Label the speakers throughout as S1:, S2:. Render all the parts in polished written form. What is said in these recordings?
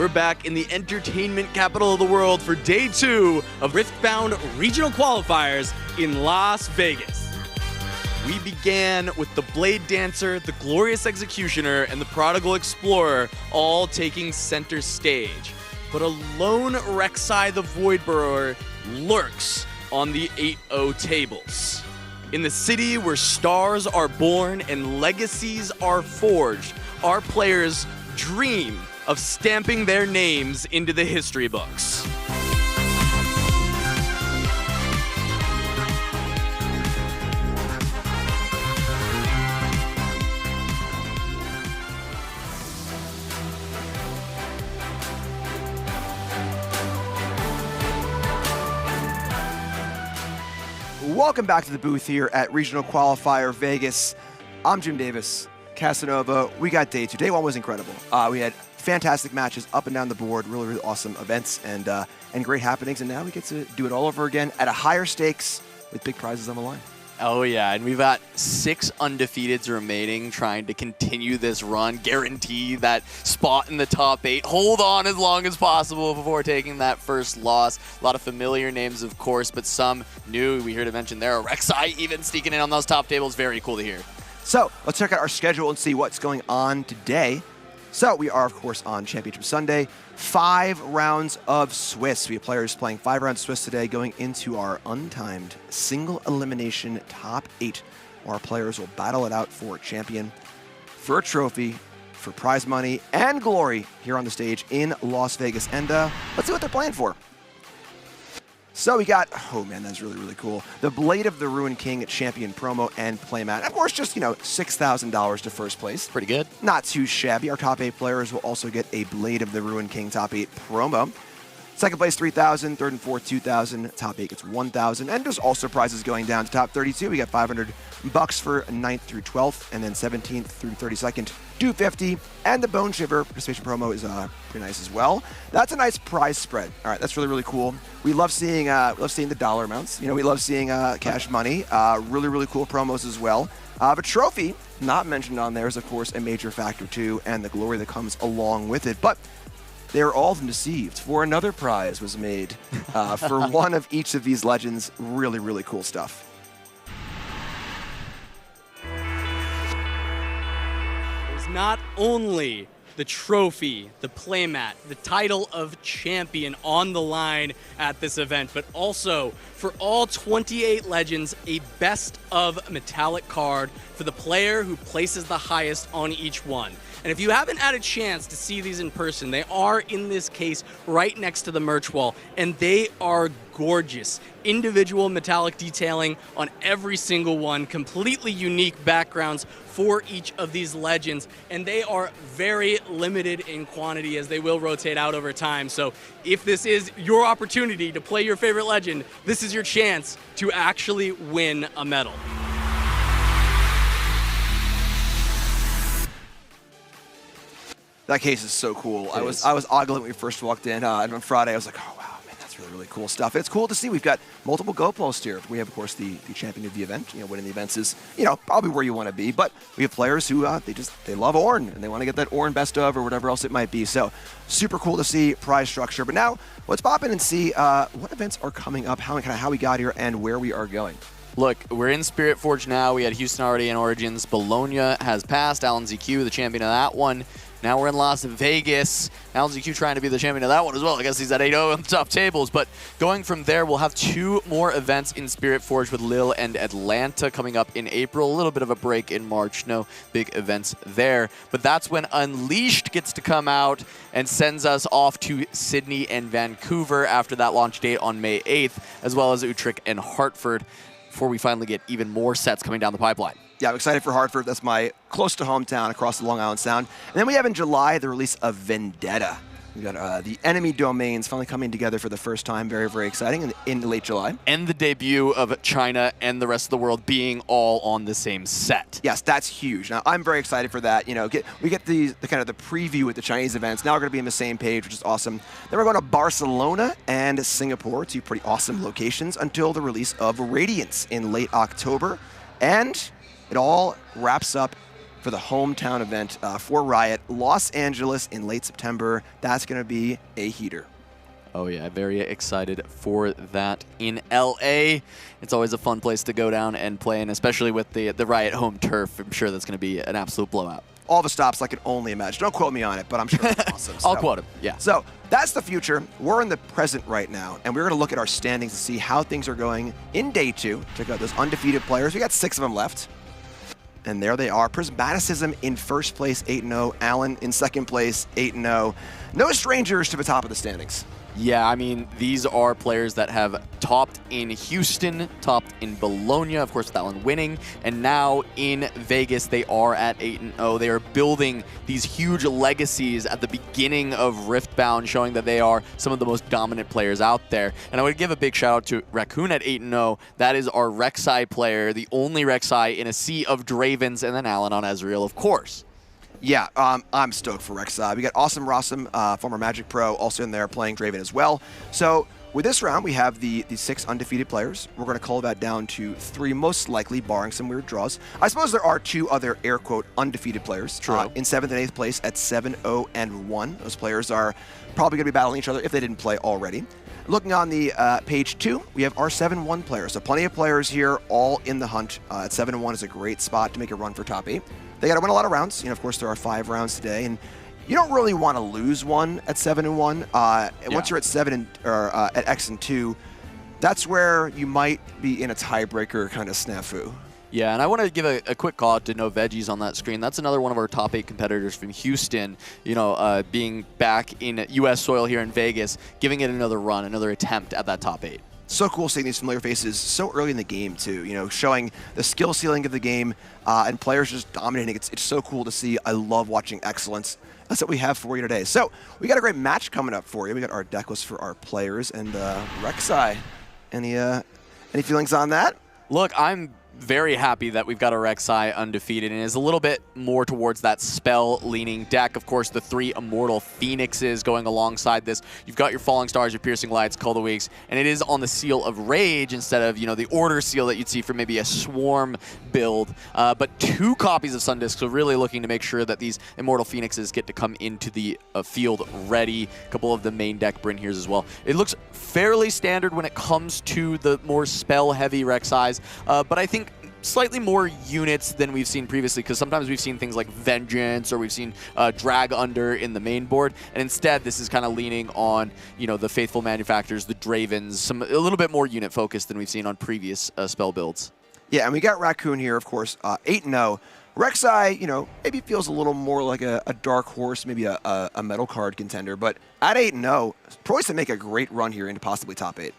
S1: We're back in the entertainment capital of the world for day 2 of Riftbound regional qualifiers in Las Vegas. We began with the Blade Dancer, the Glorious Executioner, and the Prodigal Explorer all taking center stage. But a lone Rek'Sai the Voidburrower lurks on the 8-0 tables. In the city where stars are born and legacies are forged, our players dream of stamping their names into the history books.
S2: Welcome back to the booth here at Regional Qualifier Vegas. I'm Jim Davis, Casanova. We got day 2. Day 1 was incredible. We had fantastic matches up and down the board, really, really awesome events and great happenings. And now we get to do it all over again at a higher stakes with big prizes on the line.
S1: Oh yeah, and we've got 6 undefeateds remaining, trying to continue this run, guarantee that spot in the top 8, hold on as long as possible before taking that first loss. A lot of familiar names, of course, but some new. We heard to mention there, Rek'Sai even sneaking in on those top tables. Very cool to hear.
S2: So let's check out our schedule and see what's going on today. So we are, of course, on Championship Sunday. 5 rounds of Swiss. We have players playing 5 rounds of Swiss today, going into our untimed single elimination top 8, where our players will battle it out for a champion, for a trophy, for prize money, and glory here on the stage in Las Vegas. And let's see what they're playing for. So we got, oh man, that's really, really cool. The Blade of the Ruined King champion promo and playmat. Of course, just, $6,000 to first place.
S1: Pretty good.
S2: Not too shabby. Our top 8 players will also get a Blade of the Ruined King top 8 promo. Second place, $3,000. Third and fourth, $2,000. Top 8 gets $1,000. And there's also prizes going down to top 32. We got $500 for 9th through 12th, and then 17th through 32nd, $250. And the Bone Shiver participation promo is pretty nice as well. That's a nice prize spread. All right, that's really, really cool. We love seeing the dollar amounts. We love seeing cash money. Really, really cool promos as well. But trophy, not mentioned on there, is of course a major factor too, and the glory that comes along with it. But they were all deceived, for another prize was made for one of each of these legends. Really, really cool stuff.
S1: There's not only the trophy, the playmat, the title of champion on the line at this event, but also for all 28 legends, a best of metallic card for the player who places the highest on each one. And if you haven't had a chance to see these in person, they are, in this case, right next to the merch wall, and they are gorgeous. Individual metallic detailing on every single one, completely unique backgrounds for each of these legends, and they are very limited in quantity as they will rotate out over time. So if this is your opportunity to play your favorite legend, this is your chance to actually win a medal.
S2: That case is so cool. I was ogling when we first walked in, and on Friday I was like, oh wow, man, that's really, really cool stuff. And it's cool to see. We've got multiple go posts here. We have, of course, the champion of the event. Winning the events is, probably where you want to be. But we have players who they love Ornn, and they want to get that Ornn best of or whatever else it might be. So super cool to see prize structure. But now let's pop in and see what events are coming up, how we got here, and where we are going.
S1: Look, we're in Spirit Forge now. We had Houston already in Origins. Bologna has passed. Alan ZQ, the champion of that one. Now we're in Las Vegas. Alan ZQ trying to be the champion of that one as well. I guess he's at 8-0 on the top tables. But going from there, we'll have 2 more events in Spirit Forge with Lille and Atlanta coming up in April. A little bit of a break in March. No big events there. But that's when Unleashed gets to come out and sends us off to Sydney and Vancouver after that launch date on May 8th, as well as Utrecht and Hartford, before we finally get even more sets coming down the pipeline.
S2: Yeah, I'm excited for Hartford. That's my close to hometown across the Long Island Sound. And then we have in July the release of Vendetta. We got the enemy domains finally coming together for the first time. Very, very exciting in late July.
S1: And the debut of China and the rest of the world being all on the same set.
S2: Yes, that's huge. Now I'm very excited for that. We get the kind of the preview with the Chinese events. Now we're going to be on the same page, which is awesome. Then we're going to Barcelona and Singapore, 2 pretty awesome locations, until the release of Radiance in late October. And it all wraps up for the hometown event for Riot, Los Angeles in late September. That's going to be a heater.
S3: Oh yeah, very excited for that in LA. It's always a fun place to go down and play, and especially with the Riot home turf, I'm sure that's going to be an absolute blowout.
S2: All the stops I can only imagine. Don't quote me on it, but I'm sure it's awesome.
S3: I'll quote him, yeah.
S2: So that's the future. We're in the present right now, and we're going to look at our standings to see how things are going in day 2. Check out those undefeated players. We got 6 of them left. And there they are. Prismaticism in first place, 8-0. Allen in second place, 8-0. No strangers to the top of the standings.
S3: Yeah, I mean, these are players that have topped in Houston, topped in Bologna, of course, with Allen winning, and now in Vegas, they are at 8-0. They are building these huge legacies at the beginning of Riftbound, showing that they are some of the most dominant players out there. And I would give a big shout out to Raccoon at 8-0. That is our Rek'Sai player, the only Rek'Sai in a sea of Dravens, and then Allen on Ezreal, of course.
S2: Yeah, I'm stoked for Rek'Sai. We got Awesome Rossum, former Magic Pro, also in there playing Draven as well. So with this round, we have the 6 undefeated players. We're going to cull that down to 3, most likely, barring some weird draws. I suppose there are 2 other, air quote, undefeated players.
S3: True.
S2: In 7th and 8th place at 7-0 and 1. Those players are probably going to be battling each other if they didn't play already. Looking on the page 2, we have our 7-1 players. So plenty of players here, all in the hunt. At 7-1 is a great spot to make a run for top 8. They got to win a lot of rounds. You know, of course, there are 5 rounds today, and you don't really want to lose one at 7-1. Once you're at 7 at X and 2, that's where you might be in a tiebreaker kind of snafu.
S3: Yeah, and I want to give a quick call out to No Veggies on that screen. That's another one of our top 8 competitors from Houston, you know, being back in U.S. soil here in Vegas, giving it another run, another attempt at that top 8.
S2: So cool seeing these familiar faces so early in the game, too, you know, showing the skill ceiling of the game and players just dominating. It's so cool to see. I love watching excellence. That's what we have for you today. So we got a great match coming up for you. We got our deck list for our players, and Rek'Sai, any feelings on that?
S3: Look, I'm very happy that we've got a Rek'Sai undefeated, and is a little bit more towards that spell-leaning deck. Of course, the 3 Immortal Phoenixes going alongside this. You've got your Falling Stars, your Piercing Lights, Call the Weeks, and it is on the Seal of Rage instead of, you know, the Order Seal that you'd see for maybe a Swarm build. But 2 copies of Sundisk, so really looking to make sure that these Immortal Phoenixes get to come into the field ready. A couple of the main deck Brynhears as well. It looks fairly standard when it comes to the more spell-heavy Rek'Sais, but I think slightly more units than we've seen previously, because sometimes we've seen things like Vengeance or we've seen Drag Under in the main board, and instead this is kind of leaning on, you know, the Faithful Manufacturers, the Dravens, a little bit more unit focused than we've seen on previous spell builds. Yeah,
S2: and we got Raccoon here, of course, 8-0. Rek'Sai, you know, maybe feels a little more like a dark horse, maybe a metal card contender, but at 8-0, poised to make a great run here into possibly top 8.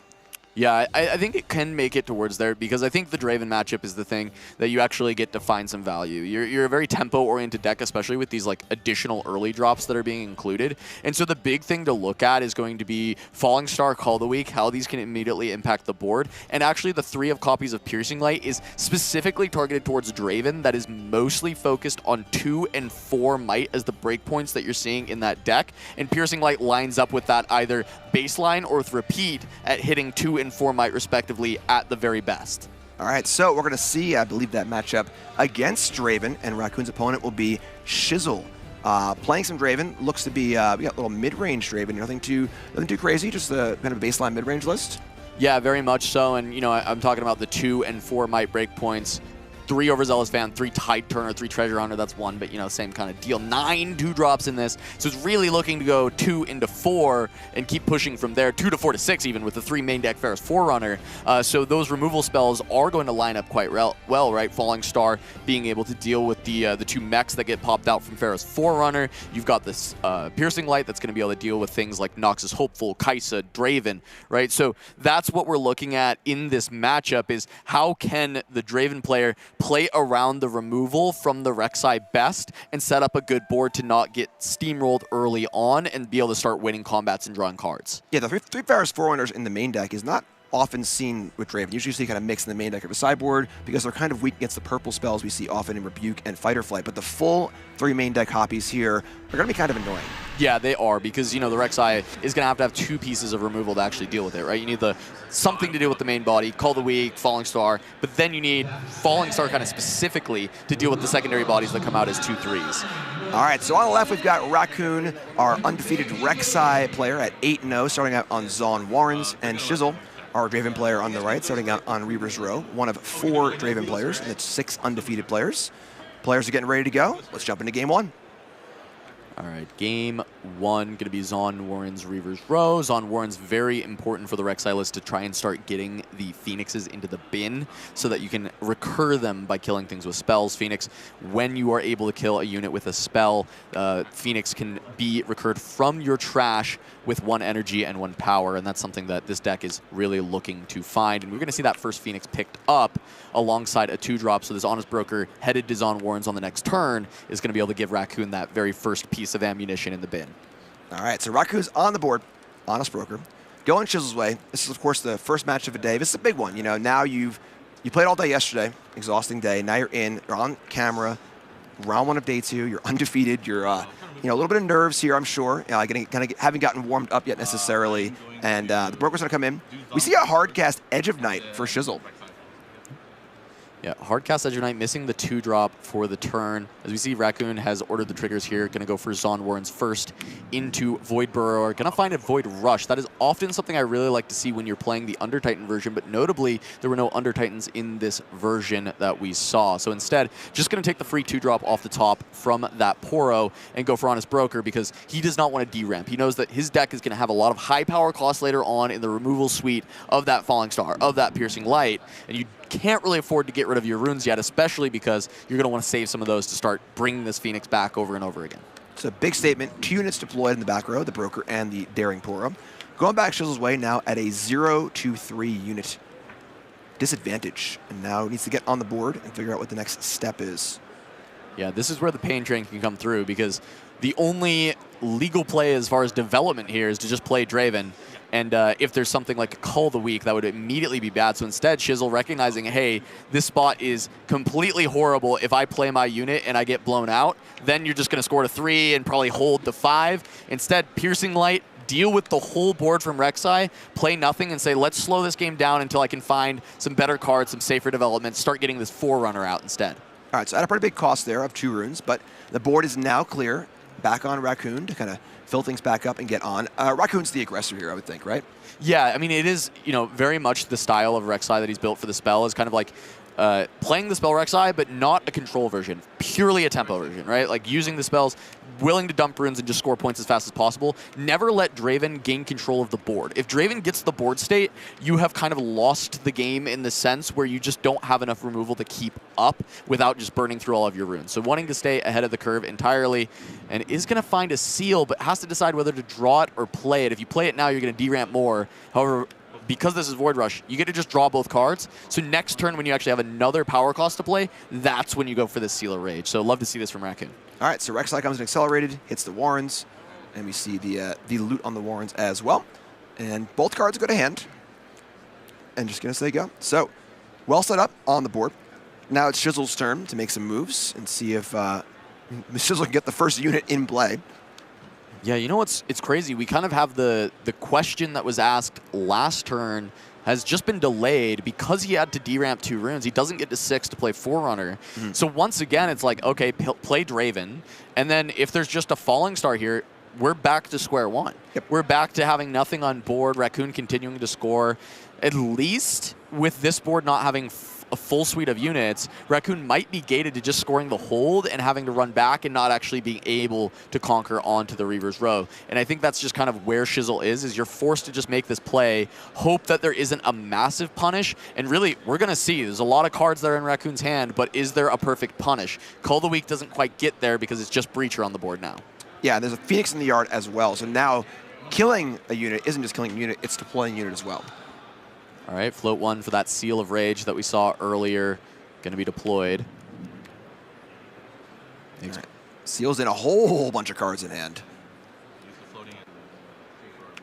S3: Yeah, I think it can make it towards there, because I think the Draven matchup is the thing that you actually get to find some value. You're a very tempo-oriented deck, especially with these like additional early drops that are being included. And so the big thing to look at is going to be Falling Star, Call the Week, how these can immediately impact the board. And actually the 3 of copies of Piercing Light is specifically targeted towards Draven, that is mostly focused on 2 and 4 might as the breakpoints that you're seeing in that deck. And Piercing Light lines up with that either baseline or with repeat at hitting 2 and 4 might respectively at the very best.
S2: All right, so we're going to see, I believe, that matchup against Draven, and Raccoon's opponent will be Shizzle. Playing some Draven, looks to be, we got a little mid-range Draven, nothing too crazy, just a kind of a baseline mid-range list.
S3: Yeah, very much so, and you know, I'm talking about the 2 and 4 might breakpoints. 3 Overzealous Fan, 3 Tide Turner, 3 Treasure Hunter, that's 1, but you know, same kind of deal. 9 2-drops in this, so it's really looking to go 2 into 4 and keep pushing from there, 2 to 4 to 6 even, with the 3 main deck Ferris Forerunner. So those removal spells are going to line up quite well, right? Falling Star being able to deal with the 2 mechs that get popped out from Ferris Forerunner. You've got this Piercing Light that's going to be able to deal with things like Noxus Hopeful, Kaisa, Draven, right? So that's what we're looking at in this matchup, is how can the Draven player play around the removal from the Rek'Sai best and set up a good board to not get steamrolled early on and be able to start winning combats and drawing cards.
S2: Yeah, the 3 Ferris Forerunners in the main deck is not often seen with Draven. Usually you see kind of mix in the main deck of a sideboard because they're kind of weak against the purple spells we see often in Rebuke and Fight or Flight. But the full 3 main deck copies here are going to be kind of annoying.
S3: Yeah, they are, because, you know, the Rek'Sai is going to have 2 pieces of removal to actually deal with it, right? You need something to do with the main body, Call the Weak, Falling Star, but then you need Falling Star kind of specifically to deal with the secondary bodies that come out as 2/3s.
S2: All right, so on the left, we've got Raccoon, our undefeated Rek'Sai player at 8-0, starting out on Zon Warrens, and Shizzle, our Draven player on the right, starting out on Reaver's Row, one of 4 Draven players, and it's 6 undefeated players. Players are getting ready to go. Let's jump into game 1.
S3: All right, game 1 going to be Zon Warren's Reaver's Row. Zon Warren's very important for the Rek'Sai list to try and start getting the Phoenixes into the bin so that you can recur them by killing things with spells. Phoenix, when you are able to kill a unit with a spell, Phoenix can be recurred from your trash with 1 energy and 1 power, and that's something that this deck is really looking to find. And we're going to see that first Phoenix picked up alongside a 2-drop, so this Honest Broker headed to Zon Warren's on the next turn is going to be able to give Raccoon that very first piece of ammunition in the bin.
S2: All right, so Raccoon's on the board, Honest Broker. Going Chizzle's way. This is, of course, the first match of the day. This is a big one. You know, now you played all day yesterday, exhausting day. Now you're on camera, round 1 of day 2. You're undefeated. You're, you know, a little bit of nerves here, I'm sure. Haven't gotten warmed up yet necessarily. And the Broker's going to come in. We see a hard cast Edge of Night for Shizzle.
S3: Yeah, Hardcast Edge of Night missing the 2-drop for the turn. As we see, Raccoon has ordered the triggers here. Going to go for Zon Warren's first into Void Burrower. Going to find a Void Rush. That is often something I really like to see when you're playing the Under Titan version, but notably, there were no Under Titans in this version that we saw. So instead, just going to take the free 2-drop off the top from that Poro and go for Honest Broker because he does not want to deramp. He knows that his deck is going to have a lot of high power costs later on in the removal suite of that Falling Star, of that Piercing Light, and you can't really afford to get rid of your runes yet, especially because you're going to want to save some of those to start bringing this Phoenix back over and over again.
S2: It's a big statement. 2 units deployed in the back row, the Broker and the Daring Poro. Going back Shizzle's way now at a 0-2-3 unit disadvantage. And now needs to get on the board and figure out what the next step is.
S3: Yeah, this is where the pain train can come through because the only legal play as far as development here is to just play Draven. And if there's something like a Call the Weak, that would immediately be bad. So instead, Shizzle recognizing, hey, this spot is completely horrible. If I play my unit and I get blown out, then you're just going to score to 3 and probably hold to 5. Instead, Piercing Light, deal with the whole board from Rek'Sai, play nothing, and say, let's slow this game down until I can find some better cards, some safer development, start getting this Forerunner out instead.
S2: All right, so at a pretty big cost there of 2 runes, but the board is now clear. Back on Raccoon to kind of fill things back up and get on. Raccoon's the aggressor here, I would think, right?
S3: Yeah, I mean, it is, you know, very much the style of Rek'Sai that he's built for the spell is kind of like playing the spell Rek'Sai, but not a control version, purely a tempo version, right? Like using the spells, willing to dump runes and just score points as fast as possible. Never let Draven gain control of the board. If Draven gets the board state, you have kind of lost the game in the sense where you just don't have enough removal to keep up without just burning through all of your runes. So wanting to stay ahead of the curve entirely, and is going to find a seal, but has to decide whether to draw it or play it. If you play it now, you're going to deramp more. However, because this is Void Rush, you get to just draw both cards. So next turn, when you actually have another power cost to play, that's when you go for the Seal of Rage. So love to see this from Raccoon.
S2: All right, so Rek'Sai comes in accelerated, hits the Warrens, and we see the loot on the Warrens as well. And both cards go to hand. And just going to say go. So, well set up on the board. Now it's Shizzle's turn to make some moves and see if Shizzle can get the first unit in play.
S3: Yeah, you know what's crazy? We kind of have the question that was asked last turn has just been delayed because he had to deramp 2 runes. He doesn't get to 6 to play Forerunner. So once again, it's like, okay, play Draven. And then if there's just a Falling Star here, we're back to square one.
S2: Yep.
S3: We're back to having nothing on board, Raccoon continuing to score. At least with this board not having a full suite of units, Raccoon might be gated to just scoring the hold and having to run back and not actually being able to conquer onto the Reaver's Row. And I think that's just kind of where Shizzle is you're forced to just make this play, hope that there isn't a massive punish, and really, we're going to see. There's a lot of cards that are in Raccoon's hand, but is there a perfect punish? Call the Weak doesn't quite get there because it's just Breacher on the board now.
S2: Yeah, there's a Phoenix in the yard as well, so now killing a unit isn't just killing a unit, it's deploying a unit as well.
S3: All right, float 1 for that Seal of Rage that we saw earlier, going to be deployed.
S2: Right. Seals in a whole bunch of cards in hand.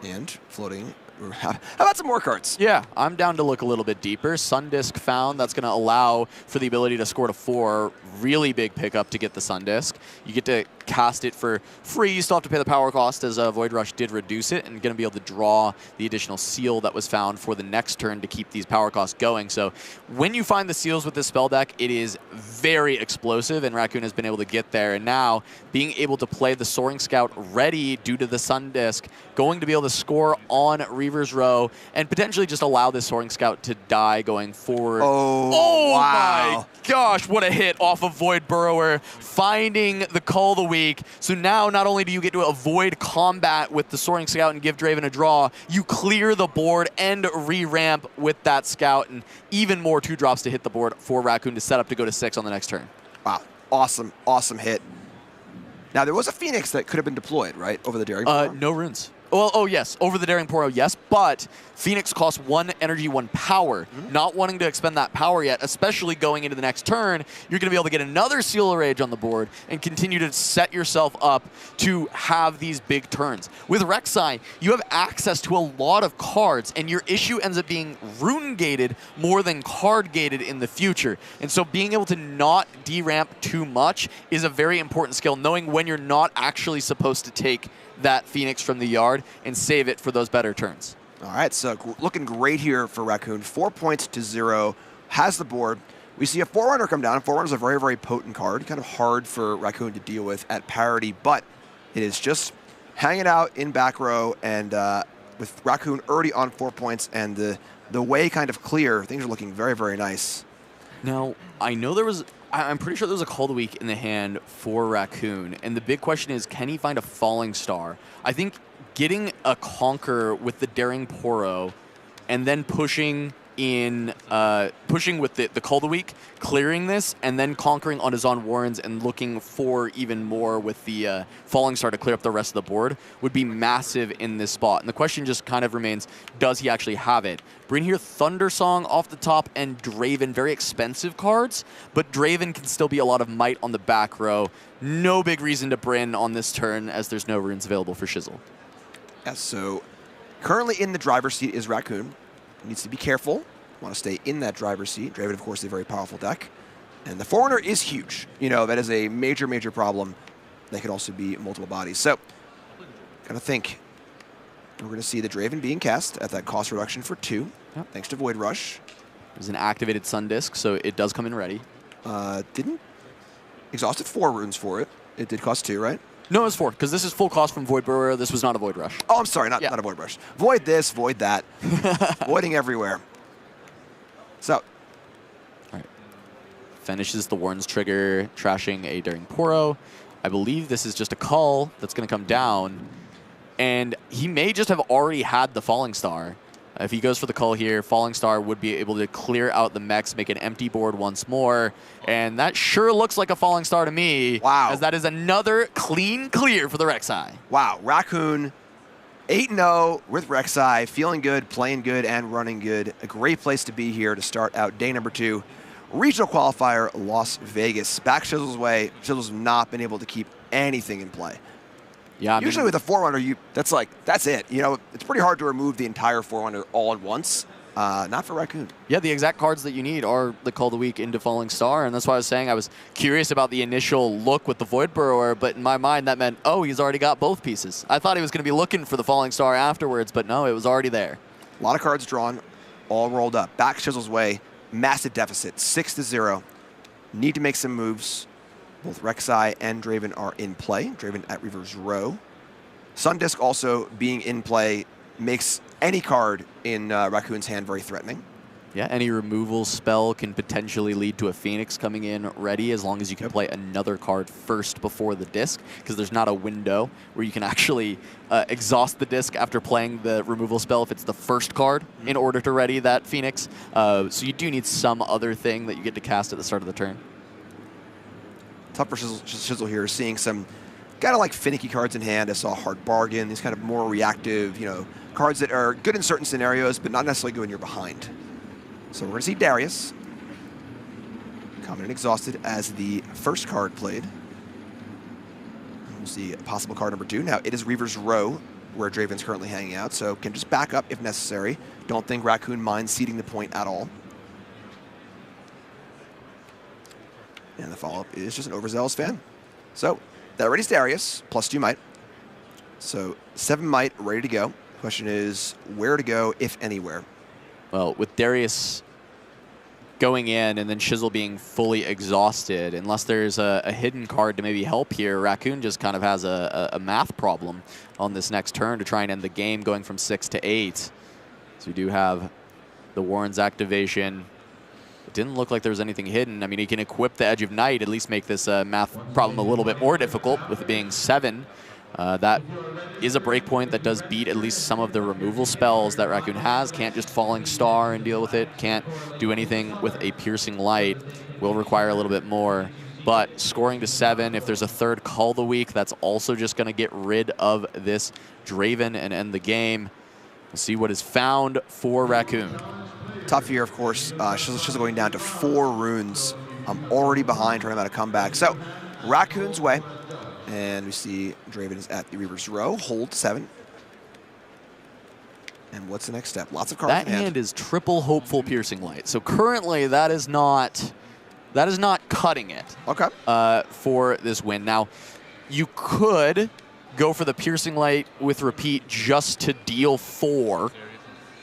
S2: And floating How about some more cards?
S3: Yeah, I'm down to look a little bit deeper. Sundisk found. That's going to allow for the ability to score to 4. Really big pickup to get the Sundisk. You get to cast it for free. You still have to pay the power cost, as Void Rush did reduce it, and going to be able to draw the additional seal that was found for the next turn to keep these power costs going. So when you find the seals with this spell deck, it is very explosive, and Raccoon has been able to get there. And now, being able to play the Soaring Scout ready due to the Sundisk, going to be able to score on Reaver's Row, and potentially just allow this Soaring Scout to die going forward.
S2: Oh, wow.
S3: My gosh, what a hit off of Void Burrower, finding the Call of the Week. So now not only do you get to avoid combat with the Soaring Scout and give Draven a draw, you clear the board and re-ramp with that Scout, and even more 2-drops to hit the board for Raccoon to set up to go to 6 on the next turn.
S2: Wow, awesome, awesome hit. Now, there was a Phoenix that could have been deployed, right, over the Daring Poro?
S3: No runes. Well, oh yes, over the Daring Poro, yes, but Phoenix costs 1 energy, 1 power. Not wanting to expend that power yet, especially going into the next turn, you're going to be able to get another Seal of Rage on the board and continue to set yourself up to have these big turns. With Rek'Sai, you have access to a lot of cards, and your issue ends up being rune-gated more than card-gated in the future. And so being able to not deramp too much is a very important skill, knowing when you're not actually supposed to take that Phoenix from the yard and save it for those better turns.
S2: All right, so looking great here for Raccoon. 4 points to 0, has the board. We see a Forerunner come down. Forerunner is a very, very potent card, kind of hard for Raccoon to deal with at parity, but it is just hanging out in back row, and with Raccoon already on 4 points and the way kind of clear, things are looking very, very nice.
S3: Now, I know there was... I'm pretty sure there was a Call of the Week in the hand for Raccoon, and the big question is, can he find a Falling Star? I think getting a Conquer with the Daring Poro and then pushing with the Call of the Week, clearing this, and then conquering on his own Warrens and looking for even more with the Falling Star to clear up the rest of the board would be massive in this spot. And the question just kind of remains, does he actually have it? Bring here Thundersong off the top and Draven, very expensive cards, but Draven can still be a lot of might on the back row. No big reason to Bryn on this turn, as there's no runes available for Shizzle.
S2: Yeah, so currently in the driver's seat is Raccoon. Needs to be careful. Want to stay in that driver's seat. Draven, of course, is a very powerful deck. And the Forerunner is huge. You know, that is a major, major problem. They could also be multiple bodies. So, kind of think we're going to see the Draven being cast at that cost reduction for 2, thanks to Void Rush.
S3: There's an activated Sundisk, so it does come in ready.
S2: Didn't exhausted 4 runes for it. It did cost 2, right?
S3: No, it's 4, because this is full cost from Void Burrower. This was not a Void Rush.
S2: Oh, I'm sorry, not a Void Rush. Void this, void that. Voiding everywhere. So.
S3: All right. Finishes the Warren's trigger, trashing a Daring Poro. I believe this is just a call that's going to come down. And he may just have already had the Falling Star. If he goes for the call here, Falling Star would be able to clear out the mechs, make an empty board once more. And that sure looks like a Falling Star to me.
S2: Wow.
S3: As that is another clean clear for the Rek'Sai.
S2: Wow, Raccoon 8-0 with Rek'Sai, feeling good, playing good, and running good. A great place to be here to start out day number 2. Regional qualifier, Las Vegas. Back Shizzle's way, Shizzle's not been able to keep anything in play.
S3: Yeah, I mean,
S2: usually with a Forerunner, that's it. You know, it's pretty hard to remove the entire Forerunner all at once. Not for Raccoon.
S3: Yeah, the exact cards that you need are the Call of the Week into Falling Star, and that's why I was saying I was curious about the initial look with the Void Burrower, but in my mind that meant, oh, he's already got both pieces. I thought he was going to be looking for the Falling Star afterwards, but no, it was already there.
S2: A lot of cards drawn, all rolled up. Back Shizzle's way, massive deficit, 6-0. Need to make some moves. Both Rek'Sai and Draven are in play. Draven at Reaver's Row. Sundisk also being in play makes any card in Raccoon's hand very threatening.
S3: Yeah, any removal spell can potentially lead to a Phoenix coming in ready, as long as you can play another card first before the disc, because there's not a window where you can actually exhaust the disc after playing the removal spell if it's the first card in order to ready that Phoenix. So you do need some other thing that you get to cast at the start of the turn.
S2: Tough for Shizzle here, seeing some kind of like finicky cards in hand. I saw Hard Bargain, these kind of more reactive, you know, cards that are good in certain scenarios, but not necessarily good when you're behind. So we're going to see Darius coming in exhausted as the first card played. We'll see possible card number 2. Now it is Reaver's Row where Draven's currently hanging out, so can just back up if necessary. Don't think Raccoon minds ceding the point at all. And the follow-up is just an overzealous fan. So that already is Darius, +2 might. So 7 might ready to go. Question is where to go, if anywhere.
S3: Well, with Darius going in and then Shizzle being fully exhausted, unless there's a hidden card to maybe help here, Raccoon just kind of has a math problem on this next turn to try and end the game, going from 6 to 8. So we do have the Warren's activation. It didn't look like there was anything hidden. I mean, he can equip the Edge of Night, at least make this math problem a little bit more difficult with it being 7. That is a breakpoint that does beat at least some of the removal spells that Raccoon has. Can't just Falling Star and deal with it. Can't do anything with a Piercing Light. Will require a little bit more. But scoring to 7, if there's a third Call of the Week, that's also just going to get rid of this Draven and end the game. We'll see what is found for Raccoon.
S2: Tough here, of course. Shizzle going down to 4 runes. I'm already behind, trying to make a comeback. So, Raccoon's way. And we see Draven is at the Reaper's Row. Hold 7. And what's the next step? Lots of cards
S3: That
S2: in hand.
S3: hand is triple Hopeful Piercing Light. So currently that is not cutting it.
S2: Okay.
S3: For this win. Now, you could go for the Piercing Light with repeat just to deal 4,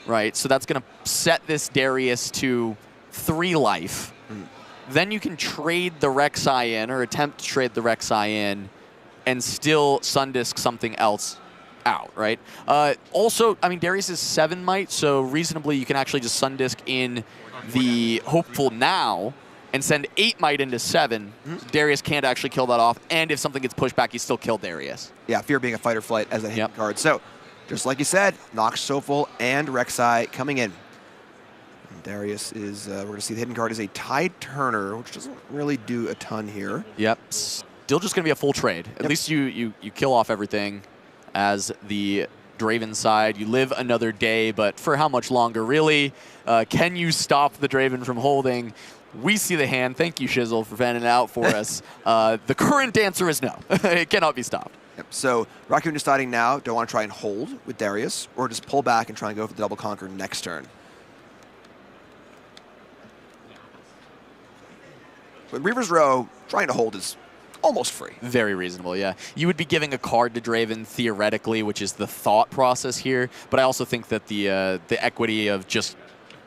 S3: right? So that's going to set this Darius to 3 life. Then you can trade the Rek'Sai in, or attempt to trade the Rek'Sai in, and still Sundisk something else out, right? Also, I mean, Darius is 7 might, so reasonably you can actually just Sundisk in the Hopeful now and send 8 might into 7. Darius can't actually kill that off, and if something gets pushed back, you still kill Darius.
S2: Yeah, Fear being a fight or flight as a hidden card. So, just like you said, Nox, Soful, and Rek'Sai coming in. And Darius is, we're going to see the hidden card is a Tide Turner, which doesn't really do a ton here.
S3: Yep. Still just going to be a full trade. At least you kill off everything as the Draven side. You live another day, but for how much longer, really? Can you stop the Draven from holding? We see the hand. Thank you, Shizzle, for fanning it out for us. The current answer is no. It cannot be stopped.
S2: Yep. So Raccoon deciding now, do I want to try and hold with Darius, or just pull back and try and go for the double conquer next turn? But Reaver's Row, trying to hold is almost free.
S3: Very reasonable, yeah. You would be giving a card to Draven theoretically, which is the thought process here. But I also think that the equity of just,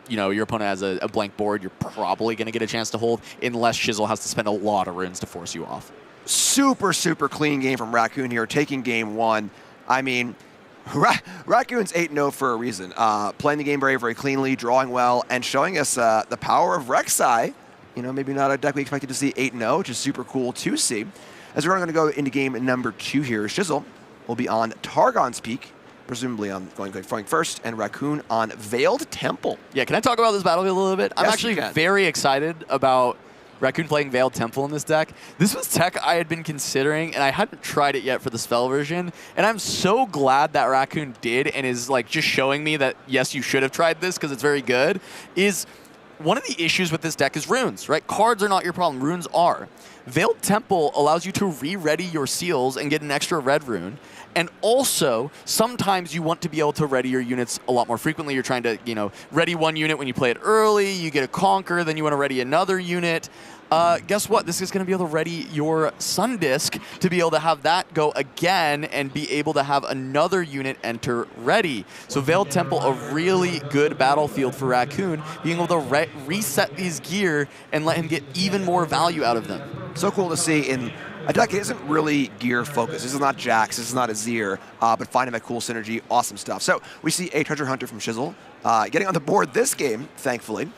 S3: you know, your opponent has a blank board, you're probably going to get a chance to hold, unless Shizzle has to spend a lot of runes to force you off.
S2: Super, super clean game from Raccoon here, taking game 1. I mean, Raccoon's 8-0 for a reason. Playing the game very, very cleanly, drawing well, and showing us the power of Rek'Sai. You know, maybe not a deck we expected to see 8-0, which is super cool to see. As we're going to go into game number 2 here, Shizzle will be on Targon's Peak, presumably on going first, and Raccoon on Veiled Temple.
S3: Yeah, can I talk about this battlefield a little bit?
S2: Yes,
S3: I'm actually very excited about Raccoon playing Veiled Temple in this deck. This was tech I had been considering, and I hadn't tried it yet for the spell version. And I'm so glad that Raccoon did, and is like just showing me that, yes, you should have tried this because it's very good, is one of the issues with this deck is runes, right? Cards are not your problem, runes are. Veiled Temple allows you to re-ready your seals and get an extra red rune. And also, sometimes you want to be able to ready your units a lot more frequently. You're trying to, you know, ready one unit when you play it early, you get a conquer, then you want to ready another unit. Guess what? This is going to be able to ready your Sundisk to be able to have that go again and be able to have another unit enter ready. So Veiled Temple, a really good battlefield for Raccoon, being able to reset these gear and let him get even more value out of them.
S2: So cool to see in a deck that isn't really gear focused. This is not Jax, this is not Azir, but finding that cool synergy, awesome stuff. So we see a Treasure Hunter from Shizzle getting on the board this game, thankfully.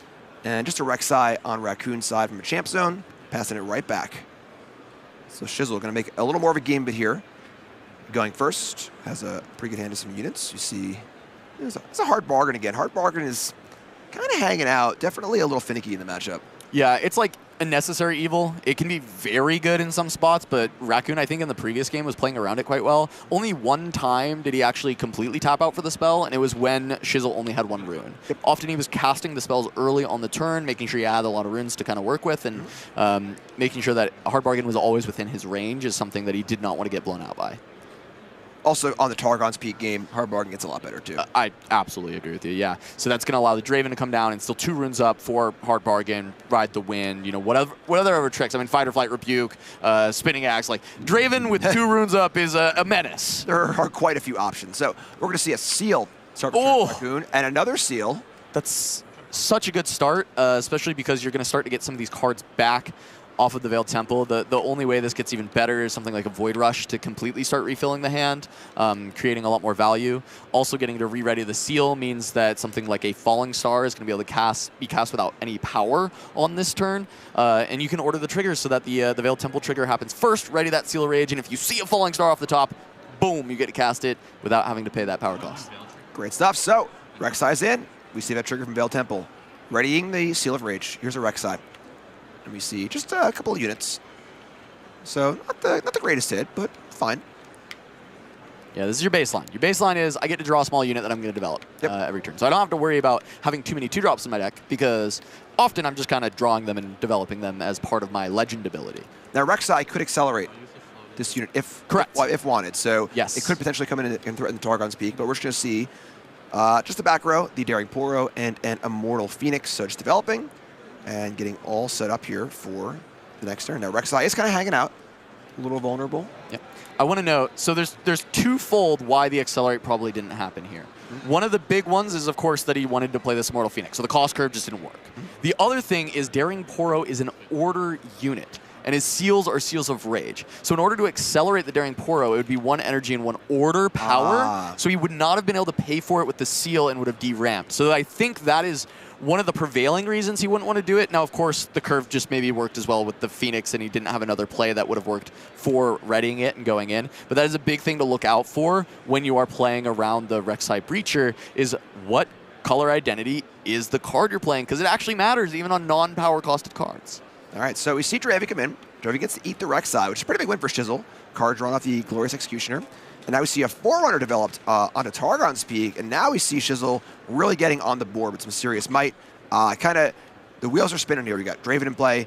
S2: And just a Rek'Sai on Raccoon's side from a champ zone, passing it right back. So Shizzle going to make a little more of a game bit here. Going first, has a pretty good hand to some units. You see, it's a hard bargain again. Hard bargain is kind of hanging out, definitely a little finicky in the matchup.
S3: Yeah, it's like a necessary evil. It can be very good in some spots, but Raccoon, I think in the previous game, was playing around it quite well. Only one time did he actually completely tap out for the spell, and it was when Shizzle only had 1 rune.
S2: Yep.
S3: Often he was casting the spells early on the turn, making sure he had a lot of runes to kind of work with, and making sure that a hard bargain was always within his range is something that he did not want to get blown out by.
S2: Also, on the Targon's Peak game, Hard Bargain gets a lot better, too.
S3: I absolutely agree with you, yeah. So that's going to allow the Draven to come down and still 2 runes up for Hard Bargain, ride the wind, you know, whatever other tricks. I mean, Fight or Flight, Rebuke, Spinning Axe. Like, Draven with 2 runes up is a menace.
S2: There are quite a few options. So we're going to see a Seal start with Raccoon, and another Seal.
S3: That's such a good start, especially because you're going to start to get some of these cards back off of the Veiled Temple. The only way this gets even better is something like a Void Rush to completely start refilling the hand, creating a lot more value. Also, getting to re-ready the Seal means that something like a Falling Star is going to be able to be cast without any power on this turn, and you can order the triggers so that the Veiled Temple trigger happens first, ready that Seal of Rage, and if you see a Falling Star off the top, boom, you get to cast it without having to pay that power cost.
S2: Great stuff. So, Rek'Sai's in. We see that trigger from Veiled Temple. Readying the Seal of Rage. Here's a Rek'Sai. And we see just a couple of units. So, not the greatest hit, but fine.
S3: Yeah, this is your baseline. Your baseline is I get to draw a small unit that I'm going to develop every turn. So I don't have to worry about having too many 2-drops in my deck because often I'm just kind of drawing them and developing them as part of my legend ability.
S2: Now, Rek'Sai could accelerate this unit if wanted. So
S3: yes,
S2: it could potentially come in and threaten the Targon's Peak, but we're just going to see just the back row, the Daring Poro, and an Immortal Phoenix. So just developing and getting all set up here for the next turn. Now, Rek'Sai is kind of hanging out, a little vulnerable.
S3: Yeah. I want to note, so there's twofold why the Accelerate probably didn't happen here. One of the big ones is, of course, that he wanted to play this Immortal Phoenix, so the cost curve just didn't work. The other thing is Daring Poro is an order unit, and his seals are seals of rage. So in order to accelerate the Daring Poro, it would be 1 energy and 1 order power, so he would not have been able to pay for it with the seal and would have deramped. So I think that is one of the prevailing reasons he wouldn't want to do it. Now, of course, the curve just maybe worked as well with the Phoenix, and he didn't have another play that would have worked for readying it and going in. But that is a big thing to look out for when you are playing around the Rek'Sai Breacher, is what color identity is the card you're playing, because it actually matters even on non-power costed cards.
S2: All right, so we see Draven come in. Draven gets to eat the Rek'Sai, which is a pretty big win for Shizzle. Card drawn off the Glorious Executioner. And now we see a Forerunner developed onto Targon's Peak, and now we see Shizzle really getting on the board with some serious might. The wheels are spinning here. We got Draven in play,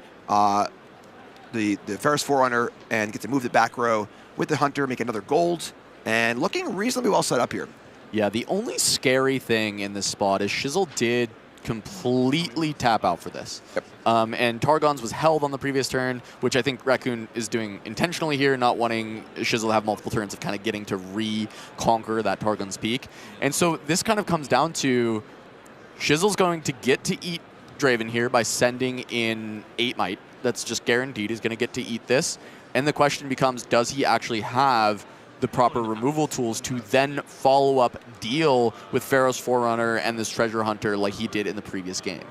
S2: the Ferris Forerunner, and get to move the back row with the Hunter, make another gold, and looking reasonably well set up here.
S3: Yeah, the only scary thing in this spot is Shizzle did completely tap out for this.
S2: Yep.
S3: And Targon's was held on the previous turn, which I think Raccoon is doing intentionally here, not wanting Shizzle to have multiple turns of kind of getting to reconquer that Targon's Peak. And so this kind of comes down to Shizzle's going to get to eat Draven here by sending in 8 might. That's just guaranteed. He's going to get to eat this. And the question becomes, does he actually have the proper removal tools to then follow up deal with Pharaoh's Forerunner and this Treasure Hunter like he did in the previous game?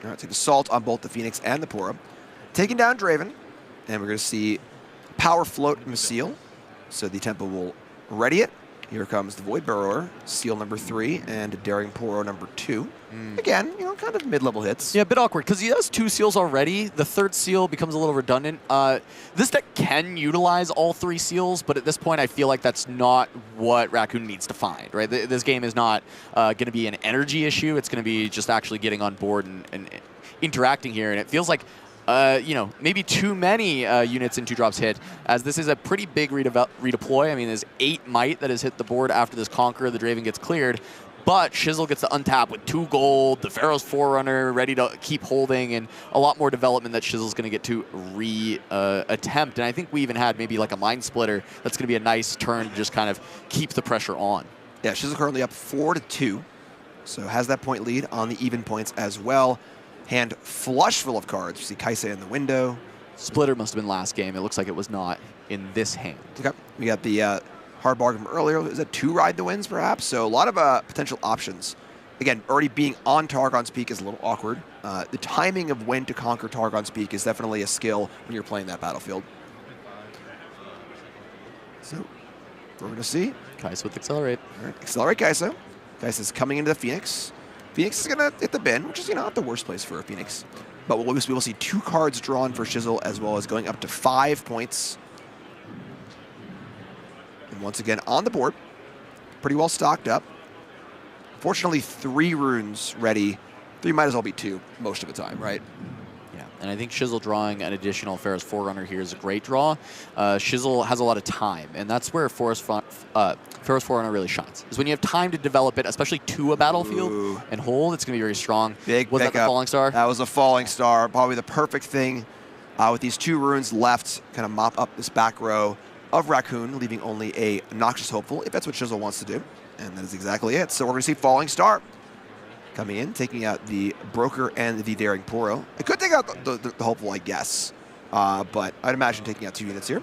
S2: All right, take Assault on both the Phoenix and the Poro. Taking down Draven, and we're going to see Power Float from the Seal. So the Temple will ready it. Here comes the Void Burrower, Seal number 3, and Daring Poro number 2. Again, you know, kind of mid-level hits.
S3: Yeah, a bit awkward, because he has 2 seals already. The 3rd seal becomes a little redundant. This deck can utilize all 3 seals, but at this point I feel like that's not what Raccoon needs to find, right? This game is not going to be an energy issue. It's going to be just actually getting on board and interacting here, and it feels like you know, maybe too many units in 2-drops hit, as this is a pretty big redeploy. I mean, there's 8 might that has hit the board after this Conqueror. The Draven gets cleared, but Shizzle gets to untap with 2 gold, the Pharaoh's Forerunner ready to keep holding, and a lot more development that Shizzle's going to get to re-attempt. And I think we even had maybe like a Mind Splitter that's going to be a nice turn to just kind of keep the pressure on.
S2: Yeah, Shizzle currently up 4-2, so has that point lead on the even points as well. Hand flush full of cards. You see Kaisa in the window.
S3: Splitter must have been last game. It looks like it was not in this hand.
S2: Okay. We got the hard bargain from earlier. Is that 2 ride the wins, perhaps? So a lot of potential options. Again, already being on Targon's Peak is a little awkward. The timing of when to conquer Targon's Peak is definitely a skill when you're playing that battlefield. So we're going to see.
S3: Kaisa with Accelerate.
S2: All right. Accelerate Kaisa. Kaisa's coming into the Phoenix. Phoenix is going to hit the bin, which is, you know, not the worst place for a Phoenix. But we will see 2 cards drawn for Shizzle, as well as going up to 5 points. And once again, on the board, pretty well stocked up. Fortunately, 3 runes ready. 3 might as well be 2 most of the time, right?
S3: Yeah. And I think Shizzle drawing an additional Pharaoh's Forerunner here is a great draw. Shizzle has a lot of time, and that's where Pharaoh's Forerunner really shines. Is when you have time to develop it, especially to a battlefield, and hold, it's going to be very strong.
S2: Big
S3: Was that the Falling Star?
S2: That was a Falling Star. Probably the perfect thing with these 2 runes left, kind of mop up this back row of Raccoon, leaving only a Noxious Hopeful, if that's what Shizzle wants to do. And that is exactly it. So we're going to see Falling Star coming in, taking out the Broker and the Daring Poro. It could take out the Hopeful, I guess. But I'd imagine taking out 2 units here.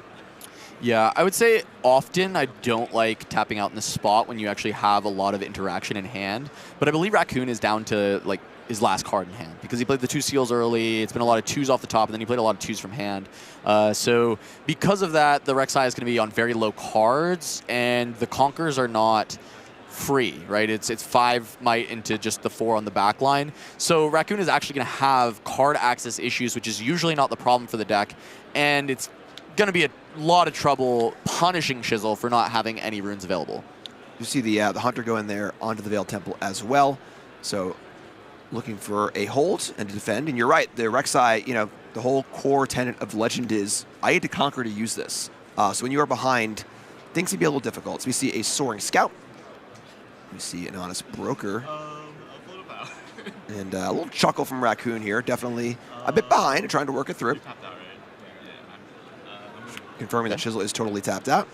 S3: Yeah, I would say often I don't like tapping out in the spot when you actually have a lot of interaction in hand. But I believe Raccoon is down to like his last card in hand because he played the 2 seals early. It's been a lot of 2s off the top, and then he played a lot of 2s from hand. So because of that, the Rek'Sai is going to be on very low cards, and the Conquerors are not free, right? It's 5 might into just the 4 on the back line. So Raccoon is actually going to have card access issues, which is usually not the problem for the deck, and it's going to be a lot of trouble punishing Shizzle for not having any runes available.
S2: You see the Hunter go in there onto the Veiled Temple as well. So looking for a hold and to defend. And you're right, the Rek'Sai, you know, the whole core tenet of Legend is I need to conquer to use this. So when you are behind, things can be a little difficult. So we see a Soaring Scout. We see an Honest Broker. And a little chuckle from Raccoon here. Definitely a bit behind and trying to work it through. Confirming that Shizzle is totally tapped out.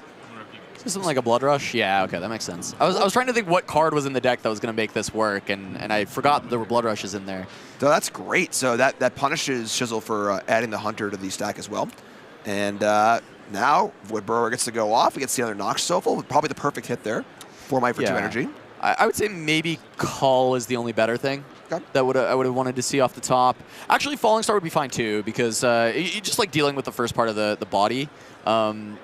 S3: Is this something like a Blood Rush? Yeah, okay, that makes sense. I was trying to think what card was in the deck that was going to make this work, and I forgot that there were Blood Rushes in there.
S2: So that's great. So that punishes Shizzle for adding the Hunter to the stack as well. And now Void Burrower gets to go off. He gets the other Noxious Hopeful, probably the perfect hit there. 4 might for 2 energy.
S3: I would say maybe Cull is the only better thing.
S2: Okay.
S3: That I would have wanted to see off the top. Actually, Falling Star would be fine too, because you just like dealing with the first part of the body.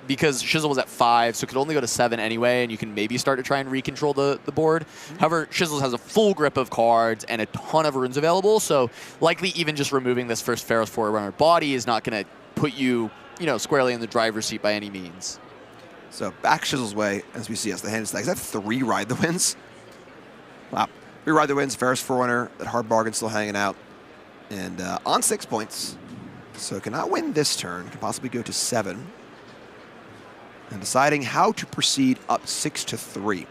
S3: Because Shizzle was at 5, so it could only go to 7 anyway, and you can maybe start to try and recontrol the board. However, Shizzle has a full grip of cards and a ton of runes available, so likely even just removing this first Pharaoh's Forerunner body is not going to put you, squarely in the driver's seat by any means.
S2: So back Shizzle's way, as we see as the hand stack. Is that 3 Ride the Winds? Wow. 3 Ride the Winds, Pharaoh's Forerunner, that hard bargain still hanging out. And on 6 points. So cannot win this turn, can possibly go to 7. And deciding how to proceed up 6-3.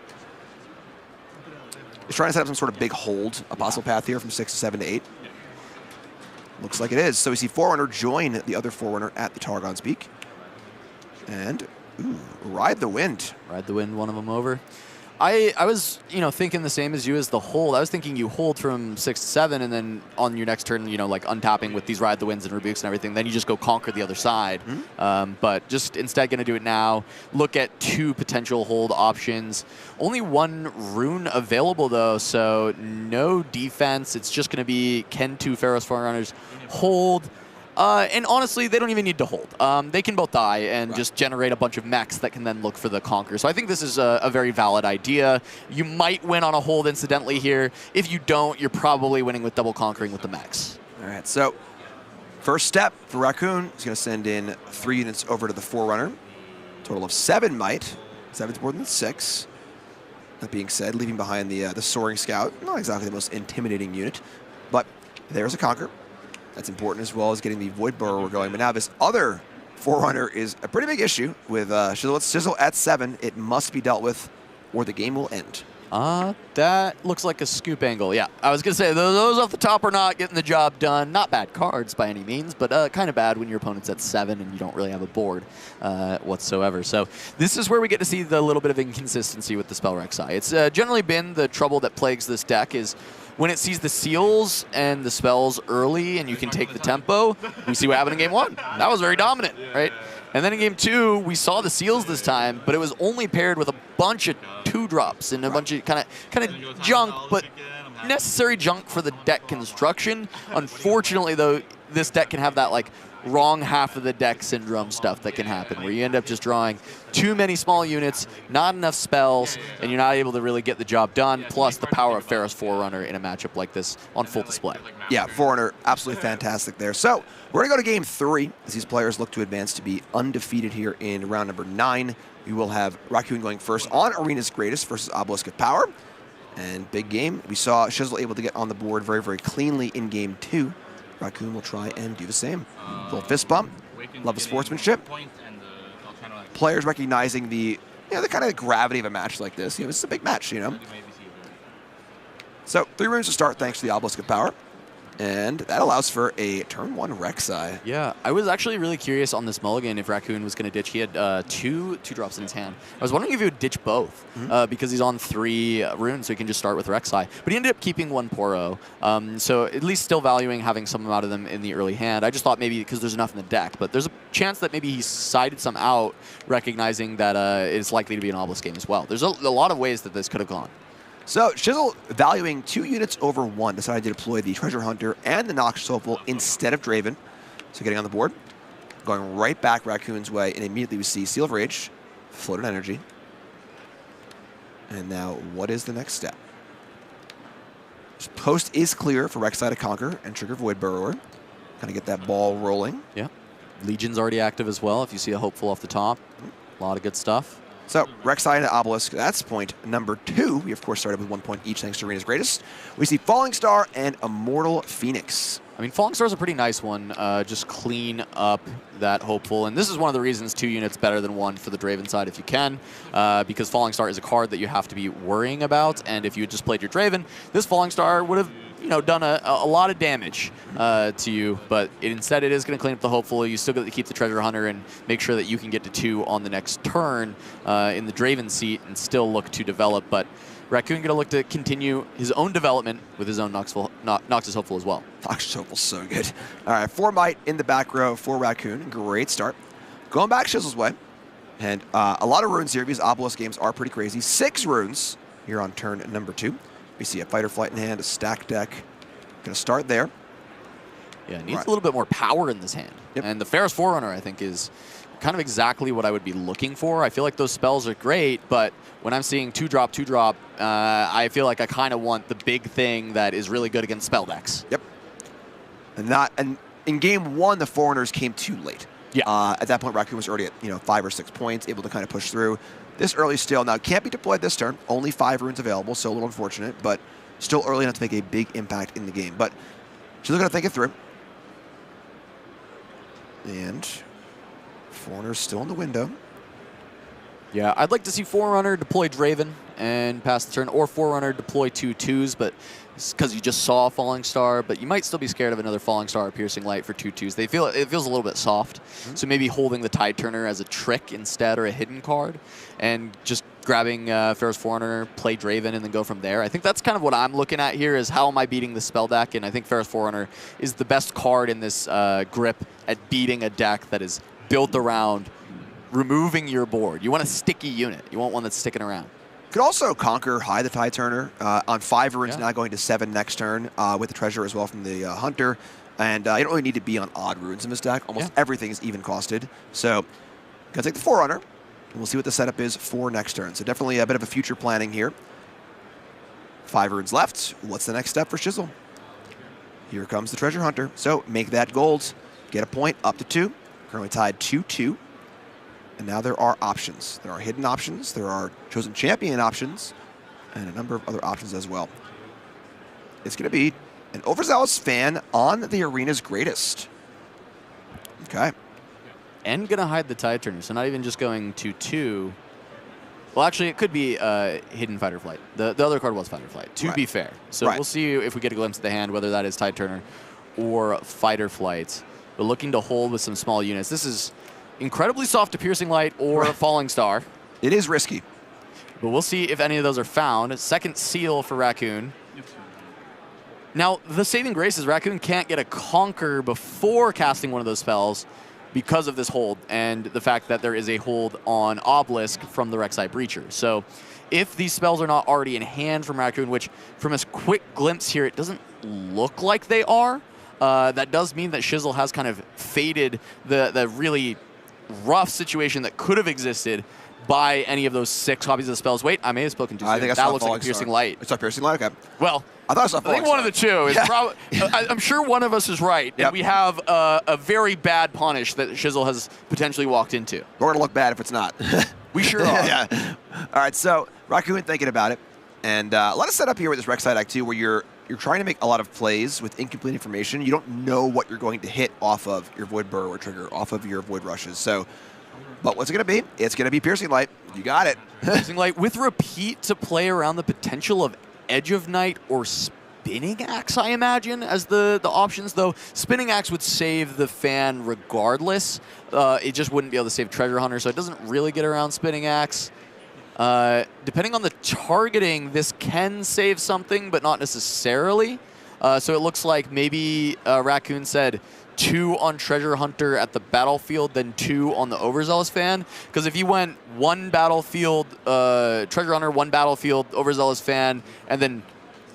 S2: He's trying to set up some sort of big hold, a possible path here from 6 to 7 to 8. Looks like it is. So we see Forerunner join the other Forerunner at the Targon's Peak. And, ooh, Ride the Wind.
S3: Ride the Wind, one of them over. I was, thinking the same as you as the hold. I was thinking you hold from 6 to 7, and then on your next turn, like untapping with these Ride the Winds and Rebukes and everything, then you just go conquer the other side. But just instead going to do it now. Look at 2 potential hold options. Only 1 rune available, though, so no defense. It's just going to be, can 2 Pharaoh's Forerunners hold? And honestly, they don't even need to hold. They can both die and just generate a bunch of mechs that can then look for the conquer. So I think this is a very valid idea. You might win on a hold incidentally here. If you don't, you're probably winning with double conquering with the mechs.
S2: All right, so first step for Raccoon is going to send in 3 units over to the Forerunner. Total of 7 might. 7's more than 6. That being said, leaving behind the Soaring Scout. Not exactly the most intimidating unit, but there's a conquer. That's important, as well as getting the Void Burrower going. But now this other Forerunner is a pretty big issue with Shizzle at 7. It must be dealt with, or the game will end.
S3: That looks like a scoop angle. Yeah, I was going to say, those off the top are not getting the job done. Not bad cards by any means, but kind of bad when your opponent's at 7 and you don't really have a board whatsoever. So this is where we get to see the little bit of inconsistency with the spell Rek'Sai. It's generally been the trouble that plagues this deck is when it sees the seals and the spells early and you can take the tempo. We see what happened in game 1. That was very dominant, right? And then in game 2, we saw the seals this time, but it was only paired with a bunch of 2-drops and a bunch of kind of junk, but necessary junk for the deck construction. Unfortunately, though, this deck can have that like wrong half of the deck syndrome stuff that can happen, where you end up just drawing too many small units, not enough spells, and you're not able to really get the job done, plus the power of Pharaoh's Forerunner in a matchup like this on full display.
S2: Yeah, Forerunner, absolutely fantastic there. So we're going to go to game 3 as these players look to advance to be undefeated here in round number 9. We will have Raccoon going first on Arena's Greatest versus Obelisk of Power. And big game. We saw Shizzle able to get on the board very, very cleanly in game 2. Raccoon will try and do the same. Little fist bump. Love the sportsmanship. Players recognizing the the kind of gravity of a match like this. This is a big match, So 3 runes to start thanks to the Obelisk of Power. And that allows for a turn 1 Rek'Sai.
S3: Yeah, I was actually really curious on this mulligan if Raccoon was going to ditch. He had two drops in his hand. I was wondering if he would ditch both because he's on 3 runes, so he can just start with Rek'Sai. But he ended up keeping 1 Poro, so at least still valuing having some amount of them in the early hand. I just thought maybe because there's enough in the deck, but there's a chance that maybe he sided some out, recognizing that it's likely to be an Obelisk game as well. There's a lot of ways that this could have gone.
S2: So Shizzle, valuing 2 units over 1, decided to deploy the Treasure Hunter and the Noxious Hopeful instead of Draven. So getting on the board, going right back Raccoon's way, and immediately we see Seal of Rage, Floated Energy. And now, what is the next step? Post is clear for Rek'Sai to conquer and trigger Void Burrower. Kind of get that ball rolling.
S3: Yeah. Legion's already active as well, if you see a Hopeful off the top. A lot of good stuff.
S2: So, Rek'Sai and Obelisk, that's point number 2. We, of course, started with 1 point each thanks to Arena's Greatest. We see Falling Star and Immortal Phoenix.
S3: I mean, Falling Star is a pretty nice one. Just clean up that Hopeful. And this is one of the reasons 2 units better than 1 for the Draven side if you can. Because Falling Star is a card that you have to be worrying about. And if you had just played your Draven, this Falling Star would have done a lot of damage to you, but instead it is going to clean up the Hopeful. You still get to keep the Treasure Hunter and make sure that you can get to 2 on the next turn in the Draven seat and still look to develop. But Raccoon going to look to continue his own development with his own Noxious Hopeful as well.
S2: Noxious Hopeful's so good. All right, 4 Might in the back row for Raccoon. Great start. Going back Shizzle's way. And a lot of runes here because Obelisk games are pretty crazy. 6 runes here on turn number 2. We see a Fight or Flight in hand, a stack deck. Going to start there.
S3: Yeah, it needs a little bit more power in this hand.
S2: Yep.
S3: And the Ferris Forerunner, I think, is kind of exactly what I would be looking for. I feel like those spells are great, but when I'm seeing 2-drop, 2-drop, I feel like I kind of want the big thing that is really good against spell decks.
S2: Yep. And in game 1, the Foreigners came too late.
S3: Yeah.
S2: At that point, Raccoon was already at 5 or 6 points, able to kind of push through. This early still. Now, can't be deployed this turn. Only 5 runes available, so a little unfortunate, but still early enough to make a big impact in the game. But she's going to think it through. And Foreigner's still in the window.
S3: Yeah, I'd like to see Forerunner deploy Draven and pass the turn, or Forerunner deploy 2 2s, but because you just saw Falling Star, but you might still be scared of another Falling Star or Piercing Light for 2 2s. It feels a little bit soft, so maybe holding the Tide Turner as a trick instead or a hidden card, and just grabbing Ferris Forerunner, play Draven, and then go from there. I think that's kind of what I'm looking at here is how am I beating the spell deck, and I think Ferris Forerunner is the best card in this grip at beating a deck that is built around removing your board. You want a sticky unit. You want one that's sticking around.
S2: Could also conquer High the Tide Turner on 5 runes, now going to 7 next turn with the Treasure as well from the Hunter. And you don't really need to be on odd runes in this deck. Almost everything is even costed. So, gonna take the Forerunner, and we'll see what the setup is for next turn. So definitely a bit of a future planning here. 5 runes left. What's the next step for Shizzle? Here comes the Treasure Hunter. So make that gold. Get a point up to 2. Currently tied 2-2. And now there are options. There are hidden options, there are chosen champion options, and a number of other options as well. It's going to be an overzealous fan on the Arena's Greatest. Okay.
S3: And going to hide the Tide Turner, so not even just going 2-2. Well, actually, it could be hidden Fight or Flight. The other card was Fight or Flight, to be fair. So we'll see if we get a glimpse of the hand, whether that is Tide Turner or Fight or Flight. But looking to hold with some small units. This is incredibly soft to Piercing Light or Falling Star.
S2: It is risky.
S3: But we'll see if any of those are found. Second seal for Raccoon. Now, the saving grace is Raccoon can't get a Conquer before casting one of those spells because of this hold and the fact that there is a hold on Obelisk from the Rek'Sai Breacher. So if these spells are not already in hand from Raccoon, which from a quick glimpse here, it doesn't look like they are, that does mean that Shizzle has kind of faded the really rough situation that could have existed by any of those 6 copies of the spells. Wait, I may have spoken too soon.
S2: I think
S3: that looks like a Piercing Light.
S2: It's a Piercing Light? Okay.
S3: Well,
S2: I thought it was a
S3: I think one of the two. Is probably, I'm sure one of us is right, and we have a very bad punish that Shizzle has potentially walked into.
S2: We're going to look bad if it's not.
S3: We sure are.
S2: Yeah. All right, so Raccoon thinking about it. And let us set up here with this Rek'Sai deck, too, where you're you're trying to make a lot of plays with incomplete information. You don't know what you're going to hit off of your Void Burrow or Trigger, off of your Void Rushes. So, but what's it going to be? It's going to be Piercing Light. You got it.
S3: Piercing Light with Repeat to play around the potential of Edge of Night or Spinning Axe, I imagine, as the options, though. Spinning Axe would save the fan regardless. It just wouldn't be able to save Treasure Hunter, so it doesn't really get around Spinning Axe. Depending on the targeting, this can save something, but not necessarily. So it looks like maybe Raccoon said 2 on Treasure Hunter at the battlefield, then 2 on the Overzealous fan. Because if you went 1 battlefield, Treasure Hunter, 1 battlefield, Overzealous fan, and then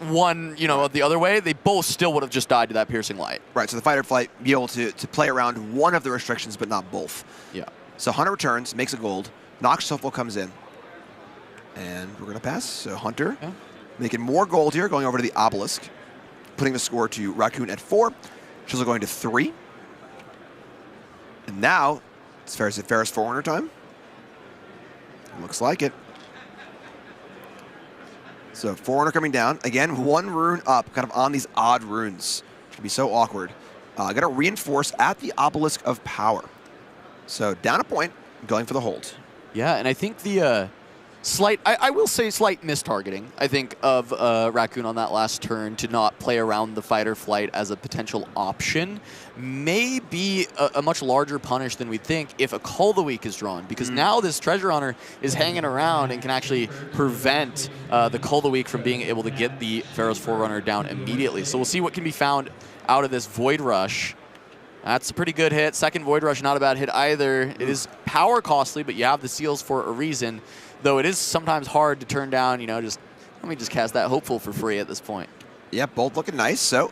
S3: 1, the other way, they both still would have just died to that Piercing Light.
S2: Right, so the Fight or Flight be able to play around one of the restrictions, but not both.
S3: Yeah.
S2: So Hunter returns, makes a gold. Nox Hopeful comes in. And we're going to pass. So Hunter making more gold here, going over to the Obelisk, putting the score to Raccoon at 4. Chisel going to 3. And now it's Ferris Forerunner time. Looks like it. So Forerunner coming down. Again, 1 rune up, kind of on these odd runes. Should be so awkward. Got to reinforce at the Obelisk of Power. So down a point, going for the hold.
S3: Yeah, and I think the I will say slight mistargeting, I think, of Raccoon on that last turn to not play around the Fight or Flight as a potential option may be a much larger punish than we'd think if a Call of the Week is drawn, because now this Treasure Hunter is hanging around and can actually prevent the Call of the Week from being able to get the Pharaoh's Forerunner down immediately. So we'll see what can be found out of this Void Rush. That's a pretty good hit. Second Void Rush, not a bad hit either. It is power costly, but you have the seals for a reason. Though it is sometimes hard to turn down, just let me just cast that Hopeful for free at this point.
S2: Yeah, both looking nice. So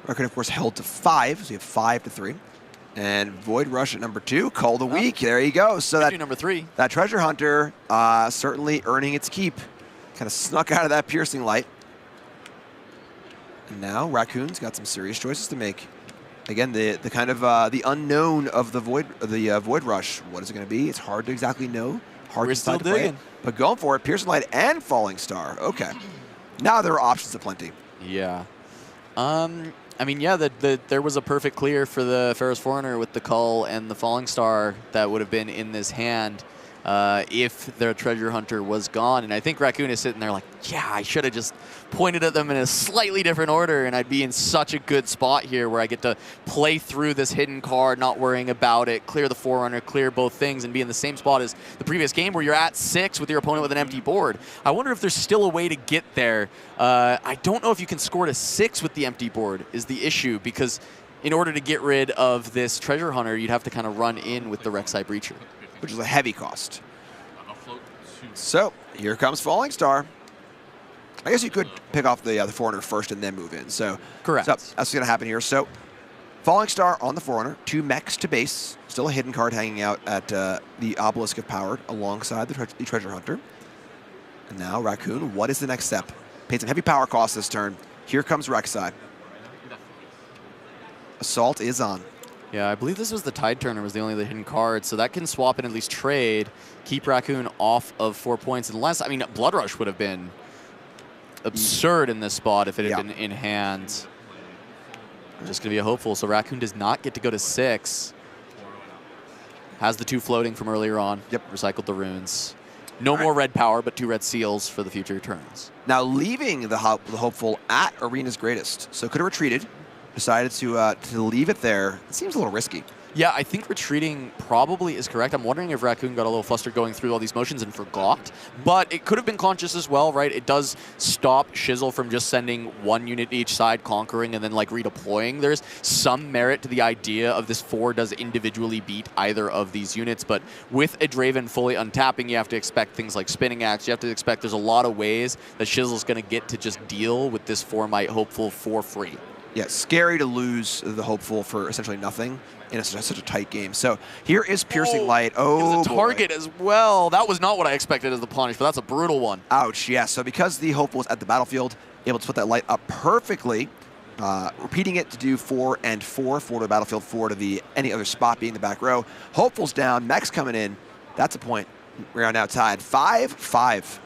S2: Raccoon, of course, held to 5. So you have 5 to 3. And Void Rush at number 2. Call the Week. There you go. So that
S3: number 3.
S2: That Treasure Hunter certainly earning its keep. Kind of snuck out of that Piercing Light. And now Raccoon's got some serious choices to make. Again, the kind of the unknown of the Void Rush. What is it going to be? It's hard to exactly know. Hard
S3: We're
S2: to
S3: still
S2: decide to play
S3: digging.
S2: it. But going for it, Piercing Light and Falling Star. Okay. Now there are options aplenty.
S3: Yeah. I mean, yeah, there was a perfect clear for the Pharaoh's Forerunner with the Cull and the Falling Star that would have been in this hand if their Treasure Hunter was gone. And I think Raccoon is sitting there like, yeah, I should have just pointed at them in a slightly different order, and I'd be in such a good spot here where I get to play through this hidden card, not worrying about it, clear the Forerunner, clear both things, and be in the same spot as the previous game where you're at 6 with your opponent with an empty board. I wonder if there's still a way to get there. I don't know if you can score to 6 with the empty board is the issue, because in order to get rid of this Treasure Hunter, you'd have to kind of run in with the Rek'Sai Breacher,
S2: which is a heavy cost. So here comes Falling Star. I guess you could pick off the Forerunner first and then move in. So
S3: correct.
S2: So that's what's going to happen here. So Falling Star on the Forerunner, 2 mechs to base. Still a hidden card hanging out at the Obelisk of Power alongside the Treasure Hunter. And now Raccoon, what is the next step? Paid some heavy power costs this turn. Here comes Rek'Sai. Assault is on.
S3: Yeah, I believe this was the Tide Turner was the only hidden card, so that can swap and at least trade, keep Raccoon off of 4 points. Unless, I mean, Blood Rush would have been absurd in this spot if it had been in hand. Just going to be a Hopeful, so Raccoon does not get to go to 6. Has the 2 floating from earlier on.
S2: Yep.
S3: Recycled the runes. No more red power, but 2 red seals for the future turns.
S2: Now leaving the Hopeful at Arena's Greatest. So could have retreated. Decided to leave it there. It seems a little risky.
S3: Yeah, I think retreating probably is correct. I'm wondering if Raccoon got a little flustered going through all these motions and forgot. But it could have been conscious as well, right? It does stop Shizzle from just sending 1 unit each side, conquering, and then like redeploying. There's some merit to the idea of this 4 does individually beat either of these units. But with a Draven fully untapping, you have to expect things like Spinning Axe. You have to expect there's a lot of ways that Shizzle's going to get to just deal with this 4-might Hopeful for free.
S2: Yeah, scary to lose the Hopeful for essentially nothing in such a tight game. So here is Piercing Light. Oh,
S3: it was a target as well. That was not what I expected as the punish, but that's a brutal one.
S2: Ouch, yeah. So because the Hopeful was at the battlefield, able to put that light up perfectly, repeating it to do 4 and 4, 4 to the battlefield, 4 to any other spot being the back row. Hopeful's down, mech's coming in. That's a point. We are now tied 5-5.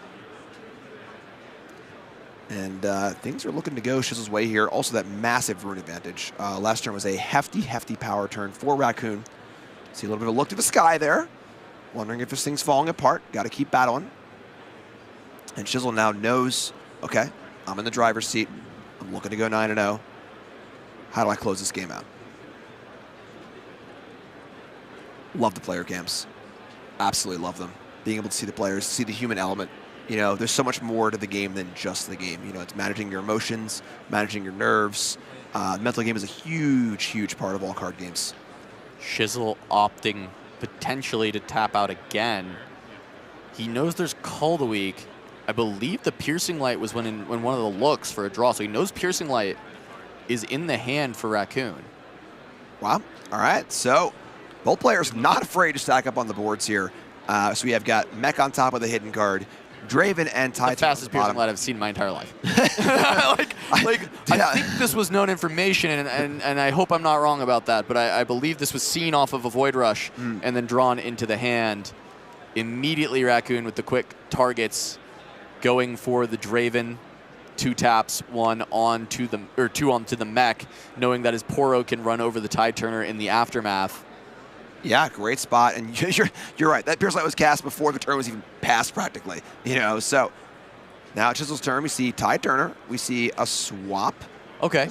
S2: And things are looking to go Shizzle's way here. Also, that massive rune advantage. Last turn was a hefty, hefty power turn for Raccoon. See a little bit of a look to the sky there. Wondering if this thing's falling apart. Got to keep battling. And Shizzle now knows, okay, I'm in the driver's seat. I'm looking to go 9-0. How do I close this game out? Love the player cams. Absolutely love them. Being able to see the players, see the human element. You know, there's so much more to the game than just the game. You know, it's managing your emotions, managing your nerves. Mental game is a huge, huge part of all card games.
S3: Shizzle opting potentially to tap out again. He knows there's Call the Week. I believe the Piercing Light was when one of the looks for a draw, so he knows Piercing Light is in the hand for Raccoon.
S2: Wow. All right. So both players not afraid to stack up on the boards here. So we have got Mech on top of the hidden card. Draven and Titan.
S3: The fastest Piercing Light I've seen in my entire life. I think this was known information, and I hope I'm not wrong about that, but I believe this was seen off of a Void Rush and then drawn into the hand. Immediately Raccoon with the quick targets going for the Draven. 2 taps, 1 onto the, or 2 onto the Mech, knowing that his Poro can run over the Tide Turner in the aftermath.
S2: Yeah, great spot, and you're right. That Pierce Light was cast before the turn was even passed, practically. You know, so now at Chizzle's turn, we see Tide Turner, we see a swap.
S3: Okay.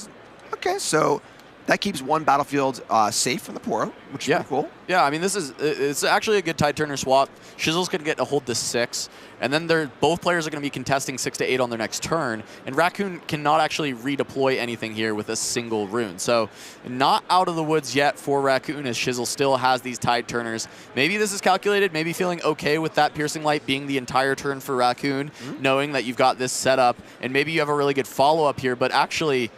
S2: Okay, so that keeps one battlefield safe from the Poro, which is pretty cool.
S3: Yeah, I mean, it's actually a good Tide Turner swap. Shizzle's going to get a hold to 6, and then both players are going to be contesting 6 to 8 on their next turn, and Raccoon cannot actually redeploy anything here with a single rune. So not out of the woods yet for Raccoon, as Shizzle still has these Tide Turners. Maybe this is calculated, maybe feeling okay with that Piercing Light being the entire turn for Raccoon, knowing that you've got this set up, and maybe you have a really good follow-up here, but actually,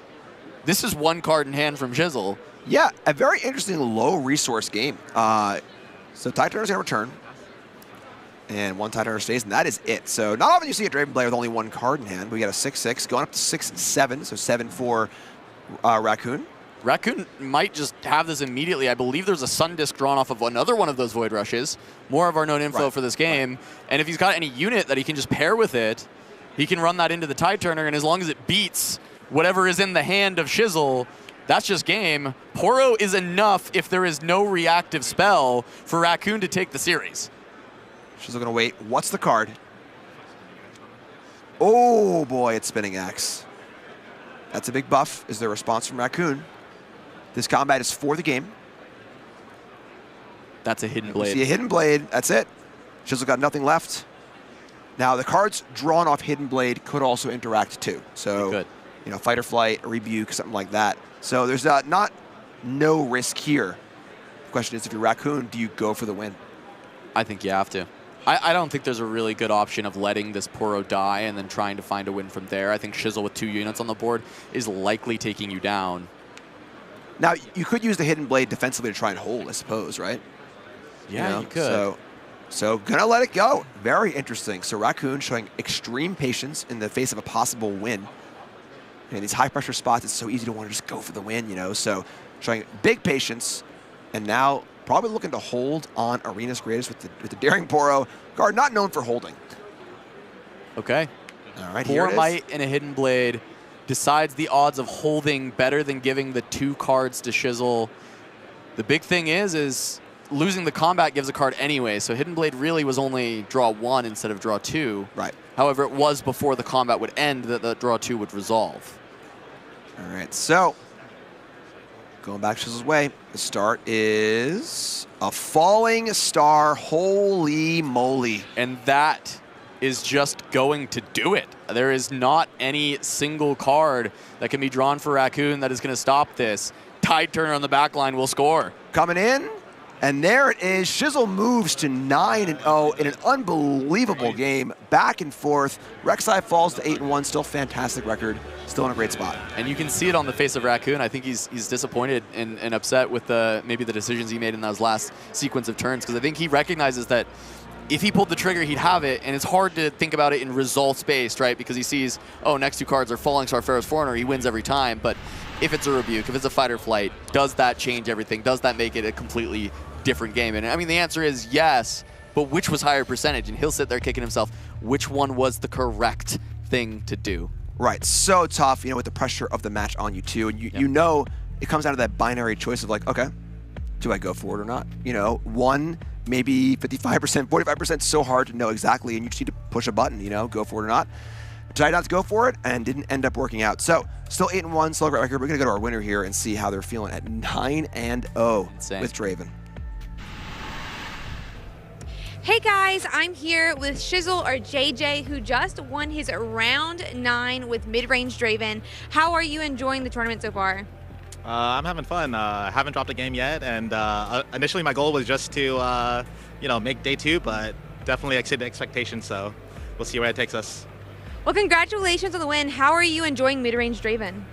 S3: this is 1 card in hand from Shizzle.
S2: Yeah, a very interesting low resource game. So Tide Turner's going to return. And 1 Tide Turner stays, and that is it. So not often you see a Draven player with only 1 card in hand. We got a 6-6, going up to 6-7, so 7 for Raccoon.
S3: Raccoon might just have this immediately. I believe there's a Sun Disc drawn off of another one of those Void Rushes. More of our known info for this game. And if he's got any unit that he can just pair with it, he can run that into the Tide Turner, and as long as it beats whatever is in the hand of Shizzle, that's just game. Poro is enough if there is no reactive spell for Raccoon to take the series.
S2: Shizzle going to wait. What's the card? Oh boy, it's Spinning Axe. That's a big buff, is the response from Raccoon. This combat is for the game.
S3: That's a Hidden Blade.
S2: See a Hidden Blade, that's it. Shizzle got nothing left. Now the cards drawn off Hidden Blade could also interact too. So, you know, Fight or Flight, a Rebuke, something like that. So there's not no risk here. The question is, if you're Raccoon, do you go for the win?
S3: I think you have to. I don't think there's a really good option of letting this Poro die and then trying to find a win from there. I think Shizzle with 2 units on the board is likely taking you down.
S2: Now, you could use the Hidden Blade defensively to try and hold, I suppose, right?
S3: Yeah, you could.
S2: So gonna let it go. Very interesting. So Raccoon showing extreme patience in the face of a possible win. In these high-pressure spots, it's so easy to want to just go for the win, you know? So showing big patience, and now probably looking to hold on Arena's Greatest with the Daring Poro card, not known for holding.
S3: Okay.
S2: All right, here it is.
S3: Might and a Hidden Blade decides the odds of holding better than giving the 2 cards to Shizzle. The big thing is losing the combat gives a card anyway, so Hidden Blade really was only draw 1 instead of draw 2.
S2: Right.
S3: However, it was before the combat would end that the draw 2 would resolve.
S2: All right, so going back Shizzle's way, the start is a Falling Star. Holy moly.
S3: And that is just going to do it. There is not any single card that can be drawn for Raccoon that is going to stop this. Tide Turner on the back line will score.
S2: Coming in, and there it is. Shizzle moves to 9-0 in an unbelievable game. Back and forth. Rek'Sai falls to 8-1. Still fantastic record. Still in a great spot.
S3: And you can see it on the face of Raccoon. I think he's disappointed and upset with maybe the decisions he made in those last sequence of turns, because I think he recognizes that if he pulled the trigger, he'd have it, and it's hard to think about it in results-based, right? Because he sees, oh, next 2 cards are Falling Star, Pharaoh's Foreigner, he wins every time. But if it's a Rebuke, if it's a Fight or Flight, does that change everything? Does that make it a completely different game? And I mean, the answer is yes, but which was higher percentage? And he'll sit there kicking himself, which one was the correct thing to do?
S2: Right, so tough, you know, with the pressure of the match on you too, and you know it comes down to that binary choice of like, okay, do I go for it or not? You know, one, maybe 55%, 45%, so hard to know exactly, and you just need to push a button, you know, go for it or not. Decided not to go for it, and didn't end up working out. So, still 8-1, still a great record. We're gonna go to our winner here and see how they're feeling at 9-0 with Draven.
S4: Hey guys, I'm here with Shizzle or JJ, who just won his round 9 with mid-range Draven. How are you enjoying the tournament so far?
S5: I'm having fun. Haven't dropped a game yet, and initially my goal was just to, you know, make day 2, but definitely exceeded expectations. So we'll see where it takes us.
S4: Well, congratulations on the win. How are you enjoying mid-range Draven?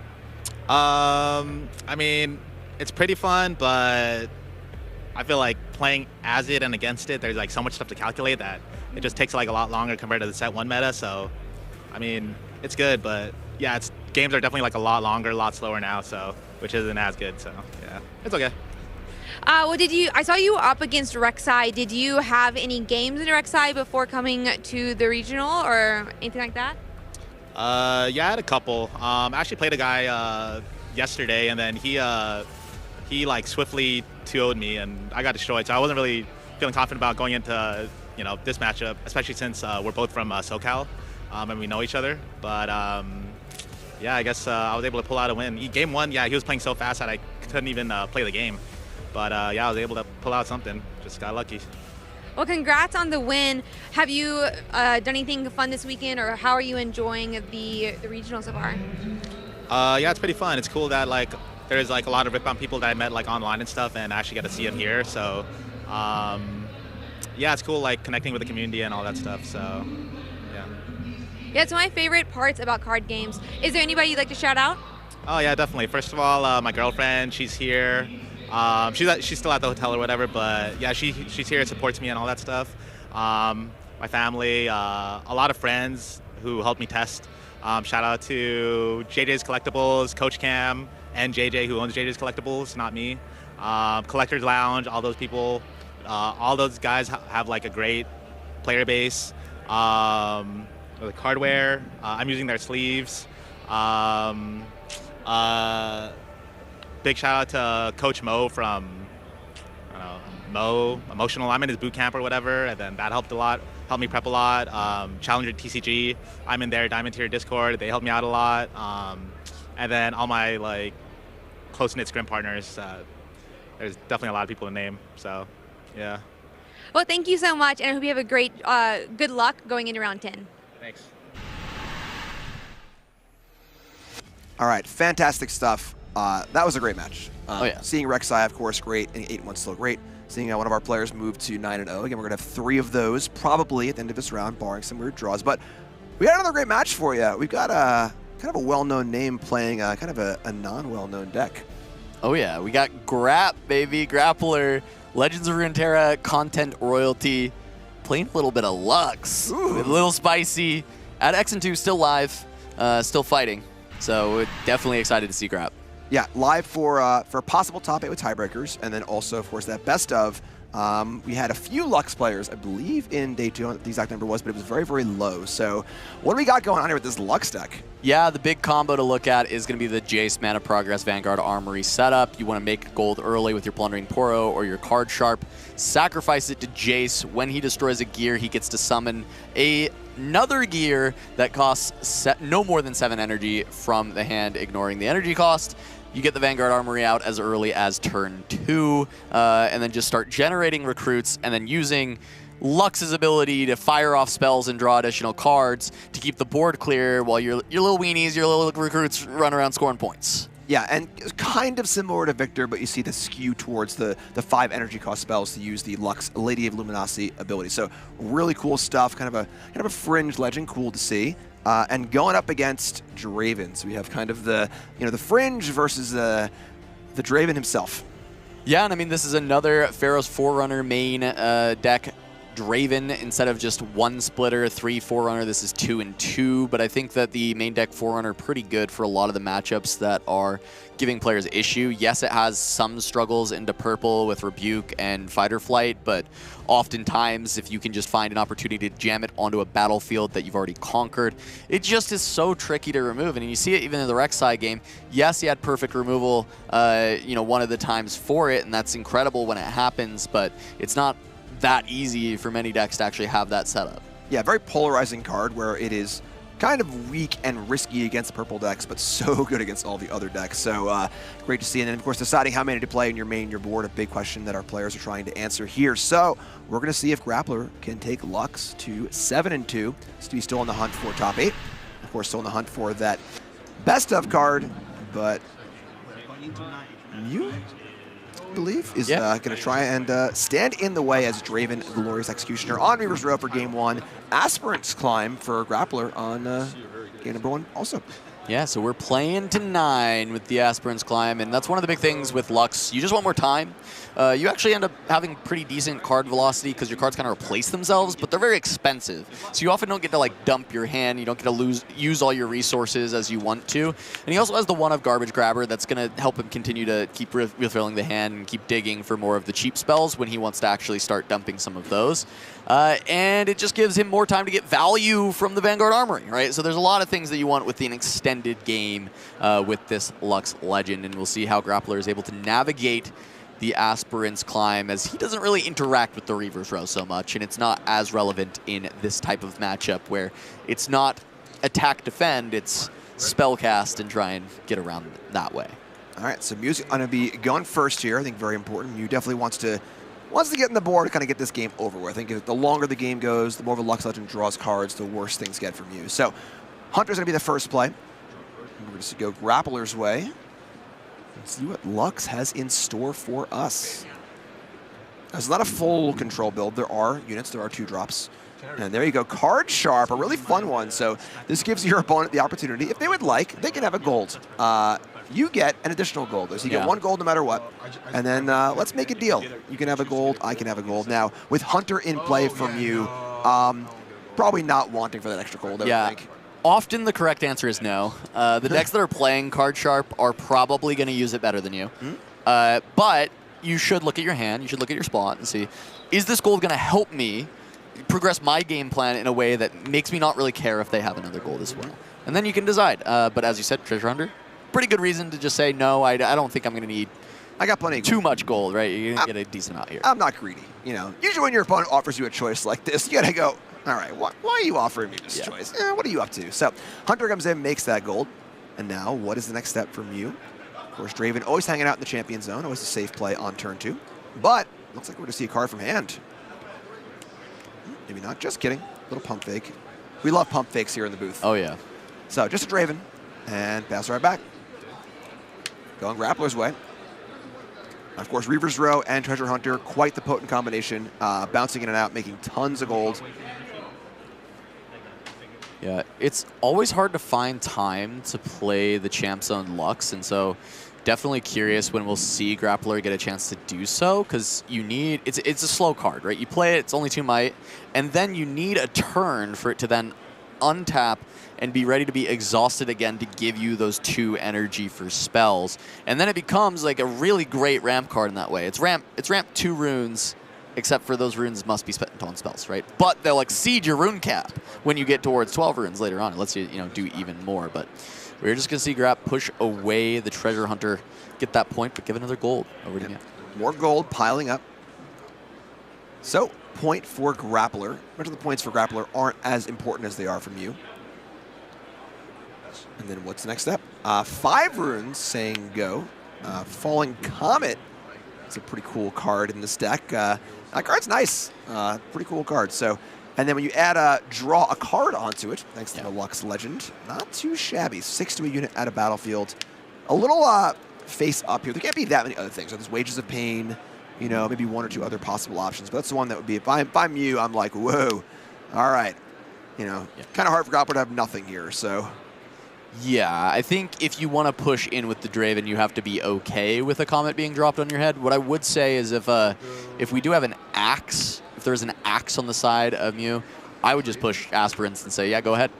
S5: I mean, it's pretty fun, but I feel like playing as it and against it, there's like so much stuff to calculate that it just takes like a lot longer compared to the set 1 meta. So, I mean, it's good, but yeah, games are definitely like a lot longer, a lot slower now, so which isn't as good. So yeah, it's okay.
S4: Well, I saw you up against Rek'Sai. Did you have any games in Rek'Sai before coming to the regional or anything like that?
S5: Yeah, I had a couple. I actually played a guy yesterday, and then he like swiftly 2-0'd me, and I got destroyed. So I wasn't really feeling confident about going into this matchup, especially since we're both from SoCal and we know each other. But yeah, I guess I was able to pull out a win. Game 1, yeah, he was playing so fast that I couldn't even play the game. But yeah, I was able to pull out something. Just got lucky.
S4: Well, congrats on the win. Have you done anything fun this weekend, or how are you enjoying the regional so far?
S5: Yeah, it's pretty fun. It's cool that like there's like a lot of Riftbound people that I met like online and stuff, and I actually get to see them here. So yeah, it's cool like connecting with the community and all that stuff. So yeah.
S4: Yeah, it's one of my favorite parts about card games. Is there anybody you'd like to shout out?
S5: Oh yeah, definitely. First of all, my girlfriend, she's here. She's still at the hotel or whatever, but yeah, she's here, supports me and all that stuff. My family, a lot of friends who helped me test. Shout out to JJ's Collectibles, Coach Cam, and JJ who owns JJ's Collectibles, not me. Collectors Lounge, all those people, all those guys have like a great player base. The hardware, I'm using their sleeves. Big shout out to Coach Mo from Mo Emotional. I'm in his boot camp or whatever, and then that helped a lot. Helped me prep a lot. Challenger TCG, I'm in their Diamond Tier Discord. They helped me out a lot. And then all my like close-knit scrim partners. There's definitely a lot of people to name. So, yeah.
S4: Well, thank you so much, and I hope you have a great, good luck going into round 10.
S5: Thanks.
S2: All right, fantastic stuff. That was a great match.
S3: Oh, yeah.
S2: Seeing Rek'Sai, of course, great, and 8-1 still great. Seeing one of our players move to 9-0. Again, we're going to have 3 of those probably at the end of this round, barring some weird draws. But we got another great match for you. We've got kind of a well-known name playing kind of a non-well-known deck.
S3: Oh yeah, we got Grap, baby, Grappler, Legends of Runeterra, content royalty, playing a little bit of Lux.
S2: Ooh.
S3: A little spicy. At X&2, still live, still fighting. So we're definitely excited to see Grap.
S2: Yeah, live for a possible top 8 with tiebreakers, and then also, of course, that best of. We had a few Lux players, I believe, in day 2. I don't know what the exact number was, but it was very, very low. So what do we got going on here with this Lux deck?
S3: Yeah, the big combo to look at is going to be the Jace Mana Progress Vanguard Armory setup. You want to make gold early with your Plundering Poro or your Card Sharp. Sacrifice it to Jace. When he destroys a gear, he gets to summon another gear that costs no more than 7 energy from the hand, ignoring the energy cost. You get the Vanguard Armory out as early as turn 2, and then just start generating recruits, and then using Lux's ability to fire off spells and draw additional cards to keep the board clear while your little weenies, your little recruits run around scoring points.
S2: Yeah, and kind of similar to Victor, but you see the skew towards the 5 energy cost spells to use the Lux Lady of Luminosity ability. So really cool stuff, kind of a fringe legend, cool to see. And going up against Draven, so we have kind of the the fringe versus the Draven himself.
S3: Yeah, and I mean this is another Pharaoh's Forerunner main deck Draven, instead of just one splitter, 3 Forerunner, this is 2 and 2. But I think that the main deck Forerunner pretty good for a lot of the matchups that are giving players issue. Yes, it has some struggles into purple with Rebuke and Fighter Flight, but oftentimes if you can just find an opportunity to jam it onto a battlefield that you've already conquered, it just is so tricky to remove. And you see it even in the Rek'Sai game. Yes, he had perfect removal, one of the times for it, and that's incredible when it happens, but it's not that easy for many decks to actually have that setup.
S2: Yeah, very polarizing card where it is kind of weak and risky against purple decks, but so good against all the other decks. So great to see. And then, of course, deciding how many to play in your main, your board, a big question that our players are trying to answer here. So we're going to see if Grappler can take Lux to 7 and 2. So he's still in the hunt for top 8. Of course, still in the hunt for that best of card, but you believe is going to try and stand in the way as Draven, Glorious Executioner on Reaver's Row for game 1. Aspirant's Climb for Grappler on game number 1 also.
S3: Yeah, so we're playing to 9 with the Aspirant's Climb, and that's one of the big things with Lux. You just want more time. You actually end up having pretty decent card velocity because your cards kind of replace themselves, but they're very expensive. So you often don't get to like dump your hand. You don't get to use all your resources as you want to. And he also has the one of Garbage Grabber that's going to help him continue to keep refilling the hand and keep digging for more of the cheap spells when he wants to actually start dumping some of those. And it just gives him more time to get value from the Vanguard Armory, right? So there's a lot of things that you want with an extended game with this Lux Legend, and we'll see how Grappler is able to navigate the Aspirant's Climb, as he doesn't really interact with the Reaver's Row so much, and it's not as relevant in this type of matchup where it's not attack defend, it's spellcast and try and get around that way.
S2: All right, so Mew's going to be going first here. I think very important. Mew definitely wants to get in the board to kind of get this game over with. I think the longer the game goes, the more of a Lux Legend draws cards, the worse things get from Mew. So Hunter's going to be the first play. We're going to go Grappler's way. Let's see what Lux has in store for us. It's not a full control build. There are units. There are 2 drops. And there you go. Card Sharp, a really fun one. So this gives your opponent the opportunity, if they would like, they can have a gold. You get an additional gold. So you get 1 gold no matter what. And then let's make a deal. You can have a gold. I can have a gold. Now, with Hunter in play from you, probably not wanting for that extra gold, I would think.
S3: Often the correct answer is no. The decks that are playing Card Sharp are probably going to use it better than you. But you should look at your hand, you should look at your spot and see, is this gold going to help me progress my game plan in a way that makes me not really care if they have another gold as well? And then you can decide. But as you said, Treasure Hunter, pretty good reason to just say, no, I don't think I'm going to need
S2: I got plenty of
S3: too much gold, right? You're going to get a decent amount here.
S2: I'm not greedy. Usually when your opponent offers you a choice like this, you got to go, all right, why are you offering me this choice? What are you up to? So Hunter comes in, makes that gold. And now what is the next step from you? Of course, Draven always hanging out in the champion zone, always a safe play on turn 2. But looks like we're going to see a card from hand. Maybe not, just kidding. Little pump fake. We love pump fakes here in the booth.
S3: Oh, yeah.
S2: So just a Draven, and pass right back. Going Grappler's way. Of course, Reaver's Row and Treasure Hunter, quite the potent combination, bouncing in and out, making tons of gold.
S3: Yeah, it's always hard to find time to play the Champ Zone Lux, and so definitely curious when we'll see Grappler get a chance to do so, because you need, it's a slow card, right? You play it, it's only 2 might, and then you need a turn for it to then untap and be ready to be exhausted again to give you those 2 energy for spells. And then it becomes like a really great ramp card in that way. It's ramp 2 runes, except for those runes must be spent on spells, right? But they'll exceed your rune cap when you get towards 12 runes later on. It lets you, do even more. But we're just going to see Grapp push away the Treasure Hunter, get that point, but give another gold over to Mew.
S2: More gold piling up. So, point for Grappler. Much of the points for Grappler aren't as important as they are from you. And then what's the next step? 5 runes saying go. Falling Comet. It's a pretty cool card in this deck. That card's nice. Pretty cool card. So, and then when you add draw a card onto it, thanks to the Lux Legend, not too shabby. 6 to a unit at a battlefield. A little face up here. There can't be that many other things. So there's Wages of Pain, maybe 1 or 2 other possible options. But that's the one that would be, if I'm you, I'm like, whoa. All right. Kind of hard for Grappler to have nothing here. So.
S3: Yeah, I think if you want to push in with the Draven, you have to be okay with a Comet being dropped on your head. What I would say is if we do have an Axe if there's an axe on the side of Mew, I would just push Aspirants and say, yeah, go ahead.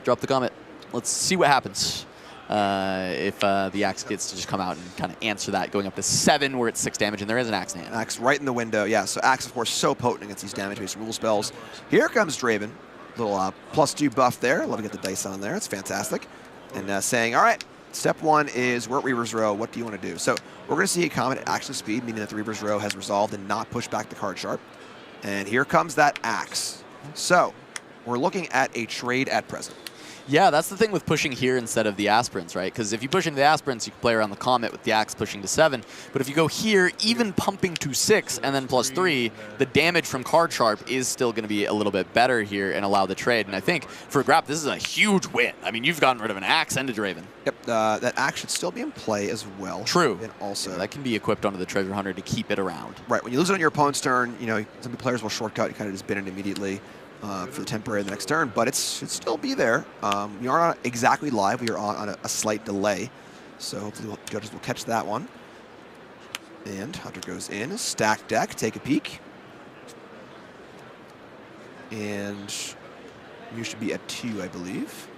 S3: Drop the Comet. Let's see what happens. If the axe gets to just come out and kind of answer that, going up to 7 where it's 6 damage, and there is an axe in hand.
S2: Axe right in the window, yeah. So axe, of course, so potent against these damage-based rule spells. Here comes Draven. Little +2 buff there. Love to get the dice on there. It's fantastic. And saying, all right, step 1 is we're at Reaver's Row. What do you want to do? So we're going to see a Comet at action speed, meaning that the Reaver's Row has resolved and not pushed back the card sharp. And here comes that axe. So we're looking at a trade at present.
S3: Yeah, that's the thing with pushing here instead of the Aspirants, right? Because if you push into the Aspirants, you can play around the Comet with the Axe pushing to 7. But if you go here, even pumping to 6 and then +3, the damage from card sharp is still going to be a little bit better here and allow the trade. And I think for Grap, this is a huge win. I mean, you've gotten rid of an Axe and a Draven.
S2: Yep, that Axe should still be in play as well.
S3: True.
S2: And also,
S3: yeah, that can be equipped onto the Treasure Hunter to keep it around.
S2: Right, when you lose it on your opponent's turn, you know, some players will shortcut and kind of just bin it immediately. For the temporary the next turn, but it should still be there. We are not exactly live. We are on a slight delay, so hopefully judges will catch that one. And Hunter goes in, stack deck, take a peek. And you should be at 2, I believe.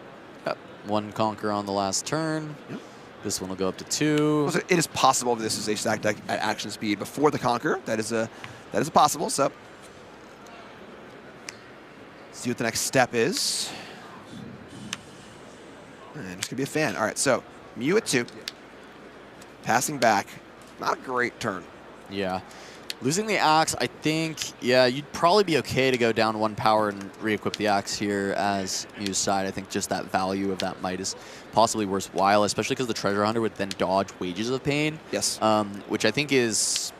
S3: Yep. 1 Conquer on the last turn.
S2: Yep.
S3: This one will go up to 2.
S2: So it is possible if this is a stack deck at action speed before the Conquer. That is possible, so see what the next step is. And it's gonna be a fan. All right, so Mew at 2. Passing back. Not a great turn.
S3: Yeah. Losing the Axe, I think, yeah, you'd probably be okay to go down 1 power and re-equip the Axe here as Mew's side. I think just that value of that might is possibly worthwhile, especially because the Treasure Hunter would then dodge Wages of Pain.
S2: Yes.
S3: Which I think is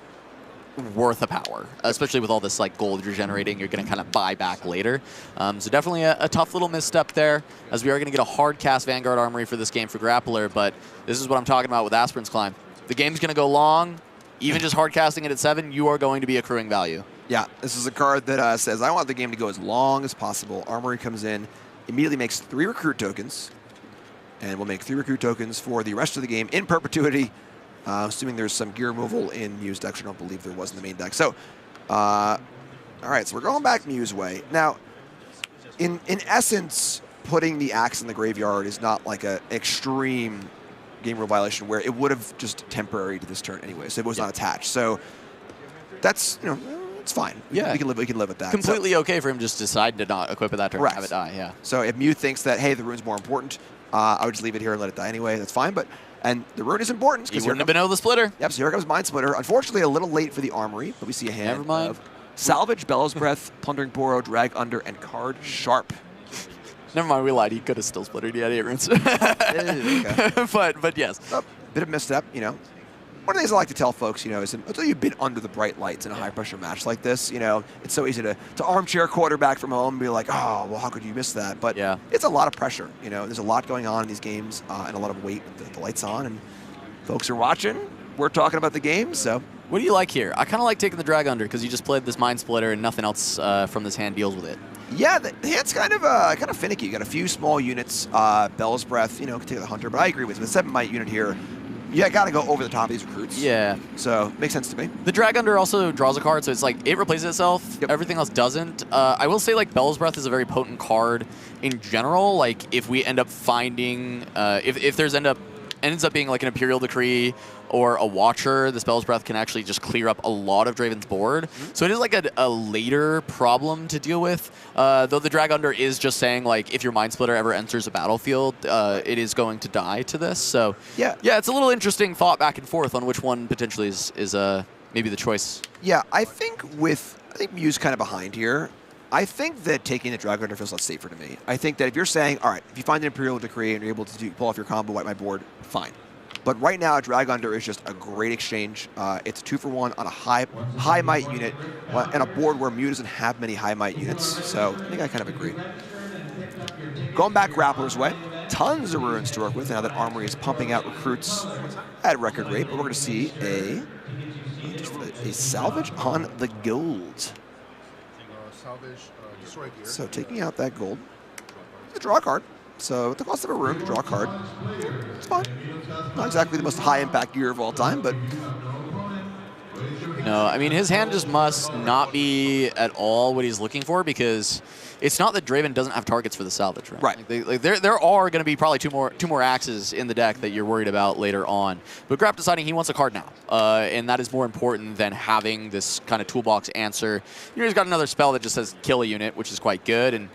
S3: worth a power, especially with all this like gold you're generating. You're going to kind of buy back later. So definitely a tough little misstep there, as we are going to get a hard cast Vanguard Armory for this game for Grappler, but this is what I'm talking about with Aspirant's Climb. The game's going to go long. Even just hard casting it at 7, you are going to be accruing value.
S2: Yeah, this is a card that says, I want the game to go as long as possible. Armory comes in, immediately makes 3 recruit tokens, and we'll make 3 recruit tokens for the rest of the game in perpetuity. Assuming there's some gear removal in Mew's deck, which I don't believe there was in the main deck. So, all right, so we're going back Mew's way. Now, in essence, putting the Axe in the graveyard is not like an extreme game rule violation where it would have just temporary to this turn anyway, so it was not attached. So that's, you know, it's fine.
S3: Yeah.
S2: We can live with that.
S3: Completely okay for him just deciding to not equip it that turn and have it die, yeah.
S2: So if Mew thinks that, hey, the rune's more important, I would just leave it here and let it die anyway, that's fine. And the rune is important.
S3: He wouldn't have been able to splitter.
S2: Yep, so here comes Mind Splitter. Unfortunately, a little late for the Armory, but we see a hand of Salvage, Bellows Breath, Plundering Burrow, Drag Under, and Card Sharp.
S3: Never mind, we lied. He could have still splittered. He had 8 runes.
S2: Okay.
S3: but yes.
S2: A bit of misstep, you know. One of the things I like to tell folks, you know, is until you've been under the bright lights in a high-pressure match like this, you know, it's so easy to armchair quarterback from home and be like, oh, well, how could you miss that? But
S3: yeah,
S2: it's a lot of pressure, you know. There's a lot going on in these games and a lot of weight with the lights on. And folks are watching. We're talking about the game, so.
S3: What do you like here? I kind of like taking the Drag Under because you just played this Mind Splitter and nothing else from this hand deals with it.
S2: Yeah, the hand's kind of finicky. You got a few small units, Bell's Breath, you know, can take the Hunter, but I agree with you. The 7-mite unit here, yeah, got to go over the top of these recruits.
S3: Yeah.
S2: So, makes sense to me.
S3: The Drag Under also draws a card, so it's like, it replaces itself. Yep. Everything else doesn't. I will say, like, Bell's Breath is a very potent card in general. Like, if we end up finding, if there's ends up being like an Imperial Decree or a Watcher, the Spell's Breath can actually just clear up a lot of Draven's board. So it is like a later problem to deal with, though the Drag Under is just saying, like, if your Mind Splitter ever enters a battlefield, it is going to die to this. So yeah, it's a little interesting thought back and forth on which one potentially is maybe the choice.
S2: Yeah, I think Mew's kind of behind here. I think that taking the Drag Under feels less safer to me. I think that if you're saying, all right, if you find an Imperial Decree and you're able to pull off your combo, wipe my board, fine. But right now, Drag Under is just a great exchange. It's a 2-for-1 on a high might unit and a board where Mew doesn't have many high might units. So I think I kind of agree. Going back Grappler's way, tons of runes to work with now that Armory is pumping out recruits at record rate. But we're going to see a salvage on the gold. So taking out that gold, to draw a card. So at the cost of a rune to draw a card, it's fine. Not exactly the most high impact gear of all time, but
S3: No, I mean, his hand just must not be at all what he's looking for, because it's not that Draven doesn't have targets for the salvage, right?
S2: Right.
S3: There are going to be probably two more axes in the deck that you're worried about later on. But Grap deciding he wants a card now, and that is more important than having this kind of toolbox answer. He's got another spell that just says kill a unit, which is quite good, and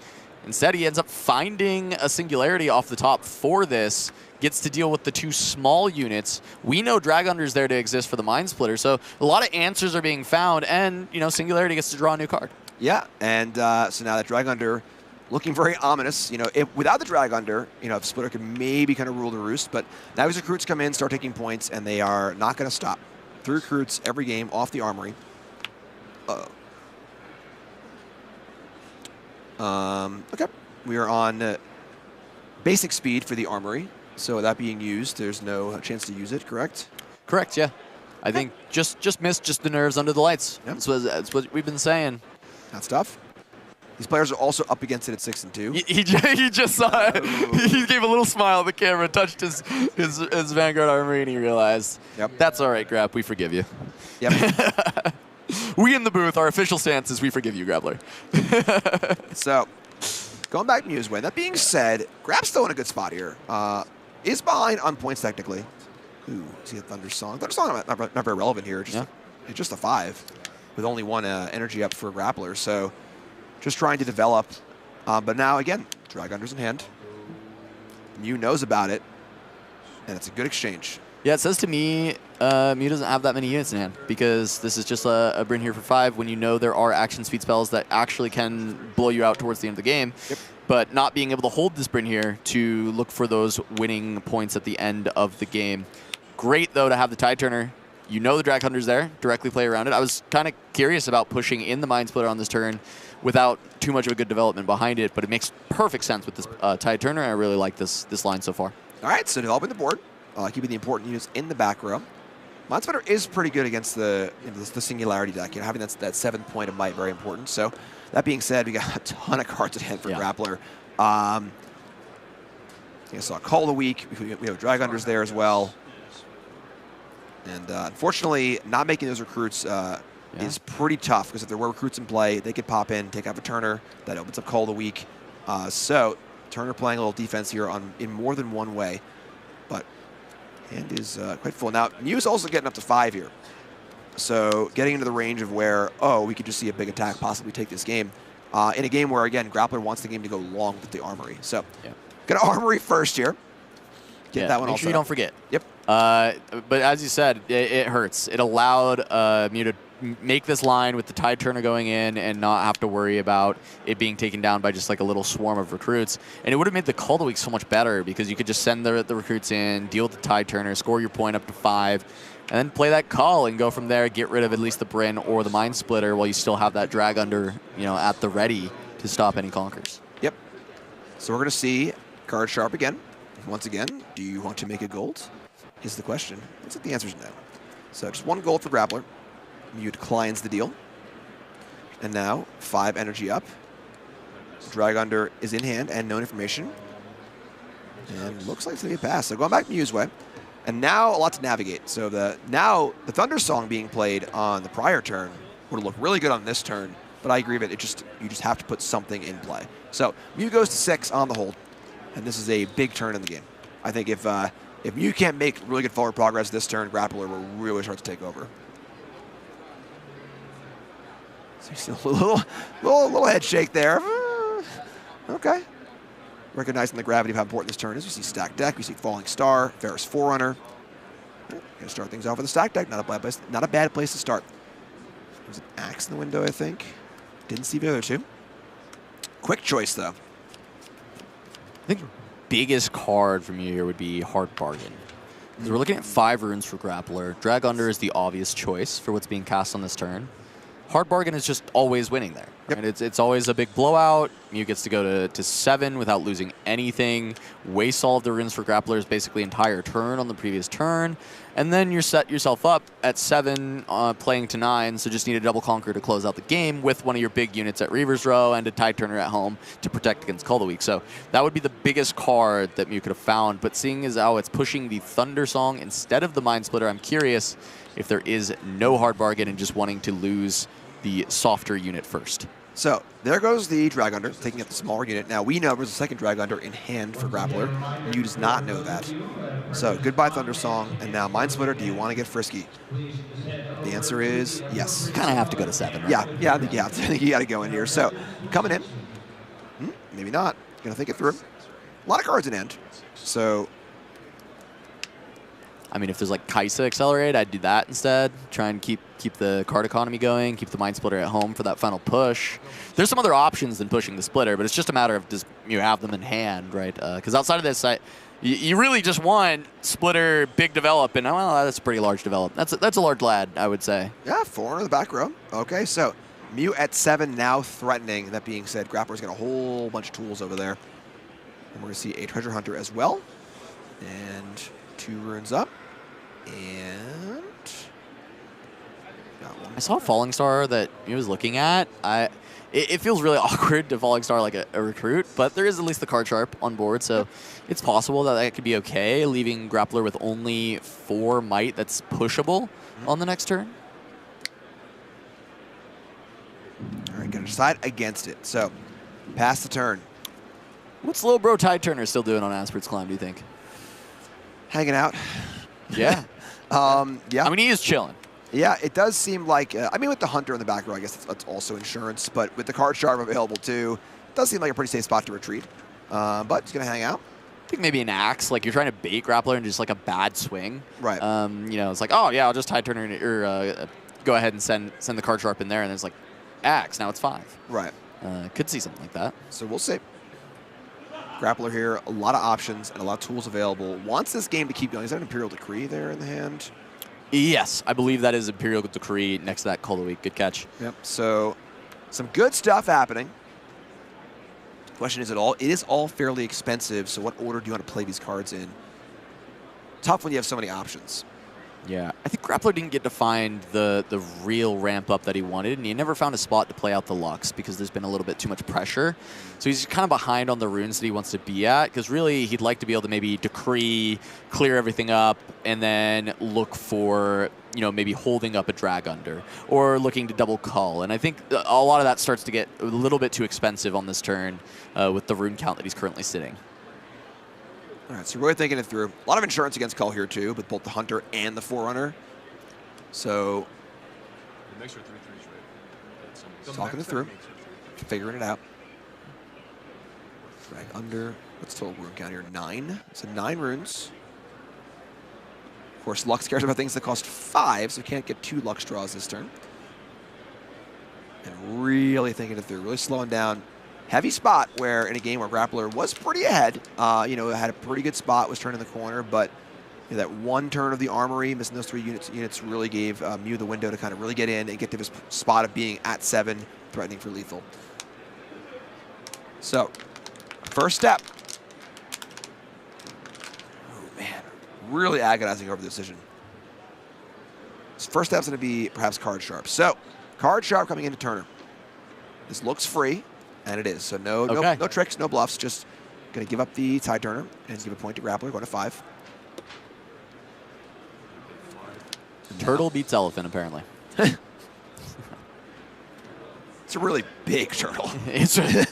S3: instead he ends up finding a Singularity off the top for this, gets to deal with the 2 small units. We know Drag Under's there to exist for the Mind Splitter, so a lot of answers are being found, and Singularity gets to draw a new card.
S2: Yeah, and so now that Drag Under looking very ominous. Without the Drag Under, if Splitter could maybe kind of rule the roost, but now his recruits come in, start taking points, and they are not going to stop. 3 recruits every game off the Armory. Okay, we are on basic speed for the Armory. So that being used, there's no chance to use it, correct?
S3: Correct, yeah. I think just missed just the nerves under the lights.
S2: Yep.
S3: That's what we've been saying.
S2: That's tough. These players are also up against it at 6-2.
S3: He just saw it. He gave a little smile at the camera, touched his Vanguard Armory, and he realized, that's all right, Grap, we forgive you.
S2: Yep.
S3: We in the booth, our official stance is we forgive you, Grappler.
S2: So, going back to Museway. That being said, Grap's still in a good spot here. Is behind on points technically. Ooh, see a Thunder Song. Thunder Song not very relevant here. It's just a 5 with only 1 energy up for Grappler. So just trying to develop. But now again, Drag Under's in hand. Mew knows about it, and it's a good exchange.
S3: Yeah, it says to me, Mew doesn't have that many units in hand, because this is just a Bryn here for 5 when you know there are action speed spells that actually can blow you out towards the end of the game.
S2: Yep.
S3: But not being able to hold this Bryn here to look for those winning points at the end of the game. Great, though, to have the Tide Turner. You know the Drag Hunter's there, directly play around it. I was kind of curious about pushing in the Mind Splitter on this turn without too much of a good development behind it, but it makes perfect sense with this Tide Turner, and I really like this line so far.
S2: All right, so developing the board, keeping the important units in the back row. Mind Splitter is pretty good against the Singularity deck. Having that 7th point of might very important. So that being said, we got a ton of cards at hand for Grappler. I saw Call of the Week. We have Drag Unders there as well. And unfortunately, not making those recruits is pretty tough, because if there were recruits in play, they could pop in, take out a Turner. That opens up Call of the Week. So Turner playing a little defense here in more than one way. But hand is quite full. Now, Mew's also getting up to 5 here. So getting into the range of where, we could just see a big attack possibly take this game. In a game where, again, Grappler wants the game to go long with the Armory. So get an Armory first here. Get that one
S3: make
S2: all
S3: sure you don't forget.
S2: Yep.
S3: But as you said, it hurts. It allowed Mew to make this line with the Tide Turner going in and not have to worry about it being taken down by just like a little swarm of recruits. And it would have made the Call of the Week so much better, because you could just send the recruits in, deal with the Tide Turner, score your point up to 5, and then play that call and go from there, get rid of at least the Bryn or the Mind Splitter while you still have that Drag Under, at the ready to stop any Conquers.
S2: Yep. So we're going to see Card Sharp again. Once again, do you want to make a gold? Is the question. Looks like the answer is no. So just 1 gold for Grappler. Mew declines the deal. And now 5 energy up. Drag Under is in hand and known information. And looks like it's going to be a pass. So going back Mew's way. And now a lot to navigate. So the Thunder Song being played on the prior turn would look really good on this turn. But I agree with it. You just have to put something in play. So Mew goes to 6 on the hold. And this is a big turn in the game. I think if Mew can't make really good forward progress this turn, Grappler will really start to take over. So you see a little head shake there. Okay. Recognizing the gravity of how important this turn is. We see Stacked Deck, we see Falling Star, Ferris Forerunner. Gonna start things off with a Stacked Deck. Not a bad place to start. There's an Axe in the window, I think. Didn't see the other 2. Quick choice, though.
S3: I think biggest card from you here would be Hard Bargain. Because we're looking at 5 runes for Grappler. Drag Under is the obvious choice for what's being cast on this turn. Hard Bargain is just always winning there,
S2: Yep.
S3: And it's always a big blowout. Mew gets to go to 7 without losing anything. Waste all of the runes for Grappler's basically entire turn on the previous turn. And then you're set yourself up at 7, playing to 9, so just need a double conquer to close out the game with one of your big units at Reaver's Row and a Tide Turner at home to protect against Call of the Week. So that would be the biggest card that Mew could have found. But seeing as how it's pushing the Thunder Song instead of the Mind Splitter, I'm curious if there is no hard bargain and just wanting to lose the softer unit first.
S2: So there goes the Drag Under, taking up the smaller unit. Now we know there's a second Drag Under in hand for Grappler. You does not know that. So goodbye Thunder Song, and now Mind Splitter, do you want to get frisky? The answer is yes.
S3: Kind of have to go to 7, right?
S2: Yeah, I think you have to. I think you got to go in here. So coming in, maybe not. Gonna think it through. A lot of cards in hand. So
S3: I mean, if there's like Kaisa Accelerate, I'd do that instead. Try and keep the card economy going, keep the Mind Splitter at home for that final push. There's some other options than pushing the Splitter, but it's just a matter of does you have them in hand, right? Because outside of this, you really just want Splitter, big develop, and well, that's a pretty large develop. That's a large lad, I would say.
S2: yeah, 4 in the back row. Okay, so Mew at 7 now threatening. That being said, Grappler's got a whole bunch of tools over there. And we're gonna see a Treasure Hunter as well. And 2 runes up. And got one.
S3: I saw a Falling Star that he was looking at. It feels really awkward to Falling Star like a recruit, but there is at least the card sharp on board, so it's possible that could be okay, leaving Grappler with only 4 might that's pushable on the next turn.
S2: All right, gonna decide against it. So pass the turn.
S3: What's Little Bro Tide Turner still doing on Aspert's Climb, do you think?
S2: Hanging out.
S3: Yeah.
S2: Yeah.
S3: I mean, he is chilling.
S2: Yeah, it does seem like, I mean, with the Hunter in the back row, I guess that's also insurance, but with the card sharp available too, it does seem like a pretty safe spot to retreat. But he's going to hang out.
S3: I think maybe an Axe, like you're trying to bait Grappler and just like a bad swing.
S2: Right.
S3: You know, it's like, oh yeah, I'll just Tide Turner or go ahead and send the card sharp in there, and then it's like Axe, now it's 5.
S2: Right.
S3: Could see something like that.
S2: So we'll see. Grappler here, a lot of options and a lot of tools available. Wants this game to keep going. Is that an Imperial Decree there in the hand?
S3: Yes, I believe that is Imperial Decree next to that Call of the Week. Good catch.
S2: Yep. So some good stuff happening. Question is, it is all fairly expensive, so what order do you want to play these cards in? Tough when you have so many options.
S3: Yeah, I think Grappler didn't get to find the real ramp up that he wanted, and he never found a spot to play out the Lux because there's been a little bit too much pressure. So he's kind of behind on the runes that he wants to be at, because really he'd like to be able to maybe decree, clear everything up, and then look for, you know, maybe holding up a Drag Under or looking to double cull. And I think a lot of that starts to get a little bit too expensive on this turn with the rune count that he's currently sitting.
S2: All right, so really thinking it through. A lot of insurance against Cull here too, with both the Hunter and the Forerunner. So talking it through, figuring it out. Drag Under. What's total rune count here? 9. So 9 runes. Of course, Lux cares about things that cost 5, so we can't get 2 Lux draws this turn. And really thinking it through, really slowing down. Heavy spot where in a game where Grappler was pretty ahead, you know, had a pretty good spot, was turning the corner, but you know, that one turn of the Armory, missing those 3 units really gave Mew the window to kind of really get in and get to his spot of being at 7, threatening for lethal. So, first step. Oh man, really agonizing over the decision. His first step's going to be perhaps card sharp. So, card sharp coming into Turner. This looks free. And it is. So no tricks, no bluffs. Just going to give up the Tide Turner and give a point to Grappler, going to 5.
S3: Turtle beats elephant, apparently.
S2: It's a really big turtle.
S3: He's a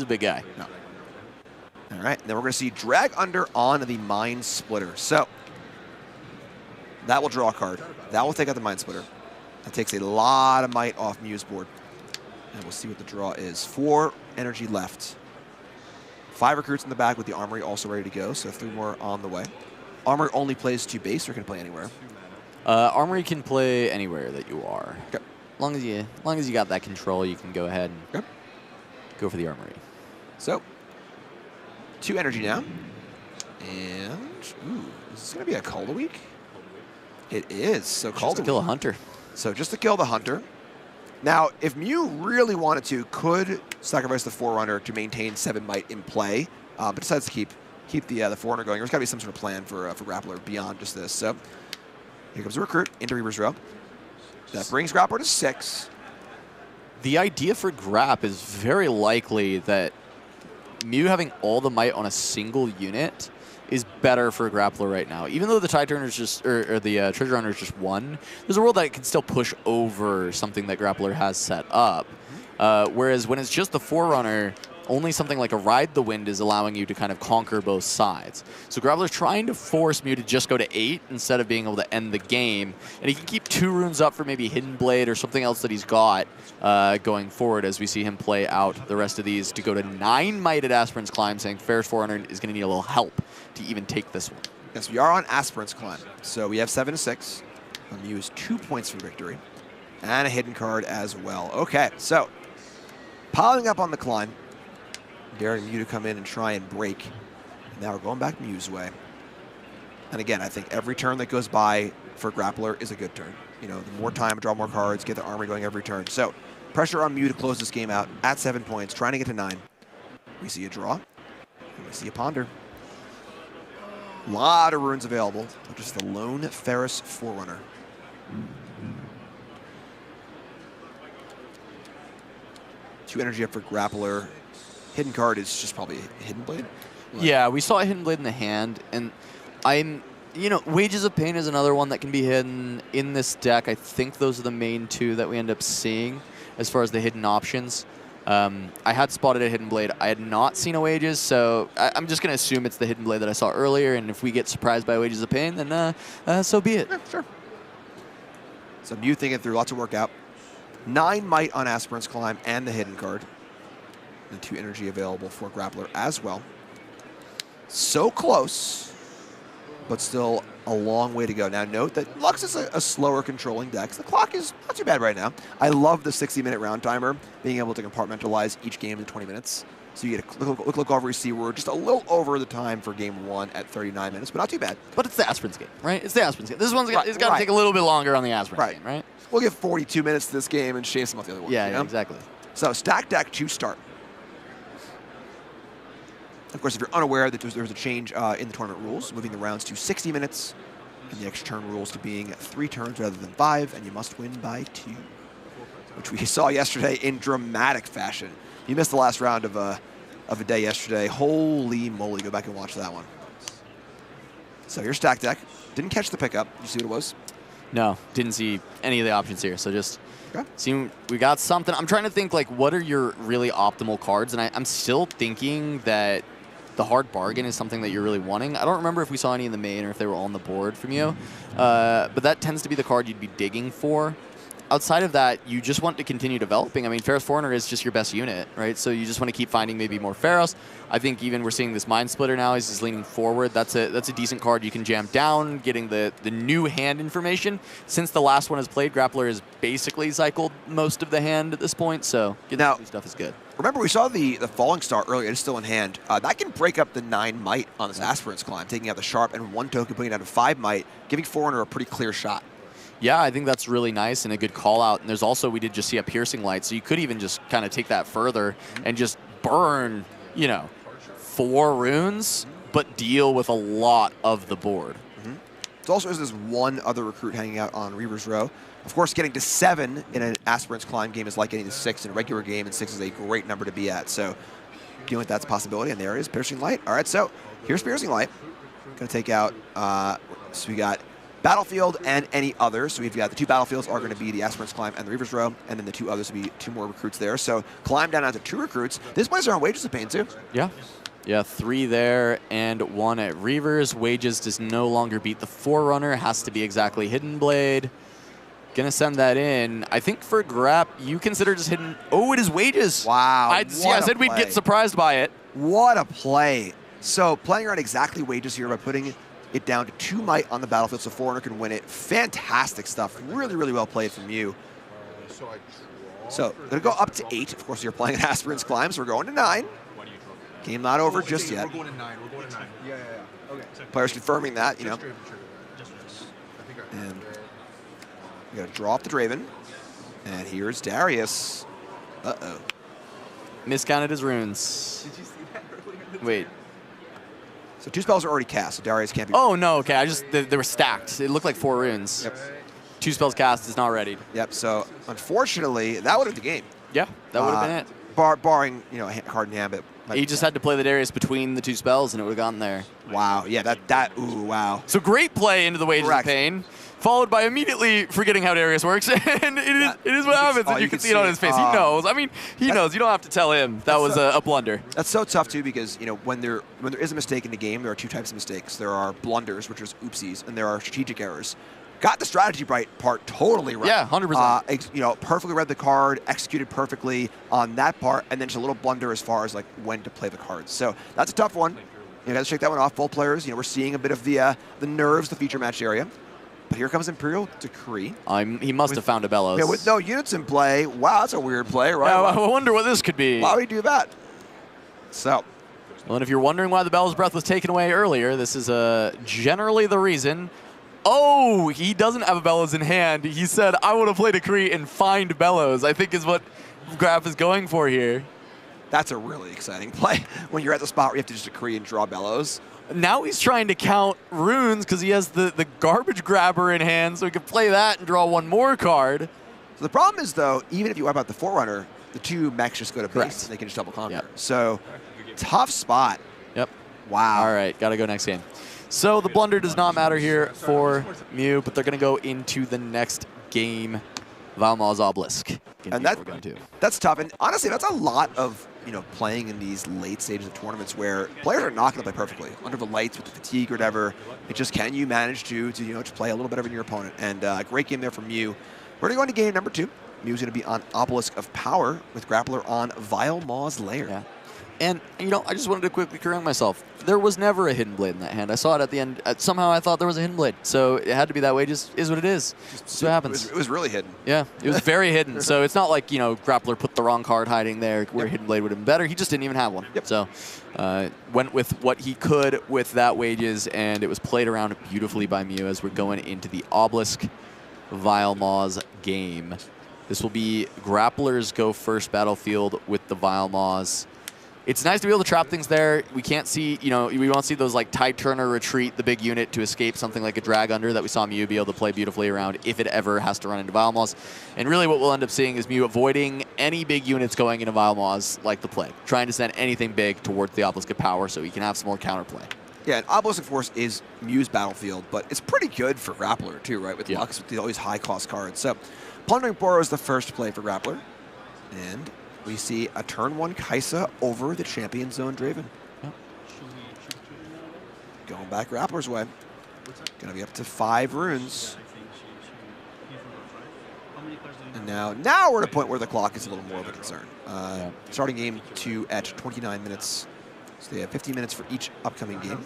S3: big guy.
S2: No. All right, then we're going to see Drag Under on the Mind Splitter. So that will draw a card. That will take out the Mind Splitter. That takes a lot of might off Mew's board. And we'll see what the draw is. 4 energy left. 5 recruits in the back with the Armory also ready to go, so 3 more on the way. Armory only plays 2 base, or can play anywhere?
S3: Armory can play anywhere that you are.
S2: Okay.
S3: As long as you got that control, you can go ahead and go for the Armory.
S2: So, 2 energy now. And, ooh, is this going to be a Call of the Week? It is. So
S3: Just to kill a Hunter.
S2: So just to kill the Hunter. Now, if Mew really wanted to, could sacrifice the Forerunner to maintain 7 might in play, but decides to keep the Forerunner going. There's got to be some sort of plan for Grappler beyond just this. So here comes the recruit into Reaver's Row. That brings Grappler to 6.
S3: The idea for Grapp is very likely that Mew having all the might on a single unit is better for Grappler right now. Even though the Tide Turner is just, or the Treasure Hunter is just 1, there's a world that it can still push over something that Grappler has set up. Whereas when it's just the Forerunner, only something like a Ride the Wind is allowing you to kind of conquer both sides. So Grappler's trying to force Mew to just go to 8 instead of being able to end the game. And he can keep 2 runes up for maybe Hidden Blade or something else that he's got going forward as we see him play out the rest of these to go to 9 might at Aspirant's Climb, saying Ferris Forerunner is going to need a little help to even take this one.
S2: Yes, we are on Aspirant's Climb. So we have 7 to 6. Mew is 2 points for victory. And a hidden card as well. Okay, so piling up on the climb. Daring Mew to come in and try and break. Now we're going back Mew's way. And again, I think every turn that goes by for Grappler is a good turn. You know, the more time, draw more cards, get the armor going every turn. So pressure on Mew to close this game out at 7 points, trying to get to 9. We see a draw, and we see a ponder. A lot of runes available, just the lone Ferris Forerunner. Two energy up for Grappler. Hidden card is just probably a Hidden Blade.
S3: Yeah, we saw a Hidden Blade in the hand, and you know, Wages of Pain is another one that can be hidden in this deck. I think those are the main 2 that we end up seeing as far as the hidden options. I had spotted a Hidden Blade. I had not seen a Wages, so I'm just going to assume it's the Hidden Blade that I saw earlier, and if we get surprised by Wages of Pain, then so be it.
S2: Yeah, sure. So Mew thinking through, lots of work out. 9 might on Aspirant's Climb and the hidden card. The 2 energy available for Grappler as well. So close, but still a long way to go. Now note that Lux is a slower controlling deck. The clock is not too bad right now. I love the 60-minute round timer, being able to compartmentalize each game in 20 minutes. So you get a look over, you see we're just a little over the time for game 1 at 39 minutes, but not too bad.
S3: But it's the Aspirant's game, right? It's the Aspirant's game. This one's got to take a little bit longer on the Aspirant's game, right?
S2: We'll give 42 minutes to this game and shave some off the other one.
S3: Yeah,
S2: you know?
S3: exactly.
S2: So stack deck to start. Of course, if you're unaware that there was a change in the tournament rules, moving the rounds to 60 minutes, and the extra turn rules to being 3 turns rather than 5, and you must win by 2, which we saw yesterday in dramatic fashion. You missed the last round of a day yesterday. Holy moly, go back and watch that one. So your stack deck. Didn't catch the pickup. Did you see what it was?
S3: No, didn't see any of the options here, so just
S2: okay.
S3: See, we got something. I'm trying to think, like, what are your really optimal cards, and I'm still thinking that the hard bargain is something that you're really wanting. I don't remember if we saw any in the main or if they were all on the board from you, but that tends to be the card you'd be digging for. Outside of that, you just want to continue developing. I mean, Ferris Forerunner is just your best unit, right? So you just want to keep finding maybe more Ferris. I think even we're seeing this Mind Splitter now as he's leaning forward. That's a decent card you can jam down, getting the new hand information. Since the last one has played, Grappler has basically cycled most of the hand at this point, so getting new stuff is good.
S2: Remember, we saw the Falling Star earlier. It's still in hand. That can break up the 9 might on this Aspirant's Climb, taking out the Sharp and 1 token, putting it down to 5 might, giving Forerunner a pretty clear shot.
S3: Yeah, I think that's really nice and a good call out. And there's also, we did just see a Piercing Light, so you could even just kind of take that further and just burn, you know, 4 runes, but deal with a lot of the board.
S2: So also there's one other recruit hanging out on Reaver's Row. Of course, getting to 7 in an Aspirant's Climb game is like getting to 6 in a regular game, and 6 is a great number to be at. So dealing with that's a possibility, and there is Piercing Light. All right, so here's Piercing Light. Going to take out, so we got Battlefield and any others. So we've got the 2 battlefields are going to be the Aspirant's Climb and the Reaver's Row, and then the 2 others will be 2 more recruits there. So Climb down to 2 recruits. This plays are on Wages of Pain too.
S3: Yeah. Yeah, 3 there and 1 at Reavers. Wages does no longer beat the Forerunner. Has to be exactly Hidden Blade. Gonna send that in. I think for Grapp, you consider just Hidden. Oh, it is Wages.
S2: Wow.
S3: I said we'd get surprised by it.
S2: What a play. So playing around exactly Wages here by putting it down to 2 might on the battlefield so Forerunner can win it. Fantastic stuff. Really, really well played from you. So going to go up to 8. Of course, you're playing an Aspirant's Climb, so we're going to 9. Game not over just yet.
S6: We're going to 9. We're going to 9. Yeah. Okay.
S2: Players confirming that, you know. And we got to draw off the Draven. And here's Darius. Uh-oh.
S3: Miscounted his runes.
S6: Did you see that earlier?
S3: Wait.
S2: So 2 spells are already cast, so Darius can't be...
S3: Oh, no, okay. They were stacked. It looked like 4 runes.
S2: Yep.
S3: 2 spells cast is not ready.
S2: Yep, so unfortunately, that would have been the game.
S3: Yeah, that would have been it.
S2: Barring, you know, a card in hand, but...
S3: He just had to play the Darius between the 2 spells, and it would have gotten there.
S2: Wow, yeah, ooh, wow.
S3: So great play into the Wages
S2: Correct.
S3: of Pain, followed by immediately forgetting how Darius works, and it is what happens, and you can see it on his face. He knows. I mean, he knows. You don't have to tell him that was a blunder.
S2: That's so tough, too, because, you know, when there is a mistake in the game, there are 2 types of mistakes. There are blunders, which is oopsies, and there are strategic errors. Got the strategy part totally right.
S3: Yeah, 100%.
S2: You know, perfectly read the card, executed perfectly on that part, and then just a little blunder as far as like when to play the cards. So that's a tough one. You got to shake that one off. Both players, you know, we're seeing a bit of the nerves, the feature match area. But here comes Imperial Decree.
S3: He must have found a Bellows.
S2: Yeah, with no units in play. Wow, that's a weird play, right?
S3: Yeah, I wonder what this could be.
S2: Why would he do that? So.
S3: Well, and if you're wondering why the Bellows Breath was taken away earlier, this is generally the reason. Oh, he doesn't have a Bellows in hand. He said, I want to play Decree and find Bellows, I think is what Graf is going for here.
S2: That's a really exciting play when you're at the spot where you have to just Decree and draw Bellows.
S3: Now he's trying to count runes because he has the garbage grabber in hand, so he can play that and draw 1 more card.
S2: So the problem is, though, even if you wipe out the Forerunner, the 2 mechs just go to
S3: Correct.
S2: base and they can just double conquer.
S3: Yep.
S2: So, tough spot.
S3: Yep.
S2: Wow.
S3: All right, got to go next game. So the blunder does not matter here for Mew, but they're going to go into the next game. Valmaz Obelisk.
S2: And that's tough. And honestly, that's a lot of, you know, playing in these late stages of tournaments where players are not going to play perfectly. Under the lights with the fatigue or whatever, it just can you manage to you know, to play a little better than your opponent. And great game there from Mew. We're going to go into game number 2. Mew's going to be on Obelisk of Power with Grappler on Vile Maw's Lair.
S3: Yeah. And, you know, I just wanted to quickly correct myself. There was never a Hidden Blade in that hand. I saw it at the end. Somehow I thought there was a Hidden Blade. So it had to be that way. Just is what it is. Just what happens.
S2: It was really hidden.
S3: Yeah, it was very hidden. So it's not like, you know, Grappler put the wrong card hiding there where Hidden Blade would have been better. He just didn't even have one.
S2: Yep.
S3: So went with what he could with that Wages, and it was played around beautifully by Mew as we're going into the Obelisk Vile Maws game. This will be Grapplers go first battlefield with the Vile Maws. It's nice to be able to trap things there. We can't see, you know, we won't see those like Tide Turner retreat the big unit to escape something like a Drag Under that we saw Mew be able to play beautifully around if it ever has to run into Vile Maws. And really what we'll end up seeing is Mew avoiding any big units going into Vile Maws like the plague, trying to send anything big towards the Obelisk of Power so he can have some more counterplay.
S2: Yeah, and Obelisk, of course, is Mew's battlefield, but it's pretty good for Grappler, too, right? With Lux, with all these high-cost cards. So, Plundering Burrow is the first play for Grappler. And we see a turn 1 Kaisa over the Champion Zone Draven.
S3: Yep.
S2: Going back Grappler's way. Going to be up to 5 runes. And now we're at a point where the clock is a little more of a concern. Starting game 2 at 29 minutes. So they have 15 minutes for each upcoming game.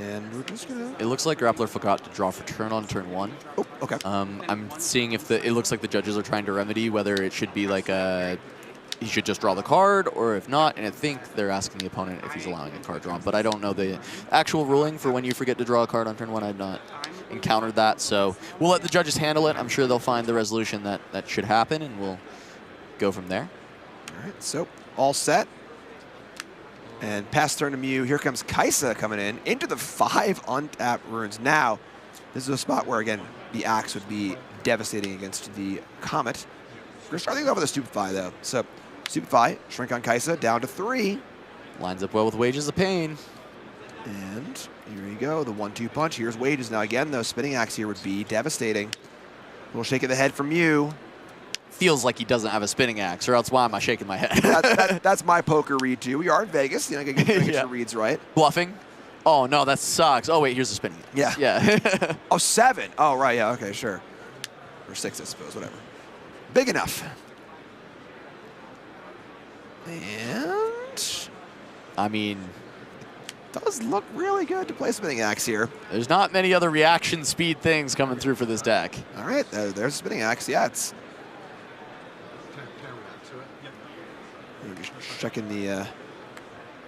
S2: And we're just gonna...
S3: It looks like Grappler forgot to draw for turn on turn 1.
S2: Oh, okay.
S3: I'm seeing if it looks like the judges are trying to remedy whether it should be like he should just draw the card, or if not, and I think they're asking the opponent if he's allowing a card drawn, but I don't know the actual ruling for when you forget to draw a card on turn 1. I've not encountered that, so we'll let the judges handle it. I'm sure they'll find the resolution that should happen, and we'll go from there.
S2: All right, so all set. And pass turn to Mew. Here comes Kaisa coming in into the 5 untapped runes. Now, this is a spot where, again, the Axe would be devastating against the Comet. We're going to start things off with a Stupefy, though. So, Stupefy, shrink on Kaisa, down to 3.
S3: Lines up well with Wages of Pain.
S2: And here you go, the 1-2 punch. Here's Wages. Now, again, though, Spinning Axe here would be devastating. A little shake of the head from Mew.
S3: Feels like he doesn't have a Spinning Axe, or else why am I shaking my head?
S2: That's my poker read, too. We are in Vegas. You know, get your reads right.
S3: Bluffing? Oh, no, that sucks. Oh, wait, here's the Spinning Axe.
S2: Yeah. Oh, 7. Oh, right, yeah, okay, sure. Or 6, I suppose, whatever. Big enough. And...
S3: I mean...
S2: does look really good to play Spinning Axe here.
S3: There's not many other reaction speed things coming through for this deck.
S2: All right, there's Spinning Axe. Yeah, it's... Just checking the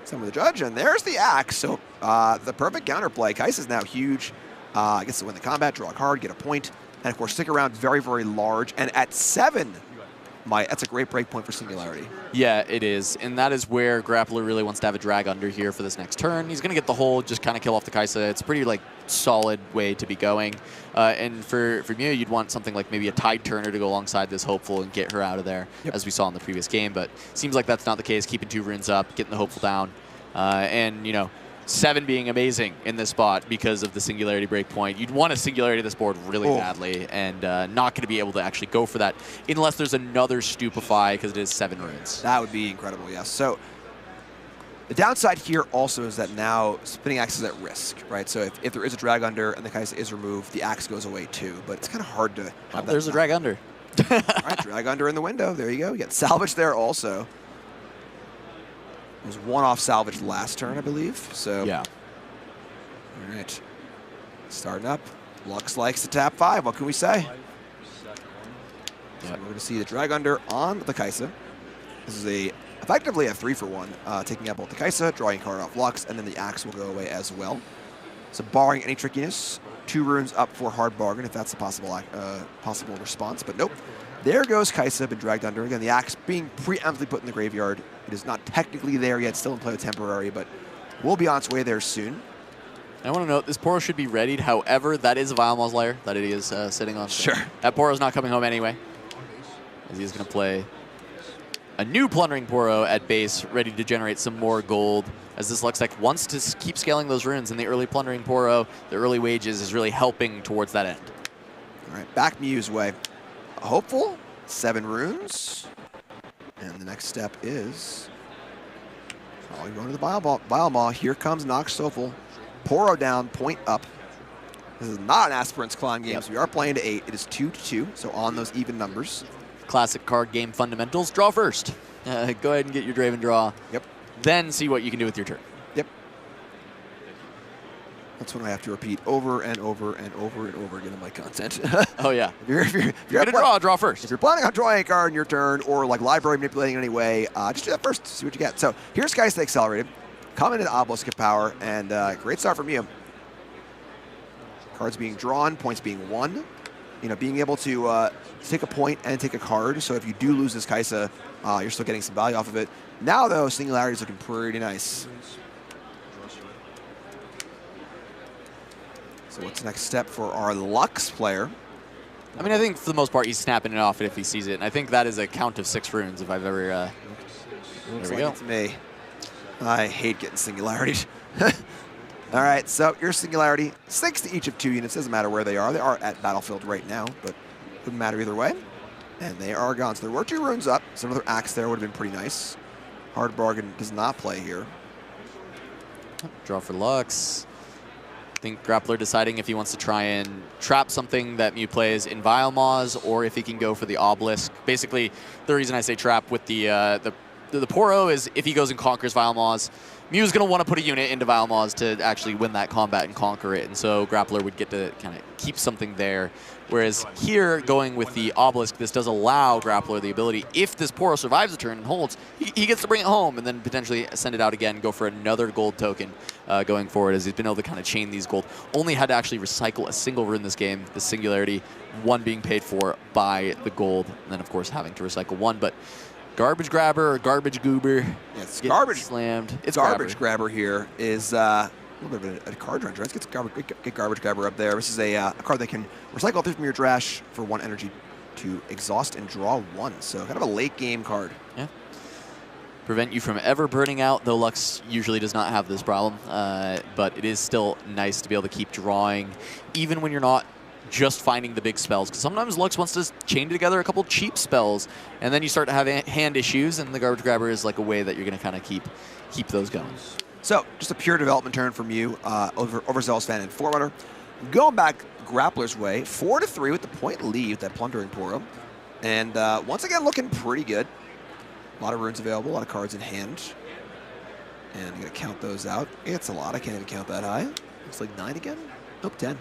S2: some of the judge, and there's the Axe. So the perfect counterplay. Kaisa's now huge. Gets to win the combat, draw a card, get a point, And of course, stick around, very, very large. And at 7, that's a great break point for Singularity.
S3: Yeah, it is. And that is where Grappler really wants to have a drag under here for this next turn. He's going to get the hold, just kind of kill off the Kai'Sa. It's a pretty like solid way to be going. And for Mew, you'd want something like maybe a Tide Turner to go alongside this Hopeful and get her out of there, as we saw in the previous game. But seems like that's not the case. Keeping 2 runes up, getting the Hopeful down. And, you know, 7 being amazing in this spot because of the Singularity breakpoint. You'd want a Singularity this board really badly, and not going to be able to actually go for that unless there's another Stupefy, because it is 7 runes.
S2: That would be incredible, yes. So the downside here also is that now Spinning Axe is at risk, right? So if there is a drag under and the Kai'Sa is removed, the axe goes away too. But it's kind of hard to have that.
S3: There's a drag under.
S2: All right, drag under in the window. There you go. You get salvage there also. It was 1 off salvage last turn, I believe. So
S3: yeah.
S2: All right. Starting up. Lux likes to tap 5. What can we say? So we're going to see the drag under on the Kai'Sa. This is effectively a 3-for-1, taking out both the Kai'Sa, drawing a card off Lux, and then the axe will go away as well. So barring any trickiness, 2 runes up for hard bargain if that's a possible response. But nope. There goes Kai'Sa, been dragged under. Again, the axe being preemptively put in the graveyard. It is not technically there yet, still in play with temporary, but will be on its way there soon.
S3: I want to note, this Poro should be readied. However, that is a Vilemaw's lair that it is sitting on.
S2: Sure.
S3: That Poro's not coming home anyway, as he's going to play a new Plundering Poro at base, ready to generate some more gold, as this Lux deck wants to keep scaling those runes, and the early Plundering Poro, the early wages, is really helping towards that end.
S2: All right, back Mew's way. Hopeful, 7 runes. And the next step is, you're going to the Bilemaw. Here comes Nox Sofel. Poro down, point up. This is not an Aspirant's Climb game, so we are playing to 8. It is 2-2, so on those even numbers.
S3: Classic card game fundamentals. Draw first. Go ahead and get your Draven draw.
S2: Yep.
S3: Then see what you can do with your turn.
S2: Yep. That's when I have to repeat over and over and over and over again in my content.
S3: Oh, yeah.
S2: If you're
S3: going to draw first.
S2: If you're planning on drawing a card in your turn or like library manipulating in any way, just do that first to see what you get. So here's Kai'Sa Accelerated. Coming into Obelisk of Power, and great start from you. Cards being drawn, points being won. You know, being able to take a point and take a card. So if you do lose this Kai'Sa, you're still getting some value off of it. Now, though, Singularity is looking pretty nice. So what's the next step for our Lux player?
S3: I mean, I think for the most part, he's snapping it off if he sees it. And I think that is a count of 6 runes if I've ever... there we go.
S2: It's me. I hate getting Singularity. All right, so your Singularity, 6 to each of 2 units. Doesn't matter where they are. They are at Battlefield right now, but wouldn't matter either way. And they are gone. So there were 2 runes up. So another axe there would have been pretty nice. Hard Bargain does not play here.
S3: Draw for Lux. I think Grappler deciding if he wants to try and trap something that Mew plays in Vilemaw's, or if he can go for the Obelisk. Basically, the reason I say trap with the Poro is if he goes and conquers Vilemaw's, Mew's going to want to put a unit into Vilemaw's to actually win that combat and conquer it, and so Grappler would get to kind of keep something there. Whereas here, going with the Obelisk, this does allow Grappler the ability, if this Poro survives the turn and holds, he gets to bring it home and then potentially send it out again, go for another gold token going forward, as he's been able to kind of chain these gold. Only had to actually recycle a single rune this game, the Singularity, 1 being paid for by the gold, and then of course having to recycle 1, but Garbage Grabber or Garbage Goober.
S2: It's garbage
S3: slammed. It's
S2: Garbage Grabber here is a little bit of a card run. Let's get Garbage Grabber up there. This is a card that can recycle 3 from your trash for 1 energy to exhaust and draw 1. So kind of a late game card.
S3: Yeah. Prevent you from ever burning out, though Lux usually does not have this problem. But it is still nice to be able to keep drawing, even when you're not just finding the big spells, because sometimes Lux wants to chain together a couple cheap spells, and then you start to have hand issues, and the Garbage Grabber is like a way that you're going to kind of keep those going.
S2: So just a pure development turn from you, Overzealous Fan and Forerunner. Going back Grappler's way, 4-3 with the point lead with that Plundering Poro, and once again looking pretty good. A lot of runes available, a lot of cards in hand, and I'm going to count those out. It's a lot. I can't even count that high. Looks like 9 again. Nope, 10.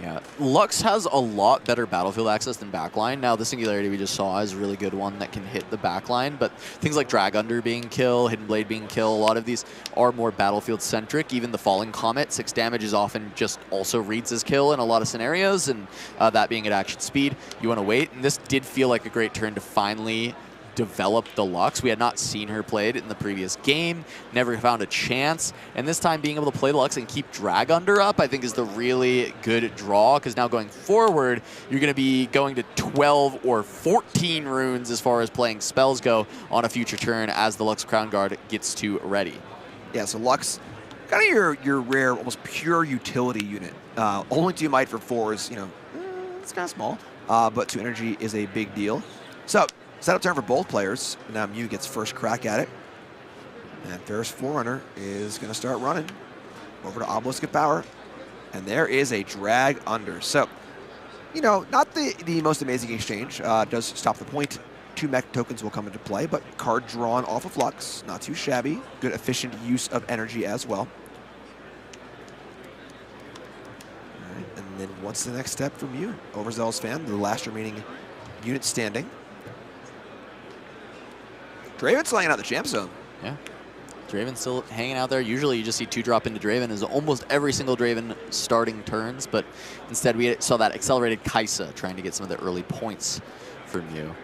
S3: Yeah, Lux has a lot better battlefield access than backline. Now, the Singularity we just saw is a really good one that can hit the backline, but things like Drag Under being kill, Hidden Blade being kill, a lot of these are more battlefield-centric. Even the Falling Comet, 6 damage is often just also reads as kill in a lot of scenarios, and that being at action speed, you want to wait. And this did feel like a great turn to finally develop the Lux. We had not seen her played in the previous game, never found a chance, and this time being able to play the Lux and keep Drag Under up, I think is the really good draw, because now going forward, you're going to be going to 12 or 14 runes as far as playing spells go on a future turn as the Lux Crown Guard gets to ready.
S2: Yeah, so Lux, kind of your rare, almost pure utility unit. Only 2 might for 4 is, it's kind of small, but 2 energy is a big deal. So, setup turn for both players. Now Mew gets first crack at it. And Ferris Forerunner is going to start running over to Obelisk of Power. And there is a Drag Under. So, not the most amazing exchange. Does stop the point. 2 mech tokens will come into play, but card drawn off of Lux. Not too shabby. Good efficient use of energy as well. All right, and then what's the next step for Mew? Overzealous Fan, the last remaining unit standing. Draven's laying out the champ zone.
S3: Yeah. Draven's still hanging out there. Usually you just see 2 drop into Draven as almost every single Draven starting turns, but instead we saw that accelerated Kaisa trying to get some of the early points for Mew.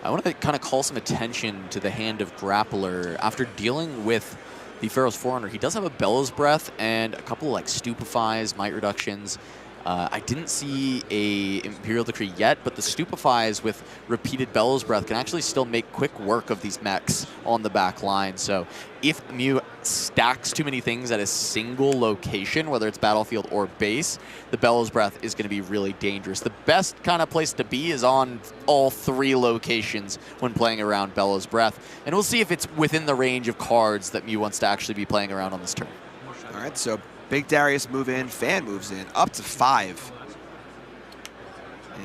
S3: I want to kind of call some attention to the hand of Grappler. After dealing with the Pharaoh's Forerunner, he does have a Bellows Breath and a couple of like Stupefies, Might Reductions. I didn't see a Imperial Decree yet, but the Stupefies with repeated Bellows Breath can actually still make quick work of these mechs on the back line. So if Mew stacks too many things at a single location, whether it's battlefield or base, the Bellows Breath is going to be really dangerous. The best kind of place to be is on all 3 locations when playing around Bellows Breath. And we'll see if it's within the range of cards that Mew wants to actually be playing around on this turn.
S2: All right, so Big Darius move in, Fan moves in, up to 5.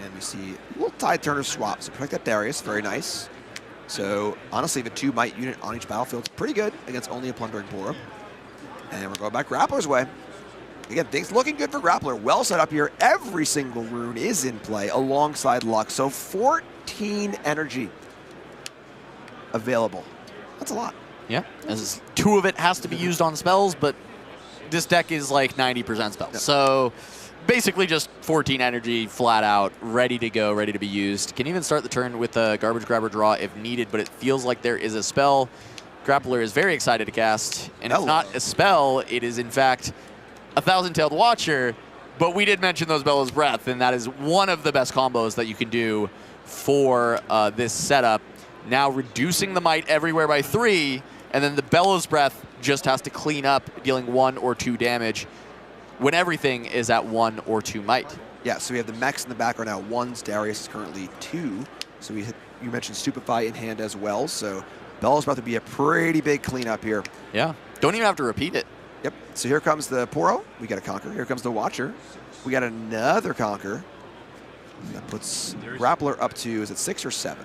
S2: And we see a little Tide Turner swap. So protect that Darius, very nice. So honestly, the 2 might unit on each battlefield is pretty good against only a Plundering Poro. And we're going back Grappler's way. Again, things looking good for Grappler. Well set up here. Every single rune is in play alongside Lux. So 14 energy available. That's a lot.
S3: Yeah, as 2 of it has to be used on spells, but this deck is like 90% spells. Yep. So basically just 14 energy flat out, ready to go, ready to be used. Can even start the turn with a Garbage Grabber draw if needed, but it feels like there is a spell. Grappler is very excited to cast, and it's not a spell, it is in fact a Thousand-Tailed Watcher, but we did mention those Bellows Breath, and that is one of the best combos that you can do for this setup. Now reducing the might everywhere by 3, and then the Bellows Breath just has to clean up, dealing 1 or 2 damage when everything is at 1 or 2 might.
S2: Yeah, so we have the mechs in the background now. 1's, Darius is currently 2. So you mentioned Stupefy in hand as well. So Bellows Breath would be a pretty big cleanup here.
S3: Yeah, don't even have to repeat it.
S2: Yep, so here comes the Poro. We got a Conquer. Here comes the Watcher. We got another Conquer. That puts Grappler up to, is it 6 or 7?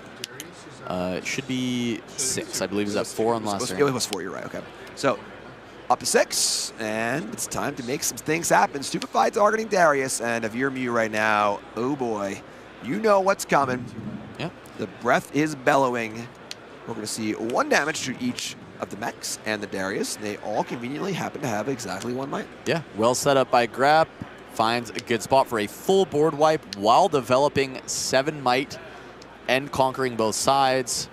S3: It should be 6. I believe it was at 4 on last turn.
S2: It was 4, you're right, okay. So up to 6, and it's time to make some things happen. Stupefy targeting Darius, and if you're Mew right now, oh boy, you know what's coming.
S3: Yeah.
S2: The breath is bellowing. We're going to see 1 damage to each of the mechs and the Darius. They all conveniently happen to have exactly 1 might.
S3: Yeah, well set up by Grab. Finds a good spot for a full board wipe while developing 7 might and conquering both sides.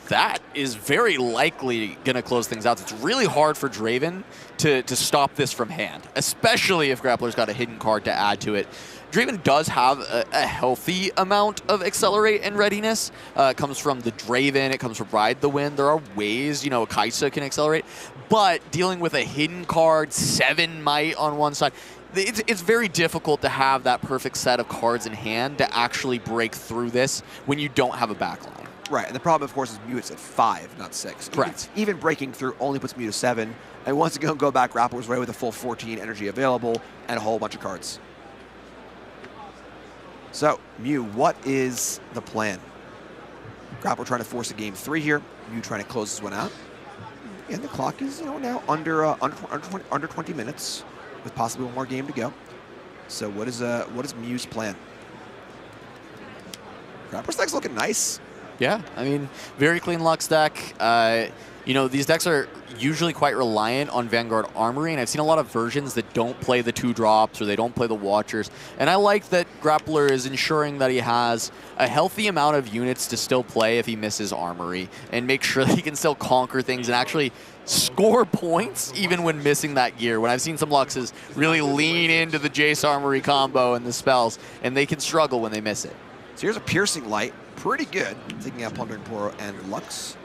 S3: That is very likely going to close things out. It's really hard for Draven to stop this from hand, especially if Grappler's got a hidden card to add to it. Draven does have a healthy amount of Accelerate and Readiness. It comes from the Draven, it comes from Ride the Wind. There are ways, Kaisa can accelerate, but dealing with a hidden card, 7 might on one side, it's very difficult to have that perfect set of cards in hand to actually break through this when you don't have a backline.
S2: Right, and the problem, of course, is Mew is at 5, not 6.
S3: Correct.
S2: Even breaking through only puts Mew to 7, and once again, go back, Grappler's way with a full 14 energy available and a whole bunch of cards. So, Mew, what is the plan? Grappler trying to force a game 3 here. Mew trying to close this one out. And the clock is, now under 20 minutes, with possibly 1 more game to go. So what is Mew's plan? Grappler deck's looking nice.
S3: Yeah, I mean, very clean Lux deck. You know, these decks are usually quite reliant on Vanguard Armory, and I've seen a lot of versions that don't play the 2-drops or they don't play the Watchers. And I like that Grappler is ensuring that he has a healthy amount of units to still play if he misses Armory, and make sure that he can still conquer things and actually score points even when missing that gear. When I've seen some Luxes really lean into the Jace Armory combo and the spells, and they can struggle when they miss it.
S2: So here's a Piercing Light, pretty good, taking out Plundering Poro and Lux.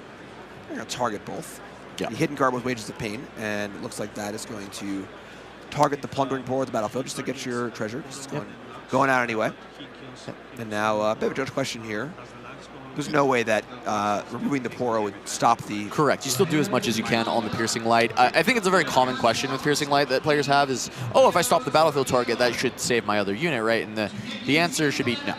S2: We're going to target both.
S3: Yeah.
S2: The hidden card with Wages of Pain, and it looks like that is going to target the Plundering Poro at the battlefield just to get your treasure. It's going out anyway. And now a bit of a judge question here. There's no way that removing the Poro would stop the...
S3: Correct. You still do as much as you can on the Piercing Light. I think it's a very common question with Piercing Light that players have is, oh, if I stop the battlefield target, that should save my other unit, right? And the answer should be no.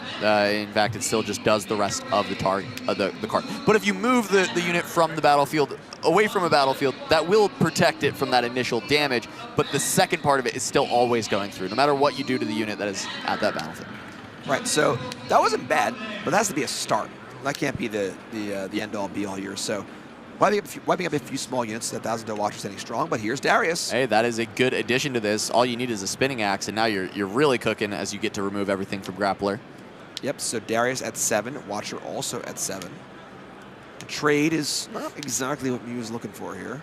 S3: In fact, it still just does the rest of the target, the card. But if you move the unit from the battlefield, away from a battlefield, that will protect it from that initial damage, but the second part of it is still always going through, no matter what you do to the unit that is at that battlefield.
S2: Right, so that wasn't bad, but that has to be a start. That can't be the end-all, be-all here. So wiping up a few small units, that 1,000 Watcher standing strong, but here's Darius.
S3: Hey, that is a good addition to this. All you need is a Spinning Axe, and now you're really cooking as you get to remove everything from Grappler.
S2: Yep, so Darius at 7, Watcher also at 7. The trade is not exactly what Mew is looking for here.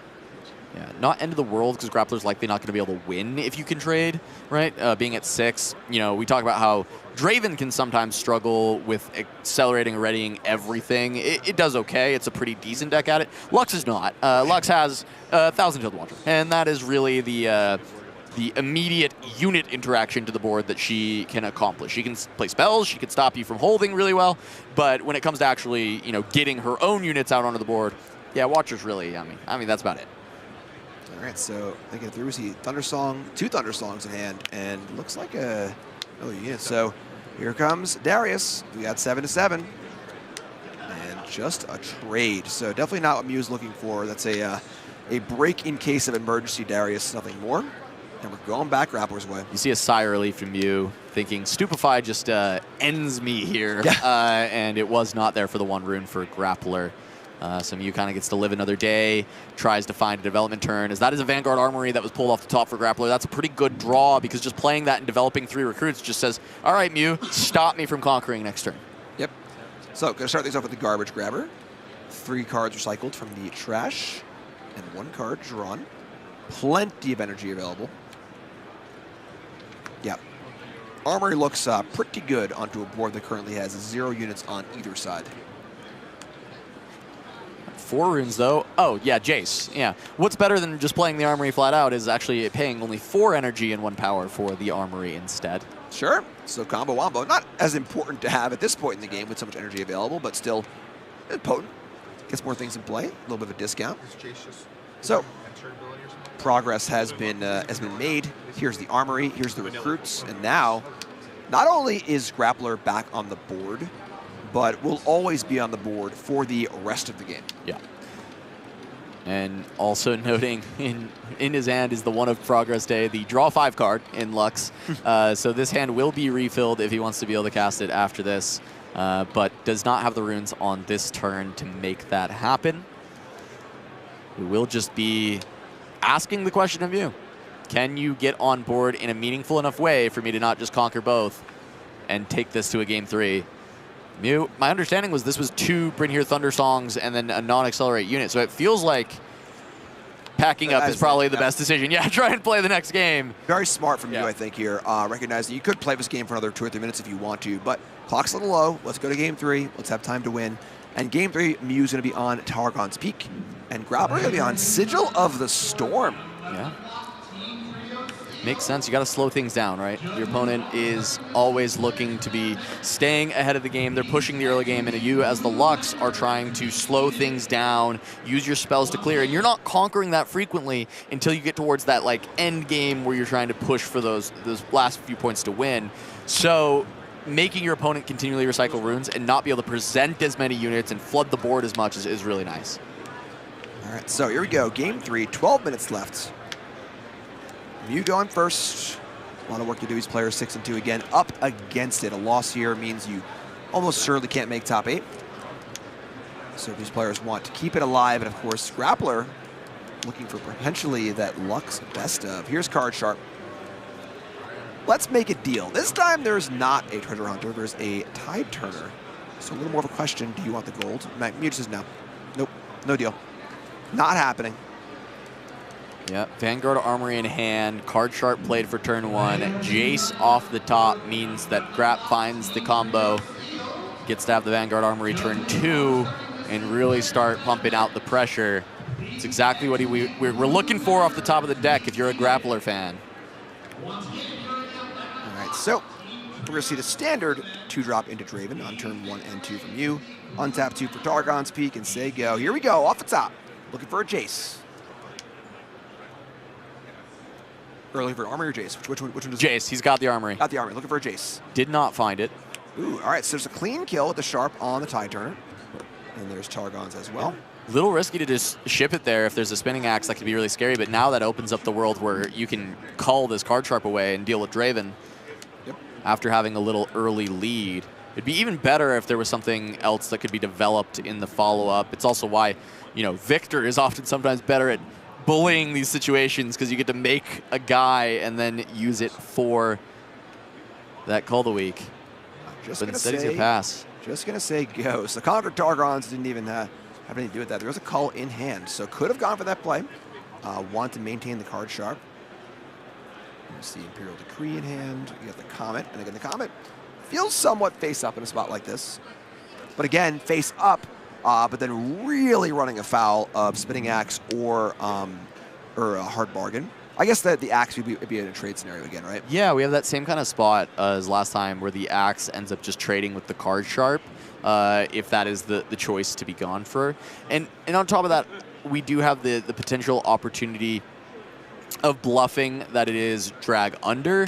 S3: Yeah, not end of the world because Grappler's likely not going to be able to win if you can trade, right? Being at 6, you know, we talk about how Draven can sometimes struggle with accelerating and readying everything. It does okay. It's a pretty decent deck at it. Lux is not. Lux has 1,000 Field Watcher, and that is really the immediate unit interaction to the board that she can accomplish. She can play spells, she can stop you from holding really well, but when it comes to actually, you know, getting her own units out onto the board, yeah, Watcher's really yummy. I mean, that's about it.
S2: All right, so thinking through, we see Thundersong, 2 Thundersongs in hand, and looks like another unit. So here comes Darius. We got 7 to 7, and just a trade. So definitely not what Mew's looking for. That's a break in case of emergency, Darius, nothing more. And we're going back Grappler's way.
S3: You see a sigh of relief from you, thinking Stupefy just ends me here, and it was not there for the 1 rune for Grappler. So Mew kind of gets to live another day, tries to find a development turn, as that is a Vanguard Armory that was pulled off the top for Grappler. That's a pretty good draw, because just playing that and developing 3 recruits just says, all right, Mew, stop me from conquering next turn.
S2: Yep. So going to start things off with the Garbage Grabber. 3 cards recycled from the trash, and 1 card drawn. Plenty of energy available. Yep. Armory looks pretty good onto a board that currently has 0 units on either side.
S3: 4 runes, though. Oh, yeah, Jace. Yeah. What's better than just playing the Armory flat out is actually paying only 4 energy and 1 power for the Armory instead.
S2: Sure. So combo wombo. Not as important to have at this point in the game with so much energy available, but still potent. Gets more things in play. A little bit of a discount. So progress has been made. Here's the Armory. Here's the recruits. And now, not only is Grappler back on the board, but will always be on the board for the rest of the game.
S3: Yeah. And also noting in his hand is the One of Progress Day, the draw 5 card in Lux. So this hand will be refilled if he wants to be able to cast it after this, but does not have the runes on this turn to make that happen. We will just be asking the question of you. Can you get on board in a meaningful enough way for me to not just conquer both and take this to a game 3? Mew, my understanding was this was 2 Brynhir Thundersongs and then a non-accelerate unit, so it feels like packing up is probably the best decision. Yeah, try and play the next game.
S2: Very smart from you, I think, here. Recognize that you could play this game for another 2 or 3 minutes if you want to, but clock's a little low. Let's go to game 3. Let's have time to win. And game 3, Mew's going to be on Targon's Peak, and Grappler going to be on Sigil of the Storm.
S3: Yeah. Makes sense. You got to slow things down, right? Your opponent is always looking to be staying ahead of the game. They're pushing the early game, and you, as the Lux, are trying to slow things down, use your spells to clear, and you're not conquering that frequently until you get towards that like end game where you're trying to push for those last few points to win. So making your opponent continually recycle runes and not be able to present as many units and flood the board as much is really nice.
S2: All right, so here we go. Game 3, 12 minutes left. Mew going first A lot of work to do. These players 6-2 again, up against it. A loss here means you almost surely can't make top 8. So these players want to keep it alive, and of course, Grappler looking for potentially that Lux best of. Here's Card Sharp. Let's make a deal. This time there's not a treasure hunter, there's a tide turner. So a little more of a question, do you want the gold? Mute says no. Nope, no deal. Not happening.
S3: Yeah, Vanguard Armory in hand, Card Sharp played for turn 1. Jace off the top means that Grap finds the combo, gets to have the Vanguard Armory turn 2, and really start pumping out the pressure. It's exactly what we're looking for off the top of the deck if you're a Grappler fan.
S2: All right, so we're going to see the standard 2-drop into Draven on turn 1 and 2 from you. Untap 2 for Targon's Peak and say go. Here we go, off the top. Looking for a Jace. Early for Armory or Jace? Which one is
S3: Jace, he's got the Armory.
S2: Got the Armory, looking for a Jace.
S3: Did not find it.
S2: Ooh, all right, so there's a clean kill with the Sharp on the Tide Turner. And there's Targon's as well.
S3: Little risky to just ship it there. If there's a spinning axe, that could be really scary, but now that opens up the world where you can call this Card Sharp away and deal with Draven after having a little early lead. It'd be even better if there was something else that could be developed in the follow-up. It's also why, you know, Victor is often sometimes better at bullying these situations because you get to make a guy and then use it for that call of the week.
S2: Just
S3: but
S2: gonna
S3: instead he's
S2: say,
S3: gonna pass.
S2: Just gonna say go. So Conquer Targons didn't even have anything to do with that. There was a call in hand, so could have gone for that play. Want to maintain the Card Sharp. There's the Imperial Decree in hand. You got the Comet, and again the Comet feels somewhat face up in a spot like this. But again, face up, but then really running afoul of Spinning Axe or a Hard Bargain. I guess that the Axe would be in a trade scenario again, right?
S3: Yeah, we have that same kind of spot as last time where the Axe ends up just trading with the Card Sharp if that is the choice to be gone for. And on top of that, we do have the potential opportunity of bluffing that it is drag under.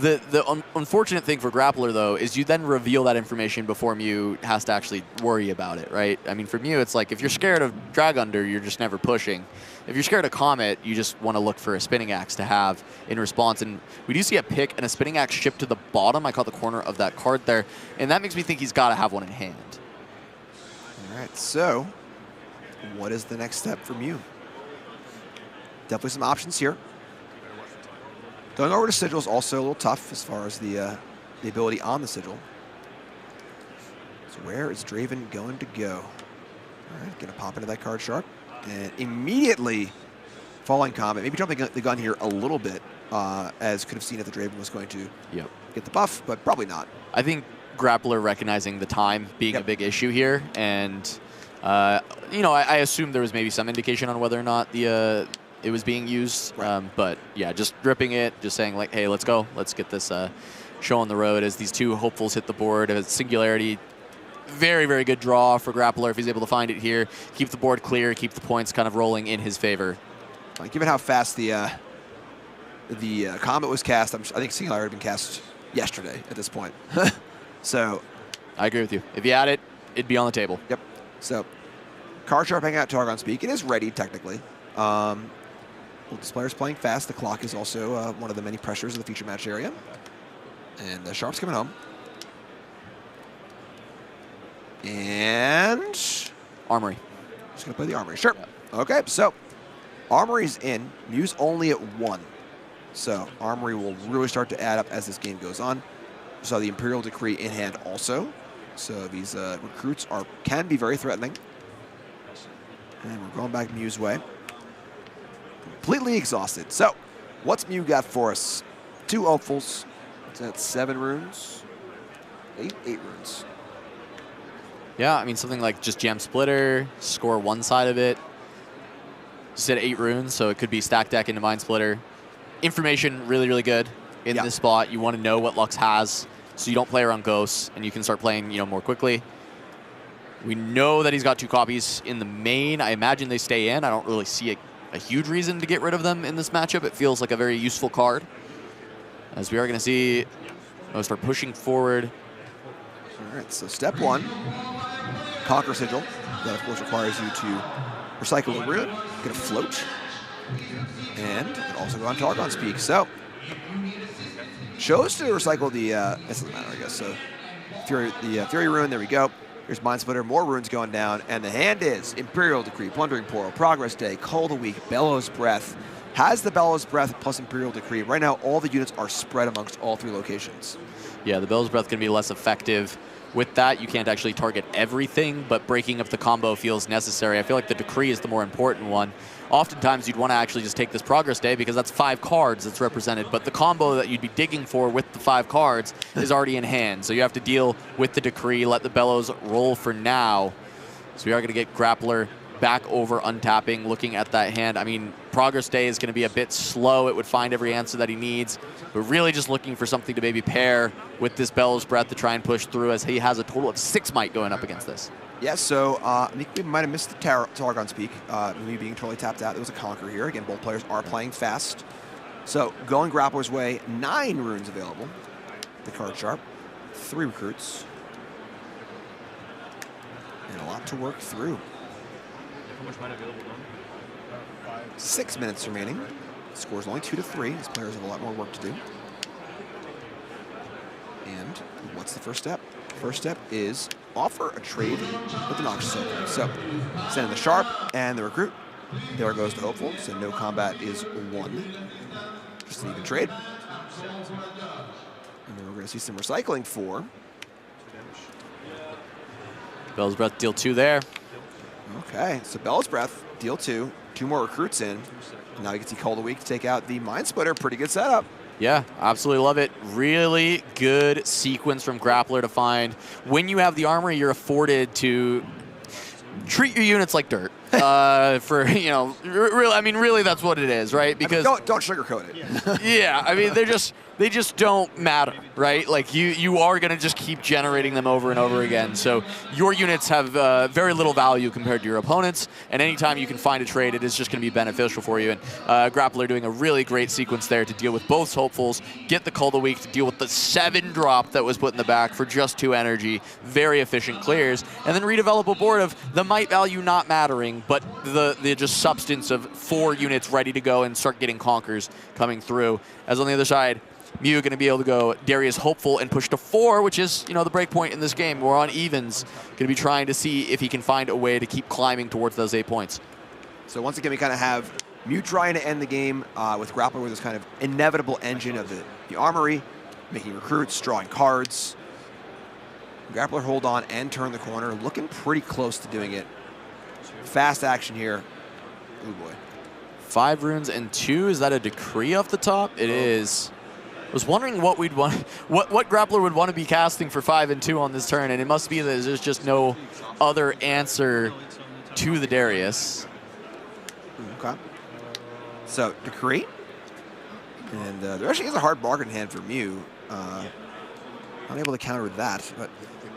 S3: The unfortunate thing for Grappler, though, is you then reveal that information before Mew has to actually worry about it, right? I mean, for Mew, it's like if you're scared of drag under, you're just never pushing. If you're scared of Comet, you just want to look for a Spinning Axe to have in response. And we do see a pick and a Spinning Axe shipped to the bottom. I caught the corner of that card there. And that makes me think he's got to have one in hand.
S2: All right, so what is the next step for Mew? Definitely some options here. Going over to Sigil is also a little tough as far as the ability on the Sigil. So where is Draven going to go? All right, gonna pop into that Card Sharp. And immediately falling Comet, maybe jumping the gun here a little bit, as could have seen if the Draven was going to get the buff, but probably not.
S3: I think Grappler recognizing the time being a big issue here, and you know, I assume there was maybe some indication on whether or not it was being used, right. But yeah, just ripping it, just saying like, hey, let's go, let's get this show on the road as these two hopefuls hit the board. Singularity, very, very good draw for Grappler if he's able to find it here. Keep the board clear, keep the points kind of rolling in his favor.
S2: Given how fast the Comet was cast, I think Singularity had been cast yesterday at this point. So
S3: I agree with you. If you had it, it'd be on the table.
S2: Yep. So Card Sharp hanging out Targon's Peak. It is ready, technically. This player's playing fast. The clock is also one of the many pressures of the feature match area. And the Sharp's coming home. And
S3: Armory.
S2: Just gonna play the Armory. Sure. Okay, so Armory's in. Mew's only at 1. So Armory will really start to add up as this game goes on. So the Imperial Decree in hand also. So these recruits can be very threatening. And we're going back Mew's way. Completely exhausted. So what's Mew got for us? 2 hopefuls. That's 7 runes. 8 runes.
S3: Yeah, I mean, something like just Gem Splitter, score one side of it. You said 8 runes, so it could be stack deck into Mind Splitter. Information really, really good in this spot. You want to know what Lux has, so you don't play around Ghosts, and you can start playing, you know, more quickly. We know that he's got 2 copies in the main. I imagine they stay in. I don't really see a huge reason to get rid of them in this matchup. It feels like a very useful card. As we are going to see, we'll start pushing forward.
S2: All right, so step 1, Conquer Sigil. That, of course, requires you to recycle the rune, get a float, and it also go on Targon's Peak. So Chose to recycle the, it doesn't matter, I guess. So Fury Rune, there we go. Here's Mind Splitter, more runes going down, and the hand is Imperial Decree, Plundering Portal, Progress Day, Call of the Week, Bellows Breath. Has the Bellows Breath plus Imperial Decree. Right now, all the units are spread amongst all 3 locations.
S3: Yeah, the Bellows Breath can be less effective. With that, you can't actually target everything, but breaking up the combo feels necessary. I feel like the Decree is the more important one. Oftentimes, you'd want to actually just take this Progress Day because that's 5 cards that's represented, but the combo that you'd be digging for with the 5 cards is already in hand. So you have to deal with the Decree, let the Bellows roll for now. So we are going to get Grappler back over untapping, looking at that hand. I mean, Progress Day is going to be a bit slow. It would find every answer that he needs, but really just looking for something to maybe pair with this Bellows Breath to try and push through, as he has a total of 6 might going up against this.
S2: Yeah, so I think we might have missed the Targon's Peak, me being totally tapped out. There was a Conquer here. Again, both players are playing fast. So going Grappler's way, 9 runes available. The card sharp, 3 recruits, and a lot to work through.
S6: How much might available now?
S2: 6 minutes remaining. Score's only 2-3. These players have a lot more work to do. And what's the first step? First step is offer a trade with the Noxious Opener. So send in the Sharp and the Recruit. There goes the Hopeful, so no combat is 1. Just an even trade. And then we're going to see some recycling for.
S3: Bellows Breath, deal 2 there.
S2: Okay, so Bellows Breath, deal 2. 2 more recruits in. Now you can see Call of the Week to take out the Mind Splitter. Pretty good setup.
S3: Yeah, absolutely love it. Really good sequence from Grappler to find. When you have the armory, you're afforded to treat your units like dirt. For, you know, really that's what it is, right? Because
S2: I mean, don't sugarcoat it.
S3: yeah, I mean, they just don't matter, right? Like you are going to just keep generating them over and over again. So your units have very little value compared to your opponents, and anytime you can find a trade, it is just going to be beneficial for you. And Grappler doing a really great sequence there to deal with both hopefuls, get the Call of the Week to deal with the 7-drop that was put in the back for just 2 energy. Very efficient clears, and then redevelop a board of the might value not mattering, but the just substance of 4 units ready to go and start getting Conquers coming through. As on the other side, Mew going to be able to go Darius Hopeful and push to 4, which is, you know, the break point in this game. We're on evens. Going to be trying to see if he can find a way to keep climbing towards those 8 points.
S2: So once again, we kind of have Mew trying to end the game with Grappler with this kind of inevitable engine of the armory, making recruits, drawing cards. Grappler hold on and turn the corner, looking pretty close to doing it. Fast action here. Oh boy.
S3: 5 runes and 2. Is that a Decree off the top? It is. I was wondering what we'd want, what Grappler would want to be casting for 5 and 2 on this turn, and it must be that there's just no other answer to the Darius.
S2: Okay. So Decree, and there actually is a hard bargain hand for Mew. Unable to counter that, but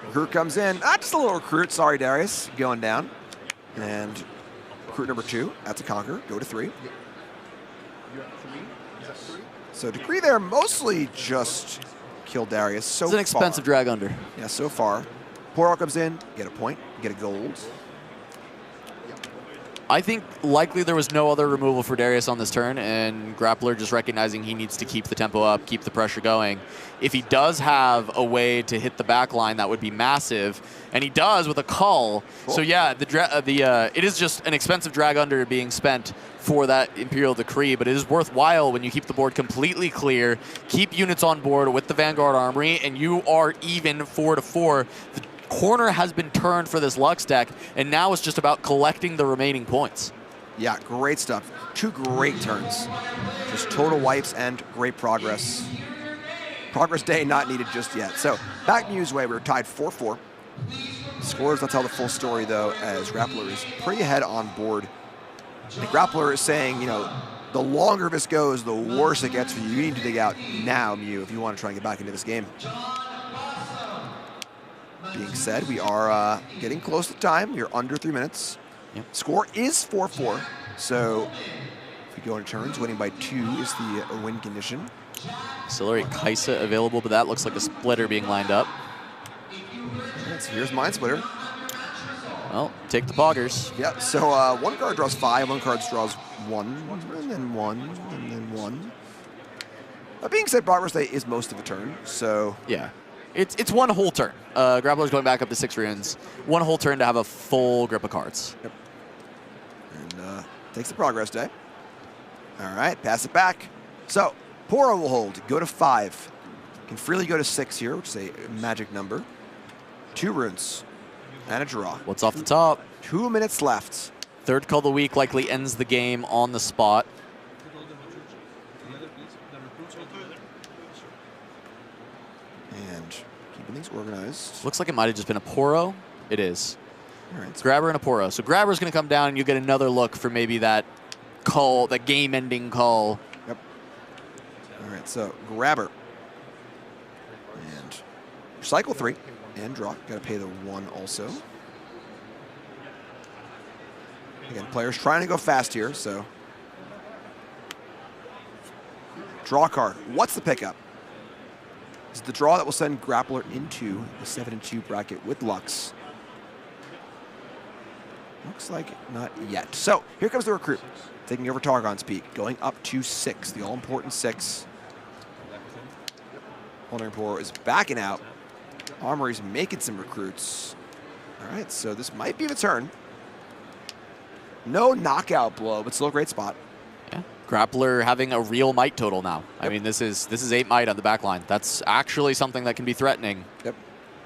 S2: Recruit comes in. Just a little Recruit. Sorry, Darius, going down. And Recruit number 2, that's a Conquer. Go to 3. So Decree there mostly just killed Darius so far.
S3: It's an expensive drag under.
S2: Yeah, so far. Portal comes in, get a point, get a gold.
S3: I think likely there was no other removal for Darius on this turn, and Grappler just recognizing he needs to keep the tempo up, keep the pressure going. If he does have a way to hit the back line, that would be massive, and he does with a Cull. Cool. So yeah, it is just an expensive drag under being spent for that Imperial Decree, but it is worthwhile when you keep the board completely clear, keep units on board with the Vanguard Armory, and you are even 4-4. The corner has been turned for this Lux deck, and now it's just about collecting the remaining points.
S2: Yeah, great stuff. 2 great turns. Just total wipes and great progress. Progress Day not needed just yet. So back Mew's way, we're tied 4-4. Scores, let's tell the full story though, as Grappler is pretty ahead on board. And Grappler is saying, you know, the longer this goes, the worse it gets for you. You need to dig out now, Mew, if you want to try and get back into this game. Being said, we are getting close to time. We're under 3 minutes.
S3: Yep.
S2: Score is 4-4. So if we go into turns, winning by 2 is the win condition.
S3: Accelerate Kaisa available, but that looks like a splitter being lined up.
S2: And so here's Mind Splitter.
S3: Well, take the poggers.
S2: Yeah, so 1 card draws 5, 1 card draws 1, and then 1, and then 1. That being said, Progress Day is most of a turn, so...
S3: Yeah. It's one whole turn. Grappler's going back up to 6 runes. One whole turn to have a full grip of cards.
S2: Yep. And takes the Progress Day. All right, pass it back. So, Poro will hold, go to 5. Can freely go to 6 here, which is a magic number. 2 runes and a draw.
S3: What's off the top?
S2: 2 minutes left.
S3: Third call of the week likely ends the game on the spot.
S2: And keeping things organized.
S3: Looks like it might have just been a Poro. It is.
S2: All right, so
S3: Grabber and a Poro. So Grabber's going to come down and you get another look for maybe that call, that game-ending call.
S2: Yep. All right, so Grabber. And cycle 3 and draw. Got to pay the 1 also. Again, players trying to go fast here, so. Draw card. What's the pickup? It's the draw that will send Grappler into the 7-2 bracket with Lux. Looks like not yet. So here comes the recruit, taking over Targon's Peak, going up to 6, the all-important 6. Wandering Poro is backing out. Armory's making some recruits. All right, so this might be the turn. No knockout blow, but still a great spot.
S3: Yeah. Grappler having a real might total now. Yep. I mean, this is 8 might on the back line. That's actually something that can be threatening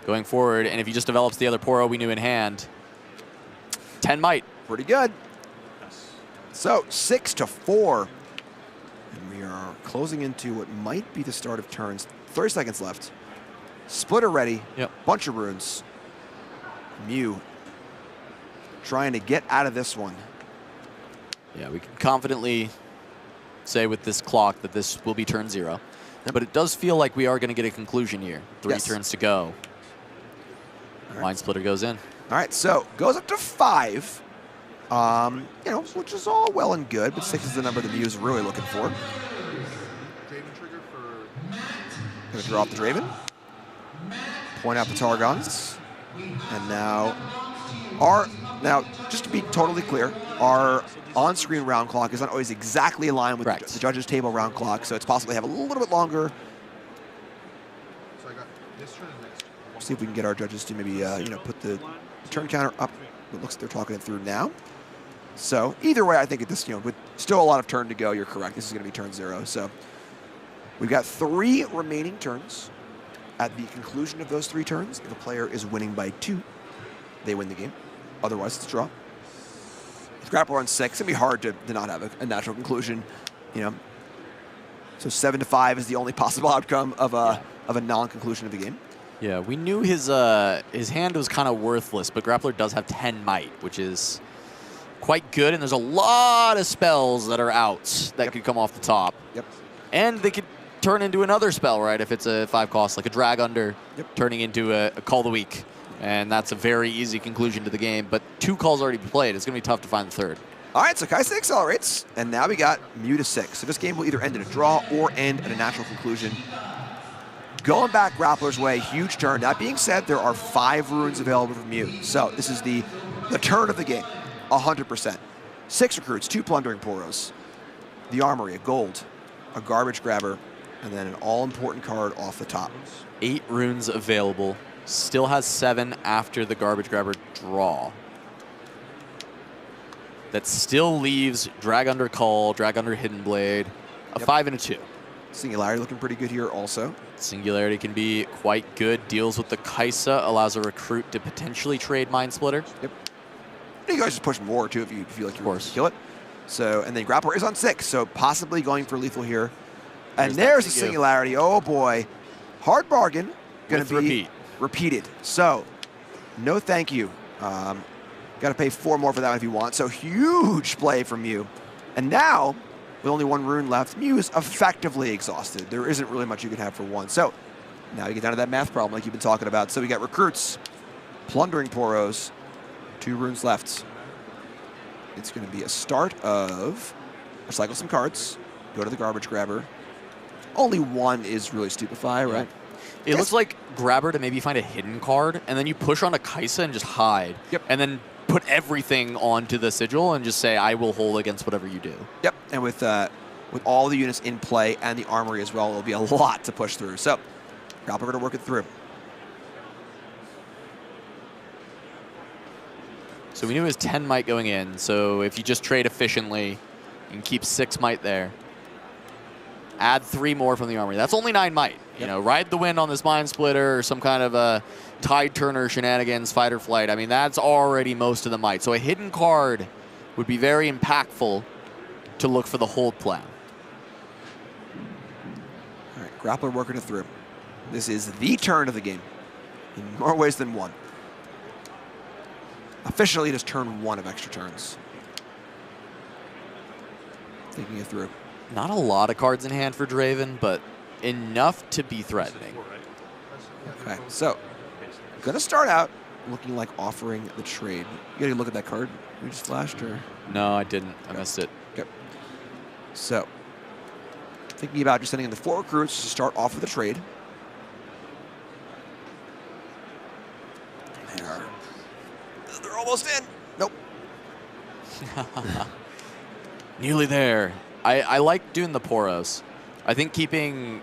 S3: going forward. And if he just develops the other Poro we knew in hand, 10 might.
S2: Pretty good. So 6-4. And we are closing into what might be the start of turns. 30 seconds left. Splitter ready.
S3: Yep.
S2: Bunch of runes. Mew trying to get out of this one.
S3: Yeah, we can confidently say with this clock that this will be turn 0. Yep. But it does feel like we are going to get a conclusion here. 3 turns to go. Right. Mind Splitter goes in.
S2: All right, so goes up to 5. You know, which is all well and good, but 6 is the number the Mew is really looking for. Gonna draw off the Draven. Point out the Targons. And now just to be totally clear, our on-screen round clock is not always exactly aligned with the judges' table round clock, so it's possible to have a little bit longer.
S7: So I got this turn and next.
S2: See if we can get our judges to maybe put the turn counter up. It looks like they're talking it through now. So either way, I think at this, with still a lot of turn to go, you're correct. This is going to be turn 0. So we've got 3 remaining turns. At the conclusion of those 3 turns, if a player is winning by 2, they win the game. Otherwise, it's a draw. With Grappler on 6, it'd be hard to not have a natural conclusion. So 7-5 is the only possible outcome of a non-conclusion of the game.
S3: Yeah, we knew his hand was kind of worthless, but Grappler does have 10 might, which is quite good, and there's a lot of spells that are out that could come off the top.
S2: Yep.
S3: And they could turn into another spell, right, if it's a 5 cost, like a Drag Under, turning into a Call of the Week. And that's a very easy conclusion to the game, but 2 calls already played. It's going to be tough to find the 3rd.
S2: All right, so Kaisa accelerates, and now we got Mew to 6. So this game will either end in a draw or end in a natural conclusion. Going back Grappler's way, huge turn. That being said, there are 5 runes available for Mew. So this is the turn of the game, 100%. 6 recruits, 2 plundering Poros, the Armory, a gold, a garbage grabber, and then an all-important card off the top.
S3: 8 runes available. Still has 7 after the garbage grabber draw. That still leaves Drag Under Call, Drag Under Hidden Blade, a 5 and a 2.
S2: Singularity looking pretty good here also.
S3: Singularity can be quite good. Deals with the Kaisa, allows a recruit to potentially trade Mind Splitter.
S2: Yep. You guys just push more too if you feel like you want to kill it. So, and then Grappler is on 6, so possibly going for lethal here. And there's a Singularity. Oh boy. Hard bargain. Going to be repeated. So, no thank you. Got to pay 4 more for that one if you want. So, huge play from Mew. And now, with only 1 rune left, Mew is effectively exhausted. There isn't really much you can have for 1. So, now you get down to that math problem like you've been talking about. So, we got recruits, plundering Poros, 2 runes left. It's going to be a start of recycle some cards, go to the garbage grabber. Only 1 is really Stupefy, right?
S3: It looks like Grabber to maybe find a hidden card, and then you push on a Kaisa and just hide.
S2: Yep.
S3: And then put everything onto the sigil and just say, I will hold against whatever you do.
S2: Yep. And with with all the units in play and the armory as well, it'll be a lot to push through. So, Grappler going to work it through.
S3: So we knew it was 10 might going in, so if you just trade efficiently and keep 6 might there, add 3 more from the armory. That's only 9 might. You know, ride the wind on this Mind Splitter or some kind of a Tide Turner shenanigans, fight or flight. I mean, that's already most of the might. So a hidden card would be very impactful to look for the hold plan.
S2: All right, Grappler working it through. This is the turn of the game in more ways than one. Officially, it is turn 1 of extra turns. Thinking it through.
S3: Not a lot of cards in hand for Draven, but enough to be threatening.
S2: Okay, so gonna start out looking like offering the trade. You gotta look at that card we just flashed, or?
S3: No, I didn't. I missed it.
S2: Okay. So, thinking about just sending in the 4 recruits to start off with the trade. They're almost in. Nope.
S3: Nearly there. I like doing the Poros. I think keeping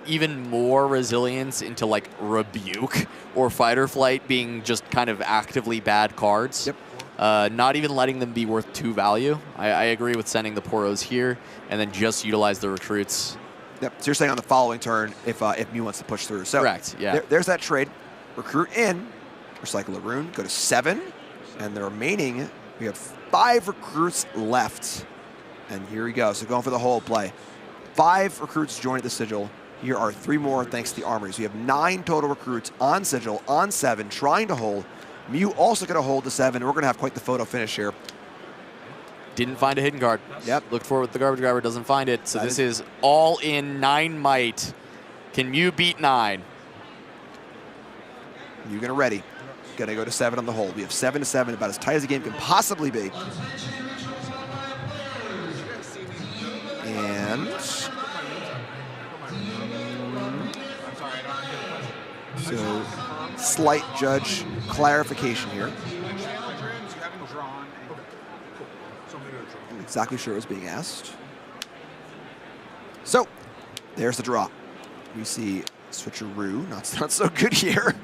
S3: even more resilience into like Rebuke or Fight or Flight being just kind of actively bad cards.
S2: Yep.
S3: Not even letting them be worth 2 value. I agree with sending the Poros here and then just utilize the recruits.
S2: Yep. So you're saying on the following turn if Mew wants to push through. So
S3: correct. Yeah.
S2: There's that trade. Recruit in. Recycle a rune. Go to 7. And the remaining, we have 5 recruits left. And here we go. So going for the whole play. 5 recruits joined the Sigil. Here are 3 more thanks to the armory. So we have 9 total recruits on Sigil, on 7, trying to hold. Mew also going to hold the 7. We're going to have quite the photo finish here.
S3: Didn't find a hidden card.
S2: Yep.
S3: Looked for it with the garbage grabber, doesn't find it. So this is all in 9 might. Can Mew beat 9?
S2: Mew going to ready. Going to go to 7 on the hold. We have 7 to 7, about as tight as the game can possibly be. And so, slight judge clarification here. I'm exactly sure what's being asked. So, there's the draw. We see switcheroo, not so good here.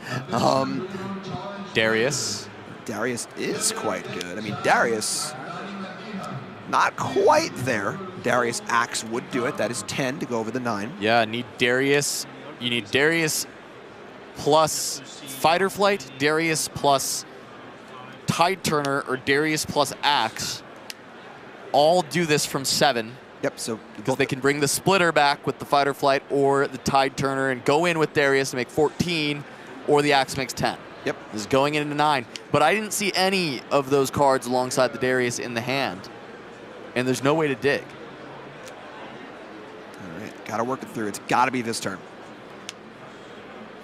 S3: Darius.
S2: Darius is quite good. I mean, Darius, not quite there. Darius Axe would do it. That is 10 to go over the 9.
S3: Yeah, need Darius. You need Darius plus Fight or Flight, Darius plus Tide Turner, or Darius plus Axe. All do this from 7.
S2: Yep, so
S3: because they can bring the splitter back with the Fight or Flight or the Tide Turner and go in with Darius to make 14, or the Axe makes 10.
S2: Yep.
S3: This is going into 9. But I didn't see any of those cards alongside the Darius in the hand. And there's no way to dig.
S2: All right, got to work it through. It's got to be this turn.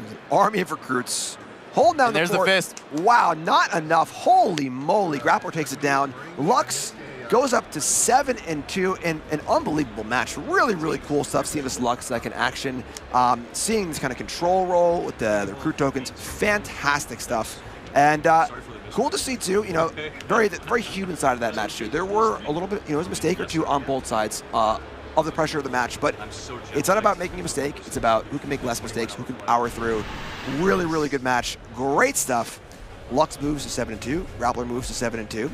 S2: There's an army of recruits. Holding down
S3: and there's
S2: fort.
S3: the fist.
S2: Wow, not enough. Holy moly. Grappler takes it down. Lux goes up to 7-2 in an unbelievable match. Really, really cool stuff. Seeing this Lux like in action. Seeing this kind of control role with the recruit tokens. Fantastic stuff. And cool to see too, very human side of that match too. There were a little bit, it was a mistake or two on both sides of the pressure of the match, but it's not about making a mistake. It's about who can make less mistakes, who can power through. Really, really good match. Great stuff. Lux moves to 7-2. Grappler moves to 7-2.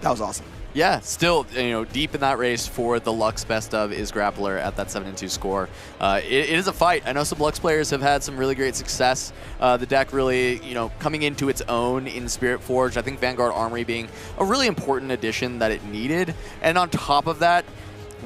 S2: That was awesome.
S3: Yeah, still, deep in that race for the Lux best of is Grappler at that 7-2 score. It is a fight. I know some Lux players have had some really great success. The deck really, coming into its own in Spirit Forge. I think Vanguard Armory being a really important addition that it needed. And on top of that,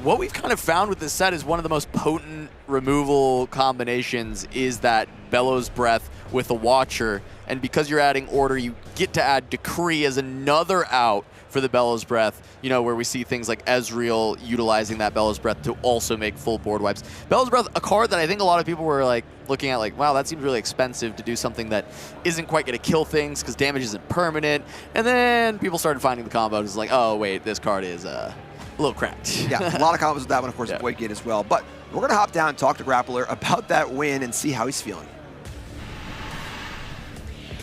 S3: what we've kind of found with this set is one of the most potent removal combinations is that Bellows Breath with a Watcher. And because you're adding Order, you get to add Decree as another out for the Bellows Breath, where we see things like Ezreal utilizing that Bellows Breath to also make full board wipes. Bellows Breath, a card that I think a lot of people were looking at wow, that seems really expensive to do something that isn't quite going to kill things because damage isn't permanent. And then people started finding the combos. It's like, oh, wait, this card is a little cracked.
S2: Yeah, a lot of combos with that one, of course,
S3: yeah.
S2: Void Gate as well. But we're going to hop down and talk to Grappler about that win and see how he's feeling.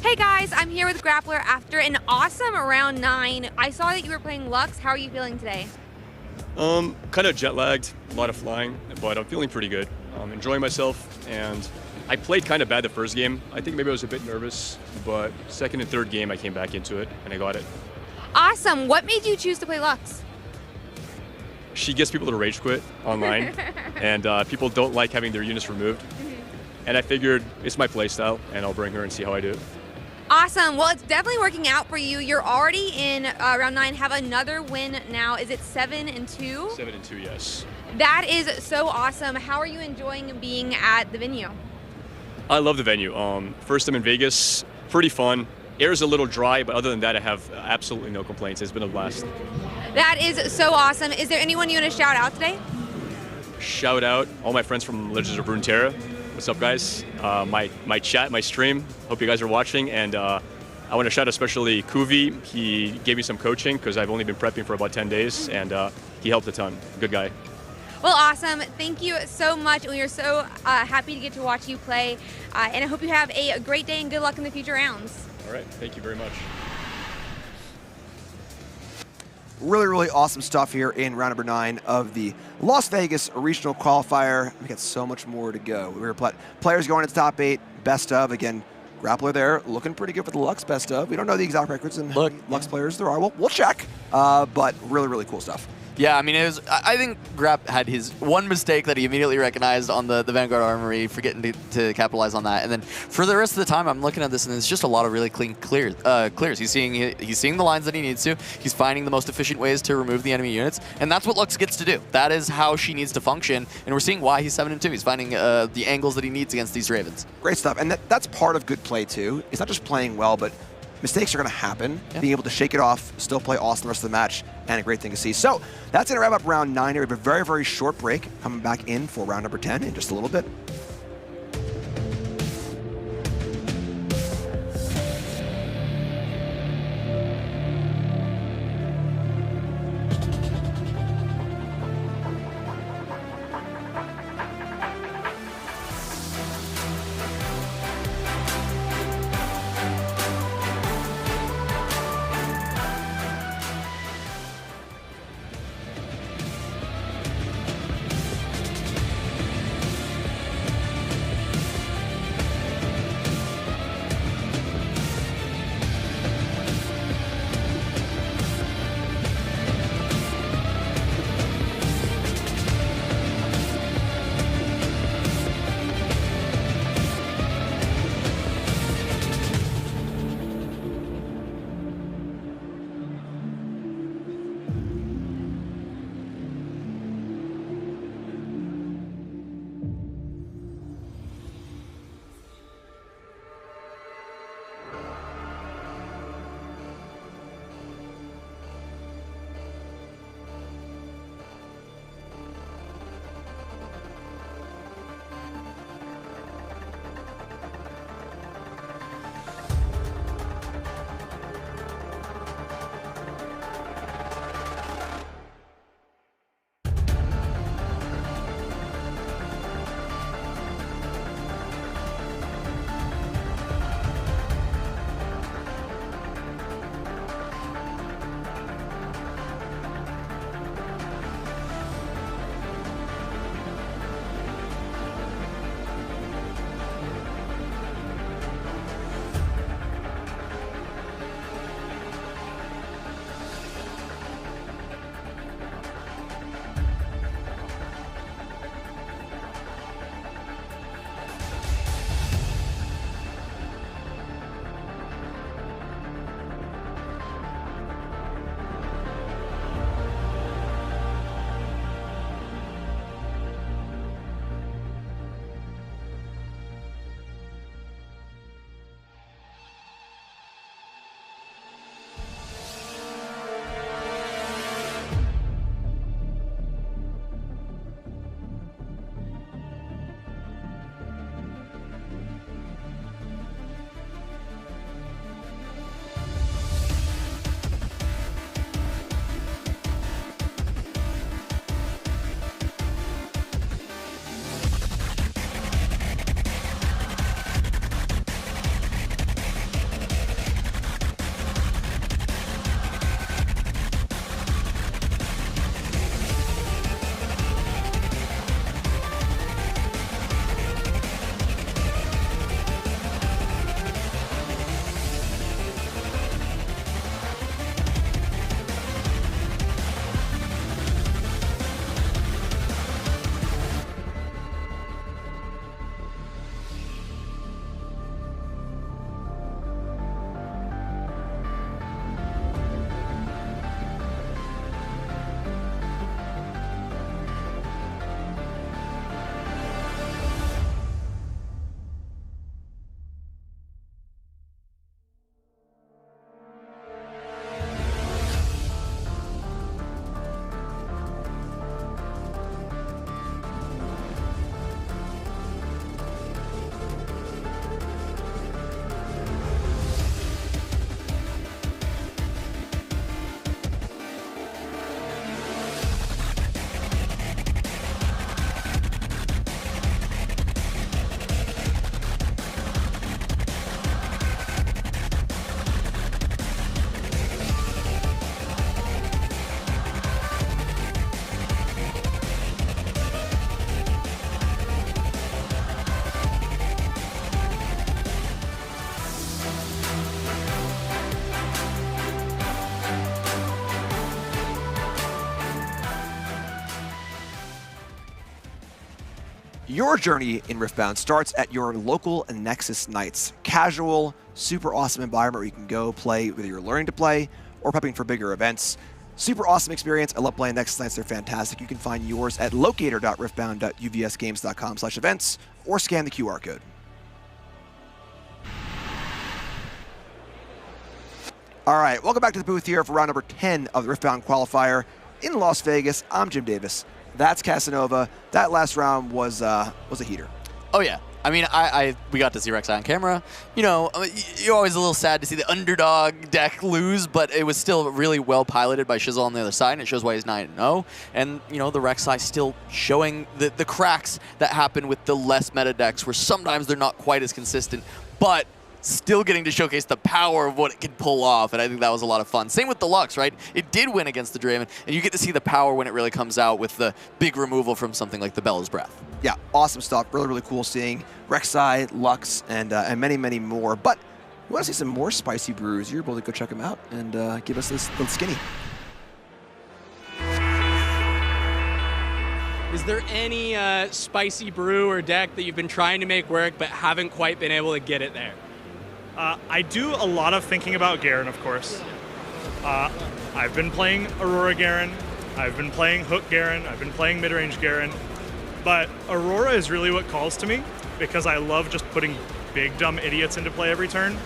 S4: Hey guys, I'm here with Grappler after an awesome round 9. I saw that you were playing Lux. How are you feeling today?
S6: Kind of jet lagged, a lot of flying, but I'm feeling pretty good. Enjoying myself, and I played kind of bad the first game. I think maybe I was a bit nervous, but second and third game I came back into it and I got it.
S4: Awesome. What made you choose to play Lux?
S6: She gets people to rage quit online, and people don't like having their units removed. And I figured it's my playstyle, and I'll bring her and see how I do.
S4: Awesome. Well, it's definitely working out for you. You're already in round 9, have another win now. Is it 7-2?
S6: 7-2, yes.
S4: That is so awesome. How are you enjoying being at the venue?
S6: I love the venue. First time in Vegas, pretty fun. Air's a little dry, but other than that, I have absolutely no complaints. It's been a blast.
S4: That is so awesome. Is there anyone you want to shout out today?
S6: Shout out all my friends from Legends of Runeterra. What's up, guys? My chat, my stream. Hope you guys are watching, and I want to shout out especially Kuvi. He gave me some coaching because I've only been prepping for about 10 days, and he helped a ton. Good guy.
S4: Well, awesome. Thank you so much. We are so happy to get to watch you play, and I hope you have a great day and good luck in the future rounds.
S6: All right, thank you very much.
S2: Really, really awesome stuff here in round number 9 of the Las Vegas Regional Qualifier. We got so much more to go. We were players going into top 8, best of. Again, Grappler there, looking pretty good for the Lux best of. We don't know the exact records and how many Lux players there are. We'll check, but really, really cool stuff.
S3: Yeah, I mean, I think Grap had his one mistake that he immediately recognized on the Vanguard Armory, forgetting to capitalize on that. And then for the rest of the time, I'm looking at this, and it's just a lot of really clean clears. He's seeing the lines that he needs to. He's finding the most efficient ways to remove the enemy units, and that's what Lux gets to do. That is how she needs to function, and we're seeing why he's 7-2. He's finding the angles that he needs against these Ravens.
S2: Great stuff, and that's part of good play too. It's not just playing well, but mistakes are going to happen. Yeah. Being able to shake it off, still play awesome the rest of the match, and a great thing to see. So that's going to wrap up round 9 here. We have a very, very short break. Coming back in for round number 10 in just a little bit. Your journey in Riftbound starts at your local Nexus Nights. Casual, super awesome environment where you can go play whether you're learning to play or prepping for bigger events. Super awesome experience. I love playing Nexus Nights. They're fantastic. You can find yours at locator.riftbound.uvsgames.com/events or scan the QR code. All right, welcome back to the booth here for round number 10 of the Riftbound Qualifier in Las Vegas. I'm Jim Davis. That's Casanova. That last round was a heater.
S3: Oh yeah. I mean, we got to see Rek'Sai on camera. You know, you're always a little sad to see the underdog deck lose, but it was still really well piloted by Shizzle on the other side, and it shows why he's 9-0. And, you know, the Rek'Sai still showing the cracks that happen with the less meta decks, where sometimes they're not quite as consistent, but still getting to showcase the power of what it can pull off, and I think that was a lot of fun. Same with the Lux, right? It did win against the Draven, and you get to see the power when it really comes out with the big removal from something like the Bella's Breath.
S2: Yeah, awesome stuff. Really, really cool seeing Rek'Sai, Lux, and many, many more. But you want to see some more spicy brews, you're able to go check them out and give us this little skinny.
S1: Is there any spicy brew or deck that you've been trying to make work but haven't quite been able to get it there?
S8: I do a lot of thinking about Garen, of course. I've been playing Aurora Garen, I've been playing Hook Garen, I've been playing mid-range Garen, but Aurora is really what calls to me because I love just putting big dumb idiots into play every turn.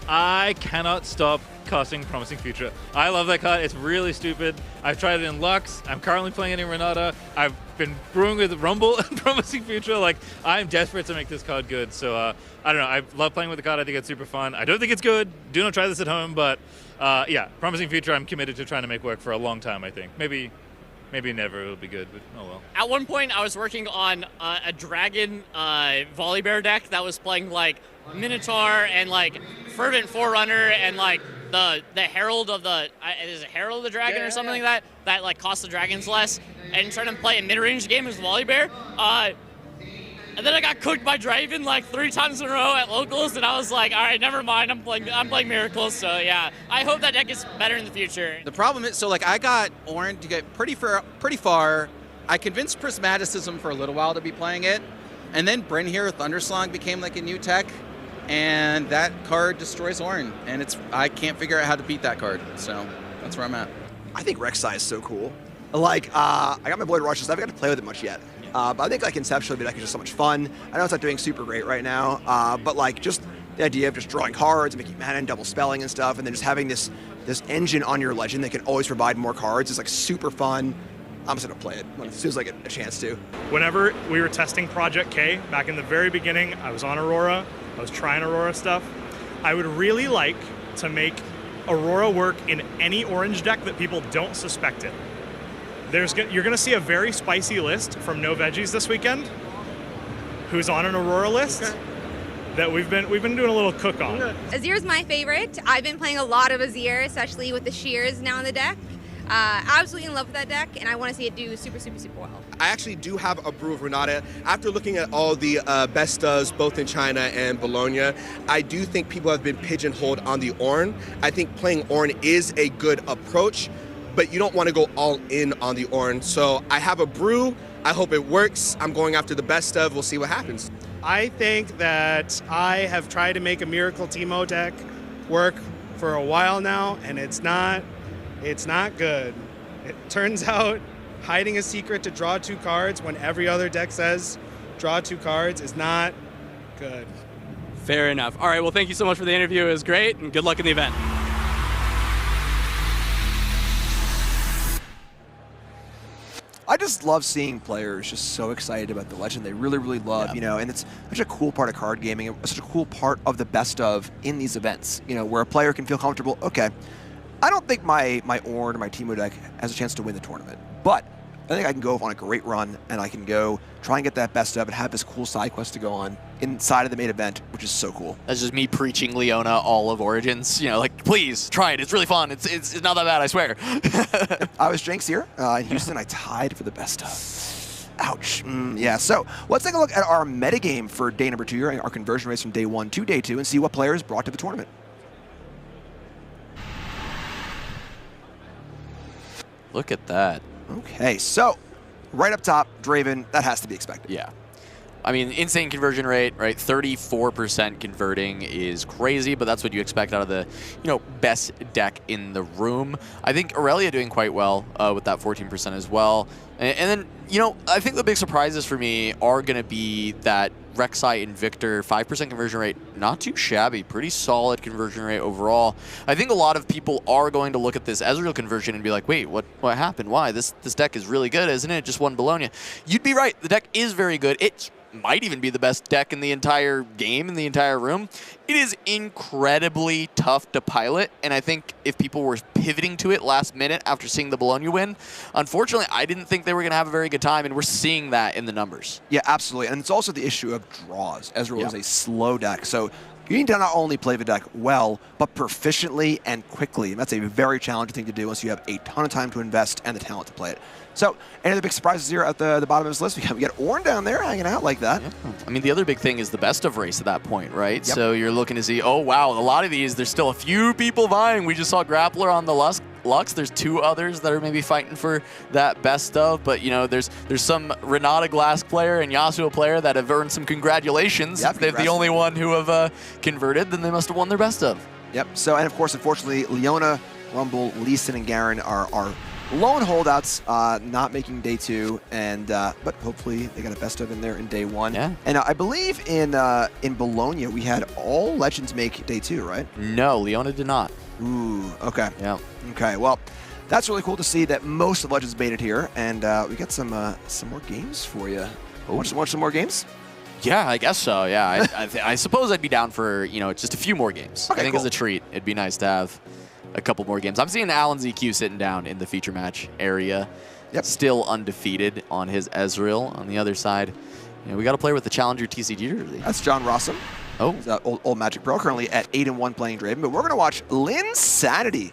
S9: I cannot stop casting Promising Future. I love that card. It's really stupid. I've tried it in Lux. I'm currently playing it in Renata. I've been brewing with Rumble and Promising Future. Like, I'm desperate to make this card good. So, I don't know. I love playing with the card. I think it's super fun. I don't think it's good. Do not try this at home. But, yeah, Promising Future, I'm committed to trying to make work for a long time, I think. Maybe never it'll be good, but oh well.
S10: At one point, I was working on a Dragon Volibear deck that was playing, like, Minotaur and, like, Fervent Forerunner and, like, the Herald of the is it Herald of the Dragon or something like that like cost the dragons less, and trying to play a mid-range game as Volibear. And then I got cooked by Draven like 3 times in a row at locals, and I was like, all right, never mind. I'm playing Miracles. So yeah, I hope that deck gets better in the future.
S11: The problem is, so like I got Orin to get pretty far. I convinced Prismaticism for a little while to be playing it, and then Bryn here, Thunderslong became like a new tech. And that card destroys Orin, and I can't figure out how to beat that card, so that's where I'm at.
S2: I think Rek'Sai is so cool. Like, I got my Void Rushes. I haven't got to play with it much yet. But I think, like, conceptually, the deck is just so much fun. I know it's not doing super great right now, but, like, just the idea of just drawing cards, making mana and double spelling and stuff, and then just having this engine on your Legend that can always provide more cards is, like, super fun. I'm just going to play it when it feels like a chance to.
S8: Whenever we were testing Project K, back in the very beginning, I was on Aurora. I was trying Aurora stuff. I would really like to make Aurora work in any orange deck that people don't suspect it. You're going to see a very spicy list from No Veggies this weekend, who's on an Aurora list that we've been doing a little cook on.
S4: Azir's my favorite. I've been playing a lot of Azir, especially with the shears now in the deck. Absolutely in love with that deck, and I want to see it do super, super, super well.
S12: I actually do have a brew of Renata. After looking at all the best does, both in China and Bologna, I do think people have been pigeonholed on the Ornn. I think playing Ornn is a good approach, but you don't want to go all in on the Ornn. So I have a brew. I hope it works. I'm going after the best of. We'll see what happens.
S13: I think that I have tried to make a Miracle Teemo deck work for a while now, and it's not good. It turns out hiding a secret to draw 2 cards when every other deck says draw 2 cards is not good.
S1: Fair enough. All right, well, thank you so much for the interview. It was great, and good luck in the event.
S2: I just love seeing players just so excited about the Legend. They really, really love, you know, and it's such a cool part of card gaming. It's such a cool part of the best of in these events, you know, where a player can feel comfortable, okay, I don't think my Ornn or my Teemo deck has a chance to win the tournament, but I think I can go on a great run, and I can go try and get that best of and have this cool side quest to go on inside of the main event, which is so cool.
S3: That's just me preaching Leona all of Origins. You know, like, please, try it. It's really fun. It's not that bad, I swear.
S2: I was Jinx here in Houston. I tied for the best of. Ouch. Yeah, so let's take a look at our metagame for day number 2, our conversion rates from day 1 to day 2, and see what players brought to the tournament.
S3: Look at that.
S2: Okay, so right up top, Draven, that has to be expected.
S3: Yeah. I mean, insane conversion rate, right? 34% converting is crazy, but that's what you expect out of the, best deck in the room. I think Aurelia doing quite well with that 14% as well. And then, I think the big surprises for me are going to be that Rek'Sai and Victor, 5% conversion rate, not too shabby, pretty solid conversion rate overall. I think a lot of people are going to look at this Ezreal conversion and be like, wait, what happened? Why? This deck is really good, isn't it? It just won Bologna. You'd be right. The deck is very good. It might even be the best deck in the entire game, in the entire room. It is incredibly tough to pilot, and I think if people were pivoting to it last minute after seeing the Bologna win, unfortunately, I didn't think they were going to have a very good time, and we're seeing that in the numbers.
S2: Yeah, absolutely. And it's also the issue of draws. Ezreal is a slow deck, so you need to not only play the deck well, but proficiently and quickly. And that's a very challenging thing to do unless you have a ton of time to invest and the talent to play it. So, any other big surprises here at the bottom of this list? We got Ornn down there hanging out like that.
S3: Yeah. I mean, the other big thing is the best of race at that point, right?
S2: Yep.
S3: So you're looking to see, oh, wow, a lot of these, there's still a few people vying. We just saw Grappler on the Lux. There's 2 others that are maybe fighting for that best of, but there's some Renata Glass player and Yasuo player that have earned some congratulations.
S2: Yep,
S3: If they're the only one who have converted, then they must have won their best of.
S2: Yep. So, and of course, unfortunately, Leona, Rumble, Lee Sin, and Garen are lone holdouts, not making day 2, and but hopefully they got a best of in there in day 1.
S3: Yeah.
S2: And I believe in Bologna we had all legends make day 2, right?
S3: No, Leona did not.
S2: Ooh. Okay.
S3: Yeah.
S2: Okay. Well, that's really cool to see that most of legends made it here, and we got some more games for you. Watch some more games.
S3: Yeah, I guess so. Yeah, I suppose I'd be down for just a few more games.
S2: Okay,
S3: I think
S2: cool.
S3: as a treat, it'd be nice to have a couple more games. I'm seeing Alan ZQ sitting down in the feature match area.
S2: Yep.
S3: Still undefeated on his Ezreal. On the other side, we got to play with the Challenger TCG jersey.
S2: That's John Rossum.
S3: Oh.
S2: He's old Magic Pro, currently at 8-1 playing Draven. But we're going to watch Linsanity.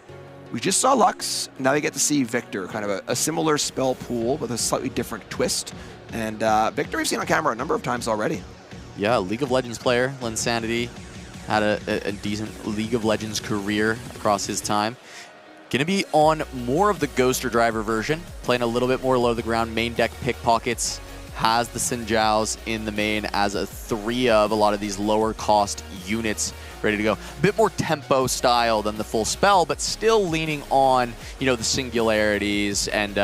S2: We just saw Lux. Now they get to see Victor, kind of a similar spell pool with a slightly different twist. And Victor we've seen on camera a number of times already.
S3: Yeah, League of Legends player, Linsanity. Had a decent League of Legends career across his time. Going to be on more of the Ghoster Driver version, playing a little bit more low to the ground, main deck pickpockets, has the Sinjaos in the main as a 3 of a lot of these lower cost units ready to go. A bit more tempo style than the full spell, but still leaning on, the singularities and,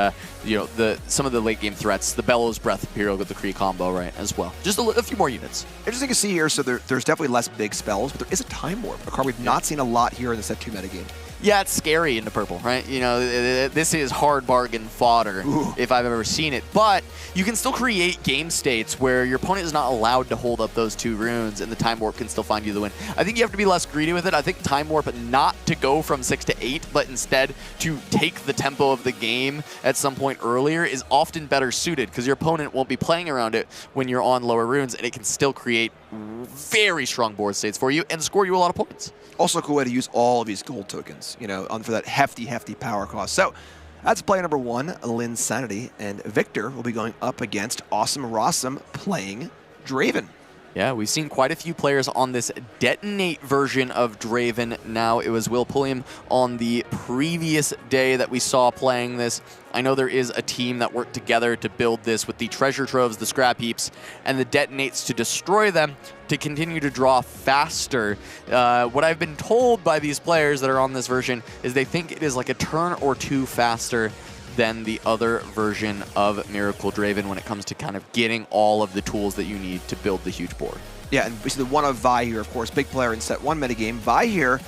S3: some of the late game threats, the Bellows Breath Imperial with the Kree combo, right, as well. Just a few more units.
S2: Interesting to see here, so there's definitely less big spells, but there is a Time Warp, a card we've not seen a lot here in the set 2 metagame.
S3: Yeah, it's scary into purple, right? This is hard bargain fodder if I've ever seen it. But you can still create game states where your opponent is not allowed to hold up those 2 runes and the Time Warp can still find you the win. I think you have to be less greedy with it. I think Time Warp not to go from 6 to 8, but instead to take the tempo of the game at some point earlier is often better suited because your opponent won't be playing around it when you're on lower runes, and it can still create very strong board states for you and score you a lot of points.
S2: Also a cool way to use all of these gold tokens, for that hefty power cost. So that's player number 1, Linsanity, and Victor will be going up against Awesome Rossum playing Draven.
S3: Yeah, we've seen quite a few players on this Detonate version of Draven. Now, it was Will Pulliam on the previous day that we saw playing this. I know there is a team that worked together to build this with the treasure troves, the scrap heaps, and the detonates to destroy them to continue to draw faster. What I've been told by these players that are on this version is they think it is like a turn or 2 faster than the other version of Miracle Draven when it comes to kind of getting all of the tools that you need to build the huge board.
S2: Yeah, and we see the one of Vi here, of course, big player in set 1 metagame. Vi here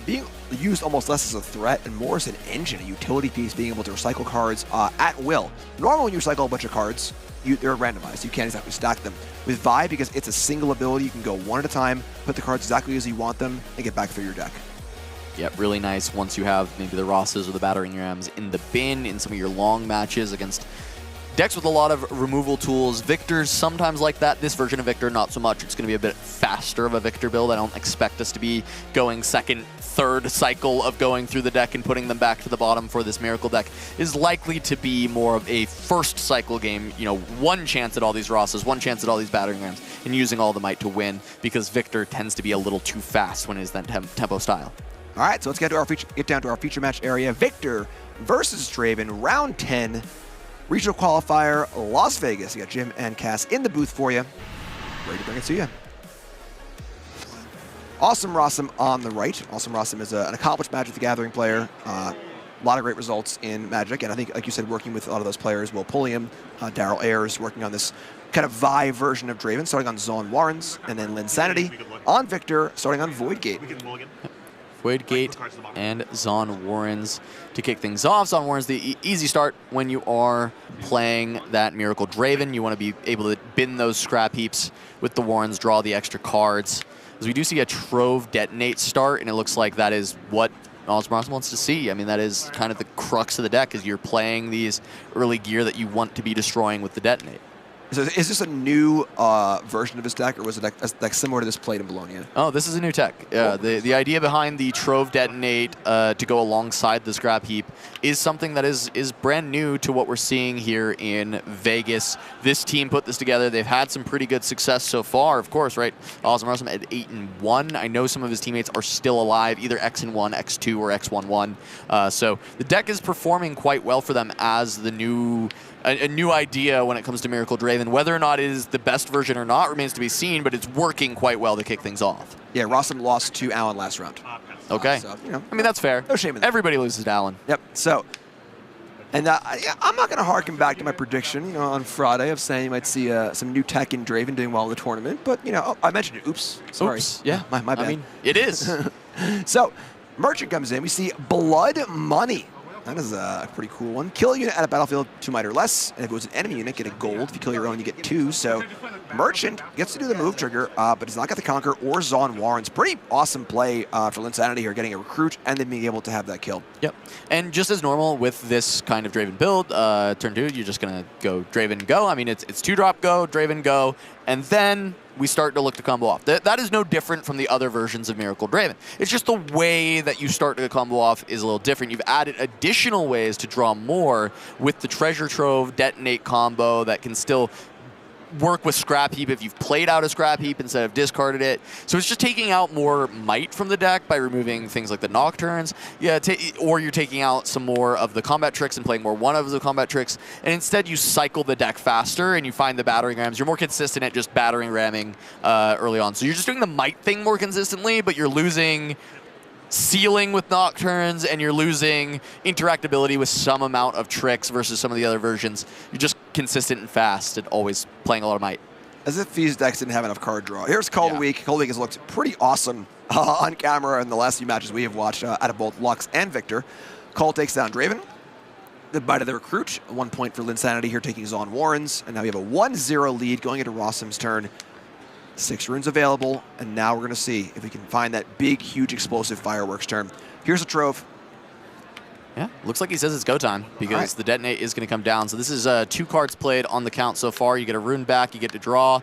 S2: being used almost less as a threat and more as an engine, a utility piece, being able to recycle cards at will. Normally when you recycle a bunch of cards, they're randomized. You can't exactly stack them. With Vi, because it's a single ability, you can go one at a time, put the cards exactly as you want them, and get back through your deck.
S3: Yep, really nice once you have maybe the Rosses or the Battering Rams in the bin in some of your long matches against decks with a lot of removal tools. Victor's sometimes like that. This version of Victor, not so much. It's going to be a bit faster of a Victor build. I don't expect us to be going second, third cycle of going through the deck and putting them back to the bottom for this Miracle deck. Is likely to be more of a first cycle game, one chance at all these Rosses, one chance at all these Battering Rams, and using all the might to win because Victor tends to be a little too fast when it is that tempo style.
S2: All right, so let's get down to our feature match area. Victor versus Draven, round 10, regional qualifier, Las Vegas. You got Jim and Cass in the booth for you. ready to bring it to you. Awesome Rossum on the right. Awesome Rossum is an accomplished Magic the Gathering player. A lot of great results in Magic, and I think, like you said, working with a lot of those players, Will Pulliam, Daryl Ayers, working on this kind of Vive version of Draven, starting on Zon Warrens, and then Linsanity on Victor, starting on Voidgate.
S3: Voidgate and Zon Warrens to kick things off. Zon Warrens, the easy start when you are playing that Miracle Draven. You want to be able to bin those scrap heaps with the Warrens, draw the extra cards. As we do see a Trove Detonate start, and it looks like that is what Osmos wants to see. I mean, that is kind of the crux of the deck, is you're playing these early gear that you want to be destroying with the Detonate.
S2: So is this a new version of his deck, or was it like similar to this played in Bologna?
S3: Oh, this is a new tech. The idea behind the Trove Detonate to go alongside the Scrap Heap is something that is brand new to what we're seeing here in Vegas. This team put this together. They've had some pretty good success so far, of course, right? Awesome at 8-1. I know some of his teammates are still alive, either X1, X2, or X11. So the deck is performing quite well for them as the new... A new idea when it comes to Miracle Draven. Whether or not it is the best version or not remains to be seen, but it's working quite well to kick things off.
S2: Yeah, Rossum lost to Allen last round.
S3: Okay.
S2: So, you know,
S3: I mean, that's fair.
S2: No shame in that.
S3: Everybody loses to Allen.
S2: Yep. So, and I'm not going to harken back to my prediction, on Friday of saying you might see some new tech in Draven doing well in the tournament. But, I mentioned it. Oops. Sorry.
S3: Oops. Yeah.
S2: My bad.
S3: I mean, it is.
S2: So, Merchant comes in. We see Blood Money. That is a pretty cool one. Kill a unit at a battlefield 2 might or less, and if it was an enemy unit, get a gold. If you kill your own, you get 2. So Merchant gets to do the move trigger, but does not get the Conquer or Zon Warrens. Pretty awesome play for Linsanity here, getting a recruit and then being able to have that kill.
S3: Yep. And just as normal with this kind of Draven build, turn 2, you're just going to go Draven go. I mean, it's 2-drop go, Draven go, and then we start to look to combo off. That is no different from the other versions of Miracle Draven. It's just the way that you start to combo off is a little different. You've added additional ways to draw more with the Treasure Trove Detonate combo that can still work with Scrap Heap if you've played out a Scrap Heap instead of discarded it. So it's just taking out more might from the deck by removing things like the Nocturnes. Yeah, or you're taking out some more of the combat tricks and playing more one of the combat tricks. And instead you cycle the deck faster and you find the battering rams. You're more consistent at just battering ramming early on. So you're just doing the might thing more consistently, but you're losing sealing with Nocturnes and you're losing interactability with some amount of tricks versus some of the other versions. You're just consistent and fast and always playing a lot of might.
S2: As if these decks didn't have enough card draw. Here's Call of the Week. Call of the Week has looked pretty awesome on camera in the last few matches we have watched out of both Lux and Victor. Call takes down Draven. The bite of the recruit. 1 point for Linsanity here, taking Zon Warrens. And now we have a 1-0 lead going into Rossum's turn. 6 runes available, and now we're going to see if we can find that big, huge, explosive fireworks turn. Here's a Trove.
S3: Yeah, looks like he says it's go time because the Detonate is going to come down. So this is 2 cards played on the count so far. You get a rune back, you get to draw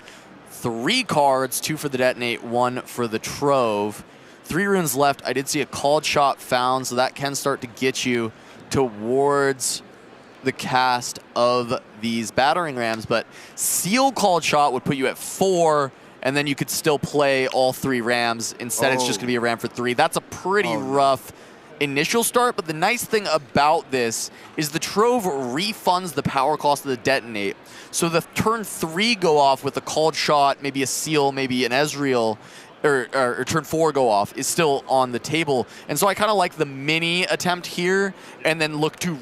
S3: 3 cards, 2 for the Detonate, 1 for the Trove. 3 runes left. I did see a called shot found, so that can start to get you towards the cast of these battering rams, but seal called shot would put you at 4, and then you could still play all 3 rams. Instead, it's just going to be a ram for 3. That's a pretty rough initial start, but the nice thing about this is the Trove refunds the power cost of the Detonate. So the turn 3 go off with a called shot, maybe a seal, maybe an Ezreal, or turn 4 go off is still on the table. And so I kind of like the mini attempt here and then look to,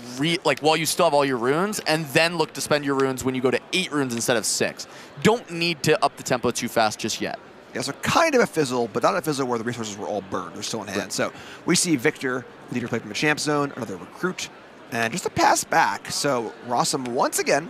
S3: while you still have all your runes, and then look to spend your runes when you go to 8 runes instead of 6. Don't need to up the tempo too fast just yet.
S2: Yeah, so kind of a fizzle, but not a fizzle where the resources were all burned. They're still in hand. Right. So we see Victor, leader play from a champ zone, another recruit, and just a pass back. So Rossum once again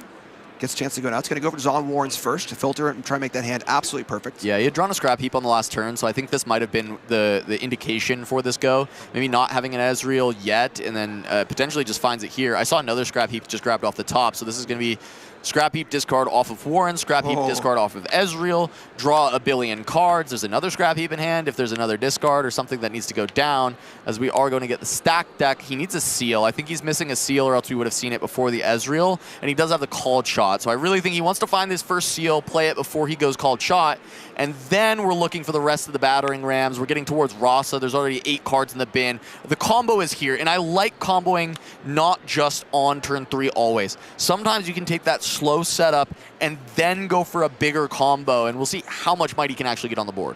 S2: gets a chance to go now. It's going to go for Zon Warrens first to filter it and try and make that hand absolutely perfect.
S3: Yeah, he had drawn a Scrap Heap on the last turn, so I think this might have been the indication for this go. Maybe not having an Ezreal yet, and then potentially just finds it here. I saw another Scrap Heap just grabbed off the top, so this is going to be Scrap Heap discard off of Warren, Scrap Heap discard off of Ezreal, draw a billion cards. There's another Scrap Heap in hand if there's another discard or something that needs to go down, as we are going to get the stacked deck. He needs a seal. I think he's missing a seal, or else we would have seen it before the Ezreal, and he does have the called shot. So I really think he wants to find this first seal, play it before he goes called shot, and then we're looking for the rest of the battering rams. We're getting towards Rasa. There's already 8 cards in the bin. The combo is here, and I like comboing not just on turn 3 always. Sometimes you can take that slow setup, and then go for a bigger combo, and we'll see how much might he can actually get on the board.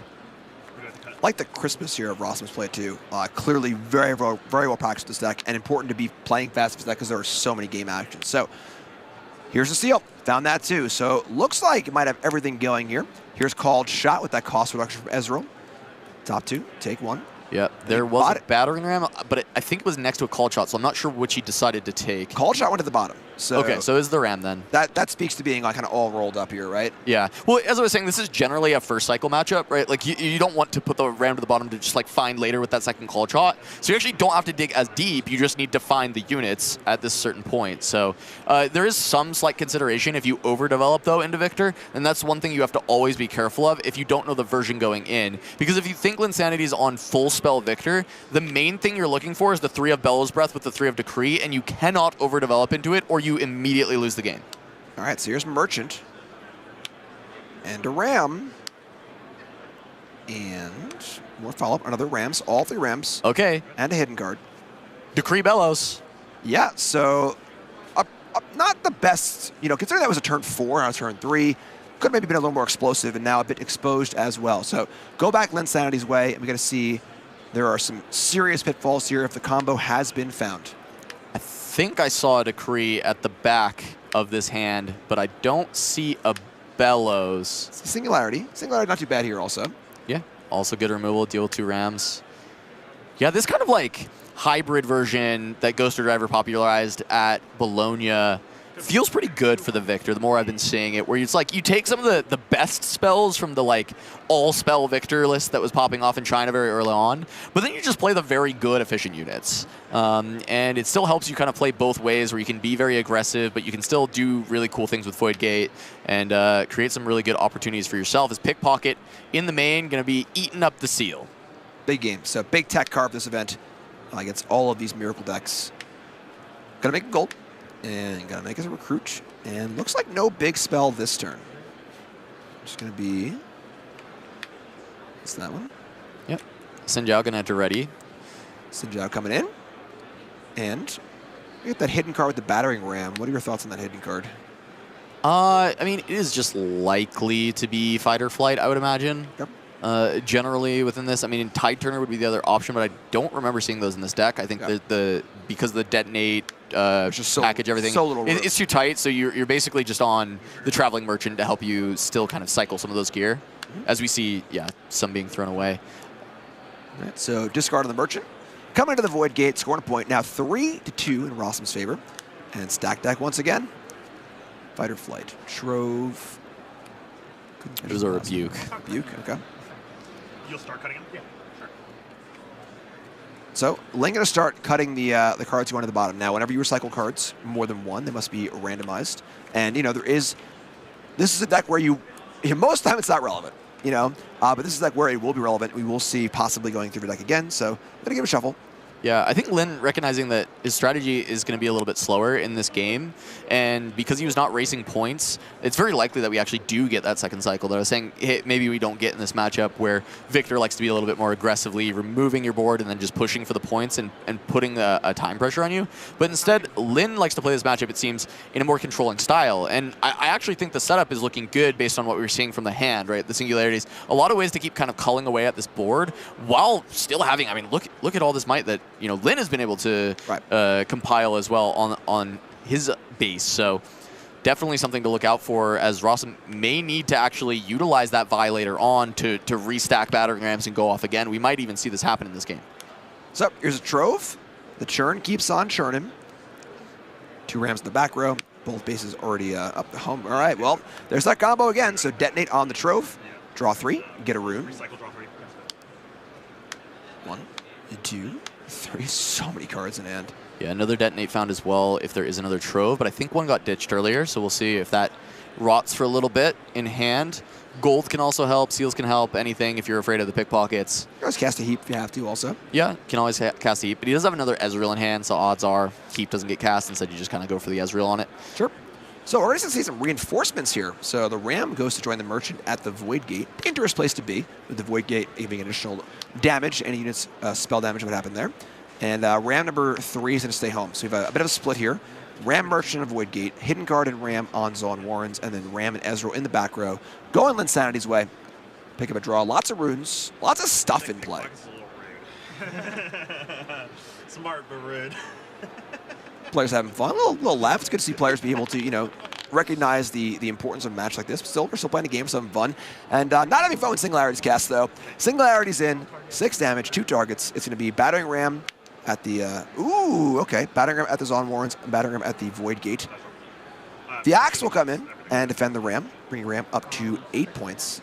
S2: Like the crispness here of Rossum's play too. Clearly very well practiced this deck, and important to be playing fast with this deck because there are so many game actions. So here's the seal. Found that too. So looks like it might have everything going here. Here's Called Shot with that cost reduction from Ezreal. Top 2, take 1.
S3: Yep, there was a battering ram, but I think it was next to a call shot, so I'm not sure which he decided to take.
S2: Call shot went to the bottom. So
S3: okay, so is the ram then.
S2: That speaks to being like kind of all rolled up here, right?
S3: Yeah. Well, as I was saying, this is generally a first cycle matchup, right? Like you don't want to put the ram to the bottom to just like find later with that second call shot. So you actually don't have to dig as deep. You just need to find the units at this certain point. So there is some slight consideration if you overdevelop though into Victor, and that's one thing you have to always be careful of if you don't know the version going in. Because if you think Linsanity is on full spell Victor, the main thing you're looking for is the 3 of Bellows Breath with the 3 of Decree, and you cannot overdevelop into it or you immediately lose the game.
S2: All right, so here's Merchant. And a Ram. And more follow-up, another Rams, all 3 Rams.
S3: Okay.
S2: And a hidden card.
S3: Decree Bellows.
S2: Yeah, so not the best, considering that was a turn 4, now turn 3. Could have maybe been a little more explosive and now a bit exposed as well. So go back Linsanity's way, and we're going to see there are some serious pitfalls here if the combo has been found.
S3: I think I saw a Decree at the back of this hand, but I don't see a Bellows.
S2: Singularity. Singularity not too bad here also.
S3: Yeah, also good removal, deal with 2 Rams. Yeah, this kind of like hybrid version that Ghoster Driver popularized at Bologna feels pretty good for the Victor, the more I've been seeing it, where it's like you take some of the best spells from the like all-spell Victor list that was popping off in China very early on, but then you just play the very good efficient units. And it still helps you kind of play both ways where you can be very aggressive, but you can still do really cool things with Void Gate and create some really good opportunities for yourself. As Pickpocket in the main going to be eating up the seal.
S2: Big game. So big tech carve this event against all of these Miracle decks. Gonna make a gold. And gotta make us a recruit. And looks like no big spell this turn. Just gonna be. It's that one.
S3: Yep. Sinjao gonna enter ready.
S2: Sinjao coming in. And we get that hidden card with the battering ram. What are your thoughts on that hidden card?
S3: I mean, it is just likely to be fight or flight, I would imagine.
S2: Yep.
S3: Generally within this, I mean, Tide Turner would be the other option, but I don't remember seeing those in this deck. I think because of the detonate package, everything, it's too tight. So you're basically just on the Traveling Merchant to help you still kind of cycle some of those gear, as we see, some being thrown away.
S2: All right, so discard on the Merchant. Coming into the Void Gate, scoring a point. Now 3-2 in Rossum's favor. And stack deck once again. Fight or flight. Trove.
S3: It was a Rebuke.
S2: Rebuke, okay.
S8: You'll start cutting them? Yeah, sure.
S2: So, Ling going to start cutting the cards you want at the bottom. Now, whenever you recycle cards, more than one, they must be randomized. And, this is a deck where most of the time it's not relevant, but this is a deck where it will be relevant. We will see possibly going through the deck again, so I'm going to give it a shuffle.
S3: Yeah, I think Lin recognizing that his strategy is going to be a little bit slower in this game, and because he was not racing points, it's very likely that we actually do get that second cycle that I was saying maybe we don't get in this matchup where Victor likes to be a little bit more aggressively removing your board and then just pushing for the points and putting a time pressure on you. But instead, Lin likes to play this matchup, it seems, in a more controlling style, and I actually think the setup is looking good based on what we were seeing from the hand, right? The singularities, a lot of ways to keep kind of culling away at this board while still having, I mean, look at all this might that Lin has been able to compile as well on his base. So definitely something to look out for, as Rossum may need to actually utilize that Vi later on to restack battering rams and go off again. We might even see this happen in this game.
S2: So here's a Trove. The churn keeps on churning. 2 rams in the back row. Both bases already up the home. All right, well, there's that combo again. So detonate on the Trove. Draw 3, get a rune. 1, 2, 3, so many cards in hand.
S3: Yeah, another detonate found as well if there is another Trove, but I think one got ditched earlier, so we'll see if that rots for a little bit in hand. Gold can also help, seals can help, anything if you're afraid of the pickpockets.
S2: You can always cast a heap if you have to also.
S3: Yeah, can always cast a heap, but he does have another Ezreal in hand, so odds are heap doesn't get cast, instead you just kind of go for the Ezreal on it.
S2: Sure. So we're going to see some reinforcements here. So the Ram goes to join the Merchant at the Void Gate. Dangerous place to be, with the Void Gate giving additional damage, any units spell damage would happen there. And Ram number 3 is going to stay home. So we have a bit of a split here. Ram Merchant of Void Gate, Hidden Guard and Ram on Zon Warrens, and then Ram and Ezreal in the back row. Going Linsanity's way. Pick up a draw. Lots of runes. Lots of stuff in play.
S14: Smart but rude.
S2: Players having fun. A little laugh. It's good to see players be able to, you know, recognize the importance of a match like this. But we're still playing a game, so having fun. And not having fun with Singularity's cast, though. Singularity's in. 6 damage, 2 targets. It's going to be Battering Ram at the... ooh, okay. Battering Ram at the Zon Warrens. Battering Ram at the Void Gate. The Axe will come in and defend the Ram, bringing Ram up to 8 points.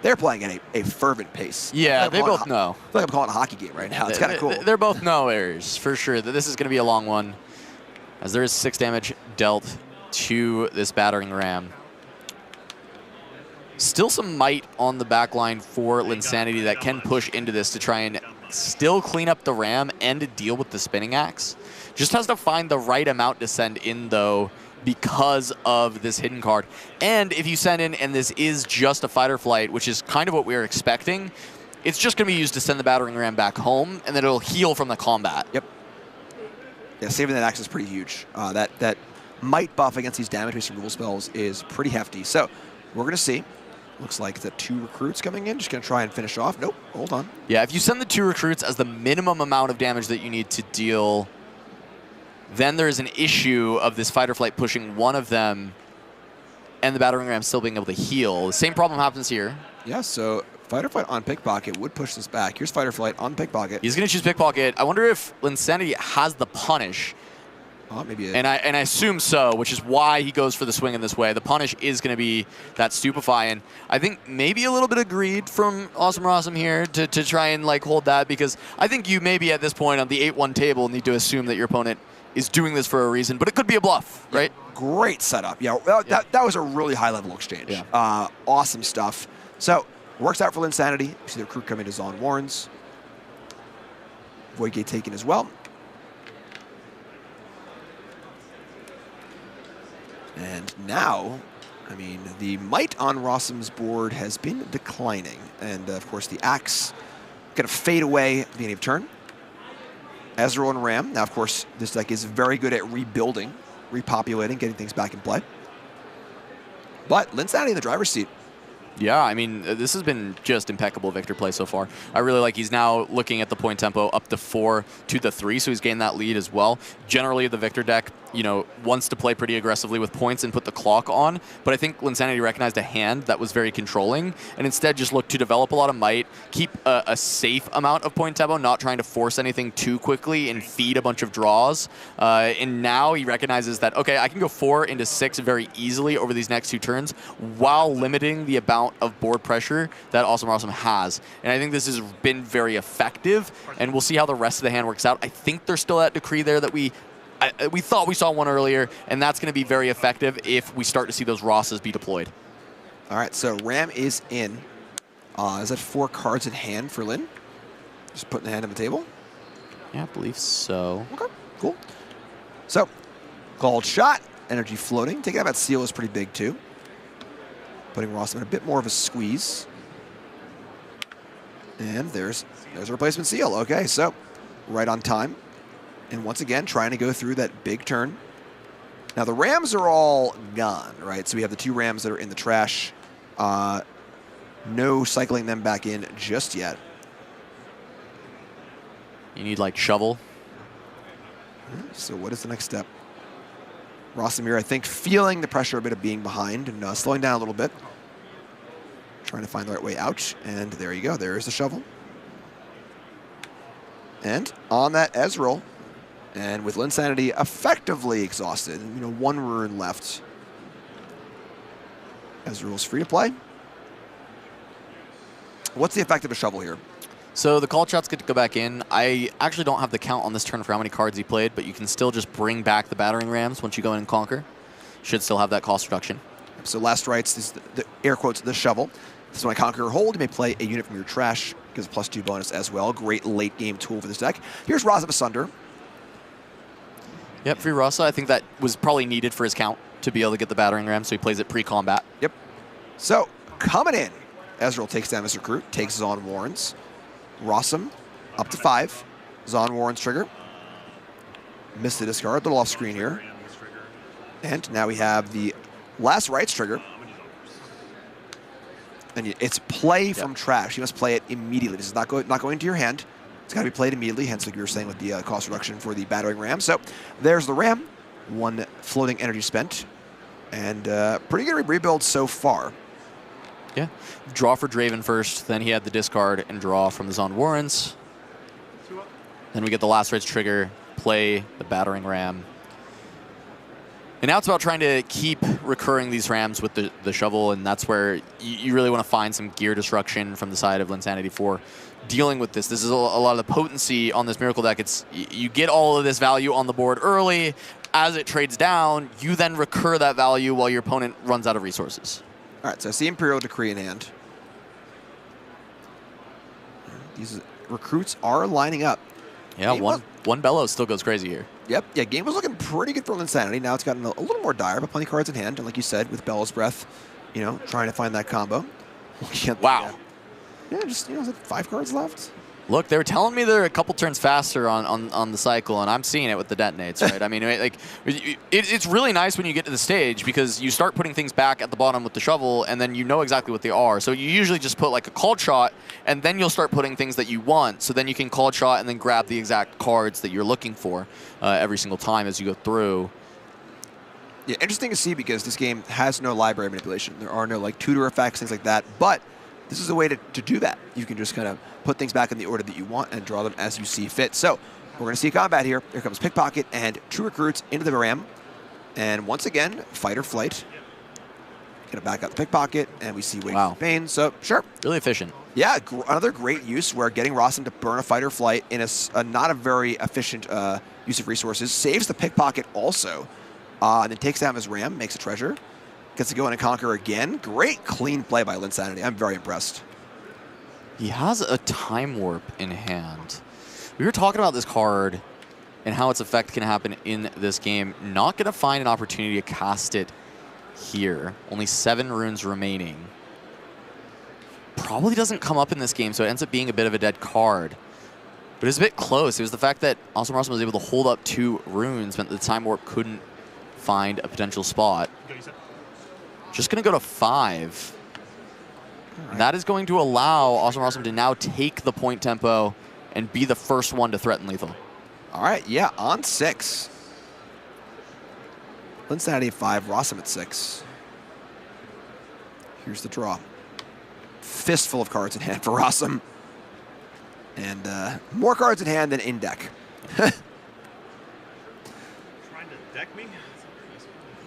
S2: They're playing at a fervent pace.
S3: Yeah, they both know.
S2: I feel like I'm calling a hockey game right now. It's kind of cool.
S3: They're both knowers, for sure, that this is going to be a long one, as there is 6 damage dealt to this Battering Ram. Still some might on the back line for Linsanity that can push into this to try and still clean up the Ram and to deal with the Spinning Axe. Just has to find the right amount to send in, though, because of this hidden card. And if you send in, and this is just a fight or flight, which is kind of what we were expecting, it's just going to be used to send the Battering Ram back home, and then it'll heal from the combat.
S2: Yep. Yeah, saving that axe is pretty huge. That might buff against these damage-based removal spells is pretty hefty. So we're going to see. Looks like the 2 recruits coming in. Just going to try and finish off. Nope, hold on.
S3: Yeah, if you send the 2 recruits as the minimum amount of damage that you need to deal, then there's an issue of this fight or flight pushing one of them and the Battering Ram still being able to heal. The same problem happens here.
S2: Yeah, so fight or flight on Pickpocket would push this back. Here's fight or flight on Pickpocket.
S3: He's going to choose Pickpocket. I wonder if Linsanity has the punish.
S2: Oh, maybe.
S3: And I assume so, which is why he goes for the swing in this way. The punish is going to be that Stupefy, and I think maybe a little bit of greed from Awesome Rossum here to try and like hold that, because I think you maybe at this point on the 8-1 table need to assume that your opponent is doing this for a reason, but it could be a bluff, right?
S2: Great setup. Yeah, that was a really high-level exchange.
S3: Yeah.
S2: Awesome stuff. So, works out for Linsanity. You see the crew coming to Zon Warrens. Void Gate taken as well. And now, I mean, the might on Rossum's board has been declining. And, of course, the Axe going to fade away at the beginning of turn. Ezreal and Ram. Now, of course, this deck is very good at rebuilding, repopulating, getting things back in play. But Linsanity in the driver's seat.
S3: Yeah, I mean, this has been just impeccable Victor play so far. I really like he's now looking at the point tempo up to 4 to the 3, so he's gained that lead as well. Generally, the Victor deck, you know, wants to play pretty aggressively with points and put the clock on, but I think Linsanity recognized a hand that was very controlling and instead just looked to develop a lot of might, keep a safe amount of point tempo, not trying to force anything too quickly and feed a bunch of draws. And now he recognizes that, okay, I can go 4 into 6 very easily over these next 2 turns while limiting the amount of board pressure that Awesome Rossum has. And I think this has been very effective, and we'll see how the rest of the hand works out. I think there's still that decree there that we thought we saw one earlier, and that's going to be very effective if we start to see those Rosses be deployed.
S2: All right, so Ram is in. Is that 4 cards in hand for Lin? Just putting the hand on the table?
S3: Yeah, I believe so.
S2: Okay, cool. So, called shot, energy floating. Taking out that seal is pretty big too. Putting Rossum in a bit more of a squeeze. And there's a replacement seal. Okay, so right on time. And once again, trying to go through that big turn. Now the Rams are all gone, right? So we have the 2 Rams that are in the trash. No cycling them back in just yet.
S3: You need like shovel.
S2: So what is the next step? Rossum here, I think, feeling the pressure a bit of being behind and slowing down a little bit. Trying to find the right way out. And there you go. There's the shovel. And on that Ezreal, and with Linsanity effectively exhausted, 1 rune left. Ezreal's free to play. What's the effect of a shovel here?
S3: So the call shots get to go back in. I actually don't have the count on this turn for how many cards he played, but you can still just bring back the Battering Rams once you go in and conquer. Should still have that cost reduction.
S2: So last rights is the air quotes, the shovel. This is when I conquer or hold, you may play a unit from your trash. Gives a +2 bonus as well. Great late game tool for this deck. Here's Rasa Asunder.
S3: Yep, free Rasa. I think that was probably needed for his count to be able to get the Battering Ram, so he plays it pre-combat.
S2: Yep. So coming in, Ezreal takes down his recruit, takes Zon Warrens. Rossum up to 5. Zon Warrens trigger. Missed the discard, a little off screen here. And now we have the last rights trigger. And it's play from trash. You must play it immediately. This is not going into your hand. It's got to be played immediately, hence like you were saying with the cost reduction for the battering ram. So there's the ram. 1 floating energy spent. And pretty good rebuild so far.
S3: Yeah. Draw for Draven first, then he had the discard and draw from the Zon Warrens. Then we get the last rights trigger, play the battering ram. And now it's about trying to keep recurring these rams with the shovel, and that's where you really want to find some gear destruction from the side of Linsanity for dealing with this. This is a lot of the potency on this Miracle deck. It's you get all of this value on the board early. As it trades down, you then recur that value while your opponent runs out of resources.
S2: All right, so I see Imperial Decree in hand. These recruits are lining up.
S3: Yeah, one Bellows still goes crazy here.
S2: Yep, yeah, game was looking pretty good for Linsanity. Now it's gotten a little more dire, but plenty of cards in hand. And like you said, with Bellows Breath, you know, trying to find that combo.
S3: Wow.
S2: Yeah, just, you know, is it 5 cards left?
S3: Look, they were telling me they're a couple turns faster on the cycle, and I'm seeing it with the detonates, right? I mean, like, it's really nice when you get to the stage because you start putting things back at the bottom with the shovel, and then you know exactly what they are. So you usually just put like a called shot, and then you'll start putting things that you want. So then you can called shot and then grab the exact cards that you're looking for every single time as you go through.
S2: Yeah, interesting to see because this game has no library manipulation. There are no like tutor effects, things like that, but this is a way to do that. You can just kind of put things back in the order that you want and draw them as you see fit. So we're going to see combat here. Here comes Pickpocket and True Recruits into the ram. And once again, fight or flight. Going to back out the Pickpocket, and we see Wake of Pain. So sure.
S3: Really efficient.
S2: Yeah, another great use where getting Rossum to burn a fight or flight in a not a very efficient use of resources. Saves the Pickpocket also. And then takes down his ram, makes a treasure. Gets to go in and conquer again. Great clean play by Linsanity. I'm very impressed.
S3: He has a Time Warp in hand. We were talking about this card and how its effect can happen in this game. Not going to find an opportunity to cast it here. Only 7 runes remaining. Probably doesn't come up in this game, so it ends up being a bit of a dead card. But it's a bit close. It was the fact that Awesome Rossum was able to hold up 2 runes meant that the Time Warp couldn't find a potential spot. Just going to go to 5. Right. That is going to allow Awesome Rossum to now take the point tempo and be the first one to threaten lethal.
S2: All right, yeah, on 6. Linsanity at 5, Rossum at 6. Here's the draw. Fistful of cards in hand for Rossum. And more cards in hand than in deck.
S14: Trying to deck me?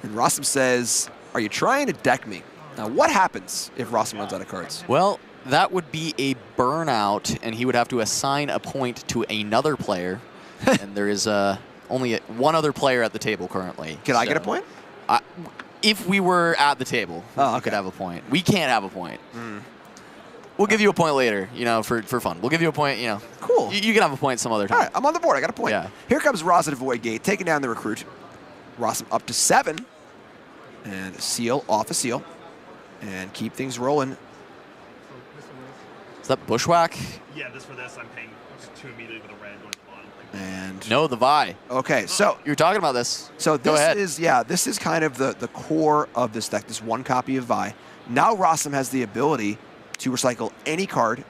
S2: And Rossum says, "Are you trying to deck me?" Now, what happens if Rossum runs out of cards?
S3: Well, that would be a burnout, and he would have to assign a point to another player. And there is only one other player at the table currently.
S2: Can I get a point?
S3: If we were at the table, we could have a point. We can't have a point. We'll give you a point later, you know, for fun. We'll give you a point, you know.
S2: Cool.
S3: You can have a point some other time.
S2: All right, I'm on the board. I got a point.
S3: Yeah.
S2: Here comes Ross at Void Gate, taking down the recruit. Rossum up to 7. And seal off a seal. And keep things rolling.
S3: Is that Bushwhack?
S14: Yeah, this for this, I'm paying 2 immediately with a red going to the bottom.
S2: And
S3: no, the Vi.
S2: Okay, so
S3: you were talking about this.
S2: So
S3: Go ahead.
S2: this is kind of the core of this deck, this one copy of Vi. Now Rossum has the ability to recycle any card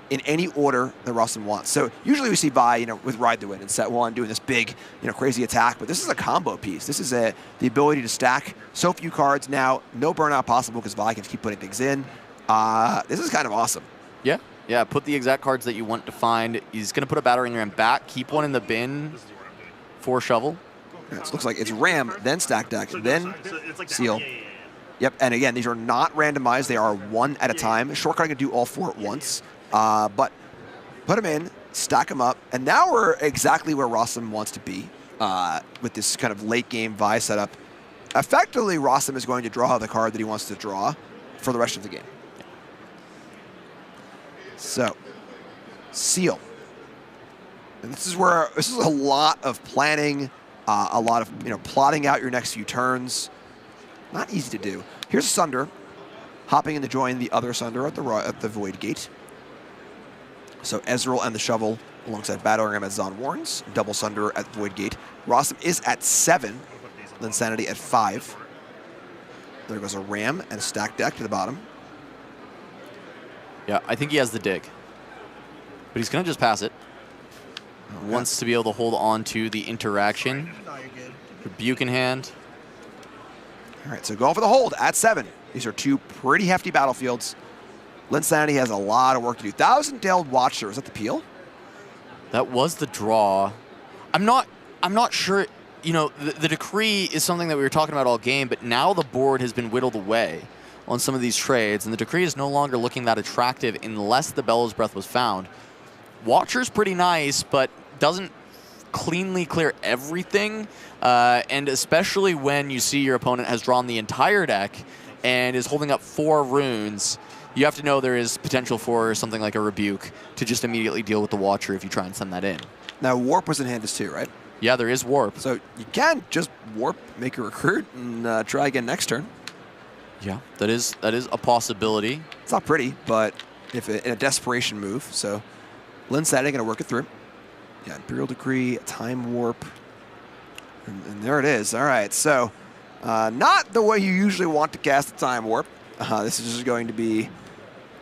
S2: in any order that Rossum wants. So usually we see Vi, you know, with Ride the Wind in set 1 doing this big, you know, crazy attack, but this is a combo piece. This is the ability to stack so few cards now, no burnout possible because Vi can keep putting things in. This is kind of awesome.
S3: Yeah, yeah. Put the exact cards that you want to find. He's going to put a battering ram back, keep one in the bin for shovel.
S2: Yeah, it looks like it's ram, then stack deck, then seal. Yep, and again, these are not randomized. They are 1 at a time. Shortcut can do all 4 at once. But put them in, stack them up, and now we're exactly where Rossum wants to be with this kind of late game Vi setup. Effectively, Rossum is going to draw the card that he wants to draw for the rest of the game. So, seal. And this is a lot of planning, a lot of plotting out your next few turns. Not easy to do. Here's Sunder, hopping in to join the other Sunder at the Void Gate. So Ezreal and the Shovel alongside Battering Ram at Zon Warrens, double Sunder at Void Gate. Rossum is at 7. Linsanity at 5. There goes a Ram and a stack deck to the bottom.
S3: Yeah, I think he has the dig. But he's going to just pass it. Okay. Wants to be able to hold on to the interaction. Rebuke in hand.
S2: All right, so going for the hold at 7. These are 2 pretty hefty battlefields. Linsanity has a lot of work to do. Thousand-tailed Watcher, is that the peel?
S3: That was the draw. I'm not sure. You know, the decree is something that we were talking about all game, but now the board has been whittled away on some of these trades, and the decree is no longer looking that attractive unless the Bellows Breath was found. Watcher's pretty nice, but doesn't cleanly clear everything, and especially when you see your opponent has drawn the entire deck and is holding up 4 runes, you have to know there is potential for something like a Rebuke to just immediately deal with the Watcher if you try and send that in.
S2: Now, Warp was in hand as 2, right?
S3: Yeah, there is Warp.
S2: So you can just Warp, make a Recruit, and try again next turn.
S3: Yeah, that is a possibility.
S2: It's not pretty, but if in a desperation move, so Linsanity going to work it through. Yeah, Imperial Decree, Time Warp, and there it is. All right, so not the way you usually want to cast a Time Warp. This is just going to be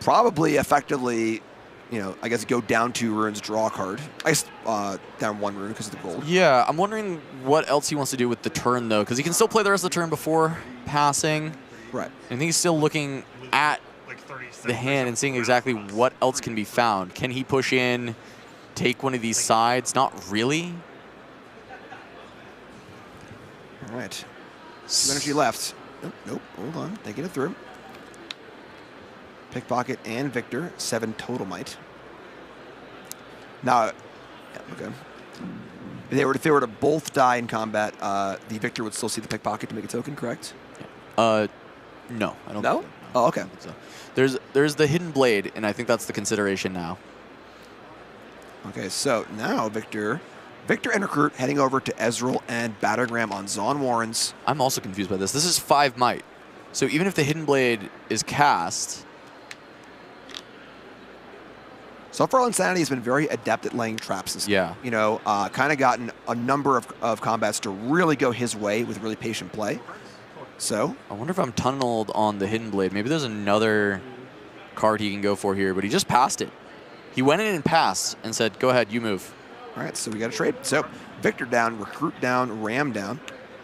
S2: probably effectively, you know, I guess go down 2 runes, draw a card. I guess down 1 rune because of the gold.
S3: Yeah, I'm wondering what else he wants to do with the turn, though, because he can still play the rest of the turn before passing.
S2: Right.
S3: I think he's still looking at the hand and seeing exactly what else can be found. Can he push in, take one of these sides? Not really.
S2: All right. 2 energy left. Nope, hold on. Thinking it through. Pickpocket and Victor, 7 total might. Now, yeah, okay. If they were to both die in combat, the Victor would still see the Pickpocket to make a token, correct?
S3: No, I don't.
S2: No? Oh, okay.
S3: So there's the Hidden Blade, and I think that's the consideration now.
S2: Okay, so now Victor and Recruit heading over to Ezreal and Battering Ram on Zon Warrens.
S3: I'm also confused by this. This is 5 might. So even if the Hidden Blade is cast...
S2: So far, Linsanity has been very adept at laying traps this game.
S3: Yeah.
S2: You know, kind of gotten a number of combats to really go his way with really patient play. So
S3: I wonder if I'm tunneled on the Hidden Blade. Maybe there's another card he can go for here, but he just passed it. He went in and passed and said, go ahead, you move.
S2: All right, so we got a trade. So Victor down, Recruit down, Ram down.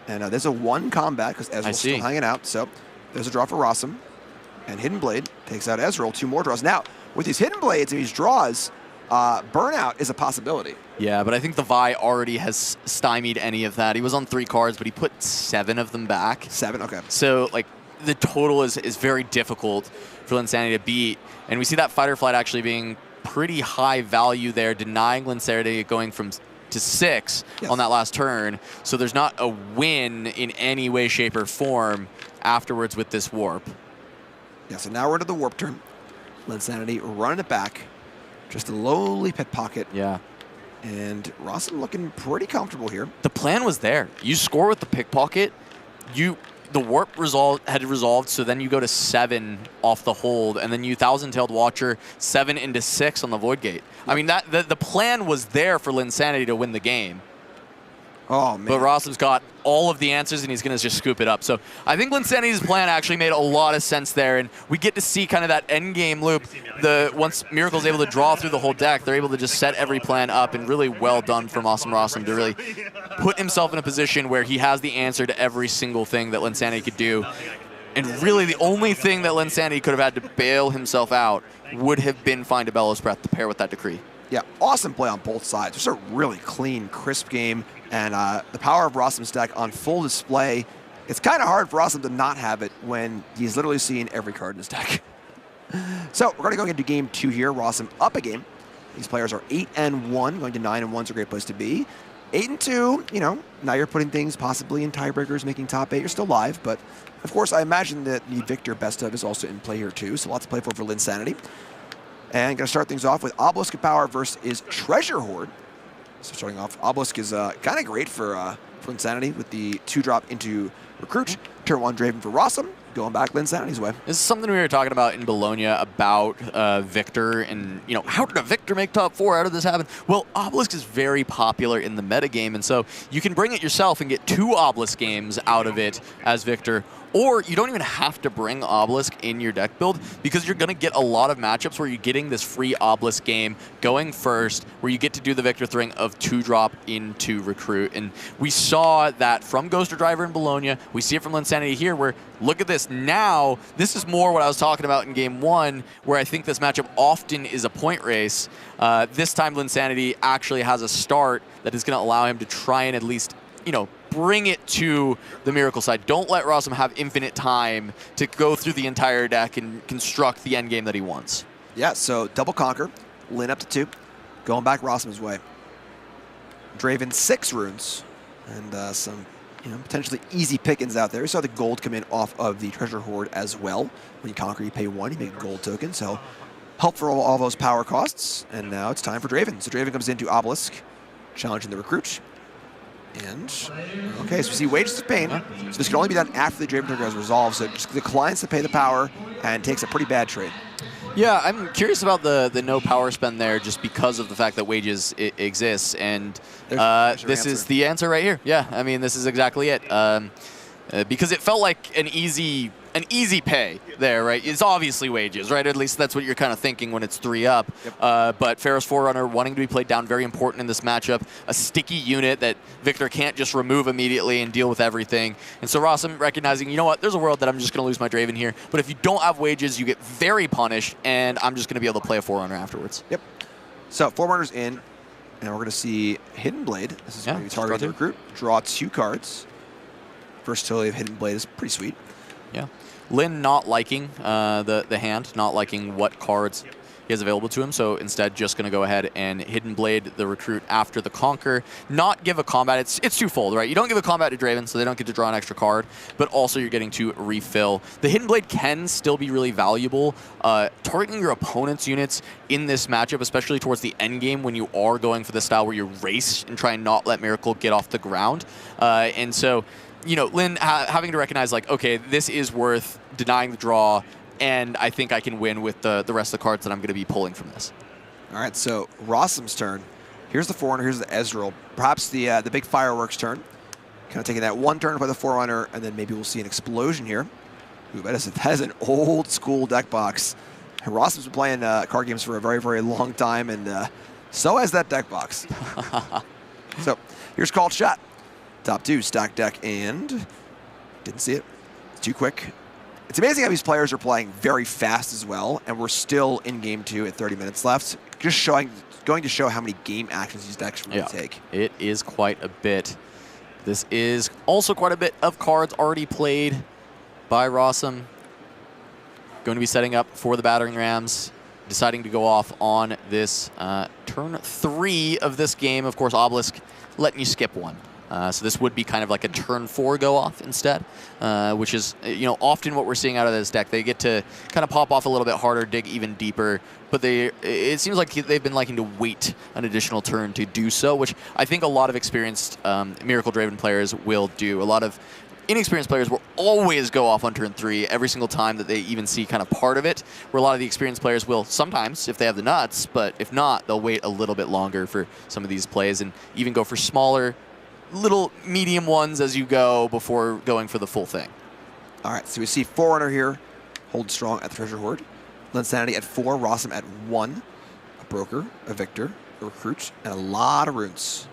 S2: And there's a 1 combat because Ezreal's still hanging out. So there's a draw for Rossum. And Hidden Blade takes out Ezreal. 2 more draws. Now, with these Hidden Blades and these draws, burnout is a possibility.
S3: Yeah, but I think the Vi already has stymied any of that. He was on 3 cards, but he put 7 of them back.
S2: 7, okay.
S3: So, like, the total is very difficult for Linsanity to beat. And we see that Fight or Flight actually being pretty high value there, denying Linsanity going to 6 on that last turn. So there's not a win in any way, shape, or form afterwards with this Warp.
S2: Yeah, so now we're to the Warp turn. Linsanity running it back. Just a lowly Pickpocket.
S3: Yeah.
S2: And Rossum looking pretty comfortable here.
S3: The plan was there. You score with the Pickpocket. The Warp had resolved, so then you go to 7 off the hold, and then you Thousand-Tailed Watcher 7 into 6 on the Void Gate. I mean, the plan was there for Linsanity to win the game.
S2: Oh, man.
S3: But Rossum's got all of the answers, and he's going to just scoop it up. So I think Linsanity's plan actually made a lot of sense there, and we get to see kind of that end game loop. Once Miracle's able to draw through the whole deck, they're able to just set every plan up, and really well done from Awesome Rossum to really put himself in a position where he has the answer to every single thing that Linsanity could do. And really the only thing that Linsanity could have had to bail himself out would have been find a Bellows Breath to pair with that Decree.
S2: Yeah, awesome play on both sides. Just a really clean, crisp game. And the power of Rossum's deck on full display. It's kind of hard for Rossum to not have it when he's literally seeing every card in his deck. So we're going to go into game 2 here. Rossum up a game. These players are 8-1. Going to 9-1 is a great place to be. 8-2, you know, now you're putting things possibly in tiebreakers, making top 8. You're still live, but of course I imagine that the Victor best of is also in play here too. So lots to play for Linsanity. And going to start things off with Obelisk of Power versus Treasure Hoard. So starting off, Obelisk is kind of great for Linsanity with the 2-drop into Recruit. Turn 1 Draven for Rossum. going back Linsanity's way.
S3: This is something we were talking about in Bologna about Victor and, how did a Victor make top 4? How did this happen? Well, Obelisk is very popular in the metagame, and so you can bring it yourself and get 2 Obelisk games out of it as Victor. Or you don't even have to bring Obelisk in your deck build because you're going to get a lot of matchups where you're getting this free Obelisk game going first where you get to do the Victor thing of 2-drop into Recruit. And we saw that from Ghoster Driver in Bologna. We see it from Linsanity here where, look at this. Now, this is more what I was talking about in Game 1 where I think this matchup often is a point race. This time Linsanity actually has a start that is going to allow him to try and at least, bring it to the Miracle side. Don't let Rossum have infinite time to go through the entire deck and construct the end game that he wants.
S2: Yeah, so double conquer, Lin up to 2, going back Rossum's way. Draven 6 runes, and some potentially easy pickings out there. We saw the gold come in off of the treasure hoard as well. When you conquer, you pay 1, you make a gold token, so help for all those power costs. And now it's time for Draven. So Draven comes into Obelisk, challenging the Recruit. And, okay, so we see Wages of Pain. So this can only be done after the Draven trigger is resolved, so it just declines to pay the power and takes a pretty bad trade.
S3: Yeah, I'm curious about the no power spend there just because of the fact that Wages exists. And this is the answer right here. Yeah, I mean, this is exactly it. Because it felt like an easy pay there, right? It's obviously Wages, right? At least that's what you're kind of thinking when it's 3 up. Yep. But Pharaoh's Forerunner wanting to be played down, very important in this matchup. A sticky unit that Victor can't just remove immediately and deal with everything. And so Rossum recognizing, you know what, there's a world that I'm just going to lose my Draven here. But if you don't have Wages, you get very punished, and I'm just going to be able to play a Forerunner afterwards.
S2: Yep. So Forerunner's in, and we're going to see Hidden Blade. This is going to be targeting the Recruit. Draw 2 cards. Versatility of Hidden Blade is pretty sweet.
S3: Yeah. Lin not liking the hand, not liking what cards he has available to him, so instead just going to go ahead and Hidden Blade the Recruit after the Conquer. Not give a combat. It's twofold, right? You don't give a combat to Draven, so they don't get to draw an extra card, but also you're getting to refill. The Hidden Blade can still be really valuable. Targeting your opponent's units in this matchup, especially towards the end game when you are going for the style where you race and try and not let Miracle get off the ground. And so, Lin having to recognize, like, okay, this is worth denying the draw, and I think I can win with the rest of the cards that I'm going to be pulling from this.
S2: All right, so Rossum's turn. Here's the Forerunner, here's the Ezreal. Perhaps the big fireworks turn. Kind of taking that 1 turn by the Forerunner, and then maybe we'll see an explosion here. Ooh, that is an old school deck box. Rossum's been playing card games for a very, very long time, and so has that deck box. So here's Called Shot. Top 2, stack deck, and didn't see it. It's too quick. It's amazing how these players are playing very fast as well, and we're still in Game 2 at 30 minutes left. Just going to show how many game actions these decks really take.
S3: It is quite a bit. This is also quite a bit of cards already played by Rossum. Going to be setting up for the Battering Rams, deciding to go off on this turn 3 of this game. Of course, Obelisk letting you skip 1. So this would be kind of like a turn 4 go off instead, which is often what we're seeing out of this deck. They get to kind of pop off a little bit harder, dig even deeper, but it seems like they've been liking to wait an additional turn to do so, which I think a lot of experienced Miracle Draven players will do. A lot of inexperienced players will always go off on turn 3 every single time that they even see kind of part of it, where a lot of the experienced players will sometimes, if they have the nuts, but if not, they'll wait a little bit longer for some of these plays and even go for smaller, little medium ones as you go before going for the full thing.
S2: All right, so we see Forerunner here, hold strong at the Treasure Hoard. Linsanity at 4, Rossum at 1, a Broker, a Victor, a Recruit, and a lot of runes.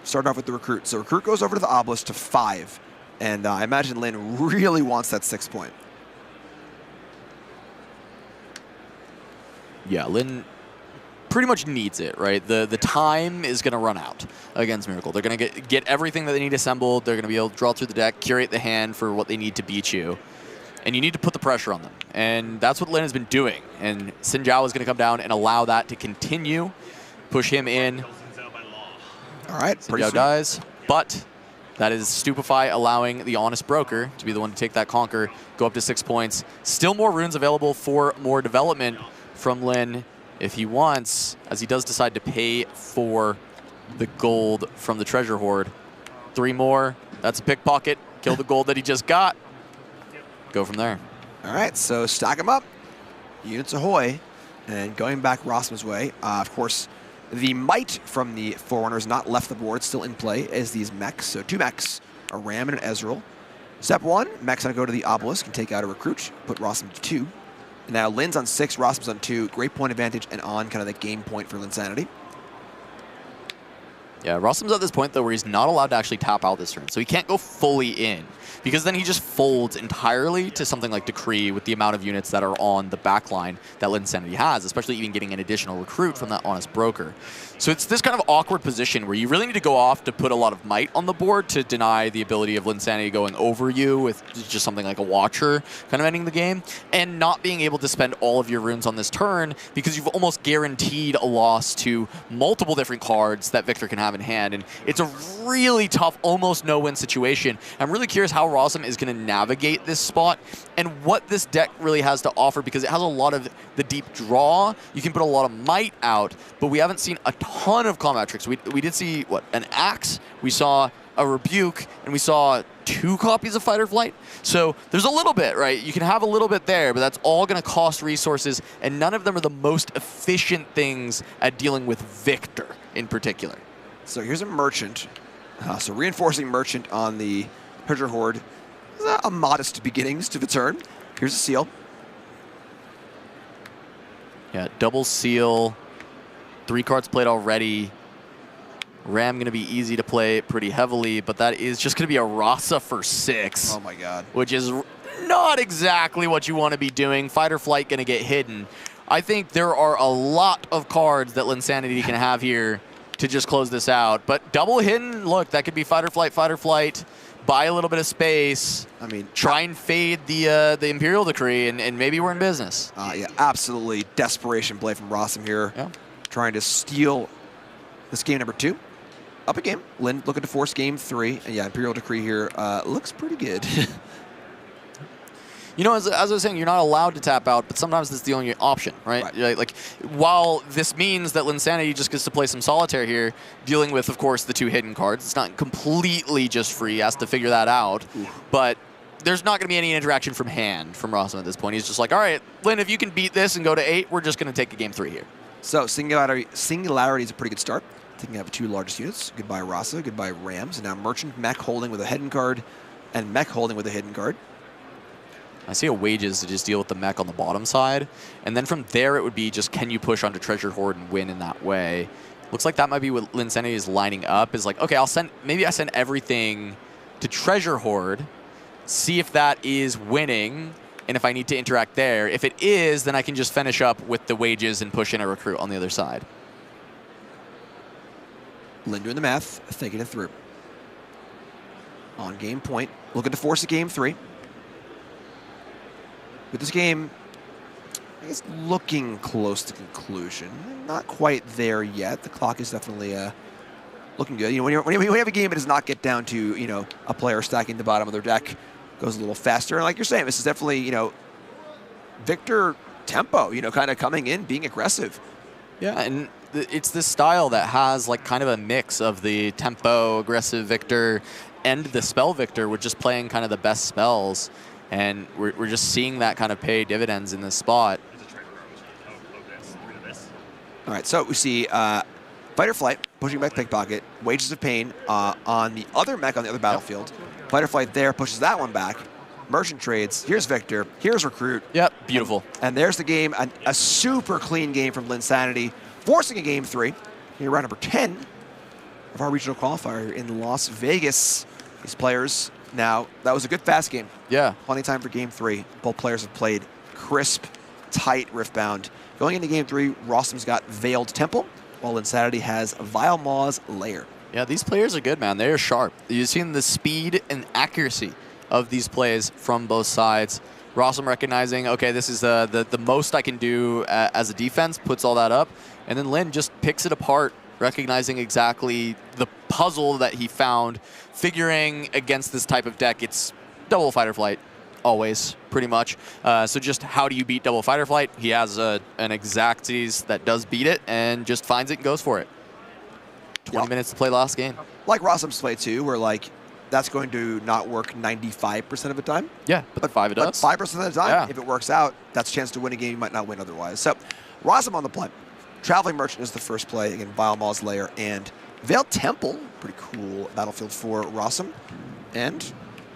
S2: Start off with the Recruit. So Recruit goes over to the Obelisk to 5, and I imagine Lin really wants that 6 point.
S3: Yeah, Lin pretty much needs it, right? The time is going to run out against Miracle. They're going to get everything that they need assembled. They're going to be able to draw through the deck, curate the hand for what they need to beat you. And you need to put the pressure on them. And that's what Lin has been doing. And Xin Zhao is going to come down and allow that to continue, push him in.
S2: All right,
S3: Xin Zhao dies, but that is Stupefy allowing the Honest Broker to be the one to take that Conquer, go up to 6 points. Still more runes available for more development from Lin if he wants, as he does decide to pay for the gold from the Treasure Hoard. 3 more, that's a pickpocket. Kill the gold that he just got. go from there.
S2: All right, so stack them up. Units ahoy. And going back Rossum's way, of course, the might from the Forerunners not left the board, still in play as these mechs. So 2 mechs, a Ram and an Ezreal. Step 1, mech's gonna go to the Obelisk and take out a Recruit, put Rossum to 2. And now Lin's on 6, Rossum's on 2. Great point advantage and on kind of the game point for Linsanity.
S3: Yeah, Rossum's at this point, though, where he's not allowed to actually tap out this turn. So he can't go fully in, because then he just folds entirely to something like Decree with the amount of units that are on the backline that Linsanity has, especially even getting an additional recruit from that Honest Broker. So it's this kind of awkward position where you really need to go off to put a lot of might on the board to deny the ability of Linsanity going over you with just something like a Watcher kind of ending the game, and not being able to spend all of your runes on this turn because you've almost guaranteed a loss to multiple different cards that Victor can have in hand. And it's a really tough, almost no-win situation. I'm really curious how Rossum is going to navigate this spot and what this deck really has to offer, because it has a lot of the deep draw. You can put a lot of might out, but we haven't seen a ton of combat tricks. We did see, what, an Axe, we saw a Rebuke, and we saw 2 copies of Fight or Flight. So there's a little bit, right? You can have a little bit there, but that's all going to cost resources, and none of them are the most efficient things at dealing with Victor in particular.
S2: So here's a Merchant. So reinforcing Merchant on the Treasure Hoard. A modest beginnings to the turn. Here's a Seal.
S3: Yeah, double Seal. 3 cards played already. Ram going to be easy to play pretty heavily, but that is just going to be a Rasa for 6.
S2: Oh my god.
S3: Which is not exactly what you want to be doing. Fight or Flight going to get hidden. I think there are a lot of cards that Linsanity can have here to just close this out. But double hidden, look, that could be Fight or Flight, buy a little bit of space.
S2: I mean,
S3: try and fade the Imperial Decree, and maybe we're in business.
S2: Yeah, absolutely desperation play from Rossum here.
S3: Yeah.
S2: Trying to steal this game number 2. Up a game. Lin looking to force game 3. And yeah, Imperial Decree here looks pretty good.
S3: You know, as I was saying, you're not allowed to tap out, but sometimes that's the only option, right? Like, while this means that Linsanity just gets to play some Solitaire here, dealing with, of course, the 2 hidden cards, it's not completely just free, has to figure that out, but there's not going to be any interaction from hand from Rossum at this point. He's just like, all right, Lin, if you can beat this and go to 8, we're just going to take a game 3 here.
S2: So Singularity is a pretty good start. Taking out the 2 largest units. Goodbye Rasa, goodbye Rams, and now Merchant Mech holding with a hidden card, and Mech holding with a hidden card.
S3: I see a Wages to just deal with the mech on the bottom side. And then from there, it would be just, can you push onto Treasure Hoard and win in that way? Looks like that might be what Linsanity is lining up, is like, okay, maybe I send everything to Treasure Hoard, see if that is winning, and if I need to interact there. If it is, then I can just finish up with the Wages and push in a Recruit on the other side.
S2: Lin doing the math, thinking it through. On game point, looking to force a game 3. With this game, I guess, looking close to conclusion. Not quite there yet. The clock is definitely looking good. You know, when you have a game that does not get down to, you know, a player stacking the bottom of their deck, goes a little faster. And like you're saying, this is definitely, you know, Victor tempo, you know, kind of coming in, being aggressive.
S3: Yeah, and it's this style that has like kind of a mix of the tempo, aggressive Victor, and the spell Victor, with just playing kind of the best spells. And we're just seeing that kind of pay dividends in this spot.
S2: All right, so we see Fight or Flight, pushing back Pickpocket, Wages of Pain on the other mech on the other battlefield. Fight or Flight there pushes that one back. Merchant trades. Here's Victor. Here's Recruit.
S3: Yep, beautiful.
S2: And there's the game. A super clean game from Linsanity, forcing a game 3. Here, round number 10 of our regional qualifier in Las Vegas. These players. Now, that was a good fast game.
S3: Yeah.
S2: Plenty of time for game 3. Both players have played crisp, tight Riftbound. Going into game 3, Rossum's got Veiled Temple, while Linsanity has Vile Maw's Lair.
S3: Yeah, these players are good, man. They are sharp. You've seen the speed and accuracy of these plays from both sides. Rossum recognizing, okay, this is the most I can do as a defense, puts all that up. And then Lin just picks it apart, recognizing exactly the puzzle that he found, figuring against this type of deck, it's double Fight or Flight, always, pretty much. So just how do you beat double Fight or Flight? He has an Exacties that does beat it, and just finds it and goes for it. 20 minutes to play last game.
S2: Like Rossum's play too, where like, that's going to not work 95% of the time.
S3: Yeah, but 5 it does.
S2: 5% of the time,
S3: Yeah.
S2: if it works out, that's a chance to win a game you might not win otherwise. So, Rossum on the play. Traveling Merchant is the first play. Again, Vile Mauslayer and Veiled Temple. Pretty cool battlefield for Rossum. And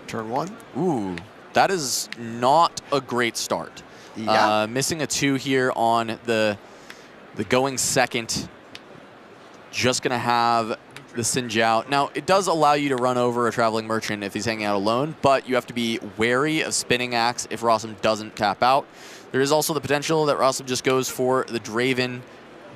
S2: turn 1.
S3: Ooh, that is not a great start.
S2: Yeah.
S3: Missing a 2 here on the going second. Just going to have the Xin Zhao. Now, it does allow you to run over a Traveling Merchant if he's hanging out alone, but you have to be wary of Spinning Axe if Rossum doesn't tap out. There is also the potential that Rossum just goes for the Draven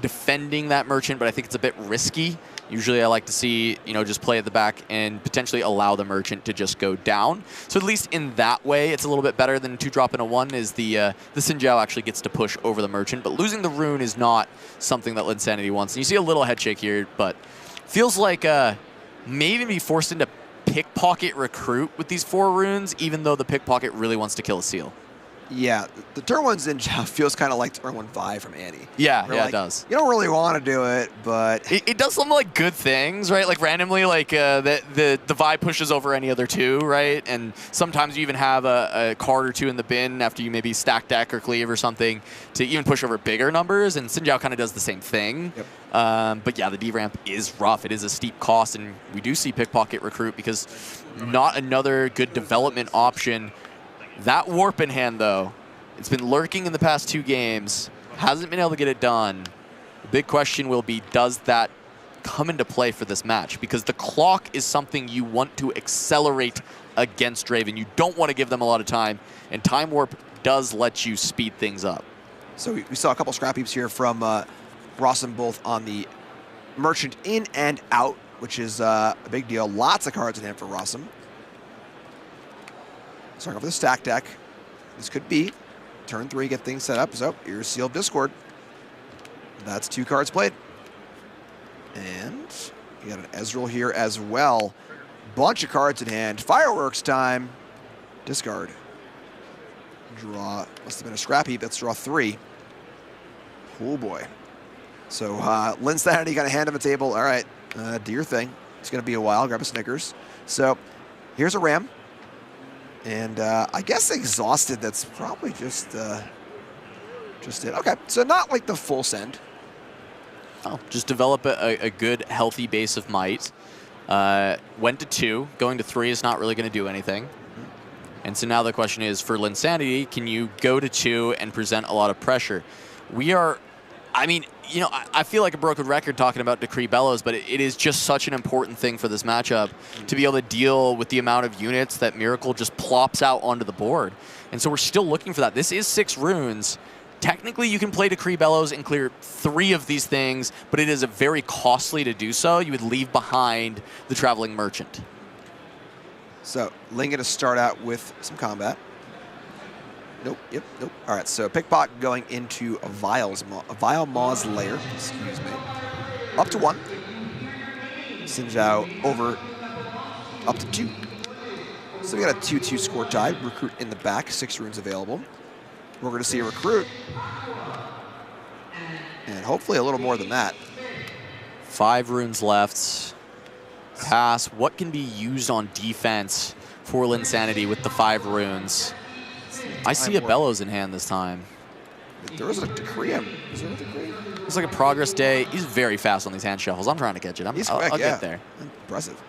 S3: defending that Merchant, but I think it's a bit risky. Usually I like to see, just play at the back and potentially allow the Merchant to just go down. So at least in that way, it's a little bit better than 2-drop and a 1 is the Xin Zhao actually gets to push over the Merchant, but losing the rune is not something that Linsanity wants. And you see a little head shake here, but feels like may even be forced into pickpocket recruit with these 4 runes, even though the pickpocket really wants to kill a seal.
S2: Yeah, the turn 1 Xin Zhao feels kind of like turn 1 Vi from Annie.
S3: Yeah,
S2: Where,
S3: it does.
S2: You don't really want to do it, but
S3: it does some like good things, right? Like randomly, like the Vi pushes over any other 2, right? And sometimes you even have a card or 2 in the bin after you maybe stack deck or cleave or something to even push over bigger numbers. And Xin Zhao kind of does the same thing.
S2: Yep.
S3: But yeah, the D ramp is rough. It is a steep cost, and we do see pickpocket recruit because not another good development option. That Warp in hand, though, it's been lurking in the past 2 games. Hasn't been able to get it done. The big question will be, does that come into play for this match? Because the clock is something you want to accelerate against Draven. You don't want to give them a lot of time, and Time Warp does let you speed things up.
S2: So we saw a couple scrap heaps here from Rossum, both on the Merchant in and out, which is a big deal. Lots of cards in hand for Rossum. Starting off with a stack deck. This could be turn 3, get things set up. So here's Sealed Discord. That's 2 cards played. And you got an Ezreal here as well. Bunch of cards in hand. Fireworks time. Discard. Draw. Must have been a scrap heap. Let's draw 3. Oh boy. So Linsanity got a hand on the table. All right, do your thing. It's going to be a while. Grab a Snickers. So here's a Ram. And I guess Exhausted, that's probably just it. Okay, so not like the full send.
S3: Oh, just develop a good, healthy base of might. Went to 2. Going to 3 is not really going to do anything. And so now the question is, for Linsanity, can you go to 2 and present a lot of pressure? We are, I mean, I feel like a broken record talking about Decree Bellows, but it is just such an important thing for this matchup to be able to deal with the amount of units that Miracle just plops out onto the board. And so we're still looking for that. This is 6 runes. Technically, you can play Decree Bellows and clear 3 of these things, but it is very costly to do so. You would leave behind the Traveling Merchant.
S2: So Linga to start out with some combat. Nope, yep, nope. All right, so Pickpocket going into a Vile Mauslayer, excuse me. Up to 1. Xin Zhao over up to 2. So we got a 2-2 score tie. Recruit in the back, 6 runes available. We're going to see a Recruit. And hopefully a little more than that.
S3: 5 runes left. Pass. What can be used on defense for Linsanity with the 5 runes? I see a Bellows in hand this time.
S2: There was a Decree. Is there a Decree?
S3: It's like a Progress Day. He's very fast on these hand shuffles. I'm trying to catch it.
S2: He's quick,
S3: I'll
S2: yeah.
S3: get there.
S2: Impressive.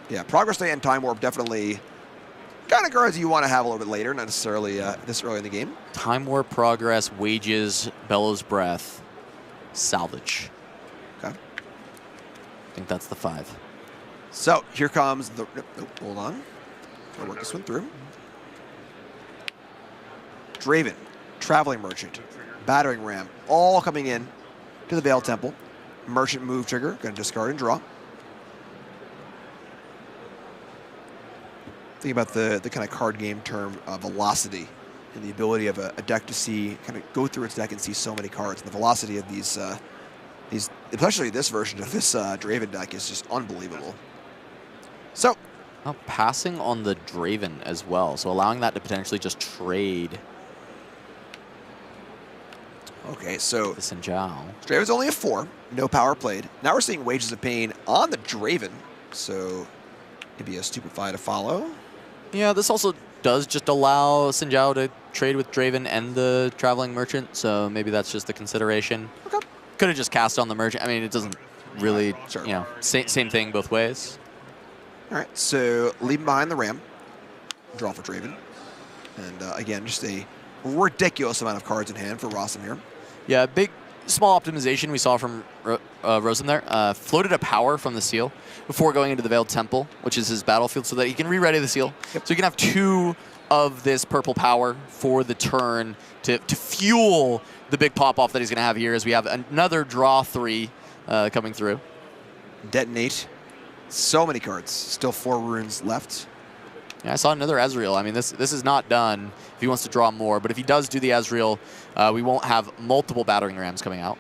S2: Yeah, Progress Day and Time Warp definitely kind of cards you want to have a little bit later, not necessarily this early in the game.
S3: Time Warp, Progress, Wages, Bellows Breath, Salvage.
S2: Okay.
S3: I think that's the 5.
S2: So here comes the. Nope, hold on. I'll work this one through. Draven, Traveling Merchant, Battering Ram, all coming in to the Veiled Temple. Merchant move trigger, going to discard and draw. Think about the kind of card game term velocity and the ability of a deck to see, kind of go through its deck and see so many cards. And the velocity of these, especially this version of this Draven deck is just unbelievable. So,
S3: now passing on the Draven as well, so allowing that to potentially just trade.
S2: Okay, so
S3: the Xin Zhao.
S2: Draven's only a 4, no power played. Now we're seeing Wages of Pain on the Draven, so Maybe a Stupefy to follow.
S3: Yeah, this also does just allow Xin Zhao to trade with Draven and the Traveling Merchant, so maybe that's just the consideration.
S2: Okay.
S3: Could have just cast on the Merchant. I mean, it doesn't really, you know, same thing both ways.
S2: All right, so leaving behind the Ram. Draw for Draven. And again, just a ridiculous amount of cards in hand for Rossum here.
S3: Yeah, small optimization we saw from Rosen there. Floated a power from the seal before going into the Veiled Temple, which is his battlefield, so that he can re-ready the seal. Yep. So he can have 2 of this purple power for the turn to fuel the big pop-off that he's going to have here as we have another draw 3 coming through.
S2: Detonate. So many cards. Still 4 runes left.
S3: Yeah, I saw another Ezreal. I mean, this is not done if he wants to draw more, but if he does do the Ezreal, we won't have multiple battering rams coming out.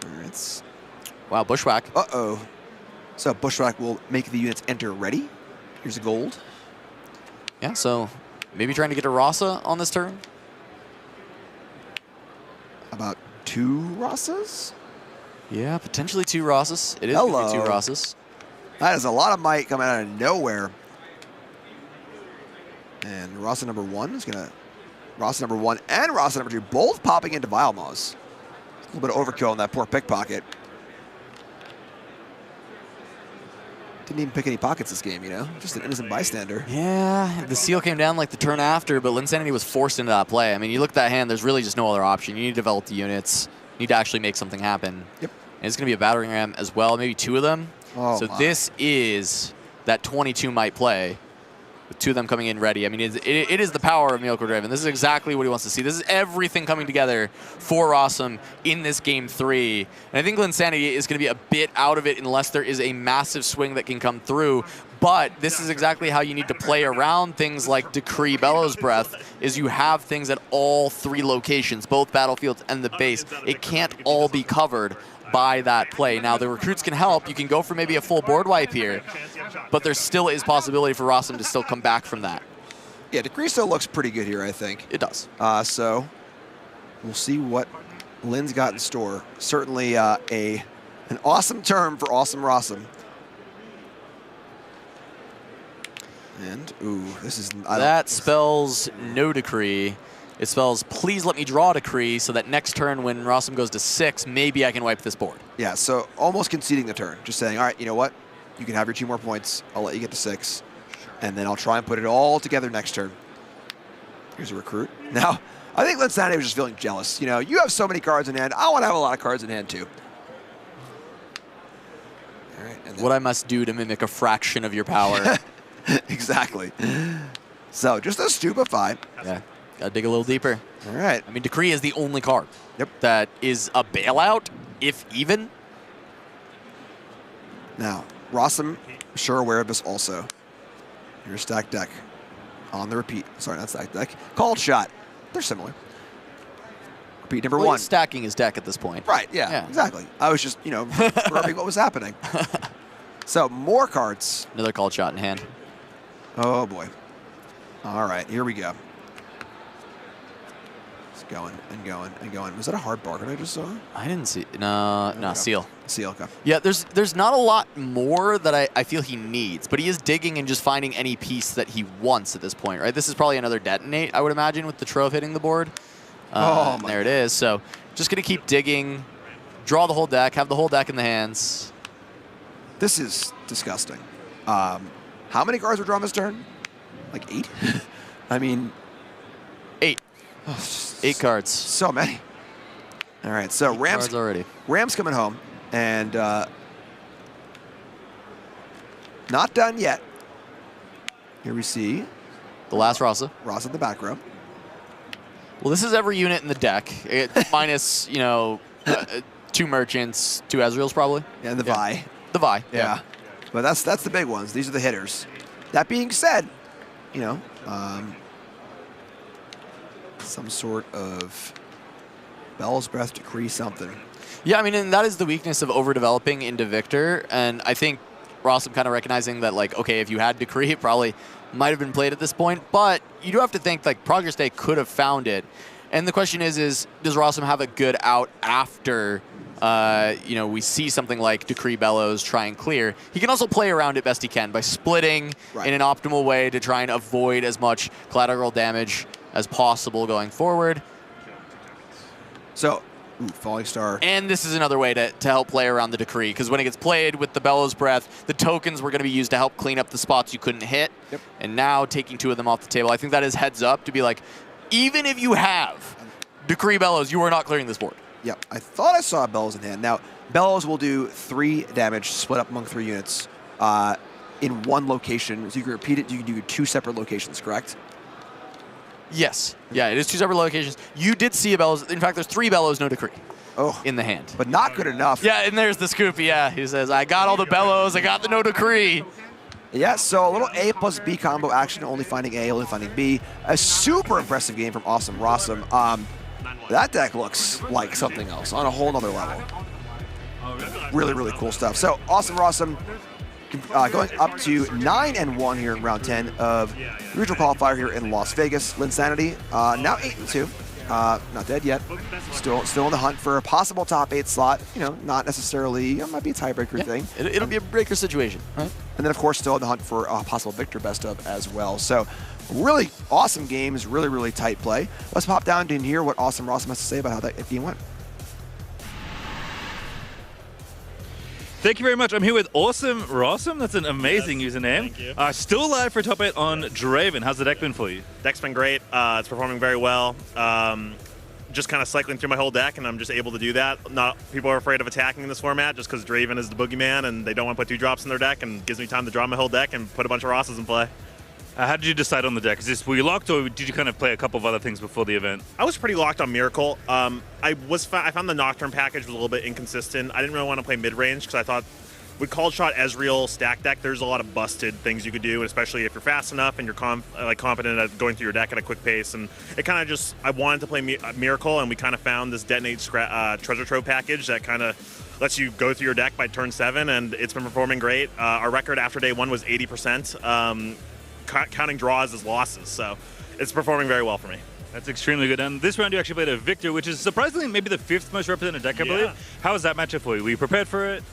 S2: All right.
S3: Wow, Bushwhack.
S2: Uh-oh. So Bushwhack will make the units enter ready. Here's a gold.
S3: Yeah, so maybe trying to get a Rasa on this turn.
S2: About 2 Rasas?
S3: Yeah, potentially 2 Rasas. It is going to be 2 Rasas.
S2: That is a lot of might coming out of nowhere. And Rasa number 1 is going to... Rasa number 1 and Rasa number 2 both popping into Vile Maws. A little bit of overkill on that poor pickpocket. Didn't even pick any pockets this game, you know? Just an innocent bystander.
S3: Yeah, the seal came down like the turn after, but Linsanity was forced into that play. I mean, you look at that hand, there's really just no other option. You need to develop the units. You need to actually make something happen.
S2: Yep.
S3: And it's going to be a battering ram as well, maybe 2 of them.
S2: Oh,
S3: so
S2: my.
S3: This is that 22 might play, with 2 of them coming in ready. I mean, it is the power of Mjolnir Draven. This is exactly what he wants to see. This is everything coming together for Rossum in this game 3. And I think Linsanity is going to be a bit out of it unless there is a massive swing that can come through. But this is exactly how you need to play around things like Decree Bellows Breath, is you have things at all 3 locations, both battlefields and the base. It can't all be covered by that play. Now, the recruits can help. You can go for maybe a full board wipe here, but there still is possibility for Rossum to still come back from that.
S2: Yeah, Decree still looks pretty good here, I think.
S3: It does.
S2: So we'll see what Lynn's got in store. Certainly an awesome term for awesome Rossum. And, ooh, this is...
S3: That spells no Decree. It spells, please let me draw a Decree so that next turn when Rossum goes to 6, maybe I can wipe this board.
S2: Yeah, so almost conceding the turn. Just saying, all right, you know what? You can have your 2 more points. I'll let you get to 6. And then I'll try and put it all together next turn. Here's a recruit. Now, I think Linsanity was just feeling jealous. You know, you have so many cards in hand. I want to have a lot of cards in hand, too. All right, and
S3: what I must do to mimic a fraction of your power.
S2: Exactly. So, just a Stupefy.
S3: Yeah. Gotta dig a little deeper.
S2: All right.
S3: I mean, Decree is the only card that is a bailout, if even.
S2: Now, Rossum, sure aware of this also. Here's stacked deck. On the repeat. Sorry, not stacked deck. Called shot. They're similar. Repeat number 1.
S3: He's stacking his deck at this point.
S2: Right, yeah, exactly. I was just, you know, rubbing what was happening. So, more cards.
S3: Another called shot in hand.
S2: Oh, boy. All right, here we go. Going and going and going. Was that a hard bargain I just saw?
S3: I didn't see. No, seal.
S2: Seal, okay.
S3: Yeah, there's not a lot more that I feel he needs, but he is digging and just finding any piece that he wants at this point, right? This is probably another detonate, I would imagine, with the Trove hitting the board. There it is. So just going to keep digging, draw the whole deck, have the whole deck in the hands.
S2: This is disgusting. How many cards were drawn this turn? Like 8? I mean...
S3: 8. 8 cards.
S2: So many. All right, so Rams
S3: already.
S2: Rams coming home, and not done yet. Here we see
S3: the last Rasa.
S2: Rasa in the back row.
S3: Well, this is every unit in the deck, minus 2 merchants, 2 Ezreals probably.
S2: Yeah, and the Vi.
S3: The Vi.
S2: Yeah. But that's the big ones. These are the hitters. That being said, you know, some sort of Bell's Breath, Decree, something.
S3: Yeah, I mean, and that is the weakness of overdeveloping into Victor, and I think Rossum kind of recognizing that, like, okay, if you had Decree, it probably might have been played at this point, but you do have to think, like, Progress Day could have found it. And the question is does Rossum have a good out after we see something like Decree Bellows try and clear, he can also play around it best he can by splitting in an optimal way to try and avoid as much collateral damage as possible going forward.
S2: So, Falling Star.
S3: And this is another way to help play around the Decree, because when it gets played with the Bellows Breath, the tokens were going to be used to help clean up the spots you couldn't hit.
S2: Yep.
S3: And now taking 2 of them off the table, I think that is heads up to be like, even if you have Decree Bellows, you are not clearing this board.
S2: Yep, I thought I saw Bellows in hand. Now, Bellows will do 3 damage split up among 3 units in one location. So you can repeat it, you can do 2 separate locations, correct?
S3: Yes. Yeah, it is 2 separate locations. You did see a Bellows. In fact, there's 3 Bellows, no Decree.
S2: Oh.
S3: In the hand.
S2: But not good enough.
S3: Yeah, and there's the Scoopy, yeah. He says, I got all the Bellows, I got the no Decree.
S2: Yeah, so a little A plus B combo action, only finding A, only finding B. A super impressive game from Awesome Rossum. That deck looks like something else on a whole nother level. Really, really cool stuff. So Awesome Rossum going up to 9-1 here in round 10 of the regional qualifier here in Las Vegas. Linsanity now 8-2. Not dead yet. Still in the hunt for a possible top 8 slot. Not necessarily, might be a tiebreaker thing.
S3: It'll be a breaker situation, right?
S2: And then, of course, still in the hunt for a possible victor best of as well. So, really awesome games, really, really tight play. Let's pop down and hear what Awesome Rossum has to say about how that game went.
S9: Thank you very much. I'm here with Awesome Rossum. That's an amazing username.
S14: Thank you.
S9: Still live for top 8 on Draven. How's the deck been for you?
S14: Deck's been great. It's performing very well. Just kind of cycling through my whole deck, and I'm just able to do that. Not people are afraid of attacking in this format just because Draven is the boogeyman, and they don't want to put 2 drops in their deck, and gives me time to draw my whole deck and put a bunch of Rosses in play.
S9: How did you decide on the deck? Were you locked, or did you kind of play a couple of other things before the event?
S14: I was pretty locked on Miracle. I found the Nocturne package was a little bit inconsistent. I didn't really want to play mid-range because I thought with Called Shot Ezreal stack deck, there's a lot of busted things you could do, especially if you're fast enough and you're confident at going through your deck at a quick pace. And it kind of just, I wanted to play Miracle, and we kind of found this Detonate Treasure Trove package that kind of lets you go through your deck by turn 7, and it's been performing great. Our record after day 1 was 80%, counting draws as losses, so it's performing very well for me.
S9: That's extremely good. And this round you actually played a Victor, which is surprisingly maybe the 5th most represented deck, I believe. How was that matchup for you? Were you prepared for it?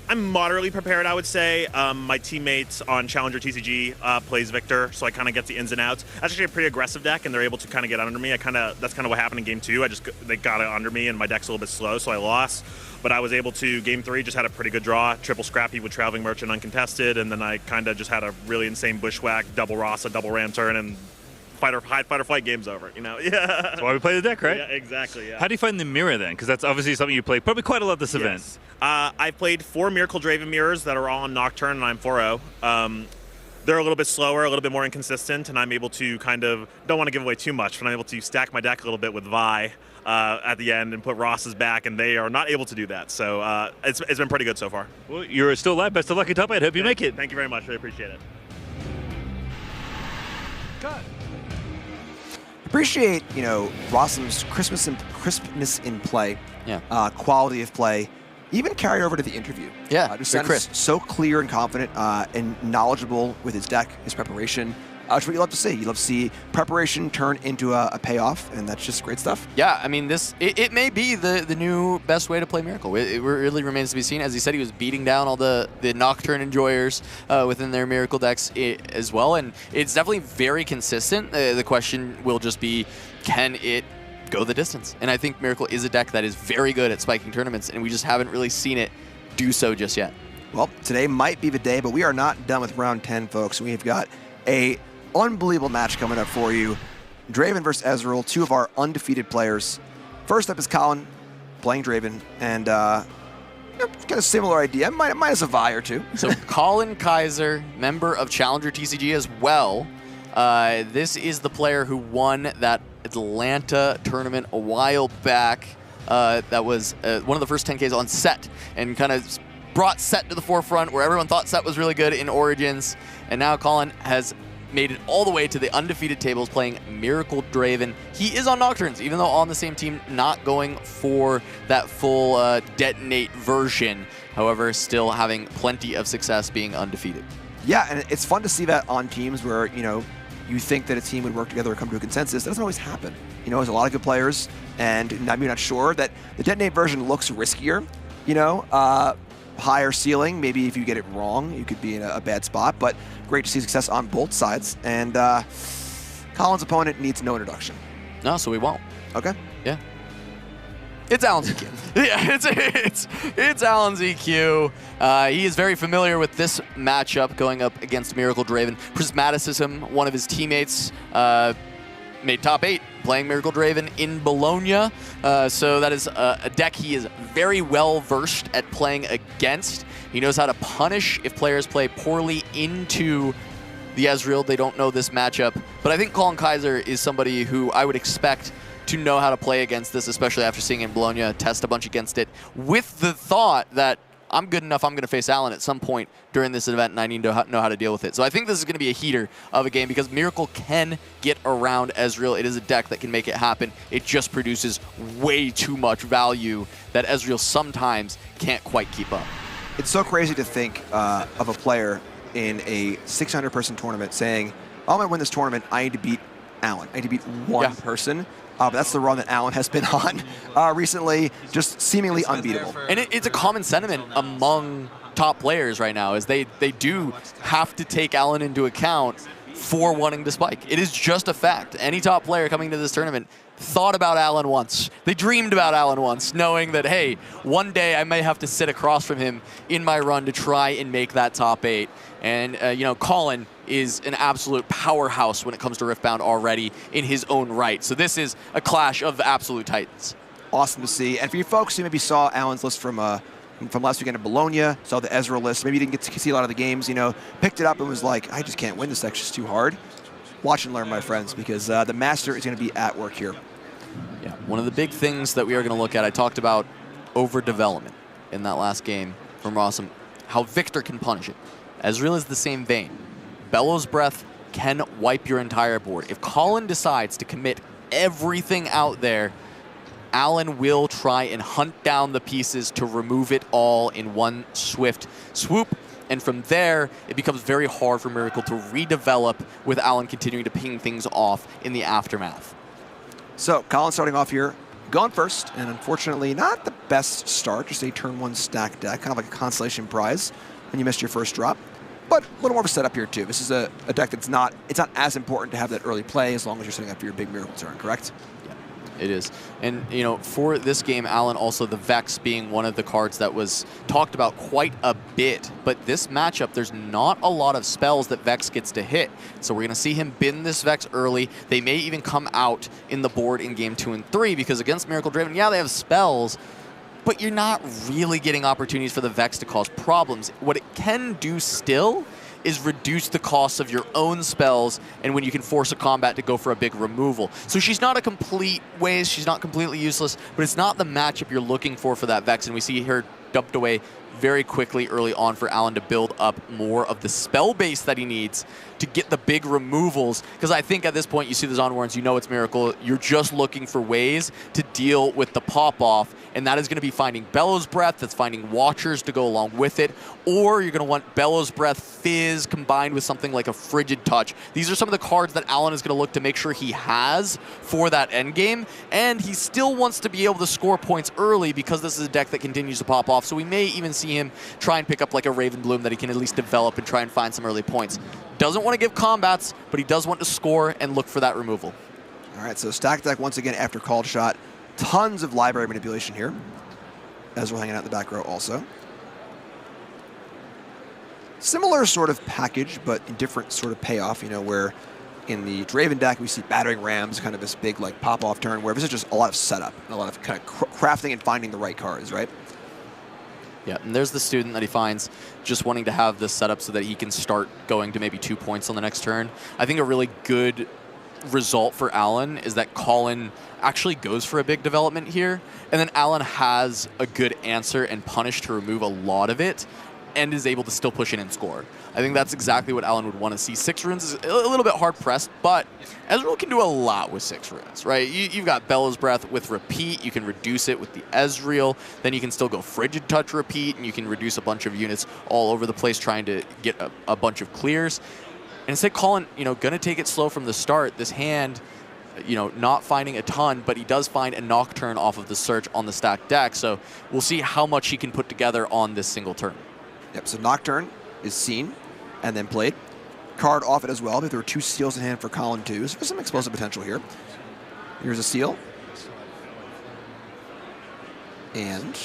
S14: I'm moderately prepared, I would say. My teammates on Challenger TCG plays Victor, so I kind of get the ins and outs. That's actually a pretty aggressive deck, and they're able to kind of get under me. That's kind of what happened in Game 2. They got it under me, and my deck's a little bit slow, so I lost. But I was able to, Game 3, just had a pretty good draw. Triple Scrappy with Traveling Merchant uncontested, and then I kind of just had a really insane Bushwhack, double Rasa, double Ram turn, and fight or flight game's over, Yeah.
S9: That's why we play the deck, right?
S14: Yeah, exactly, yeah.
S9: How do you find the mirror then? Because that's obviously something you play probably quite a lot this event.
S14: I've played 4 Miracle Draven mirrors that are all on Nocturne, and I'm 4-0. They're a little bit slower, a little bit more inconsistent, and I'm able to don't want to give away too much, but I'm able to stack my deck a little bit with Vi at the end and put Ross's back, and they are not able to do that. So it's been pretty good so far.
S9: Well, you're still alive. Best of luck at top 8. Hope you make it.
S14: Thank you very much. Really appreciate it.
S2: Appreciate, Rossum's crispness in play, quality of play, even carried over to the interview.
S3: Yeah,
S2: just
S3: very
S2: sounds
S3: crisp.
S2: so clear and confident and knowledgeable with his deck, his preparation. That's what you love to see. You love to see preparation turn into a payoff, and that's just great stuff.
S3: Yeah, I mean, it may be the new best way to play Miracle. It really remains to be seen. As he said, he was beating down all the Nocturne enjoyers within their Miracle decks as well, and it's definitely very consistent. The question will just be, can it go the distance? And I think Miracle is a deck that is very good at spiking tournaments, and we just haven't really seen it do so just yet.
S2: Well, today might be the day, but we are not done with round 10, folks. We've got a unbelievable match coming up for you. Draven versus Ezreal, 2 of our undefeated players. First up is Colin playing Draven, and kind of similar idea, minus a Vi or 2.
S3: So Colin Kaiser, member of Challenger TCG as well. This is the player who won that Atlanta tournament a while back. That was one of the first 10Ks on Set, and kind of brought Set to the forefront where everyone thought Set was really good in Origins. And now Colin has made it all the way to the undefeated tables playing Miracle Draven. He is on Nocturnes, even though on the same team, not going for that full Detonate version. However, still having plenty of success being undefeated.
S2: Yeah, and it's fun to see that on teams where, you think that a team would work together or come to a consensus. That doesn't always happen. You know, there's a lot of good players, and I'm not sure that the Detonate version looks riskier, you know, higher ceiling. Maybe if you get it wrong, you could be in a bad spot, but great to see success on both sides. And Colin's opponent needs no introduction.
S3: No, so we won't.
S2: Okay.
S3: Yeah. It's Alan ZQ. Yeah, it's Alan ZQ. He is very familiar with this matchup going up against Miracle Draven. Prismaticism, one of his teammates, made top 8 playing Miracle Draven in Bologna. So that is a deck he is very well versed at playing against. He knows how to punish if players play poorly into the Ezreal. They don't know this matchup. But I think Colin Kaiser is somebody who I would expect to know how to play against this, especially after seeing in Bologna test a bunch against it, with the thought that I'm good enough, I'm going to face Alan at some point during this event, and I need to know how to deal with it. So I think this is going to be a heater of a game because Miracle can get around Ezreal. It is a deck that can make it happen. It just produces way too much value that Ezreal sometimes can't quite keep up.
S2: It's so crazy to think of a player in a 600-person tournament saying, oh, I'm going to win this tournament, I need to beat Alan. I need to beat one person. But that's the run that Alan has been on recently, just seemingly unbeatable.
S3: And it's a common sentiment among top players right now, is they do have to take Alan into account for wanting to spike. It is just a fact. Any top player coming to this tournament thought about Alan once. They dreamed about Alan once, knowing that, hey, one day I may have to sit across from him in my run to try and make that top 8. And, you know, Colin is an absolute powerhouse when it comes to Riftbound already in his own right. So this is a clash of absolute titans.
S2: Awesome to see. And for you folks who maybe saw Alan's list from last weekend in Bologna, saw the Ezreal list, maybe you didn't get to see a lot of the games, you know, picked it up and was like, I just can't win this deck, it's just too hard. Watch and learn, my friends, because the master is going to be at work here.
S3: Yeah, one of the big things that we are going to look at, I talked about overdevelopment in that last game from Rossum, how Victor can punish it. Ezreal is the same vein. Bellows Breath can wipe your entire board. If Colin decides to commit everything out there, Alan will try and hunt down the pieces to remove it all in one swift swoop. And from there, it becomes very hard for Miracle to redevelop with Alan continuing to ping things off in the aftermath.
S2: So, Colin starting off here, gone first, and unfortunately not the best start, just a turn 1 stack deck, kind of like a consolation prize when you missed your first drop. But a little more of a setup here too. This is a deck that's not as important to have that early play as long as you're setting up for your big Miracle turn, correct?
S3: Yeah, it is. And, you know, for this game, Alan, also the Vex being one of the cards that was talked about quite a bit. But this matchup, there's not a lot of spells that Vex gets to hit. So we're going to see him bin this Vex early. They may even come out in the board in game 2 and 3 because against Miracle Draven, yeah, they have spells, but you're not really getting opportunities for the Vex to cause problems. What it can do still is reduce the cost of your own spells and when you can force a combat to go for a big removal. So she's not a complete waste, she's not completely useless, but it's not the matchup you're looking for that Vex, and we see her dumped away very quickly early on for Alan to build up more of the spell base that he needs to get the big removals. Because I think at this point you see the Zonwarns, you know it's Miracle, you're just looking for ways to deal with the pop-off, and that is going to be finding Bellows Breath, that's finding Watchers to go along with it, or you're going to want Bellows Breath, Fizz, combined with something like a Frigid Touch. These are some of the cards that Alan is going to look to make sure he has for that endgame, and he still wants to be able to score points early because this is a deck that continues to pop off, so we may even see him try and pick up like a Raven Bloom that he can at least develop and try and find some early points. Doesn't want to give combats, but he does want to score and look for that removal.
S2: All right, so stack deck once again after called shot. Tons of library manipulation here. Ezreal hanging out in the back row also. Similar sort of package, but different sort of payoff, you know, where in the Draven deck we see Battering Rams, kind of this big like pop-off turn, where this is just a lot of setup, and a lot of kind of crafting and finding the right cards, right?
S3: Yeah, and there's the student that he finds just wanting to have this setup so that he can start going to maybe 2 points on the next turn. I think a really good result for Alan is that Colin actually goes for a big development here, and then Alan has a good answer and punish to remove a lot of it, and is able to still push in and score. I think that's exactly what Alan would want to see. 6 runes is a little bit hard pressed, but Ezreal can do a lot with 6 runes, right? You've got Bellows Breath with Repeat, you can reduce it with the Ezreal, then you can still go Frigid Touch Repeat, and you can reduce a bunch of units all over the place trying to get a bunch of clears. And instead, Colin, going to take it slow from the start. This hand, not finding a ton, but he does find a Nocturne off of the search on the stacked deck. So we'll see how much he can put together on this single turn.
S2: Yep, so Nocturne is seen and then played. Card off it as well, but there were 2 seals in hand for Colin too, so there's some explosive potential here. Here's a seal. And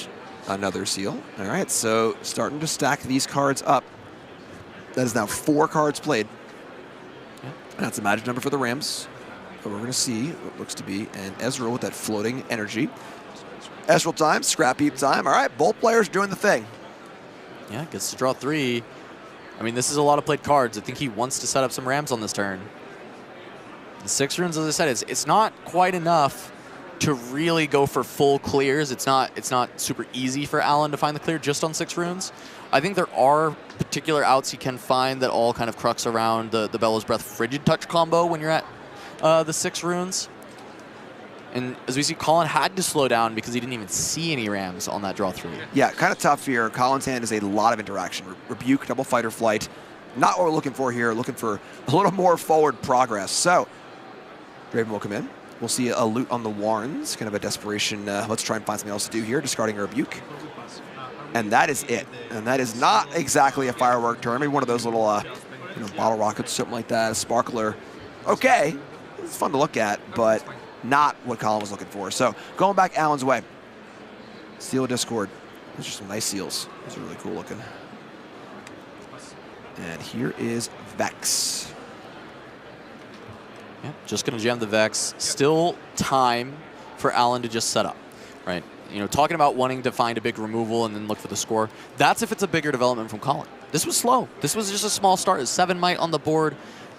S2: another seal. All right, so starting to stack these cards up. That is now 4 cards played.
S3: Yep.
S2: And that's a magic number for the Rams. But we're going to see what looks to be an Ezreal with that floating energy. Ezreal time, scrap heap time. All right, both players doing the thing.
S3: Yeah, gets to draw 3. I mean, this is a lot of played cards. I think he wants to set up some Rams on this turn. The 6 runes, as I said, it's not quite enough to really go for full clears. It's not super easy for Alan to find the clear just on 6 runes. I think there are particular outs he can find that all kind of crux around the Bellows Breath Frigid Touch combo when you're at the 6 runes. And as we see, Colin had to slow down because he didn't even see any Rams on that draw 3.
S2: Yeah, kind of tough here. Colin's hand is a lot of interaction. Rebuke, double fight or flight. Not what we're looking for here. Looking for a little more forward progress. So, Draven will come in. We'll see a loot on the Warrens. Kind of a desperation, let's try and find something else to do here. Discarding a Rebuke. And that is it. And that is not exactly a firework turn. Maybe one of those little bottle rockets, something like that. A sparkler. Okay. It's fun to look at, but not what Colin was looking for. So going back Alan's way. Seal Discord. Those are some nice seals. Those are really cool looking. And here is Vex.
S3: Yeah, just going to jam the Vex. Still time for Alan to just set up, right? Talking about wanting to find a big removal and then look for the score. That's if it's a bigger development from Colin. This was slow. This was just a small start. 7 might on the board.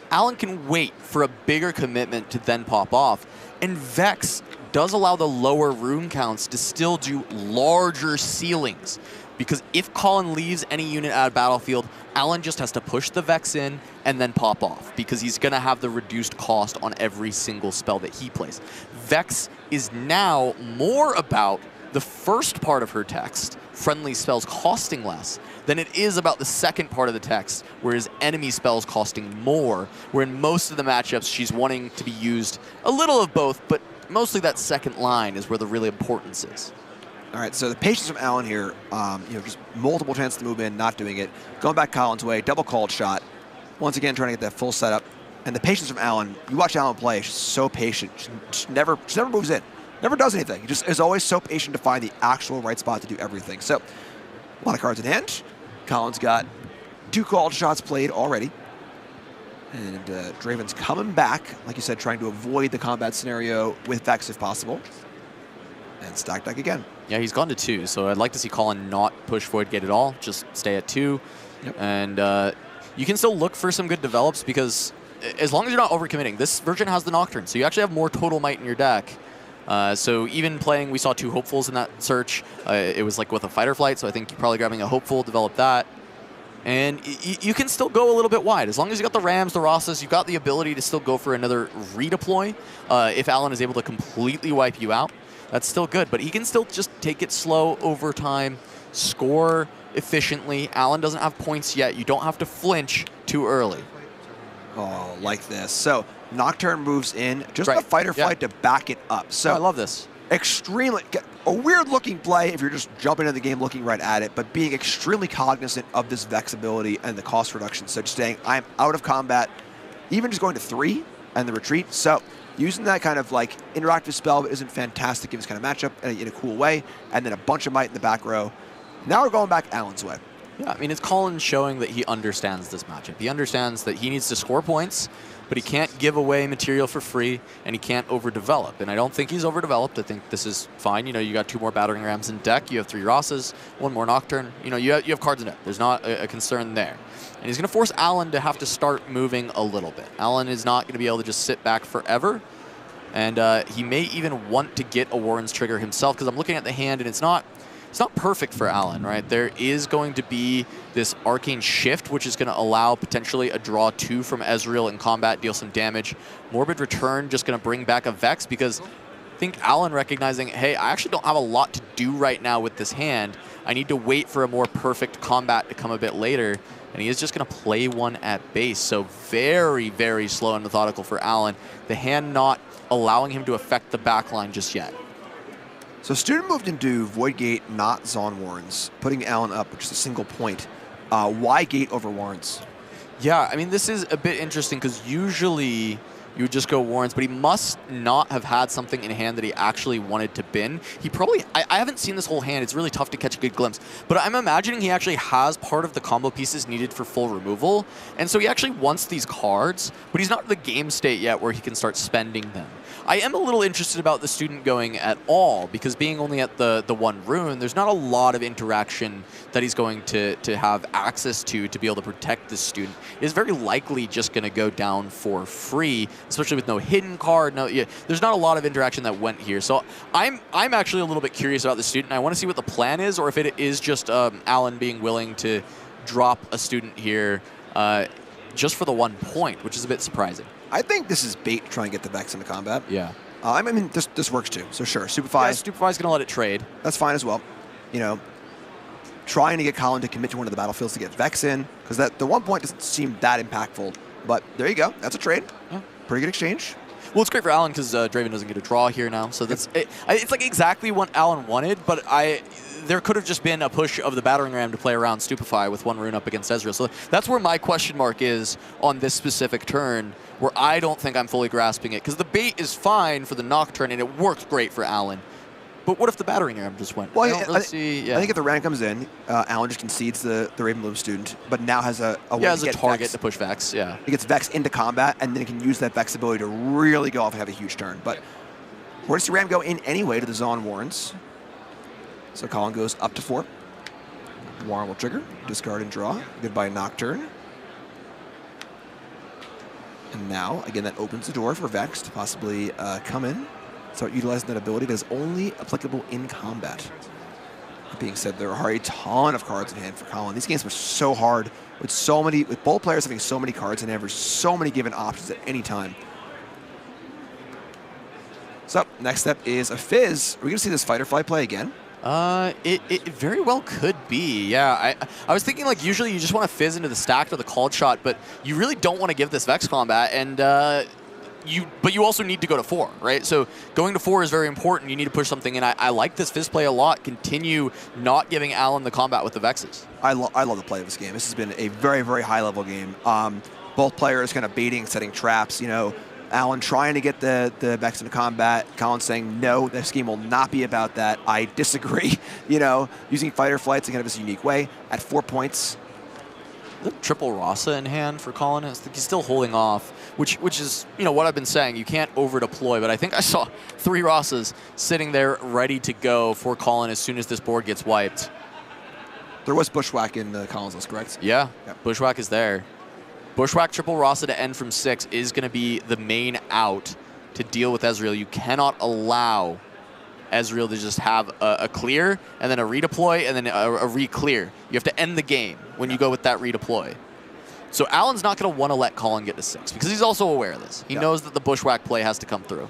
S3: Alan can wait for a bigger commitment to then pop off. And Vex does allow the lower rune counts to still do larger ceilings. Because if Colin leaves any unit out of battlefield, Alan just has to push the Vex in and then pop off. Because he's going to have the reduced cost on every single spell that he plays. Vex is now more about the first part of her text, friendly spells costing less, than it is about the second part of the text, whereas enemy spells costing more, where in most of the matchups she's wanting to be used a little of both, but mostly that second line is where the real importance is.
S2: All right, so the patience from Alan here, just multiple chances to move in, not doing it. Going back Colin's way, double called shot. Once again, trying to get that full setup. And the patience from Alan, you watch Alan play, she's so patient. She never moves in, never does anything. He just is always so patient to find the actual right spot to do everything. So, a lot of cards in hand. Colin's got 2 called shots played already. And Draven's coming back, like you said, trying to avoid the combat scenario with Vex if possible. And stack deck again.
S3: Yeah, he's gone to 2, so I'd like to see Colin not push Void Gate at all, just stay at 2.
S2: Yep.
S3: And you can still look for some good develops because as long as you're not overcommitting, this version has the Nocturne, so you actually have more total might in your deck. So even playing, we saw 2 Hopefuls in that search. It was like with a Fight or Flight, so I think you're probably grabbing a Hopeful, develop that. And you can still go a little bit wide. As long as you got the Rams, the Rosses, you've got the ability to still go for another redeploy. If Alan is able to completely wipe you out, that's still good. But he can still just take it slow over time, score efficiently. Alan doesn't have points yet. You don't have to flinch too early.
S2: Oh, like this. So Nocturne moves in, just the Fight or Flight to back it up. So
S3: I love this.
S2: Extremely, a weird looking play if you're just jumping into the game looking right at it, but being extremely cognizant of this Vex ability and the cost reduction. So just saying, I'm out of combat, even just going to 3 and the retreat. So using that kind of like interactive spell but isn't fantastic in this kind of matchup in a cool way, and then a bunch of might in the back row. Now we're going back Alan's way.
S3: Yeah, I mean, it's Colin showing that he understands this matchup. He understands that he needs to score points, but he can't give away material for free, and he can't overdevelop. And I don't think he's overdeveloped. I think this is fine. You got 2 more Battering Rams in deck. You have 3 Rosses, 1 more Nocturne. You have cards in deck. There's not a concern there. And he's going to force Alan to have to start moving a little bit. Alan is not going to be able to just sit back forever. And he may even want to get a Warren's Trigger himself, because I'm looking at the hand, and it's not perfect for Alan, right? There is going to be this Arcane Shift, which is going to allow potentially a draw 2 from Ezreal in combat, deal some damage. Morbid Return just going to bring back a Vex, because think Alan recognizing, hey, I actually don't have a lot to do right now with this hand. I need to wait for a more perfect combat to come a bit later. And he is just going to play one at base. So very, very slow and methodical for Alan. The hand not allowing him to affect the backline just yet.
S2: So Student moved into Void Gate, not Zon Warrens, putting Alan up with just a single point. Why Gate over Warrens?
S3: Yeah, I mean, this is a bit interesting because usually you would just go Warrens, but he must not have had something in hand that he actually wanted to bin. He probably, I haven't seen this whole hand. It's really tough to catch a good glimpse, but I'm imagining he actually has part of the combo pieces needed for full removal. And so he actually wants these cards, but he's not in the game state yet where he can start spending them. I am a little interested about the Student going at all, because being only at the one rune, there's not a lot of interaction that he's going to have access to be able to protect the Student. It's very likely just going to go down for free, especially with no hidden card. There's not a lot of interaction that went here. So I'm actually a little bit curious about the Student. I want to see what the plan is, or if it is just Alan being willing to drop a Student here just for the 1 point, which is a bit surprising.
S2: I think this is bait to try and get the Vex into combat.
S3: Yeah.
S2: I mean, this works too, so sure. Stupefy.
S3: Yeah, Stupefy's going to let it trade.
S2: That's fine as well. You know, trying to get Colin to commit to one of the battlefields to get Vex in, because the 1 point doesn't seem that impactful. But there you go. That's a trade.
S3: Yeah.
S2: Pretty good exchange.
S3: Well, it's great for Alan because Draven doesn't get a draw here now. So that's it's like exactly what Alan wanted, but there could have just been a push of the battering ram to play around Stupefy with one rune up against Ezreal. So that's where my question mark is on this specific turn, where I don't think I'm fully grasping it. Because the bait is fine for the Nocturne, and it works great for Alan. But what if the battering ram just went?
S2: Well,
S3: I
S2: think if the ram comes in, Alan just concedes the Ravenloom Student, but now has a way
S3: has
S2: to
S3: a
S2: get
S3: target
S2: Vex.
S3: to push Vex, yeah.
S2: He gets Vex into combat, and then he can use that Vex ability to really go off and have a huge turn. But where does the ram go in anyway to the Zon Warrens? So Colin goes up to 4. Warren will trigger, discard and draw. Goodbye Nocturne. And now, again, that opens the door for Vex to possibly come in. Start utilizing that ability that is only applicable in combat. That being said, there are a ton of cards in hand for Colin. These games were so hard with both players having so many cards in hand for so many given options at any time. So, next step is a Fizz. Are we going to see this Fight or Flight play again?
S3: It very well could be, yeah. I was thinking, like, usually you just want to Fizz into the stacked or the called shot, but you really don't want to give this Vex combat, and but you also need to go to 4, right? So going to 4 is very important. You need to push something in. I like this Fizz play a lot. Continue not giving Alan the combat with the Vexes.
S2: I love the play of this game. This has been a very, very high-level game. Both players kind of baiting, setting traps, you know. Alan trying to get the Vex into combat. Colin saying, no, this game will not be about that. I disagree. You know, using Fight or Flights in kind of this unique way. At 4 points.
S3: The triple Rasa in hand for Colin. I think he's still holding off, which is, you know, what I've been saying. You can't over-deploy, but I think I saw 3 Rasas sitting there ready to go for Colin as soon as this board gets wiped.
S2: There was Bushwhack in Colin's list, correct?
S3: Yeah,
S2: yep.
S3: Bushwhack is there. Bushwhack triple Rasa to end from 6 is going to be the main out to deal with Ezreal. You cannot allow Ezreal to just have a clear and then a redeploy and then a re-clear. You have to end the game when you go with that redeploy. So Alan's not going to want to let Colin get to 6 because he's also aware of this. He knows that the Bushwhack play has to come through.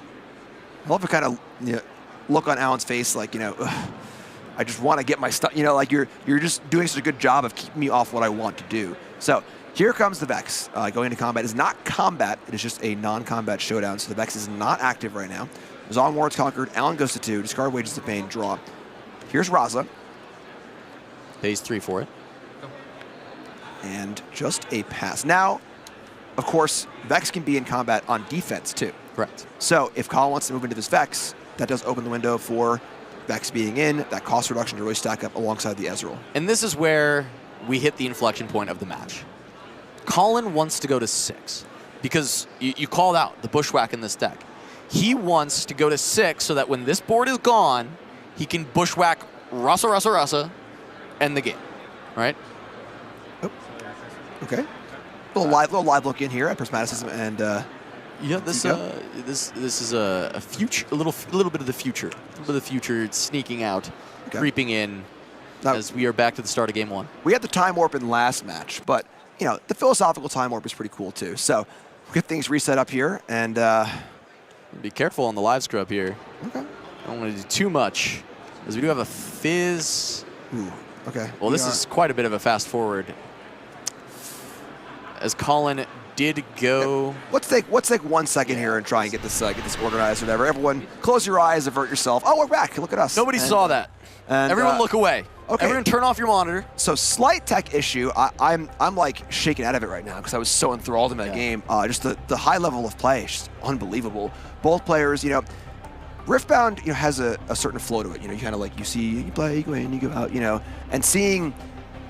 S2: I love the kind of look on Alan's face like, you know, I just want to get my stuff, you know, like you're just doing such a good job of keeping me off what I want to do. So here comes the Vex. Going into combat is not combat. It is just a non-combat showdown. So the Vex is not active right now. Zon Wards conquered. Alan goes to 2. Discard Wages of Pain. Draw. Here's Raza.
S3: Pays 3 for it.
S2: And just a pass. Now, of course, Vex can be in combat on defense too.
S3: Correct.
S2: So if Colin wants to move into this Vex, that does open the window for Vex being in. That cost reduction to really stack up alongside the Ezreal.
S3: And this is where we hit the inflection point of the match. Colin wants to go to 6 because you called out the Bushwhack in this deck. He wants to go to 6 so that when this board is gone, he can Bushwhack Rasa, end the game, right?
S2: Oh. Okay. A little live look in here at Prismaticism and
S3: yeah, this is a future, a little bit of the future, It's sneaking out, creeping in as we are back to the start of game 1.
S2: We had the Time Warp in last match, but you know the philosophical Time Warp is pretty cool too. So we'll get things reset up here and.
S3: Be careful on the live scrub here.
S2: Okay.
S3: Don't want to do too much, as we do have a Fizz.
S2: Ooh, okay.
S3: Well, this is quite a bit of a fast forward. As Colin did go.
S2: Yeah. Let's take 1 second here and try and get this organized or whatever. Everyone, close your eyes, avert yourself. Oh, we're back. Look at us.
S3: Nobody saw that.
S2: And,
S3: everyone look away.
S2: Okay.
S3: Everyone turn off your monitor.
S2: So slight tech issue. I'm like shaking out of it right now because I was so enthralled in that game. Just the high level of play is just unbelievable. Both players, Riftbound, has a certain flow to it. You kind of like you play, you go in, you go out, and seeing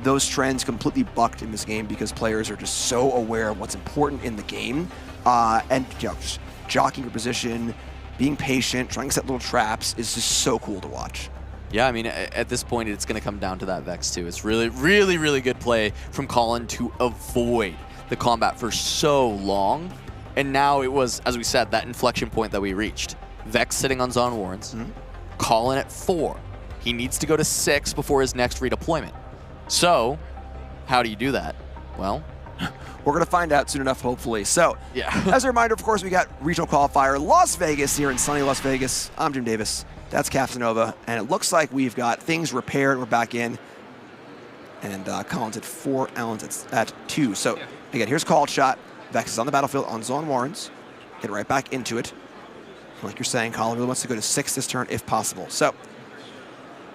S2: those trends completely bucked in this game because players are just so aware of what's important in the game, and just jockeying your position, being patient, trying to set little traps is just so cool to watch.
S3: Yeah, I mean, at this point, it's going to come down to that Vex, too. It's really, really, really good play from Colin to avoid the combat for so long. And now it was, as we said, that inflection point that we reached. Vex sitting on Zon Warrens, Colin at 4. He needs to go to 6 before his next redeployment. So, how do you do that? Well,
S2: we're going to find out soon enough, hopefully. So,
S3: yeah.
S2: As a reminder, of course, we got Regional Qualifier Las Vegas here in sunny Las Vegas. I'm Jim Davis. That's Casanova, and it looks like we've got things repaired. We're back in, and Colin's at 4, Allen's at 2. So, again, here's called shot. Vex is on the battlefield on Zon Warrens. Get right back into it. Like you're saying, Colin really wants to go to 6 this turn if possible. So,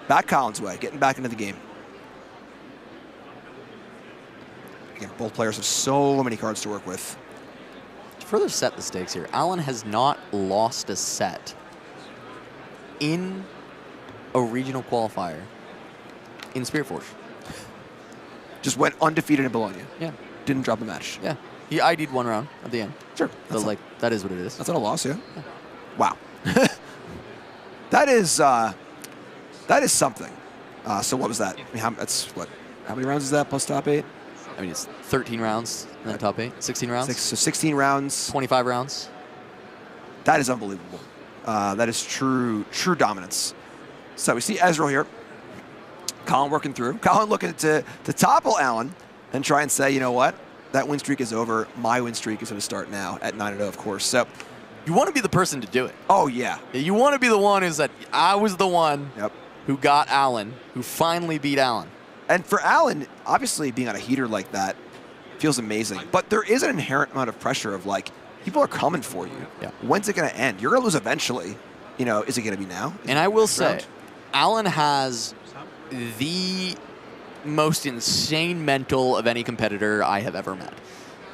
S2: back Colin's way, getting back into the game. Again, both players have so many cards to work with.
S3: To further set the stakes here, Allen has not lost a set in a regional qualifier in Spirit Forge.
S2: Just went undefeated in Bologna.
S3: Yeah.
S2: Didn't drop a match.
S3: Yeah. He ID'd 1 round at the end.
S2: Sure.
S3: But that is what it is.
S2: That's not a loss, yeah. Wow. That is something. So what was that? I mean, how many rounds is that plus top 8?
S3: I mean, it's 13 rounds and then top 8. 16 rounds.
S2: So 16 rounds.
S3: 25 rounds.
S2: That is unbelievable. That is true dominance. So we see Ezreal here. Colin working through. Colin looking to topple Allen and try and say, you know what? That win streak is over. My win streak is going to start now at 9-0, of course. So
S3: you want to be the person to do it.
S2: Oh, yeah.
S3: You want to be the one who's that I was the one who got Allen, who finally beat Allen.
S2: And for Allen, obviously being on a heater like that feels amazing. But there is an inherent amount of pressure of people are coming for you.
S3: Yeah.
S2: When's it going to end? You're going to lose eventually. Is it going to be now?
S3: And I will say, Allen has the most insane mental of any competitor I have ever met.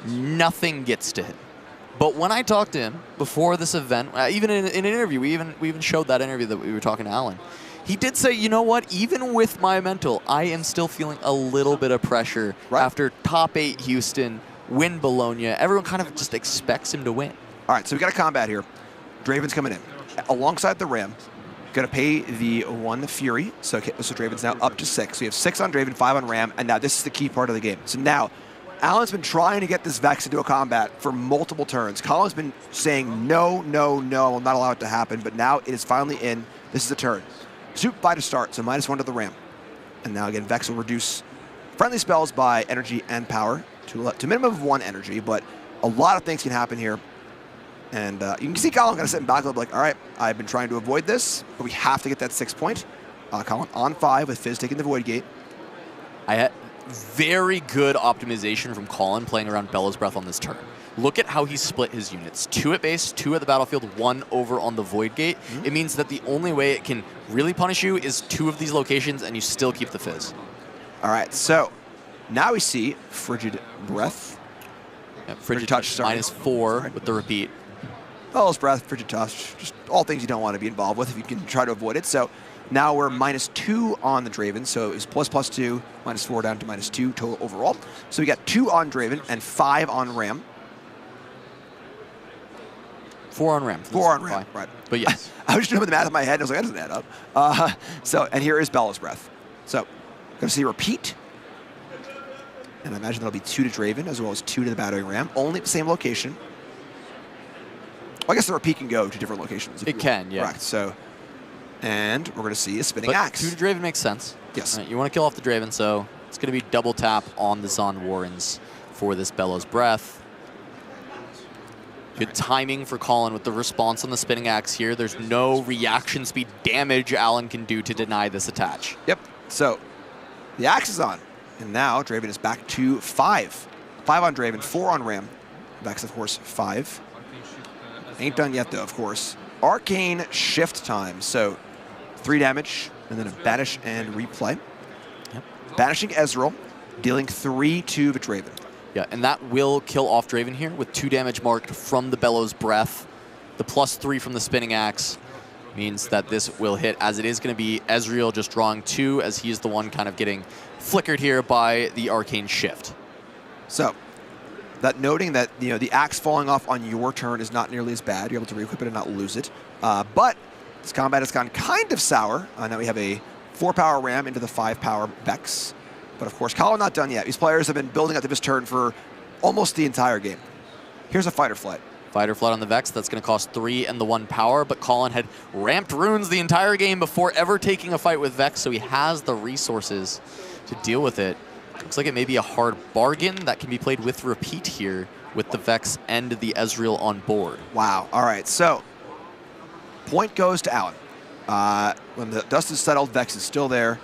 S3: Nothing gets to him. But when I talked to him before this event, even in an interview, we even showed that interview that we were talking to Allen. He did say, you know what, even with my mental, I am still feeling a little bit of pressure after top 8 Houston, win Bologna. Everyone kind of just expects him to win.
S2: All right, so we got a combat here. Draven's coming in. Alongside the Ram, going to pay the 1 Fury. So Draven's now up to 6. So you have 6 on Draven, 5 on Ram, and now this is the key part of the game. So now, Allen's been trying to get this Vex into a combat for multiple turns. Colin's been saying, no, no, no, I'll not allow it to happen, but now it is finally in. This is the turn. Soup by to start, so -1 to the Ram. And now again, Vex will reduce friendly spells by energy and power to a minimum of 1 energy, but a lot of things can happen here. And you can see Colin kind of sitting back a little bit like, all right, I've been trying to avoid this, but we have to get that 6 point. Colin on 5 with Fizz taking the Void Gate.
S3: I had very good optimization from Colin playing around Bellows Breath on this turn. Look at how he split his units. 2 at base, 2 at the battlefield, 1 over on the Void Gate. It means that the only way it can really punish you is 2 of these locations, and you still keep the Fizz.
S2: All right, so now we see Frigid Breath.
S3: Yep, Frigid Touch -4 with the repeat.
S2: Bellows Breath, Frigid Touch, just all things you don't want to be involved with if you can try to avoid it. So now we're -2 on the Draven, so it's ++2, -4 down to -2 total overall. So we got 2 on Draven and 5 on Ram.
S3: 4 on Ram.
S2: 4 on Ram, right.
S3: But yes.
S2: I was just doing the math in my head, and I was like, that doesn't add up. And here is Bellows Breath. So, going to see a repeat. And I imagine that'll be 2 to Draven, as well as 2 to the Battering Ram, only at the same location. Well, I guess the repeat can go to different locations.
S3: It can, yeah.
S2: Correct, so, and we're going to see a Spinning Axe.
S3: 2 to Draven makes sense.
S2: Yes.
S3: Right, you want to kill off the Draven, so it's going to be double tap on the Zon Warrens for this Bellows Breath. Good timing for Colin with the response on the spinning axe here. There's no reaction speed damage Alan can do to deny this attach.
S2: Yep. So the axe is on. And now Draven is back to 5. 5 on Draven, 4 on Ram. Vex, of course, 5. Ain't done yet, though, of course. Arcane shift time. So 3 damage, and then a banish and replay.
S3: Yep.
S2: Banishing Ezreal, dealing 3 to the Draven.
S3: Yeah, and that will kill off Draven here with 2 damage marked from the Bellows Breath. The +3 from the Spinning Axe means that this will hit, as it is going to be Ezreal just drawing 2, as he is the one kind of getting flickered here by the Arcane Shift.
S2: So, that noting that the axe falling off on your turn is not nearly as bad. You're able to re-equip it and not lose it. But this combat has gone kind of sour. Now we have a 4-power Ram into the 5-power Vex. But of course, Colin not done yet. These players have been building up to this turn for almost the entire game. Here's a Fighter Flight.
S3: Fighter Flood on the Vex, that's going to cost 3 and the 1 power, but Colin had ramped runes the entire game before ever taking a fight with Vex, so he has the resources to deal with it. Looks like it may be a hard bargain that can be played with repeat here with the Vex and the Ezreal on board.
S2: Wow. All right, so point goes to Alan. When the dust is settled, Vex is still there.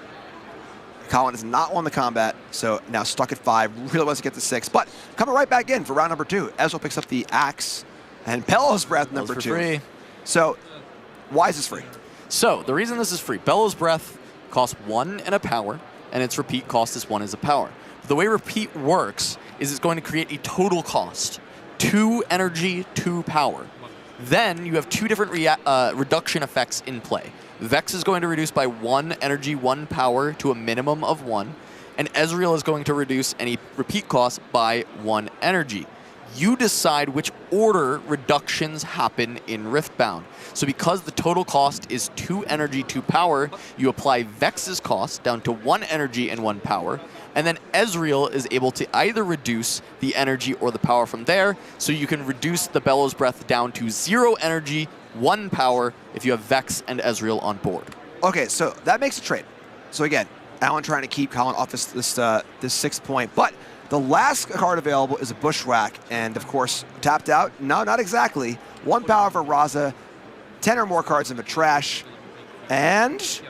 S2: Colin has not won the combat, so now stuck at 5. Really wants to get to 6, but coming right back in for round number 2. Ezreal picks up the axe and Bellows Breath number 2.
S3: Free.
S2: So why is this free?
S3: So the reason this is free, Bellows Breath costs 1 and a power, and its repeat cost is 1 as a power. The way repeat works is it's going to create a total cost. 2 energy, 2 power. Then you have 2 different reduction effects in play. Vex is going to reduce by 1 energy, 1 power to a minimum of 1, and Ezreal is going to reduce any repeat cost by 1 energy. You decide which order reductions happen in Riftbound. So because the total cost is 2 energy, 2 power, you apply Vex's cost down to 1 energy and 1 power, and then Ezreal is able to either reduce the energy or the power from there, so you can reduce the Bellows Breath down to 0 energy, 1 power if you have Vex and Ezreal on board.
S2: Okay, so that makes a trade. So again, Alan trying to keep Colin off this 6 point, but the last card available is a Bushwhack, and of course, tapped out? No, not exactly. 1 power for Raza, 10 or more cards in the trash, and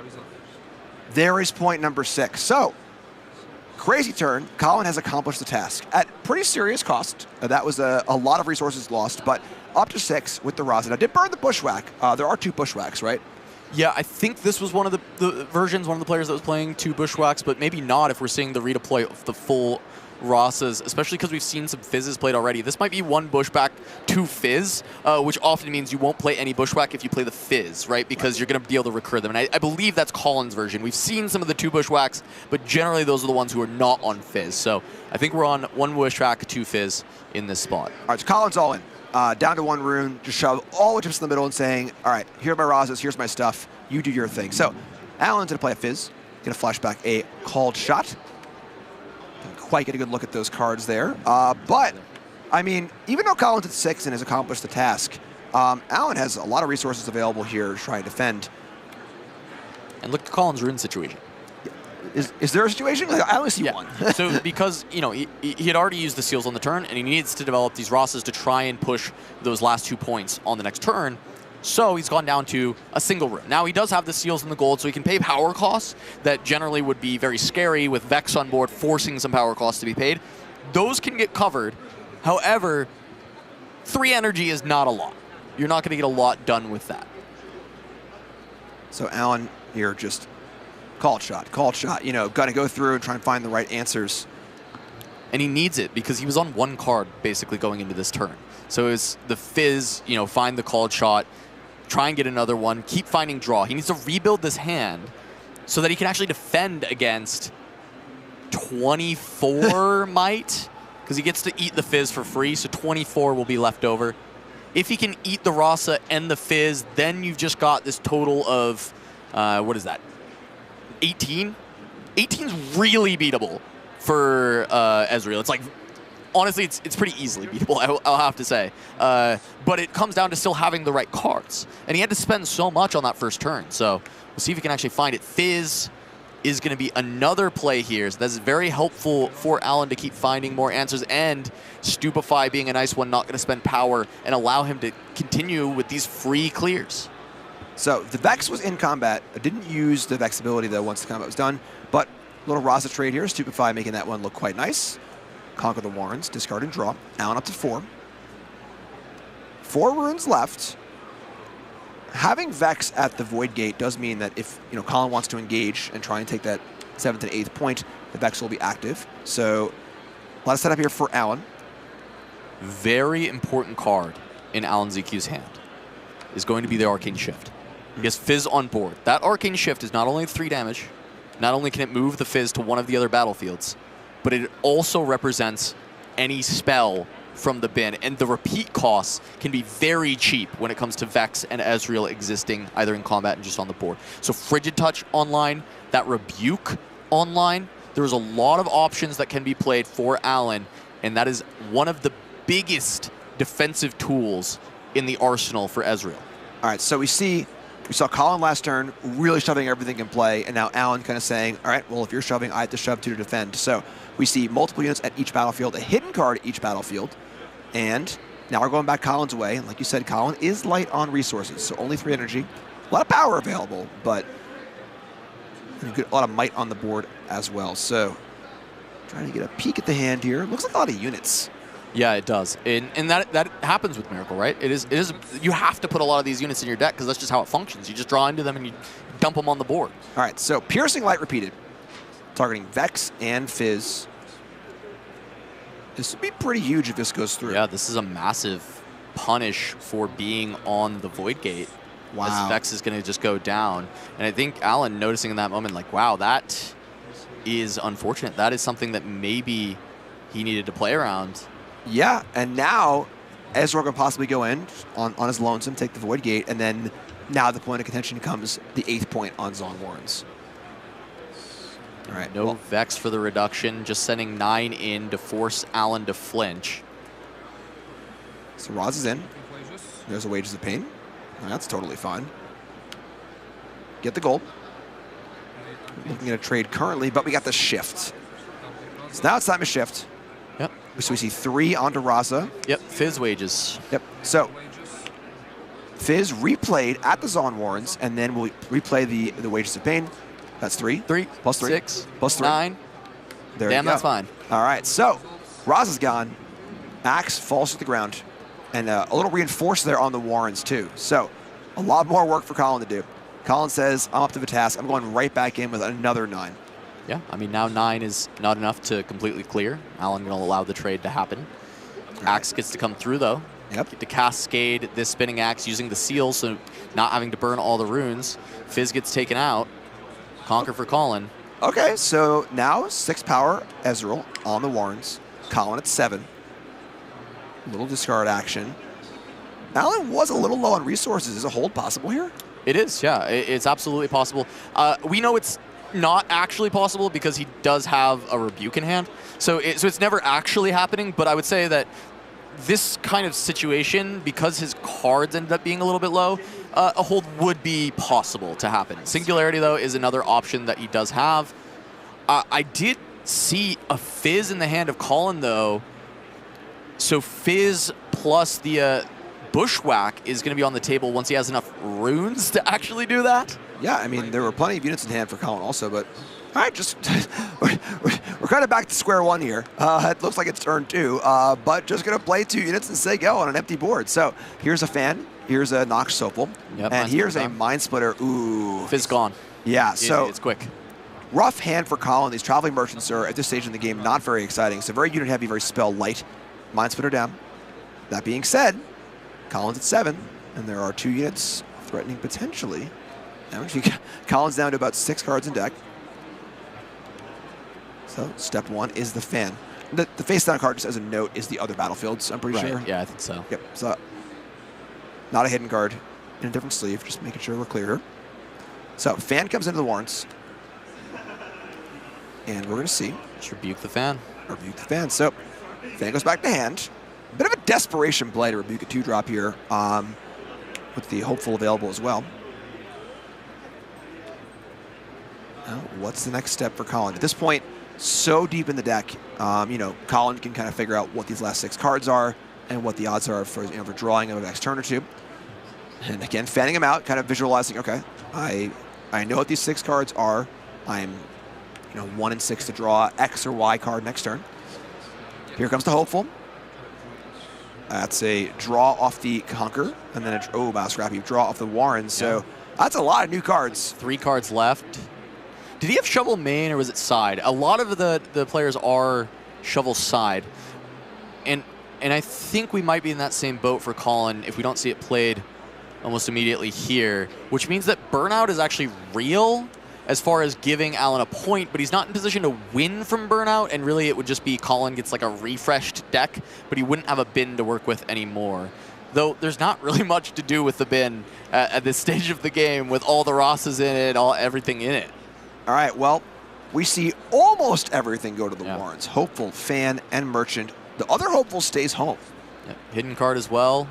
S2: there is point number 6. So, crazy turn. Colin has accomplished the task at pretty serious cost. That was a lot of resources lost, but up to 6 with the Raza. Now, did burn the Bushwhack. There are 2 Bushwhacks, right?
S3: Yeah, I think this was one of the versions, one of the players that was playing 2 Bushwhacks, but maybe not if we're seeing the redeploy of the full Rasas, especially because we've seen some Fizzes played already. This might be 1 Bushwhack, 2 Fizz, which often means you won't play any Bushwhack if you play the Fizz, right? Because you're going to be able to recur them. And I believe that's Colin's version. We've seen some of the 2 Bushwhacks, but generally those are the ones who are not on Fizz. So I think we're on 1 Bushwhack, 2 Fizz in this spot.
S2: All right, so Colin's all in. Down to 1 rune, just shove all the chips in the middle and saying, all right, here are my Razas, here's my stuff, you do your thing. So Alan's going to play a Fizz, going to flashback a called shot. Didn't quite get a good look at those cards there. But, I mean, even though Colin's at 6 and has accomplished the task, Alan has a lot of resources available here to try and defend.
S3: And look at Colin's rune situation.
S2: Is there a situation? I only see one.
S3: So because, he had already used the seals on the turn, and he needs to develop these Rasas to try and push those last 2 points on the next turn. So he's gone down to a single rune. Now he does have the seals and the gold, so he can pay power costs that generally would be very scary with Vex on board, forcing some power costs to be paid. Those can get covered. However, 3 energy is not a lot. You're not going to get a lot done with that.
S2: So Alan here just called shot, got to go through and try and find the right answers.
S3: And he needs it because he was on 1 card basically going into this turn. So it's the Fizz, find the called shot, try and get another one, keep finding draw. He needs to rebuild this hand so that he can actually defend against 24 might, because he gets to eat the Fizz for free, so 24 will be left over. If he can eat the Rasa and the Fizz, then you've just got this total of, what is that, 18? 18's really beatable for Ezreal. It's like, honestly, it's pretty easily beatable, I'll have to say. But it comes down to still having the right cards. And he had to spend so much on that first turn, so we'll see if he can actually find it. Fizz, is going to be another play here. So that's very helpful for Alan to keep finding more answers, and Stupefy being a nice one, not going to spend power and allow him to continue with these free clears.
S2: So the Vex was in combat. I didn't use the Vex ability though once the combat was done, but little Raza trade here. Stupefy making that one look quite nice. Conquer the Warrens, discard and draw. Alan up to 4. 4 runes left. Having Vex at the Void Gate does mean that if Colin wants to engage and try and take that 7th and 8th point, the Vex will be active. So a lot of setup here for Alan.
S3: Very important card in Alan ZQ's hand is going to be the Arcane Shift. He has Fizz on board. That Arcane Shift is not only 3 damage, not only can it move the Fizz to one of the other battlefields, but it also represents any spell from the bin, and the repeat costs can be very cheap when it comes to Vex and Ezreal existing either in combat and just on the board. So Frigid Touch online, that Rebuke online, there's a lot of options that can be played for Alan, and that is one of the biggest defensive tools in the arsenal for Ezreal.
S2: All right, so we saw Colin last turn really shoving everything in play, and now Alan kind of saying, all right, well, if you're shoving, I have to shove to defend. So we see multiple units at each battlefield, a hidden card at each battlefield, and now we're going back Colin's way. And like you said, Colin is light on resources, so only 3 energy. A lot of power available, but a lot of might on the board as well. So trying to get a peek at the hand here. Looks like a lot of units.
S3: Yeah, it does, and that happens with Miracle, right? It is. You have to put a lot of these units in your deck because that's just how it functions. You just draw into them and you dump them on the board.
S2: All right, so Piercing Light repeated, targeting Vex and Fizz. This would be pretty huge if this goes through.
S3: Yeah, this is a massive punish for being on the Void Gate.
S2: Wow.
S3: As Vex is going to just go down, and I think Alan noticing in that moment, like, wow, that is unfortunate. That is something that maybe he needed to play around.
S2: Yeah, and now Ezreal can possibly go in on his lonesome, take the Void Gate, and then now the point of contention comes the 8th point on Zon Warrens. All right.
S3: No Vex for the reduction, just sending 9 in to force Alan to flinch.
S2: So Raz is in. There's a Wages of Pain. That's totally fine. Get the gold. Looking at a trade currently, but we got the shift. So now it's time to shift.
S3: Yep.
S2: So we see 3 onto Raza.
S3: Yep, Fizz Wages.
S2: Yep. So Fizz replayed at the Zon Warrens, and then we'll replay the Wages of Pain. That's 3.
S3: 3.
S2: Plus 3.
S3: 6.
S2: Plus 3.
S3: 9.
S2: There
S3: Damn,
S2: you go.
S3: that's fine.
S2: All right, so Raza's gone. Axe falls to the ground. And a little reinforced there on the Warrens, too. So a lot more work for Colin to do. Colin says, I'm up to the task. I'm going right back in with another 9.
S3: Yeah, I mean, now 9 is not enough to completely clear. Alan going to allow the trade to happen. Axe gets to come through, though.
S2: Yep.
S3: Get to cascade this spinning axe using the seal, so not having to burn all the runes. Fizz gets taken out. Conquer for Colin.
S2: Okay, so now 6 power Ezreal on the Warrens. Colin at 7. Little discard action. Alan was a little low on resources. Is a hold possible here?
S3: It is, yeah. It's absolutely possible. We know it's not actually possible because he does have a Rebuke in hand. So it's never actually happening, but I would say that this kind of situation, because his cards ended up being a little bit low, a hold would be possible to happen. Singularity, though, is another option that he does have. I did see a Fizz in the hand of Colin, though. So Fizz plus the Bushwhack is going to be on the table once he has enough runes to actually do that.
S2: Yeah, I mean, there were plenty of units in hand for Colin also, but all right, just we're kind of back to square one here. It looks like it's turn 2, but just going to play 2 units and say go on an empty board. So here's a Fan, here's a Nox Sopal,
S3: yep,
S2: and here's a Mind Splitter. Ooh.
S3: Fizz gone.
S2: Yeah, so
S3: it's quick.
S2: Rough hand for Colin. These Traveling Merchants are, at this stage in the game, not very exciting. So very unit heavy, very spell light. Mind Splitter down. That being said, Colin's at 7, and there are 2 units threatening potentially. Actually, Colin's down to about 6 cards in deck. So step 1 is the Fan. The face down card, just as a note, is the other battlefields, I'm pretty sure.
S3: Yeah, I think so.
S2: Yep, so not a hidden card in a different sleeve, just making sure we're clear here. So Fan comes into the Warrens. And we're going to see.
S3: Just rebuke the Fan.
S2: Rebuke the Fan. So Fan goes back to hand. Bit of a desperation play to rebuke a 2-drop here with the Hopeful available as well. Now, what's the next step for Colin? At this point, so deep in the deck, you know, Colin can kind of figure out what these last 6 cards are and what the odds are for, you know, for drawing him a next turn or two. And again, fanning him out, kind of visualizing, okay, I know what these 6 cards are. I'm, you know, 1 and 6 to draw X or Y card next turn. Here comes the Hopeful. That's a draw off the Conquer, and then wow, scrappy, draw off the Warren. So that's a lot of new cards.
S3: 3 cards left. Did he have Shovel main or was it side? A lot of the players are Shovel side. And I think we might be in that same boat for Colin if we don't see it played almost immediately here, which means that Burnout is actually real as far as giving Alan a point, but he's not in position to win from Burnout, and really it would just be Colin gets like a refreshed deck, but he wouldn't have a bin to work with anymore. Though there's not really much to do with the bin at this stage of the game with all the Rosses in it, everything in it.
S2: All right, well, we see almost everything go to the Warrens. Hopeful, Fan, and Merchant. The other Hopeful stays home.
S3: Hidden card as well.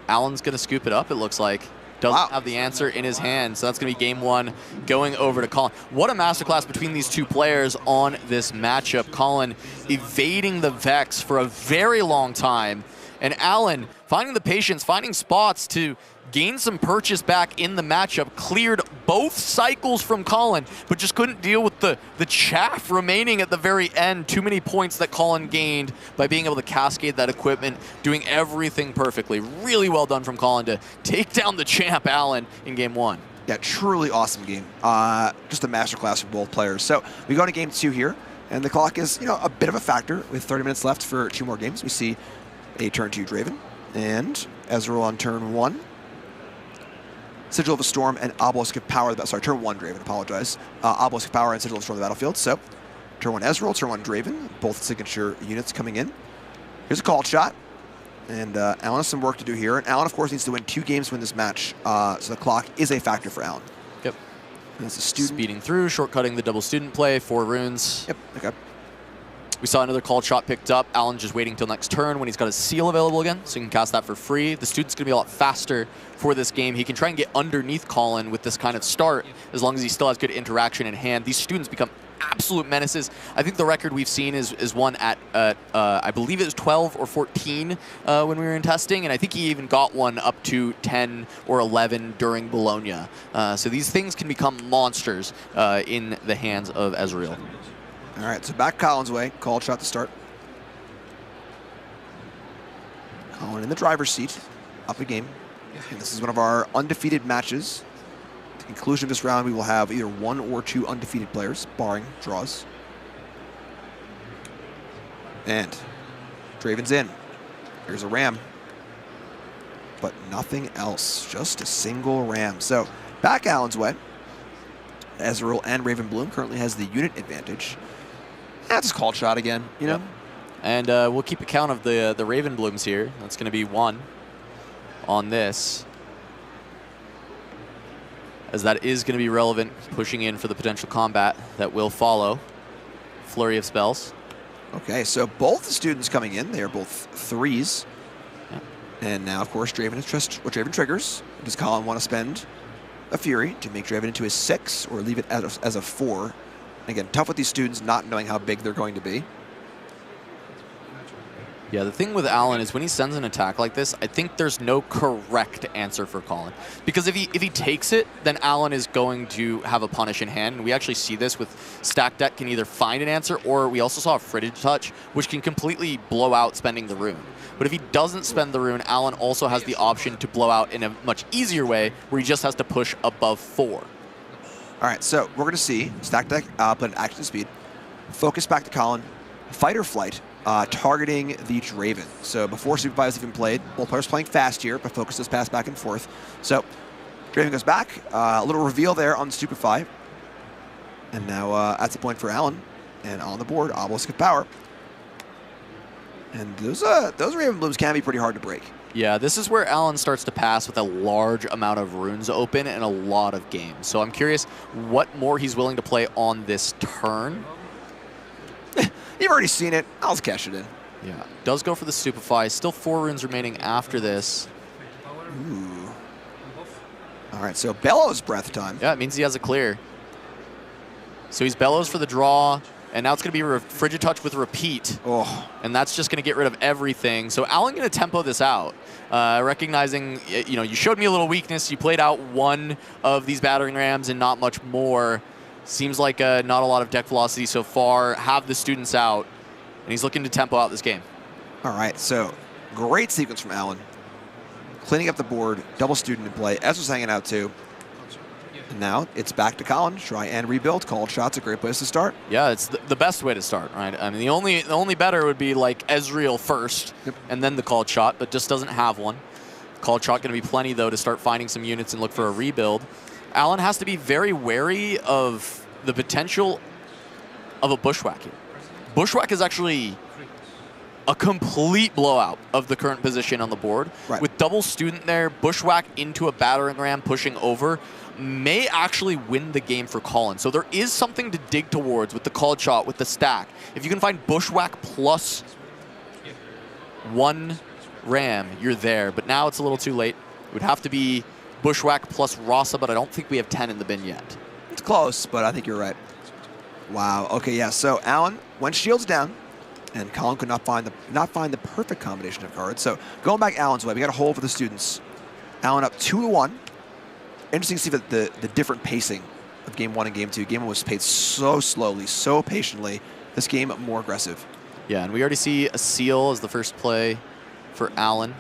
S3: Alan's going to scoop it up, it looks like. Doesn't have the answer in his hand, so that's going to be game 1 going over to Colin. What a masterclass between these 2 players on this matchup. Colin evading the Vex for a very long time, and Alan finding the patience, finding spots to gain some purchase back in the matchup, cleared both cycles from Colin, but just couldn't deal with the chaff remaining at the very end. Too many points that Colin gained by being able to cascade that equipment, doing everything perfectly. Really well done from Colin to take down the champ, Alan, in game 1.
S2: Yeah, truly awesome game. Just a masterclass for both players. So we go to game 2 here, and the clock is, you know, a bit of a factor with 30 minutes left for 2 more games. We see a turn 2 Draven and Ezreal on turn 1. Sigil of a Storm and Obelisk of Power. Sorry, turn 1 Draven, apologize. Obelisk of Power and Sigil of a Storm on the battlefield. So, turn 1 Ezreal, turn 1 Draven, both signature units coming in. Here's a called shot. And Alan has some work to do here. And Alan, of course, needs to win 2 games to win this match. So the clock is a factor for Alan.
S3: Yep.
S2: And that's a student.
S3: Speeding through, shortcutting the double student play, 4 runes.
S2: Yep, okay.
S3: We saw another called shot picked up. Alan just waiting till next turn when he's got his seal available again, so he can cast that for free. The student's going to be a lot faster for this game. He can try and get underneath Colin with this kind of start, as long as he still has good interaction in hand. These students become absolute menaces. I think the record we've seen is one at, I believe it was 12 or 14 when we were in testing, and I think he even got one up to 10 or 11 during Bologna. So these things can become monsters in the hands of Ezreal.
S2: All right, so back Colin's way. Called shot to start. Colin in the driver's seat, up a game. And this is one of our undefeated matches. At the conclusion of this round, we will have either 1 or 2 undefeated players, barring draws. And Draven's in. Here's a Ram. But nothing else, just a single Ram. So back Alan's way. Ezreal and Raven Bloom currently has the unit advantage. That's a called shot again, you know?
S3: And we'll keep account of the Raven Blooms here. That's going to be 1 on this, as that is going to be relevant, pushing in for the potential combat that will follow. Flurry of spells.
S2: Okay, so both the students coming in, they are both 3s.
S3: Yep.
S2: And now, of course, Draven is just what Draven triggers. Does Colin want to spend a Fury to make Draven into a 6 or leave it as a 4? Again, tough with these students not knowing how big they're going to be.
S3: Yeah, the thing with Alan is when he sends an attack like this, I think there's no correct answer for Colin. Because if he takes it, then Alan is going to have a punish in hand. And we actually see this with Stack Deck can either find an answer, or we also saw a Fritted Touch, which can completely blow out spending the rune. But if he doesn't spend the rune, Alan also has the option to blow out in a much easier way, where he just has to push above 4.
S2: All right, so we're going to see Stack Deck put an action speed, focus back to Colin, Fight or Flight, targeting the Draven. So before Supervise even played, both players playing fast here, but focus does pass back and forth. So Draven goes back, a little reveal there on Stupefy. And now that's the point for Alan. And on the board, Obelisk of Power. And those Raven Blooms can be pretty hard to break.
S3: Yeah, this is where Alan starts to pass with a large amount of runes open and a lot of games. So I'm curious what more he's willing to play on this turn.
S2: You've already seen it. I'll just cash it in.
S3: Yeah, does go for the Stupefy. Still 4 runes remaining after this.
S2: Ooh. All right, so Bellows Breath time.
S3: Yeah, it means he has a clear. So he's Bellows for the draw, and now it's going to be Frigid Touch with Repeat.
S2: Oh.
S3: And that's just going to get rid of everything. So Alan going to tempo this out, recognizing, you showed me a little weakness. You played out one of these battering rams and not much more. Seems like not a lot of deck velocity so far. Have the students out, and he's looking to tempo out this game.
S2: All right, so great sequence from Alan. Cleaning up the board, double student in play. Ezra's hanging out too. And now it's back to Colin. Try and rebuild. Called shot's a great place to start.
S3: Yeah, it's the best way to start, right? I mean, the only better would be like Ezreal first, and then the called shot, but just doesn't have one. Called shot going to be plenty though to start finding some units and look for a rebuild. Alan has to be very wary of the potential of a bushwhack here. Bushwhack is actually a complete blowout of the current position on the board.
S2: Right.
S3: With double student there, bushwhack into a battering ram pushing over may actually win the game for Colin. So there is something to dig towards with the called shot, with the stack. If you can find bushwhack plus one ram, you're there. But now it's a little too late. It would have to be bushwhack plus Rasa, but I don't think we have 10 in the bin yet.
S2: It's close, but I think you're right. Wow. Okay, yeah. So Alan went shields down, and Colin could not find the perfect combination of cards. So going back Alan's way, we got a hole for the students. Alan up 2-1. Interesting to see the different pacing of Game 1 and Game 2. Game 1 was paced so slowly, so patiently. This game more aggressive.
S3: Yeah, and we already see a Seal as the first play for Alan.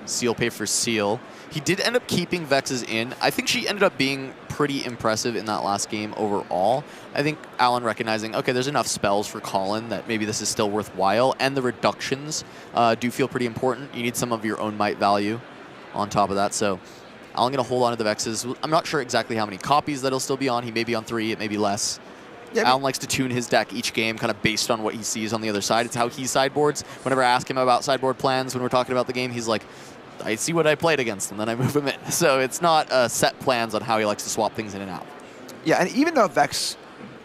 S3: Seal pay for Seal. He did end up keeping Vexes in. I think she ended up being pretty impressive in that last game overall. I think Alan recognizing, okay, there's enough spells for Colin that maybe this is still worthwhile, and the reductions do feel pretty important. You need some of your own might value on top of that, so Alan going to hold on to the Vexes. I'm not sure exactly how many copies that he'll still be on. He may be on 3, it may be less. Yeah, Alan likes to tune his deck each game kind of based on what he sees on the other side. It's how he sideboards. Whenever I ask him about sideboard plans when we're talking about the game, he's like, I see what I played against, and then I move him in. So it's not set plans on how he likes to swap things in and out.
S2: Yeah, and even though Vex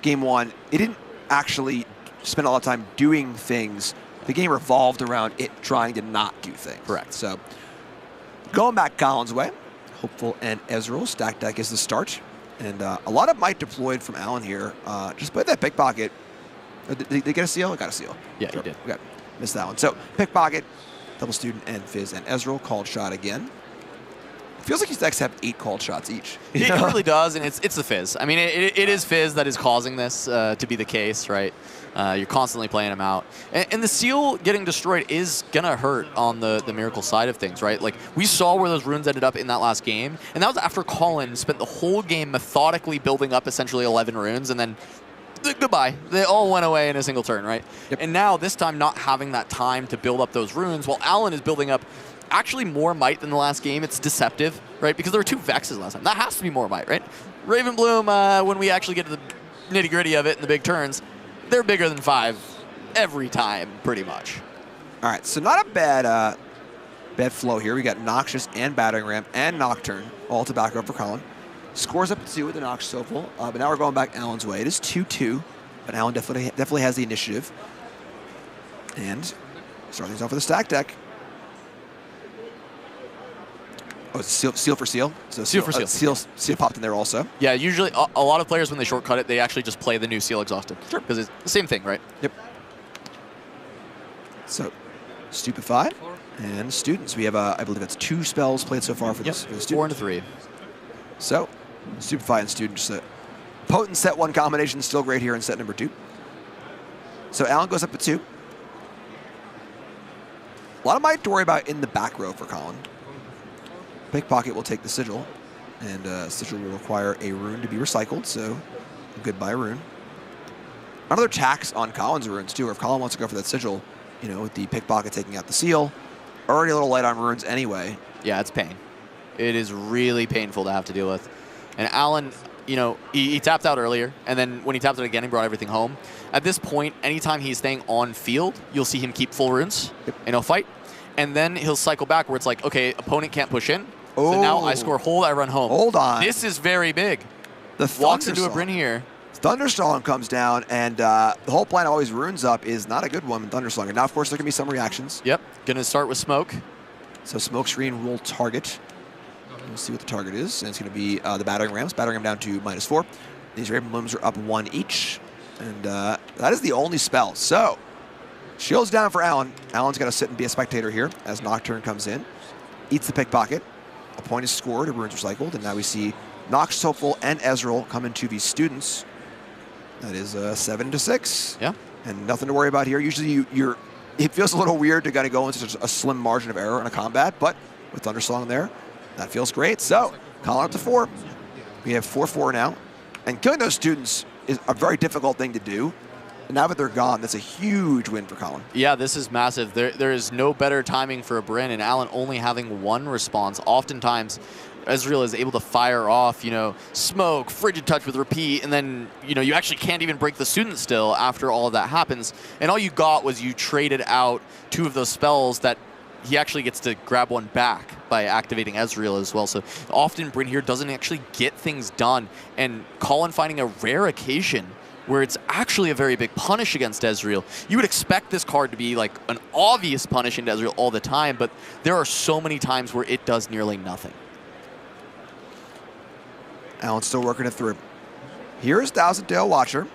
S2: Game 1, it didn't actually spend a lot of time doing things. The game revolved around it trying to not do things.
S3: Correct.
S2: So going back Colin's way, Hopeful and Ezreal. Stack deck is the start. And a lot of might deployed from Alan here. Just play that pickpocket. Did they get a seal? Got a seal.
S3: Yeah, he did.
S2: Okay, missed that one. So pickpocket, double student, and Fizz and Ezreal. Called shot again. It feels like these decks have 8 called shots each.
S3: It really does, and it's the Fizz. I mean, it is Fizz that is causing this to be the case, right? You're constantly playing them out. And the seal getting destroyed is going to hurt on the Miracle side of things, right? Like, we saw where those runes ended up in that last game, and that was after Colin spent the whole game methodically building up essentially 11 runes, and then goodbye. They all went away in a single turn, right? Yep. And now, this time, not having that time to build up those runes, while Alan is building up actually more might than the last game. It's deceptive, right? Because there were 2 Vexes last time. That has to be more might, right? Raven Bloom, when we actually get to the nitty-gritty of it in the big turns, they're bigger than 5 every time, pretty much.
S2: All right, so not a bad flow here. We got Noxious and Battering Ram and Nocturne all to back up for Colin. Scores up to 2 with the Nox Sofal, but now we're going back Alan's way. It is 2-2, but Alan definitely has the initiative. And starting things off with a stack deck. Oh, it's seal for seal? So
S3: seal for seal.
S2: Seal popped in there also.
S3: Yeah, usually a lot of players, when they shortcut it, they actually just play the new Seal Exhausted. Sure. Because it's the same thing, right?
S2: Yep. So, Stupefied and Students. We have, I believe that's 2 spells played so far for this. For the students.
S3: 4 and 3.
S2: So, Stupefied and Students. Potent set 1 combination, still great here in set number 2. So, Alan goes up to 2. A lot of might to worry about in the back row for Colin. Pickpocket will take the Sigil, and Sigil will require a rune to be recycled, so goodbye rune. Another tax on Colin's runes, too, or if Colin wants to go for that Sigil, you know, with the Pickpocket taking out the seal, already a little light on runes anyway.
S3: Yeah, it's pain. It is really painful to have to deal with. And Alan, you know, he tapped out earlier, and then when he tapped it again, he brought everything home. At this point, anytime he's staying on field, you'll see him keep full runes, and he'll fight. And then he'll cycle back where it's like, okay, opponent can't push in.
S2: Oh.
S3: So now I score hold, I run home.
S2: Hold on.
S3: This is very big.
S2: The
S3: walks into a Bryn here.
S2: Thunderstorm comes down, and the whole plan of always runes up is not a good one in Thunderstorm. And now, of course, there can be some reactions.
S3: Yep. Going to start with Smoke.
S2: So Smoke Screen will target. We'll see what the target is. And it's going to be the Battering Rams. Battering Ram down to -4. These Raven Blooms are up 1 each, and that is the only spell. So, shields down for Alan. Alan's got to sit and be a spectator here as Nocturne comes in, eats the pickpocket. A point is scored, a rune's recycled, and now we see Nox, Hopeful, and Ezreal come into these students. That is 7-6.
S3: Yeah.
S2: And nothing to worry about here. Usually it feels a little weird to kind of go into such a slim margin of error in a combat, but with Thundersong there, that feels great. So, Colin up to 4. We have 4-4 now. And killing those students is a very difficult thing to do. And now that they're gone, that's a huge win for Colin.
S3: Yeah, this is massive. There is no better timing for a Brynn, and Alan only having 1 response. Oftentimes, Ezreal is able to fire off, smoke, frigid touch with repeat, and then, you actually can't even break the student still after all of that happens. And all you got was you traded out 2 of those spells that he actually gets to grab 1 back by activating Ezreal as well. So often Brynn here doesn't actually get things done, and Colin finding a rare occasion where it's actually a very big punish against Ezreal. You would expect this card to be like an obvious punish into Ezreal all the time, but there are so many times where it does nearly nothing.
S2: Alan's still working it through. Here's Thousand Tail Watcher.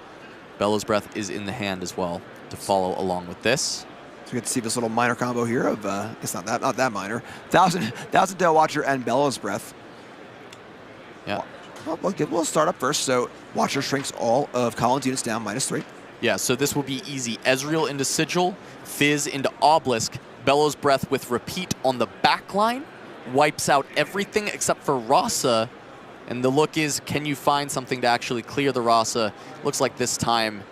S3: Bellow's Breath is in the hand as well to follow along with this.
S2: So we get to see this little minor combo here of, it's not that minor. Thousand Tail Watcher and Bellow's Breath.
S3: Yeah.
S2: Well, we'll start up first. So Watcher shrinks all of Colin's units down, -3.
S3: Yeah, so this will be easy. Ezreal into Sigil, Fizz into Obelisk, Bellow's Breath with repeat on the back line, wipes out everything except for Rasa. And the look is, can you find something to actually clear the Rasa? Looks like this time,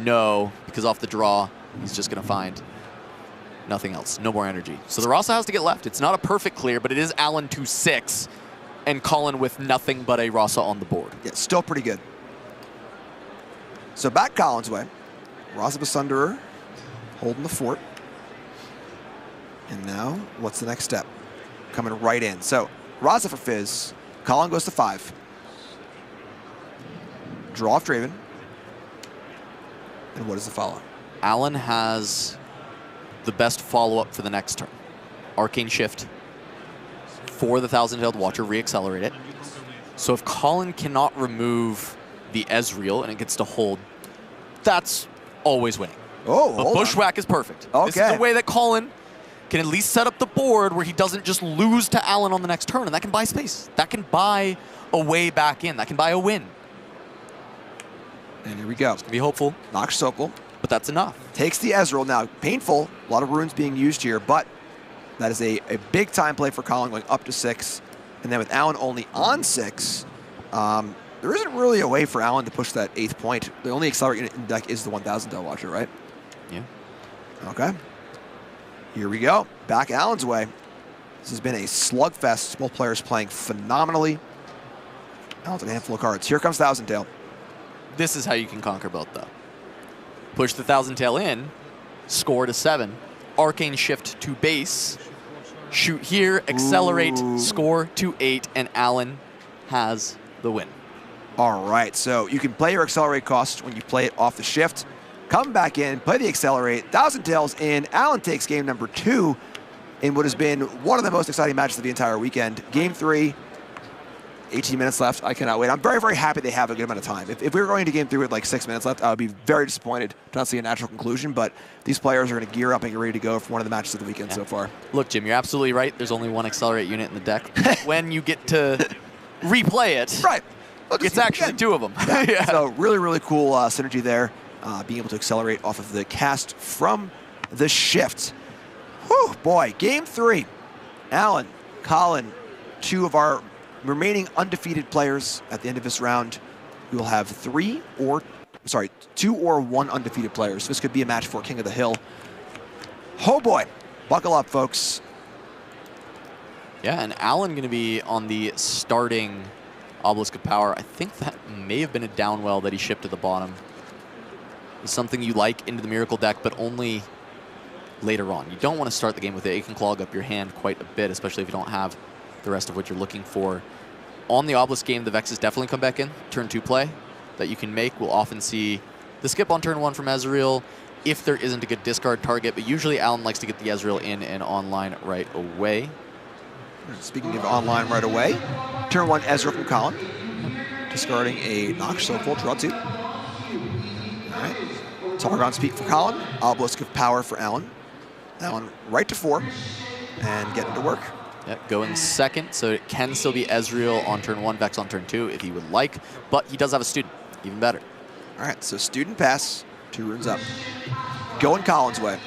S3: no, because off the draw, he's just going to find nothing else. No more energy. So the Rasa has to get left. It's not a perfect clear, but it is Alan to 6, and Colin with nothing but a Rasa on the board.
S2: Yeah, still pretty good. So back Colin's way. Rasa Sunderer holding the fort. And now, what's the next step? Coming right in. So Rasa for Fizz. Colin goes to 5. Draw off Draven. And what is the follow?
S3: Alan has the best follow-up for the next turn. Arcane Shift for the Thousand-Tailed Watcher, re-accelerate it. So if Colin cannot remove the Ezreal and it gets to hold, that's always winning.
S2: Oh,
S3: but Bushwhack is perfect.
S2: Okay.
S3: This is the way that Colin can at least set up the board where he doesn't just lose to Alan on the next turn, and that can buy space. That can buy a way back in. That can buy a win.
S2: And here we go.
S3: It's gonna be hopeful.
S2: Nox Sopel.
S3: But that's enough.
S2: Takes the Ezreal. Now, painful. A lot of runes being used here, but that is a big time play for Colin going up to 6. And then with Alan only on 6, there isn't really a way for Alan to push that 8th point. The only accelerate unit in deck is the 1000 Del Watcher, right?
S3: Yeah.
S2: Okay. Here we go. Back Alan's way. This has been a slugfest. Both players playing phenomenally. Alan's got a handful of cards. Here comes Thousand Tail.
S3: This is how you can conquer both, though. Push the Thousand Tail in, score to 7, Arcane Shift to base, shoot here, accelerate, score to 8, and Alan has the win.
S2: All right, so you can play your accelerate cost when you play it off the shift. Come back in, play the accelerate, Thousand Tails in. Alan takes game number 2 in what has been one of the most exciting matches of the entire weekend. Game 3, 18 minutes left. I cannot wait. I'm very, very happy they have a good amount of time. If we were going to game 3 with like 6 minutes left, I would be very disappointed to not see a natural conclusion, but these players are going to gear up and get ready to go for one of the matches of the weekend so far.
S3: Look, Jim, you're absolutely right. There's only one accelerate unit in the deck. When you get to replay it,
S2: right.
S3: It's actually 2 of them.
S2: Yeah. So really, really cool synergy there. Being able to accelerate off of the cast from the shift. Whew, boy, game 3. Alan, Colin, 2 of our remaining undefeated players at the end of this round. We will have 2 or 1 undefeated players. This could be a match for King of the Hill. Oh boy, buckle up, folks.
S3: Yeah, and Alan going to be on the starting Obelisk of Power. I think that may have been a downwell that he shipped to the bottom. It's something you like into the Miracle deck, but only later on. You don't want to start the game with it. It can clog up your hand quite a bit, especially if you don't have the rest of what you're looking for. On the Obelisk game, the Vexes definitely come back in. Turn 2 play that you can make. We'll often see the skip on turn 1 from Ezreal if there isn't a good discard target, but usually Alan likes to get the Ezreal in and online right away.
S2: Speaking of online right away, turn 1 Ezreal from Colin. discarding a Nox Soulful, draw 2. All right. Targon's Peak for Colin. Obelisk of Power for Alan. Alan right to 4 and getting to work.
S3: Yep, going second, so it can still be Ezreal on turn 1, Vex on turn 2 if he would like, but he does have a student, even better.
S2: All right, so student pass, 2 runes up. Going Colin's way.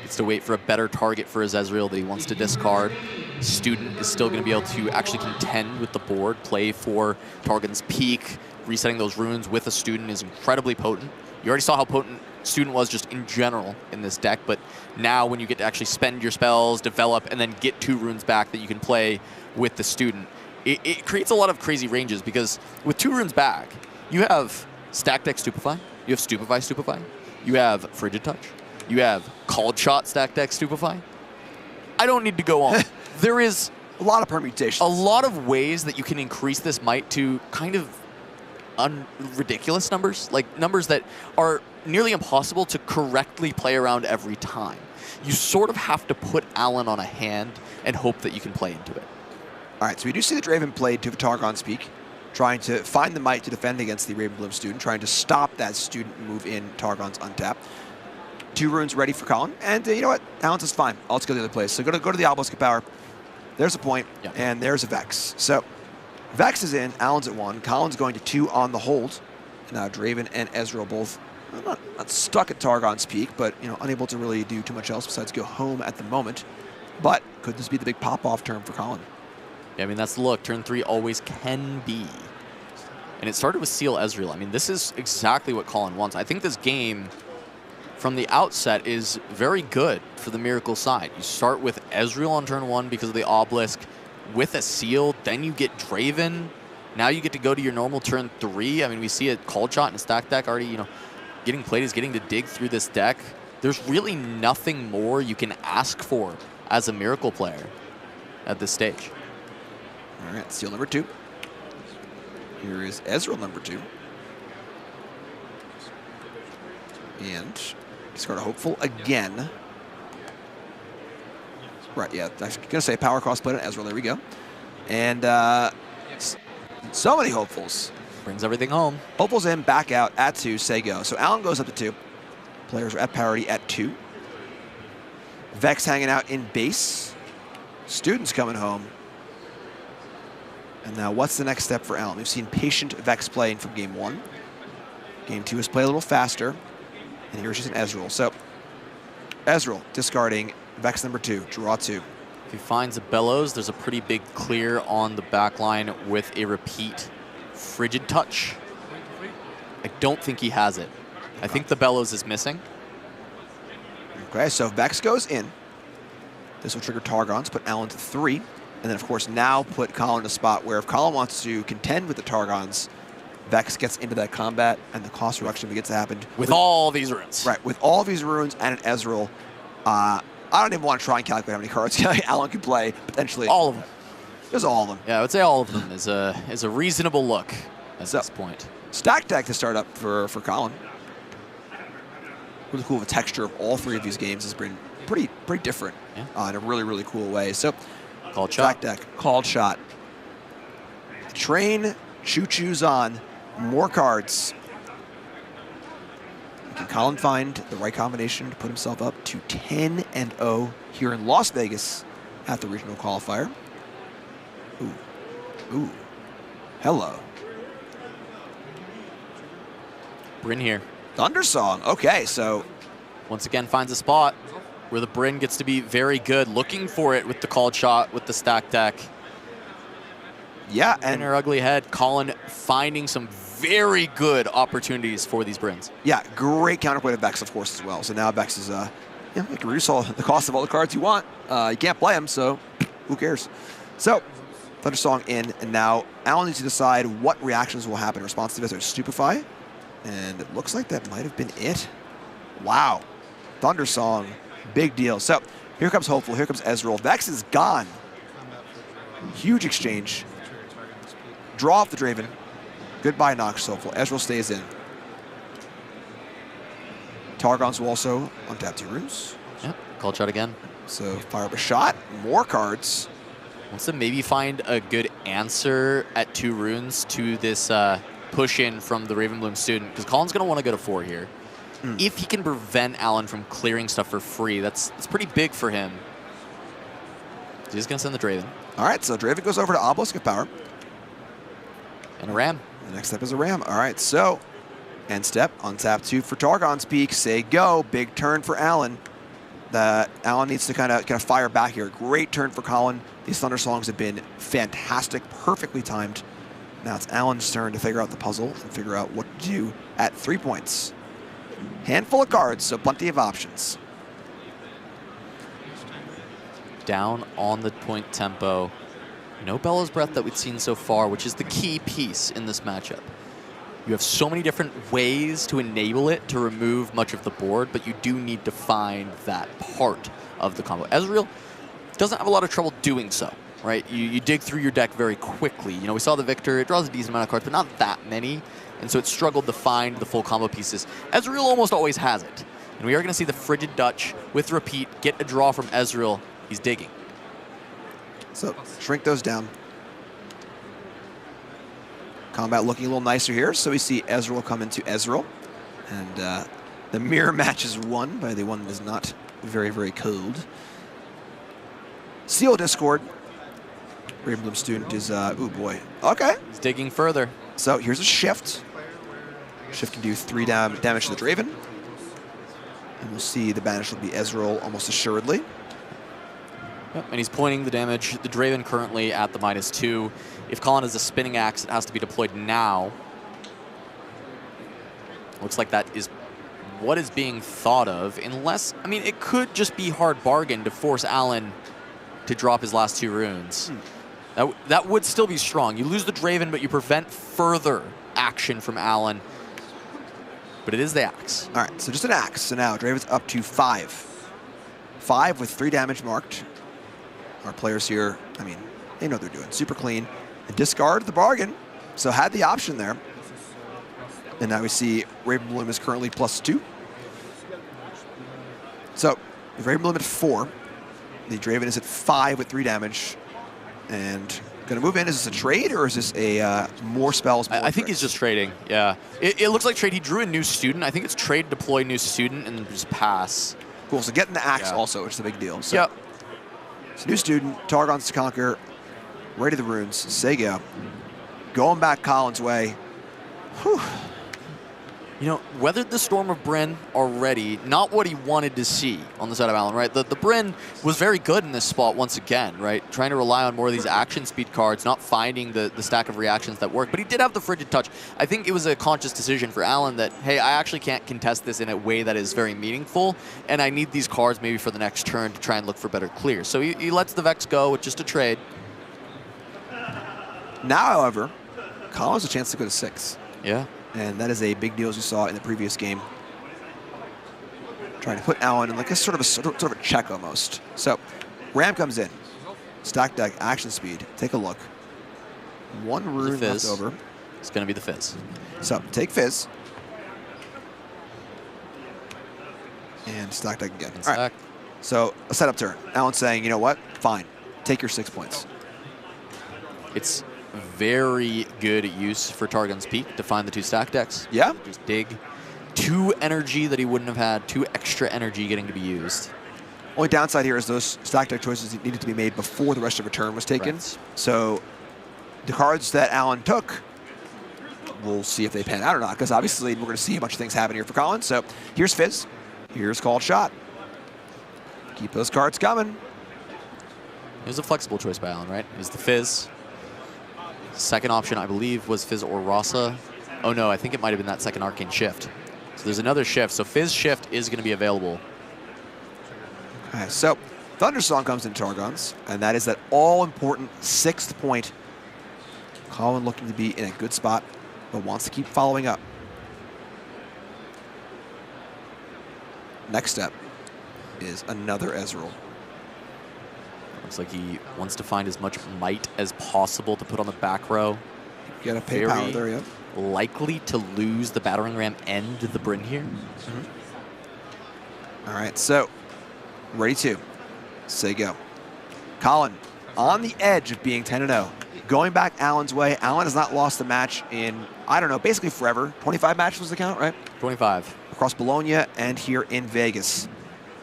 S3: Gets to wait for a better target for his Ezreal that he wants to discard. Student is still going to be able to actually contend with the board, play for Targon's Peak. Resetting those runes with a student is incredibly potent. You already saw how potent Student was just in general in this deck, but now when you get to actually spend your spells, develop, and then get 2 runes back that you can play with the Student, it creates a lot of crazy ranges, because with 2 runes back, you have Stack Deck Stupefy, you have Stupefy Stupefy, you have Frigid Touch, you have Called Shot Stack Deck Stupefy. I don't need to go on. There is
S2: a lot of permutations.
S3: A lot of ways that you can increase this might to kind of ridiculous numbers, like numbers that are nearly impossible to correctly play around every time. You sort of have to put Alan on a hand and hope that you can play into it.
S2: All right, so we do see the Draven played to Targon's Peak, trying to find the might to defend against the Ravenbloom Student, trying to stop that Student move in Targon's untap. 2 runes ready for Colin, and you know what? Alan's is fine. I'll just go to the other place. So go to the Obelisk of Power. There's a point, and there's a Vex. So Vex is in, Alan's at 1, Colin's going to 2 on the hold. Now Draven and Ezreal both not stuck at Targon's Peak, but unable to really do too much else besides go home at the moment. But could this be the big pop-off turn for Colin?
S3: Yeah, I mean, that's the look. Turn 3 always can be. And it started with Seal Ezreal. I mean, this is exactly what Colin wants. I think this game, from the outset, is very good for the Miracle side. You start with Ezreal on turn 1 because of the Obelisk, with a Seal, then you get Draven. Now you get to go to your normal turn 3. I mean, we see a Cold Shot and a Stack Deck already, getting played, is getting to dig through this deck. There's really nothing more you can ask for as a Miracle player at this stage.
S2: All right, Seal number 2. Here is Ezreal number 2. And discard a Hopeful again. Right, yeah, I was going to say Power Cross played on Ezreal. There we go. And so many Hopefuls.
S3: Brings everything home.
S2: Hopefuls in, back out at 2, say go. So Alan goes up to 2. Players are at parity at 2. Vex hanging out in base. Students coming home. And now what's the next step for Alan? We've seen patient Vex playing from game 1. Game 2 is play a little faster. And here's just an Ezreal. So Ezreal discarding Vex number 2, draw 2.
S3: If he finds a Bellows, there's a pretty big clear on the back line with a repeat Frigid Touch. I don't think he has it. I think the Bellows is missing.
S2: Okay, so Vex goes in. This will trigger Targon's, put Alan to 3. And then, of course, now put Colin in a spot where if Colin wants to contend with the Targons, Vex gets into that combat, and the cost reduction begins to happen.
S3: With all these runes.
S2: Right, with all these runes and an Ezreal. I don't even want to try and calculate how many cards Alan can play, potentially.
S3: All of them.
S2: Just all of them.
S3: Yeah, I would say all of them is a reasonable look at this point.
S2: Stack Deck to start up for Colin. Really cool. The texture of all 3 of these games has been pretty different in a really, really cool way. So,
S3: Called Shot.
S2: Stack Deck, Called Shot. The train choo-choos on. More cards. Can Colin find the right combination to put himself up to 10-0 here in Las Vegas at the regional qualifier? Ooh. Hello.
S3: Bryn here.
S2: Thundersong. Okay, so
S3: once again finds a spot where the Bryn gets to be very good, looking for it with the Called Shot, with the Stack Deck.
S2: Yeah,
S3: and her ugly head. Colin finding some very good opportunities for these Bryns.
S2: Yeah, great counterplay to Vex, of course, as well. So now Vex is, you can reduce all the cost of all the cards you want. You can't play them, so who cares? So, Thundersong in, and now Alan needs to decide what reactions will happen in response to this. There's Stupefy, and it looks like that might have been it. Wow. Thundersong, big deal. So, here comes Hopeful, here comes Ezreal. Vex is gone. Huge exchange. Draw off the Draven. Goodbye, Nox Soulful. Ezreal stays in. Targon's will also untap 2 runes.
S3: Yep, Called Shot again.
S2: So fire up a shot. More cards.
S3: Wants to maybe find a good answer at 2 runes to this push in from the Ravenbloom student, because Colin's going to want to go to 4 here. If he can prevent Allen from clearing stuff for free, that's pretty big for him. He's going to send the Draven.
S2: All right, so Draven goes over to Obelisk of Power.
S3: And a Ram.
S2: The next step is a Ram. All right, so end step, untap 2 for Targon's Peak. Say go. Big turn for Allen. Allen needs to kind of fire back here. Great turn for Colin. These Thunder Songs have been fantastic, perfectly timed. Now it's Allen's turn to figure out the puzzle and figure out what to do at 3 points. Handful of cards, so plenty of options.
S3: Down on the point tempo. No Bellows Breath that we've seen so far, which is the key piece in this matchup. You have so many different ways to enable it to remove much of the board, but you do need to find that part of the combo. Ezreal doesn't have a lot of trouble doing so, right? You dig through your deck very quickly. You know, we saw the Victor, it draws a decent amount of cards, but not that many. And so it struggled to find the full combo pieces. Ezreal almost always has it. And we are going to see the Frigid Dutch with Repeat get a draw from Ezreal. He's digging.
S2: So shrink those down. Combat looking a little nicer here. So we see Ezreal come into Ezreal. And the mirror match is won by the one that is not very, very cold. Seal Discord. Ravenbloom student is, ooh boy. Okay.
S3: He's digging further.
S2: So here's a shift. Shift can do 3 damage to the Draven. And we'll see the banish will be Ezreal almost assuredly.
S3: Yep, and he's pointing the damage. The Draven currently at the -2. If Colin has a spinning axe, it has to be deployed now. Looks like that is what is being thought of, unless, I mean, it could just be hard bargain to force Allen to drop his last 2 runes. That would still be strong. You lose the Draven, but you prevent further action from Allen. But it is the axe.
S2: All right, so just an axe. So now Draven's up to 5. 5 with 3 damage marked. Our players here, I mean, they know what they're doing. Super clean. And discard the bargain. So had the option there. And now we see Ravenbloom is currently +2. So Ravenbloom at 4. The Draven is at 5 with 3 damage. And going to move in. Is this a trade or is this a more spells? More
S3: I think he's just trading, yeah. It looks like trade. He drew a new student. I think it's trade, deploy new student, and then just pass.
S2: Cool, so getting the axe also, which is a big deal. So,
S3: yep.
S2: So new student, Targon's to conquer, ready the runes, Sega. Going back Colin's way. Whew.
S3: You know, weathered the storm of Brynn already, not what he wanted to see on the side of Allen, right? The Brynn was very good in this spot once again, right? Trying to rely on more of these action speed cards, not finding the stack of reactions that work. But he did have the Frigid Touch. I think it was a conscious decision for Allen that, hey, I actually can't contest this in a way that is very meaningful, and I need these cards maybe for the next turn to try and look for better clears. So he lets the Vex go with just a trade.
S2: Now, however, Colin has a chance to go to 6.
S3: Yeah.
S2: And that is a big deal, as you saw in the previous game. Trying to put Allen in like a sort of a check almost. So, Ram comes in. Stack deck, action speed. Take a look. 1 rune left over.
S3: It's going to be the Fizz.
S2: So, take Fizz. And stack deck again. All right. So, a setup turn. Allen's saying, you know what? Fine. Take your 6 points.
S3: It's very good use for Targon's Peak to find the 2 stack decks.
S2: Yeah.
S3: Just dig. 2 energy that he wouldn't have had, 2 extra energy getting to be used.
S2: Only downside here is those stack deck choices needed to be made before the rest of return was taken.
S3: Right.
S2: So the cards that Allen took, we'll see if they pan out or not, because obviously we're going to see a bunch of things happen here for Colin. So here's Fizz. Here's Called Shot. Keep those cards coming.
S3: It was a flexible choice by Allen, right? It was the Fizz. Second option, I believe, was Fizz or Rasa. Oh no, I think it might have been that second Arcane Shift. So there's another shift. So Fizz Shift is going to be available.
S2: Okay, so Thundersong comes in Targon's, and that is that all-important 6th point. Colin looking to be in a good spot, but wants to keep following up. Next step is another Ezreal.
S3: Looks like he wants to find as much might as possible to put on the back row.
S2: You gotta pay power there, yeah.
S3: Likely to lose the Battering Ram and the Brynn here.
S2: All right, so ready to say go. Colin on the edge of being 10-0. Going back Allen's way. Allen has not lost a match in, I don't know, basically forever. 25 matches was the count, right?
S3: 25.
S2: Across Bologna and here in Vegas.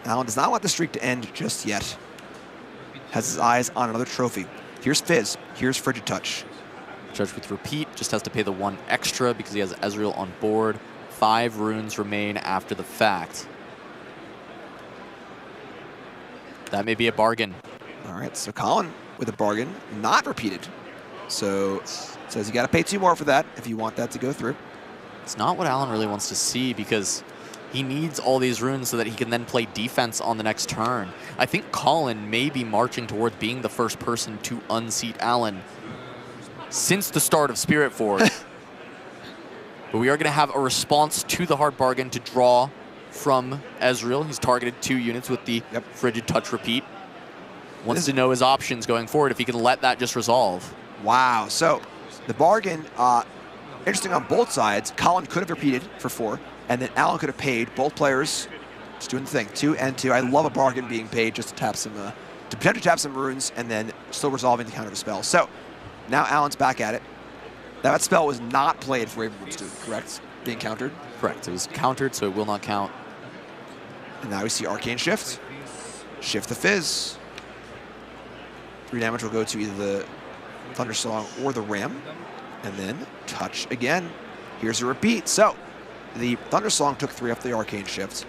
S2: Allen does not want the streak to end just yet. Has his eyes on another trophy. Here's Fizz. Here's Frigid Touch.
S3: Judge with repeat, just has to pay the 1 extra because he has Ezreal on board. 5 runes remain after the fact. That may be a bargain.
S2: All right, so Colin with a bargain, not repeated. So says you got to pay 2 more for that if you want that to go through.
S3: It's not what Allen really wants to see because he needs all these runes so that he can then play defense on the next turn. I think Colin may be marching towards being the first person to unseat Allen since the start of Spirit Forge. But we are going to have a response to the hard bargain to draw from Ezreal. He's targeted 2 units with the Frigid Touch repeat. Wants to know his options going forward if he can let that just resolve.
S2: Wow. So the bargain, interesting on both sides. Colin could have repeated for 4, and then Allen could have paid. Both players just doing the thing. 2 and 2. I love a bargain being paid just to tap some, to potentially tap some runes and then still resolving the counter of a spell. So now Allen's back at it. That spell was not played for Raven student, correct? Being countered?
S3: Correct. It was countered, so it will not count.
S2: And now we see Arcane Shift. Shift the Fizz. 3 damage will go to either the Thundersong or the Ram. And then Touch again. Here's a repeat. So the Thundersong took 3 off the Arcane Shift.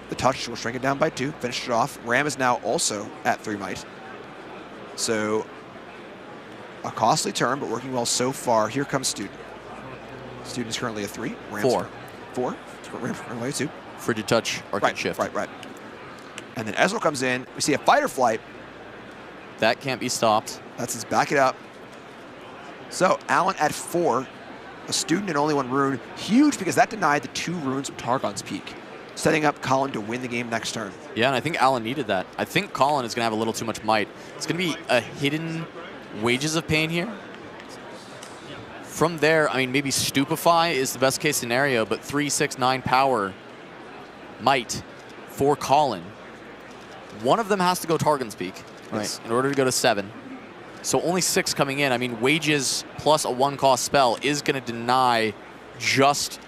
S2: The Touch will shrink it down by 2, finish it off. Ram is now also at 3 might. So a costly turn, but working well so far. Here comes Student. Student is currently a 3. Ram's 4. Ram's currently a 2.
S3: Frigid Touch, Arcane Shift.
S2: Right. And then Ezreal comes in. We see a Fighter Flight.
S3: That can't be stopped.
S2: That's his back it up. So Allen at 4. A Student and only 1 rune. Huge because that denied the 2 runes of Targon's Peak. Setting up Colin to win the game next turn.
S3: Yeah, and I think Allen needed that. I think Colin is going to have a little too much might. It's going to be a hidden Wages of Pain here. From there, I mean, maybe Stupefy is the best case scenario, but 3, 6, 9 power might for Colin. One of them has to go Targon's Peak, right, in order to go to 7. So only 6 coming in. I mean, Wages plus a 1-cost spell is going to deny just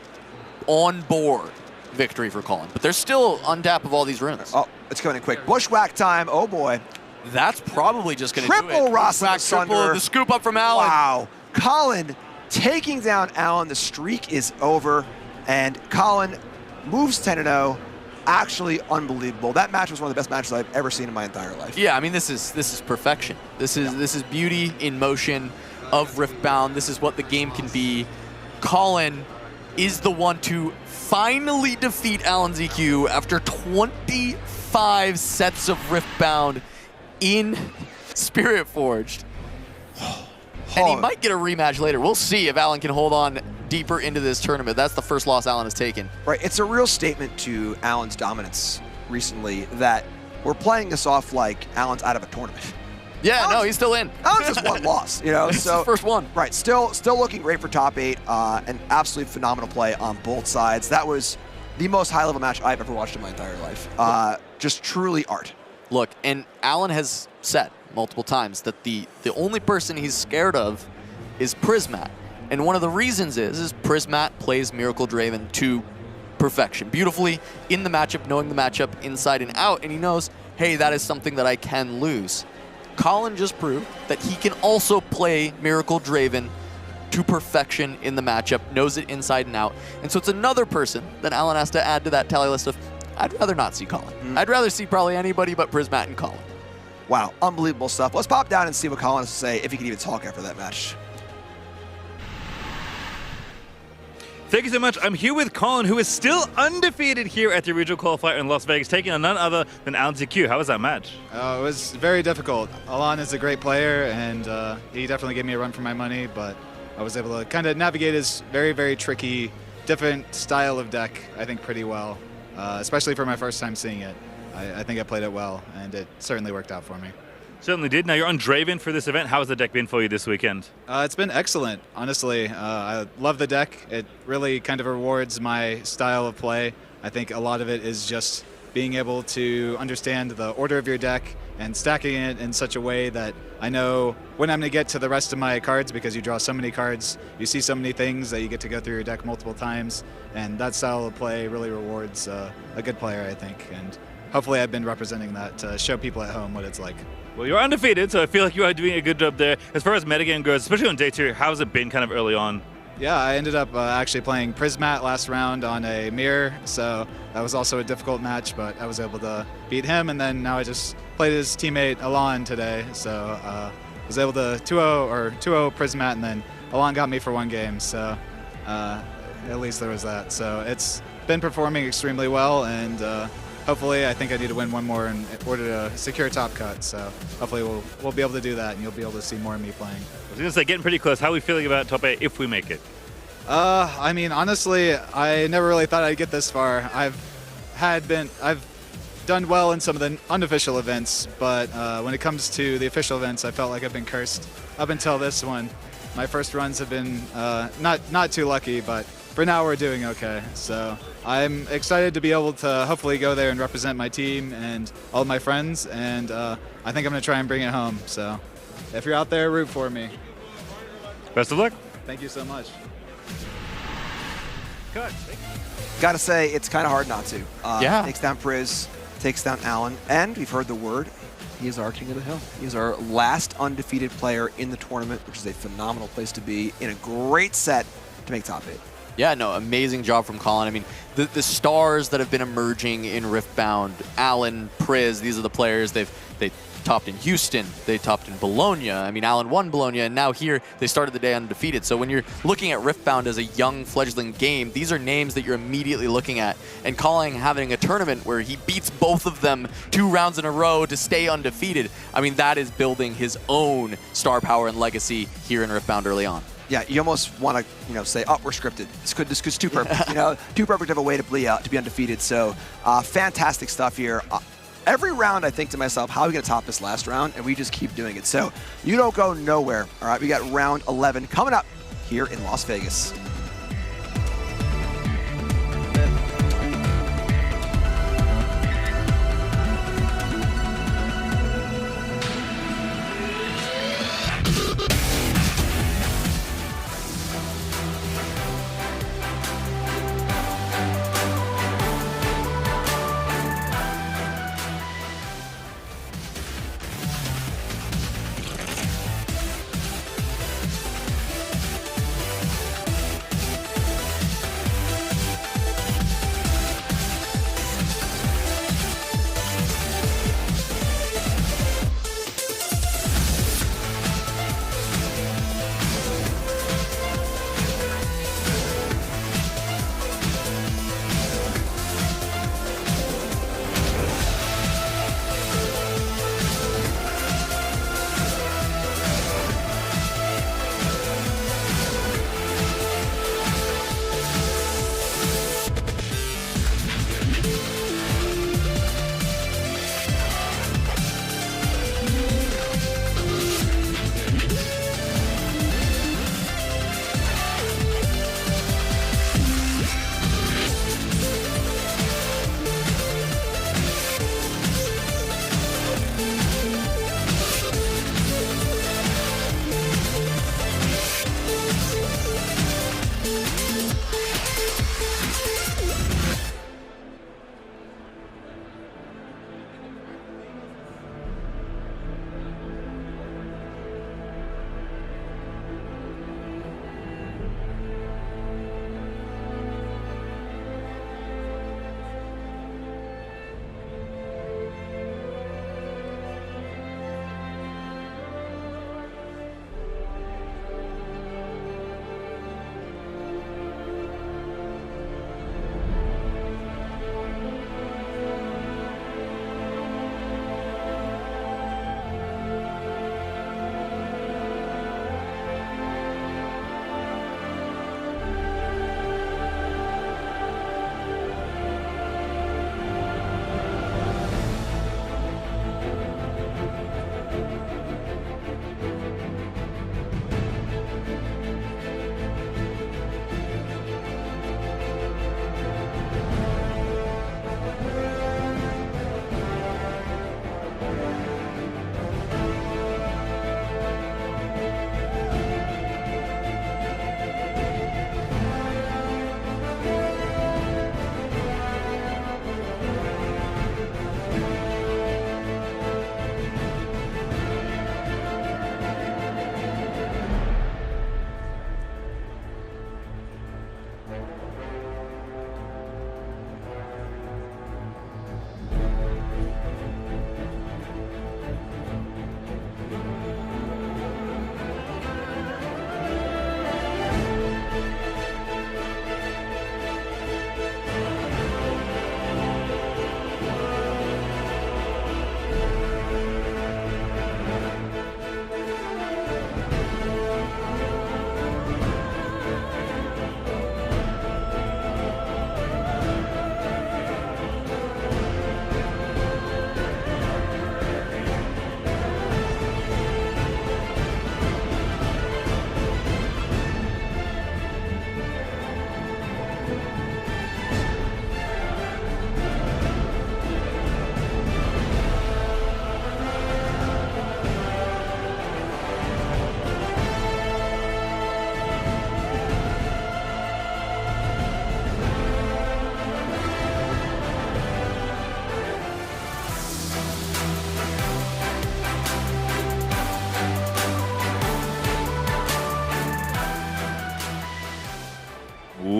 S3: on board victory for Colin. But there's still untap of all these runes.
S2: Oh, it's coming in quick. Bushwhack time. Oh, boy.
S3: That's probably just going to do it.
S2: Triple Ross
S3: Triple, the scoop up from Allen.
S2: Wow. Colin taking down Allen. The streak is over. And Colin moves 10-0. Actually unbelievable. That match was one of the best matches I've ever seen in my entire life.
S3: Yeah, I mean, this is perfection. This is beauty in motion of Riftbound. This is what the game can be. Colin is the one to finally defeat Allen's EQ after 25 sets of Riftbound in Spirit Forged. And he might get a rematch later. We'll see if Allen can hold on deeper into this tournament. That's the first loss Allen has taken.
S2: Right, it's a real statement to Allen's dominance recently that we're playing this off like Allen's out of a tournament.
S3: Yeah, no, he's still in.
S2: Allen's just 1 loss, you know.
S3: It's
S2: so
S3: his first one.
S2: Right, still looking great for top 8. An absolutely phenomenal play on both sides. That was the most high-level match I've ever watched in my entire life. Just truly art.
S3: Look, and Allen has said multiple times that the only person he's scared of is Prismat. And one of the reasons is Prismat plays Miracle Draven to perfection, beautifully in the matchup, knowing the matchup inside and out, and he knows, hey, that is something that I can lose. Colin just proved that he can also play Miracle Draven to perfection in the matchup, knows it inside and out. And so it's another person that Allen has to add to that tally list of, I'd rather not see Colin. I'd rather see probably anybody but Prismat and Colin.
S2: Wow, unbelievable stuff. Let's pop down and see what Colin has to say, if he can even talk after that match.
S9: Thank you so much. I'm here with Colin, who is still undefeated here at the regional qualifier in Las Vegas, taking on none other than Alan ZQ. How was that match?
S15: It was very difficult. Alan is a great player, and he definitely gave me a run for my money, but I was able to kind of navigate his very, very tricky, different style of deck, I think, pretty well, especially for my first time seeing it. I think I played it well, and it certainly worked out for me.
S9: Certainly did. Now you're on Draven for this event. How has the deck been for you this weekend?
S15: It's been excellent, honestly. I love the deck. It really kind of rewards my style of play. I think a lot of it is just being able to understand the order of your deck and stacking it in such a way that I know when I'm going to get to the rest of my cards, because you draw so many cards, you see so many things that you get to go through your deck multiple times, and that style of play really rewards a good player, I think. And hopefully I've been representing that to show people at home what it's like.
S9: Well, you're undefeated, so I feel like you are doing a good job there. As far as metagame goes, especially on day 2, how's it been kind of early on?
S15: Yeah, I ended up actually playing Prismat last round on a mirror, so that was also a difficult match, but I was able to beat him, and then now I just played his teammate Alon today, so was able to 2-0 Prismat, and then Alon got me for 1 game, so at least there was that. So it's been performing extremely well, and hopefully I think I need to win 1 more in order to secure top cut, so hopefully we'll be able to do that, and you'll be able to see more of me playing.
S9: I was going to say, getting pretty close. How are we feeling about top 8 if we make it?
S15: I mean, honestly, I never really thought I'd get this far. I've done well in some of the unofficial events, but when it comes to the official events, I felt like I've been cursed up until this one. My first runs have been not too lucky, but for now we're doing okay. So I'm excited to be able to hopefully go there and represent my team and all of my friends, and I think I'm going to try and bring it home. So if you're out there, root for me.
S9: Best of luck.
S15: Thank you so much.
S9: Good.
S2: Gotta say, it's kind of hard not to.
S3: Yeah.
S2: Takes down Priz, takes down Allen, and we've heard the word. He is our king of the hill. He is our last undefeated player in the tournament, which is a phenomenal place to be in a great set to make top 8.
S3: Yeah, no, amazing job from Colin. I mean, the stars that have been emerging in Riftbound, Allen, Priz, these are the players they topped in Houston, they topped in Bologna. I mean, Allen won Bologna, and now here they started the day undefeated. So when you're looking at Riftbound as a young fledgling game, these are names that you're immediately looking at. And Colin having a tournament where he beats both of them 2 rounds in a row to stay undefeated, I mean, that is building his own star power and legacy here in Riftbound early on.
S2: Yeah, you almost want to, say, oh, we're scripted. This is too perfect. Too perfect of a way to be undefeated. So, fantastic stuff here. Every round, I think to myself, how are we going to top this last round? And we just keep doing it. So, you don't go nowhere. All right, we got round 11 coming up here in Las Vegas.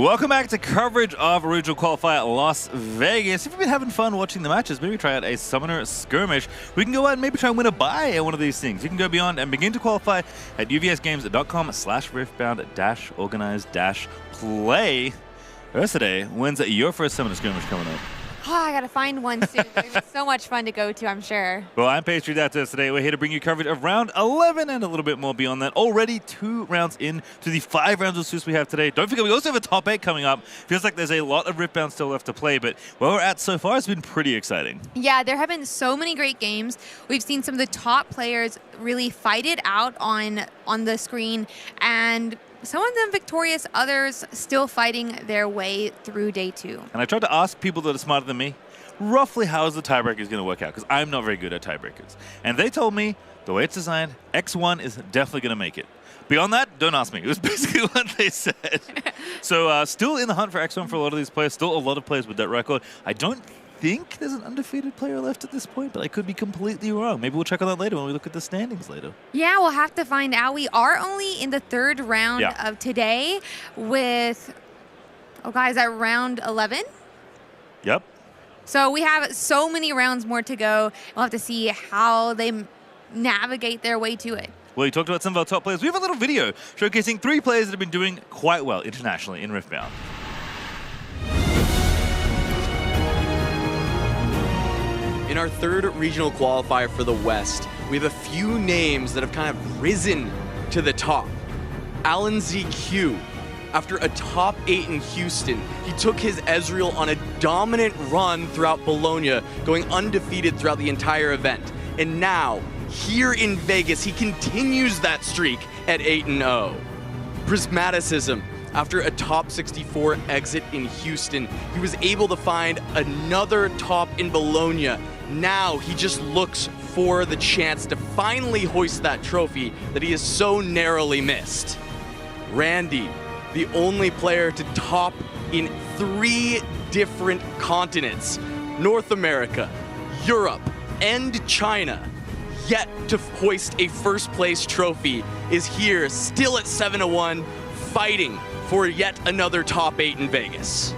S16: Welcome back to coverage of Regional Qualifier Las Vegas. If you've been having fun watching the matches, maybe try out a Summoner Skirmish. We can go out and maybe try and win a buy at one of these things. You can go beyond and begin to qualify at uvsgames.com/riftbound-organize-play. Ursaday, when's your first Summoner Skirmish coming up?
S4: Oh, I gotta find one soon. It's so much fun to go to, I'm sure.
S16: Well, I'm Pastry. That's us today. We're here to bring you coverage of round 11 and a little bit more beyond that. Already 2 rounds in to the 5 rounds of Seuss we have today. Don't forget, we also have a top 8 coming up. Feels like there's a lot of Riftbound still left to play, but where we're at so far has been pretty exciting.
S4: Yeah, there have been so many great games. We've seen some of the top players really fight it out on the screen, and some of them victorious, others still fighting their way through day 2.
S16: And I tried to ask people that are smarter than me, roughly how is the tiebreakers going to work out? Because I'm not very good at tiebreakers. And they told me, the way it's designed, X1 is definitely going to make it. Beyond that, don't ask me. It was basically what they said. So still in the hunt for X1 for a lot of these players. Still a lot of players with that record. I don't think there's an undefeated player left at this point, but I could be completely wrong. Maybe we'll check on that later when we look at the standings later.
S4: Yeah, we'll have to find out. We are only in the 3rd round of today with, oh guys, at round 11?
S16: Yep.
S4: So we have so many rounds more to go. We'll have to see how they navigate their way to it.
S16: Well, you talked about some of our top players. We have a little video showcasing 3 players that have been doing quite well internationally in Riftbound.
S1: In our 3rd regional qualifier for the West, we have a few names that have kind of risen to the top. Alan ZQ, after a top 8 in Houston, he took his Ezreal on a dominant run throughout Bologna, going undefeated throughout the entire event. And now, here in Vegas, he continues that streak at 8-0. Prismaticism, after a top 64 exit in Houston, he was able to find another top in Bologna. Now he just looks for the chance to finally hoist that trophy that he has so narrowly missed. Randy, the only player to top in 3 different continents, North America, Europe, and China, yet to hoist a 1st place trophy, is here still at 7-1, fighting for yet another top 8 in Vegas.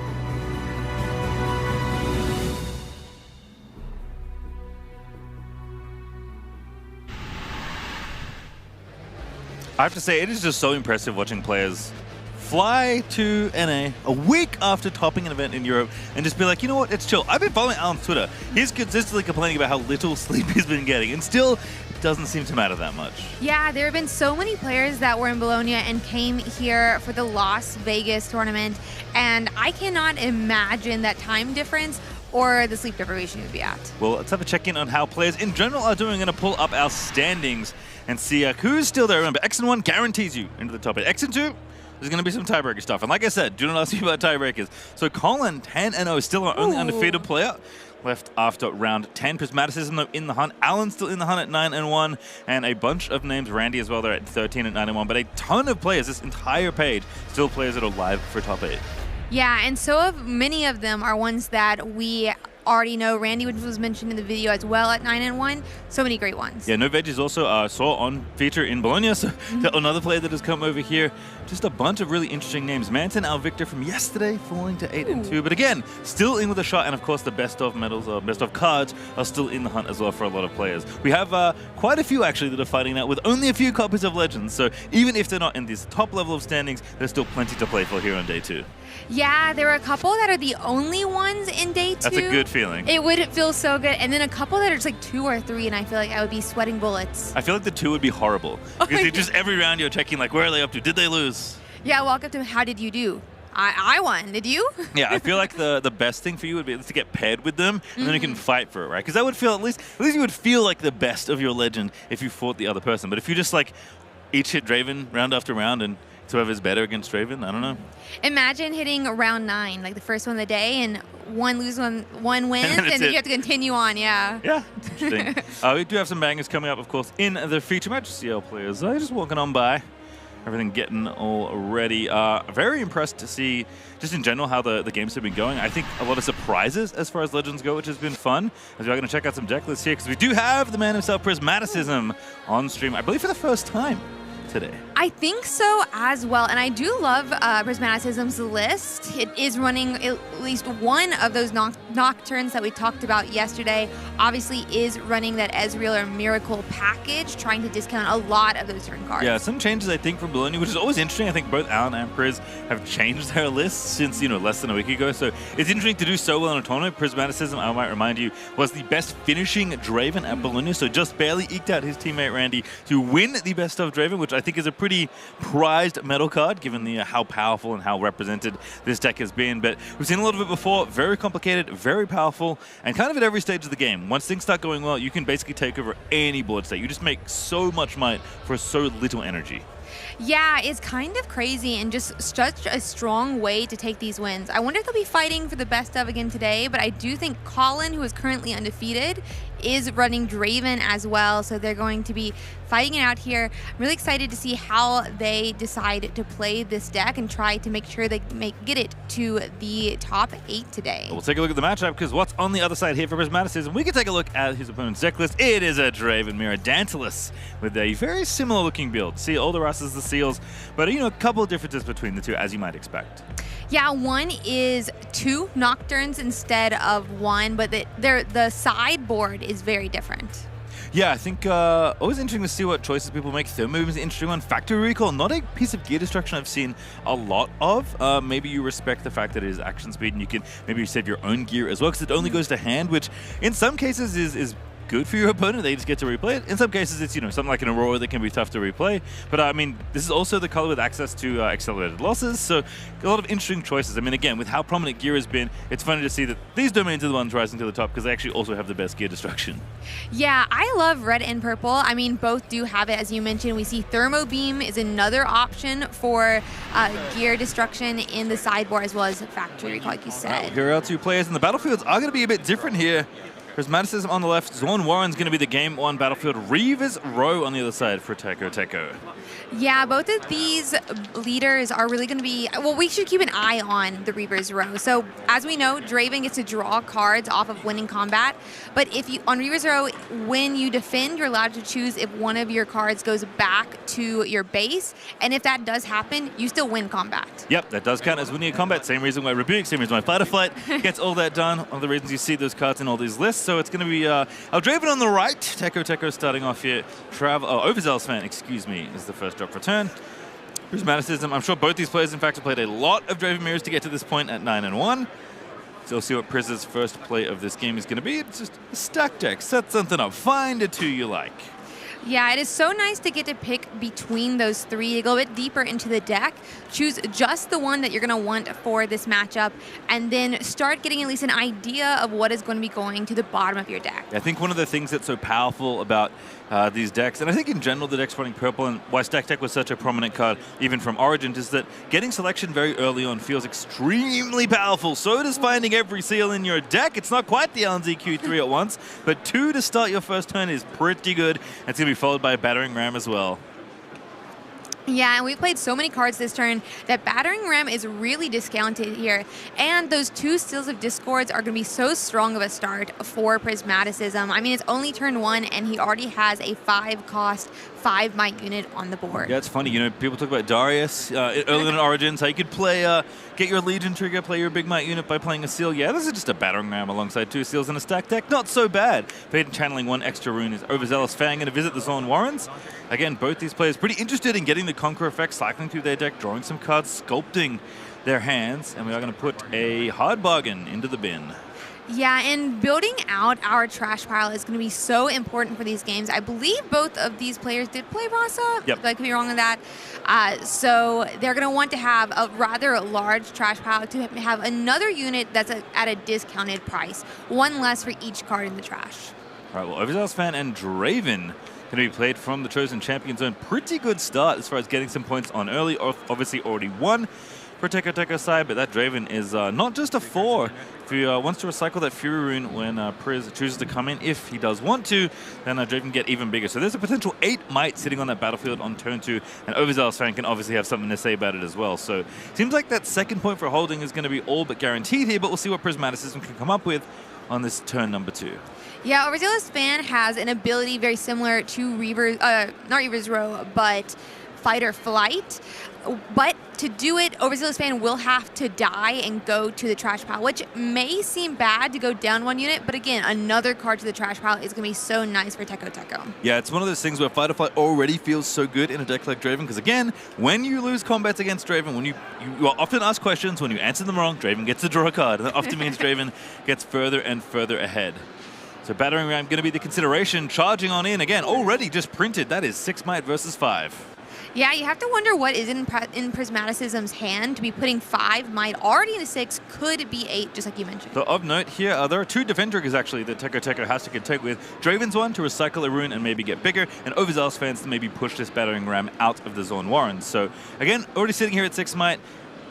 S16: I have to say, it is just so impressive watching players fly to NA a week after topping an event in Europe and just be like, you know what, it's chill. I've been following Alan's Twitter. He's consistently complaining about how little sleep he's been getting, and still it doesn't seem to matter that much.
S4: Yeah, there have been so many players that were in Bologna and came here for the Las Vegas tournament, and I cannot imagine that time difference or the sleep deprivation would be at.
S16: Well, let's have a check-in on how players in general are doing. I'm going to pull up our standings and see who's still there. Remember, X and 1 guarantees you into the top 8. X and 2, there's going to be some tiebreaker stuff. And like I said, do not ask me about tiebreakers. So Colin, 10-0, is still our only undefeated player left after round 10. Prismaticism, though, in the hunt. Alan's still in the hunt at 9-1. And a bunch of names. Randy as well, they're at 13 at 9-1. But a ton of players, this entire page, still players that are live for top 8.
S4: Yeah, and so many of them are ones that we already know. Randy, which was mentioned in the video as well, at 9-1. So many great ones.
S16: Yeah, No Veggies also saw on feature in Bologna, so another player that has come over here. Just a bunch of really interesting names. Manton, our victor from yesterday, falling to 8-2. But again, still in with a shot, and of course the best of medals, or best of cards, are still in the hunt as well for a lot of players. We have quite a few actually that are fighting out with only a few copies of Legends, so even if they're not in this top level of standings, there's still plenty to play for here on day 2.
S4: Yeah, there are a couple that are the only ones in day 2.
S16: That's a good feeling.
S4: It would feel so good. And then a couple that are just like 2 or 3, and I feel like I would be sweating bullets.
S16: I feel like the 2 would be horrible. Because you just every round you're checking like, where are they up to? Did they lose?
S4: Yeah, walk up to him, how did you do? I won, did you?
S16: Yeah, I feel like the best thing for you would be to get paired with them, and then you can fight for it, right? Because that would feel, at least you would feel like the best of your legend if you fought the other person. But if you just like each hit Draven round after round and whoever's better against Draven, I don't know.
S4: Imagine hitting round 9, like the first one of the day, and one loses, one wins, and then you have to continue on, yeah.
S16: Yeah, interesting. We do have some bangers coming up, of course, in the feature match. CL players just walking on by. Everything getting all ready. Very impressed to see, just in general, how the games have been going. I think a lot of surprises as far as Legends go, which has been fun. As we are going to check out some deck lists here, because we do have the man himself, Prismaticism, on stream, I believe for the first time today.
S4: I think so as well, and I do love Prismaticism's list. It is running at least one of those Nocturnes that we talked about yesterday. Obviously is running that Ezreal or Miracle package, trying to discount a lot of those turn cards.
S16: Yeah, some changes I think from Bologna, which is always interesting. I think both Alan and Priz have changed their lists since, less than a week ago. So it's interesting to do so well in a tournament. Prismaticism, I might remind you, was the best finishing Draven at Bologna, so just barely eked out his teammate Randy to win the best of Draven, which I think is a pretty prized medal card, given the how powerful and how represented this deck has been. But we've seen a lot of it before. Very complicated, very powerful, and kind of at every stage of the game. Once things start going well, you can basically take over any board state. You just make so much might for so little energy.
S4: Yeah, it's kind of crazy and just such a strong way to take these wins. I wonder if they'll be fighting for the best of again today, but I do think Colin, who is currently undefeated, is running Draven as well, so they're going to be fighting it out here. I'm really excited to see how they decide to play this deck and try to make sure they get it to the top 8 today.
S16: We'll take a look at the matchup, because what's on the other side here for Prismaticism? We can take a look at his opponent's deck list. It is a Draven Mirror Dantalus with a very similar looking build. See, all the rest is the seals, but a couple of differences between the two, as you might expect.
S4: Yeah, one is 2 Nocturnes instead of 1, but the sideboard is very different.
S16: Yeah, I think always interesting to see what choices people make. Thermobeam is an interesting one. Factory Recall, not a piece of gear destruction I've seen a lot of. Maybe you respect the fact that it is action speed and you can maybe save your own gear as well, because it only goes to hand, which in some cases is good for your opponent. They just get to replay it. In some cases, it's something like an Aurora that can be tough to replay. But I mean, this is also the color with access to accelerated losses, so a lot of interesting choices. I mean, again, with how prominent gear has been, it's funny to see that these domains are the ones rising to the top, because they actually also have the best gear destruction.
S4: Yeah, I love red and purple. I mean, both do have it, as you mentioned. We see Thermobeam is another option for gear destruction in the sideboard, as well as Factory Recall, like you said.
S16: Here are our 2 players, and the battlefields are going to be a bit different here. Prismaticism on the left, Zorn Warren's going to be the game 1 battlefield. Reavers Row on the other side for Teko.
S4: Yeah, both of these leaders are really going to be, well, we should keep an eye on the Reavers Row. So as we know, Draven gets to draw cards off of winning combat, but if you, on Reavers Row, when you defend, you're allowed to choose if one of your cards goes back to your base, and if that does happen, you still win combat.
S16: Yep, that does count as winning a combat. Same reason why Rebuke, same reason why Fight or Flight gets all that done. One of the reasons you see those cards in all these lists. So it's going to be Draven on the right. Teko starting off here. Overzealous Fan, excuse me, is the first drop return. Prismaticism, I'm sure both these players, in fact, have played a lot of Draven Mirrors to get to this point at 9-1. So we'll see what Priz's first play of this game is going to be. It's just a stack deck. Set something up. Find a 2 you like.
S4: Yeah, it is so nice to get to pick between those 3, to go a bit deeper into the deck, choose just the one that you're going to want for this matchup, and then start getting at least an idea of what is going to be going to the bottom of your deck.
S16: I think one of the things that's so powerful about these decks, and I think in general the decks running purple, and why Stack Deck was such a prominent card even from Origins, is that getting selection very early on feels extremely powerful. So does finding every seal in your deck. It's not quite the LNZQ 3 at once, but 2 to start your first turn is pretty good. It's going to be followed by a Battering Ram as well.
S4: Yeah, and we played so many cards this turn that Battering Ram is really discounted here. And those 2 Seals of Discords are going to be so strong of a start for Prismaticism. I mean, it's only turn 1, and he already has a 5-cost, 5 might unit on the board.
S16: Yeah, it's funny. People talk about Darius earlier in Origins, how you could play, get your Legion trigger, play your big might unit by playing a Seal. Yeah, this is just a Battering Ram alongside 2 Seals in a stack deck. Not so bad. Fade channeling 1 extra rune is Overzealous Fang going to visit the Zorn Warrens. Again, both these players pretty interested in getting the Conquer effect, cycling through their deck, drawing some cards, sculpting their hands, and we are going to put a hard bargain into the bin.
S4: Yeah, and building out our trash pile is going to be so important for these games. I believe both of these players did play Rasa.
S16: Yep.
S4: I could be wrong on that. So they're going to want to have a rather large trash pile to have another unit that's at a discounted price. 1 less for each card in the trash.
S16: All right, well, Overzealous Fan and Draven going to be played from the Chosen Champion Zone. Pretty good start as far as getting some points on early. Obviously already won for Teko side, but that Draven is not just a 4. If he wants to recycle that Fury Rune when Priz chooses to come in, if he does want to, then Draven can get even bigger. So there's a potential 8 might sitting on that battlefield on turn 2, and Overzealous Fan can obviously have something to say about it as well. So seems like that second point for holding is going to be all but guaranteed here, but we'll see what Prismaticism can come up with on this turn number 2.
S4: Yeah, Overzealous Fan has an ability very similar to not Reavers Row, but fight or flight. But to do it, Overzealous Fan will have to die and go to the trash pile, which may seem bad to go down 1 unit, but again, another card to the trash pile is going to be so nice for Teko.
S16: Yeah, it's one of those things where Fight or Flight already feels so good in a deck like Draven, because again, when you lose combats against Draven, when you are often asked questions, when you answer them wrong, Draven gets to draw a card, and that often means Draven gets further and further ahead. So Battering Ram going to be the consideration, charging on in again, already just printed. That is 6 might versus 5.
S4: Yeah, you have to wonder what is in Prismaticism's hand to be putting 5 might already into 6, could be 8, just like you mentioned.
S16: So of note here, there are 2 defend triggers actually that Teko has to contend with. Draven's one to recycle a rune and maybe get bigger, and Overzealous Fans to maybe push this Battering Ram out of the Zone Warrens. So again, already sitting here at 6 might.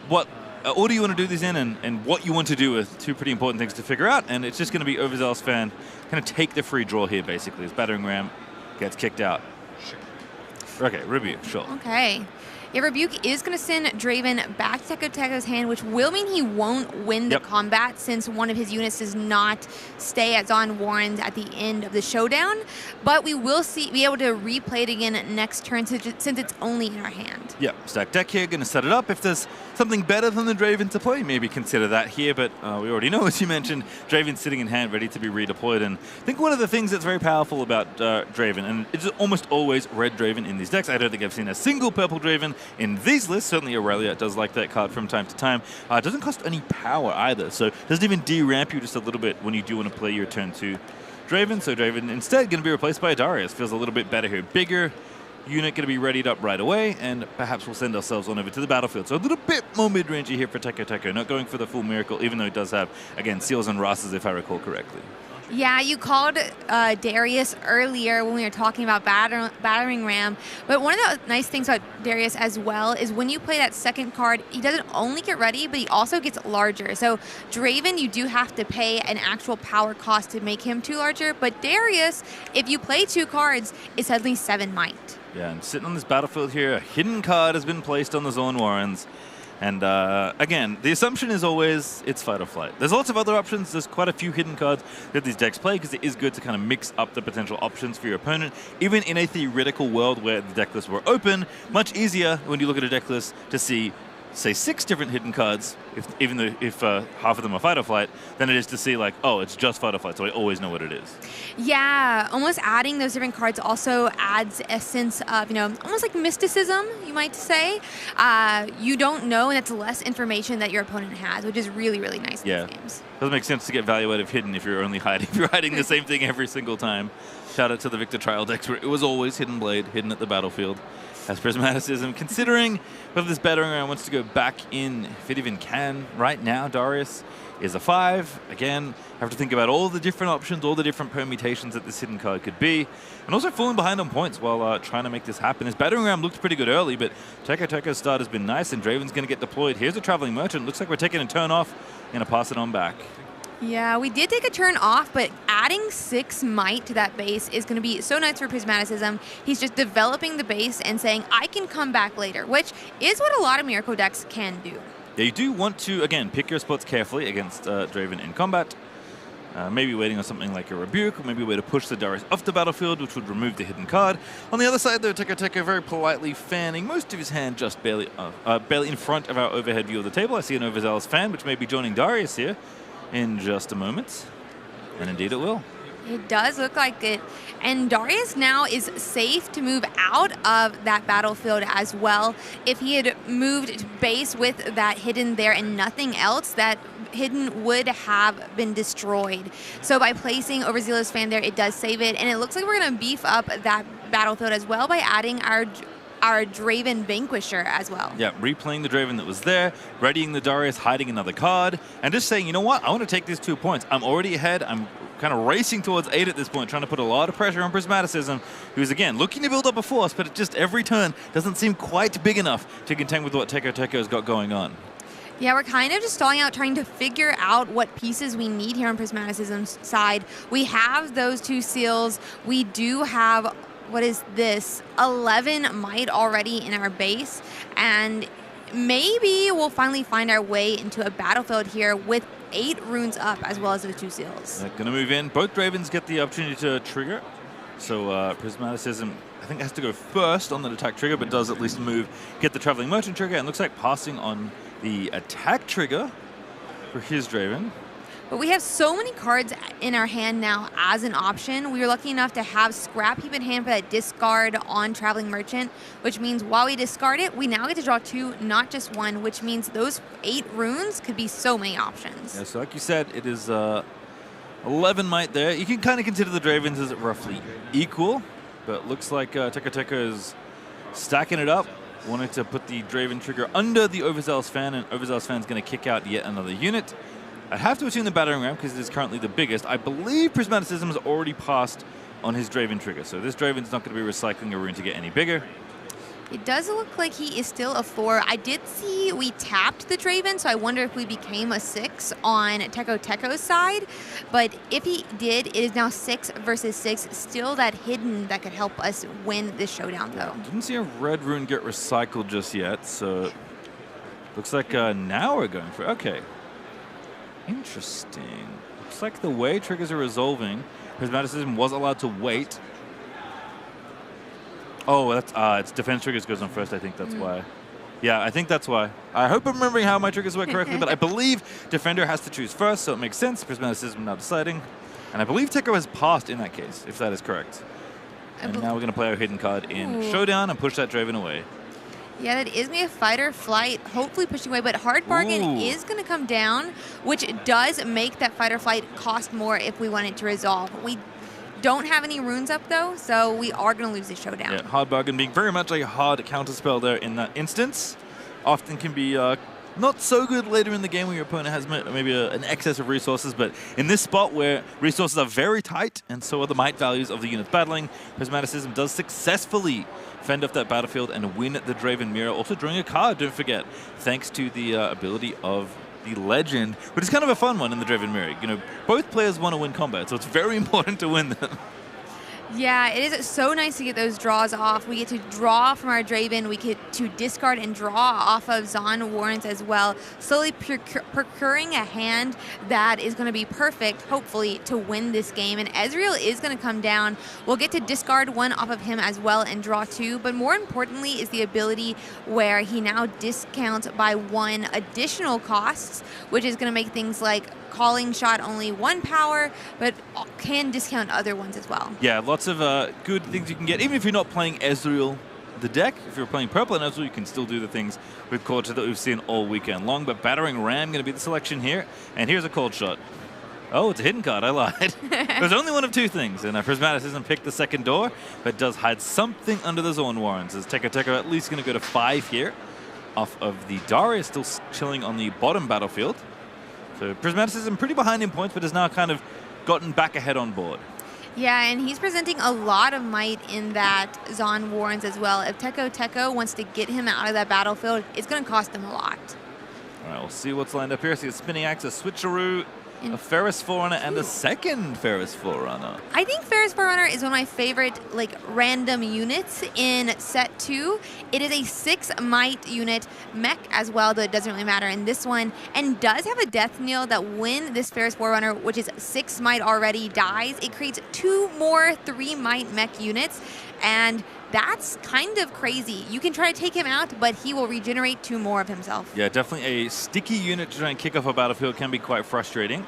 S16: What order you want to do these in and what you want to do with 2 pretty important things to figure out, and it's just going to be Overzealous Fan kind of take the free draw here basically as Battering Ram gets kicked out. Okay, Rebuke, sure.
S4: Okay. Yeah, Rebuke is going to send Draven back to Teko's hand, which will mean he won't win the combat since one of his units does not stay at Zon Warrens at the end of the showdown. But we will be able to replay it again next turn since it's only in our hand.
S16: Yeah, stack deck here, going to set it up. If there's something better than the Draven to play, maybe consider that here. But we already know, as you mentioned, Draven's sitting in hand, ready to be redeployed. And I think one of the things that's very powerful about Draven, and it's almost always red Draven in these decks. I don't think I've seen a single purple Draven in these lists. Certainly Aurelia does like that card from time to time. It doesn't cost any power either, so it doesn't even de-ramp you just a little bit when you do want to play your turn 2 Draven. So Draven instead going to be replaced by Darius. Feels a little bit better here. Bigger unit going to be readied up right away, and perhaps we'll send ourselves on over to the battlefield. So a little bit more mid-rangey here for Teko. Not going for the full Miracle, even though it does have, again, Seals and Rasas, if I recall correctly.
S4: Yeah, you called Darius earlier when we were talking about Battering Ram, but one of the nice things about Darius as well is when you play that second card, he doesn't only get ready, but he also gets larger. So Draven, you do have to pay an actual power cost to make him 2 larger, but Darius, if you play 2 cards, is suddenly 7 might.
S16: Yeah, and sitting on this battlefield here, a hidden card has been placed on the Zone Warrens. And again, the assumption is always it's Fight or Flight. There's lots of other options. There's quite a few hidden cards that these decks play because it is good to kind of mix up the potential options for your opponent. Even in a theoretical world where the deck lists were open, much easier when you look at a deck list to see, say, 6 different hidden cards, if half of them are Fight or Flight, than it is to see like, oh, it's just Fight or Flight, so I always know what it is.
S4: Yeah, almost adding those different cards also adds a sense of, almost like mysticism, you might say. You don't know, and that's less information that your opponent has, which is really, really nice in these games.
S16: Doesn't make sense to get value out of hidden if you're only hiding. If you're hiding the same thing every single time. Shout out to the Victor Trial decks where it was always Hidden Blade, hidden at the battlefield. As Prismaticism, considering whether this Battering Ram wants to go back in, if it even can right now, Darius is a 5. Again, have to think about all the different options, all the different permutations that this hidden card could be, and also falling behind on points while trying to make this happen. His Battering Ram looked pretty good early, but Teko's start has been nice, and Draven's going to get deployed. Here's a Traveling Merchant. Looks like we're taking a turn off. Going to pass it on back.
S4: Yeah, we did take a turn off, but adding 6 might to that base is going to be so nice for Prismaticism. He's just developing the base and saying, I can come back later, which is what a lot of Miracle decks can do.
S16: Yeah, you do want to, again, pick your spots carefully against Draven in combat. Maybe waiting on something like a Rebuke, or maybe a way to push the Darius off the battlefield, which would remove the hidden card. On the other side, though, Teko very politely fanning most of his hand just barely in front of our overhead view of the table. I see an Overzealous Fan, which may be joining Darius here in just a moment. And indeed it will.
S4: It does look like it. And Darius now is safe to move out of that battlefield as well. If he had moved base with that hidden there and nothing else, that hidden would have been destroyed. So by placing Overzealous Fan there, it does save it. And it looks like we're going to beef up that battlefield as well by adding our Draven Vanquisher as well.
S16: Yeah, replaying the Draven that was there, readying the Darius, hiding another card, and just saying, you know what, I want to take these 2 points. I'm already ahead. I'm kind of racing towards 8 at this point, trying to put a lot of pressure on Prismaticism, who's, again, looking to build up a force, but it just every turn doesn't seem quite big enough to contend with what Teko's got going on.
S4: Yeah, we're kind of just stalling out, trying to figure out what pieces we need here on Prismaticism's side. We have those 2 seals. We do have, what is this, 11 might already in our base, and maybe we'll finally find our way into a battlefield here with 8 runes up as well as those 2 seals.
S16: They're going to move in. Both Dravens get the opportunity to trigger. So Prismaticism, I think, has to go first on the attack trigger, but does at least move, get the Traveling Merchant trigger, and looks like passing on the attack trigger for his Draven.
S4: But we have so many cards in our hand now as an option. We were lucky enough to have Scrap Heap in hand for that discard on Traveling Merchant, which means while we discard it, we now get to draw 2, not just 1, which means those 8 runes could be so many options.
S16: Yeah, so like you said, it is 11 might there. You can kind of consider the Dravens as roughly equal, but looks like Teka is stacking it up, wanting to put the Draven trigger under the Overzealous Fan, and Overzealous Fan's going to kick out yet another unit. I'd have to assume the Battering Ram because it is currently the biggest. I believe Prismaticism has already passed on his Draven trigger, so this Draven's not going to be recycling a rune to get any bigger.
S4: It does look like he is still a 4. I did see we tapped the Draven, so I wonder if we became a 6 on Teko's side. But if he did, it is now 6 versus 6. Still that hidden that could help us win this showdown, though.
S16: Didn't see a red rune get recycled just yet, so looks like now we're going for okay. Interesting. Looks like the way triggers are resolving, Prismaticism was allowed to wait. Oh, that's it's defense triggers goes on first. I think that's why. Yeah, I think that's why. I hope I'm remembering how my triggers work correctly, but I believe Defender has to choose first, so it makes sense. Prismaticism now deciding. And I believe Teko has passed in that case, if that is correct. And now we're going to play our hidden card in Showdown and push that Draven away.
S4: Yeah, that is me a fight or flight, hopefully pushing away, but Hard Bargain is going to come down, which does make that fight or flight cost more if we want it to resolve. We don't have any runes up, though, so we are going to lose this showdown.
S16: Yeah, Hard Bargain being very much like a hard counterspell there in that instance. Often can be not so good later in the game when your opponent has maybe an excess of resources, but in this spot where resources are very tight and so are the might values of the units battling, Prismaticism does successfully fend off that battlefield and win the Draven Mirror. Also drawing a card, don't forget, thanks to the ability of the Legend, which is kind of a fun one in the Draven Mirror. You know, both players want to win combat, so it's very important to win them.
S4: Yeah, it is so nice to get those draws off. We get to draw from our Draven. We get to discard and draw off of Zon Warrens as well, slowly procuring a hand that is going to be perfect, hopefully, to win this game. And Ezreal is going to come down. We'll get to discard 1 off of him as well and draw 2. But more importantly is the ability where he now discounts by 1 additional costs, which is going to make things like Calling Shot only 1 power, but can discount other ones as well.
S16: Yeah, lots of good things you can get. Even if you're not playing Ezreal the deck, if you're playing Purple and Ezreal, you can still do the things with Cold Shot that we've seen all weekend long. But Battering Ram going to be the selection here. And here's a Cold Shot. Oh, it's a hidden card. I lied. There's only one of 2 things. And Prismaticism picked the second door, but does hide something under the Zone Warrens. As Teko at least going to go to 5 here off of the Darius, still chilling on the bottom battlefield. So Prismaticism pretty behind in points, but has now kind of gotten back ahead on board.
S4: Yeah, and he's presenting a lot of might in that Zon Warrens as well. If Teko wants to get him out of that battlefield, it's going to cost him a lot.
S16: All right, we'll see what's lined up here. See a Spinning Axe, a Switcheroo, a Ferris Forerunner, and a second Ferris Forerunner.
S4: I think Ferris Forerunner is one of my favorite random units in set 2. It is a 6 might unit, mech as well, though it doesn't really matter in this one, and does have a death knell that when this Ferris Forerunner, which is 6 might already, dies, it creates 2 more 3 might mech units, and that's kind of crazy. You can try to take him out, but he will regenerate 2 more of himself.
S16: Yeah, definitely a sticky unit to try and kick off a battlefield can be quite frustrating.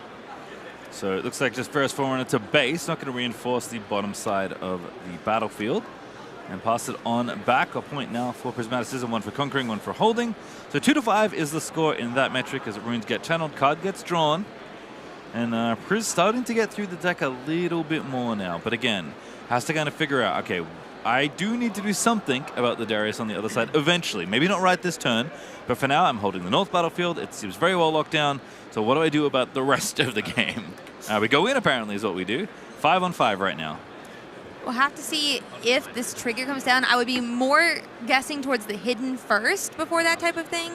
S16: So it looks like just Ferris Forerunner to base, not going to reinforce the bottom side of the battlefield. And pass it on back. A point now for Prismaticism, 1 for conquering, 1 for holding. So 2-5 is the score in that metric as runes get channeled, card gets drawn. And Priz starting to get through the deck a little bit more now. But again, has to kind of figure out, okay, I do need to do something about the Darius on the other side eventually. Maybe not right this turn, but for now I'm holding the north battlefield. It seems very well locked down. So what do I do about the rest of the game? We go in apparently is what we do. 5 on 5 right now.
S4: We'll have to see if this trigger comes down. I would be more guessing towards the hidden first before that type of thing.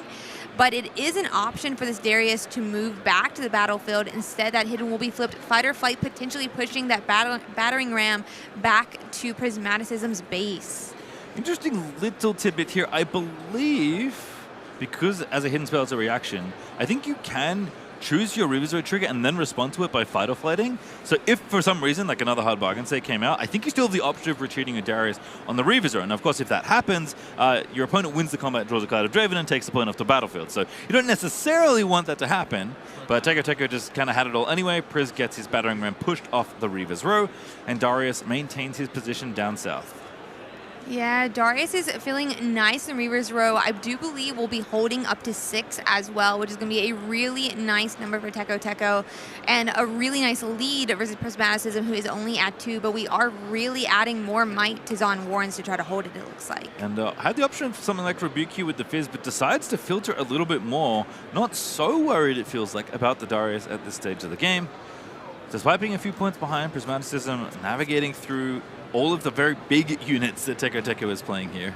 S4: But it is an option for this Darius to move back to the battlefield. Instead, that hidden will be flipped. Fight or flight, potentially pushing that battering ram back to Prismaticism's base.
S16: Interesting little tidbit here. I believe, because as a hidden spell it's a reaction, I think you can choose your Reverse trigger and then respond to it by fight or flighting. So if for some reason, like another hard bargain say came out, I think you still have the option of retreating your Darius on the Reverse. And of course, if that happens, your opponent wins the combat, draws a card of Draven, and takes the point off the battlefield. So you don't necessarily want that to happen, but Teko just kind of had it all anyway. Priz gets his battering ram pushed off the Reverse row, and Darius maintains his position down south.
S4: Yeah, Darius is feeling nice in Reaver's row. I do believe we'll be holding up to 6 as well, which is going to be a really nice number for Teko, and a really nice lead versus Prismaticism, who is only at 2, but we are really adding more might to Zon Warrens to try to hold it looks like. And
S16: had the option for something like Rebuke here with the Fizz, but decides to filter a little bit more. Not so worried, it feels like, about the Darius at this stage of the game. Despite being a few points behind, Prismaticism navigating through all of the very big units that Teko is playing here.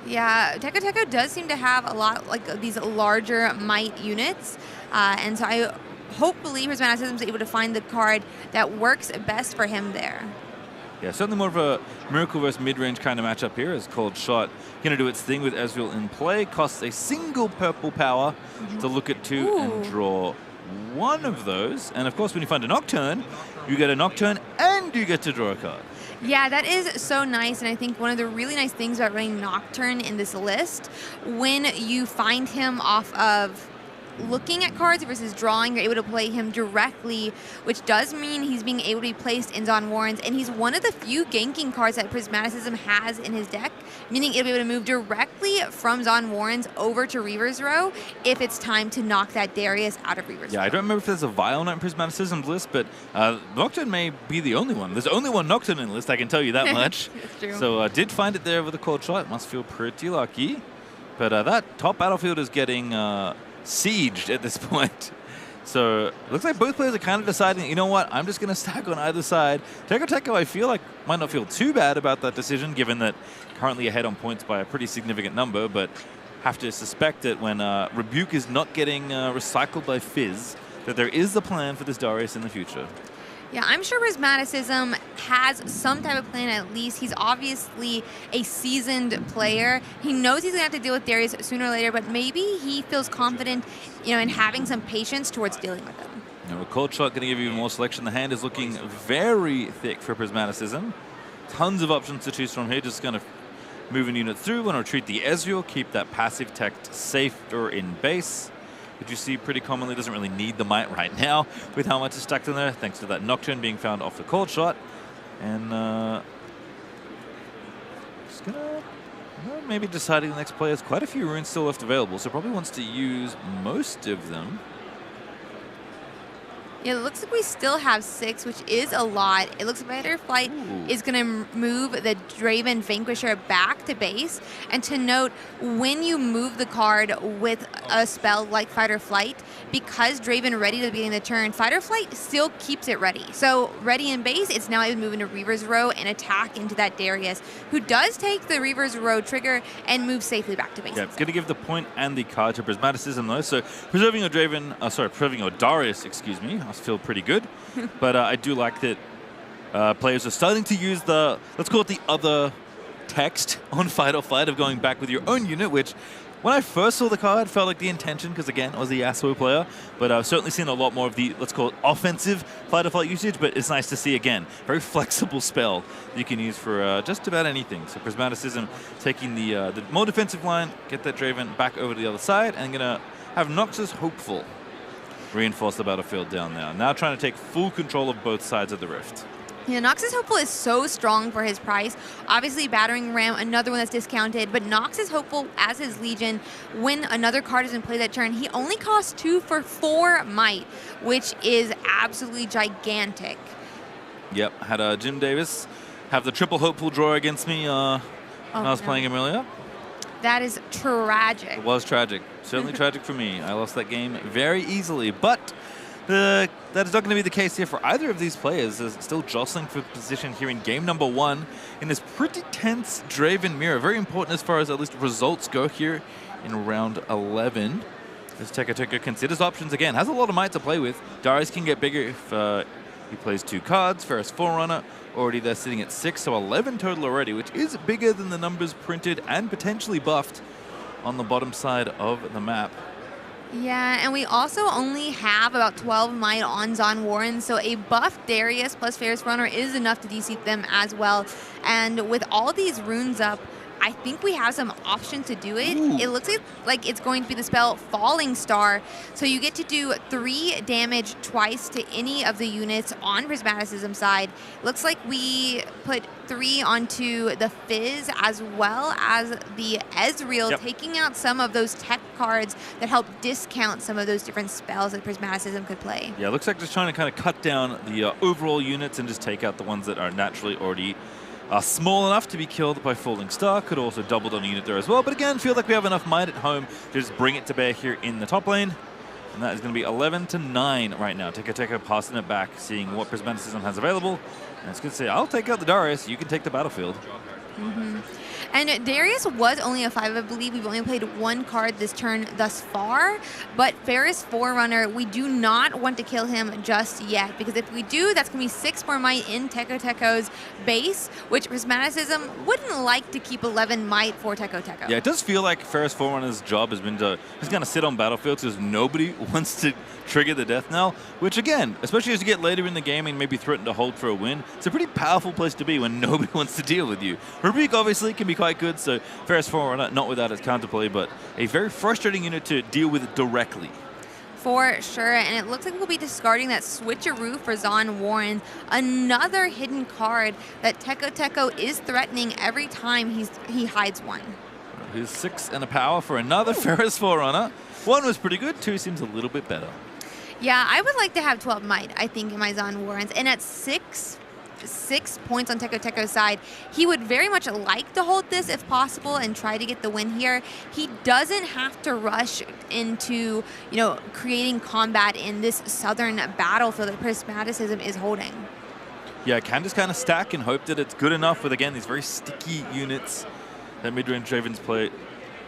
S4: Yeah, Teko does seem to have a lot like these larger might units, and so I hopefully Prismaticism is able to find the card that works best for him there.
S16: Yeah, certainly more of a Miracle versus mid-range kind of matchup here, as Cold Shot going to do its thing with Ezreal in play. Costs a single purple power to look at 2 and draw one of those. And of course, when you find a Nocturne, you get a Nocturne and you get to draw a card.
S4: Yeah, that is so nice, and I think one of the really nice things about running Nocturne in this list, when you find him off of looking at cards versus drawing, you're able to play him directly, which does mean he's being able to be placed in Zon Warrens, and he's one of the few ganking cards that Prismaticism has in his deck, meaning it'll be able to move directly from Zon Warrens over to Reaver's row if it's time to knock that Darius out of Reaver's row.
S16: I don't remember if there's a Vile Knight in Prismaticism's list, but Nocturne may be the only one. There's only one Nocturne in the list, I can tell you that much.
S4: That's true.
S16: So did find it there with a Cold Shot. Must feel pretty lucky. But that top battlefield is getting sieged at this point. So it looks like both players are kind of deciding, you know what, I'm just going to stack on either side. Teko, I feel like, might not feel too bad about that decision, given that currently ahead on points by a pretty significant number, but have to suspect that when Rebuke is not getting recycled by Fizz, that there is the plan for this Darius in the future.
S4: Yeah, I'm sure Prismaticism has some type of plan at least. He's obviously a seasoned player. He knows he's going to have to deal with Darius sooner or later, but maybe he feels confident, in having some patience towards dealing with him.
S16: A Cold Shot going to give you even more selection. The hand is looking very thick for Prismaticism. Tons of options to choose from here. Just going to move a unit through. Want to retreat the Ezreal, keep that passive tech safe or in base. Which you see pretty commonly doesn't really need the might right now with how much is stacked in there, thanks to that Nocturne being found off the Cold Shot. And just gonna maybe deciding the next player has quite a few runes still left available, so probably wants to use most of them.
S4: Yeah, it looks like we still have 6, which is a lot. It looks like Fighter Flight is going to move the Draven Vanquisher back to base. And to note, when you move the card with a spell like Fighter Flight, because Draven ready to the beginning of the turn, Fighter Flight still keeps it ready. So ready in base, it's now able to move into Reaver's row and attack into that Darius, who does take the Reaver's row trigger and move safely back to base.
S16: Yeah, going to give the point and the card to Prismaticism though. So preserving your preserving your Darius, excuse me. I feel pretty good, but I do like that players are starting to use the, let's call it the other text on Fight or Flight of going back with your own unit, which when I first saw the card felt like the intention, because again, I was a Yasuo player, but I've certainly seen a lot more of the, let's call it offensive Fight or Flight usage, but it's nice to see again, very flexible spell you can use for just about anything. So Prismaticism taking the more defensive line, get that Draven back over to the other side, and gonna have Noxus Hopeful reinforce the battlefield down there. Now trying to take full control of both sides of the rift.
S4: Yeah, Noxus Hopeful is so strong for his price. Obviously, Battering Ram, another one that's discounted, but Noxus Hopeful as his Legion, when another card is in play that turn, he only costs 2 for 4 might, which is absolutely gigantic.
S16: Yep, had Jim Davis have the triple Hopeful draw against me when I was playing him earlier.
S4: That is tragic.
S16: It was tragic. Certainly tragic for me. I lost that game very easily, but that is not going to be the case here for either of these players. They're still jostling for position here in game number 1 in this pretty tense Draven mirror. Very important as far as at least results go here in round 11. As Teko considers options again. Has a lot of might to play with. Darius can get bigger if he plays 2 cards. Ferris Forerunner already there sitting at 6, so 11 total already, which is bigger than the numbers printed and potentially buffed on the bottom side of the map.
S4: Yeah, and we also only have about 12 might on Zon Warren, so a buff Darius plus Ferris Runner is enough to DC them as well. And with all these runes up, I think we have some options to do it.
S3: Ooh.
S4: It looks like it's going to be the spell Falling Star, so you get to do 3 damage twice to any of the units on Prismaticism side. Looks like we put 3 onto the Fizz as well as the Ezreal,
S16: Yep.
S4: taking out some of those tech cards that help discount some of those different spells that Prismaticism could play.
S16: Yeah, it looks like just trying to kind of cut down the overall units and just take out the ones that are naturally already small enough to be killed by Falling Star. Could also double on a unit there as well. But again, feel like we have enough might at home to just bring it to bear here in the top lane. And that is going to be 11-9 right now. Teka passing it back, seeing what Prismaticism has available. And it's going to say, I'll take out the Darius. You can take the battlefield.
S4: And Darius was only a 5, I believe. We've only played 1 card this turn thus far. But Ferris Forerunner, we do not want to kill him just yet, because if we do, that's going to be 6 more might in Teko's base, which Prismaticism wouldn't like to keep 11 might for Teko.
S16: Yeah, it does feel like Ferris Forerunner's job has been to, he's going to sit on battlefields because nobody wants to trigger the death knell, which again, especially as you get later in the game and maybe threaten to hold for a win, it's a pretty powerful place to be when nobody wants to deal with you. Rubik obviously can be quite good, so Ferris Forerunner not without its counterplay, but a very frustrating unit to deal with directly.
S4: For sure, and it looks like we'll be discarding that Switcheroo for Zon Warren, another hidden card that Teko is threatening every time he hides one.
S16: Here's 6 and a power for another Ferris Forerunner. 1 was pretty good, 2 seems a little bit better.
S4: Yeah, I would like to have 12 might, I think, in my Zon Warrens, and at 6 points on Teko's side, he would very much like to hold this if possible and try to get the win here. He doesn't have to rush into, creating combat in this southern battlefield that Prismaticism is holding.
S16: Yeah, can just kind of stack and hope that it's good enough with, again, these very sticky units that mid-range Draven's play.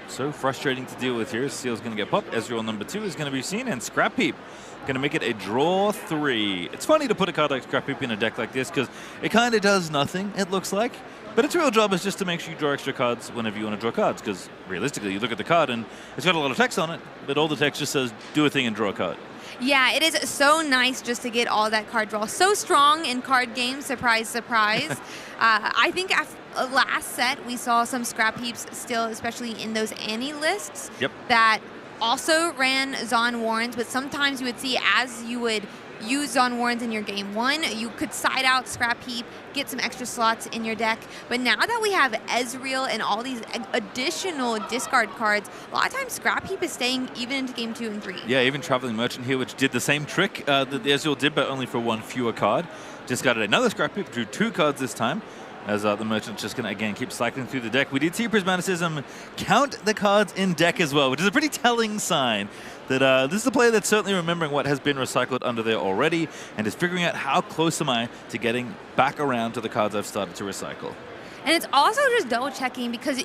S16: So frustrating to deal with here. Seal's going to get popped. Ezreal number 2 is going to be seen, and Scrap Heap going to make it a draw 3. It's funny to put a card like Scrap Heap in a deck like this because it kind of does nothing, it looks like. But its real job is just to make sure you draw extra cards whenever you want to draw cards, because realistically, you look at the card and it's got a lot of text on it, but all the text just says, do a thing and draw a card.
S4: Yeah, it is so nice just to get all that card draw. So strong in card games, surprise, surprise. I think after last set, we saw some Scrap Heaps still, especially in those Annie lists, that also ran Zon Warrens, but sometimes you would see as you would use Zon Warrens in your game 1, you could side out Scrap Heap, get some extra slots in your deck. But now that we have Ezreal and all these additional discard cards, a lot of times Scrap Heap is staying even into game 2 and 3.
S16: Yeah, even Traveling Merchant here, which did the same trick that the Ezreal did, but only for 1 fewer card. Discarded another Scrap Heap, drew 2 cards this time, as the Merchant's just going to, again, keep cycling through the deck. We did see Prismaticism count the cards in deck as well, which is a pretty telling sign that this is a player that's certainly remembering what has been recycled under there already and is figuring out how close am I to getting back around to the cards I've started to recycle.
S4: And it's also just double checking because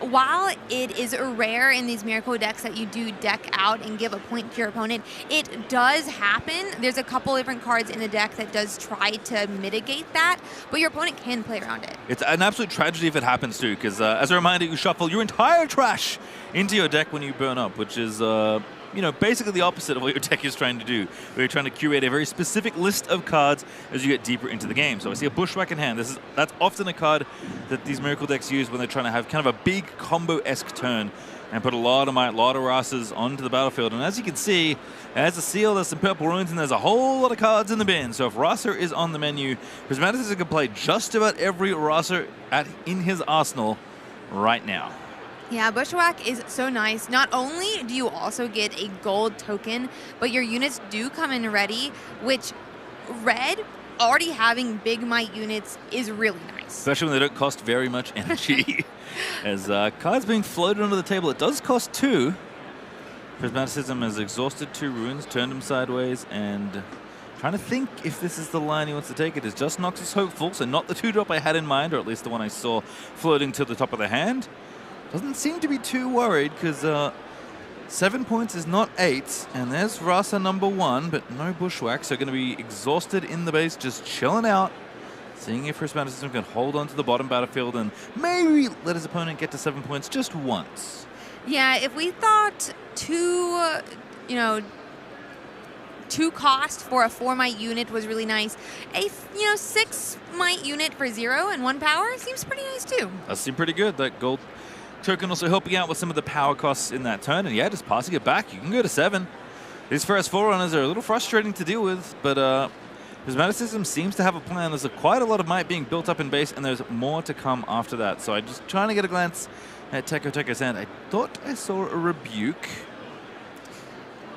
S4: while it is rare in these Miracle decks that you do deck out and give a point to your opponent, it does happen. There's a couple different cards in the deck that does try to mitigate that, but your opponent can play around it.
S16: It's an absolute tragedy if it happens too, because as a reminder, you shuffle your entire trash into your deck when you burn up, which is basically the opposite of what your deck is trying to do. Where you're trying to curate a very specific list of cards as you get deeper into the game. So I see a Bushwhack in hand. That's often a card that these Miracle decks use when they're trying to have kind of a big combo-esque turn and put a lot of might, a lot of Rasas onto the battlefield. And as you can see, there's a Seal, there's some purple runes, and there's a whole lot of cards in the bin. So if Rasa is on the menu, Prismaticism can play just about every Rasa in his arsenal right now.
S4: Yeah, Bushwhack is so nice. Not only do you also get a gold token, but your units do come in ready, which red, already having big might units, is really nice.
S16: Especially when they don't cost very much energy. As cards being floated onto the table, it does cost 2. Prismaticism has exhausted 2 runes, turned him sideways, and trying to think if this is the line he wants to take. It is just Noxus Hopeful, so not the 2-drop I had in mind, or at least the one I saw floating to the top of the hand. Doesn't seem to be too worried because 7 points is not 8, and there's Rasa number 1, but no Bushwhack, so going to be exhausted in the base, just chilling out, seeing if Prismaticism can hold on to the bottom battlefield and maybe let his opponent get to 7 points just once.
S4: Yeah, if we thought 2 you know, 2 cost for a 4 might unit was really nice. A 6 might unit for 0 and 1 power seems pretty nice too.
S16: That seemed pretty good. That gold token also helping out with some of the power costs in that turn, and yeah, just passing it back. You can go to 7. These first Forerunners are a little frustrating to deal with, but Prismaticism seems to have a plan. There's quite a lot of might being built up in base, and there's more to come after that. So I'm just trying to get a glance at Teko's hand. I thought I saw a Rebuke.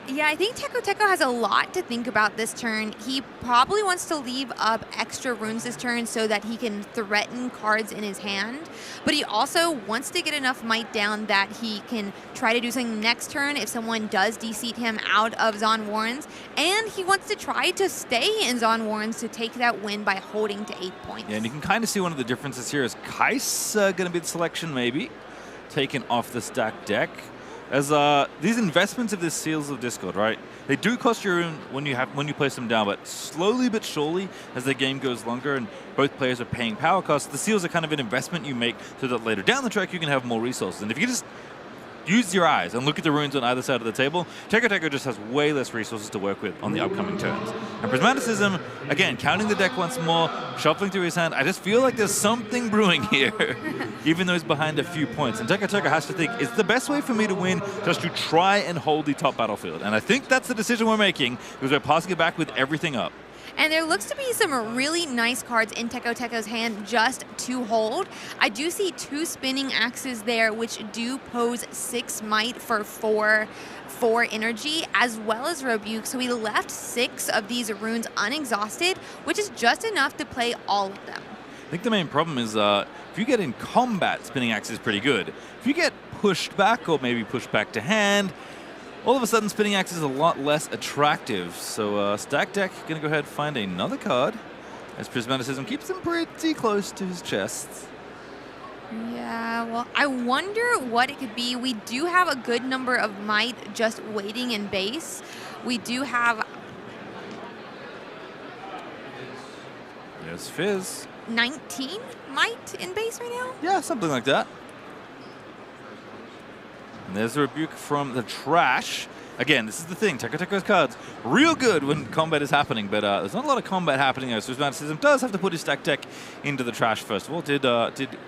S4: Yeah, I think Teko has a lot to think about this turn. He probably wants to leave up extra runes this turn so that he can threaten cards in his hand. But he also wants to get enough might down that he can try to do something next turn if someone does de-seat him out of Zon Warrens. And he wants to try to stay in Zon Warrens to take that win by holding to 8 points.
S16: Yeah, and you can kind of see one of the differences here is Kais going to be the selection maybe, taken off the stack deck. As these investments of the Seals of Discord, right? They do cost you rune when you place them down, but slowly but surely, as the game goes longer and both players are paying power costs, the Seals are kind of an investment you make so that later down the track you can have more resources. And if you just use your eyes and look at the runes on either side of the table, Teko just has way less resources to work with on the upcoming turns. And Prismaticism, again, counting the deck once more, shuffling through his hand, I just feel like there's something brewing here, even though he's behind a few points. And Teko has to think, is the best way for me to win just to try and hold the top battlefield? And I think that's the decision we're making, because we're passing it back with everything up.
S4: And there looks to be some really nice cards in Teko's hand just to hold. I do see 2 spinning axes there, which do pose 6 might for 4 energy, as well as Rebuke. So we left 6 of these runes unexhausted, which is just enough to play all of them.
S16: I think the main problem is if you get in combat, spinning axe is pretty good. If you get pushed back or maybe pushed back to hand, all of a sudden, spinning axe is a lot less attractive. So stack deck going to go ahead and find another card, as Prismaticism keeps him pretty close to his chest.
S4: Yeah, well, I wonder what it could be. We do have a good number of might just waiting in base. We do have...
S16: There's Fizz.
S4: 19 might in base right now?
S16: Yeah, something like that. And there's a Rebuke from the trash. Again, this is the thing. Teko's cards, real good when combat is happening, but there's not a lot of combat happening there. So Prismaticism does have to put his stack deck into the trash first of all. Did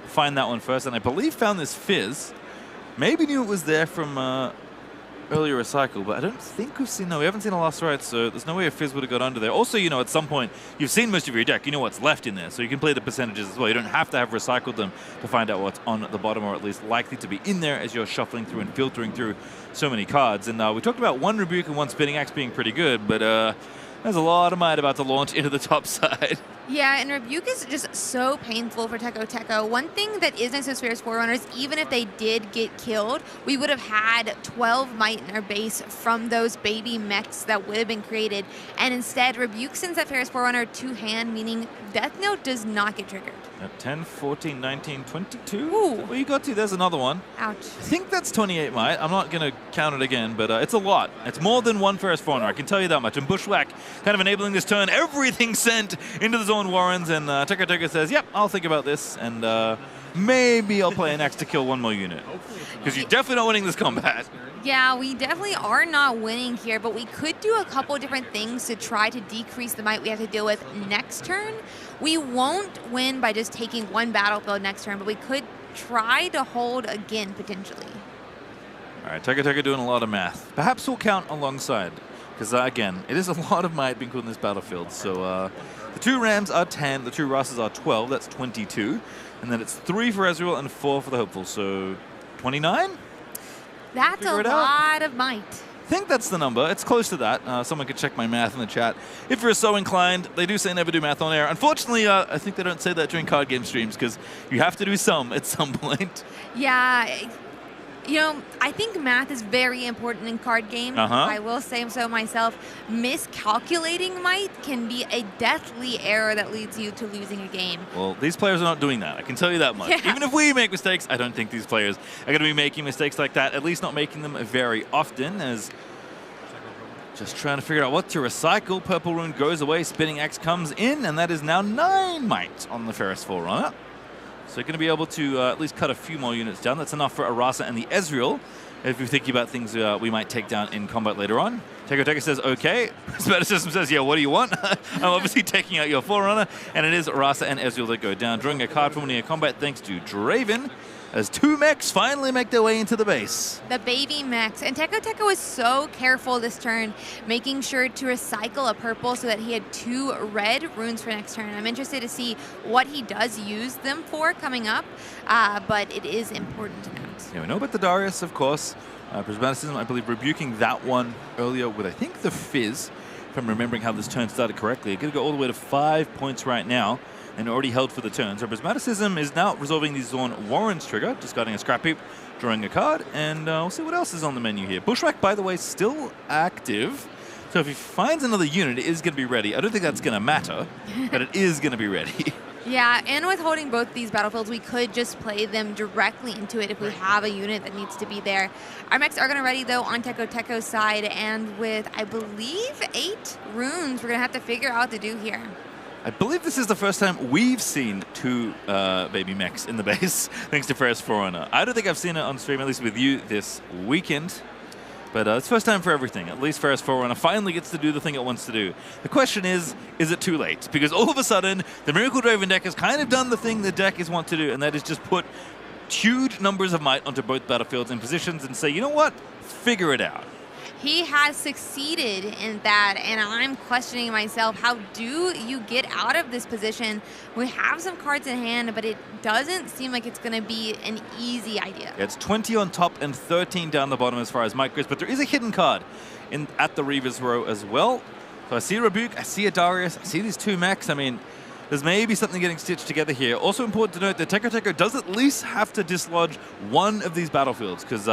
S16: find that one first, and I believe found this Fizz. Maybe knew it was there from earlier recycle, but I don't think we've seen, no, we haven't seen a Last Rite, so there's no way a Fizz would have got under there. Also, you know, at some point, you've seen most of your deck, you know what's left in there, so you can play the percentages as well. You don't have to have recycled them to find out what's on the bottom, or at least likely to be in there as you're shuffling through and filtering through so many cards. And we talked about 1 Rebuke and 1 Spinning Axe being pretty good, but there's a lot of might about to launch into the top side.
S4: Yeah, and Rebuke is just so painful for Teko. One thing that is nice with Sphere's Forerunners, even if they did get killed, we would have had 12 might in our base from those baby mechs that would have been created. And instead, Rebuke sends that Sphere's Forerunner to hand, meaning Death Note does not get triggered.
S16: At 10, 14, 19, 22.
S4: Ooh.
S16: What you got to? There's another one.
S4: Ouch.
S16: I think that's 28 might. I'm not going to count it again, but it's a lot. It's more than 1 Ferris Forerunner, I can tell you that much. And Bushwhack kind of enabling this turn. Everything sent into the Zone Warrens, and Teko says, yep, I'll think about this, and maybe I'll play an axe to kill 1 more unit. Because you're definitely not winning this combat.
S4: Yeah, we definitely are not winning here, but we could do a couple different things to try to decrease the might we have to deal with next turn. We won't win by just taking 1 battlefield next turn, but we could try to hold again, potentially.
S16: All right, Teko doing a lot of math. Perhaps we'll count alongside, because again, it is a lot of might being put in this battlefield. So the 2 Rams are 10, the 2 Rasas are 12, that's 22. And then it's 3 for Ezreal and 4 for the Hopeful, so 29?
S4: That's a lot of might.
S16: I think that's the number. It's close to that. Someone could check my math in the chat. If you're so inclined, they do say never do math on air. Unfortunately, I think they don't say that during card game streams because you have to do some at some point.
S4: Yeah, you know, I think math is very important in card games. I will say so myself. Miscalculating might can be a deathly error that leads you to losing a game.
S16: Well, these players are not doing that. I can tell you that much.
S4: Yeah.
S16: Even if we make mistakes, I don't think these players are going to be making mistakes like that, at least not making them very often, as just trying to figure out what to recycle. Purple Rune goes away, Spinning Axe comes in, and that is now 9 might on the Ferris Forerunner. So you're going to be able to at least cut a few more units down. That's enough for Arasa and the Ezreal. if you're thinking about things we might take down in combat later on. Teko says, okay. System says, yeah, what do you want? I'm obviously taking out your Forerunner, and it is Rasa and Ezreal that go down, drawing a card from winning a combat thanks to Draven, as 2 mechs finally make their way into the base.
S4: The baby mechs. And Teko was so careful this turn, making sure to recycle a purple so that he had 2 red runes for next turn. I'm interested to see what he does use them for coming up, but it is important to note.
S16: Yeah, we know about the Darius, of course. Prismaticism, I believe, rebuking that one earlier with, I think, the Fizz, if I'm remembering how this turn started correctly. It's going to go all the way to 5 points right now, and already held for the turn. So Prismaticism is now resolving the Zorn Warren's trigger, discarding a Scrap Heap, drawing a card, and we'll see what else is on the menu here. Bushwhack, by the way, still active. So if he finds another unit, it is going to be ready. I don't think that's going to matter, but it is going to be ready.
S4: Yeah, and with holding both these battlefields, we could just play them directly into it if we have a unit that needs to be there. Our mechs are going to ready, though, on Teko's side, and with, I believe, 8 runes, we're going to have to figure out what to do here.
S16: I believe this is the first time we've seen 2 baby mechs in the base, thanks to Ferris Forerunner. I don't think I've seen it on stream, at least with you, this weekend. But it's first time for everything. At least Ferris Forerunner finally gets to do the thing it wants to do. The question is it too late? Because all of a sudden, the Miracle Draven deck has kind of done the thing the deck is want to do, and that is just put huge numbers of might onto both battlefields and positions and say, you know what? Figure it out.
S4: He has succeeded in that, and I'm questioning myself, how do you get out of this position? We have some cards in hand, but it doesn't seem like it's going to be an easy idea.
S16: Yeah, it's 20 on top and 13 down the bottom as far as might goes, but there is a hidden card at the Reaver's Row as well. So I see a Rebuke, I see a Darius, I see these 2 mechs. I mean, there's maybe something getting stitched together here. Also important to note that Teko does at least have to dislodge one of these battlefields, because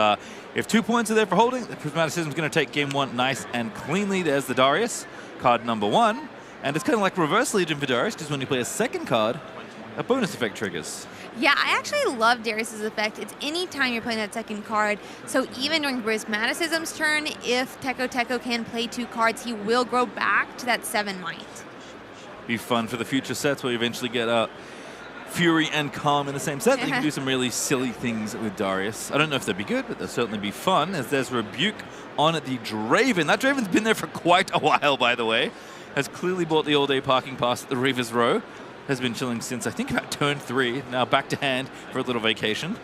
S16: if 2 points are there for holding, the Prismaticism is going to take game 1 nice and cleanly. There's the Darius, card number 1. And it's kind of like Reverse Legion for Darius, because when you play a second card, a bonus effect triggers.
S4: Yeah, I actually love Darius's effect. It's any time you're playing that second card. So even during Prismaticism's turn, if Teko can play 2 cards, he will grow back to that 7 might.
S16: Be fun for the future sets where you eventually get Fury and Calm in the same set. You can do some really silly things with Darius. I don't know if they'd be good, but they'll certainly be fun, as there's Rebuke on at the Draven. That Draven's been there for quite a while, by the way. Has clearly bought the all-day parking pass at the Reaver's Row. Has been chilling since, I think, about turn 3. Now back to hand for a little vacation.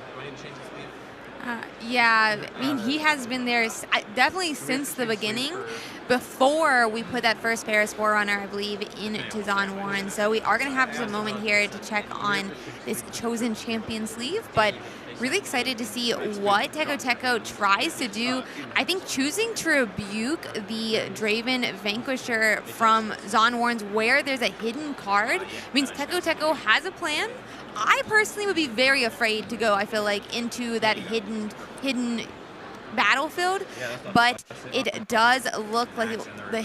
S4: Yeah, I mean, he has been there definitely since the beginning, before we put that first Ferris Forerunner, I believe, into Zon Warren. So we are going to have some moment here to check on this Chosen Champion sleeve, but really excited to see what Teko tries to do. I think choosing to rebuke the Draven Vanquisher from Zon Warren's where there's a hidden card means Teko has a plan. I personally would be very afraid to go, I feel like, into that hidden battlefield, but it does look like the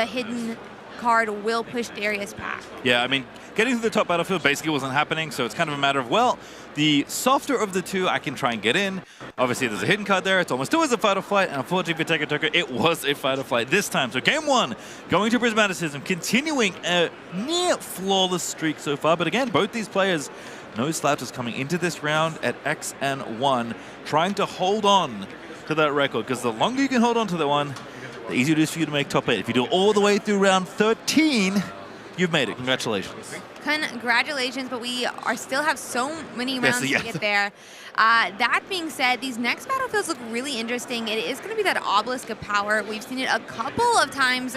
S4: hidden card will push Darius back.
S16: Yeah, I mean, getting to the top battlefield basically wasn't happening, so it's kind of a matter of, well, the softer of the 2 I can try and get in. Obviously, there's a hidden card there. It's almost always a fight or flight, and unfortunately for Teko, it was a fight or flight this time. So game 1, going to Prismaticism, continuing a near flawless streak so far. But again, both these players, no slouches coming into this round at X and 1, trying to hold on to that record, because the longer you can hold on to that one, the easier it is for you to make top 8. If you do it all the way through round 13, you've made it. Congratulations.
S4: Congratulations, but we still have so many rounds to get there. That being said, these next battlefields look really interesting. It is going to be that Obelisk of Power. We've seen it a couple of times,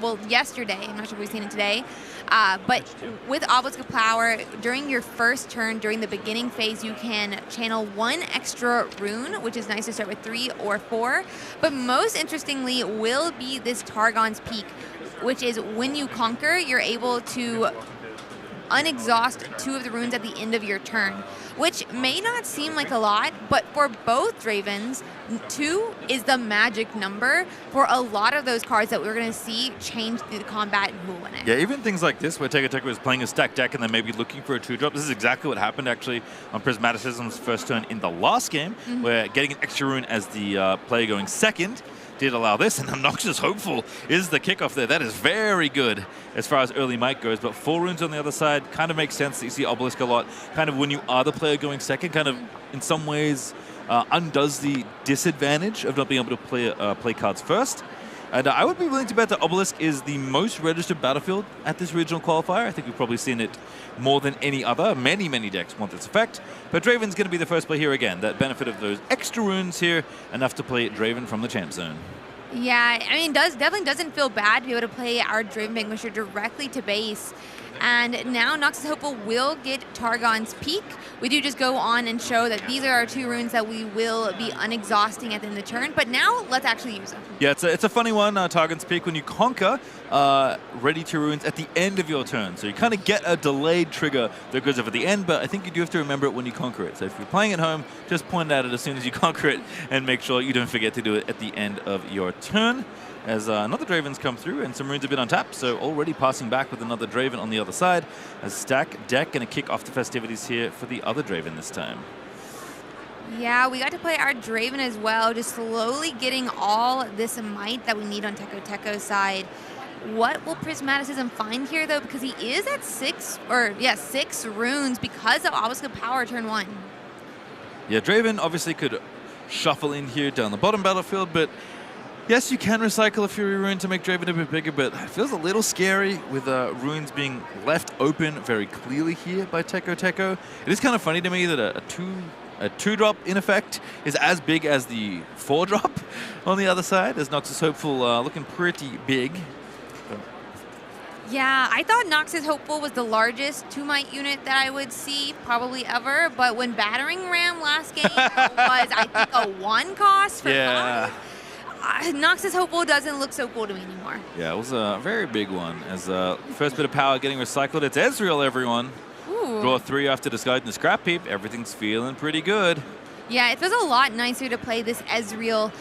S4: well, yesterday. I'm not sure if we've seen it today. But with Obelisk of Power, during your first turn, during the beginning phase, you can channel 1 extra rune, which is nice to start with 3 or 4. But most interestingly will be this Targon's Peak, which is when you conquer, you're able to unexhaust 2 of the runes at the end of your turn, which may not seem like a lot, but for both Dravens, 2 is the magic number for a lot of those cards that we're going to see change the combat and who win it.
S16: Yeah, even things like this, where Teko was playing a stacked deck and then maybe looking for a 2-drop. This is exactly what happened, actually, on Prismaticism's first turn in the last game, where getting an extra rune as the player going second did allow this, and Obnoxious Hopeful is the kickoff there. That is very good as far as early might goes, but 4 runes on the other side kind of makes sense that you see Obelisk a lot, kind of when you are the player going second, kind of in some ways undoes the disadvantage of not being able to play cards first. And I would be willing to bet that Obelisk is the most registered battlefield at this regional qualifier. I think we've probably seen it more than any other. Many, many decks want this effect. But Draven's going to be the first play here again. That benefit of those extra runes here, enough to play Draven from the champ zone.
S4: Yeah, I mean, definitely doesn't feel bad to be able to play our Draven Vanquisher directly to base. And now Noxus Hopeful will get Targon's Peak. We do just go on and show that these are our 2 runes that we will be unexhausting at the end of the turn. But now let's actually use them.
S16: Yeah, it's a funny one, Targon's Peak, when you conquer ready 2 runes at the end of your turn. So you kind of get a delayed trigger that goes over the end, but I think you do have to remember it when you conquer it. So if you're playing at home, just point at it as soon as you conquer it and make sure you don't forget to do it at the end of your turn. As another Draven's come through and some runes have been untapped, so already passing back with another Draven on the other side. As Stack Deck going to kick off the festivities here for the other Draven this time.
S4: Yeah, we got to play our Draven as well, just slowly getting all this might that we need on Teko's side. What will Prismaticism find here, though? Because he is at 6 runes because of Obelisk of Power turn 1.
S16: Yeah, Draven obviously could shuffle in here down the bottom battlefield, but yes, you can recycle a Fury Rune to make Draven a bit bigger, but it feels a little scary with runes being left open very clearly here by Teko. It is kind of funny to me that a 2-drop in effect is as big as the 4-drop on the other side, as Noxus Hopeful looking pretty big.
S4: Yeah, I thought Noxus Hopeful was the largest 2-might unit that I would see probably ever, but when Battering Ram last game was, I think, a 1 cost for 5, Noxus Hopeful doesn't look so cool to me anymore.
S16: Yeah, it was a very big one. As first bit of power getting recycled, it's Ezreal, everyone.
S4: Ooh.
S16: Draw 3 after discarding the Scrap Heap. Everything's feeling pretty good.
S4: Yeah, it feels a lot nicer to play this Ezreal,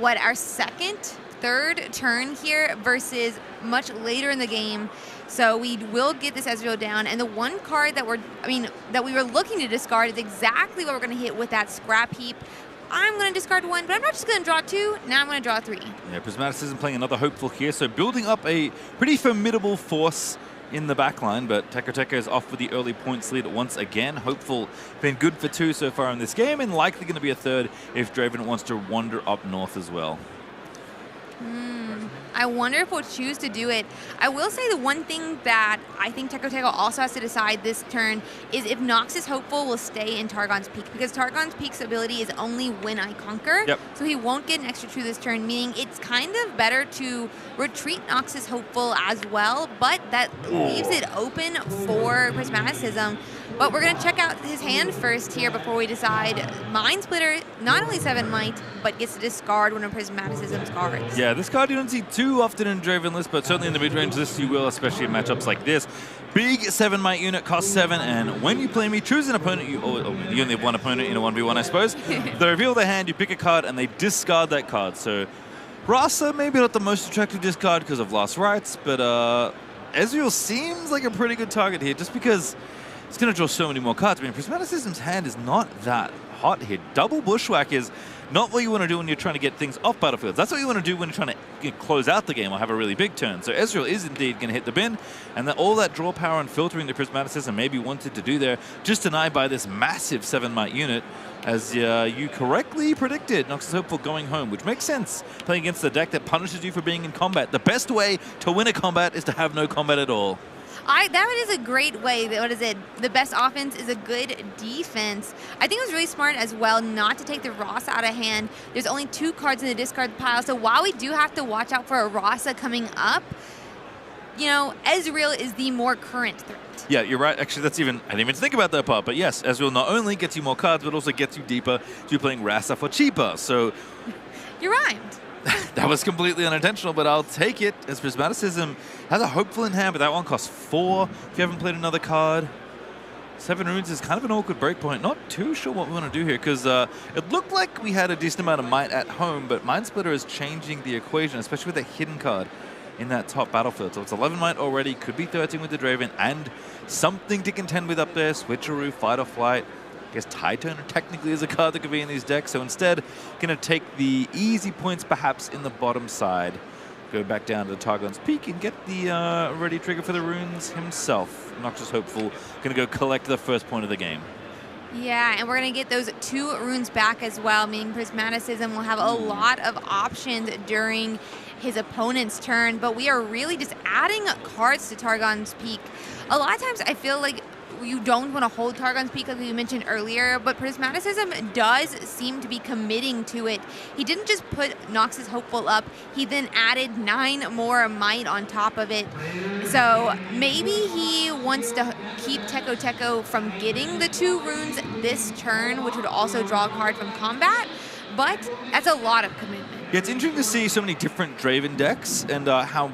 S4: our second, third turn here versus much later in the game. So we will get this Ezreal down, and the one card that we were looking to discard is exactly what we're going to hit with that Scrap Heap. I'm going to discard 1, but I'm not just going to draw 2. Now I'm going to draw 3.
S16: Yeah, Prismaticism playing another Hopeful here, so building up a pretty formidable force in the backline, but Teko is off with the early points lead once again. Hopeful been good for 2 so far in this game, and likely going to be a 3rd if Draven wants to wander up north as well.
S4: I wonder if we'll choose to do it. I will say the one thing that I think Teko also has to decide this turn is if Noxus Hopeful will stay in Targon's Peak, because Targon's Peak's ability is only when I conquer.
S16: Yep.
S4: So he won't get an extra 2 this turn, meaning it's kind of better to retreat Noxus Hopeful as well, but that leaves it open for Prismaticism. But we're going to check out his hand first here before we decide. Mind Splitter, not only 7 might, but gets to discard one of Prismaticism's cards.
S16: Yeah, this card you don't see too often in Draven lists, but certainly in the mid-range list you will, especially in matchups like this. Big 7 might unit, costs 7, and when you play me, choose an opponent. You only have one opponent in a 1v1, I suppose. They reveal their hand, you pick a card, and they discard that card. So Rasa, maybe not the most attractive discard because of Last Rites, but Ezreal seems like a pretty good target here, just because it's going to draw so many more cards. I mean, Prismaticism's hand is not that hot here. Double Bushwhack is not what you want to do when you're trying to get things off battlefields. That's what you want to do when you're trying to close out the game or have a really big turn. So Ezreal is indeed going to hit the bin, and all that draw power and filtering the Prismaticism maybe wanted to do there, just denied by this massive 7-might unit, as you correctly predicted. Noxus Hopeful going home, which makes sense. Playing against the deck that punishes you for being in combat. The best way to win a combat is to have no combat at all.
S4: That is a great way. What is it? The best offense is a good defense. I think it was really smart as well not to take the Rasa out of hand. There's only 2 cards in the discard pile, so while we do have to watch out for a Rasa coming up, Ezreal is the more current threat.
S16: Yeah, you're right. Actually, I didn't even think about that part. But yes, Ezreal not only gets you more cards, but also gets you deeper to playing Rasa for cheaper. So
S4: you rhymed.
S16: That was completely unintentional, but I'll take it, as Prismaticism has a Hopeful in hand, but that one costs 4 if you haven't played another card. 7 runes is kind of an awkward breakpoint. Not too sure what we want to do here, because it looked like we had a decent amount of might at home, but Mind Splitter is changing the equation, especially with a hidden card in that top battlefield. So it's 11 might already, could be 13 with the Draven, and something to contend with up there. Switcheroo, Fight or Flight. I guess Tide Turner technically is a card that could be in these decks, so instead going to take the easy points perhaps in the bottom side. Go back down to the Targon's Peak and get the ready trigger for the runes himself. Noxus Hopeful going to go collect the first point of the game.
S4: Yeah, and we're going to get those 2 runes back as well, meaning Prismaticism will have a lot of options during his opponent's turn, but we are really just adding cards to Targon's Peak. A lot of times I feel like you don't want to hold Targon's Peak like we mentioned earlier, but Prismaticism does seem to be committing to it. He didn't just put Nox's Hopeful up, he then added 9 more Might on top of it. So maybe he wants to keep Teko from getting the 2 runes this turn, which would also draw a card from combat, but that's a lot of commitment.
S16: Yeah, it's interesting to see so many different Draven decks and how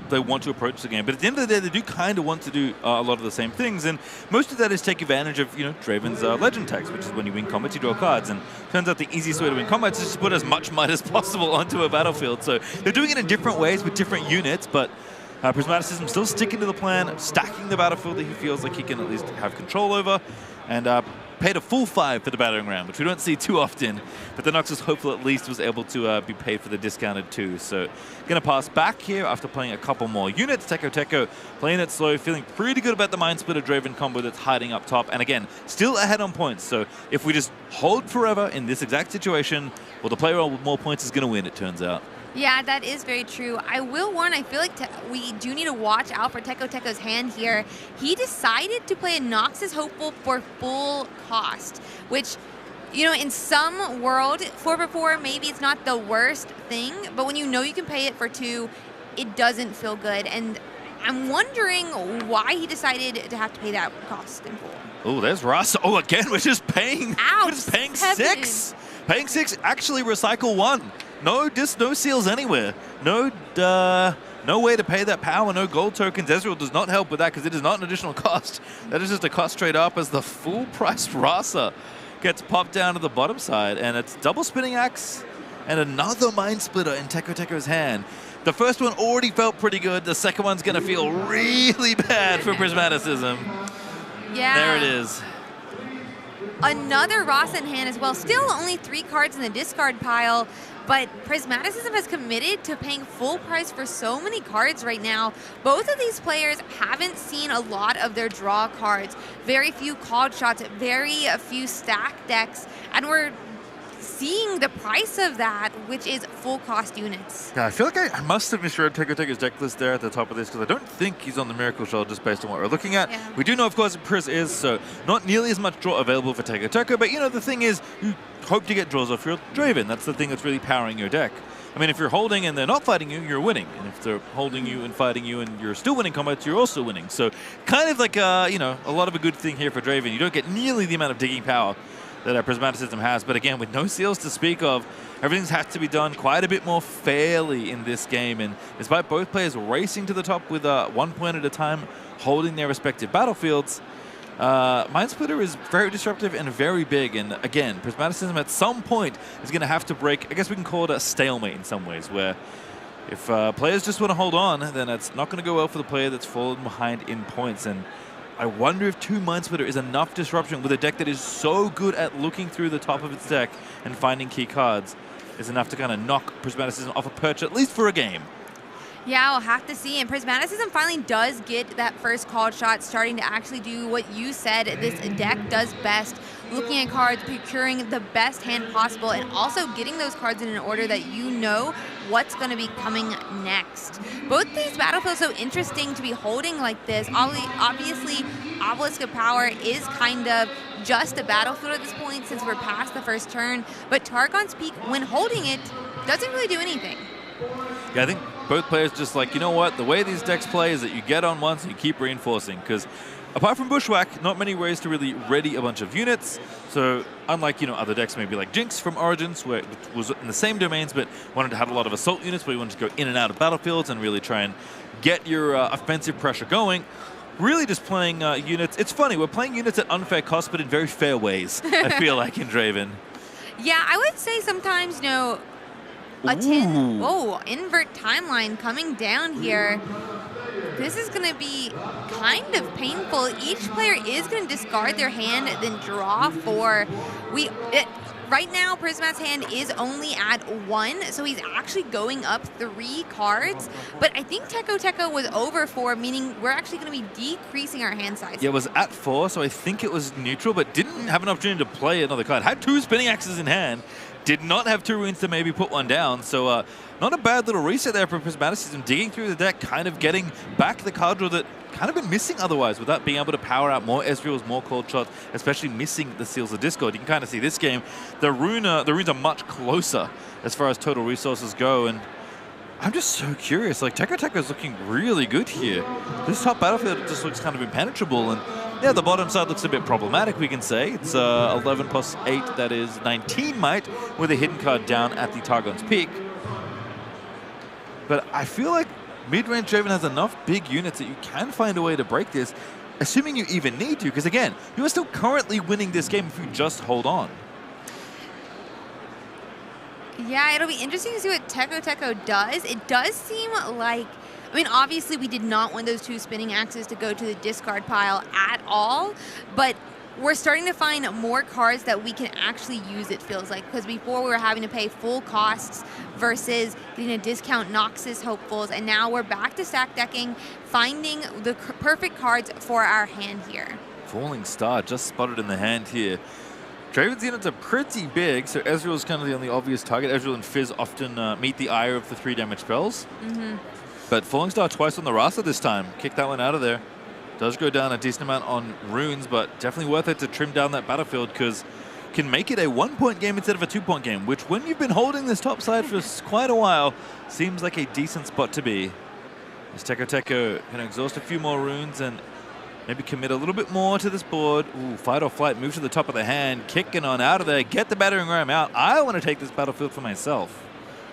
S16: they want to approach the game. But at the end of the day, they do kind of want to do a lot of the same things, and most of that is take advantage of, Draven's legend text, which is when you win combats, you draw cards, and turns out the easiest way to win combats is just to put as much might as possible onto a battlefield. So they're doing it in different ways with different units, but Prismaticism still sticking to the plan, stacking the battlefield that he feels like he can at least have control over, and paid a full 5 for the battering ram, which we don't see too often, but the Noxus Hopeful at least was able to be paid for the discounted 2. So gonna pass back here after playing a couple more units. Teko playing it slow, feeling pretty good about the Mind Splitter Draven combo that's hiding up top, and again, still ahead on points. So if we just hold forever in this exact situation, well, the player with more points is gonna win, it turns out.
S4: Yeah, that is very true. I will warn, I feel like we do need to watch out for Teko's hand here. He decided to play a Noxus Hopeful for full cost, which, in some world, 4/4, maybe it's not the worst thing, but when you can pay it for 2, it doesn't feel good. And I'm wondering why he decided to have to pay that cost in full.
S16: Oh, there's Rasa. Oh, again, we're just paying.
S4: Ouch,
S16: we're just paying 6. Paying 6, actually recycle 1. No seals anywhere. No way to pay that power, no gold tokens. Ezreal does not help with that because it is not an additional cost. That is just a cost straight up as the full price Rasa gets popped down to the bottom side, and it's double spinning axe and another Mind Splitter in Teko's hand. The first one already felt pretty good. The second one's gonna feel really bad for Prismaticism.
S4: Yeah.
S16: There it is.
S4: Another Rasa in hand as well. Still only 3 cards in the discard pile, but Prismaticism has committed to paying full price for so many cards right now. Both of these players haven't seen a lot of their draw cards. Very few called shots, very few stack decks, and we're seeing the price of that, which is full cost units.
S16: Yeah, I feel like I must have misread Teko's deck list there at the top of this because I don't think he's on the Miracle Shell just based on what we're looking at. Yeah. We do know, of course, Pris is, so not nearly as much draw available for Teko, but the thing is, you hope to get draws off your Draven. That's the thing that's really powering your deck. I mean, if you're holding and they're not fighting you, you're winning. And if they're holding you and fighting you and you're still winning combats, you're also winning. So kind of like, a lot of a good thing here for Draven. You don't get nearly the amount of digging power that Prismaticism has, but again, with no seals to speak of, everything's had to be done quite a bit more fairly in this game, and despite both players racing to the top with 1 point at a time, holding their respective battlefields, Mind Splitter is very disruptive and very big, and again, Prismaticism at some point is going to have to break, I guess we can call it a stalemate in some ways, where if players just want to hold on, then it's not going to go well for the player that's fallen behind in points, and I wonder if 2 Mind Splitter is enough disruption with a deck that is so good at looking through the top of its deck and finding key cards is enough to kind of knock Prismaticism off a perch, at least for a game.
S4: Yeah, we'll have to see. And Prismaticism finally does get that first called shot, starting to actually do what you said this deck does best. Looking at cards, procuring the best hand possible, and also getting those cards in an order that you know what's going to be coming next. Both these battlefields so interesting to be holding like this. Obviously, Obelisk of Power is kind of just a battlefield at this point since we're past the first turn, but Targon's Peak, when holding it, doesn't really do anything.
S16: Yeah, I think both players just like, you know what, the way these decks play is that you get on once and you keep reinforcing, because apart from Bushwhack, not many ways to really ready a bunch of units. So unlike, other decks maybe like Jinx from Origins, where it was in the same domains but wanted to have a lot of assault units where you wanted to go in and out of battlefields and really try and get your offensive pressure going. Really just playing units. It's funny, we're playing units at unfair cost, but in very fair ways, I feel like, in Draven.
S4: Yeah, I would say sometimes, a 10, invert timeline coming down here. This is going to be kind of painful. Each player is going to discard their hand, then draw 4. right now, Prismat's hand is only at 1, so he's actually going up 3 cards. But I think Teko was over 4, meaning we're actually going to be decreasing our hand size.
S16: Yeah, it was at 4, so I think it was neutral, but didn't have an opportunity to play another card. Had 2 spinning axes in hand, did not have 2 runes to maybe put one down, so not a bad little reset there for Prismaticism, digging through the deck, kind of getting back the card draw that kind of been missing otherwise, without being able to power out more Ezreals, more cold shots, especially missing the Seals of Discord. You can kind of see this game, the runes are much closer as far as total resources go, and I'm just so curious. Like, Teko is looking really good here. This top battlefield just looks kind of impenetrable, and yeah, the bottom side looks a bit problematic, we can say. It's 11 plus 8, that is 19 might, with a hidden card down at the Targon's Peak. But I feel like mid-range Draven has enough big units that you can find a way to break this, assuming you even need to, because again, you are still currently winning this game if you just hold on.
S4: Yeah, it'll be interesting to see what Teko does. It does seem like, I mean, obviously we did not want those 2 spinning axes to go to the discard pile at all, but we're starting to find more cards that we can actually use, it feels like, because before we were having to pay full costs versus getting a discount Noxus hopefuls, and now we're back to stack decking, finding the perfect cards for our hand here.
S16: Falling Star just spotted in the hand here. Draven's units are pretty big, so Ezreal is kind of the only obvious target. Ezreal and Fizz often meet the ire of the 3 damage spells. But Falling Star twice on the Rasa this time. Kick that one out of there. Does go down a decent amount on runes, but definitely worth it to trim down that battlefield, because can make it a 1-point game instead of a 2-point game, which when you've been holding this top side for quite a while, seems like a decent spot to be. As Teko going to exhaust a few more runes and maybe commit a little bit more to this board. Ooh, fight or flight, move to the top of the hand, kicking on out of there, get the battering ram out. I want to take this battlefield for myself.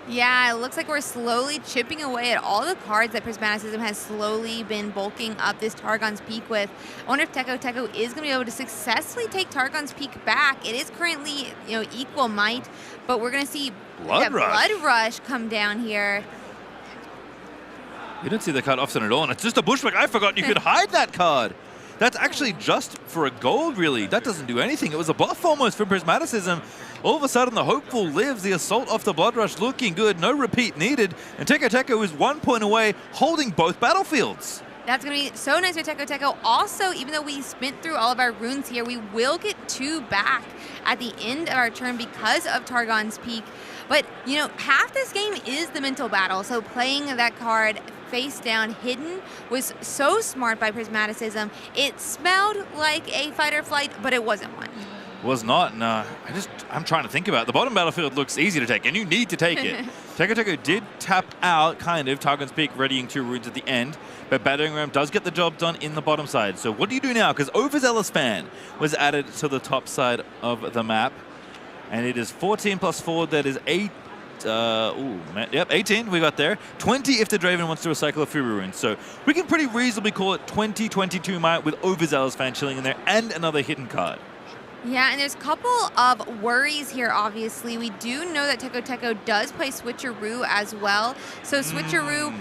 S4: Yeah, it looks like we're slowly chipping away at all the cards that Prismaticism has slowly been bulking up this Targon's Peak with. I wonder if Teko is going to be able to successfully take Targon's Peak back. It is currently, equal might, but we're going to see
S16: Blood
S4: Rush come down here.
S16: You don't see the card offset at all, and it's just a Bushwhack. I forgot you could hide that card. That's actually just for a gold, really. That doesn't do anything. It was a buff almost for Prismaticism. All of a sudden, the Hopeful lives. The Assault off the Blood Rush looking good. No repeat needed. And Teko is 1 point away, holding both battlefields.
S4: That's going to be so nice for Teko. Also, even though we spent through all of our runes here, we will get 2 back at the end of our turn because of Targon's Peak. But, half this game is the mental battle. So playing that card face down hidden was so smart by Prismaticism. It smelled like a fight or flight, but it wasn't one.
S16: Was not. No, I'm trying to think about it. The bottom battlefield looks easy to take, and you need to take it. Teko did tap out, kind of, Targon's Peak, readying 2 runes at the end, but Battering Ram does get the job done in the bottom side. So what do you do now? Because Overzealous Fan was added to the top side of the map, and it is 14 plus 4, that is 8. 18 we got there. 20 if the Draven wants to recycle a few runes. So we can pretty reasonably call it 20-22 might with Overzealous Fan chilling in there and another hidden card.
S4: Yeah, and there's a couple of worries here, obviously. We do know that Teko does play Switcheroo as well. So Switcheroo,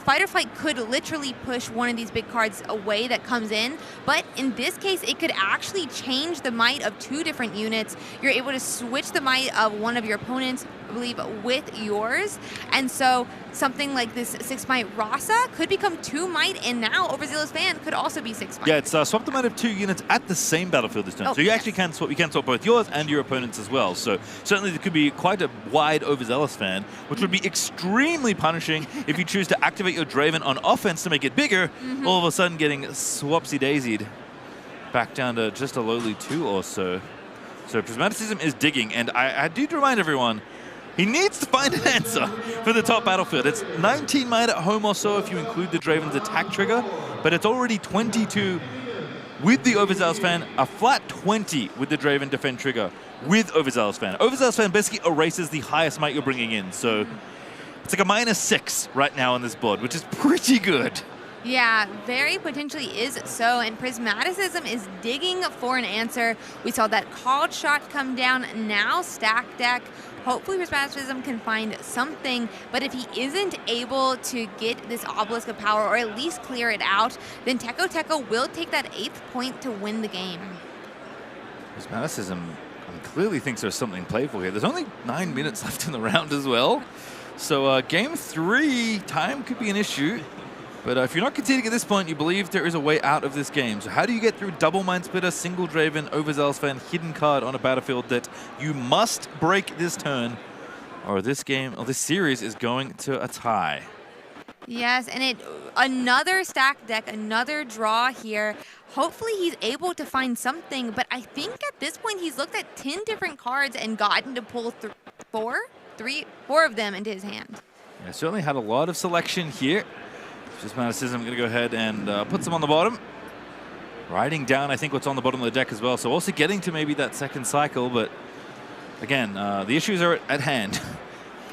S4: Fight or Flight could literally push one of these big cards away that comes in. But in this case, it could actually change the might of 2 different units. You're able to switch the might of one of your opponents, I believe, with yours. And so something like this 6 might Rasa could become 2 might, and now Overzealous Fan could also be 6 might.
S16: Yeah, it's swap the might of 2 units at the same battlefield this turn. So you actually can swap both yours and your opponents as well. So certainly there could be quite a wide Overzealous Fan, which would be extremely punishing if you choose to activate your Draven on offense to make it bigger, all of a sudden getting swapsy-daisied back down to just a lowly 2 or so. So Prismaticism is digging, and I do remind everyone, he needs to find an answer for the top battlefield. It's 19 might at home or so if you include the Draven's attack trigger, but it's already 22 with the Overzealous Fan, a flat 20 with the Draven defend trigger with Overzealous Fan. Overzealous Fan basically erases the highest might you're bringing in, so it's like a -6 right now on this board, which is pretty good.
S4: Yeah, very potentially is so, and Prismaticism is digging for an answer. We saw that called shot come down, now stack deck. Hopefully Prismaticism can find something, but if he isn't able to get this Obelisk of Power, or at least clear it out, then Teko will take that 8th point to win the game.
S16: Prismaticism And clearly thinks there's something playful here. There's only 9 minutes left in the round as well. So game 3, time could be an issue. But if you're not conceding at this point, you believe there is a way out of this game. So how do you get through double Mind Splitter, single Draven, Overzealous Fan, hidden card on a battlefield that you must break this turn, or this game, or this series is going to a tie?
S4: Yes, and another stack deck, another draw here. Hopefully he's able to find something, but I think at this point he's looked at 10 different cards and gotten to pull four of them into his hand.
S16: Yeah, certainly had a lot of selection here. Prismaticism going to go ahead and put some on the bottom. Writing down, I think, what's on the bottom of the deck as well. So also getting to maybe that second cycle, but again, the issues are at hand.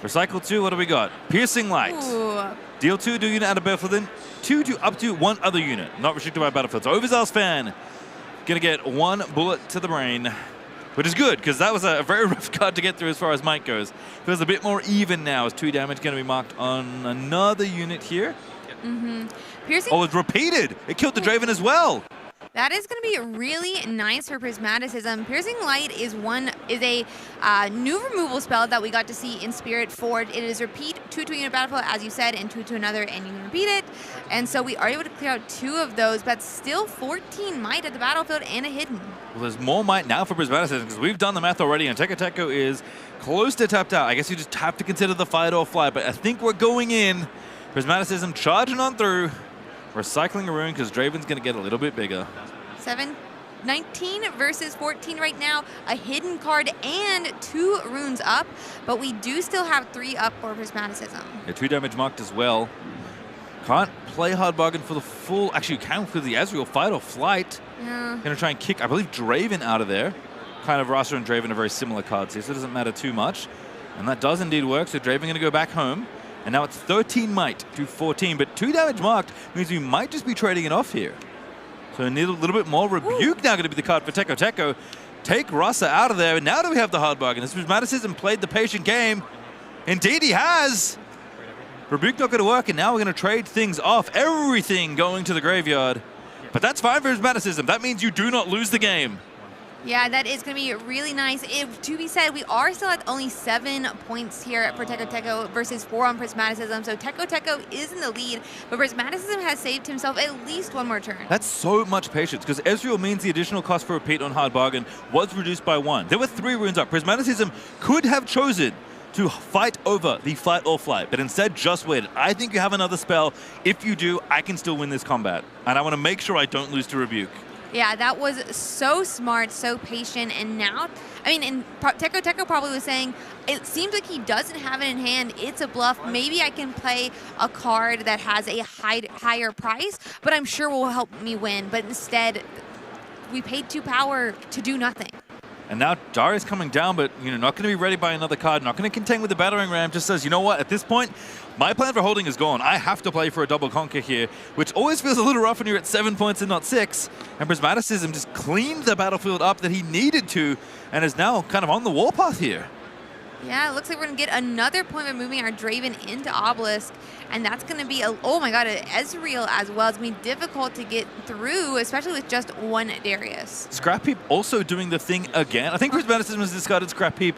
S16: Recycle 2, what do we got? Piercing Light.
S4: Ooh.
S16: Deal 2 to unit out of battlefield, 2 to up to 1 other unit, not restricted by battlefield. So Overzealous Fan gonna get 1 bullet to the brain, which is good, because that was a very rough card to get through as far as might goes. Feels a bit more even now, as 2 damage gonna be marked on another unit here.
S4: Piercing.
S16: Oh, it's repeated. It killed the Draven as well.
S4: That is going to be really nice for Prismaticism. Piercing Light is a new removal spell that we got to see in Spirit Forge. It is repeat 2 to a unit battlefield, as you said, and 2 to another, and you can repeat it. And so we are able to clear out 2 of those, but still 14 might at the battlefield and a hidden.
S16: Well, there's more might now for Prismaticism, because we've done the math already, and Teko is close to tapped out. I guess you just have to consider the fight or flight, but I think we're going in. Prismaticism charging on through. Recycling a rune because Draven's going to get a little bit bigger.
S4: 19 versus 14 right now. A hidden card and 2 runes up, but we do still have 3 up for Prismaticism.
S16: Yeah, 2 damage marked as well. Can't play hard bargain for the full. Actually, you can for the Ezreal fight or flight.
S4: Yeah.
S16: Going to try and kick, I believe, Draven out of there. Kind of Rasa and Draven are very similar cards here, so it doesn't matter too much. And that does indeed work, so Draven going to go back home. And now it's 13 might to 14, but 2 damage marked means we might just be trading it off here. So we need a little bit more. Rebuke now going to be the card for Teko. Take Rasa out of there, and now do we have the hard bargain? This Prismaticism played the patient game. Indeed he has. Rebuke not going to work, and now we're going to trade things off. Everything going to the graveyard. But that's fine for Prismaticism. That means you do not lose the game.
S4: Yeah, that is going to be really nice. To be said, we are still at only 7 points here for Teko versus 4 on Prismaticism. So Teko is in the lead, but Prismaticism has saved himself at least 1 more turn.
S16: That's so much patience, because Ezreal means the additional cost for repeat on hard bargain was reduced by 1. There were 3 runes up. Prismaticism could have chosen to fight over the fight or flight, but instead just waited. I think you have another spell. If you do, I can still win this combat. And I want to make sure I don't lose to Rebuke.
S4: Yeah, that was so smart, so patient, and now, I mean, and Teko probably was saying, it seems like he doesn't have it in hand, it's a bluff, maybe I can play a card that has a higher price, but I'm sure will help me win, but instead, we paid 2 power to do nothing.
S16: And now Darius coming down, but not going to be ready by another card, not going to contend with the battering ram, just says, you know what, at this point, my plan for holding is gone. I have to play for a double conquer here, which always feels a little rough when you're at 7 points and not 6. And Prismaticism just cleaned the battlefield up that he needed to, and is now kind of on the warpath here.
S4: Yeah, it looks like we're going to get another point by moving our Draven into Obelisk, and that's going to be, oh my god, an Ezreal as well. It's going to be difficult to get through, especially with just 1 Darius.
S16: Scrap Heap also doing the thing again. I think Prismaticism has discarded Scrap Heap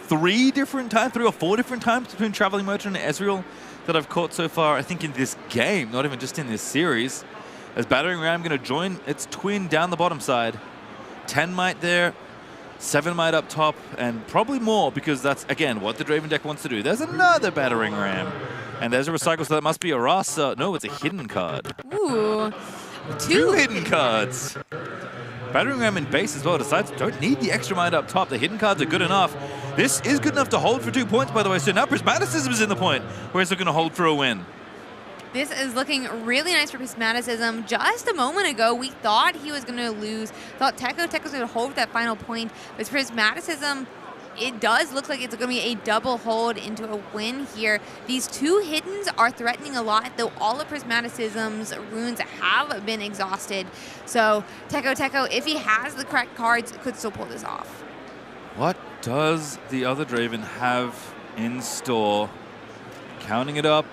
S16: 3 or 4 different times between Traveling Merchant and Ezreal that I've caught so far, I think in this game, not even just in this series. As Battering Ram going to join its twin down the bottom side. 10 might there, 7 might up top, and probably more because that's, again, what the Draven deck wants to do. There's another Battering Ram. And there's a Recycle, so that must be a Rasa. No, it's a hidden card.
S4: Ooh.
S16: 2 hidden cards. Battering Ram in base as well decides don't need the extra mind up top. The hidden cards are good enough. This is good enough to hold for 2 points, by the way. So now Prismaticism is in the point, where he's looking to hold for a win.
S4: This is looking really nice for Prismaticism. Just a moment ago, we thought he was going to lose. Thought Teko was going to hold that final point. But Prismaticism, it does look like it's going to be a double hold into a win here. These 2 hiddens are threatening a lot, though all of Prismaticism's runes have been exhausted. So Teko, if he has the correct cards, could still pull this off.
S16: What does the other Draven have in store? Counting it up.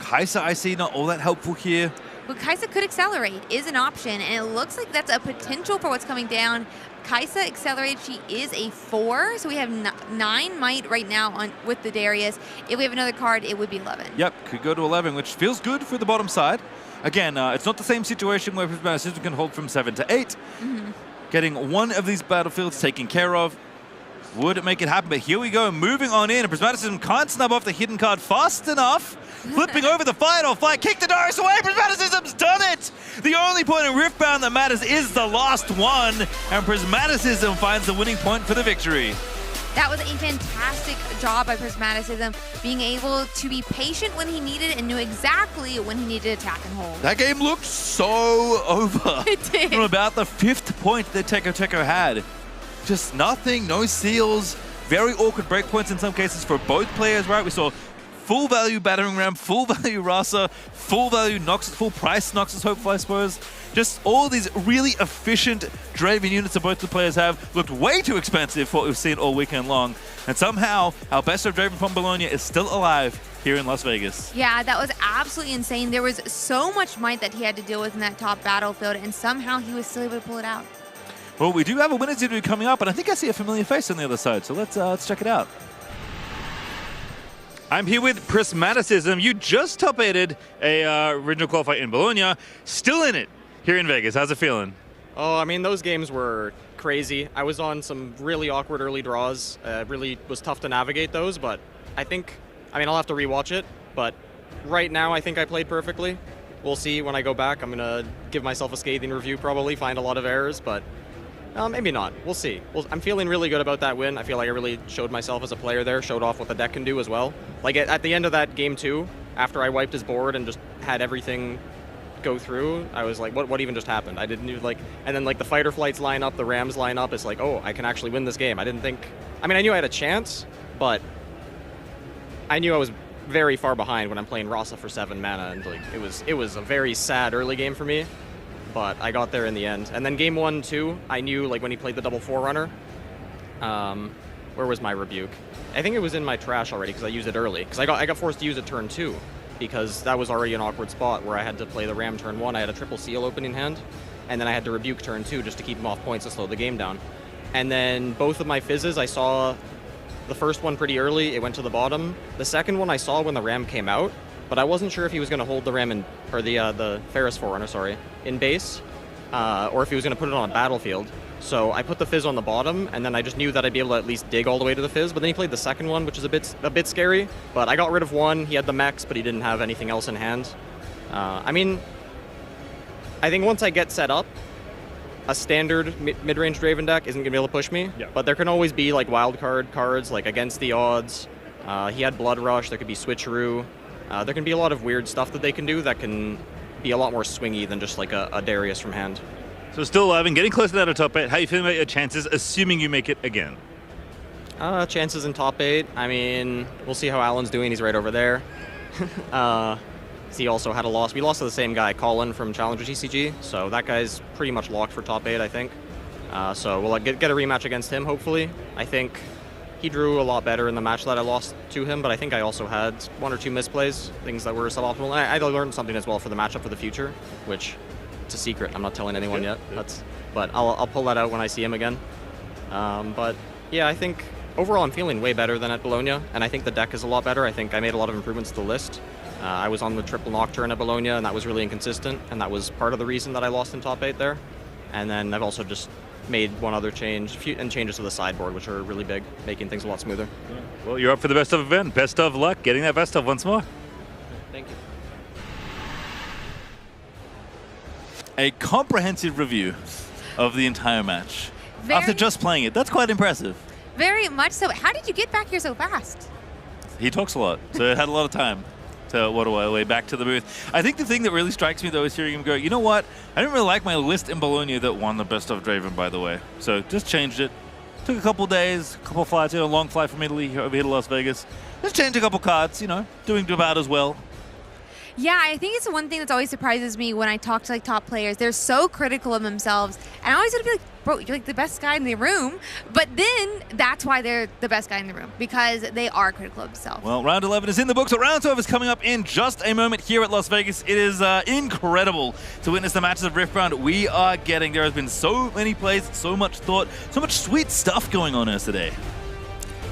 S16: Kai'Sa, I see, not all that helpful here.
S4: But Kaisa could accelerate, is an option, and it looks like that's a potential for what's coming down. Kaisa accelerated, she is a 4, so we have 9 might right now with the Darius. If we have another card, it would be 11.
S16: Yep, could go to 11, which feels good for the bottom side. Again, it's not the same situation where Prismaticism can hold from 7 to 8. Getting one of these battlefields taken care of would make it happen, but here we go, moving on in, and Prismaticism can't snub off the hidden card fast enough. Flipping over the final fight, kick the Darius away, Prismaticism's done it! The only point in Riftbound that matters is the last one, and Prismaticism finds the winning point for the victory.
S4: That was a fantastic job by Prismaticism, being able to be patient when he needed it and knew exactly when he needed to attack and hold.
S16: That game looked so over.
S4: It did.
S16: From about the 5th point that Teko had. Just nothing, no seals, very awkward breakpoints in some cases for both players, right? We saw full value Battering Ram, full value Rasa, full value Noxus, full price Noxus Hopeful, I suppose. Just all these really efficient Draven units that both the players have looked way too expensive for what we've seen all weekend long. And somehow, our best of Draven from Bologna is still alive here in Las Vegas.
S4: Yeah, that was absolutely insane. There was so much might that he had to deal with in that top battlefield, and somehow he was still able to pull it out.
S16: Well, we do have a winners interview coming up, and I think I see a familiar face on the other side, so let's check it out.
S9: I'm here with Prismaticism. You just top 8'd a regional qualifier in Bologna, still in it here in Vegas. How's it feeling?
S17: Oh, I mean, those games were crazy. I was on some really awkward early draws. Really was tough to navigate those, but I mean, I'll have to rewatch it, but right now I think I played perfectly. We'll see when I go back. I'm going to give myself a scathing review probably, find a lot of errors, but maybe not. We'll see. I'm feeling really good about that win. I feel like I really showed myself as a player there, showed off what the deck can do as well. Like at the end of that game 2, after I wiped his board and just had everything go through, I was like, what even just happened? I didn't even and then like the fighter flights line up, the Rams line up. It's like, oh, I can actually win this game. I knew I had a chance, but I knew I was very far behind when I'm playing Rasa for 7 mana, and like it was a very sad early game for me. But I got there in the end. And then game 1, 2, I knew like when he played the double Forerunner, where was my rebuke? I think it was in my trash already because I used it early. Because I got forced to use it turn 2 because that was already an awkward spot where I had to play the Ram turn 1. I had a triple seal opening hand, and then I had to rebuke turn 2 just to keep him off points to slow the game down. And then both of my fizzes, I saw the first one pretty early. It went to the bottom. The second one I saw when the Ram came out, but I wasn't sure if he was going to hold the Ram or the Ferris Forerunner, in base, or if he was going to put it on a battlefield. So I put the fizz on the bottom, and then I just knew that I'd be able to at least dig all the way to the fizz. But then he played the second one, which is a bit scary. But I got rid of one. He had the mechs, but he didn't have anything else in hand. I mean, I think once I get set up, a standard mid-range Draven deck isn't going to be able to push me.
S9: Yeah.
S17: But there can always be like wildcard cards, like against the odds. He had Blood Rush. There could be Switcheroo. There can be a lot of weird stuff that they can do that can be a lot more swingy than just like a Darius from hand.
S9: So still alive and getting close to that top 8. How are you feeling about your chances, assuming you make it again?
S17: Chances in top 8. I mean, we'll see how Alan's doing. He's right over there. He also had a loss. We lost to the same guy, Colin from Challenger TCG. So that guy's pretty much locked for top 8, I think. So we'll get a rematch against him, hopefully. I think he drew a lot better in the match that I lost to him, but I think I also had 1 or 2 misplays, things that were suboptimal. I learned something as well for the matchup for the future, which it's a secret. I'm not telling anyone yet. But I'll pull that out when I see him again. But yeah, I think overall I'm feeling way better than at Bologna, and I think the deck is a lot better. I think I made a lot of improvements to the list. I was on the triple Nocturne at Bologna, and that was really inconsistent, and that was part of the reason that I lost in top 8 there. And then I've also just made one other change, and changes to the sideboard, which are really big, making things a lot smoother.
S9: Well, you're up for the best of event. Best of luck getting that best of once more.
S17: Thank you.
S16: A comprehensive review of the entire match. After just playing it, that's quite impressive.
S4: Very much so. How did you get back here so fast?
S16: He talks a lot, so it had a lot of time to waddle away back to the booth. I think the thing that really strikes me, though, is hearing him go, you know what? I didn't really like my list in Bologna that won the best of Draven, by the way. So just changed it. Took a couple days, a couple flights, a long flight from Italy over here to Las Vegas. Just changed a couple cards, doing about as well.
S4: Yeah, I think it's one thing that always surprises me when I talk to like top players. They're so critical of themselves, and I always have to be like, bro, you're like the best guy in the room. But then that's why they're the best guy in the room, because they are critical of themselves.
S16: Well, round 11 is in the books, but round 12 is coming up in just a moment here at Las Vegas. It is incredible to witness the matches of Riftbound we are getting. There has been so many plays, so much thought, so much sweet stuff going on here today.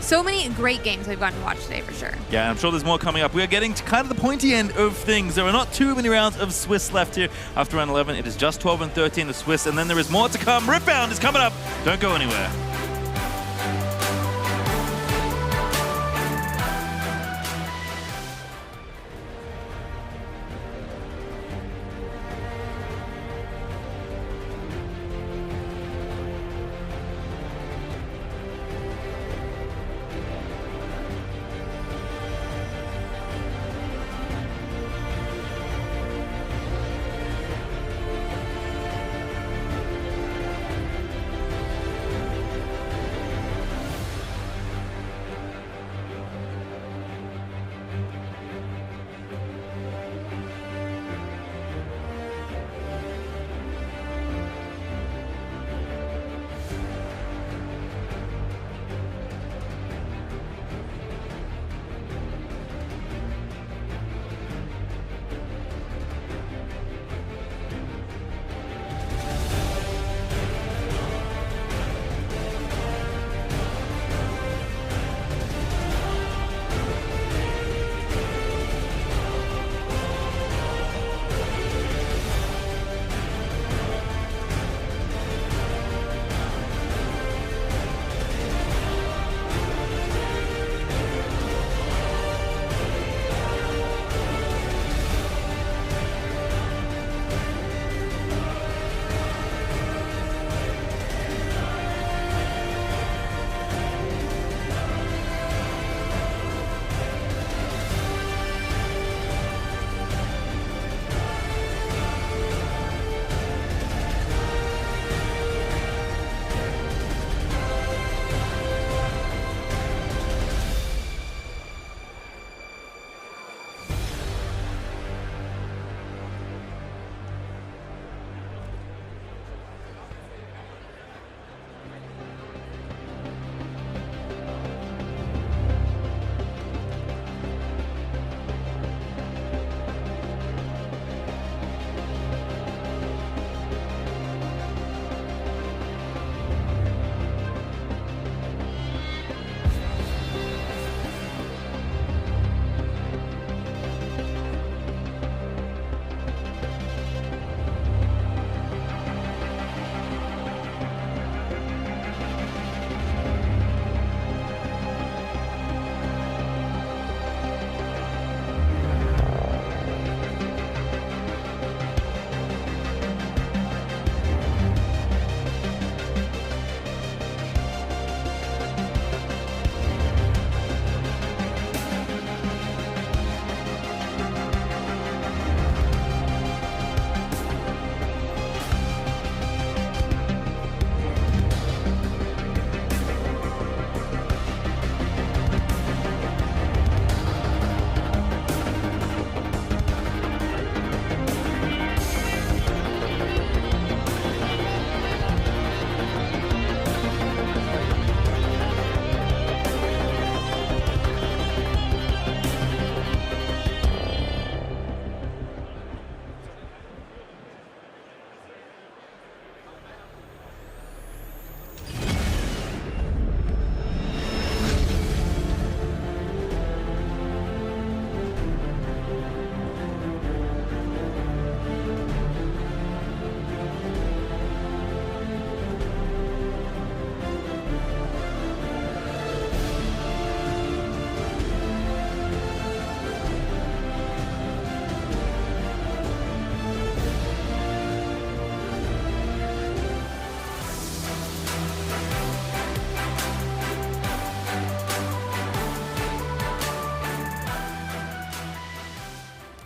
S4: So many great games we've gotten to watch today, for sure.
S16: Yeah, I'm sure there's more coming up. We are getting to kind of the pointy end of things. There are not too many rounds of Swiss left here after round 11. It is just 12 and 13 of Swiss, and then there is more to come. Riftbound is coming up. Don't go anywhere.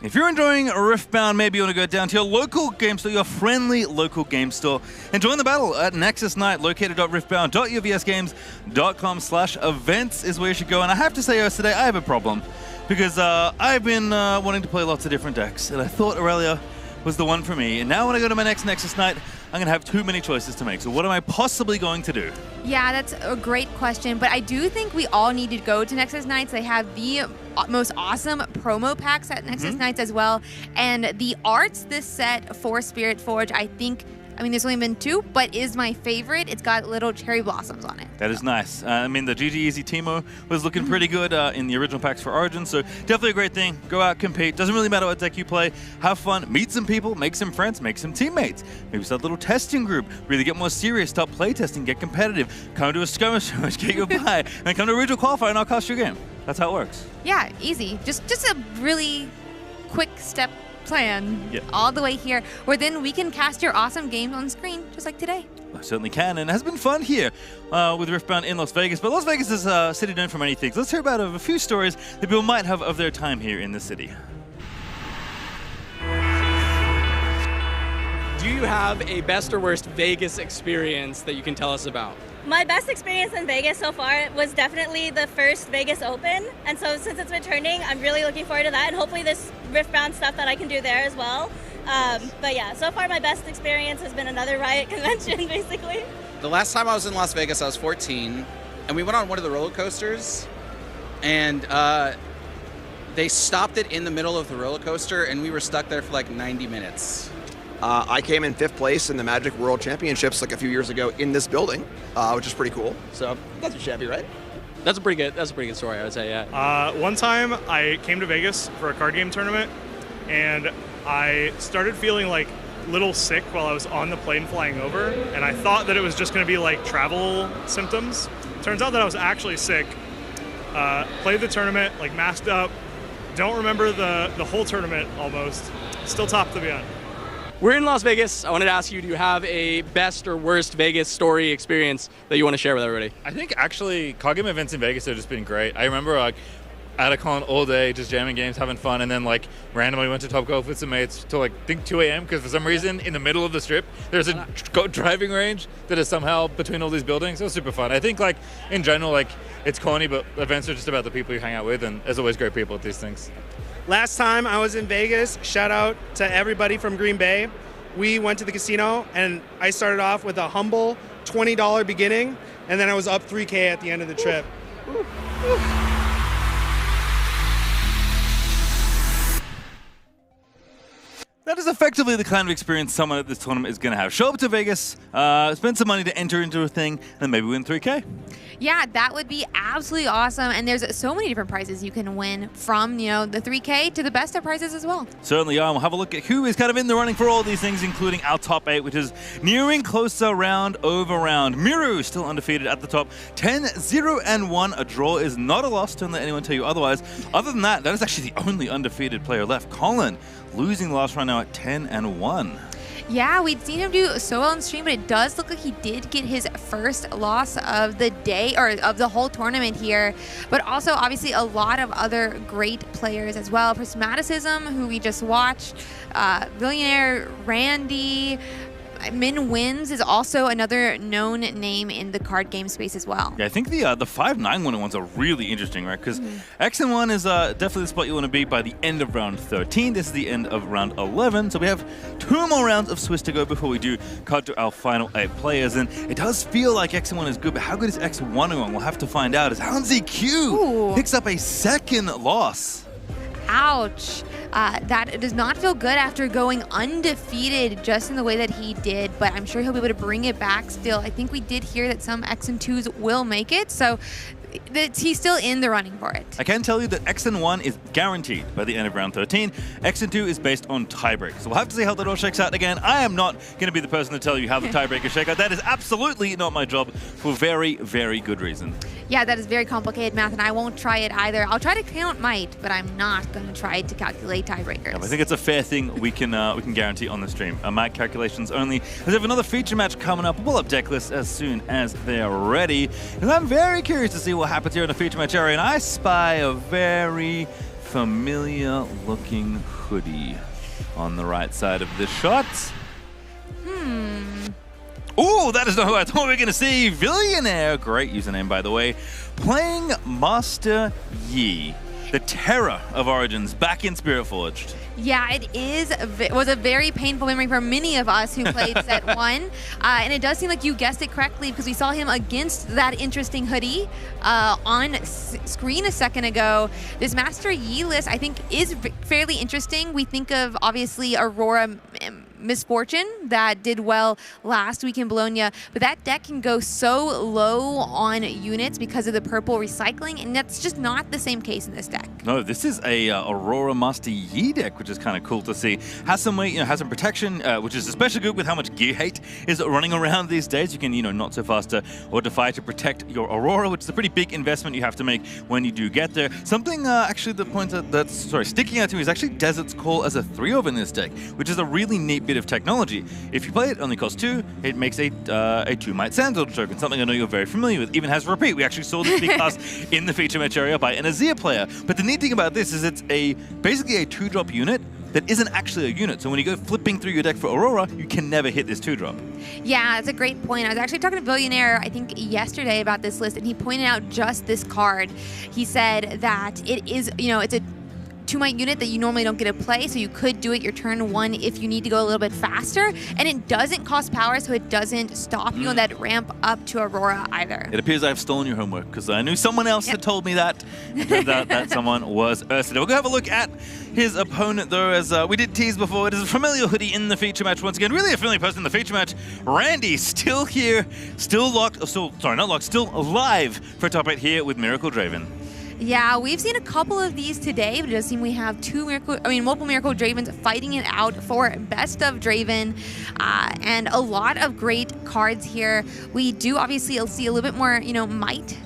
S16: If you're enjoying Riftbound, maybe you want to go down to your local game store, your friendly local game store, and join the battle at Nexus Night, located at riftbound.uvsgames.com/events is where you should go. And I have to say, today I have a problem because I've been wanting to play lots of different decks, and I thought, Aurelia, was the one for me. And now when I go to my next Nexus night, I'm going to have too many choices to make. So what am I possibly going to do?
S4: Yeah, that's a great question, but I do think we all need to go to Nexus Nights. They have the most awesome promo packs at Nexus Nights as well, and the arts this set for Spirit Forge, I mean, there's only been 2, but is my favorite. It's got little cherry blossoms on it.
S16: That is nice. I mean, the GG Easy Teemo was looking pretty good in the original packs for Origin, so definitely a great thing. Go out, compete. Doesn't really matter what deck you play. Have fun, meet some people, make some friends, make some teammates. Maybe start a little testing group. Really get more serious, start playtesting, get competitive. Come to a skirmish, get your buy, and come to a regional qualifier and I'll cost your game. That's how it works.
S4: Yeah, easy. Just a really quick step plan all the way here, where then we can cast your awesome games on screen, just like today.
S16: I certainly can, and it has been fun here with Riftbound in Las Vegas. But Las Vegas is a city known for many things. Let's hear about a few stories that people might have of their time here in the city.
S1: Do you have a best or worst Vegas experience that you can tell us about?
S18: My best experience in Vegas so far was definitely the first Vegas Open, and so since it's returning, I'm really looking forward to that, and hopefully this Riftbound stuff that I can do there as well. But yeah, so far my best experience has been another Riot convention, basically.
S11: The last time I was in Las Vegas, I was 14, and we went on one of the roller coasters, and they stopped it in the middle of the roller coaster, and we were stuck there for like 90 minutes.
S2: I came in 5th place in the Magic World Championships like a few years ago in this building, which is pretty cool. So that's a shabby, right?
S1: That's a pretty good story, I would say, yeah.
S8: One time I came to Vegas for a card game tournament, and I started feeling like a little sick while I was on the plane flying over, and I thought that it was just going to be like travel symptoms. Turns out that I was actually sick. Played the tournament, like masked up. Don't remember the whole tournament almost. Still top to be on.
S1: We're in Las Vegas. I wanted to ask you, do you have a best or worst Vegas story experience that you want to share with everybody?
S9: I think actually card game events in Vegas have just been great. I remember like at a con all day, just jamming games, having fun, and then like randomly went to Top Golf with some mates till like I think 2 a.m. because for some reason in the middle of the strip there's a driving range that is somehow between all these buildings. It was super fun. I think like in general like it's corny, but events are just about the people you hang out with, and there's always great people at these things.
S13: Last time I was in Vegas, shout out to everybody from Green Bay. We went to the casino, and I started off with a humble $20 beginning, and then I was up $3K at the end of the trip.
S16: That is effectively the kind of experience someone at this tournament is going to have. Show up to Vegas, spend some money to enter into a thing, and then maybe win 3K.
S4: Yeah, that would be absolutely awesome. And there's so many different prizes you can win, from the 3K to the best of prizes as well.
S16: Certainly are. We'll have a look at who is kind of in the running for all these things, including our top 8, which is nearing closer round over round. Miru still undefeated at the top, 10-0-1. A draw is not a loss. Don't let anyone tell you otherwise. Other than that, that is actually the only undefeated player left. Colin losing the last round now at 10-1.
S4: Yeah, we'd seen him do so well on stream, but it does look like he did get his first loss of the day, or of the whole tournament here. But also, obviously, a lot of other great players as well. Prismaticism, who we just watched, Billionaire Randy, Min Wins is also another known name in the card game space as well.
S16: Yeah, I think the 5-9-1 ones are really interesting, right? Because X&1 is definitely the spot you want to be by the end of round 13. This is the end of round 11, so we have 2 more rounds of Swiss to go before we do cut to our final 8 players. And it does feel like X&1 is good, but how good is X1 going? We'll have to find out. As Houndsy Q picks up a second loss.
S4: Ouch. That does not feel good after going undefeated just in the way that he did, but I'm sure he'll be able to bring it back still. I think we did hear that some X and 2s will make it, so he's still in the running for it.
S16: I can tell you that X1 is guaranteed by the end of round 13. X2 is based on tiebreak. So we'll have to see how that all shakes out again. I am not going to be the person to tell you how the tiebreakers shake out. That is absolutely not my job, for very, very good reason.
S4: Yeah, that is very complicated math, and I won't try it either. I'll try to count might, but I'm not going to try to calculate tiebreakers.
S16: I think it's a fair thing we can guarantee on the stream. Might calculations only. As we have another feature match coming up. We'll have deck lists as soon as they're ready. And I'm very curious to see what happens here in the feature match area, and I spy a very familiar looking hoodie on the right side of the shot. Ooh, that is not who I thought we were going to see. Billionaire, great username by the way, playing Master Yi. the terror of Origins back in Spirit Forged.
S4: Yeah, it was a very painful memory for many of us who played set 1. And it does seem like you guessed it correctly because we saw him against that interesting hoodie on screen a second ago. This Master Yi list, I think, is fairly interesting. We think of, obviously, Aurora Misfortune that did well last week in Bologna, but that deck can go so low on units because of the purple recycling, and that's just not the same case in this deck.
S16: No, this is a Aurora Master Yi deck, which is kind of cool to see. Has some weight, has some protection, which is especially good with how much gear hate is running around these days. You can, not so fast or defy to protect your Aurora, which is a pretty big investment you have to make when you do get there. Something actually that points out sticking out to me is actually Desert's Call as a 3-of in this deck, which is a really neat bit of technology. If you play it, only costs 2, it makes a 2-Might Sandstorm token, something I know you're very familiar with. Even has repeat. We actually saw this be cast in the feature match area by an Azir player. But the neat thing about this is it's basically a 2-drop unit that isn't actually a unit. So when you go flipping through your deck for Aurora, you can never hit this 2-drop.
S4: Yeah, that's a great point. I was actually talking to Billionaire, I think, yesterday about this list, and he pointed out just this card. He said that it is, it's a 2-Might unit that you normally don't get to play, so you could do it your turn 1 if you need to go a little bit faster, and it doesn't cost power, so it doesn't stop you on that ramp up to Aurora either.
S16: It appears I've stolen your homework, because I knew someone else had told me that. It turns out that someone was Ursula. We'll go have a look at his opponent, though, as we did tease before. It is a familiar hoodie in the feature match once again. Really a familiar person in the feature match. Randy still here, still alive for top 8 here with Miracle Draven.
S4: Yeah, we've seen a couple of these today, but it does seem we have multiple Miracle Dravens fighting it out for best of Draven, and a lot of great cards here. We do obviously see a little bit more, might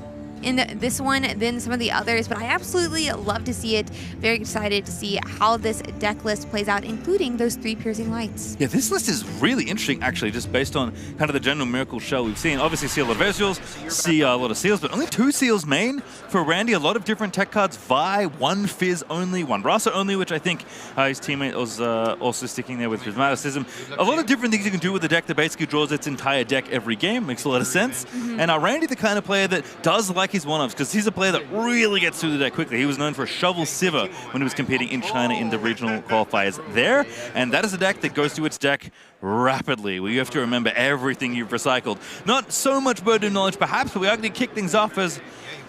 S4: in this one than some of the others, but I absolutely love to see it. Very excited to see how this deck list plays out, including those 3 Piercing Lights.
S16: Yeah, this list is really interesting, actually, just based on kind of the general Miracle shell we've seen. Obviously, see a lot of Visuals, see a lot of Seals, but only 2 Seals main for Randy. A lot of different tech cards. Vi, 1 Fizz only, 1 Rasa only, which I think his teammate was also sticking there with Prismaticism. A lot of different things you can do with the deck that basically draws its entire deck every game. Makes a lot of sense. And Randy, the kind of player that does like his one-ups, because he's a player that really gets through the deck quickly. He was known for a Shovel Sivir when he was competing in China in the regional qualifiers there, and that is a deck that goes through its deck rapidly, where you have to remember everything you've recycled. Not so much burden of knowledge, perhaps, but we are going to kick things off as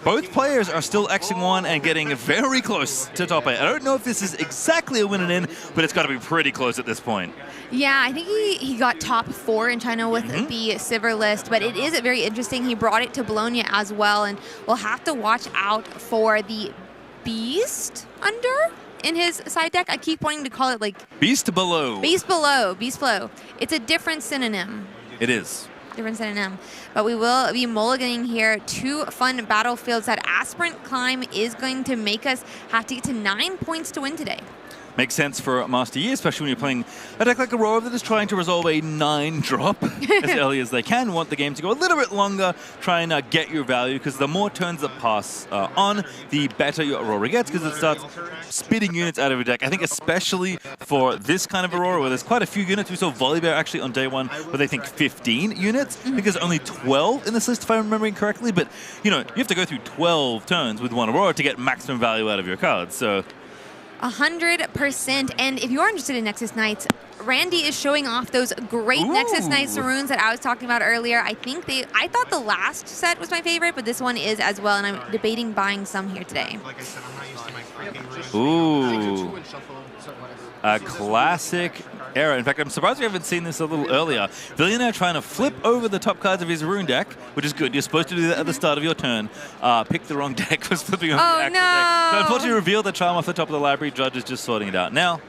S16: both players are still Xing 1 and getting very close to top 8. I don't know if this is exactly a win and in, but it's got to be pretty close at this point.
S4: Yeah, I think he got top 4 in China with the Sivir list, but it is very interesting. He brought it to Bologna as well, and we'll have to watch out for the Beast under in his side deck. I keep wanting to call it
S16: Beast Below.
S4: Beast Below. It's a different synonym.
S16: It is.
S4: Different synonym. But we will be mulliganing here 2 fun battlefields. That Aspirant Climb is going to make us have to get to 9 points to win today.
S16: Makes sense for Master Yi, especially when you're playing a deck like Aurora that is trying to resolve a 9-drop as early as they can. Want the game to go a little bit longer, try and get your value, because the more turns that pass on, the better your Aurora gets, because it starts spitting units out of your deck. I think especially for this kind of Aurora, where there's quite a few units. We saw Volibear actually on day 1 with, I think, 15 units. I think there's only 12 in this list, if I'm remembering correctly. But, you have to go through 12 turns with 1 Aurora to get maximum value out of your cards. So
S4: 100%. And if you're interested in Nexus Knights, Randy is showing off those great Nexus Knights runes that I was talking about earlier. I thought the last set was my favorite, but this one is as well, and I'm debating buying some here today.
S16: Ooh. A classic era. In fact, I'm surprised we haven't seen this a little earlier. Billionaire trying to flip over the top cards of his rune deck, which is good. You're supposed to do that at the start of your turn. Picked the wrong deck, was flipping over the actual deck. So unfortunately revealed the charm off the top of the library. Judge is just sorting it out now.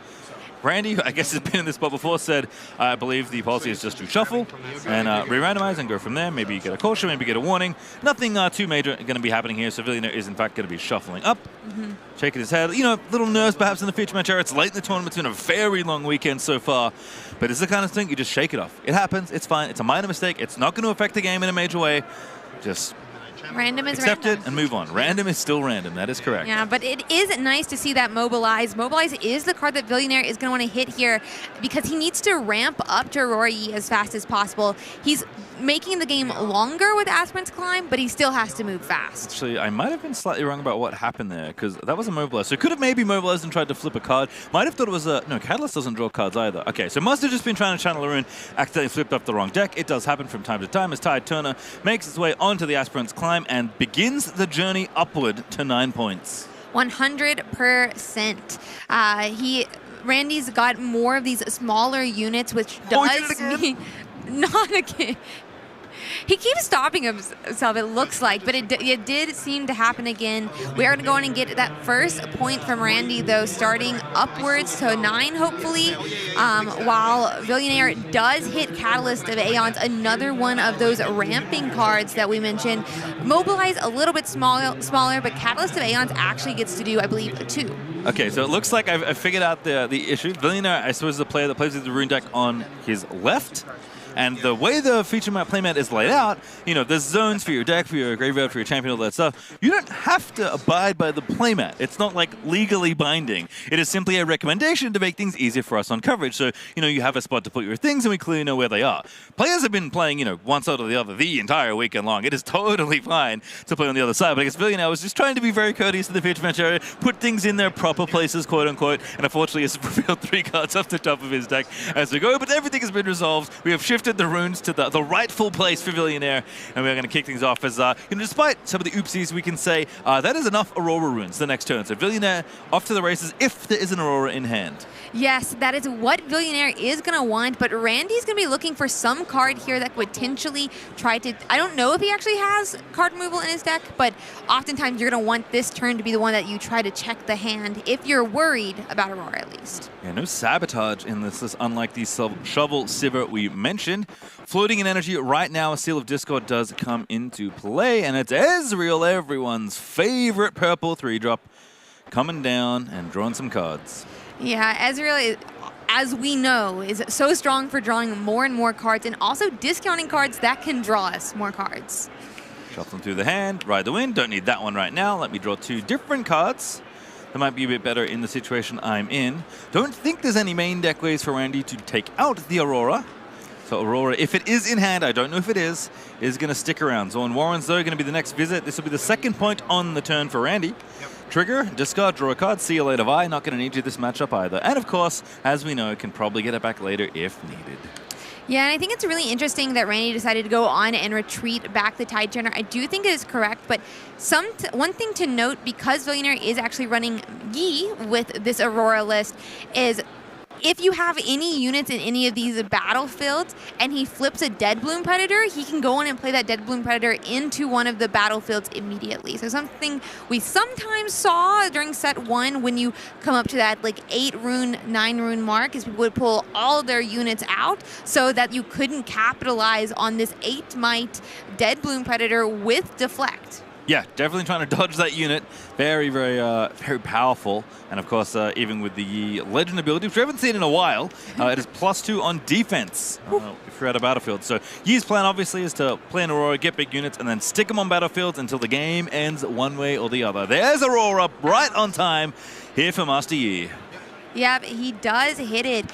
S16: Randy, who I guess has been in this spot before, said, I believe the policy is just to shuffle and re-randomize and go from there. Maybe you get a caution, maybe you get a warning. Nothing too major going to be happening here. So Billionaire is, in fact, going to be shuffling up, shaking his head. Little nerves perhaps in the feature match era. It's late in the tournament. It's been a very long weekend so far. But it's the kind of thing you just shake it off. It happens. It's fine. It's a minor mistake. It's not going to affect the game in a major way. Just
S4: Random is
S16: Accept
S4: random.
S16: it and move on. Random is still random. That is correct.
S4: Yeah, but it is nice to see that Mobilize. Mobilize is the card that Billionaire is going to want to hit here because he needs to ramp up to Aurora Yi as fast as possible. He's making the game longer with Aspirant's Climb, but he still has to move fast.
S16: Actually, I might have been slightly wrong about what happened there, because that was a Mobilize. So could have maybe mobilized and tried to flip a card. Might have thought it was a... No, Catalyst doesn't draw cards either. Okay, so must have just been trying to channel a rune, accidentally flipped up the wrong deck. It does happen from time to time as Tide Turner makes its way onto the Aspirant's Climb and begins the journey upward to 9 points.
S4: 100%. Randy's got more of these smaller units, which does mean... Not again. He keeps stopping himself, it looks like, but it did seem to happen again. We are going to go on and get that first point from Randy, though, starting upwards to 9, hopefully, while Billionaire does hit Catalyst of Aeons, another one of those ramping cards that we mentioned. Mobilize a little bit smaller, but Catalyst of Aeons actually gets to do, I believe, 2.
S16: Okay, so it looks like I've figured out the issue. Billionaire, I suppose, is the player that plays with the rune deck on his left. And the way the feature map playmat is laid out, you know, there's zones for your deck, for your graveyard, for your champion, all that stuff. You don't have to abide by the playmat. It's not like legally binding. It is simply a recommendation to make things easier for us on coverage. So, you know, you have a spot to put your things and we clearly know where they are. Players have been playing, you know, one side or the other the entire weekend long. It is totally fine to play on the other side. But I guess Billionaire was just trying to be very courteous to the feature match area, put things in their proper places, quote unquote, and unfortunately has revealed 3 cards off the top of his deck as we go. But everything has been resolved. We have shifted the runes to the rightful place for Billionaire, and we're going to kick things off as, you know, despite some of the oopsies, we can say that is enough Aurora runes the next turn. So Billionaire off to the races if there is an Aurora in hand.
S4: Yes, that is what Billionaire is going to want, but Randy's going to be looking for some card here that could potentially try to... I don't know if he actually has card removal in his deck, but oftentimes you're going to want this turn to be the one that you try to check the hand if you're worried about Aurora at least.
S16: Yeah, no sabotage in this list, unlike the Shovel Sivir we mentioned. Floating in energy right now, a Seal of Discord does come into play, and it's Ezreal, everyone's favorite purple 3-drop, coming down and drawing some cards.
S4: Yeah, Ezreal, as we know, is so strong for drawing more and more cards and also discounting cards that can draw us more cards.
S16: Shuffling through the hand, ride the wind, don't need that one right now. Let me draw 2 different cards. That might be a bit better in the situation I'm in. Don't think there's any main deck ways for Randy to take out the Aurora. So Aurora, if it is in hand, I don't know if it is going to stick around. Zorn Warren's, though, going to be the next visit. This will be the second point on the turn for Randy. Trigger, discard, draw a card, see you later, bye. Not going to need you this matchup either. And of course, as we know, can probably get it back later if needed.
S4: Yeah, and I think it's really interesting that Randy decided to go on and retreat back the Tide Turner. I do think it is correct, but one thing to note, because Billionaire is actually running Yi with this Aurora list, is if you have any units in any of these battlefields and he flips a Dead Bloom Predator, he can go on and play that Dead Bloom Predator into one of the battlefields immediately. So something we sometimes saw during set 1 when you come up to that like 8 rune, 9 rune mark is people would pull all their units out so that you couldn't capitalize on this 8 might Dead Bloom Predator with Deflect.
S16: Yeah, definitely trying to dodge that unit. Very, very, very powerful. And of course, even with the Yi Legend ability, which we haven't seen in a while, it is +2 on defense if you're out of battlefield. So Yi's plan, obviously, is to play an Aurora, get big units, and then stick them on battlefields until the game ends one way or the other. There's Aurora right on time here for Master Yi.
S4: Yeah, he does hit it.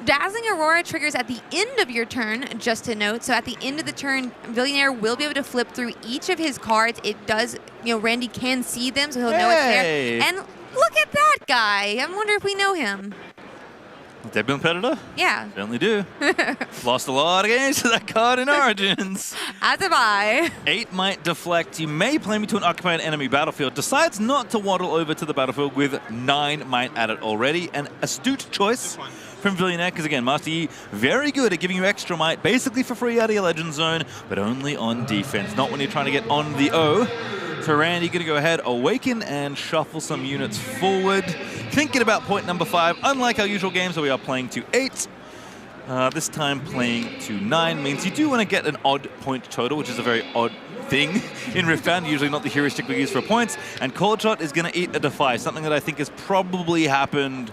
S4: Dazzling Aurora triggers at the end of your turn, just to note. So at the end of the turn, Billionaire will be able to flip through each of his cards. It does, you know, Randy can see them, so he'll know it's there. And look at that guy. I wonder if we know him.
S16: Dead Bloom Predator?
S4: Yeah.
S16: Certainly do. Lost a lot of games to that card in Origins.
S4: As have I.
S16: 8 might deflect. You may play me to an occupied enemy battlefield. Decides not to waddle over to the battlefield with 9 might at it already. An astute choice from Billionaire, because again, Master Yi, very good at giving you extra might, basically for free out of your Legend Zone, but only on defense, not when you're trying to get on the O. So Randy going to go ahead, awaken, and shuffle some units forward. Thinking about point number 5, unlike our usual games where we are playing to 8, this time playing to 9 means you do want to get an odd point total, which is a very odd thing in Riftbound, usually not the heuristic we use for points, and Cold Shot is going to eat a Defy, something that I think has probably happened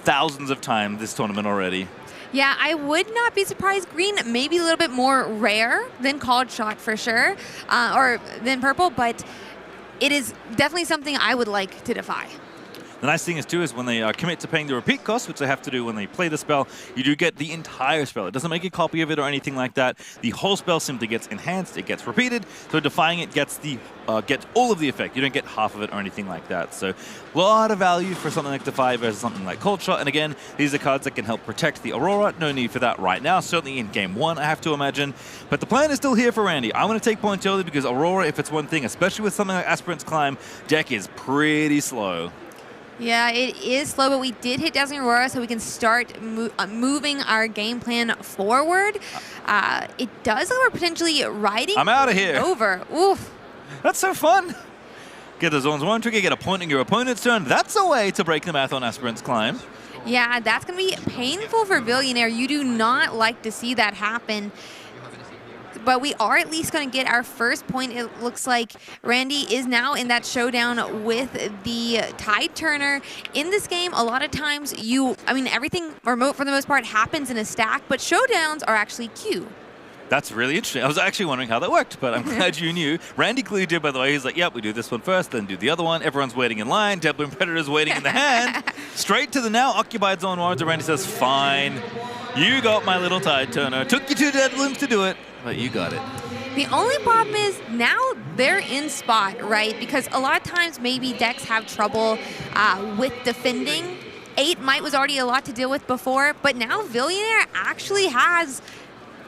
S16: thousands of times this tournament already.
S4: Yeah, I would not be surprised. Green maybe a little bit more rare than Called Shot for sure, or than purple, but it is definitely something I would like to defy.
S16: The nice thing is, too, is when they commit to paying the repeat cost, which they have to do when they play the spell, you do get the entire spell. It doesn't make a copy of it or anything like that. The whole spell simply gets enhanced. It gets repeated. So defying it gets all of the effect. You don't get half of it or anything like that. So a lot of value for something like Defy versus something like Cold Shot. And again, these are cards that can help protect the Aurora. No need for that right now. Certainly in Game 1, I have to imagine. But the plan is still here for Randy. I want to take points early because Aurora, if it's one thing, especially with something like Aspirant's Climb, deck is pretty slow.
S4: Yeah, it is slow, but we did hit Dazzling Aurora, so we can start moving our game plan forward. It does look like we're potentially riding
S16: I'm out of here.
S4: over. Oof.
S16: That's so fun. Get the Zones 1 trigger, get a point in your opponent's turn. That's a way to break the math on Aspirant's Climb.
S4: Yeah, that's going to be painful for Billionaire. You do not like to see that happen. But we are at least going to get our first point. It looks like Randy is now in that showdown with the Tide Turner. In this game, a lot of times everything remote for the most part happens in a stack, but showdowns are actually queue.
S16: That's really interesting. I was actually wondering how that worked, but I'm glad you knew. Randy clearly did, by the way. He's like, yep, we do this one first, then do the other one. Everyone's waiting in line. Dead Bloom Predator's waiting in the hand. Straight to the now occupied Zone 1. Randy says, fine. You got my little Tide Turner. Took you 2 Dead Blooms to do it, but you got it.
S4: The only problem is now they're in spot, right? Because a lot of times maybe decks have trouble with defending. 8 Might was already a lot to deal with before, but now Billionaire actually has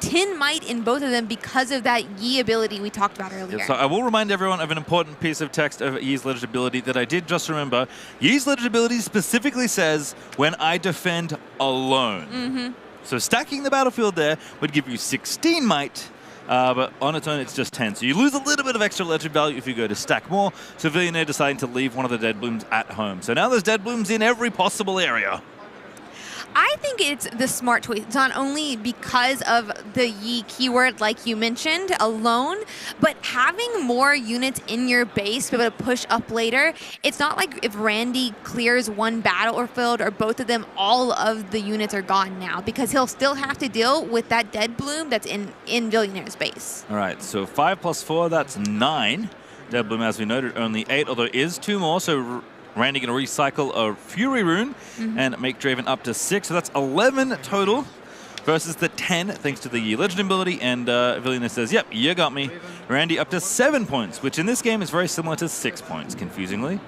S4: 10 Might in both of them because of that Yi ability we talked about earlier.
S16: Yeah, so I will remind everyone of an important piece of text of Yi's Legend ability that I did just remember. Yi's Legend ability specifically says, when I defend alone.
S4: Mm-hmm.
S16: So stacking the battlefield there would give you 16 Might, but on its own it's just 10. So you lose a little bit of extra legend value if you go to stack more. So Billionaire deciding to leave one of the Dead Blooms at home. So now there's Dead Blooms in every possible area.
S4: I think it's the smart choice. It's not only because of the Yi keyword, like you mentioned, alone, but having more units in your base to be able to push up later. It's not like if Randy clears one battlefield or both of them, all of the units are gone now, because he'll still have to deal with that Dead Bloom that's in Billionaire's base.
S16: All right, so 5 plus 4, that's 9. Dead Bloom, as we noted, only 8, although it is 2 more, so Randy going to recycle a Fury Rune and make Draven up to 6. So that's 11 total versus the 10, thanks to the Yi Legend ability. And Billionaire says, yep, you got me. Randy up to 7 points, which in this game is very similar to 6 points, confusingly.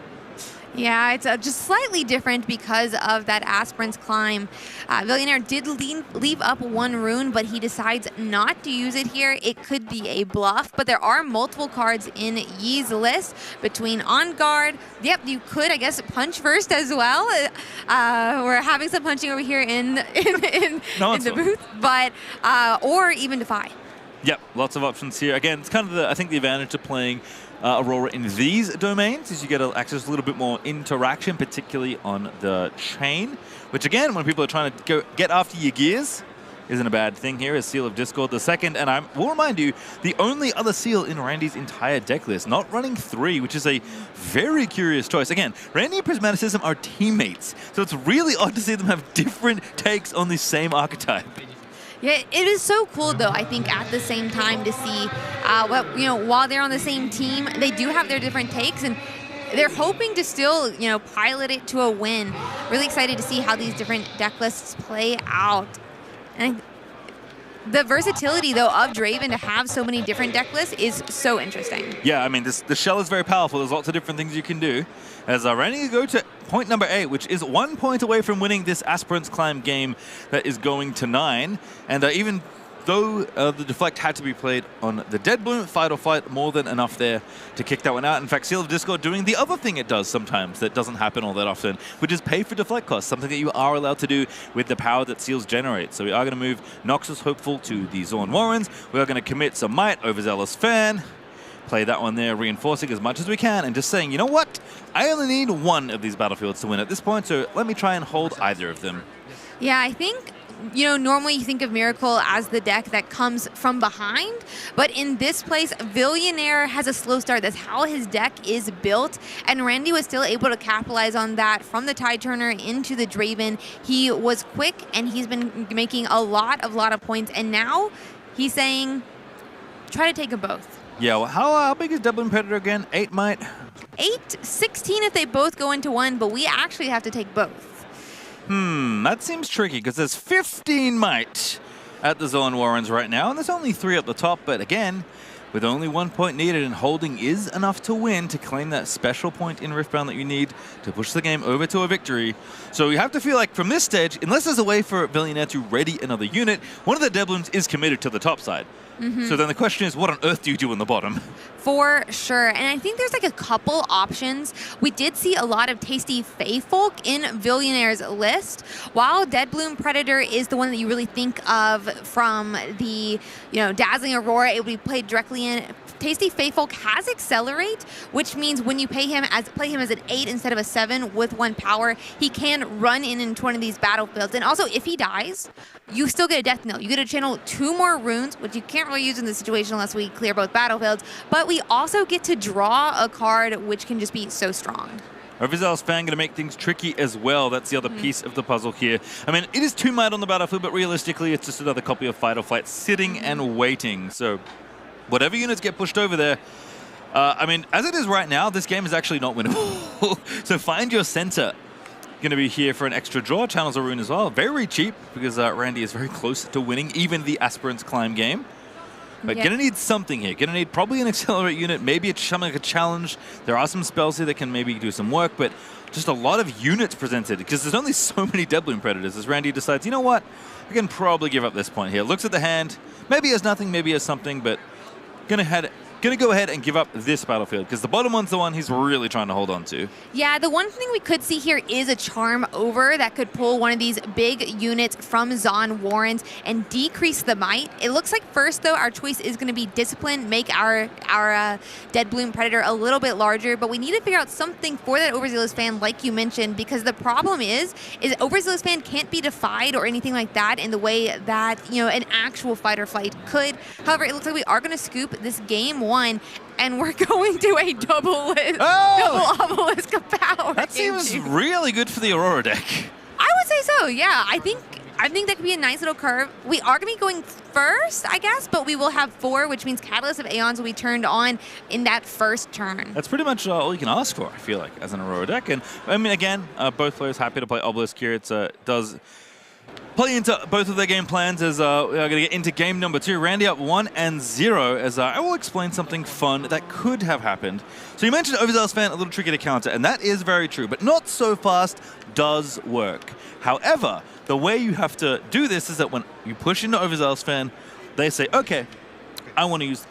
S4: Yeah, it's just slightly different because of that Aspirant's Climb. Billionaire did leave up 1 rune, but he decides not to use it here. It could be a bluff, but there are multiple cards in Yi's list between On Guard. Yep, you could, I guess, punch first as well. We're having some punching over here in the booth, but or even Defy.
S16: Yep, lots of options here. Again, it's kind of I think the advantage of playing Aurora in these domains is you get access to a little bit more interaction, particularly on the chain, which again, when people are trying to go get after your gears, isn't a bad thing here. Is Seal of Discord the second, and I will remind you, the only other seal in Randy's entire deck list, not running 3, which is a very curious choice. Again, Randy and Prismaticism are teammates, so it's really odd to see them have different takes on the same archetype.
S4: Yeah, it is so cool, though, I think, at the same time to see while they're on the same team, they do have their different takes, and they're hoping to still, pilot it to a win. Really excited to see how these different deck lists play out. And the versatility, though, of Draven to have so many different deck lists is so interesting.
S16: Yeah, I mean, the shell is very powerful. There's lots of different things you can do. As Randy go to point number 8, which is 1 point away from winning this Aspirant's Climb game that is going to 9. And even though the deflect had to be played on the Dead Bloom, fight or flight, more than enough there to kick that one out. In fact, Seal of Discord doing the other thing it does sometimes that doesn't happen all that often, which is pay for deflect costs, something that you are allowed to do with the power that Seals generate. So we are going to move Noxus Hopeful to the Zorn Warrens. We are going to commit some Might, Overzealous Fan, play that one there, reinforcing as much as we can, and just saying, you know what? I only need 1 of these battlefields to win at this point, so let me try and hold either of them.
S4: Yeah, I think normally you think of Miracle as the deck that comes from behind, but in this place, Billionaire has a slow start. That's how his deck is built, and Randy was still able to capitalize on that from the Tide Turner into the Draven. He was quick, and he's been making a lot of points, and now he's saying, try to take them both.
S16: Yeah, well, how big is Dublin Predator again? 8 might?
S4: 8, 16 if they both go into 1, but we actually have to take both.
S16: That seems tricky because there's 15 might at the Zone Warrens right now, and there's only 3 at the top, but again, with only 1 point needed, and holding is enough to win to claim that special point in Riftbound that you need to push the game over to a victory. So you have to feel like from this stage, unless there's a way for Billionaire to ready another unit, one of the Devlins is committed to the top side. So then the question is, what on earth do you do in the bottom?
S4: For sure. And I think there's like a couple options. We did see a lot of tasty Fae Folk in Billionaire's list. While Deadbloom Predator is the one that you really think of from the, Dazzling Aurora, it would be played directly in. Tasty Fae Folk has Accelerate, which means when you play him as an 8 instead of a 7 with 1 power, he can run into one of these battlefields. And also, if he dies, you still get a Death Knell. You get to channel 2 more runes, which you can't really use in this situation unless we clear both battlefields. But we also get to draw a card, which can just be so strong.
S16: Overzealous Fan going to make things tricky as well. That's the other piece of the puzzle here. I mean, it is 2 might on the battlefield, but realistically, it's just another copy of Fight or Flight sitting and waiting. So whatever units get pushed over there, I mean, as it is right now, this game is actually not winnable. So find your center. Going to be here for an extra draw. Channels a rune as well. Very cheap because Randy is very close to winning even the Aspirants Climb game. But going to need something here. Going to need probably an Accelerate unit, maybe it's something like a challenge. There are some spells here that can maybe do some work, but just a lot of units presented because there's only so many Deadbloom Predators as Randy decides, you know what, I can probably give up this point here. Looks at the hand, maybe he has nothing, maybe he has something, but going to go ahead and give up this battlefield because the bottom one's the one he's really trying to hold on to.
S4: Yeah, the one thing we could see here is a Charm Over that could pull one of these big units from Zon Warrens and decrease the might. It looks like first, though, our choice is going to be Discipline, make our Deadbloom Predator a little bit larger, but we need to figure out something for that Overzealous Fan, like you mentioned, because the problem is Overzealous Fan can't be defied or anything like that in the way that, an actual Fight or Flight could. However, it looks like we are going to scoop this game 1, and we're going to a double obelisk of power.
S16: That seems really good for the Aurora deck.
S4: I would say so, yeah. I think that could be a nice little curve. We are going to be going first, I guess, but we will have 4, which means Catalyst of Aeons will be turned on in that first turn.
S16: That's pretty much all you can ask for, I feel like, as an Aurora deck. And, I mean, again, both players happy to play Obelisk here. It does play into both of their game plans as we are going to get into game number 2. Randy up 1-0 as I will explain something fun that could have happened. So you mentioned Overzealous Fan, a little tricky to counter, and that is very true, but not so fast does work. However, the way you have to do this is that when you push into Overzealous Fan, they say, okay, I'm gonna use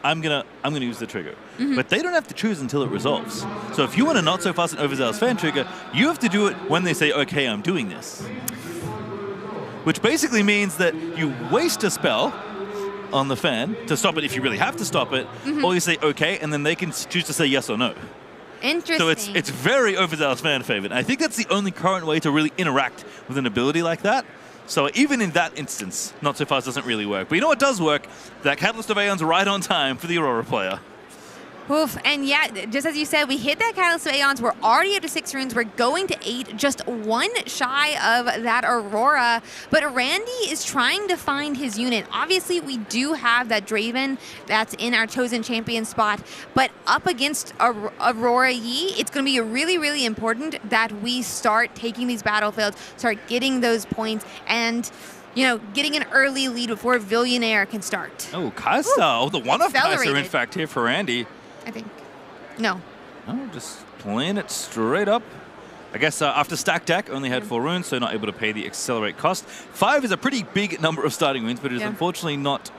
S16: the trigger. But they don't have to choose until it resolves. So if you want a not so fast and Overzealous Fan trigger, you have to do it when they say, okay, I'm doing this. Which basically means that you waste a spell on the fan to stop it if you really have to stop it, or you say okay, and then they can choose to say yes or no.
S4: Interesting.
S16: So it's very Overzealous Fan favored. I think that's the only current way to really interact with an ability like that. So even in that instance, not so fast doesn't really work. But you know what does work? That Catalyst of Aeon's right on time for the Aurora player.
S4: Oof, and yeah, just as you said, we hit that Catalyst of Aeons. We're already up to 6 runes. We're going to 8, just 1 shy of that Aurora. But Randy is trying to find his unit. Obviously, we do have that Draven that's in our chosen champion spot. But up against Aurora Yi, it's going to be really, really important that we start taking these battlefields, start getting those points, and getting an early lead before Billionaire can start.
S16: Oh, Kai'Sa. The one of Kai'Sa, in fact, here for Randy.
S4: I think. No,
S16: just playing it straight up. I guess after stack deck, only had 4 runes, so not able to pay the Accelerate cost. 5 is a pretty big number of starting runes, but it is unfortunately not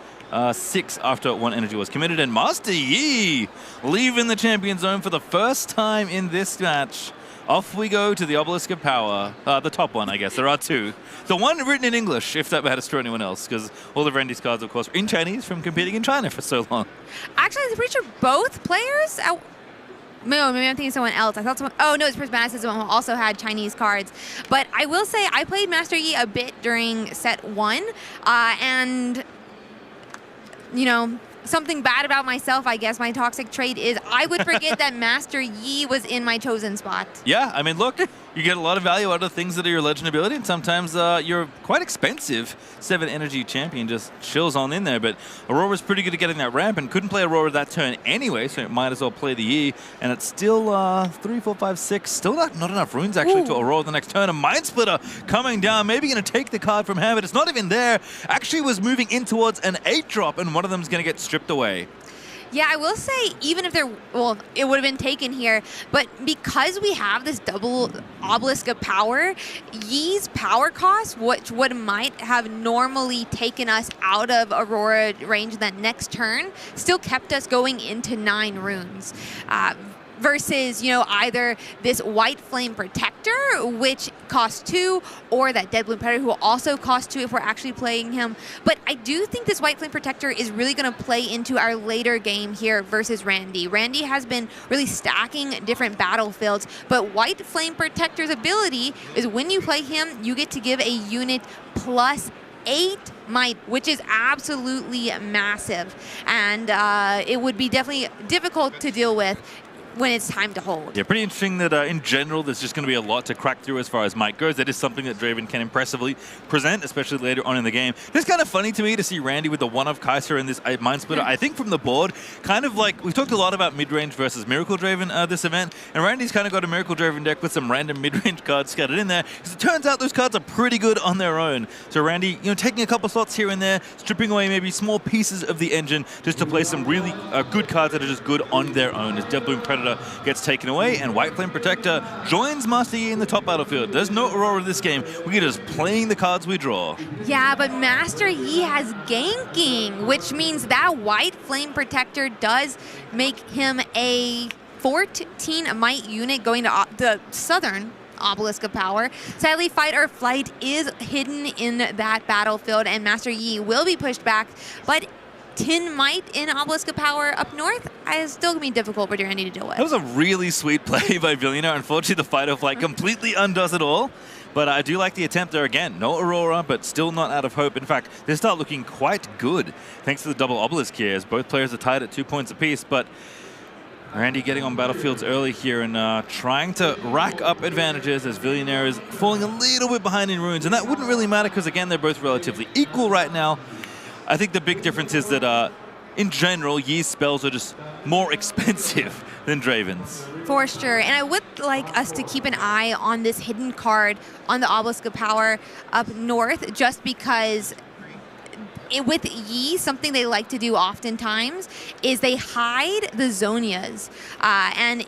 S16: 6 after 1 energy was committed. And Master Yi leaving the champion zone for the first time in this match. Off we go to the Obelisk of Power. The top one, I guess. There are 2. The one written in English, if that matters to anyone else, because all of Randy's cards, of course, were in Chinese from competing in China for so long.
S4: Actually, I'm pretty sure both players... No, maybe I'm thinking someone else. I thought someone. Oh no, it's Prismaticism who also had Chinese cards. But I will say I played Master Yi a bit during set 1, and you know, something bad about myself, I guess, my toxic trait is I would forget that Master Yi was in my chosen spot.
S16: Yeah, I mean, look, you get a lot of value out of things that are your legend ability, and sometimes your quite expensive 7 energy champion just chills on in there. But Aurora's pretty good at getting that ramp and couldn't play Aurora that turn anyway, so it might as well play the Yi. And it's still 3, 4, 5, 6. Still not enough runes actually to Aurora the next turn. A Mind Splitter coming down, maybe going to take the card from her, but it's not even there. Actually was moving in towards an 8-drop, and one of them is going to get stripped away.
S4: Yeah, I will say, even if there, well, it would have been taken here, but because we have this double Obelisk of Power, Yi's power cost, which might have normally taken us out of Aurora range that next turn, still kept us going into 9 runes. Versus, you know, either this White Flame Protector, which costs 2, or that Dead Bloom Predator, who will also cost 2 if we're actually playing him. But I do think this White Flame Protector is really going to play into our later game here versus Randy. Randy has been really stacking different battlefields, but White Flame Protector's ability is when you play him, you get to give a unit plus 8 might, which is absolutely massive. And it would be definitely difficult to deal with when it's time to hold.
S16: Yeah, pretty interesting that in general there's just going to be a lot to crack through as far as might goes. That is something that Draven can impressively present, especially later on in the game. It's kind of funny to me to see Randy with the 1 of Kaiser and this Mind Splitter. I think from the board, kind of like, we've talked a lot about mid-range versus Miracle Draven this event, and Randy's kind of got a Miracle Draven deck with some random mid-range cards scattered in there, because it turns out those cards are pretty good on their own. So Randy, you know, taking a couple slots here and there, stripping away maybe small pieces of the engine just to play some really good cards that are just good on their own, as Dead Bloom Predator gets taken away, and White Flame Protector joins Master Yi in the top battlefield. There's no Aurora this game. We're just playing the cards we draw.
S4: Yeah, but Master Yi has ganking, which means that White Flame Protector does make him a 14 might unit going to the southern Obelisk of Power. Sadly, Fight or Flight is hidden in that battlefield, and Master Yi will be pushed back, but 10 might in Obelisk of Power up north is still going to be difficult for Randy to deal with.
S16: That was a really sweet play by Billionaire. Unfortunately, the Fight or Flight completely undoes it all. But I do like the attempt there again. No Aurora, but still not out of hope. In fact, they start looking quite good thanks to the double Obelisk here, as both players are tied at 2 points apiece. But Randy getting on battlefields early here and trying to rack up advantages as Billionaire is falling a little bit behind in runes. And that wouldn't really matter because, again, they're both relatively equal right now. I think the big difference is that, in general, Yi's spells are just more expensive than Draven's.
S4: For sure. And I would like us to keep an eye on this hidden card on the Obelisk of Power up north, just because with Yi, something they like to do oftentimes is they hide the Zonias. And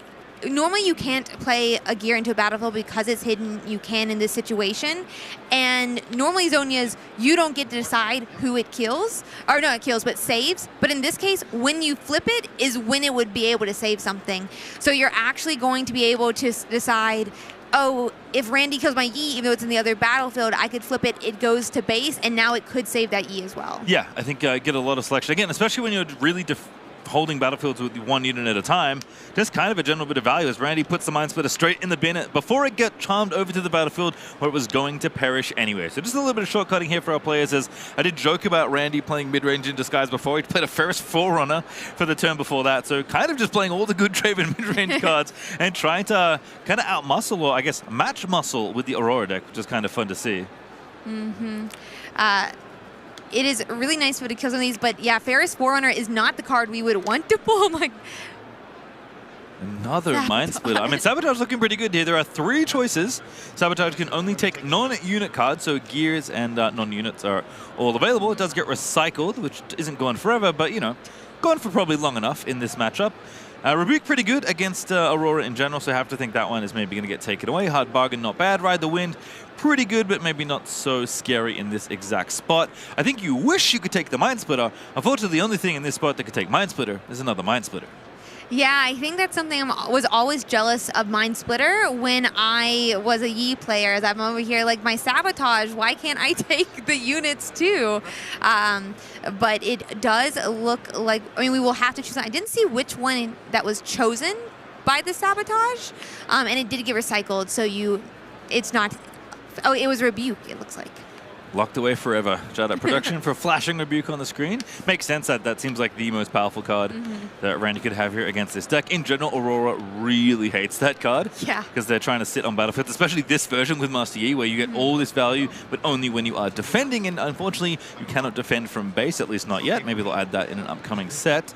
S4: normally you can't play a gear into a battlefield because it's hidden. You can in this situation. And normally Zonias, you don't get to decide who it kills. Or no, it kills, but saves. But in this case, when you flip it is when it would be able to save something. So you're actually going to be able to decide, oh, if Randy kills my Yi, even though it's in the other battlefield, I could flip it, it goes to base, and now it could save that Yi as well.
S16: Yeah, I think get a lot of selection. Again, especially when you're really holding battlefields with 1 unit at a time, just kind of a general bit of value as Randy puts the Mind Splitter straight in the bin before it got charmed over to the battlefield where it was going to perish anyway. So just a little bit of shortcutting here for our players, as I did joke about Randy playing mid-range in disguise before. He played a Ferris Forerunner for the turn before that, so kind of just playing all the good Draven mid-range cards and trying to kind of out-muscle, or I guess match-muscle with the Aurora deck, which is kind of fun to see.
S4: Mm-hmm. It is really nice to kill some of these, but yeah, Ferris Forerunner is not the card we would want to pull.
S16: Another Mind Splitter. I mean, Sabotage is looking pretty good here. There are 3 choices. Sabotage can only take non-unit cards, so gears and non-units are all available. It does get recycled, which isn't gone forever, but, you know, gone for probably long enough in this matchup. Rebuke pretty good against Aurora in general, so I have to think that one is maybe going to get taken away. Hard Bargain, not bad. Ride the Wind, pretty good, but maybe not so scary in this exact spot. I think you wish you could take the Mind Splitter. Unfortunately, the only thing in this spot that could take Mind Splitter is another Mind Splitter.
S4: Yeah, I think that's something I was always jealous of Mind Splitter when I was a Yi player. As I'm over here like, my Sabotage, why can't I take the units too? But it does look like, I mean, we will have to choose. I didn't see which one that was chosen by the sabotage, and it did get recycled. So it's not. Oh, it was Rebuke. It looks like.
S16: Locked away forever. Shout out production for flashing Rebuke on the screen. Makes sense that seems like the most powerful card that Randy could have here against this deck. In general, Aurora really hates that card.
S4: Yeah.
S16: Because they're trying to sit on battlefields, especially this version with Master Yi, where you get all this value, but only when you are defending. And unfortunately, you cannot defend from base, at least not yet. Maybe they'll add that in an upcoming set.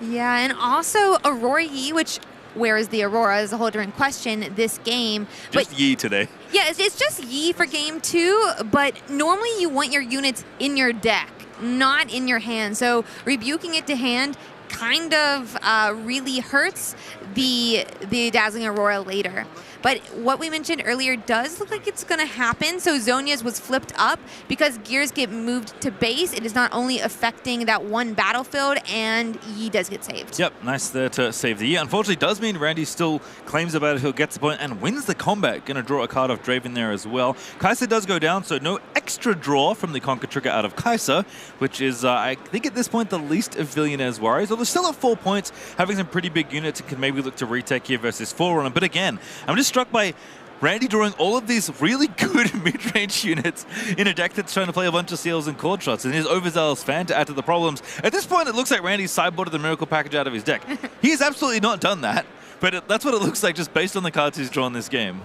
S4: Yeah, and also Aurora Yi, which where is the Aurora is a whole different question this game.
S16: Just Yi today.
S4: Yeah, it's just Yi for game 2, but normally you want your units in your deck, not in your hand. So rebuking it to hand kind of really hurts the Dazzling Aurora later. But what we mentioned earlier does look like it's going to happen. So Zhonya's was flipped up because gears get moved to base. It is not only affecting that one battlefield, and Yi does get saved.
S16: Yep, nice there to save the Yi. Unfortunately, does mean Randy still claims the battlefield, gets the point, and wins the combat. Going to draw a card off Draven there as well. Kai'Sa does go down, so no extra draw from the Conquer trigger out of Kai'Sa, which is, I think at this point, the least of Billionaire's worries. Although still at 4 points, having some pretty big units, and can maybe look to retake here versus Forerunner. But again, I'm just struck by Randy drawing all of these really good mid-range units in a deck that's trying to play a bunch of seals and chord shots, and his overzealous fan to add to the problems. At this point, it looks like Randy's sideboarded the Miracle Package out of his deck. He has absolutely not done that, but that's what it looks like just based on the cards he's drawn this game.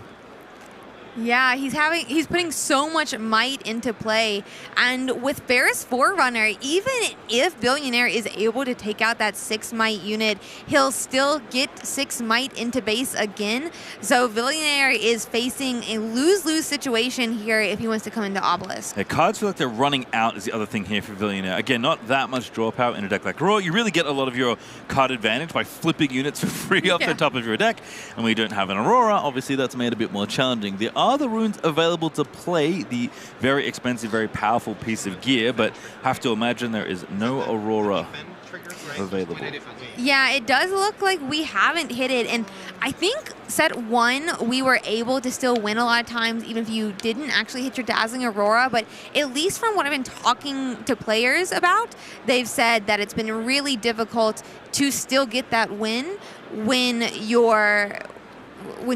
S4: Yeah, he's putting so much might into play, and with Ferris Forerunner, even if Billionaire is able to take out that 6 might unit, he'll still get 6 might into base again. So Billionaire is facing a lose-lose situation here if he wants to come into Obelisk.
S16: Yeah, cards feel like they're running out is the other thing here for Billionaire. Again, not that much draw power in a deck like Raw. You really get a lot of your card advantage by flipping units for free off the top of your deck, and when you don't have an Aurora, obviously that's made it a bit more challenging. There are the runes available to play the very expensive, very powerful piece of gear, but have to imagine there is no Aurora available.
S4: Yeah, it does look like we haven't hit it, and I think set 1 we were able to still win a lot of times even if you didn't actually hit your Dazzling Aurora, but at least from what I've been talking to players about, they've said that it's been really difficult to still get that win when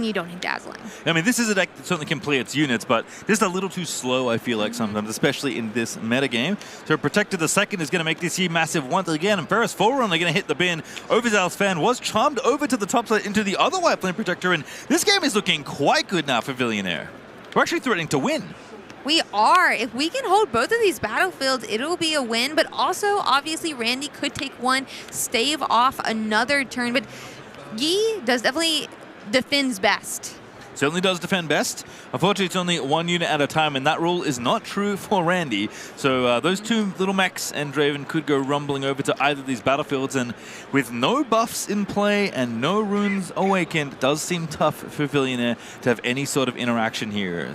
S4: you don't hit Dazzling.
S16: I mean, this is a deck that certainly can play its units, but just a little too slow, I feel like, sometimes, especially in this metagame. So Protector the Second is going to make this here massive once again, and Ferris Forerunner going to hit the bin. Overzealous fan was charmed over to the top side into the other White Flame Protector, and this game is looking quite good now for Billionaire. We're actually threatening to win.
S4: We are. If we can hold both of these battlefields, it'll be a win, but also, obviously, Randy could take one, stave off another turn, but Yi does definitely defends best.
S16: Certainly does defend best. Unfortunately, it's only 1 unit at a time, and that rule is not true for Randy. So those 2 little mechs and Draven could go rumbling over to either of these battlefields, and with no buffs in play and no runes awakened, it does seem tough for Billionaire to have any sort of interaction here.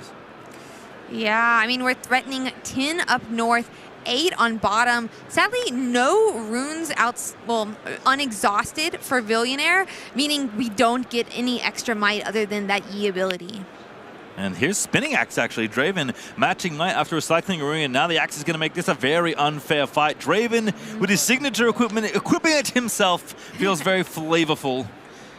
S4: Yeah, I mean, we're threatening 10 up north, 8 on bottom. Sadly, no runes unexhausted for Billionaire, meaning we don't get any extra might other than that Yi ability.
S16: And here's Spinning Axe, actually. Draven matching might after recycling a rune, and now the Axe is going to make this a very unfair fight. Draven, with his signature equipment, equipping it himself, feels very flavorful,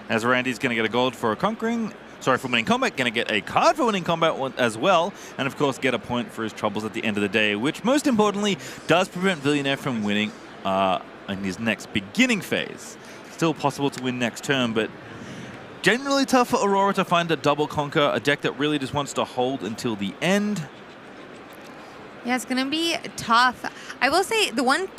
S16: as Randy's going to get a gold for for winning combat, going to get a card for winning combat as well, and of course get a point for his troubles at the end of the day, which most importantly does prevent Billionaire from winning in his next beginning phase. Still possible to win next turn, but generally tough for Aurora to find a double conquer, a deck that really just wants to hold until the end.
S4: Yeah, it's going to be tough. I will say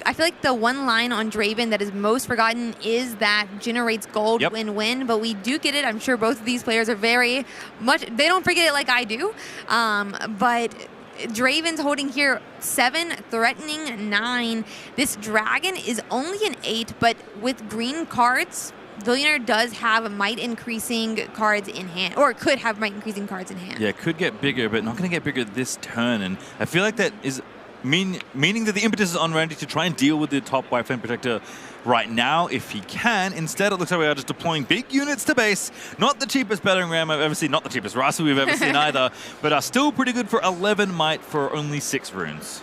S4: I feel like the one line on Draven that is most forgotten is that generates gold win-win, but we do get it. I'm sure both of these players are very much, they don't forget it like I do. But Draven's holding here 7, threatening 9. This dragon is only an 8, but with green cards, Billionaire does have might increasing cards in hand, or could have might increasing cards in hand.
S16: Yeah, it could get bigger, but not going to get bigger this turn. And I feel like that is meaning that the impetus is on Randy to try and deal with the top White Flame Protector right now, if he can. Instead, it looks like we are just deploying big units to base. Not the cheapest battering ram I've ever seen, not the cheapest Rasa we've ever seen either, but are still pretty good for 11 might for only 6 runes.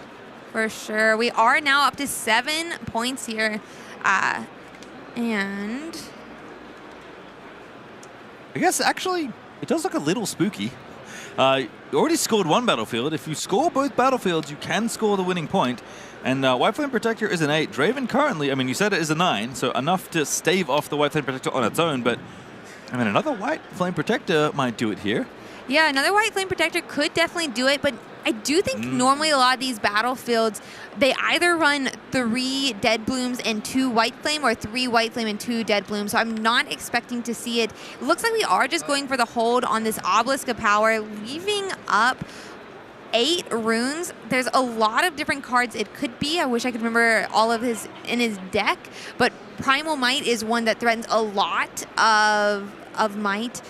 S4: For sure. We are now up to 7 points here. And
S16: I guess actually it does look a little spooky. You already scored one battlefield. If you score both battlefields, you can score the winning point. And White Flame Protector is an 8. Draven currently, I mean, you said it is a 9, so enough to stave off the White Flame Protector on its own, but I mean, another White Flame Protector might do it here.
S4: Yeah, another White Flame Protector could definitely do it, but I do think normally a lot of these battlefields, they either run 3 Dead Blooms and 2 White Flame or 3 White Flame and 2 Dead Blooms, so I'm not expecting to see it. It looks like we are just going for the hold on this Obelisk of Power, leaving up 8 runes. There's a lot of different cards it could be. I wish I could remember all of his in his deck, but Primal Might is one that threatens a lot of might,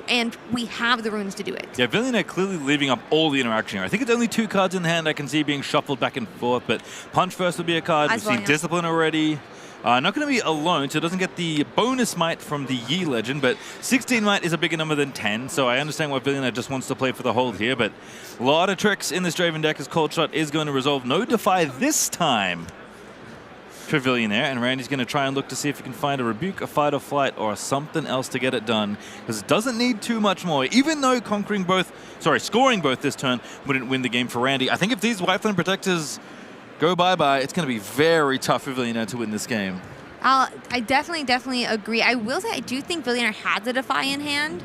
S4: and we have the runes to do it.
S16: Yeah, Villianer clearly leaving up all the interaction here. I think it's only 2 cards in hand I can see being shuffled back and forth, but Punch First would be a card. We've seen Discipline already. Not going to be alone, so it doesn't get the bonus might from the Yi legend, but 16 might is a bigger number than 10, so I understand why Villianer just wants to play for the hold here, but a lot of tricks in this Draven deck as Cold Shot is going to resolve. No Defy this time for Villianer, and Randy's going to try and look to see if he can find a Rebuke, a Fight or Flight, or something else to get it done, because it doesn't need too much more, even though scoring both this turn wouldn't win the game for Randy. I think if these White Flame Protectors go bye-bye, it's going to be very tough for Villianer to win this game.
S4: I definitely agree. I will say I do think Villianer has a Defy in hand.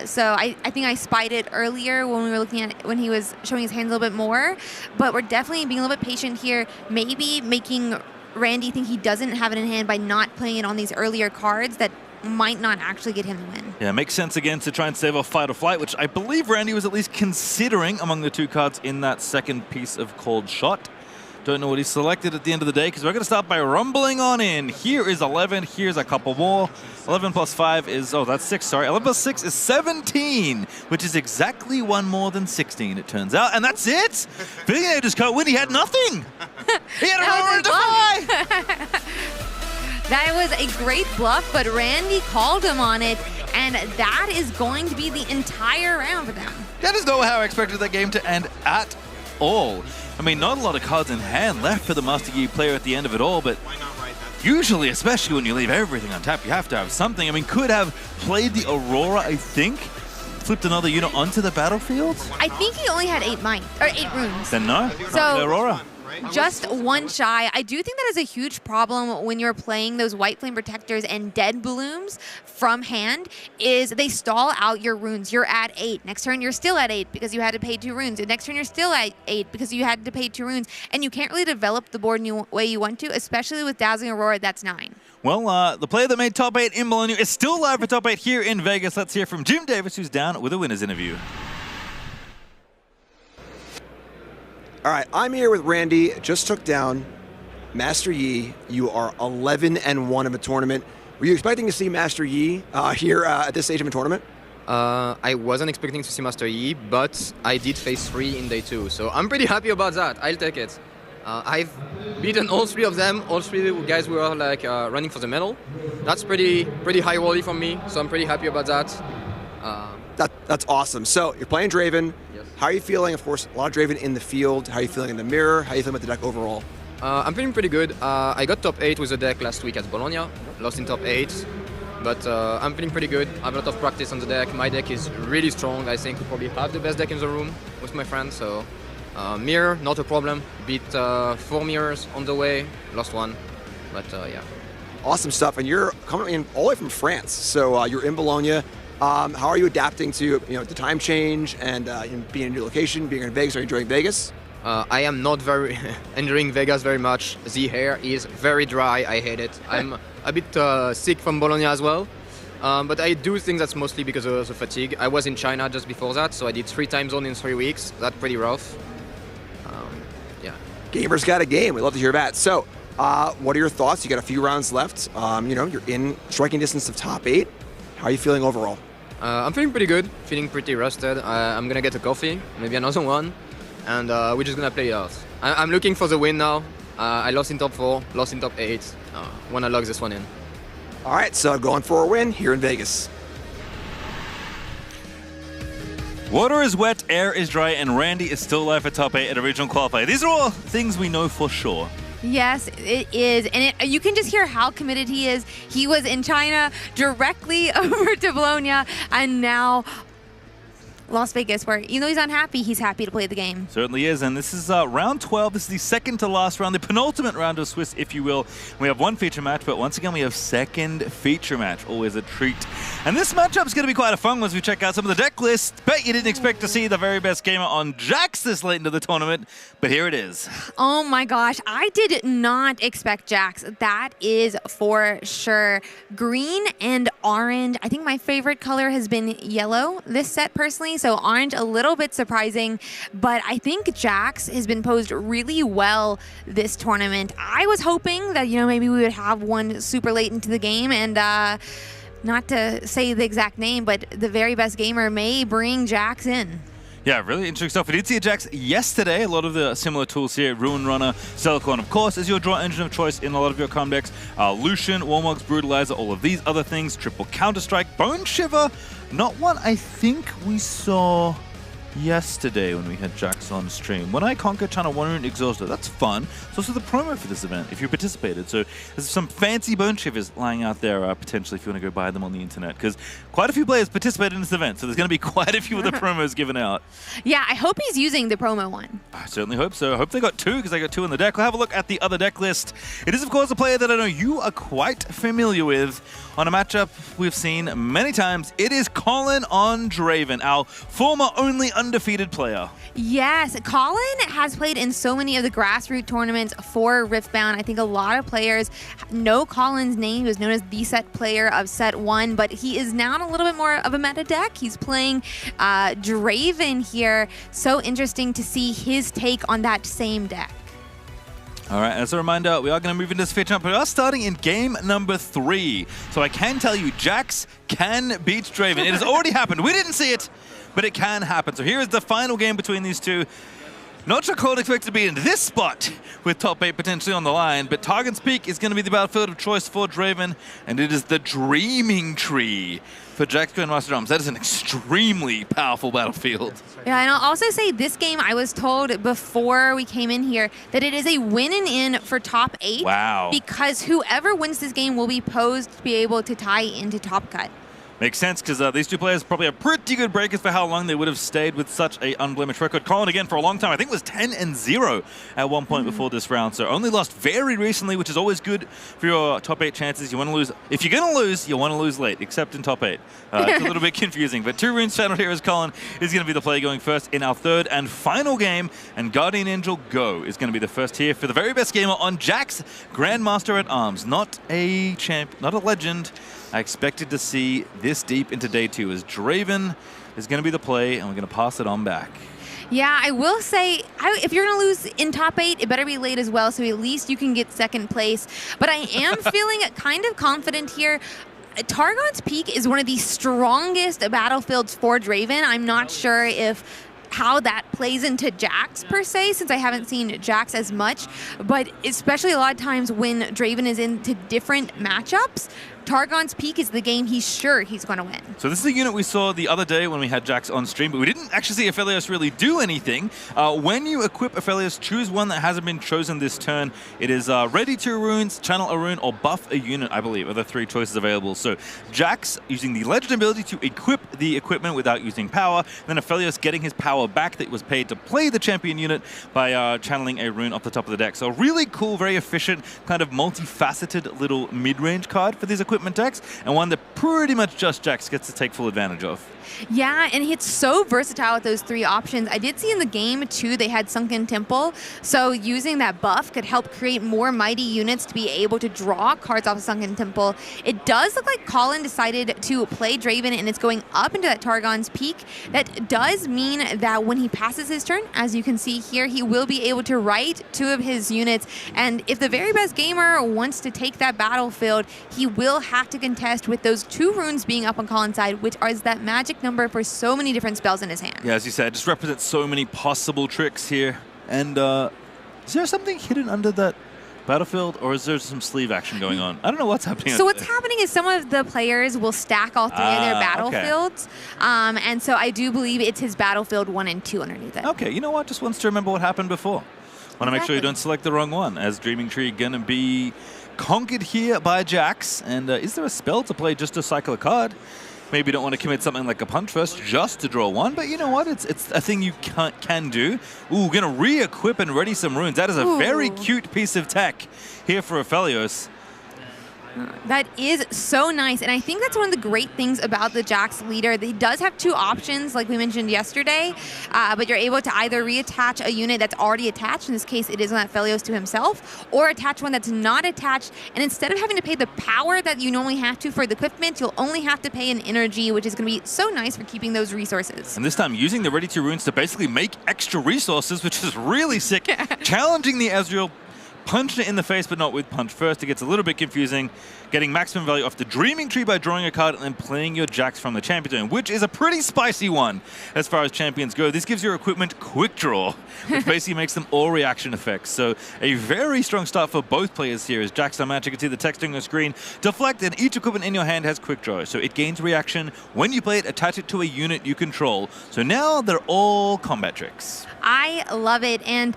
S4: So I think I spied it earlier when we were looking at when he was showing his hands a little bit more. But we're definitely being a little bit patient here, maybe making Randy think he doesn't have it in hand by not playing it on these earlier cards that might not actually get him the win.
S16: Yeah, makes sense again to try and save off Fight or Flight, which I believe Randy was at least considering among the 2 cards in that second piece of Cold Shot. Don't know what he selected at the end of the day, because we're going to start by rumbling on in. Here is 11. Here's a couple more. 11 plus 5 is, oh, that's 6, sorry. 11 plus 6 is 17, which is exactly 1 more than 16, it turns out. And that's it. Villianer just can't win. He had nothing. He had a Defy.
S4: That was a great bluff, but Randy called him on it, and that is going to be the entire round for them.
S16: That is not how I expected that game to end at all. I mean, not a lot of cards in hand left for the Master Yi player at the end of it all, but usually, especially when you leave everything on tap, you have to have something. I mean, could have played the Aurora, I think, flipped another unit onto the battlefield.
S4: I think he only had 8 might, or 8 runes.
S16: Then no,
S4: so
S16: not the Aurora.
S4: Just 1 shy. I do think that is a huge problem when you're playing those White Flame Protectors and Dead Blooms from hand, is they stall out your runes. You're at 8. Next turn, you're still at 8 because you had to pay 2 runes. And next turn, you're still at 8 because you had to pay 2 runes. And you can't really develop the board in the way you want to, especially with Dazzling Aurora, that's 9.
S16: Well, the player that made top 8 in Bologna is still live for top 8 here in Vegas. Let's hear from Jim Davis, who's down with a winner's interview.
S2: All right, I'm here with Randy. Just took down Master Yi. You are 11-1 of a tournament. Were you expecting to see Master Yi here at this stage of a tournament?
S19: I wasn't expecting to see Master Yi, but I did phase 3 in day 2, so I'm pretty happy about that. I'll take it. I've beaten all 3 of them. All 3 guys were like running for the medal. That's pretty high rolly from me, so I'm pretty happy about that.
S2: That's awesome. So you're playing Draven. Yes. How are you feeling? Of course, a lot of Draven in the field. How are you feeling in the mirror? How are you feeling about the deck overall?
S19: I'm feeling pretty good. I got top 8 with the deck last week at Bologna. Lost in top 8. But I'm feeling pretty good. I have a lot of practice on the deck. My deck is really strong. I think we probably have the best deck in the room with my friends. So mirror, not a problem. Beat 4 mirrors on the way. Lost 1. But yeah.
S2: Awesome stuff. And you're coming in all the way from France. So you're in Bologna. How are you adapting to the time change and being in a new location, being in Vegas? Are you enjoying Vegas?
S19: I am not very enjoying Vegas very much. The hair is very dry. I hate it. I'm a bit sick from Bologna as well. But I do think that's mostly because of the fatigue. I was in China just before that, so I did 3 time zones in 3 weeks. That's pretty rough. Yeah.
S2: Gamers got a game. We'd love to hear that. So what are your thoughts? You got a few rounds left. You're in striking distance of top 8. How are you feeling overall?
S19: I'm feeling pretty good, feeling pretty rested. I'm gonna get a coffee, maybe another one, and we're just gonna play it out. I'm looking for the win now. I lost in top 4, lost in top 8. Wanna log this one in.
S2: All right, so going for a win here in Vegas.
S16: Water is wet, air is dry, and Randy is still alive for top 8 at Original Qualifier. These are all things we know for sure.
S4: Yes, it is. And you can just hear how committed he is. He was in China directly over to Bologna, and now Las Vegas, where even though he's unhappy, he's happy to play the game.
S16: Certainly is, and this is round 12. This is the second to last round, the penultimate round of Swiss, if you will. We have one feature match, but once again, we have second feature match. Always a treat. And this matchup is going to be quite a fun one as we check out some of the deck lists. Bet you didn't expect to see the very best gamer on Jax this late into the tournament, but here it is.
S4: Oh my gosh, I did not expect Jax. That is for sure. Green and orange. I think my favorite color has been yellow this set personally. So orange, a little bit surprising, but I think Jax has been posed really well this tournament. I was hoping that, maybe we would have one super late into the game, and not to say the exact name, but the very best gamer may bring Jax in.
S16: Yeah, really interesting stuff. We did see a Jax yesterday. A lot of the similar tools here. Ruin Runner, Silicon, of course, is your draw engine of choice in a lot of your comp decks. Lucian, Warmog's Brutalizer, all of these other things. Triple Counter-Strike, Bone Shiver. Not one I think we saw yesterday when we had Jax on stream. When I Conquer, Channel 1 and Exhausted. That's fun. It's also the promo for this event if you participated. So there's some fancy Bone Shivers lying out there potentially if you want to go buy them on the internet, because quite a few players participated in this event. So there's going to be quite a few of the promos given out.
S4: Yeah, I hope he's using the promo one.
S16: I certainly hope so. I hope they got two, because they got two in the deck. We'll have a look at the other deck list. It is, of course, a player that I know you are quite familiar with. On a matchup we've seen many times, it is Colin on Draven, our former only undefeated player.
S4: Yes, Colin has played in so many of the grassroots tournaments for Riftbound. I think a lot of players know Colin's name. He was known as the set player of set 1, but he is now in a little bit more of a meta deck. He's playing Draven here. So interesting to see his take on that same deck.
S16: All right, as a reminder, we are going to move into this feature, but we are starting in game number 3. So I can tell you, Jax can beat Draven. It has already happened. We didn't see it, but it can happen. So here is the final game between these two. Not sure Cold expects to be in this spot with top 8 potentially on the line, but Targon's Peak is going to be the battlefield of choice for Draven, and it is the Dreaming Tree for Jax Grandmaster Drums. That is an extremely powerful battlefield.
S4: Yeah, and I'll also say this game, I was told before we came in here that it is a win and in for top 8.
S16: Wow.
S4: Because whoever wins this game will be posed to be able to tie into top cut.
S16: Makes sense, because these two players probably have pretty good breakers for how long they would have stayed with such a unblemished record. Colin, again, for a long time, I think it was 10-0 at one point before this round, so only lost very recently, which is always good for your top 8 chances. You want to lose, if you're going to lose, you want to lose late, except in top 8. It's a little bit confusing, but 2 runes channeled here as Colin is going to be the player going first in our third and final game, and Guardian Angel Go is going to be the first here for the very best gamer on Jax Grandmaster at Arms. Not a champ, not a legend. I expected to see this deep into day 2 as Draven is going to be the play, and we're going to pass it on back.
S4: Yeah, I will say, if you're going to lose in top 8, it better be late as well, so at least you can get second place. But I am feeling kind of confident here. Targon's Peak is one of the strongest battlefields for Draven. I'm not sure if how that plays into Jax per se, since I haven't seen Jax as much, but especially a lot of times when Draven is into different matchups, Targon's Peak is the game he's sure he's going to win.
S16: So this is a unit we saw the other day when we had Jax on stream, but we didn't actually see Aphelios really do anything. When you equip Aphelios, choose one that hasn't been chosen this turn. It is ready 2 runes, channel a rune, or buff a unit, I believe, are the 3 choices available. So Jax using the legend ability to equip the equipment without using power, then Aphelios getting his power back that was paid to play the champion unit by channeling a rune off the top of the deck. So really cool, very efficient, kind of multifaceted little mid-range card for these equipment decks, and one that pretty much just Jax gets to take full advantage of.
S4: Yeah, and it's so versatile with those 3 options. I did see in the game, too, they had Sunken Temple, so using that buff could help create more mighty units to be able to draw cards off of Sunken Temple. It does look like Colin decided to play Draven, and it's going up into that Targon's Peak. That does mean that when he passes his turn, as you can see here, he will be able to write 2 of his units, and if the very best gamer wants to take that battlefield, he will have to contest with those 2 runes being up on Colin's side, which is that magic number for so many different spells in his hand.
S16: Yeah, as you said, just represents so many possible tricks here. And is there something hidden under that battlefield, or is there some sleeve action going on? I don't know what's happening.
S4: So what's happening is some of the players will stack all 3 of their battlefields. Okay. And so I do believe it's his battlefield 1 and 2 underneath it.
S16: Okay, you know what? Just wants to remember what happened before. Want to make sure you
S4: Exactly.
S16: don't select the wrong one, as Dreaming Tree going to be conquered here by Jax. And is there a spell to play just to cycle a card? Maybe you don't want to commit something like a punch first just to draw one, but you know what? It's a thing you can do. Ooh, going to re-equip and ready some runes. That is a very cute piece of tech here for Aphelios.
S4: That is so nice, and I think that's one of the great things about the Jax leader. He does have two options, like we mentioned yesterday, but you're able to either reattach a unit that's already attached, in this case it is on Aphelios to himself, or attach one that's not attached, and instead of having to pay the power that you normally have to for the equipment, you'll only have to pay an energy, which is going to be so nice for keeping those resources.
S16: And this time using the Ready to Runes to basically make extra resources, which is really sick. Challenging the Ezreal, punching it in the face, but not with punch first. It gets a little bit confusing. Getting maximum value off the Dreaming Tree by drawing a card and then playing your Jax from the Champion Zone, which is a pretty spicy one as far as champions go. This gives your equipment quick draw, which basically makes them all reaction effects. So a very strong start for both players here as Jax on match. You can see the text on your screen. Deflect, and each equipment in your hand has quick draw. So it gains reaction. When you play it, attach it to a unit you control. So now they're all combat tricks.
S4: I love it, and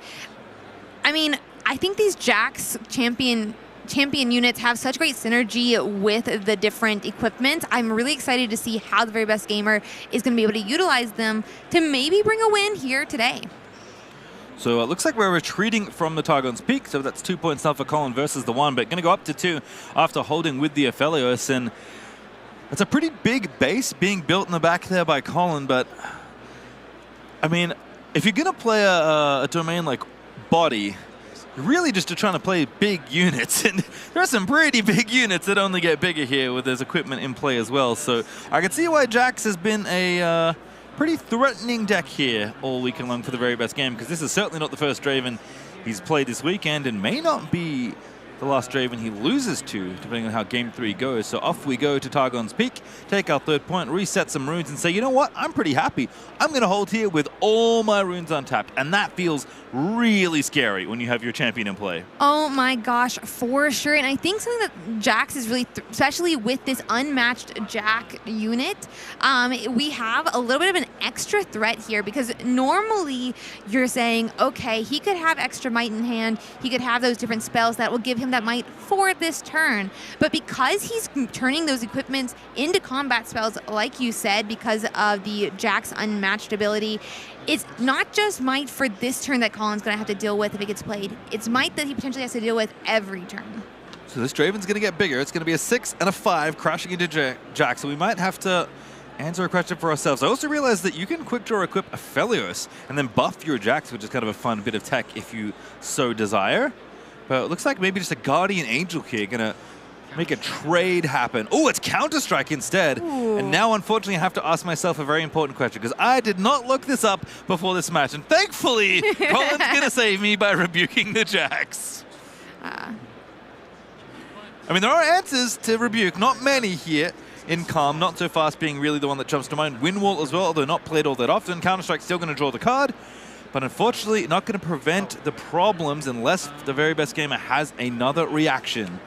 S4: I mean, I think these Jax champion units have such great synergy with the different equipment. I'm really excited to see how the very best gamer is going to be able to utilize them to maybe bring a win here today.
S16: So it looks like we're retreating from the Targon's Peak, so that's 2 points now for Colin versus the 1, but going to go up to 2 after holding with the Aphelios, and it's a pretty big base being built in the back there by Colin, but I mean, if you're going to play a domain like Body, you're really just trying to play big units, and there are some pretty big units that only get bigger here with his equipment in play as well. So I can see why Jax has been a pretty threatening deck here all weekend long for the very best game, because this is certainly not the first Draven he's played this weekend, and may not be the last Draven he loses to, depending on how Game 3 goes. So off we go to Targon's Peak, take our 3rd point, reset some runes, and say, you know what, I'm pretty happy. I'm going to hold here with all my runes untapped, and that feels really scary when you have your champion in play.
S4: Oh my gosh, for sure. And I think something that Jax is really, especially with this unmatched Jack unit, we have a little bit of an extra threat here, because normally you're saying, okay, he could have extra might in hand, he could have those different spells that will give him that might for this turn. But because he's turning those equipments into combat spells, like you said, because of the Jax unmatched ability, it's not just might for this turn that Colin's going to have to deal with if it gets played. It's might that he potentially has to deal with every turn.
S16: So this Draven's going to get bigger. It's going to be a 6 and a 5 crashing into Jax, so we might have to answer a question for ourselves. I also realized that you can quick draw equip Aphelios and then buff your Jax, which is kind of a fun bit of tech if you so desire. But it looks like maybe just a Guardian Angel here going to make a trade happen. Oh, it's Counter-Strike instead.
S4: Ooh.
S16: And now, unfortunately, I have to ask myself a very important question, because I did not look this up before this match. And thankfully, Colin's going to save me by rebuking the Jax. I mean, there are answers to rebuke. Not many here in Calm. Not so fast being really the one that jumps to mind. Windwall as well, although not played all that often. Counter-Strike still going to draw the card. But unfortunately, not going to prevent the problems unless the very best gamer has another reaction.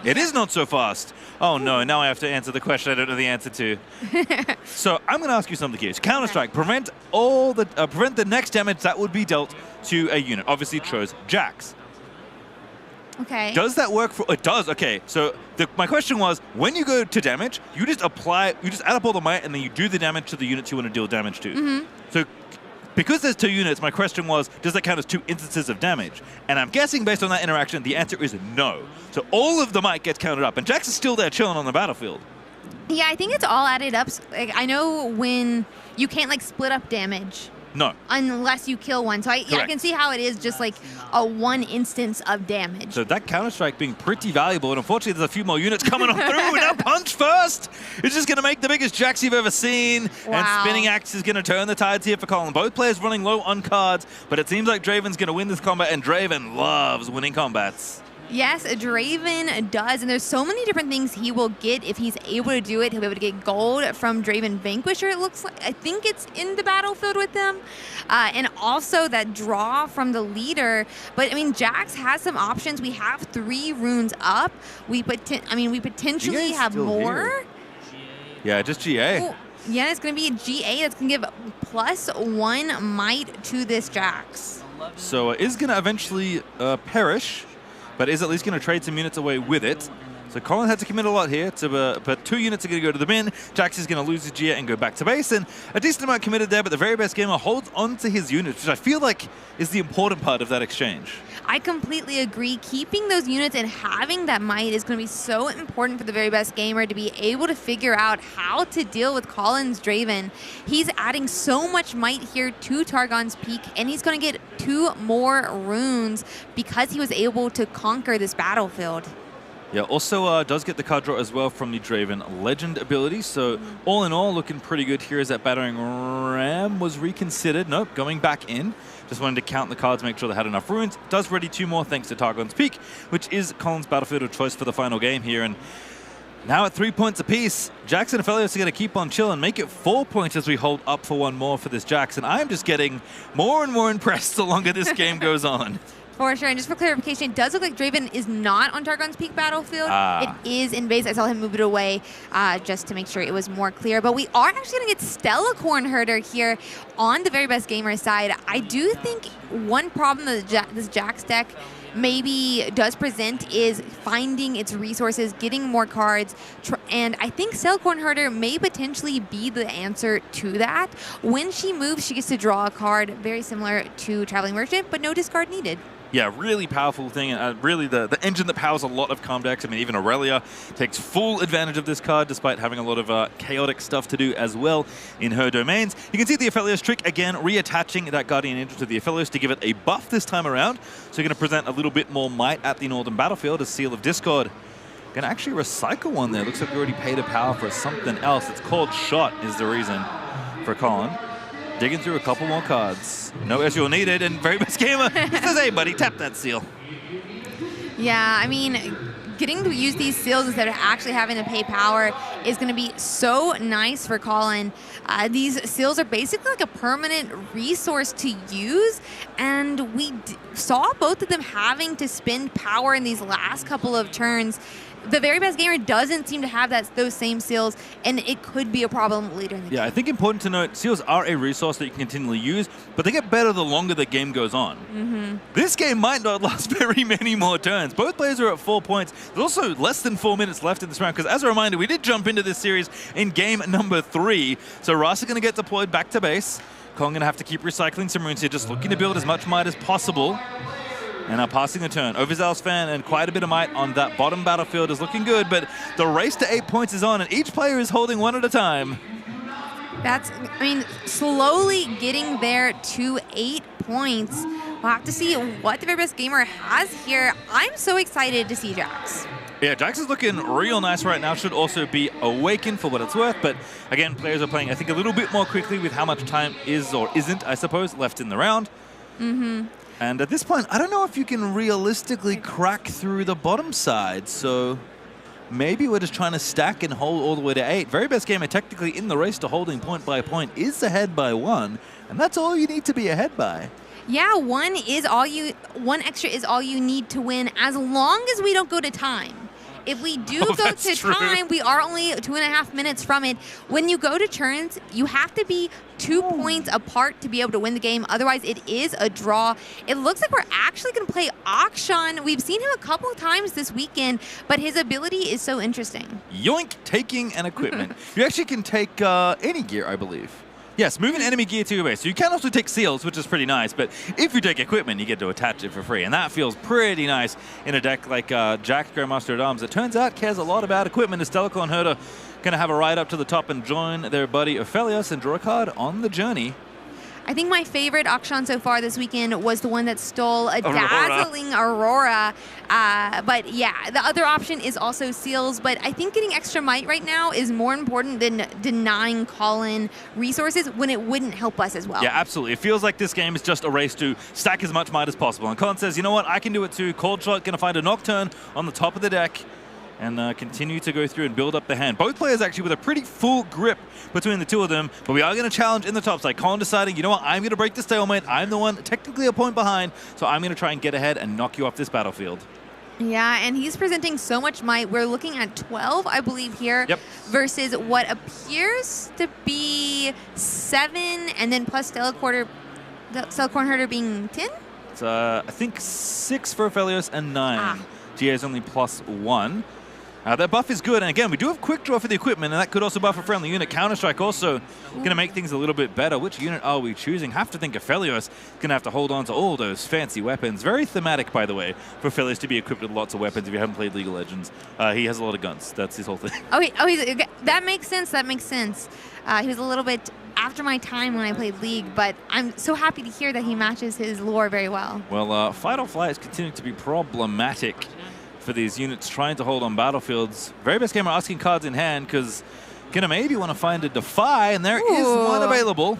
S16: It is not so fast. Oh no, now I have to answer the question I don't know the answer to. So I'm going to ask you something here. Counter-Strike, prevent the next damage that would be dealt to a unit. Obviously chose Jax.
S4: Okay.
S16: Does that work for, it does, okay. So my question was, when you go to damage, you just add up all the might and then you do the damage to the units you want to deal damage to.
S4: Mm-hmm.
S16: So because there's 2 units, my question was, does that count as 2 instances of damage? And I'm guessing based on that interaction, the answer is no. So all of the might gets counted up, and Jax is still there chilling on the battlefield.
S4: Yeah, I think it's all added up. Like, I know when you can't like split up damage.
S16: No.
S4: Unless you kill one. So I can see how it is just like a 1 instance of damage.
S16: So that Counter-Strike being pretty valuable, and unfortunately there's a few more units coming on through. Now punch first! It's just going to make the biggest Jax you've ever seen.
S4: Wow.
S16: And Spinning Axe is going to turn the tides here for Colin. Both players running low on cards, but it seems like Draven's going to win this combat, and Draven loves winning combats.
S4: Yes, Draven does, and there's so many different things he will get if he's able to do it. He'll be able to get gold from Draven Vanquisher, it looks like. I think it's in the battlefield with them. And also that draw from the leader. But, I mean, Jax has some options. We have 3 runes up. We potentially have more.
S16: Here. Yeah, just GA.
S4: Ooh, yeah, it's going to be a GA that's going to give +1 might to this Jax.
S16: So is going to eventually perish, but is at least going to trade some units away with it. So Colin had to commit a lot here, but 2 units are going to go to the bin. Jax is going to lose his Gia and go back to base, and a decent amount committed there, but the very best gamer holds on to his units, which I feel like is the important part of that exchange.
S4: I completely agree. Keeping those units and having that might is going to be so important for the very best gamer to be able to figure out how to deal with Colin's Draven. He's adding so much might here to Targon's Peak, and he's going to get 2 more runes because he was able to conquer this battlefield.
S16: Yeah, also does get the card draw as well from the Draven Legend ability. So all in all, looking pretty good here as that Battering Ram was reconsidered. Nope, going back in. Just wanted to count the cards, make sure they had enough runes. Does ready 2 more thanks to Targon's Peak, which is Colin's battlefield of choice for the final game here. And now at 3 points apiece, Jax and Aphelios are going to keep on chilling, make it 4 points as we hold up for 1 more for this Jax. And I'm just getting more and more impressed the longer this game goes on.
S4: For sure, and just for clarification, it does look like Draven is not on Targon's Peak battlefield. It is in base. I saw him move it away just to make sure it was more clear. But we are actually going to get Stella Cornherder here on the very best gamer side. I do think one problem that this Jax deck maybe does present is finding its resources, getting more cards, and I think Stella Cornherder may potentially be the answer to that. When she moves, she gets to draw a card very similar to Traveling Merchant, but no discard needed.
S16: Yeah, really powerful thing, and really the engine that powers a lot of calm decks. I mean, even Aurelia takes full advantage of this card, despite having a lot of chaotic stuff to do as well in her domains. You can see the Aphelios trick, again, reattaching that Guardian Angel to the Aphelios to give it a buff this time around. So you're going to present a little bit more might at the Northern Battlefield as Seal of Discord. Going to actually recycle one there. Looks like we already paid a power for something else. It's called Shot is the reason for Colin. Digging through a couple more cards. No Ezreal needed, and very best gamer says, hey buddy, tap that seal.
S4: Yeah, I mean, getting to use these seals instead of actually having to pay power is going to be so nice for Colin. These seals are basically like a permanent resource to use, and we saw both of them having to spend power in these last couple of turns. The very best gamer doesn't seem to have those same seals, and it could be a problem later in the game.
S16: Yeah, I think important to note, seals are a resource that you can continually use, but they get better the longer the game goes on. This game might not last very many more turns. Both players are at 4 points. There's also less than 4 minutes left in this round, because as a reminder, we did jump into this series in game number 3, so Rasa going to get deployed back to base. Kong going to have to keep recycling some runes here, just looking to build as much might as possible. And passing the turn. Overzealous fan and quite a bit of might on that bottom battlefield is looking good, but the race to 8 points is on, and each player is holding one at a time.
S4: That's, I mean, slowly getting there to 8 points. We'll have to see what the very best gamer has here. I'm so excited to see Jax.
S16: Yeah, Jax is looking real nice right now. Should also be Awakened for what it's worth, but again, players are playing, I think, a little bit more quickly with how much time is or isn't, I suppose, left in the round. And at this point, I don't know if you can realistically crack through the bottom side, so maybe we're just trying to stack and hold all the way to 8. Very best gamer technically in the race to holding point by point is ahead by 1, and that's all you need to be ahead by.
S4: Yeah, one extra is all you need to win, as long as we don't go to time. If we do go to time, we are only 2.5 minutes from it. When you go to turns, you have to be 2 points apart to be able to win the game. Otherwise, it is a draw. It looks like we're actually going to play Akshan. We've seen him a couple of times this weekend, but his ability is so interesting.
S16: Yoink, taking an equipment. You actually can take any gear, I believe. Yes, moving enemy gear to your base. So you can also take seals, which is pretty nice, but if you take equipment, you get to attach it for free, and that feels pretty nice in a deck like Jax Grandmaster at Arms. It turns out cares a lot about equipment. Stella Cornherder going to have a ride up to the top and join their buddy Aphelios and draw a card on the journey.
S4: I think my favorite Akshan so far this weekend was the one that stole a dazzling Aurora. But yeah, the other option is also seals. But I think getting extra might right now is more important than denying Colin resources when it wouldn't help us as well.
S16: Yeah, absolutely. It feels like this game is just a race to stack as much might as possible. And Colin says, you know what, I can do it too. Cold Shot going to find a Nocturne on the top of the deck and continue to go through and build up the hand. Both players actually with a pretty full grip between the two of them, but we are going to challenge in the top side. Colin deciding, you know what, I'm going to break the stalemate. I'm the one technically a point behind, so I'm going to try and get ahead and knock you off this battlefield.
S4: Yeah, and he's presenting so much might. We're looking at 12, I believe, here, versus what appears to be 7, and then plus Stella Cornherder being 10?
S16: I think 6 for Aphelios and 9. GA is only +1. That buff is good, and again, we do have quick draw for the equipment, and that could also buff a friendly unit. Counter-Strike also going to make things a little bit better. Which unit are we choosing? Have to think Aphelios is going to have to hold on to all those fancy weapons. Very thematic, by the way, for Aphelios to be equipped with lots of weapons. If you haven't played League of Legends, he has a lot of guns. That's his whole thing.
S4: That makes sense. That makes sense. He was a little bit after my time when I played League, but I'm so happy to hear that he matches his lore very well.
S16: Well, Fight or Flight is continuing to be problematic for these units trying to hold on battlefields. Very best gamer asking cards in hand because gonna maybe want to find a Defy, and there is one available.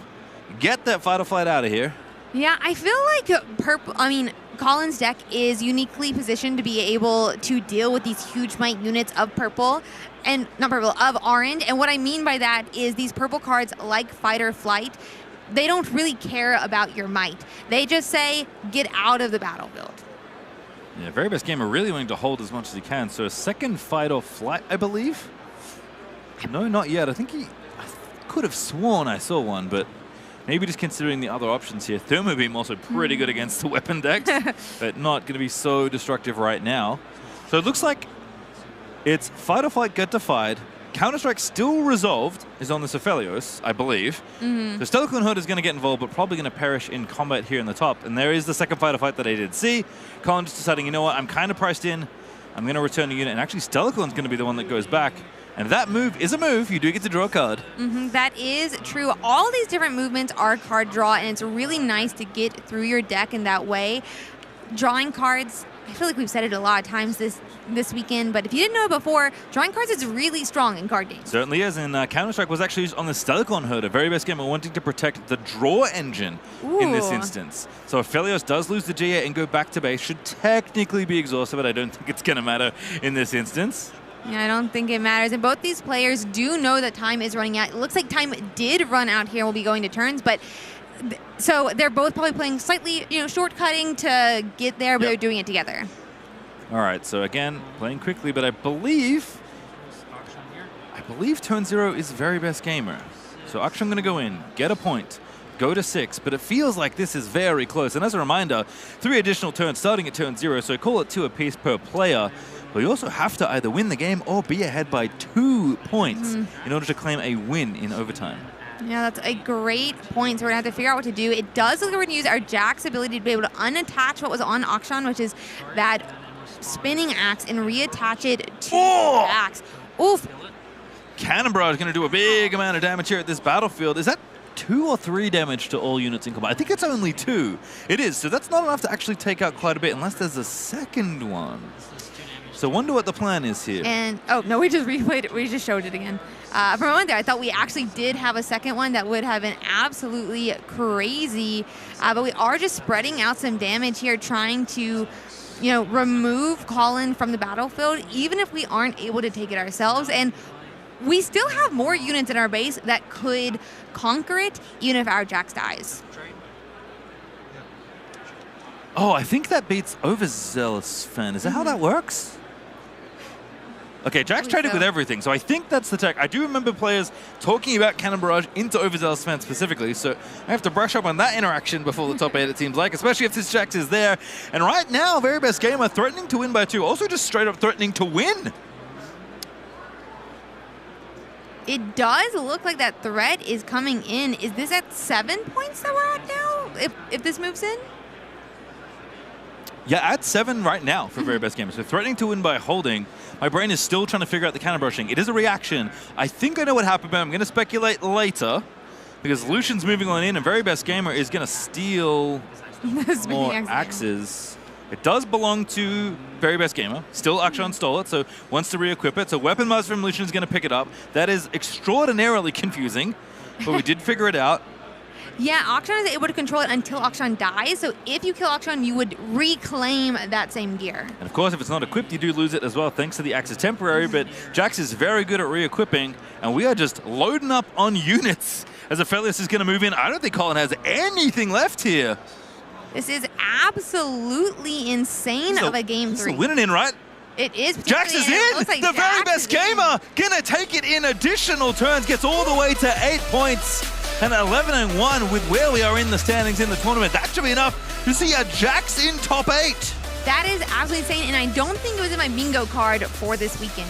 S16: Get that Fight or Flight out of here.
S4: Yeah, I feel like Colin's deck is uniquely positioned to be able to deal with these huge might units of purple, and not purple, of orange. And what I mean by that is these purple cards like Fight or Flight, they don't really care about your might. They just say, get out of the battlefield.
S16: Yeah, very best gamer really wanting to hold as much as he can. So a second Fight or Flight, I believe? No, not yet. I could have sworn I saw one, but maybe just considering the other options here. Thermobeam also pretty good against the weapon decks, but not going to be so destructive right now. So it looks like it's Fight or Flight, get defied. Counter-Strike still resolved is on this Aphelios, I believe. The Stealth Hood is going to get involved, but probably going to perish in combat here in the top. And there is the second Fight or Flight that I did see. Colin just deciding, you know what, I'm kind of priced in. I'm going to return the unit, and actually Stellacon's going to be the one that goes back. And that move is a move. You do get to draw a card.
S4: That is true. All these different movements are card draw, and it's really nice to get through your deck in that way. Drawing cards, I feel like we've said it a lot of times this weekend, but if you didn't know it before, drawing cards is really strong in card games.
S16: Certainly is, and Counter-Strike was actually used on the Stellacon's Hood, a very best gamer wanting to protect the draw engine in this instance. So Aphelios does lose the GA and go back to base. Should technically be exhausted, but I don't think it's going to matter in this instance.
S4: Yeah, I don't think it matters. And both these players do know that time is running out. It looks like time did run out here. We'll be going to turns, but so they're both probably playing slightly, shortcutting to get there, but they're doing it together.
S16: All right, so again, playing quickly, but I believe turn 0 is very best gamer. So Akshan going to go in, get a point, go to 6, but it feels like this is very close. And as a reminder, 3 additional turns starting at turn 0, so call it 2 apiece per player. But you also have to either win the game or be ahead by 2 points in order to claim a win in overtime.
S4: Yeah, that's a great point. So we're going to have to figure out what to do. It does look like we're going to use our Jack's ability to be able to unattach what was on Akshan, which is that spinning axe, and reattach it to the axe. Oof.
S16: Cannon Barrage is going to do a big amount of damage here at this battlefield. Is that 2 or 3 damage to all units in combat? I think it's only 2. It is, so that's not enough to actually take out quite a bit unless there's a second one. So wonder what the plan is here.
S4: And, oh, no, we just replayed it. We just showed it again. For a moment there, I thought we actually did have a second one that would have been absolutely crazy. But we are just spreading out some damage here, trying to, remove Colin from the battlefield, even if we aren't able to take it ourselves. And we still have more units in our base that could conquer it, even if our Jax dies.
S16: Oh, I think that beats Overzealous Fan. Is that how that works? Okay, Jack's traded with everything, so I think that's the tech. I do remember players talking about Cannon Barrage into Overzealous Fan specifically, so I have to brush up on that interaction before the top 8, it seems like, especially if this Jax is there. And right now, very best gamer threatening to win by 2, also just straight up threatening to win.
S4: It does look like that threat is coming in. Is this at 7 points that we're at now, if this moves in?
S16: Yeah, at 7 right now for very best gamer. So threatening to win by holding. My brain is still trying to figure out the cannon brushing. It is a reaction. I think I know what happened, but I'm going to speculate later because Lucian's moving on in and very best gamer is going to steal more axes. It does belong to very best gamer. Still Akshan stole it, so wants to re-equip it. So weapon master from Lucian is going to pick it up. That is extraordinarily confusing, but we did figure it out.
S4: Yeah, Akshan is able to control it until Akshan dies. So if you kill Akshan, you would reclaim that same gear.
S16: And of course, if it's not equipped, you do lose it as well, thanks to the axe is temporary. But Jax is very good at re-equipping, and we are just loading up on units as Aphelios is going to move in. I don't think Colin has anything left here.
S4: This is absolutely insane of a game 3.
S16: Winning in, right?
S4: It is.
S16: Jax is in!
S4: Like
S16: the very best gamer! Gonna take it in additional turns, gets all the way to 8 points. And 11-1 with where we are in the standings in the tournament. That should be enough to see a Jax in top 8.
S4: That is absolutely insane, and I don't think it was in my bingo card for this weekend.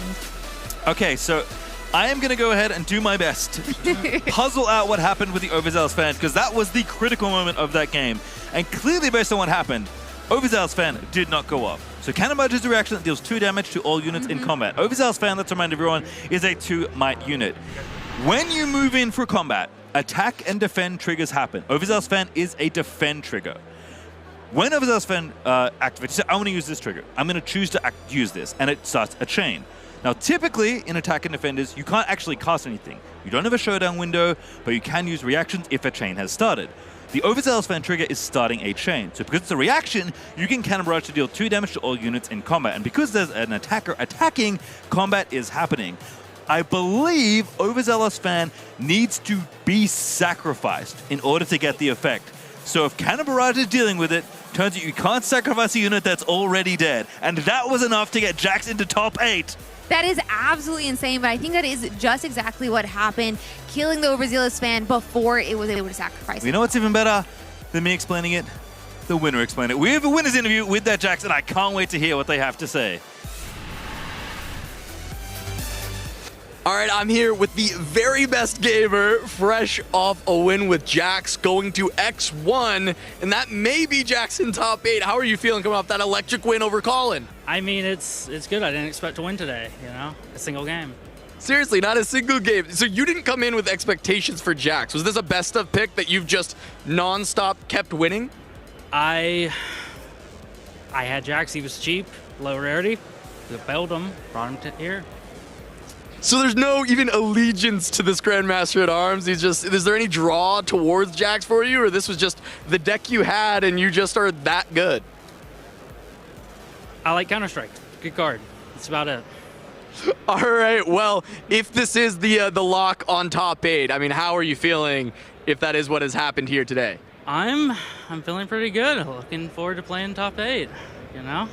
S16: Okay, so I am going to go ahead and do my best to puzzle out what happened with the Overzealous fan, because that was the critical moment of that game. And clearly, based on what happened, Overzealous fan did not go off. So Cannon Barrage is a reaction that deals 2 damage to all units in combat. Overzealous fan, let's remind everyone, is a 2-might unit. When you move in for combat, attack and defend triggers happen. Overzealous fan is a defend trigger. When Overzealous fan activates, you say, I want to use this trigger. I'm going to choose to use this, and it starts a chain. Now, typically, in attack and defenders, you can't actually cast anything. You don't have a showdown window, but you can use reactions if a chain has started. The Overzealous fan trigger is starting a chain. So because it's a reaction, you can Cannon Barrage to deal 2 damage to all units in combat. And because there's an attacker attacking, combat is happening. I believe Overzealous fan needs to be sacrificed in order to get the effect. So if Cannon Barrage is dealing with it, turns out you can't sacrifice a unit that's already dead. And that was enough to get Jax into top 8.
S4: That is absolutely insane, but I think that is just exactly what happened, killing the Overzealous fan before it was able to sacrifice.
S16: You know what's even better than me explaining it? The winner explained it. We have a winner's interview with that Jax, and I can't wait to hear what they have to say.
S1: All right, I'm here with the very best gamer, fresh off a win with Jax, going to X1, and that may be Jax in top 8. How are you feeling coming off that electric win over Colin?
S20: I mean, it's good. I didn't expect to win today, you know? A single game.
S1: Seriously, not a single game. So you didn't come in with expectations for Jax. Was this a best of pick that you've just non-stop kept winning?
S20: I had Jax. He was cheap, low rarity. We bailed him, brought him to here.
S1: So there's no even allegiance to this Grandmaster at Arms. Is there any draw towards Jax for you, or this was just the deck you had and you just are that good?
S20: I like Counter-Strike. Good card. That's about it.
S1: All right, well, if this is the lock on top 8, I mean, how are you feeling if that is what has happened here today?
S20: I'm feeling pretty good. Looking forward to playing top 8, you know?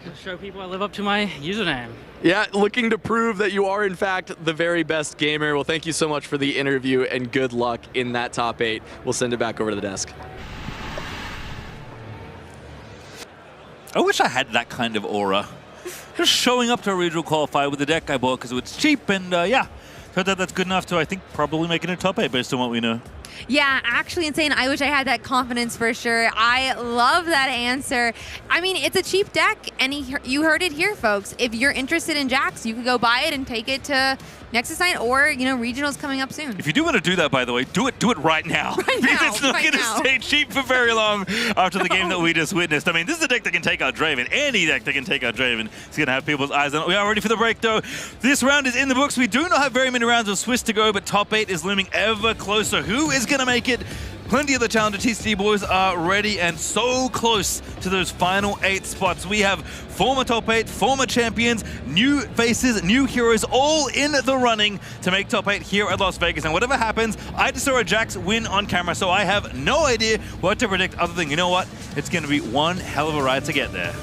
S20: Just show people I live up to my username.
S1: Yeah, looking to prove that you are, in fact, the very best gamer. Well, thank you so much for the interview, and good luck in that top 8. We'll send it back over to the desk.
S16: I wish I had that kind of aura. Just showing up to a regional qualifier with the deck I bought because it was cheap, and yeah, turns out that's good enough to, I think, probably making a top 8 based on what we know.
S4: Yeah, actually insane. I wish I had that confidence for sure. I love that answer. I mean, it's a cheap deck, and you heard it here, folks. If you're interested in Jax, you could go buy it and take it to Nexus Night, or, you know, regionals coming up soon.
S16: If you do want to do that, by the way, do it right now.
S4: Right now,
S16: it's not going to stay cheap for very long after the game that we just witnessed. I mean, this is a deck that can take out Draven. Any deck that can take out Draven is going to have people's eyes on it. We are ready for the break, though. This round is in the books. We do not have very many rounds of Swiss to go, but top 8 is looming ever closer. Who is going to make it? Plenty of the Challenger TCT boys are ready and so close to those final 8 spots. We have former top 8, former champions, new faces, new heroes, all in the running to make top 8 here at Las Vegas. And whatever happens, I just saw a Jax win on camera, so I have no idea what to predict other than, you know what? It's going to be one hell of a ride to get there.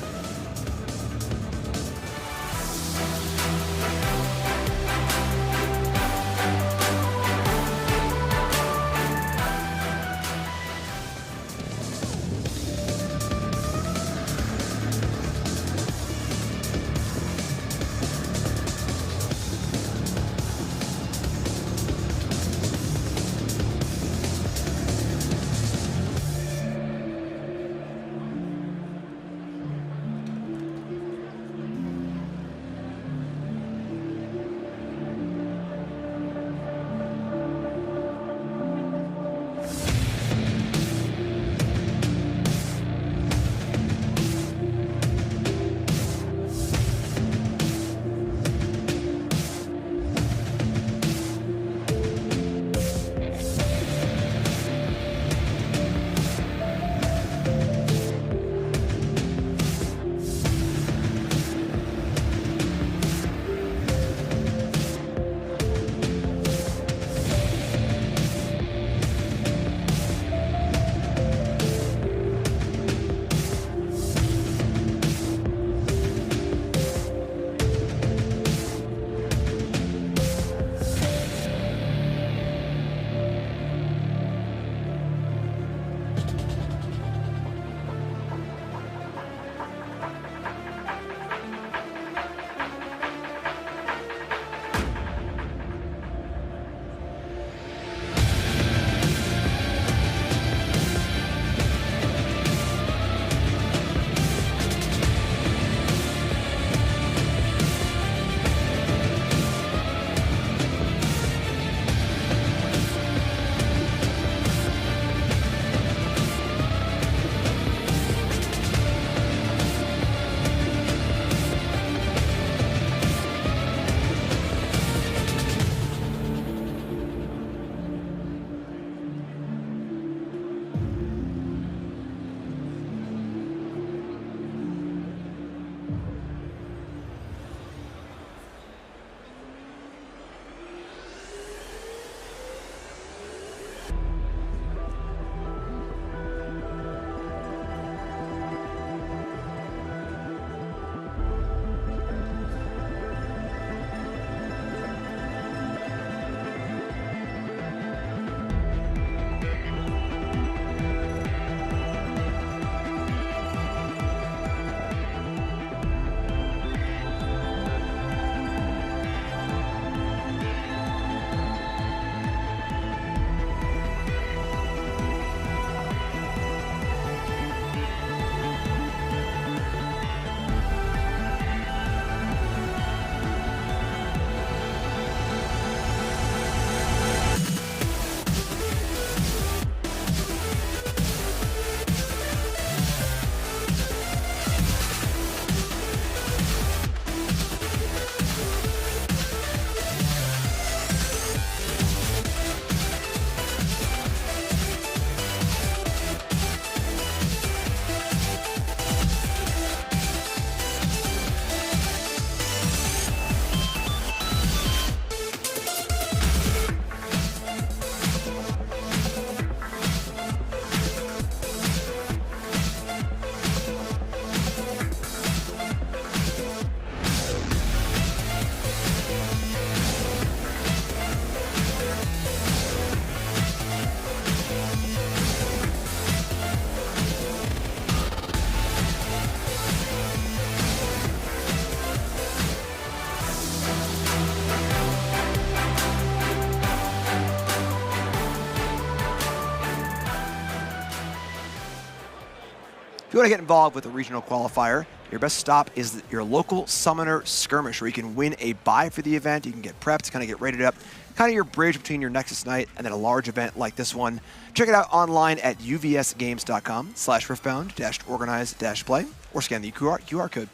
S2: you want to get involved with the regional qualifier, your best stop is your local summoner skirmish, where you can win a buy for the event. You can get prepped, kind of get rated up, kind of your bridge between your Nexus night and then a large event like this one. Check it out online at uvsgames.com/riftbound-organize-play or scan the QR code.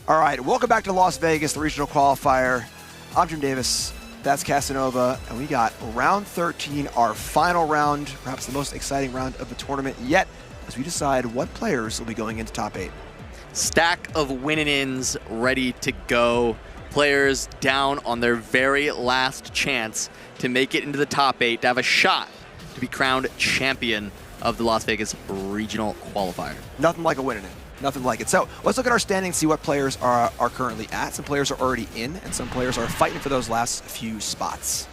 S2: All right, welcome back to Las Vegas, the regional qualifier. I'm Jim Davis, that's Casanova, and we got round 13, our final round, perhaps the most exciting round of the tournament yet, as we decide what players will be going into top 8.
S3: Stack of win-and-ins ready to go. Players down on their very last chance to make it into the top 8, to have a shot to be crowned champion of the Las Vegas regional qualifier.
S2: Nothing like a win-and-in. Nothing like it. So let's look at our standings, see what players are currently at. Some players are already in, and some players are fighting for those last few spots.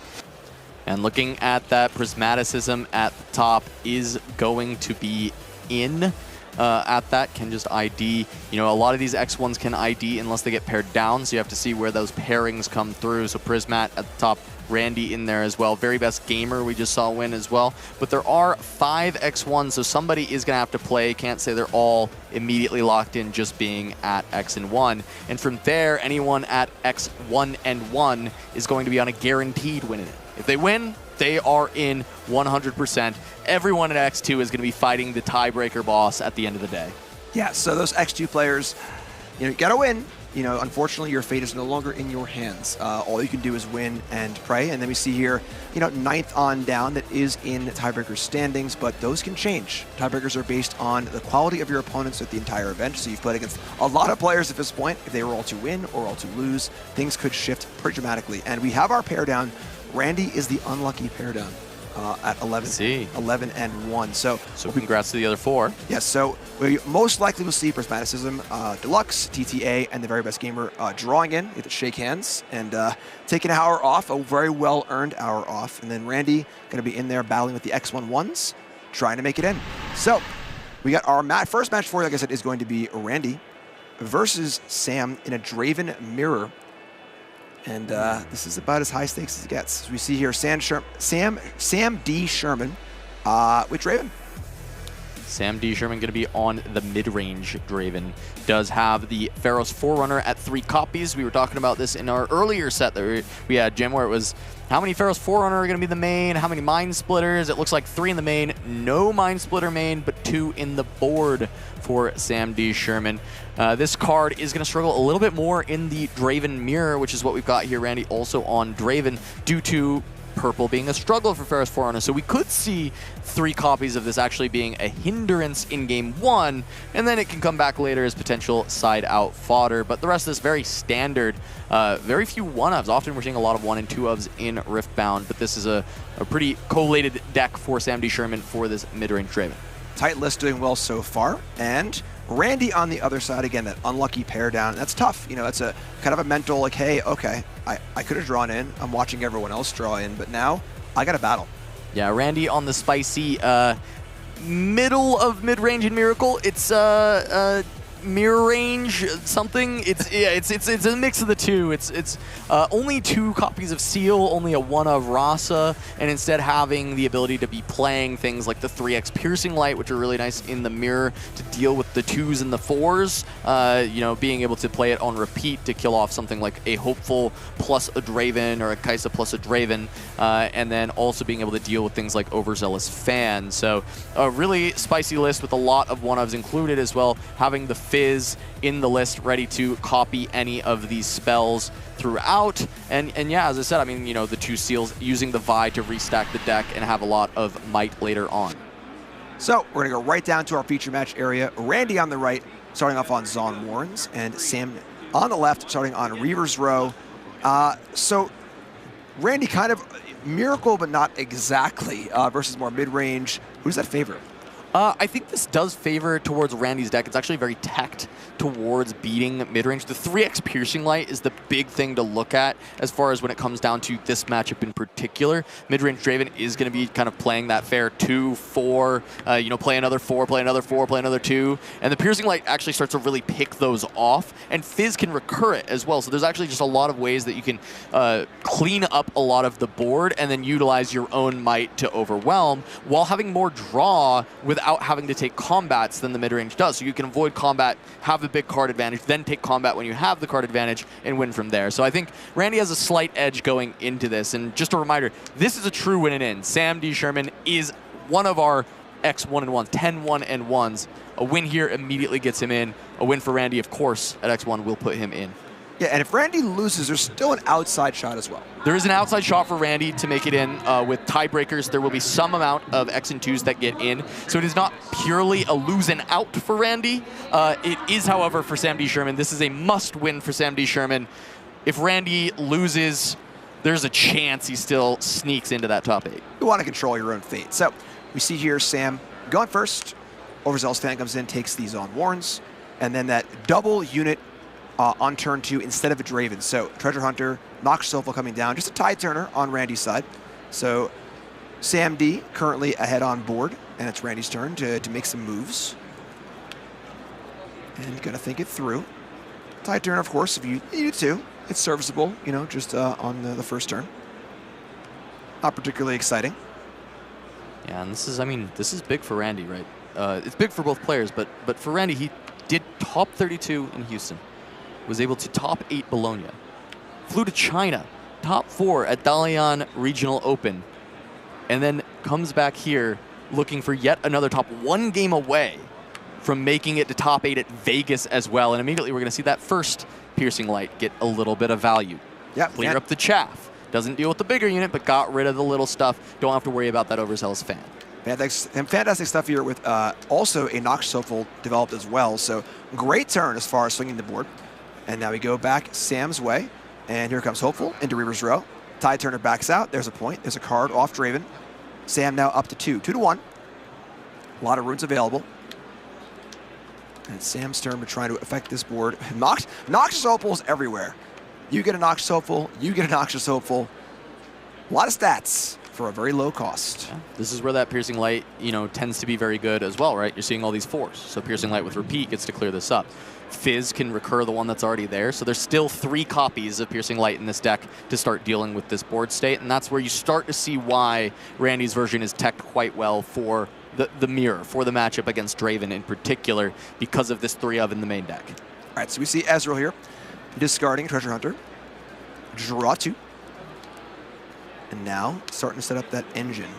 S3: And looking at that, Prismaticism at the top is going to be in. At that, can just ID. You know, a lot of these X1s can ID unless they get paired down, so you have to see where those pairings come through. So Prismat at the top, Randy in there as well. Very best gamer we just saw win as well. But there are 5 X1s, so somebody is going to have to play. Can't say they're all immediately locked in just being at X and 1. And from there, anyone at X1 and 1 is going to be on a guaranteed win in it. If they win, they are in 100%. Everyone at X2 is going to be fighting the tiebreaker boss at the end of the day.
S2: Yeah, so those X2 players, you got to win. Unfortunately, your fate is no longer in your hands. All you can do is win and pray. And then we see here, 9th on down that is in tiebreaker standings, but those can change. Tiebreakers are based on the quality of your opponents at the entire event. So you've played against a lot of players at this point. If they were all to win or all to lose, things could shift pretty dramatically. And we have our pair down. Randy is the unlucky pair down at 11 and 1. So
S3: congrats to the other 4.
S2: Yes, so we most likely will see Prismaticism, Deluxe, TTA, and the very best gamer drawing in. You get to shake hands and take an hour off, a very well-earned hour off. And then Randy going to be in there battling with the X11s, trying to make it in. So we got our first match for you, like I said, is going to be Randy versus Sam in a Draven mirror. And this is about as high stakes as it gets. As we see here, Sam D. Sherman with Draven.
S3: Sam D. Sherman going to be on the mid-range Draven. Does have the Pharaoh's Forerunner at 3 copies. We were talking about this in our earlier set that we had, Jim, where it was how many Pharaoh's Forerunner are going to be the main, how many Mind Splitters. It looks like 3 in the main, no Mind Splitter main, but 2 in the board for Sam D. Sherman. This card is going to struggle a little bit more in the Draven mirror, which is what we've got here, Randy, also on Draven, due to purple being a struggle for Pharaoh's Forerunner. So we could see 3 copies of this actually being a hindrance in game 1, and then it can come back later as potential side-out fodder. But the rest of this very standard, very few 1-ofs. Often we're seeing a lot of 1 and 2-ofs in Riftbound, but this is a pretty collated deck for Sam D. Sherman for this mid-range Draven.
S2: Tight list doing well so far, and Randy on the other side, again, that unlucky pair down. That's tough. That's a kind of a mental, like, hey, okay, I could have drawn in. I'm watching everyone else draw in, but now I got to battle.
S3: Yeah, Randy on the spicy middle of mid-range and Miracle. It's mirror range something. It's a mix of the two. It's only 2 copies of Seal, only a 1 of Rasa, and instead having the ability to be playing things like the 3x Piercing Light, which are really nice in the mirror to deal with the 2s and the 4s. Being able to play it on repeat to kill off something like a Hopeful plus a Draven or a Kaisa plus a Draven, and then also being able to deal with things like Overzealous Fan. So a really spicy list with a lot of 1-ofs included as well, having the Fizz in the list ready to copy any of these spells throughout. And yeah, as I said, I mean, the 2 Seals using the Vi to restack the deck and have a lot of might later on.
S2: So we're going to go right down to our feature match area. Randy on the right, starting off on Zon Warrens, and Sam on the left, starting on Reaver's Row. So Randy kind of Miracle, but not exactly, versus more mid-range. Who's that favorite?
S3: I think this does favor towards Randy's deck. It's actually very teched towards beating mid-range. The 3x Piercing Light is the big thing to look at as far as when it comes down to this matchup in particular. Mid-range Draven is going to be kind of playing that fair 2, 4, play another 4, play another 4, play another 2. And the Piercing Light actually starts to really pick those off. And Fizz can recur it as well. So there's actually just a lot of ways that you can clean up a lot of the board and then utilize your own might to overwhelm while having more draw without having to take combats than the mid-range does. So you can avoid combat, have the big card advantage, then take combat when you have the card advantage, and win from there. So I think Randy has a slight edge going into this. And just a reminder, this is a true win and in. Sam D. Sherman is one of our X1-and-1s, 10-1-and-1s. A win here immediately gets him in. A win for Randy, of course, at X1 will put him in.
S2: Yeah, and if Randy loses, there's still an outside shot as well.
S3: There is an outside shot for Randy to make it in. With tiebreakers, there will be some amount of X and 2s that get in. So it is not purely a lose and out for Randy. It is, however, for Sam D. Sherman. This is a must win for Sam D. Sherman. If Randy loses, there's a chance he still sneaks into that top 8.
S2: You want to control your own fate. So we see here Sam going first. Overzealous Fan comes in, takes these on Warrens. And then that double unit on turn 2 instead of a Draven. So Treasure Hunter, Nox Soulful coming down, just a Tide Turner on Randy's side. So Sam D currently ahead on board, and it's Randy's turn to make some moves. And gonna think it through. Tide Turner, of course, if you need to, it's serviceable, just on the first turn. Not particularly exciting.
S3: Yeah, and this is big for Randy, right? It's big for both players, but for Randy, he did top 32 in Houston. Was able to top 8 Bologna. Flew to China, top 4 at Dalian Regional Open. And then comes back here looking for yet another top, 1 game away from making it to top 8 at Vegas as well. And immediately we're going to see that first Piercing Light get a little bit of value.
S2: Yep.
S3: Clear up the chaff. Doesn't deal with the bigger unit, but got rid of the little stuff. Don't have to worry about that Overzealous Fan.
S2: Fantastic stuff here with also a Nox Soulful developed as well. So great turn as far as swinging the board. And now we go back Sam's way. And here comes Hopeful into Reaver's Row. Tide Turner backs out. There's a point. There's a card off Draven. Sam now up to 2. 2-1. A lot of runes available. And it's Sam's turn to try to affect this board. Noxious Opals everywhere. You get a Noxious Hopeful. You get a Noxious Hopeful. A lot of stats for a very low cost.
S3: Yeah. This is where that Piercing Light, tends to be very good as well, right? You're seeing all these 4s. So Piercing Light with Repeat gets to clear this up. Fizz can recur the one that's already there. So there's still 3 copies of Piercing Light in this deck to start dealing with this board state. And that's where you start to see why Randy's version is teched quite well for the mirror, for the matchup against Draven in particular, because of this 3 of in the main deck.
S2: All right, so we see Ezreal here, discarding Treasure Hunter. Draw 2. And now starting to set up that engine.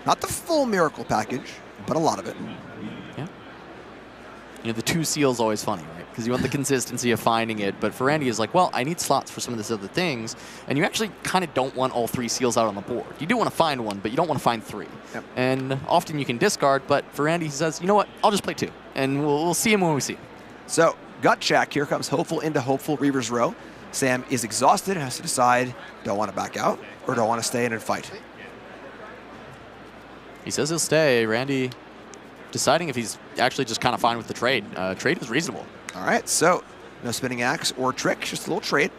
S2: Not the full Miracle package, but a lot of it.
S3: Yeah. The 2 seal's always funny, right? Because you want the consistency of finding it. But for Randy, is like, well, I need slots for some of these other things. And you actually kind of don't want all 3 seals out on the board. You do want to find one, but you don't want to find 3.
S2: Yep.
S3: And often you can discard, but for Randy, he says, you know what? I'll just play 2. And we'll see him when we see him.
S2: So, gut check. Here comes Hopeful into Hopeful Reaver's Row. Sam is exhausted and has to decide, do I want to back out or do I want to stay in and fight?
S3: He says he'll stay. Randy deciding if he's actually just kind of fine with the trade. Trade is reasonable.
S2: All right, so no Spinning Axe or Trick, just a little trade.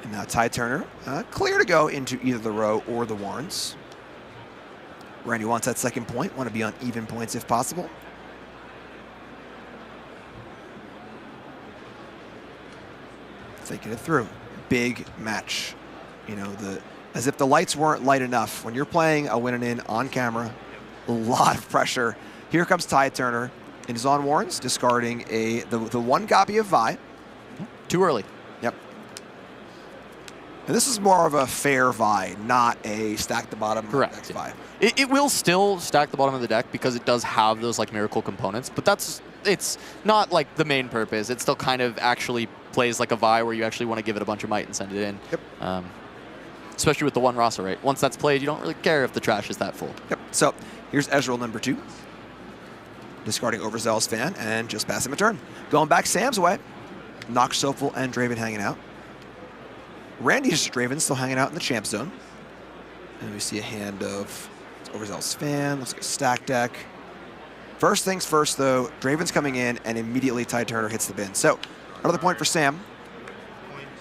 S2: And now Tide Turner, clear to go into either the row or the Warrens. Randy wants that second point, want to be on even points if possible. Thinking it through. Big match. As if the lights weren't light enough. When you're playing a win and in on camera, a lot of pressure. Here comes Tide Turner. It is on Warrens, discarding the 1 copy of Vi.
S3: Too early.
S2: Yep. And this is more of a fair Vi, not a stack the bottom
S3: Correct.
S2: Vi.
S3: It will still stack the bottom of the deck because it does have those miracle components, but it's not like the main purpose. It still kind of actually plays like a Vi where you actually want to give it a bunch of might and send it in.
S2: Yep.
S3: Especially with the 1 Rasa, right? Once that's played, you don't really care if the trash is that full.
S2: Yep. So here's Ezreal number 2. Discarding Overzealous Fan and just passing a turn. Going back Sam's way. Nox Soulful and Draven hanging out. Randy's Draven still hanging out in the champ zone. And we see a hand of Overzealous Fan, looks like a stack deck. First things first, though, Draven's coming in, and immediately Tide Turner hits the bin. So, another point for Sam.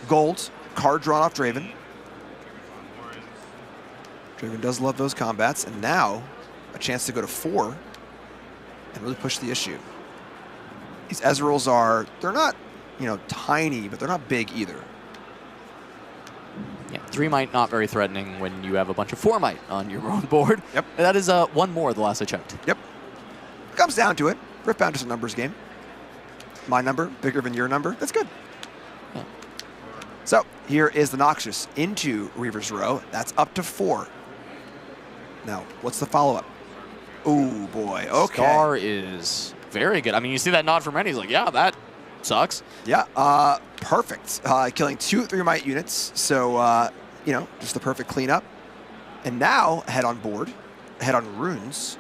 S2: Gold, card drawn off Draven. Draven does love those combats, and now a chance to go to 4 and really push the issue. These Ezreals are, they're not, tiny, but they're not big either.
S3: Yeah, 3 might not very threatening when you have a bunch of 4 might on your own board.
S2: Yep.
S3: And that is 1 more the last I checked.
S2: Yep. Comes down to it. Riftbound is a numbers game. My number, bigger than your number. That's good.
S3: Yeah.
S2: So here is the Noxus into Reaver's Row. That's up to 4. Now, what's the follow-up? Ooh, boy. Okay.
S3: Star is very good. I mean, you see that nod from Randy. He's like, yeah, that sucks.
S2: Yeah, perfect. Killing 2 3-might units. So, just the perfect cleanup. And now, head on board, head on runes.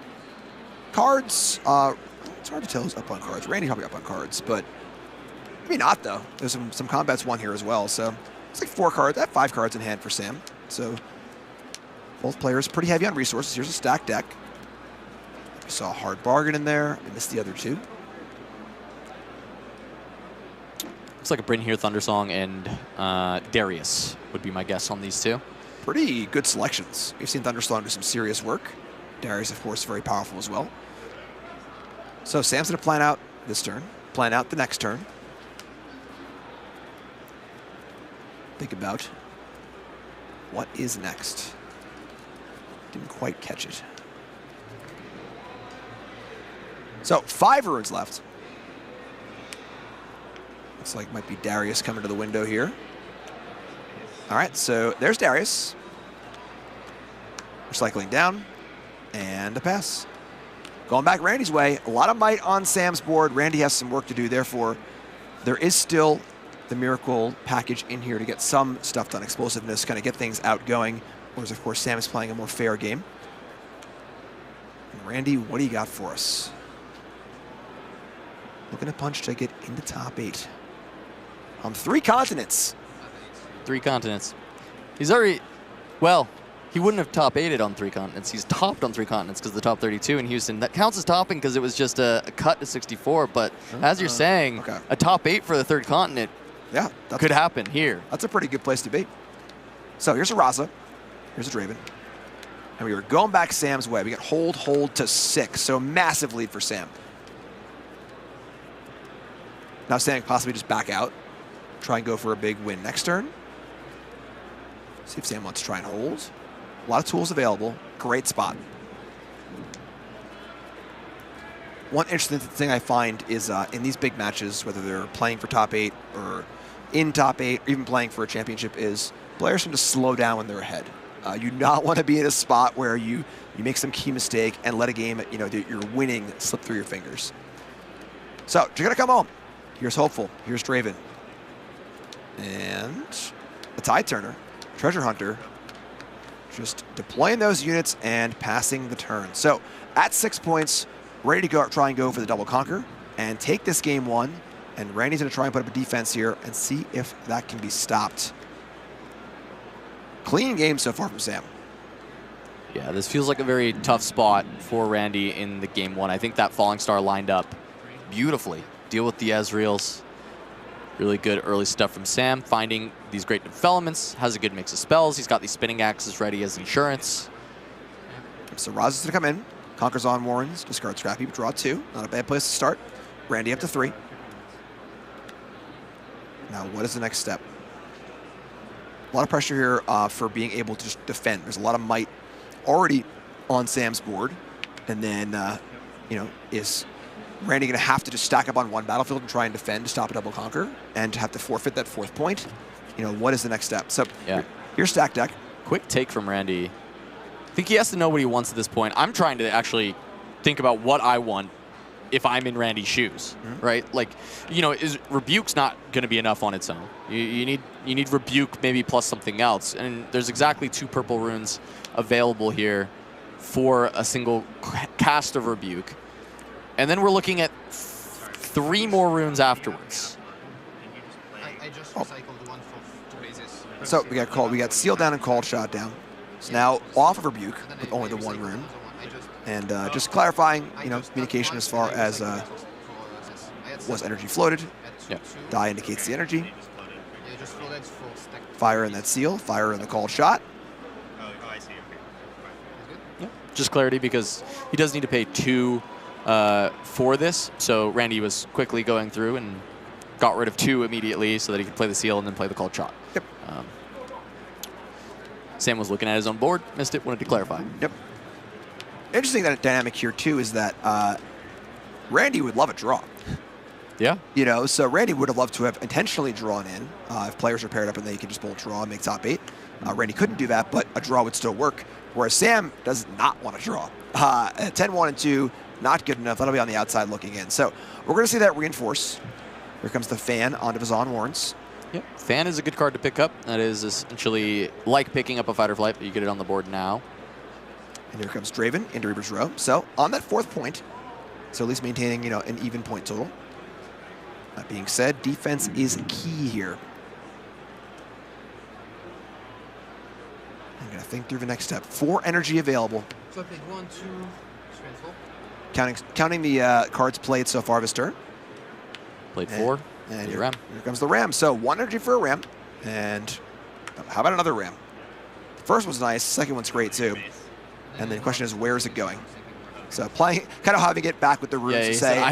S2: Cards, it's hard to tell who's up on cards. Randy's probably up on cards, but maybe not, though. There's some combats won here as well. So it's like 4 cards. I have 5 cards in hand for Sam. So both players pretty heavy on resources. Here's a stack deck. We saw a hard bargain in there. I missed the other 2.
S3: Looks like a Bryn here, Thundersong, and Darius would be my guess on these 2.
S2: Pretty good selections. We've seen Thundersong do some serious work. Darius, of course, very powerful as well. So Sam's going to plan out this turn, plan out the next turn. Think about what is next. Didn't quite catch it. So 5 runes left. Looks like might be Darius coming to the window here. All right, so there's Darius. Recycling down. And a pass. Going back Randy's way. A lot of might on Sam's board. Randy has some work to do. Therefore, there is still the Miracle package in here to get some stuff done. Explosiveness, kind of get things outgoing. Whereas, of course, Sam is playing a more fair game. And Randy, what do you got for us? Looking to punch to get into top 8. On 3 continents.
S3: 3 continents. He's already, well, he wouldn't have top 8'd on 3 continents. He's topped on 3 continents because of the top 32 in Houston. That counts as topping because it was just a cut to 64. But as you're saying, a top 8 for the 3rd continent could happen here.
S2: That's a pretty good place to be. So here's a Raza. Here's a Draven. And we were going back Sam's way. We got hold to 6. So massive lead for Sam. Now Sam possibly just back out. Try and go for a big win next turn. See if Sam wants to try and hold. A lot of tools available. Great spot. One interesting thing I find is in these big matches, whether they're playing for top 8 or in top 8, or even playing for a championship, is players tend to slow down when they're ahead. You do not want to be in a spot where you make some key mistake and let a game that you're winning slip through your fingers. So you're going to come home. Here's Hopeful. Here's Draven. And a Tide Turner. Treasure Hunter. Just deploying those units and passing the turn. So at 6 points, ready to go try and go for the double conquer and take this game 1. And Randy's going to try and put up a defense here and see if that can be stopped. Clean game so far from Sam.
S3: Yeah, this feels like a very tough spot for Randy in the game 1. I think that Falling Star lined up beautifully. Deal with the Ezreals. Really good early stuff from Sam, finding these great developments, has a good mix of spells. He's got these spinning axes ready as insurance.
S2: So Raza's gonna come in, conquers on Warrens, discard Scrap Heap, draw 2. Not a bad place to start. Randy up to 3. Now what is the next step? A lot of pressure here for being able to just defend. There's a lot of might already on Sam's board. And then, is Randy going to have to just stack up on one battlefield and try and defend to stop a double conquer and to have to forfeit that 4th point? What is the next step? So here's stack deck.
S3: Quick take from Randy. I think he has to know what he wants at this point. I'm trying to actually think about what I want if I'm in Randy's shoes, right? Like, is Rebuke's not going to be enough on its own. You need Rebuke maybe plus something else. And there's exactly 2 purple runes available here for a single cast of Rebuke. And then we're looking at 3 more runes afterwards.
S19: I just recycled one for 2 bases.
S2: So we got Seal Down and Called Shot Down. So now off of Rebuke with only the 1 rune. And just clarifying, communication as far as was energy floated.
S3: Yep.
S2: Die indicates the energy. Fire in that seal, fire in the called shot.
S3: Just clarity, because he does need to pay 2 for this. So Randy was quickly going through and got rid of 2 immediately so that he could play the seal and then play the called shot.
S2: Yep.
S3: Sam was looking at his own board, missed it, wanted to clarify.
S2: Yep. Interesting that dynamic here too is that Randy would love a draw.
S3: Yeah.
S2: So Randy would have loved to have intentionally drawn in if players are paired up and they can just bolt draw and make top 8. Randy couldn't do that, but a draw would still work. Whereas Sam does not want to draw. 10, 1, and 2, not good enough. That'll be on the outside looking in. So we're going to see that reinforce. Here comes the Fan onto Vazon Warrens.
S3: Yep. Fan is a good card to pick up. That is essentially like picking up a fight or flight, but you get it on the board now.
S2: And here comes Draven into Reaper's Row. So on that 4th point, so at least maintaining, an even point total. That being said, defense is key here. I'm going to think through the next step. 4 energy available.
S19: So I played 1, 2, 3, 4.
S2: Counting the cards played so far this turn.
S3: Played 4.
S2: And
S3: here
S2: comes the Ram. So 1 energy for a Ram. And how about another Ram? The first one's nice. Second one's great too. And then the question is, where is it going? So playing, kind of having it back with the runes to say,
S3: I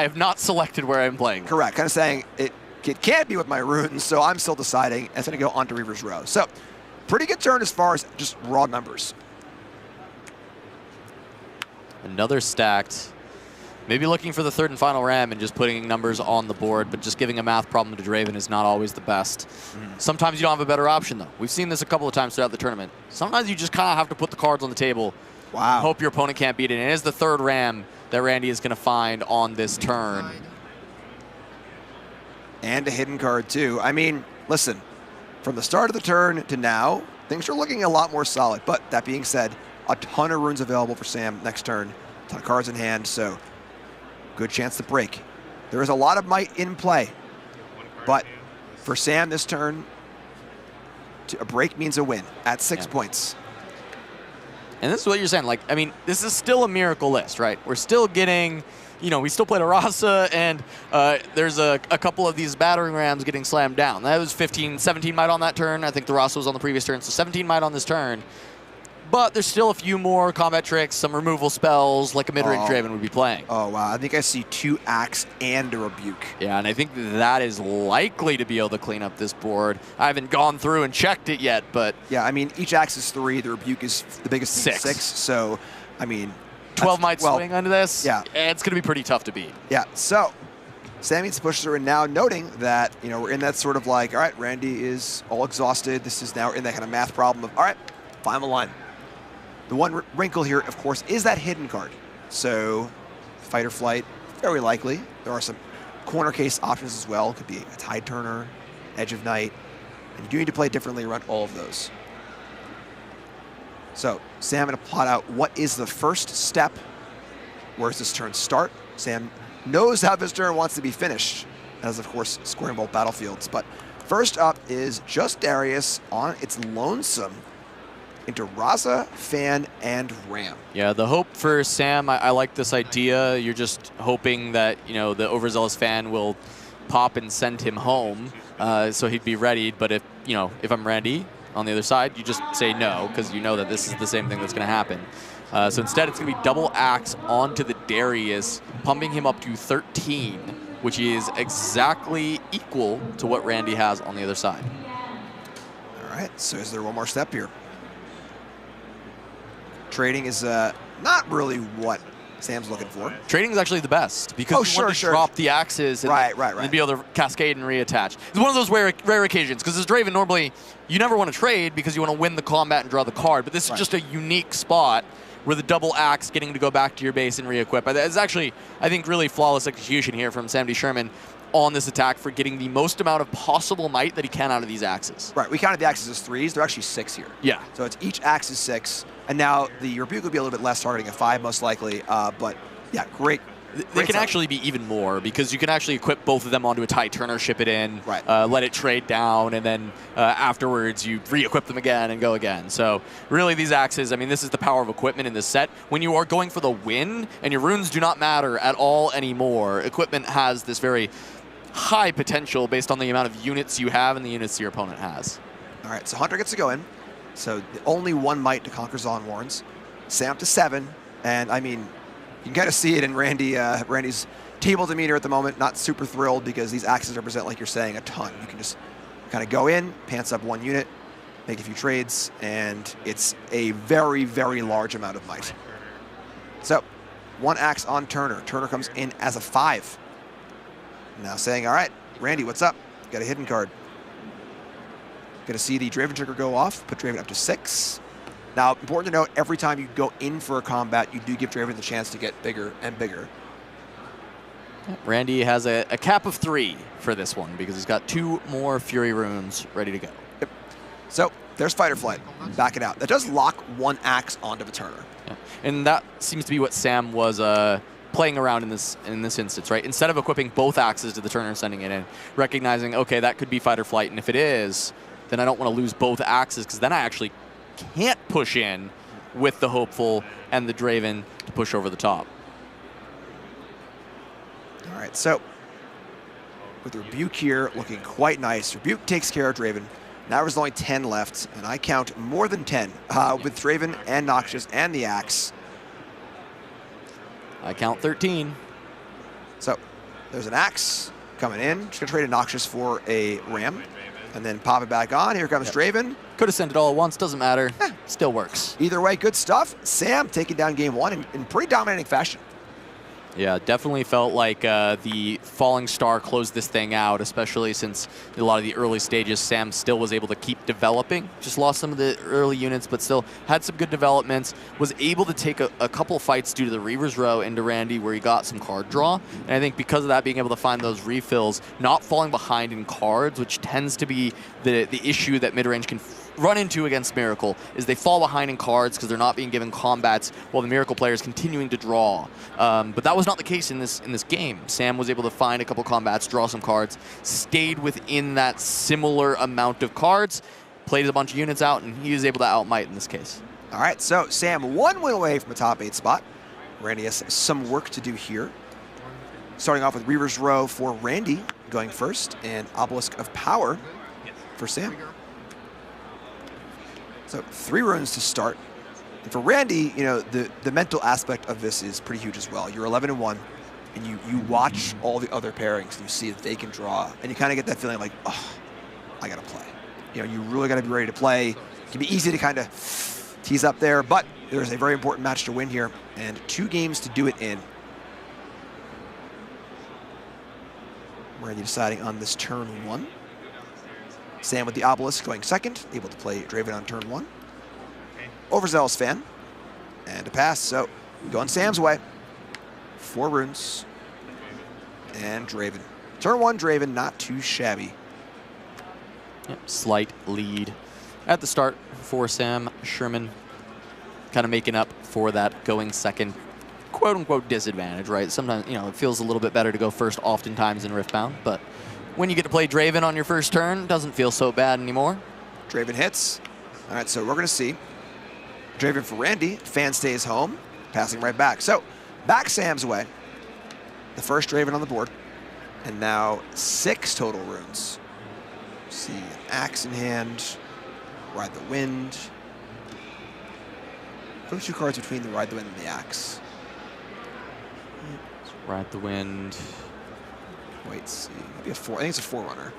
S3: have not selected where I'm playing.
S2: Correct. Kind of saying it can't be with my runes, so I'm still deciding. And it's going to go onto Reaper's Row. So pretty good turn as far as just raw numbers.
S3: Another stacked. Maybe looking for the 3rd and final Ram and just putting numbers on the board, but just giving a math problem to Draven is not always the best. Sometimes you don't have a better option, though. We've seen this a couple of times throughout the tournament. Sometimes you just kind of have to put the cards on the table.
S2: Wow.
S3: Hope your opponent can't beat it. And it is the 3rd Ram that Randy is going to find on this turn.
S2: And a hidden card, too. I mean, listen, from the start of the turn to now, things are looking a lot more solid. But that being said, a ton of runes available for Sam next turn. A ton of cards in hand, so good chance to break. There is a lot of might in play. But for Sam this turn, a break means a win at 6 points.
S3: And this is what you're saying. Like, I mean, this is still a miracle list, right? We're still getting, we still played a Rasa, and there's a couple of these battering rams getting slammed down. That was 17 might on that turn. I think the Rasa was on the previous turn, so 17 might on this turn. But there's still a few more combat tricks, some removal spells, like a mid-range Draven would be playing.
S2: Oh, wow. I think I see 2 Axe and a Rebuke.
S3: Yeah, and I think that is likely to be able to clean up this board. I haven't gone through and checked it yet, but...
S2: Yeah, I mean, each Axe is 3. The Rebuke is the biggest 6. So, I mean...
S3: 12 might swing under this.
S2: Yeah.
S3: It's going to be pretty tough to beat.
S2: Yeah, so Sam needs to push through, and now noting that, we're in that sort of like, all right, Randy is all exhausted. This is now in that kind of math problem of, all right, final line. The one wrinkle here, of course, is that hidden card. So fight or flight, very likely. There are some corner case options as well. Could be a Tide Turner, Edge of Night. And you do need to play differently around all of those. So Sam going to plot out what is the first step. Where does this turn start? Sam knows how this turn wants to be finished, as of course scoring both battlefields. But first up is just Darius on its lonesome into Raza, Fan, and Ram.
S3: Yeah, the hope for Sam, I like this idea. You're just hoping that, the overzealous Fan will pop and send him home, so he'd be ready. But if I'm Randy on the other side, you just say no, because you know that this is the same thing that's going to happen. So instead, it's going to be double Axe onto the Darius, pumping him up to 13, which is exactly equal to what Randy has on the other side.
S2: All right, so is there one more step here? Trading is not really what Sam's looking for.
S3: Trading is actually the best because you want to drop the axes and, and be able to cascade and reattach. It's one of those rare occasions because as Draven, normally you never want to trade because you want to win the combat and draw the card, but this is just a unique spot where the double axe getting to go back to your base and re-equip. It's actually, I think, really flawless execution here from Sam D. Sherman on this attack for getting the most amount of possible might that he can out of these axes.
S2: Right, we counted the axes as 3s. They're actually 6 here.
S3: Yeah.
S2: So it's each axe is 6. And now the Rebuke would be a little bit less, targeting a 5 most likely. But yeah, great
S3: They can actually be even more because you can actually equip both of them onto a TIE Turner, ship it in, let it trade down, and then afterwards you re-equip them again and go again. So really these axes, I mean, this is the power of equipment in this set. When you are going for the win and your runes do not matter at all anymore, equipment has this very high potential based on the amount of units you have and the units your opponent has.
S2: All right, so Hunter gets to go in. So only one might to conquer Zon Warrens. Sam up to 7, and I mean, you can kind of see it in Randy's table demeanor at the moment. Not super thrilled because these axes represent, like you're saying, a ton. You can just kind of go in, pants up 1 unit, make a few trades, and it's a very, very large amount of might. So 1 axe on Turner. Turner comes in as a 5. Now saying, all right, Randy, what's up? Got a hidden card. Going to see the Draven trigger go off, put Draven up to 6. Now, important to note, every time you go in for a combat, you do give Draven the chance to get bigger and bigger.
S3: Randy has a cap of 3 for this one because he's got 2 more Fury runes ready to go.
S2: Yep. So there's Fight or Flight. Back it out. That does lock 1 axe onto the Turner.
S3: Yeah. And that seems to be what Sam was playing around in this instance, right? Instead of equipping both axes to the Turner and sending it in, recognizing, okay, that could be Fight or Flight, and if it is, then I don't want to lose both axes because then I actually can't push in with the Hopeful and the Draven to push over the top.
S2: All right, so with Rebuke here looking quite nice. Rebuke takes care of Draven. Now there's only 10 left, and I count more than 10 with Draven and Noxious and the axe.
S3: I count 13.
S2: So there's an axe coming in. Just gonna trade a Noxious for a Ram. And then pop it back on. Here comes Draven.
S3: Could have sent it all at once, doesn't matter. Still works.
S2: Either way, good stuff. Sam taking down game 1 in pretty dominating fashion.
S3: Yeah, definitely felt like the Falling Star closed this thing out, especially since a lot of the early stages, Sam still was able to keep developing. Just lost some of the early units, but still had some good developments. Was able to take a couple fights due to the Reaver's Row into Randy where he got some card draw. And I think because of that, being able to find those refills, not falling behind in cards, which tends to be the issue that mid-range can run into against Miracle, is they fall behind in cards because they're not being given combats while the Miracle player is continuing to draw. But that was not the case in this game. Sam was able to find a couple combats, draw some cards, stayed within that similar amount of cards, played a bunch of units out, and he was able to outmight in this case.
S2: All right, so Sam 1 win away from a top 8 spot. Randy has some work to do here. Starting off with Reaver's Row for Randy going first, and Obelisk of Power for Sam. So 3 runes to start. And for Randy, you know, the mental aspect of this is pretty huge as well. You're 11-1, and you watch all the other pairings, and you see that they can draw, and you kind of get that feeling like, oh, I got to play. You know, you really got to be ready to play. It can be easy to kind of tease up there, but there's a very important match to win here, and 2 games to do it in. Randy deciding on this turn 1. Sam with the Obelisk going second, able to play Draven on turn 1. Overzealous fan, and a pass, so going Sam's way. 4 runes, and Draven. Turn 1 Draven, not too shabby.
S3: Yep, slight lead at the start for Sam. Sherman kind of making up for that going second, quote-unquote disadvantage, right? Sometimes, you know, it feels a little bit better to go first oftentimes in Riftbound, but when you get to play Draven on your first turn, doesn't feel so bad anymore.
S2: Draven hits. All right, so we're going to see Draven for Randy. Fan stays home, passing right back. So back Sam's way. The first Draven on the board. And now 6 total runes. See, an axe in hand, Ride the Wind. Put 2 cards between the Ride the Wind and the axe.
S3: Ride the Wind.
S2: Wait, see. Maybe a 4. I think it's a Forerunner.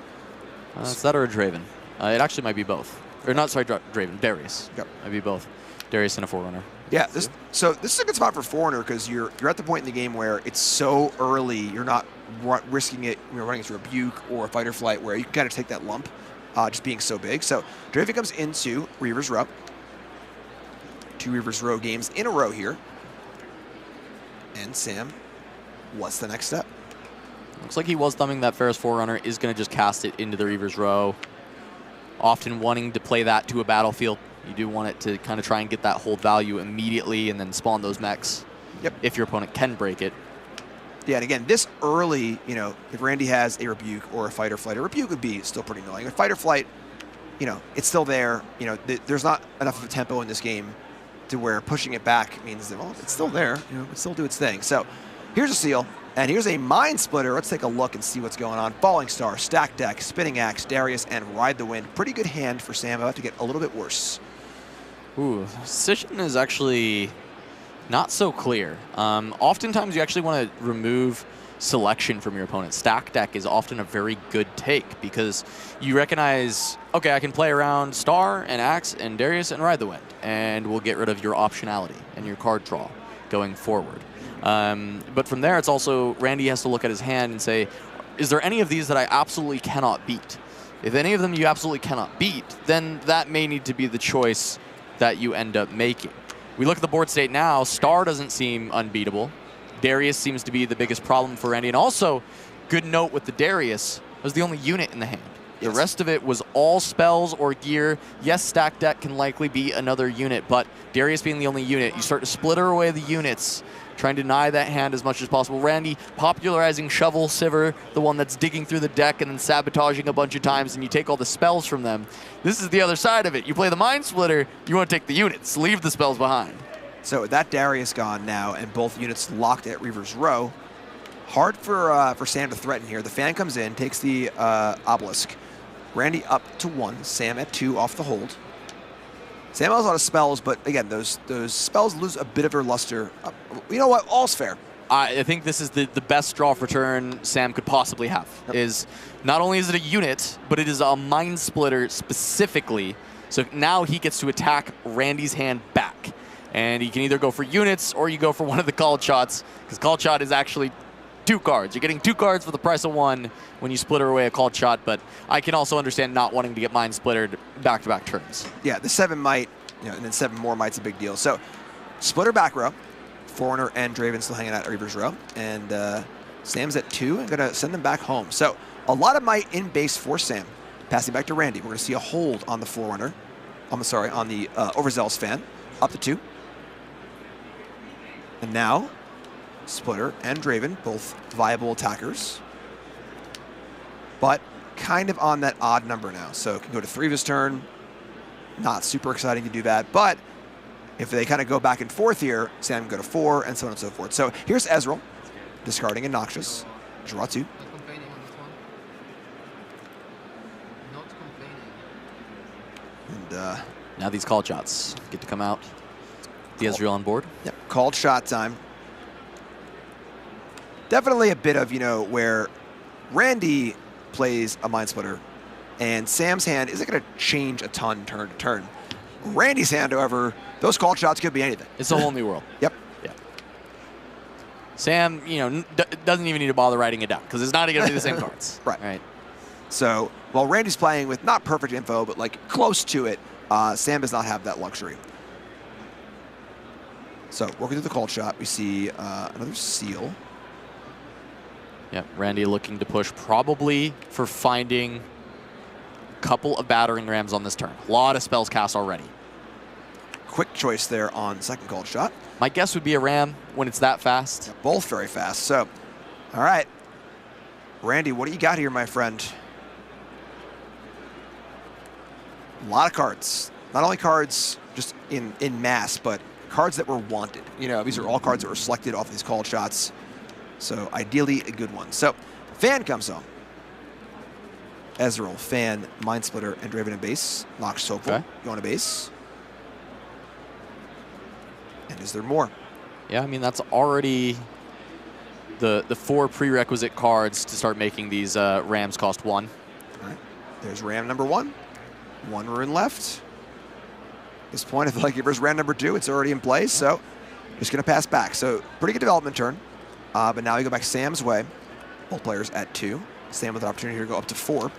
S3: Is that or a Draven? It actually might be both. Or not, sorry, Draven. Darius.
S2: Yep.
S3: Might be both. Darius and a Forerunner.
S2: Yeah, so this is a good spot for Forerunner because you're at the point in the game where it's so early, you're not risking it, running into a Rebuke or a Fight or Flight where you can kind of take that lump, just being so big. So Draven comes into Reaver's Row. 2 Reaver's Row games in a row here. And Sam, what's the next step?
S3: Looks like he was thumbing that Ferris Forerunner, is going to just cast it into the Reaver's Row. Often wanting to play that to a battlefield. You do want it to kind of try and get that hold value immediately and then spawn those mechs.
S2: Yep.
S3: If your opponent can break it.
S2: Yeah, and again, this early, you know, if Randy has a Rebuke or a Fight or Flight, a Rebuke would be still pretty annoying. A Fight or Flight, you know, it's still there. You know, there's not enough of a tempo in this game to where pushing it back means that, well, it's still there. You know, it still do its thing. So here's a seal, and here's a Mind Splitter. Let's take a look and see what's going on. Falling Star, Stack Deck, Spinning Axe, Darius, and Ride the Wind. Pretty good hand for Sam. About to get a little bit worse.
S3: Ooh, decision is actually not so clear. Oftentimes you actually want to remove selection from your opponent. Stack Deck is often a very good take because you recognize, okay, I can play around Star and Axe and Darius and Ride the Wind, and we'll get rid of your optionality and your card draw going forward. But from there, it's also, Randy has to look at his hand and say, is there any of these that I absolutely cannot beat? If any of them you absolutely cannot beat, then that may need to be the choice that you end up making. We look at the board state now, Star doesn't seem unbeatable. Darius seems to be the biggest problem for Randy. And also, good note with the Darius, was the only unit in the hand. The rest of it was all spells or gear. Yes, Stack Deck can likely be another unit, but Darius being the only unit, you start to splitter away the units, trying to deny that hand as much as possible. Randy popularizing Shovel Sivir, the one that's digging through the deck and then sabotaging a bunch of times, and you take all the spells from them. This is the other side of it. You play the Mind Splitter, you want to take the units, leave the spells behind.
S2: So that Darius gone now, and both units locked at Reaver's Row. Hard for Sam to threaten here. The fan comes in, takes the Obelisk. Randy up to 1, Sam at 2 off the hold. Sam has a lot of spells, but again, those spells lose a bit of their luster. You know what? All's fair.
S3: I think this is the best draw for turn Sam could possibly have. Yep. Is not only is it a unit, but it is a Mind Splitter specifically. So now he gets to attack Randy's hand back. And he can either go for units or you go for one of the called shots, because called shot is actually 2 cards. You're getting 2 cards for the price of 1 when you splitter away a called shot, but I can also understand not wanting to get Mind Splittered back-to-back turns.
S2: Yeah, the 7 might, you know, and then 7 more might's a big deal. So, splitter back row, Foreigner and Draven still hanging out at Reaver's Row, and Sam's at 2 and gonna send them back home. So, a lot of might in base for Sam. Passing back to Randy, we're gonna see a hold on the Forerunner. I'm sorry, on the Overzealous fan, up to 2. And now, Splitter and Draven, both viable attackers, but kind of on that odd number now. So it can go to 3 this turn. Not super exciting to do that, but if they kind of go back and forth here, Sam can go to 4 and so on and so forth. So here's Ezreal, discarding a Noxious, draw 2. And
S3: now these call shots get to come out. The Ezreal on board.
S2: Yep, called shot time. Definitely a bit of, you know, where Randy plays a Mind Splitter and Sam's hand isn't going to change a ton turn to turn. Randy's hand, however, those called shots could be anything.
S3: It's a whole new world.
S2: Yep.
S3: Yeah. Sam, you know, doesn't even need to bother writing it down because it's not going to be the same cards.
S2: Right. So while Randy's playing with not perfect info, but like close to it, Sam does not have that luxury. So working through the called shot, we see another seal.
S3: Yeah, Randy looking to push probably for finding a couple of battering rams on this turn. A lot of spells cast already.
S2: Quick choice there on second called shot.
S3: My guess would be a ram when it's that fast.
S2: Yeah, both very fast. So, all right. Randy, what do you got here, my friend? A lot of cards. Not only cards just in mass, but cards that were wanted. You know, these are all cards that were selected off these called shots. So ideally a good one. So Fan comes home. Ezreal, Fan, Mind Splitter, and Draven in base. Nox Sopal,
S3: Okay.
S2: going to base. And is there more?
S3: Yeah, I mean, that's already the 4 prerequisite cards to start making these rams cost 1.
S2: All right. There's ram number 1. 1 rune left. At this point, I feel like if there's ram number 2, it's already in place. So just going to pass back. So pretty good development turn. But now we go back Sam's way. Both players at 2. Sam with an opportunity here to go up to 4.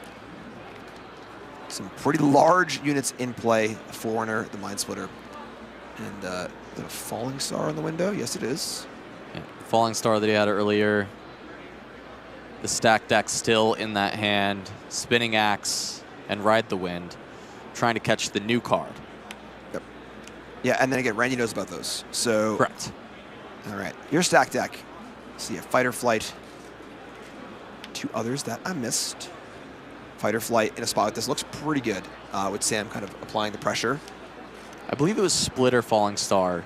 S2: Some pretty large units in play. Forerunner, the Mind Splitter. And is it a Falling Star on the window? Yes, it is.
S3: Yeah, Falling Star that he had earlier. The stack deck still in that hand. Spinning Axe and Ride the Wind. Trying to catch the new card.
S2: Yep. Yeah, and then again, Randy knows about those. So
S3: correct.
S2: All right, your stack deck. See a Fighter Flight. 2 others that I missed. Fighter Flight in a spot like this looks pretty good with Sam kind of applying the pressure.
S3: I believe it was Splitter, Falling Star,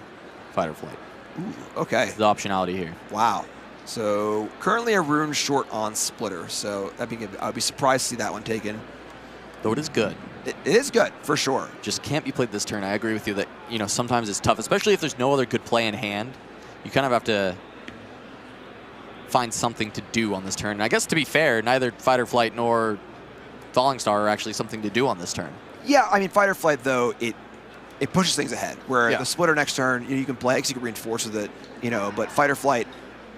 S3: Fighter Flight.
S2: Ooh, okay.
S3: The optionality here.
S2: Wow. So currently a rune short on Splitter, so I'd be surprised to see that one taken.
S3: Though it is good.
S2: It is good, for sure.
S3: Just can't be played this turn. I agree with you that, sometimes it's tough, especially if there's no other good play in hand. You kind of have to find something to do on this turn. And I guess to be fair, neither Fighter Flight nor Falling Star are actually something to do on this turn.
S2: Yeah, I mean, Fighter Flight, though, it pushes things ahead. Where the Splitter next turn, you can play, you can reinforce with it, but Fighter Flight,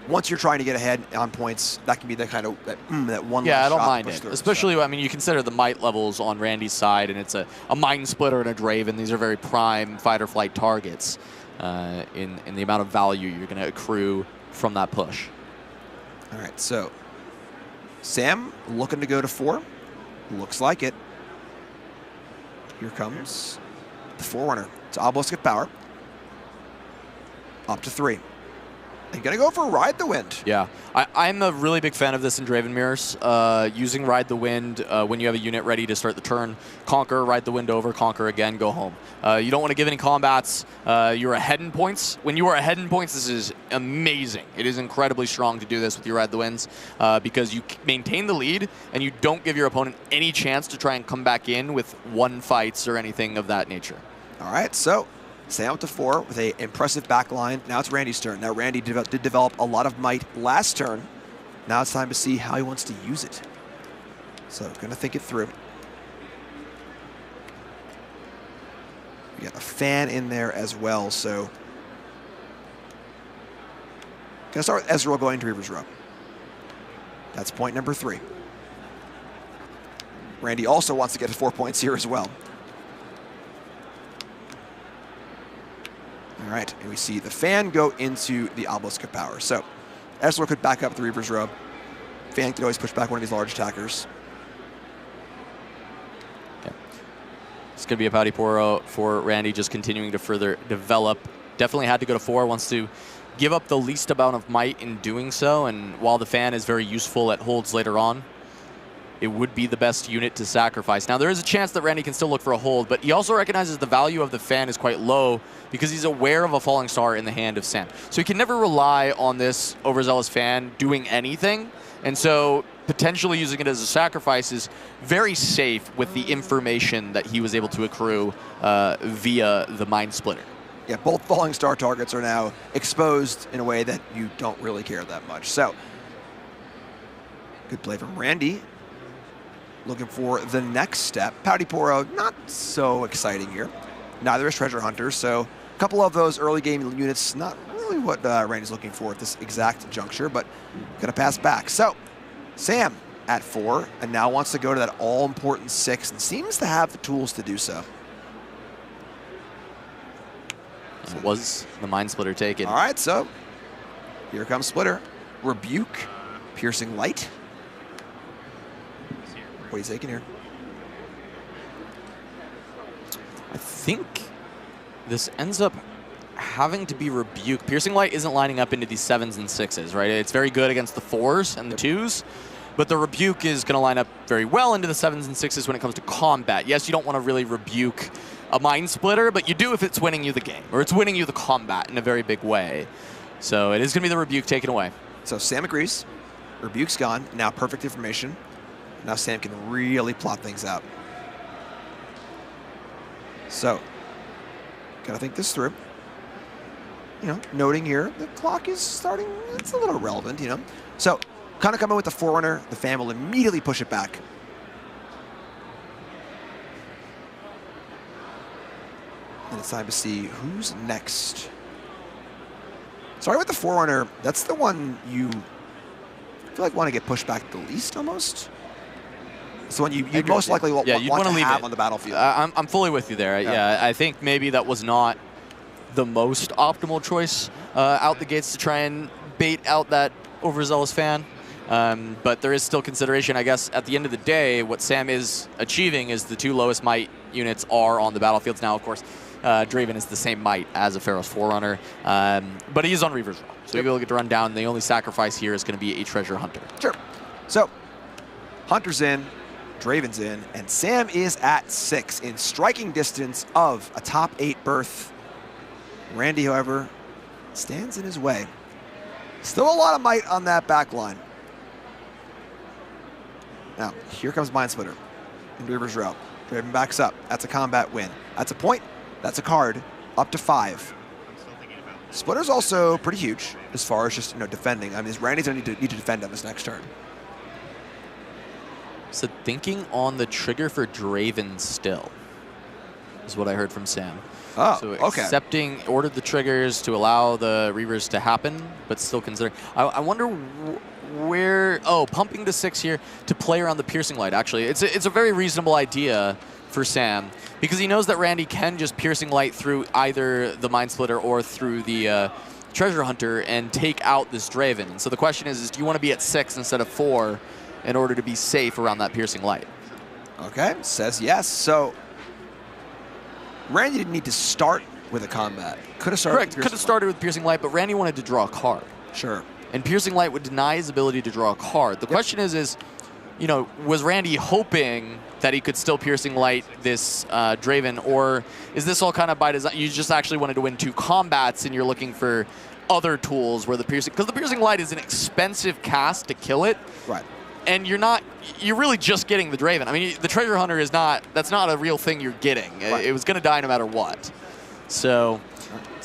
S2: once you're trying to get ahead on points, that can be the kind of that one.
S3: Yeah, I don't
S2: shot
S3: mind
S2: push
S3: it.
S2: through,
S3: Especially,
S2: so.
S3: I mean, you consider the might levels on Randy's side, and it's a Mind Splitter and a Draven. These are very prime Fighter Flight targets in the amount of value you're going to accrue from that push.
S2: All right, so Sam looking to go to 4. Looks like it. Here comes the Forerunner. It's Obelisk of Power. Up to 3. And gonna go for Ride the Wind.
S3: Yeah, I'm a really big fan of this in Draven Mirrors. Using Ride the Wind when you have a unit ready to start the turn. Conquer, Ride the Wind over, conquer again, go home. You don't want to give any combats. You're ahead in points. When you are ahead in points, this is amazing. It is incredibly strong to do this with your Ride the Winds because you maintain the lead and you don't give your opponent any chance to try and come back in with 1 fights or anything of that nature.
S2: All right, so Sam up to 4 with an impressive back line. Now it's Randy's turn. Now Randy did develop a lot of might last turn. Now it's time to see how he wants to use it. So gonna think it through. We got a fan in there as well, so gonna start with Ezreal going to Reaver's Row. That's point number 3. Randy also wants to get to 4 points here as well. All right, and we see the fan go into the Obelisk of Power. So Ezreal could back up the Reaver's Row. Fan could always push back one of these large attackers.
S3: Okay. It's going to be a Pouty Poro for Randy, just continuing to further develop. Definitely had to go to 4, wants to give up the least amount of might in doing so, and while the fan is very useful at holds later on, it would be the best unit to sacrifice. Now, there is a chance that Randy can still look for a hold, but he also recognizes the value of the fan is quite low because he's aware of a Falling Star in the hand of Sam. So he can never rely on this overzealous fan doing anything, and so potentially using it as a sacrifice is very safe with the information that he was able to accrue via the Mind Splitter.
S2: Yeah, both Falling Star targets are now exposed in a way that you don't really care that much. So, good play from Randy. Looking for the next step. Pouty Poro, not so exciting here. Neither is Treasure Hunter, so a couple of those early game units, not really what Randy's looking for at this exact juncture, but gonna pass back. So, Sam at 4, and now wants to go to that all-important 6, and seems to have the tools to do so.
S3: It was the Mind Splitter taken.
S2: All right, so here comes Splitter. Rebuke, Piercing Light. What are you taking here?
S3: I think this ends up having to be Rebuke. Piercing Light isn't lining up into these 7s and 6s, right? It's very good against the 4s and the 2s, but the Rebuke is going to line up very well into the 7s and 6s when it comes to combat. Yes, you don't want to really rebuke a Mind Splitter, but you do if it's winning you the game, or it's winning you the combat in a very big way. So it is going to be the Rebuke taken away.
S2: So Sam agrees. Rebuke's gone. Now perfect information. Now Sam can really plot things out. So, gotta think this through. You know, noting here, the clock is starting, it's a little relevant, you know. So, kind of coming with the Forerunner, the fan will immediately push it back. And it's time to see who's next. Sorry with the Forerunner, that's the one you feel like want to get pushed back the least almost. It's the one you most likely want to have on the battlefield.
S3: I'm fully with you there. Yeah, I think maybe that was not the most optimal choice out the gates to try and bait out that overzealous fan. But there is still consideration, I guess, at the end of the day, what Sam is achieving is the 2 lowest might units are on the battlefields now, of course. Draven is the same might as a Pharaoh's Forerunner, but he is on Reaver's Row, so he will get to run down. The only sacrifice here is going to be a Treasure Hunter.
S2: Sure. So, Hunter's in, Draven's in, and Sam is at 6 in striking distance of a top 8 berth. Randy, however, stands in his way. Still a lot of might on that back line. Now, here comes Mind Splitter in Reaver's Row. Draven backs up. That's a combat win. That's a point. That's a card. Up to 5. Splitter's also pretty huge as far as just defending. I mean, Randy's going to need to defend on this next turn.
S3: So thinking on the trigger for Draven still is what I heard from Sam.
S2: Oh,
S3: so
S2: okay.
S3: Accepting, ordered the triggers to allow the Reavers to happen, but still considering. I wonder where, pumping to 6 here to play around the Piercing Light, actually. It's a very reasonable idea for Sam, because he knows that Randy can just Piercing Light through either the Mind Splitter or through the Treasure Hunter and take out this Draven. And so the question is do you want to be at 6 instead of 4 in order to be safe around that Piercing Light?
S2: Okay, says yes. So Randy didn't need to start with a combat. Could have started.
S3: Correct. Could have started with Piercing Light, but Randy wanted to draw a card.
S2: Sure.
S3: And Piercing Light would deny his ability to draw a card. The question is, was Randy hoping that he could still Piercing Light this Draven, or is this all kind of by design? You just actually wanted to win 2 combats, and you're looking for other tools where the Piercing, because the Piercing Light is an expensive cast to kill it.
S2: Right.
S3: And you're really just getting the Draven. I mean, the Treasure Hunter that's not a real thing you're getting. Right. It was going to die no matter what. So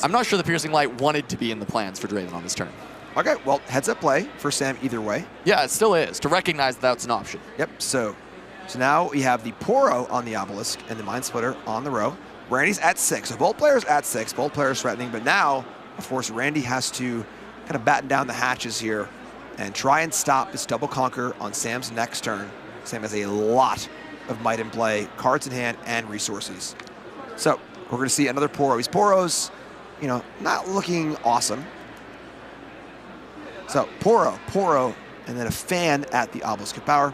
S3: I'm not sure the Piercing Light wanted to be in the plans for Draven on this turn.
S2: Okay, well, heads up play for Sam either way.
S3: Yeah, it still is, to recognize that that's an option.
S2: Yep, so now we have the Poro on the Obelisk and the Mind Splitter on the row. Randy's at 6, so both players at 6, both players threatening, but now, of course, Randy has to kind of batten down the hatches here and try and stop this double conquer on Sam's next turn. Sam has a lot of might in play, cards in hand, and resources. So we're going to see another Poro. These Poros, not looking awesome. So Poro, and then a fan at the Obelisk of Power.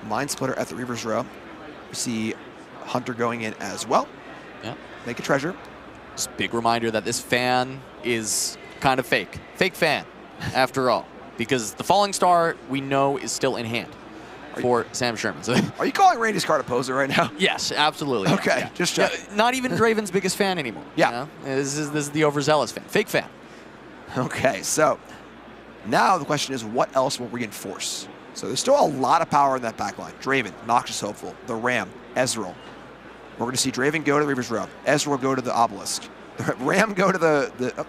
S2: Mind Splitter at the Reaver's Row. We see Hunter going in as well.
S3: Yeah.
S2: Make a treasure.
S3: Just big reminder that this fan is kind of fake. Fake fan, after all. Because the Falling Star, we know, is still in hand for Sam Sherman. So
S2: are you calling Randy's card a poser right now?
S3: Yes, absolutely.
S2: Okay,
S3: yeah.
S2: just check.
S3: Not even Draven's biggest fan anymore.
S2: Yeah.
S3: This is the overzealous fan. Fake fan.
S2: Okay, so now the question is, what else will reinforce? So there's still a lot of power in that back line. Draven, Noxious Hopeful, the Ram, Ezreal. We're going to see Draven go to the Reaver's Row. Ezreal go to the Obelisk. Ram go to the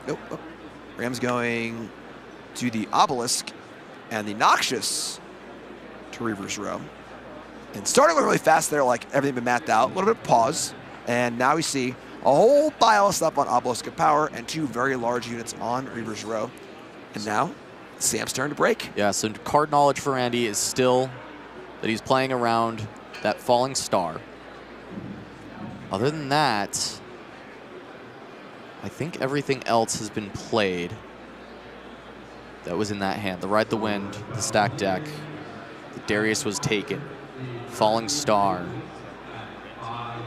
S2: Ram's going to the Obelisk, and the Noxious to Reaver's Row. And starting really fast there, like everything been mapped out. A little bit of pause, and now we see a whole pile of stuff on Obelisk of Power and 2 very large units on Reaver's Row. And now, Sam's turn to break.
S3: Yeah, so card knowledge for Randy is still that he's playing around that Falling Star. Other than that, I think everything else has been played that was in that hand. The Ride the Wind, the Stack Deck, the Darius was taken, Falling Star. Am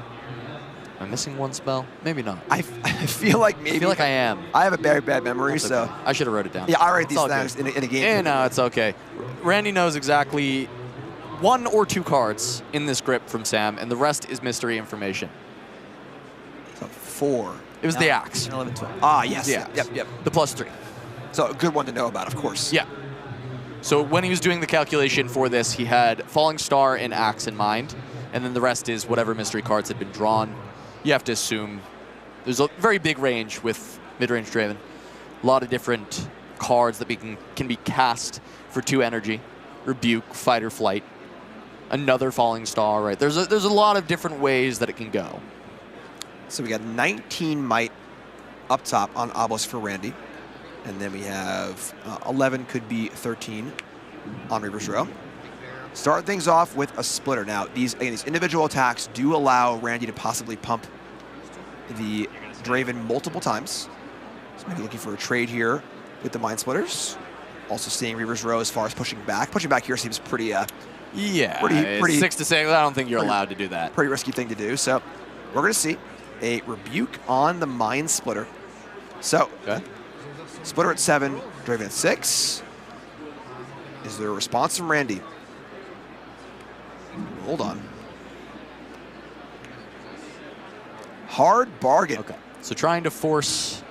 S3: I missing one spell? Maybe not.
S2: I feel like maybe.
S3: I feel like I am.
S2: I have a very bad memory,
S3: That's
S2: so.
S3: Okay. I should have wrote it down.
S2: Yeah, I write
S3: It's
S2: these
S3: all
S2: things
S3: good.
S2: in a game.
S3: Yeah, no, it's okay. Randy knows exactly 1 or 2 cards in this grip from Sam, and the rest is mystery information.
S2: So 4.
S3: It was the Axe.
S2: 11, 12. Ah, yes.
S3: The Axe.
S2: Yep.
S3: The +3.
S2: So a good one to know about, of course.
S3: Yeah. So when he was doing the calculation for this, he had Falling Star and Axe in mind, and then the rest is whatever mystery cards had been drawn. You have to assume there's a very big range with mid-range Draven. A lot of different cards that can be cast for 2 energy. Rebuke, Fight or Flight. Another Falling Star, right? There's a lot of different ways that it can go.
S2: So we got 19 might up top on Obelisk for Randy. And then we have 11, could be 13 on Reaver's Row. Start things off with a splitter. Now, these individual attacks do allow Randy to possibly pump the Draven multiple times. So maybe looking for a trade here with the Mind Splitters. Also seeing Reaver's Row as far as pushing back. Pushing back here seems pretty,
S3: yeah,
S2: pretty
S3: 6 to 6. I don't think you're allowed to do that.
S2: Pretty risky thing to do. So we're going to see. a Rebuke on the Mind Splitter. So, Splitter at 7, Draven at 6. Is there a response from Randy? Hold on. Hard bargain.
S3: Okay. So trying to force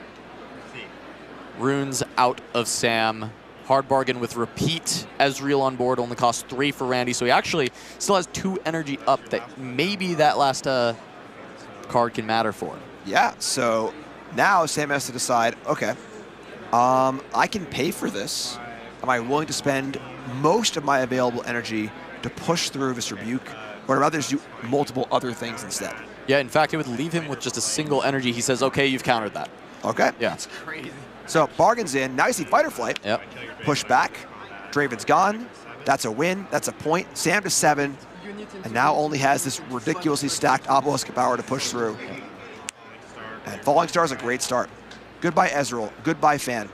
S3: runes out of Sam. Hard bargain with repeat. Ezreal on board only costs 3 for Randy, so he actually still has 2 energy up that maybe that last card can matter for.
S2: Yeah, so now Sam has to decide, okay, I can pay for this. Am I willing to spend most of my available energy to push through this Rebuke, or would I rather just do multiple other things instead?
S3: Yeah, in fact, it would leave him with just a single energy. He says, okay, you've countered that.
S2: Okay.
S3: Yeah.
S2: That's crazy. So bargain's in. Now you see Fight or Flight.
S3: Yep.
S2: Push back. Draven's gone. That's a win. That's a point. Sam to 7. And now only has this ridiculously stacked Obelisk power to push through. And Falling Star is a great start. Goodbye, Ezreal. Goodbye, Fan.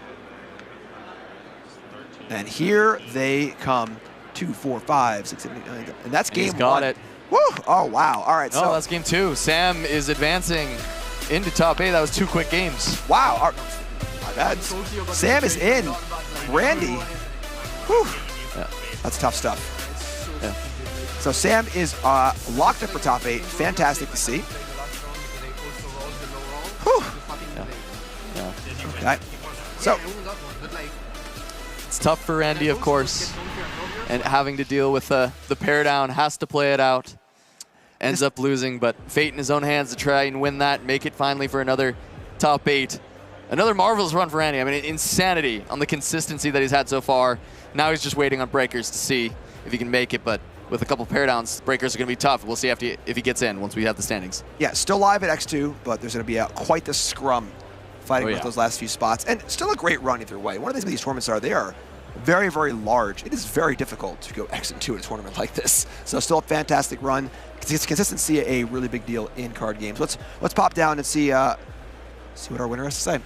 S2: And here they come. 2, 4, 5, 6, 7, 8, 9. And that's game 1.
S3: He's got it.
S2: Woo! Oh, wow. All right.
S3: Oh, that's game 2. Sam is advancing into top 8. That was 2 quick games.
S2: Wow. My bad. Sam is in. Randy. Whew.
S3: Yeah.
S2: That's tough stuff.
S3: Yeah.
S2: So Sam is locked up for top 8. Fantastic to see. Whew.
S3: Yeah.
S2: Okay. So
S3: it's tough for Randy, of course, and having to deal with the pair down, has to play it out. Ends up losing, but fate in his own hands to try and win that, make it finally for another top 8. Another marvelous run for Randy. I mean, insanity on the consistency that he's had so far. Now he's just waiting on Breakers to see if he can make it, but with a couple pair downs, Breakers are going to be tough. We'll see if he gets in once we have the standings.
S2: yeah, still live at X2, but there's going to be quite the scrum fighting with those last few spots. And still a great run either way. One of these tournaments they are very, very large. It is very difficult to go X2 in a tournament like this. So still a fantastic run. Consistency a really big deal in card games. Let's pop down and see what our winner has to say.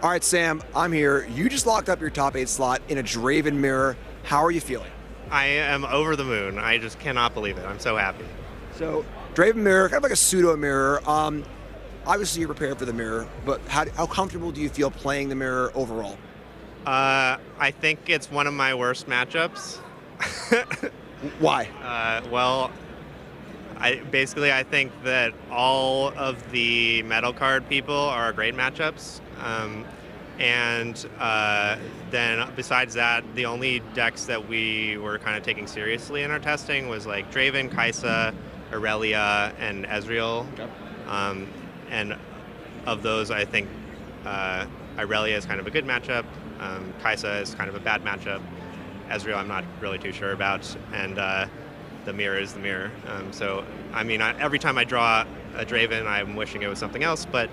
S2: All right, Sam, I'm here. You just locked up your top 8 slot in a Draven mirror. How are you feeling?
S21: I am over the moon. I just cannot believe it. I'm so happy.
S2: So Draven mirror, kind of like a pseudo mirror. Obviously you're prepared for the mirror, but how comfortable do you feel playing the mirror overall?
S21: I think it's one of my worst matchups.
S2: Why?
S21: Well, I think that all of the metal card people are great matchups. Then besides that, the only decks that we were kind of taking seriously in our testing was like Draven, Kai'Sa, Aurelia, and Ezreal. Okay. And of those, I think Aurelia is kind of a good matchup. Kai'Sa is kind of a bad matchup. Ezreal, I'm not really too sure about. And the mirror is the mirror. So, I mean, every time I draw a Draven, I'm wishing it was something else. But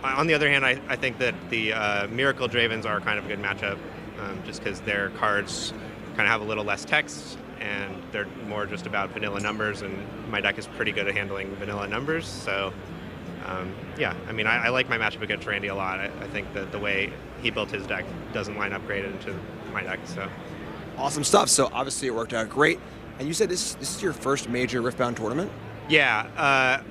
S21: on the other hand, I think that the Miracle Dravens are kind of a good matchup just because their cards kind of have a little less text and they're more just about vanilla numbers, and my deck is pretty good at handling vanilla numbers. So, yeah, I mean, I like my matchup against Randy a lot. I think that the way he built his deck doesn't line up great into my deck. So,
S2: awesome stuff. So obviously it worked out great. And you said this is your first major Riftbound tournament?
S21: Yeah.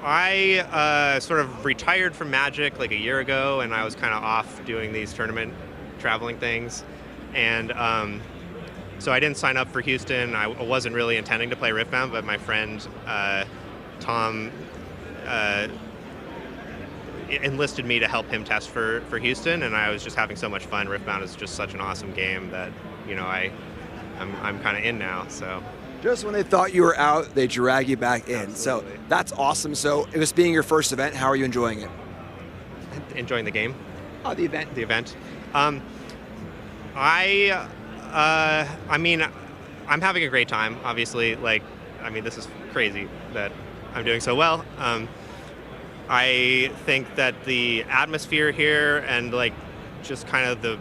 S21: I sort of retired from Magic like a year ago, and I was kind of off doing these tournament traveling things. And so I didn't sign up for Houston. I wasn't really intending to play Riftbound, but my friend Tom enlisted me to help him test for Houston, and I was just having so much fun. Riftbound is just such an awesome game that, you know, I'm kind of in now. So.
S2: Just when they thought you were out, they drag you back in. Absolutely. So that's awesome. So this being your first event, how are you enjoying it?
S21: Enjoying the game?
S2: Oh, the event.
S21: The event. I mean, I'm having a great time, obviously. Like, I mean, this is crazy that I'm doing so well. I think that the atmosphere here and, like, just kind of the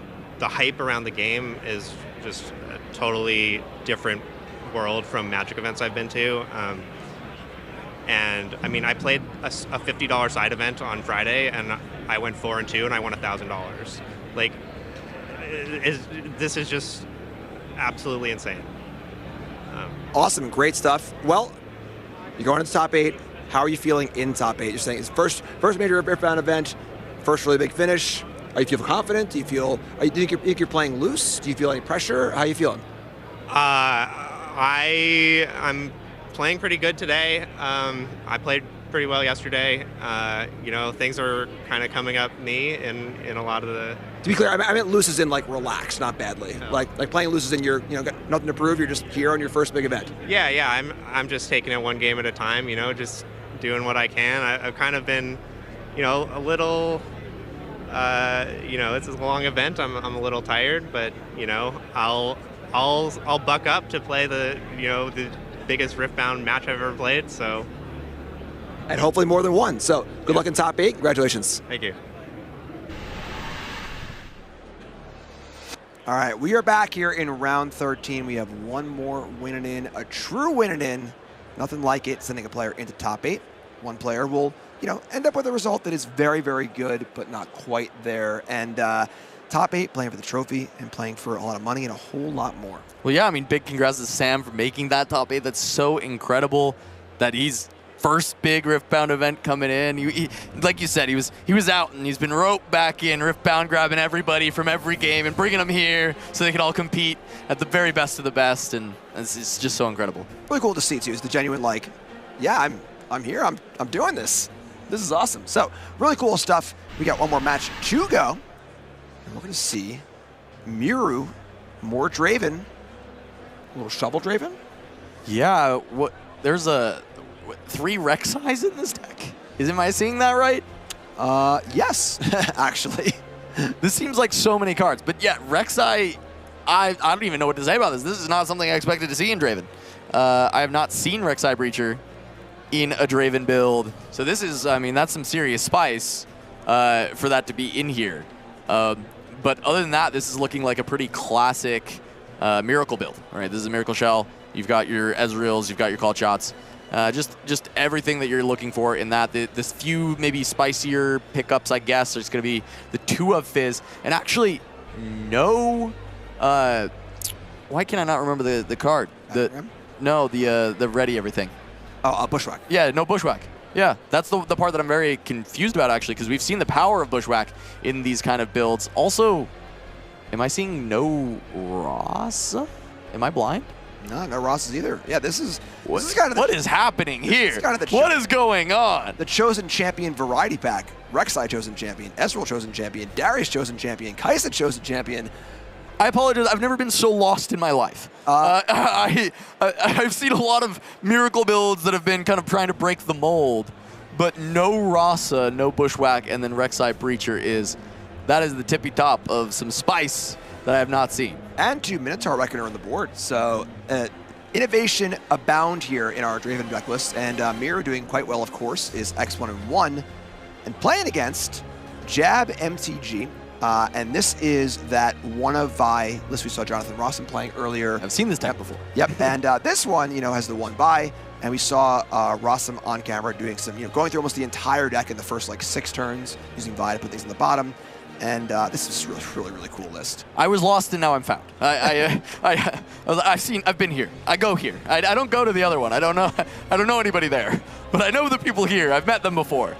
S21: hype around the game is just a totally different world from Magic events I've been to. And I mean, I played a $50 side event on Friday, and I went 4-2, and I won $1,000. Like, this is just absolutely insane.
S2: Awesome, great stuff. Well, you're going into top 8. How are you feeling in top 8? You're saying it's first major Riftbound event, first really big finish. Are you feel confident? Do you think you're playing loose? Do you feel any pressure? How are you feeling?
S21: I'm playing pretty good today. I played pretty well yesterday. Things are kind of coming up me in a lot of the.
S2: To be clear, I meant loose as in like relax, not badly. No. Like playing loose as in you're got nothing to prove. You're just here on your first big event.
S21: Yeah. I'm just taking it one game at a time. Just doing what I can. I've kind of been, a little. It's a long event. I'm a little tired, but I'll buck up to play the biggest Riftbound match I've ever played. So.
S2: And hopefully more than one. So good luck in top 8. Congratulations.
S21: Thank you.
S2: All right, we are back here in round 13. We have one more winning in, a true winning in. Nothing like it, sending a player into top 8. One player will, end up with a result that is very, very good, but not quite there. And top 8, playing for the trophy and playing for a lot of money and a whole lot more.
S3: Well, yeah, big congrats to Sam for making that top 8. That's so incredible that he's first big Riftbound event coming in. He, like you said, he was out and he's been roped back in Riftbound, grabbing everybody from every game and bringing them here so they can all compete at the very best of the best, and it's just so incredible.
S2: Really cool to see too. Is the genuine yeah, I'm here. I'm doing this. This is awesome. So really cool stuff. We got one more match to go, and we're gonna see Miru, more Draven, a little shovel Draven.
S3: Yeah, there's 3 Rek'Sais in this deck. Am I seeing that right?
S2: Yes, actually.
S3: This seems like so many cards. But yeah, Rek'Sai, I don't even know what to say about this. This is not something I expected to see in Draven. I have not seen Rek'Sai Breacher in a Draven build. So this is, that's some serious spice for that to be in here. But other than that, this is looking like a pretty classic Miracle build. All right, this is a Miracle Shell. You've got your Ezreals, you've got your call shots. Just everything that you're looking for in that. This few maybe spicier pickups, I guess. There's going to be the 2 of Fizz. And actually, no... why can I not remember the card? The ready everything.
S2: Oh, Bushwhack.
S3: Yeah, no Bushwhack. Yeah, that's the part that I'm very confused about, actually, because we've seen the power of Bushwhack in these kind of builds. Also, am I seeing no Rasa? Am I blind?
S2: No Rosses either. Yeah, this is kind of
S3: what is happening here? What is going on?
S2: The Chosen Champion variety pack. Rek'Sai Chosen Champion, Ezreal Chosen Champion, Darius Chosen Champion, Kai'Sa Chosen Champion.
S3: I apologize. I've never been so lost in my life. I've seen a lot of Miracle builds that have been kind of trying to break the mold, but no Rasa, no Bushwhack, and then Rek'Sai Breacher that is the tippy top of some spice that I have not seen.
S2: And 2 Minotaur Reckoner on the board. So innovation abound here in our Draven deck list. And Miru doing quite well, of course, is X1-1. And playing against Jab MTG. And this is that one of Vi list we saw Jonathan Rawson playing earlier.
S3: I've seen this deck before.
S2: Yep, and this one, has the 1 buy. And we saw Rawson on camera doing some, going through almost the entire deck in the first 6 turns, using Vi to put things in the bottom. And this is really, really cool list.
S3: I was lost and now I'm found. I've been here. I go here. I don't go to the other one. I don't know anybody there, but I know the people here. I've met them before,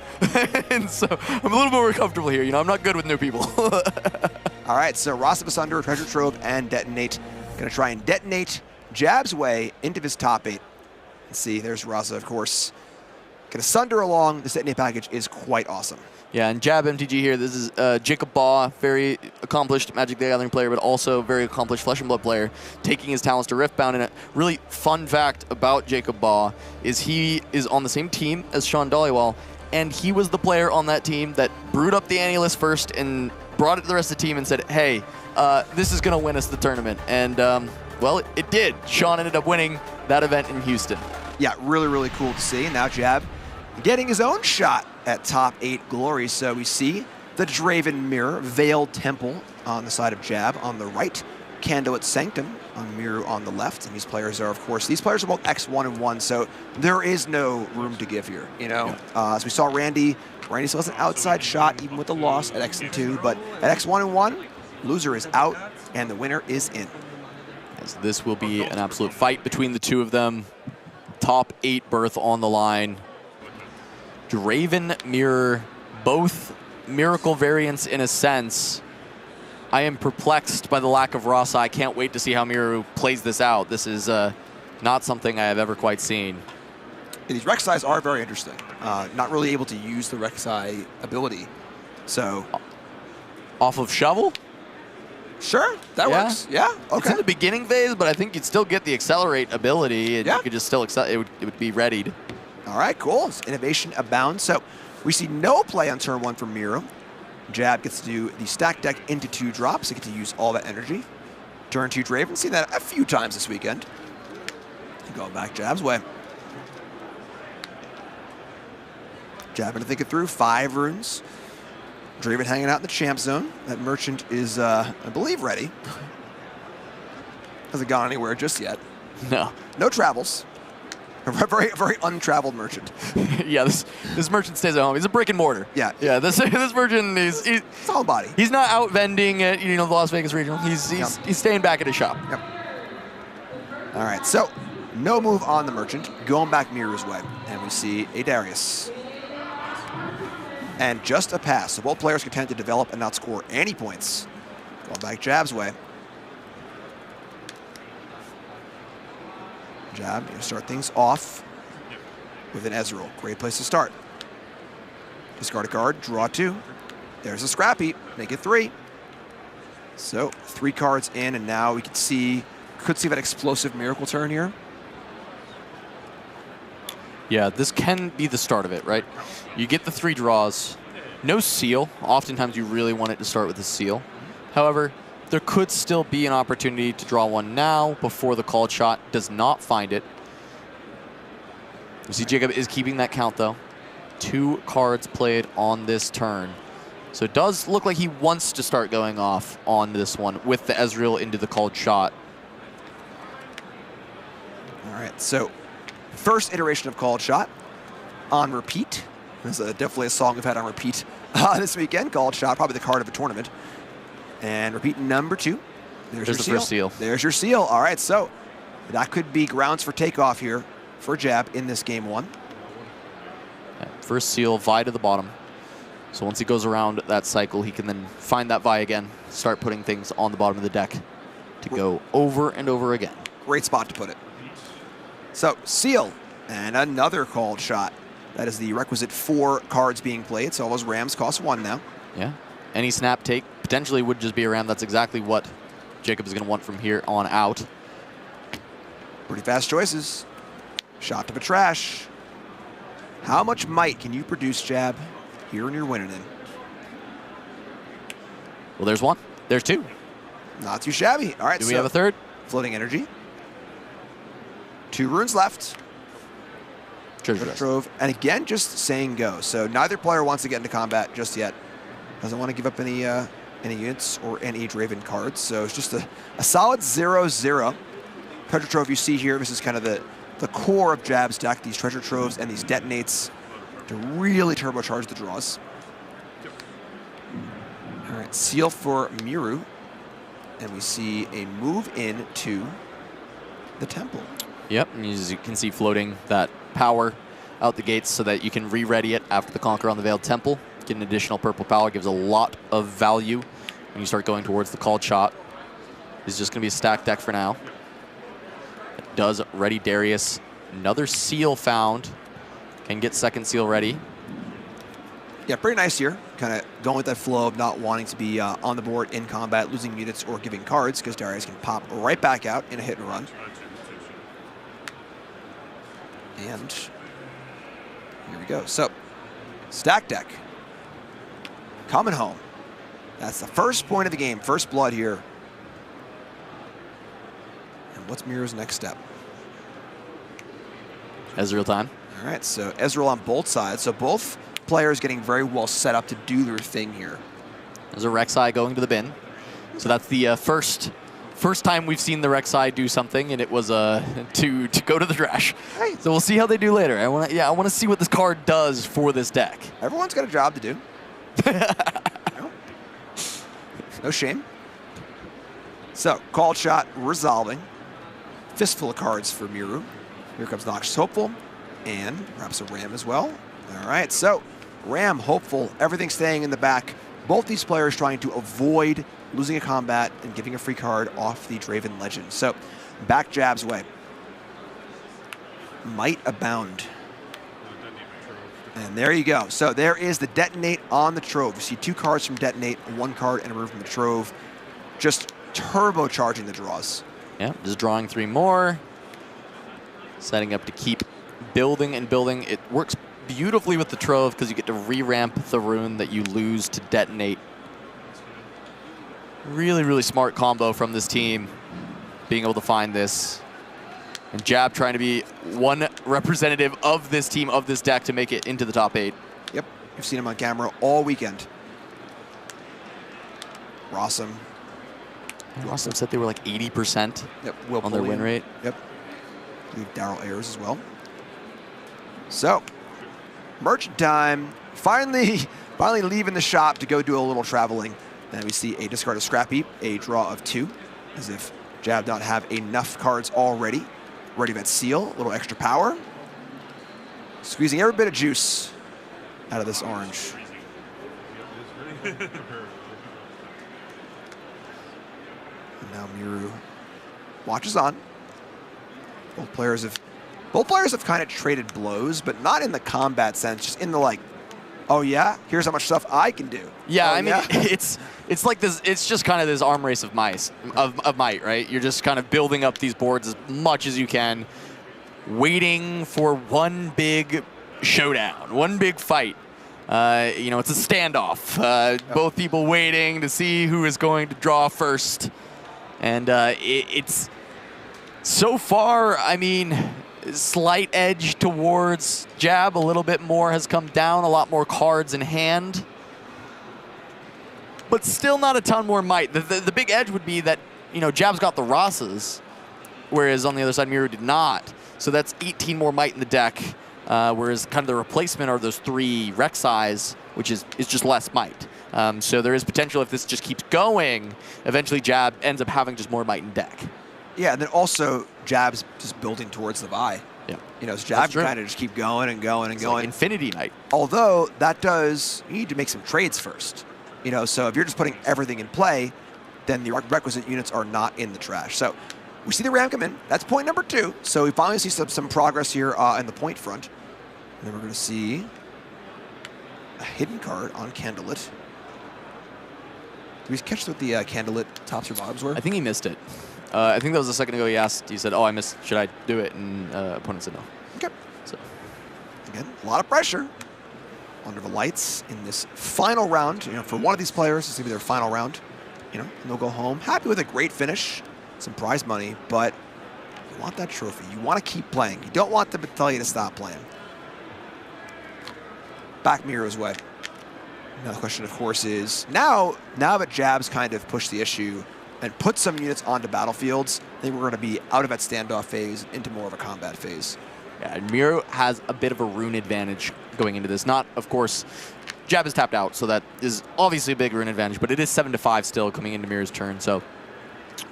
S3: and so I'm a little more comfortable here. I'm not good with new people.
S2: All right, so Rasa Asunder, Treasure Trove, and Detonate. Gonna try and detonate Jab's way into his top 8. Let's see, there's Rasa, of course. Gonna Sunder along. This Detonate package is quite awesome.
S3: Yeah, and Jab MTG here, this is Jacob Baugh, very accomplished Magic the Gathering player, but also very accomplished Flesh and Blood player, taking his talents to Riftbound. And a really fun fact about Jacob Baugh is he is on the same team as Sean Dollywall, and he was the player on that team that brewed up the Annie list first and brought it to the rest of the team and said, hey, this is going to win us the tournament. And, well, it did. Sean ended up winning that event in Houston.
S2: Yeah, really, really cool to see. And now Jab getting his own shot at top 8 glory. So we see the Draven Mirror, Veiled Temple on the side of Jab on the right, Candlelit Sanctum on Miru on the left. And these players are, of course, both X1-1, so there is no room to give here, As we saw Randy still has an outside shot, even with the loss at X2, but at X1-1, loser is out, and the winner is in.
S3: As this will be an absolute fight between the two of them. Top 8 berth on the line. Draven, Mirror, both Miracle variants in a sense. I am perplexed by the lack of Rasa. I can't wait to see how Miru plays this out. This is not something I have ever quite seen.
S2: And these Rek'Sais are very interesting. Not really able to use the Rek'Sai ability. So,
S3: off of Shovel?
S2: Sure, that works. Yeah, okay.
S3: It's in the beginning phase, but I think you'd still get the Accelerate ability, and you could just still it would be readied.
S2: All right, cool. It's innovation abounds. So we see no play on turn 1 from Miru. Jab gets to do the stack deck into 2 drops. They get to use all that energy. Turn 2 Draven. Seen that a few times this weekend. Going back Jab's way. Jab to think it through. 5 runes. Draven hanging out in the champ zone. That merchant is, I believe, ready. Hasn't gone anywhere just yet.
S3: No.
S2: No travels. A very untraveled merchant.
S3: Yeah, this merchant stays at home. He's a brick and mortar.
S2: Yeah.
S3: Yeah, this merchant is
S2: solid body.
S3: He's not out vending at the Las Vegas Regional. He's staying back at his shop.
S2: Yep. All right, so no move on the merchant. Going back Miru's way, and we see a Darius. And just a pass. So both players content to develop and not score any points. Going back Jab's way. Jab, you start things off with an Ezreal. Great place to start. Discard a card, draw 2. There's a Scrappy, make it 3. So 3 cards in, and now we could see that explosive miracle turn here.
S3: Yeah, this can be the start of it, right? You get the 3 draws, no seal. Oftentimes you really want it to start with a seal. However, there could still be an opportunity to draw 1 now before the called shot does not find it. You see Jacob is keeping that count though. 2 cards played on this turn. So it does look like he wants to start going off on this one with the Ezreal into the called shot.
S2: All right, so first iteration of called shot on repeat. This is definitely a song we've had on repeat this weekend. Called shot, probably the card of a tournament. And repeat number 2. There's your
S3: the
S2: seal.
S3: first seal.
S2: There's your seal. All right, so that could be grounds for takeoff here for Jab in this game 1.
S3: Yeah, first seal, Vi to the bottom. So once he goes around that cycle, he can then find that Vi again, start putting things on the bottom of the deck to go over and over again.
S2: Great spot to put it. So seal and another called shot. That is the requisite 4 cards being played. So all those Rams cost 1 now.
S3: Yeah. Any snap take potentially would just be a ram. That's exactly what Jacob is going to want from here on out.
S2: Pretty fast choices. Shot to the trash. How much might can you produce, Jab, here in your winning in?
S3: Well, there's 1. There's 2.
S2: Not too shabby. All right,
S3: Do we have a third?
S2: Floating energy. 2 runes left.
S3: Treasure
S2: Trove. And again, just saying go. So neither player wants to get into combat just yet. Doesn't want to give up any units or any Draven cards. So it's just a solid 0-0. Treasure Trove you see here, this is kind of the core of Jab's deck, these Treasure Troves and these Detonates to really turbocharge the draws. All right, seal for Miru. And we see a move in to the temple.
S3: Yep, and as you can see floating that power out the gates so that you can re-ready it after the Conquer on the Veiled Temple. Get an additional purple power, gives a lot of value when you start going towards the called shot. This is just going to be a stack deck for now. It does ready Darius. Another seal found. Can get second seal ready.
S2: Yeah, pretty nice here. Kind of going with that flow of not wanting to be on the board in combat, losing units or giving cards, because Darius can pop right back out in a hit and run. And here we go. So, stack deck. Coming home. That's the first point of the game. First blood here. And what's Miru's next step?
S3: Ezreal time.
S2: All right, so Ezreal on both sides. So both players getting very well set up to do their thing here.
S3: There's a Rek'Sai going to the bin. So that's the first time we've seen the Rek'Sai do something, and it was to go to the trash.
S2: Hey.
S3: So we'll see how they do later. I want to see what this card does for this deck.
S2: Everyone's got a job to do. No shame. So, called shot resolving. Fistful of cards for Miru. Here comes Noxious Hopeful, and perhaps a Ram as well. All right, so Ram, Hopeful, everything staying in the back. Both these players trying to avoid losing a combat and giving a free card off the Draven Legend. So, back Jab's way. Might Abound. And there you go. So there is the Detonate on the Trove. You see 2 cards from Detonate, 1 card and a remove from the Trove. Just turbocharging the draws.
S3: Yeah, just drawing 3 more. Setting up to keep building and building. It works beautifully with the Trove because you get to re-ramp the rune that you lose to Detonate. Really, really smart combo from this team, being able to find this. And Jab trying to be one representative of this team, of this deck, to make it into the top 8.
S2: Yep, you've seen him on camera all weekend. Rossum.
S3: Rossum said they were like 80% on their win rate.
S2: Yep. I believe Daryl Ayers as well. So, merchant time. Finally leaving the shop to go do a little traveling. Then we see a discard of Scrap Heap, a draw of 2, as if Jab don't have enough cards already. Ready Vet Seal, a little extra power. Squeezing every bit of juice out of this orange. And now Miru watches on. Both players have kind of traded blows, but not in the combat sense, just in the like, oh yeah, here's how much stuff I can do.
S3: Yeah,
S2: oh,
S3: I mean, it's like this. It's just kind of this arm race of might, right? You're just kind of building up these boards as much as you can, waiting for one big showdown, one big fight. You know, it's a standoff. Both people waiting to see who is going to draw first, and it's so far. I mean, slight edge towards Jab. A little bit more has come down. A lot more cards in hand. But still not a ton more might. The big edge would be that, you know, Jab's got the Rosses, whereas on the other side, Miru did not. So that's 18 more might in the deck, whereas kind of the replacement are those 3 Rek'Sais, which is just less might. So there is potential if this just keeps going, eventually Jab ends up having just more might in deck.
S2: Yeah, and then also Jab's just building towards the Vi.
S3: Yeah.
S2: You know, so Jab can kind of just keep going and going and
S3: It's
S2: going.
S3: like Infinity Knight.
S2: Although that does, you need to make some trades first. You know, so if you're just putting everything in play, then the requisite units are not in the trash. So we see the Ram come in. That's point number 2. So we finally see some progress here in the point front. And then we're going to see a hidden card on Candlelit. Did we catch what the Candlelit tops or bottoms were?
S3: I think he missed it. I think that was a second ago he asked, he said, oh, I missed, should I do it? And opponent said no.
S2: Okay.
S3: So
S2: again, a lot of pressure under the lights in this final round. You know, for one of these players, it's going to be their final round. You know, and they'll go home happy with a great finish, some prize money, but you want that trophy. You want to keep playing. You don't want them to tell you to stop playing. Back Miru's way. Now the question, of course, is now that Jab's kind of pushed the issue and put some units onto battlefields, I think we're going to be out of that standoff phase into more of a combat phase.
S3: yeah, Miru has a bit of a rune advantage going into this. Not, of course, Jab is tapped out, so that is obviously a big rune advantage, but it is 7-5 still coming into Miru's turn, so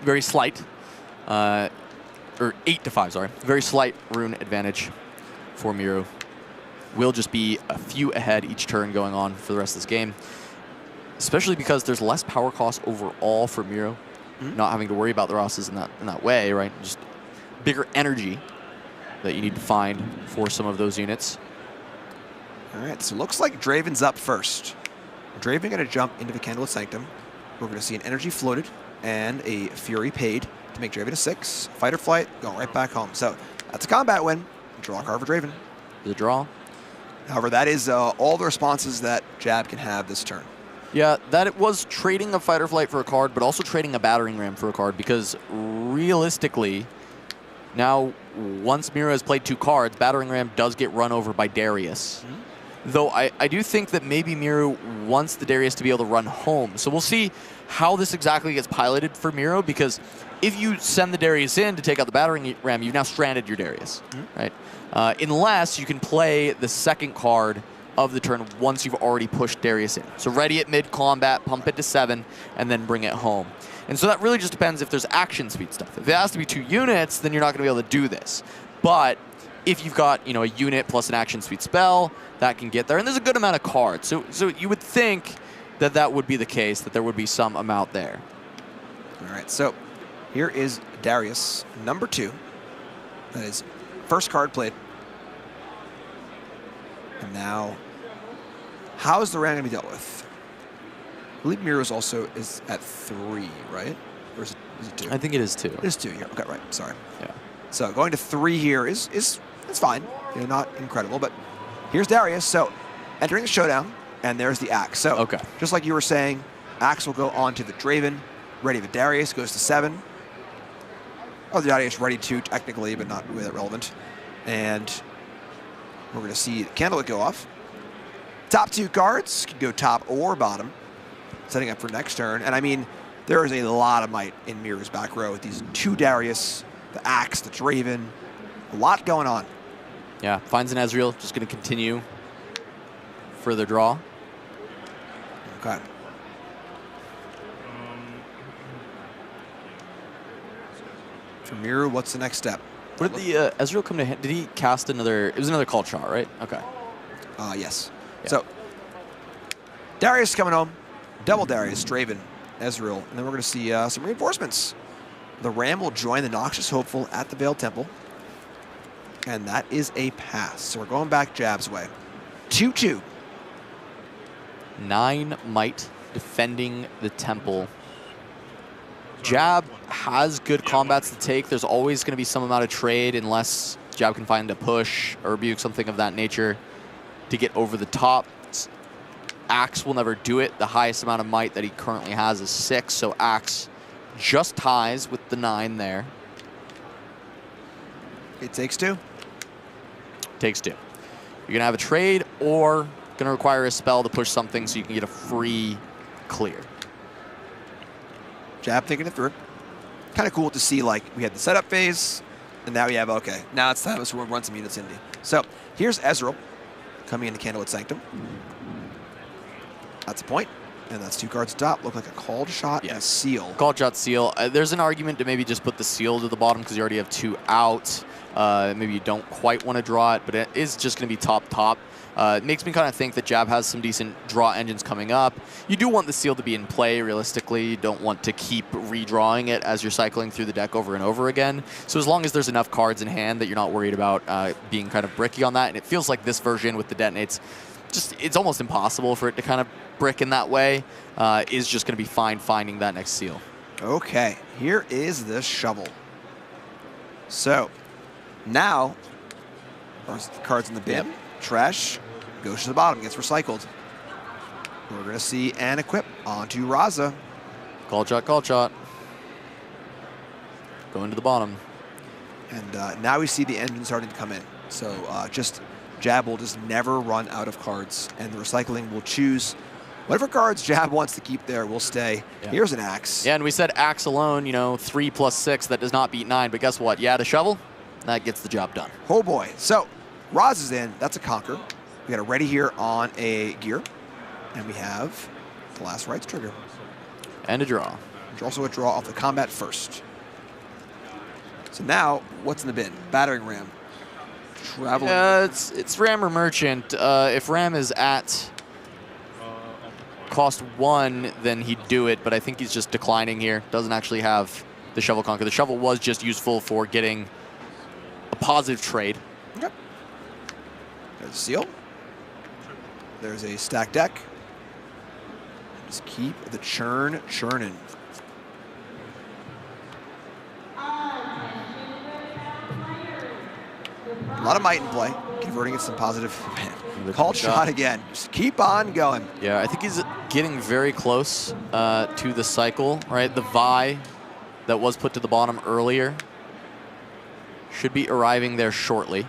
S3: very slight, or 8-5, sorry. Very slight rune advantage for Miru. Will just be a few ahead each turn going on for the rest of this game, especially because there's less power cost overall for Miru, not having to worry about the Rosses in that way, right? Just bigger energy that you need to find for some of those units.
S2: All right, so looks like Draven's up first. Draven going to jump into the Candlelit Sanctum. We're going to see an energy floated and a Fury paid to make Draven a 6. Fight or flight, going right back home. So that's a combat win. Draw a card for Draven.
S3: The draw.
S2: However, that is all the responses that Jab can have this turn.
S3: Yeah, that it was trading a fight or flight for a card, but also trading a battering ram for a card, because realistically, now once Miru has played 2 cards, battering ram does get run over by Darius. Though I do think that maybe Miru wants the Darius to be able to run home. So we'll see how this exactly gets piloted for Miru, because if you send the Darius in to take out the battering ram, you've now stranded your Darius, right? Unless you can play the second card of the turn once you've already pushed Darius in. So ready at mid-combat, pump it to 7, and then bring it home. And so that really just depends if there's action speed stuff. If it has to be 2 units, then you're not going to be able to do this. But if you've got, you know, a unit plus an action speed spell, that can get there. And there's a good amount of cards. So you would think that that would be the case, that there would be some amount there.
S2: All right, so here is Darius, number 2. That is first card played. And now, how is the Ram going to be dealt with? I believe Mirrors also is at 3, right? Or is it 2?
S3: I think it is 2.
S2: It is 2 here. Okay, right. Sorry.
S3: Yeah.
S2: So going to 3 here is it's fine. You know, not incredible, but here's Darius. So entering the showdown, and there's the Axe. So
S3: okay,
S2: just like you were saying, Axe will go on to the Draven. Ready for Darius goes to 7. Oh, the Darius ready 2 technically, but not really that relevant. And we're going to see Candlelit go off. Top 2 cards can go top or bottom, setting up for next turn. And I mean, there is a lot of might in Mirror's back row with these 2 Darius, the Axe, the Draven, a lot going on.
S3: Yeah, finds an Ezreal, just going to continue further draw.
S2: Okay. For Mirror, what's the next step?
S3: Where did the Ezreal come to hit? Did he cast another? It was another called shot, right? Okay.
S2: Yes.
S3: Yeah.
S2: So, Darius coming home. Double Darius, Draven, Ezreal. And then we're going to see some reinforcements. The Ram will join the Noxious Hopeful at the Veiled Temple. And that is a pass. So we're going back Jab's way. 2-2.
S3: 9 might defending the temple. Jab has good combats to take. There's always going to be some amount of trade unless Jab can find a push or rebuke, something of that nature to get over the top. Axe will never do it. The highest amount of might that he currently has is 6, so Axe just ties with the 9 there.
S2: It takes 2.
S3: Takes 2. You're going to have a trade or going to require a spell to push something so you can get a free clear.
S2: Jab thinking it through. Kind of cool to see, like, we had the setup phase, and now we have, okay, now it's time to run some units into. So here's Ezreal coming into Candlelit Sanctum. That's a point, and that's 2 cards top. Look like a called shot and a seal.
S3: Called shot, seal. There's an argument to maybe just put the seal to the bottom because you already have 2 out. Maybe you don't quite want to draw it, but it is just going to be top. It makes me kind of think that Jab has some decent draw engines coming up. You do want the seal to be in play, realistically. You don't want to keep redrawing it as you're cycling through the deck over and over again. So as long as there's enough cards in hand that you're not worried about being kind of bricky on that, and it feels like this version with the detonates, it's almost impossible for it to kind of brick in that way, is just going to be fine finding that next seal.
S2: Okay, here is the shovel. So now, there's the cards in the bin. Yep. Trash goes to the bottom, gets recycled. We're going to see an equip onto Raza.
S3: Call shot. Going to the bottom.
S2: And now we see the engine starting to come in. So just Jab will just never run out of cards, and the recycling will choose whatever cards Jab wants to keep there will stay. Yeah. Here's an Axe.
S3: Yeah, and we said Axe alone, 3 + 6, that does not beat 9, but guess what? You add a shovel, that gets the job done.
S2: Oh boy. So Raz is in, that's a conquer. We got a ready here on a gear, and we have the last rights trigger.
S3: And a draw.
S2: There's also a draw off the combat first. So now, what's in the bin? Battering ram. Traveling.
S3: It's Ram or Merchant. If Ram is at cost 1, then he'd do it, but I think he's just declining here. Doesn't actually have the Shovel Conquer. The Shovel was just useful for getting a positive trade.
S2: Yep. There's a seal. There's a stack deck. Just keep the churn churning. A lot of might in play, converting it to some positive. Called shot again. Just keep on going.
S3: Yeah, I think he's getting very close to the cycle, right? The Vi that was put to the bottom earlier should be arriving there shortly.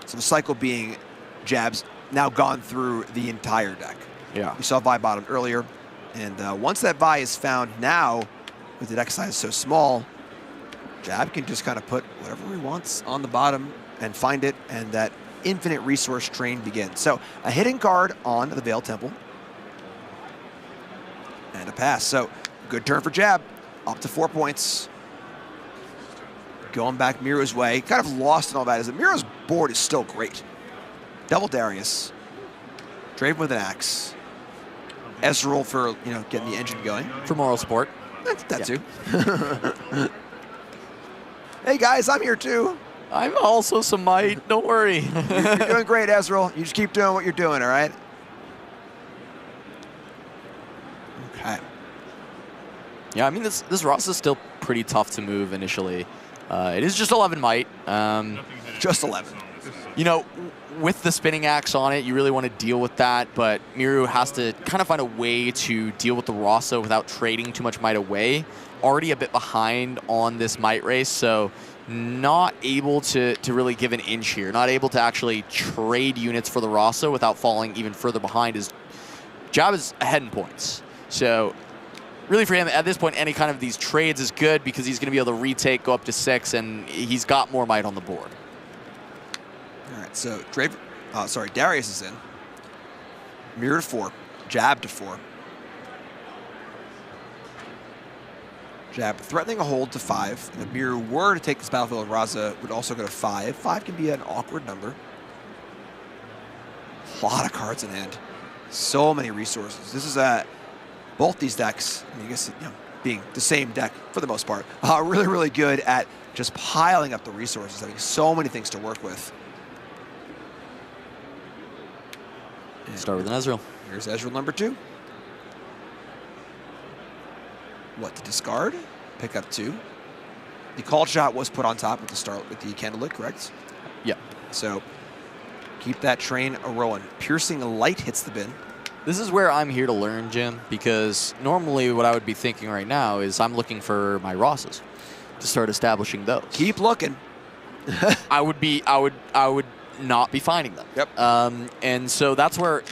S2: So the cycle being Jab's now gone through the entire deck.
S3: Yeah.
S2: We saw Vi bottom earlier, and once that Vi is found now, with the deck size so small, Jab can just kind of put whatever he wants on the bottom and find it, and that infinite resource train begins. So a hidden card on the Veil Temple. And a pass. So good turn for Jab. Up to 4 points. Going back Miru's way. Kind of lost in all that is that Miru's board is still great. Double Darius. Draven with an axe. Ezreal for, getting the engine going.
S3: For moral support.
S2: That too. Hey guys, I'm here too.
S3: I'm also some might. Don't worry.
S2: You're doing great, Ezreal. You just keep doing what you're doing, all right? Okay.
S3: Yeah, I mean, this Ross is still pretty tough to move initially. It is just 11 might.
S2: Just 11.
S3: With the spinning axe on it, you really want to deal with that, but Miru has to kind of find a way to deal with the Rasa without trading too much might away. Already a bit behind on this might race, so not able to really give an inch here. Not able to actually trade units for the Rasa without falling even further behind. His Jab is ahead in points. So really for him, at this point, any kind of these trades is good because he's going to be able to retake, go up to 6, and he's got more might on the board.
S2: All right, so Darius is in. Mirror to 4, Jab to 4. Jab threatening a hold to 5. And if Mirror were to take this battlefield, Raza would also go to 5. 5 can be an awkward number. A lot of cards in hand. So many resources. This is both these decks, I guess being the same deck for the most part, really, really good at just piling up the resources, having so many things to work with.
S3: Start with an Ezreal.
S2: Here's Ezreal number 2. What to discard? Pick up 2. The called shot was put on top with the Candlelit, correct?
S3: Yeah.
S2: So keep that train a-rolling. Piercing Light hits the bin.
S3: This is where I'm here to learn, Jim, because normally what I would be thinking right now is I'm looking for my Rosses to start establishing those.
S2: Keep looking.
S3: I would not be finding them.
S2: Yep.
S3: And so that's where,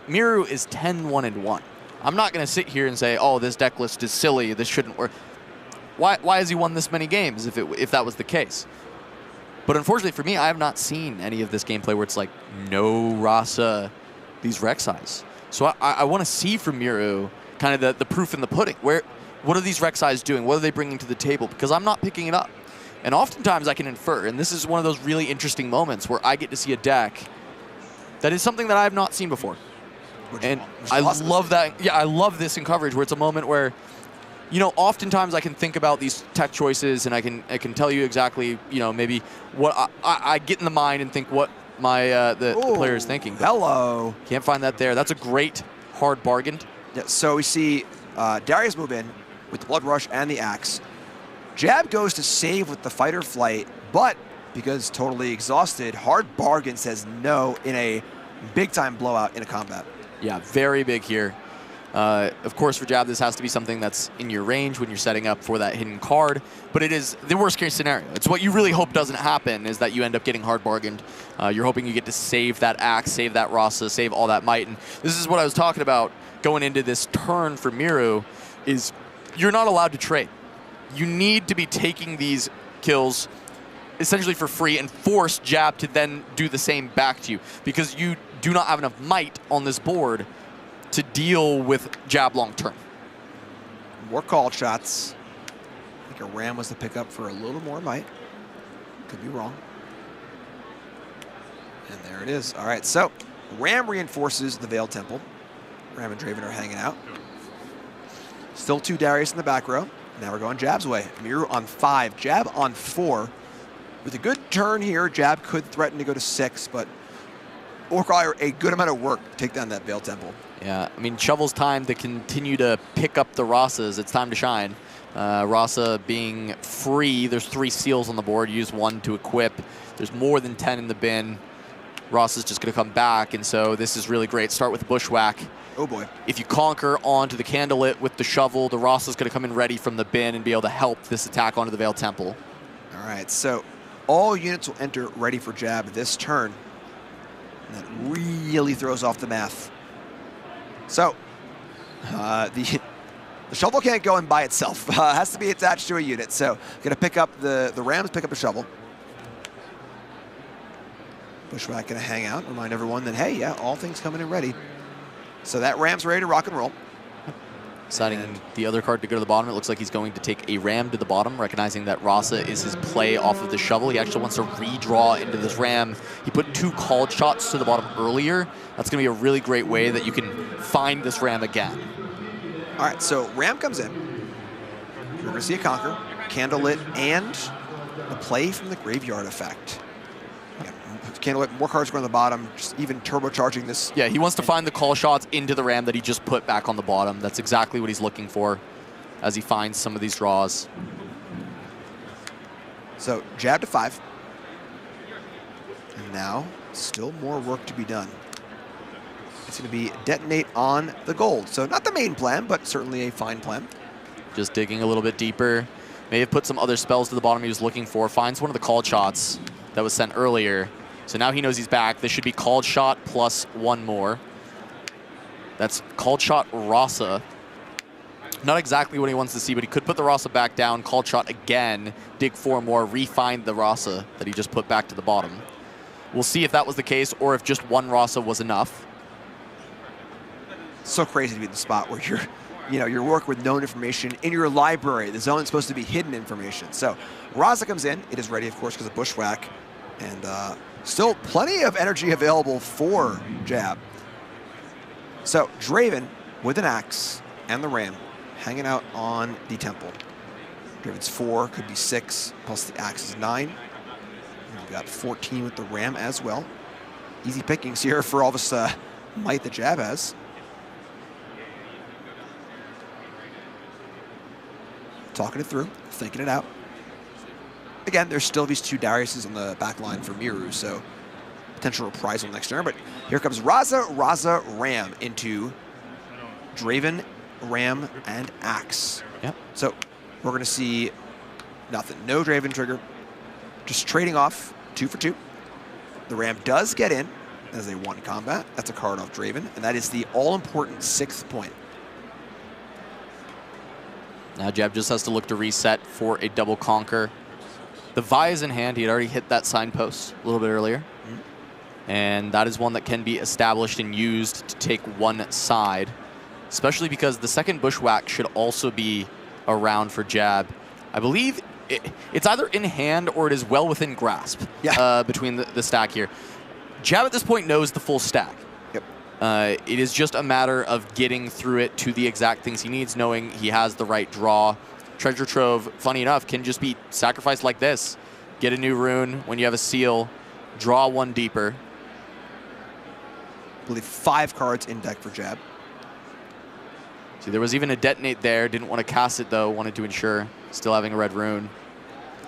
S3: Miru is 10-1-1. I'm not going to sit here and say, oh, this deck list is silly, this shouldn't work. Why has he won this many games if that was the case? But unfortunately for me, I have not seen any of this gameplay where it's like, no Rasa, these Rek'Sais. So I want to see from Miru kind of the proof in the pudding. What are these Rek'Sais doing? What are they bringing to the table? Because I'm not picking it up. And oftentimes I can infer, and this is one of those really interesting moments where I get to see a deck that is something that I have not seen before. And I love that. Yeah, I love this in coverage where it's a moment where, oftentimes I can think about these tech choices and I can tell you exactly, maybe what I get in the mind and think what my the player is thinking.
S2: Hello.
S3: Can't find that there. That's a great hard bargain.
S2: Yeah, so we see Darius move in with the Blood Rush and the Axe. Jab goes to save with the Fight or Flight, but because totally exhausted, Hard Bargain says no in a big-time blowout in a combat.
S3: Yeah, very big here. Of course, for Jab, this has to be something that's in your range when you're setting up for that hidden card, but it is the worst-case scenario. It's what you really hope doesn't happen, is that you end up getting hard bargained. You're hoping you get to save that Axe, save that Rasa, save all that might, and this is what I was talking about going into this turn for Miru, is you're not allowed to trade. You need to be taking these kills essentially for free and force Jab to then do the same back to you, because you do not have enough might on this board to deal with Jab long term.
S2: More called shots. I think a Ram was the pickup for a little more might. Could be wrong. And there it is. All right, so Ram reinforces the Veil Temple. Ram and Draven are hanging out. Still 2 Darius in the back row. Now we're going Jab's way. Miru on 5, Jab on 4. With a good turn here, Jab could threaten to go to 6, but it will require a good amount of work to take down that Veil Temple.
S3: Yeah, I mean, Shovel's time to continue to pick up the Rasas. It's time to shine. Rasa being free, there's 3 seals on the board. You use 1 to equip. There's more than 10 in the bin. Rasa's just going to come back, and so this is really great. Start with Bushwhack.
S2: Oh boy.
S3: If you conquer onto the Candlelit with the Shovel, the Rasa's going to come in ready from the bin and be able to help this attack onto the Veil Temple.
S2: All right, so all units will enter ready for Jab this turn. And that really throws off the math. So, the Shovel can't go in by itself. Has to be attached to a unit. So, going to pick up the Rams, pick up a Shovel. Bushwhack going to hang out, remind everyone that, hey, yeah, all things coming in ready. So that Ram's ready to rock and roll.
S3: Deciding the other card to go to the bottom, it looks like he's going to take a Ram to the bottom, recognizing that Rasa is his play off of the shovel. He actually wants to redraw into this Ram. He put 2 called shots to the bottom earlier. That's going to be a really great way that you can find this Ram again.
S2: All right, so Ram comes in. You're going to see a Conquer, Candlelit, and the play from the Graveyard effect. Candlelit, more cards going to the bottom, just even turbocharging this.
S3: Yeah, he wants to find the call shots into the Ram that he just put back on the bottom. That's exactly what he's looking for as he finds some of these draws.
S2: So jab to 5. And now, still more work to be done. It's going to be detonate on the gold. So not the main plan, but certainly a fine plan.
S3: Just digging a little bit deeper. May have put some other spells to the bottom he was looking for. Finds one of the called shots that was sent earlier. So now he knows he's back. This should be called shot plus 1 more. That's called shot Rasa. Not exactly what he wants to see, but he could put the Rasa back down, called shot again, dig 4 more, re-find the Rasa that he just put back to the bottom. We'll see if that was the case or if just 1 Rasa was enough.
S2: So crazy to be in the spot where you're working with known information in your library. The zone is supposed to be hidden information. So Rasa comes in. It is ready, of course, because of Bushwhack. And still plenty of energy available for Jab. So Draven with an axe and the Ram hanging out on the temple. Draven's 4, could be 6, plus the axe is 9. And we've got 14 with the Ram as well. Easy pickings here for all this might that Jab has. Talking it through, thinking it out. Again, there's still these 2 Dariuses on the back line for Miru, so potential reprisal next turn. But here comes Rasa, Ram into Draven, Ram, and Axe.
S3: Yep.
S2: So we're going to see nothing. No Draven trigger. Just trading off 2 for 2. The Ram does get in as a 1 combat. That's a card off Draven, and that is the all-important 6th point.
S3: Now Jab just has to look to reset for a double conquer. The Vi is in hand. He had already hit that signpost a little bit earlier. And that is one that can be established and used to take 1 side, especially because the second Bushwhack should also be around for Jab. I believe it's either in hand or it is well within grasp between the stack here. Jab at this point knows the full stack.
S2: Yep.
S3: It is just a matter of getting through it to the exact things he needs, knowing he has the right draw. Treasure Trove, funny enough, can just be sacrificed like this. Get a new rune when you have a seal, draw 1 deeper.
S2: I believe 5 cards in deck for Jab.
S3: See, there was even a detonate there. Didn't want to cast it though, wanted to ensure still having a red rune.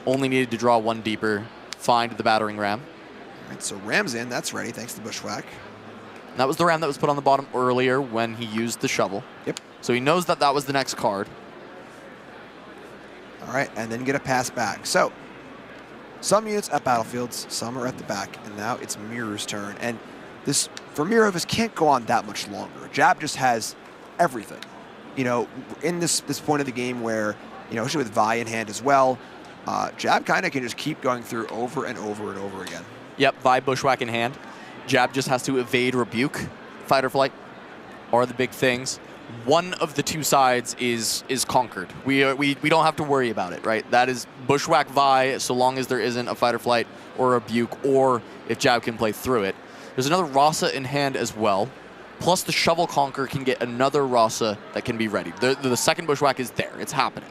S3: Only needed to draw 1 deeper, find the battering ram.
S2: All right, so Ram's in, that's ready, thanks to Bushwhack.
S3: And that was the ram that was put on the bottom earlier when he used the shovel.
S2: Yep.
S3: So he knows that that was the next card.
S2: All right, and then get a pass back. So, some units at battlefields, some are at the back, and now it's Miru's turn. And this, for Miru, this can't go on that much longer. Jab just has everything. You know, in this point of the game where, you know, especially with Vi in hand as well, Jab kind of can just keep going through over and over and over again.
S3: Yep, Vi Bushwhack in hand. Jab just has to evade Rebuke. Fight or flight are the big things. One of the 2 sides is conquered. We don't have to worry about it, right? That is Bushwhack Vi, so long as there isn't a fight or flight or a Rebuke, or if Jab can play through it. There's another Rasa in hand as well. Plus the Shovel Conquer can get another Rasa that can be ready. The second Bushwhack is there. It's happening.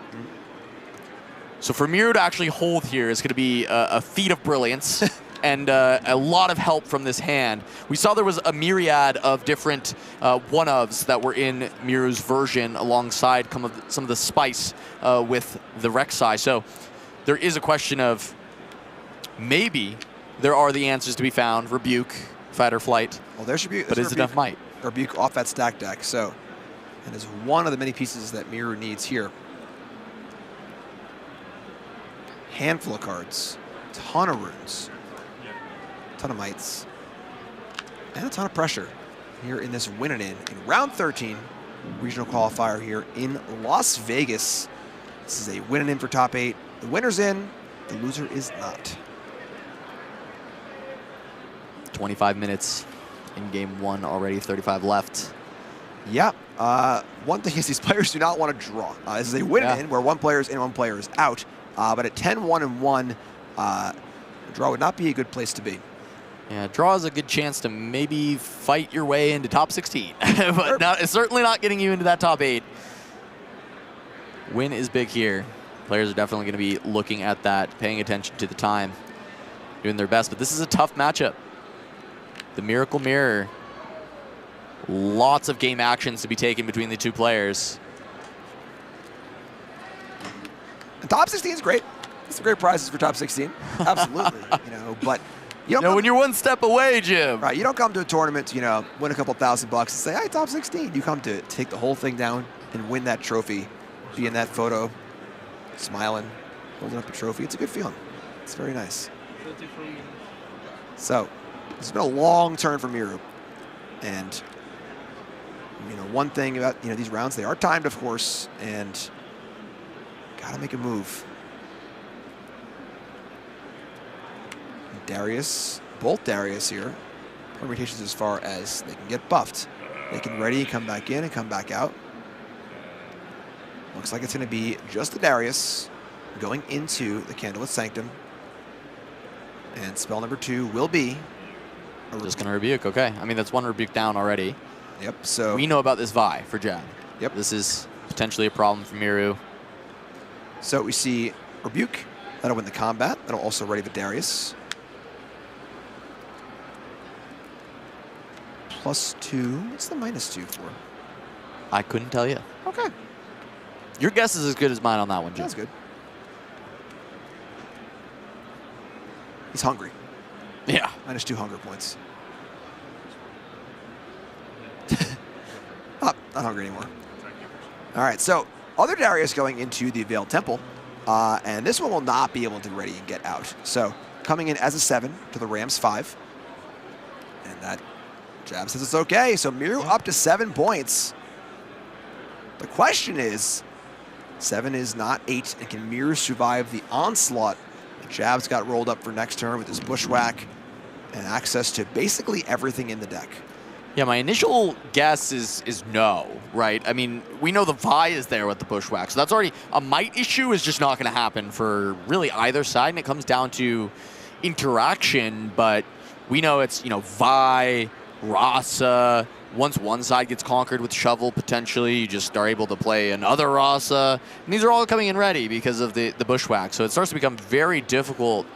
S3: So for Miru to actually hold here is going to be a feat of brilliance. And a lot of help from this hand. We saw there was a myriad of different one-ofs that were in Miru's version alongside some of the spice with the Rek'Sai. So there is a question of maybe there are the answers to be found. Rebuke, fight or flight.
S2: Well, there's Rebuke.
S3: But is enough might?
S2: Rebuke off that stack deck. So that is one of the many pieces that Miru needs here. Handful of cards. Ton of runes. Ton of mites, and a ton of pressure here in this win and in round 13 regional qualifier here in Las Vegas. This is a win and in for top 8. The winner's in, the loser is not.
S3: 25 minutes in game 1 already, 35 left.
S2: Yeah. One thing is these players do not want to draw. This is a win-win where one player is in, one player is out. But at 10-1-1, draw would not be a good place to be.
S3: Yeah, draw is a good chance to maybe fight your way into top 16, but it's certainly not getting you into that top 8. Win is big here. Players are definitely going to be looking at that, paying attention to the time, doing their best. But this is a tough matchup. The Miracle Mirror. Lots of game actions to be taken between the two players.
S2: And top 16 is great. There's some great prizes for top 16. Absolutely. But you don't
S3: when you're one step away, Jim.
S2: Right. You don't come to a tournament to, win a couple $1,000 and say, hey, top 16. You come to take the whole thing down and win that trophy, be in that photo, smiling, holding up the trophy. It's a good feeling. It's very nice. So, it's been a long turn for Miru. And, one thing about, these rounds, they are timed, of course, and gotta make a move. Darius, both Darius here, permutations as far as they can get buffed. They can ready, come back in, and come back out. Looks like it's going to be just the Darius going into the Candlelit Sanctum. And spell number 2 will be
S3: just going to rebuke. Okay. I mean, that's one rebuke down already.
S2: Yep. So
S3: we know about this Vi for Jab.
S2: Yep.
S3: This is potentially a problem for Miru.
S2: So we see rebuke. That'll win the combat. That'll also ready the Darius. +2. What's the -2 for?
S3: I couldn't tell you.
S2: Okay.
S3: Your guess is as good as mine on that one, Jim.
S2: That's good. He's hungry.
S3: Yeah.
S2: -2 hunger points. Oh, not hungry anymore. All right, so other Darius going into the Veiled Temple, and this one will not be able to ready and get out. So coming in as a 7 to the Rams 5, and that Jab says it's okay. So Miru up to 7 points. The question is, 7 is not 8, and can Miru survive the onslaught? Jab's got rolled up for next turn with his Bushwhack and access to basically everything in the deck.
S3: Yeah, my initial guess is no, right? I mean, we know the Vi is there with the Bushwhack, so that's already a might issue is just not going to happen for really either side, and it comes down to interaction, but we know it's, Vi, Rasa. Once one side gets conquered with Shovel, potentially, you just are able to play another Rasa. And these are all coming in ready because of the Bushwhack, so it starts to become very difficult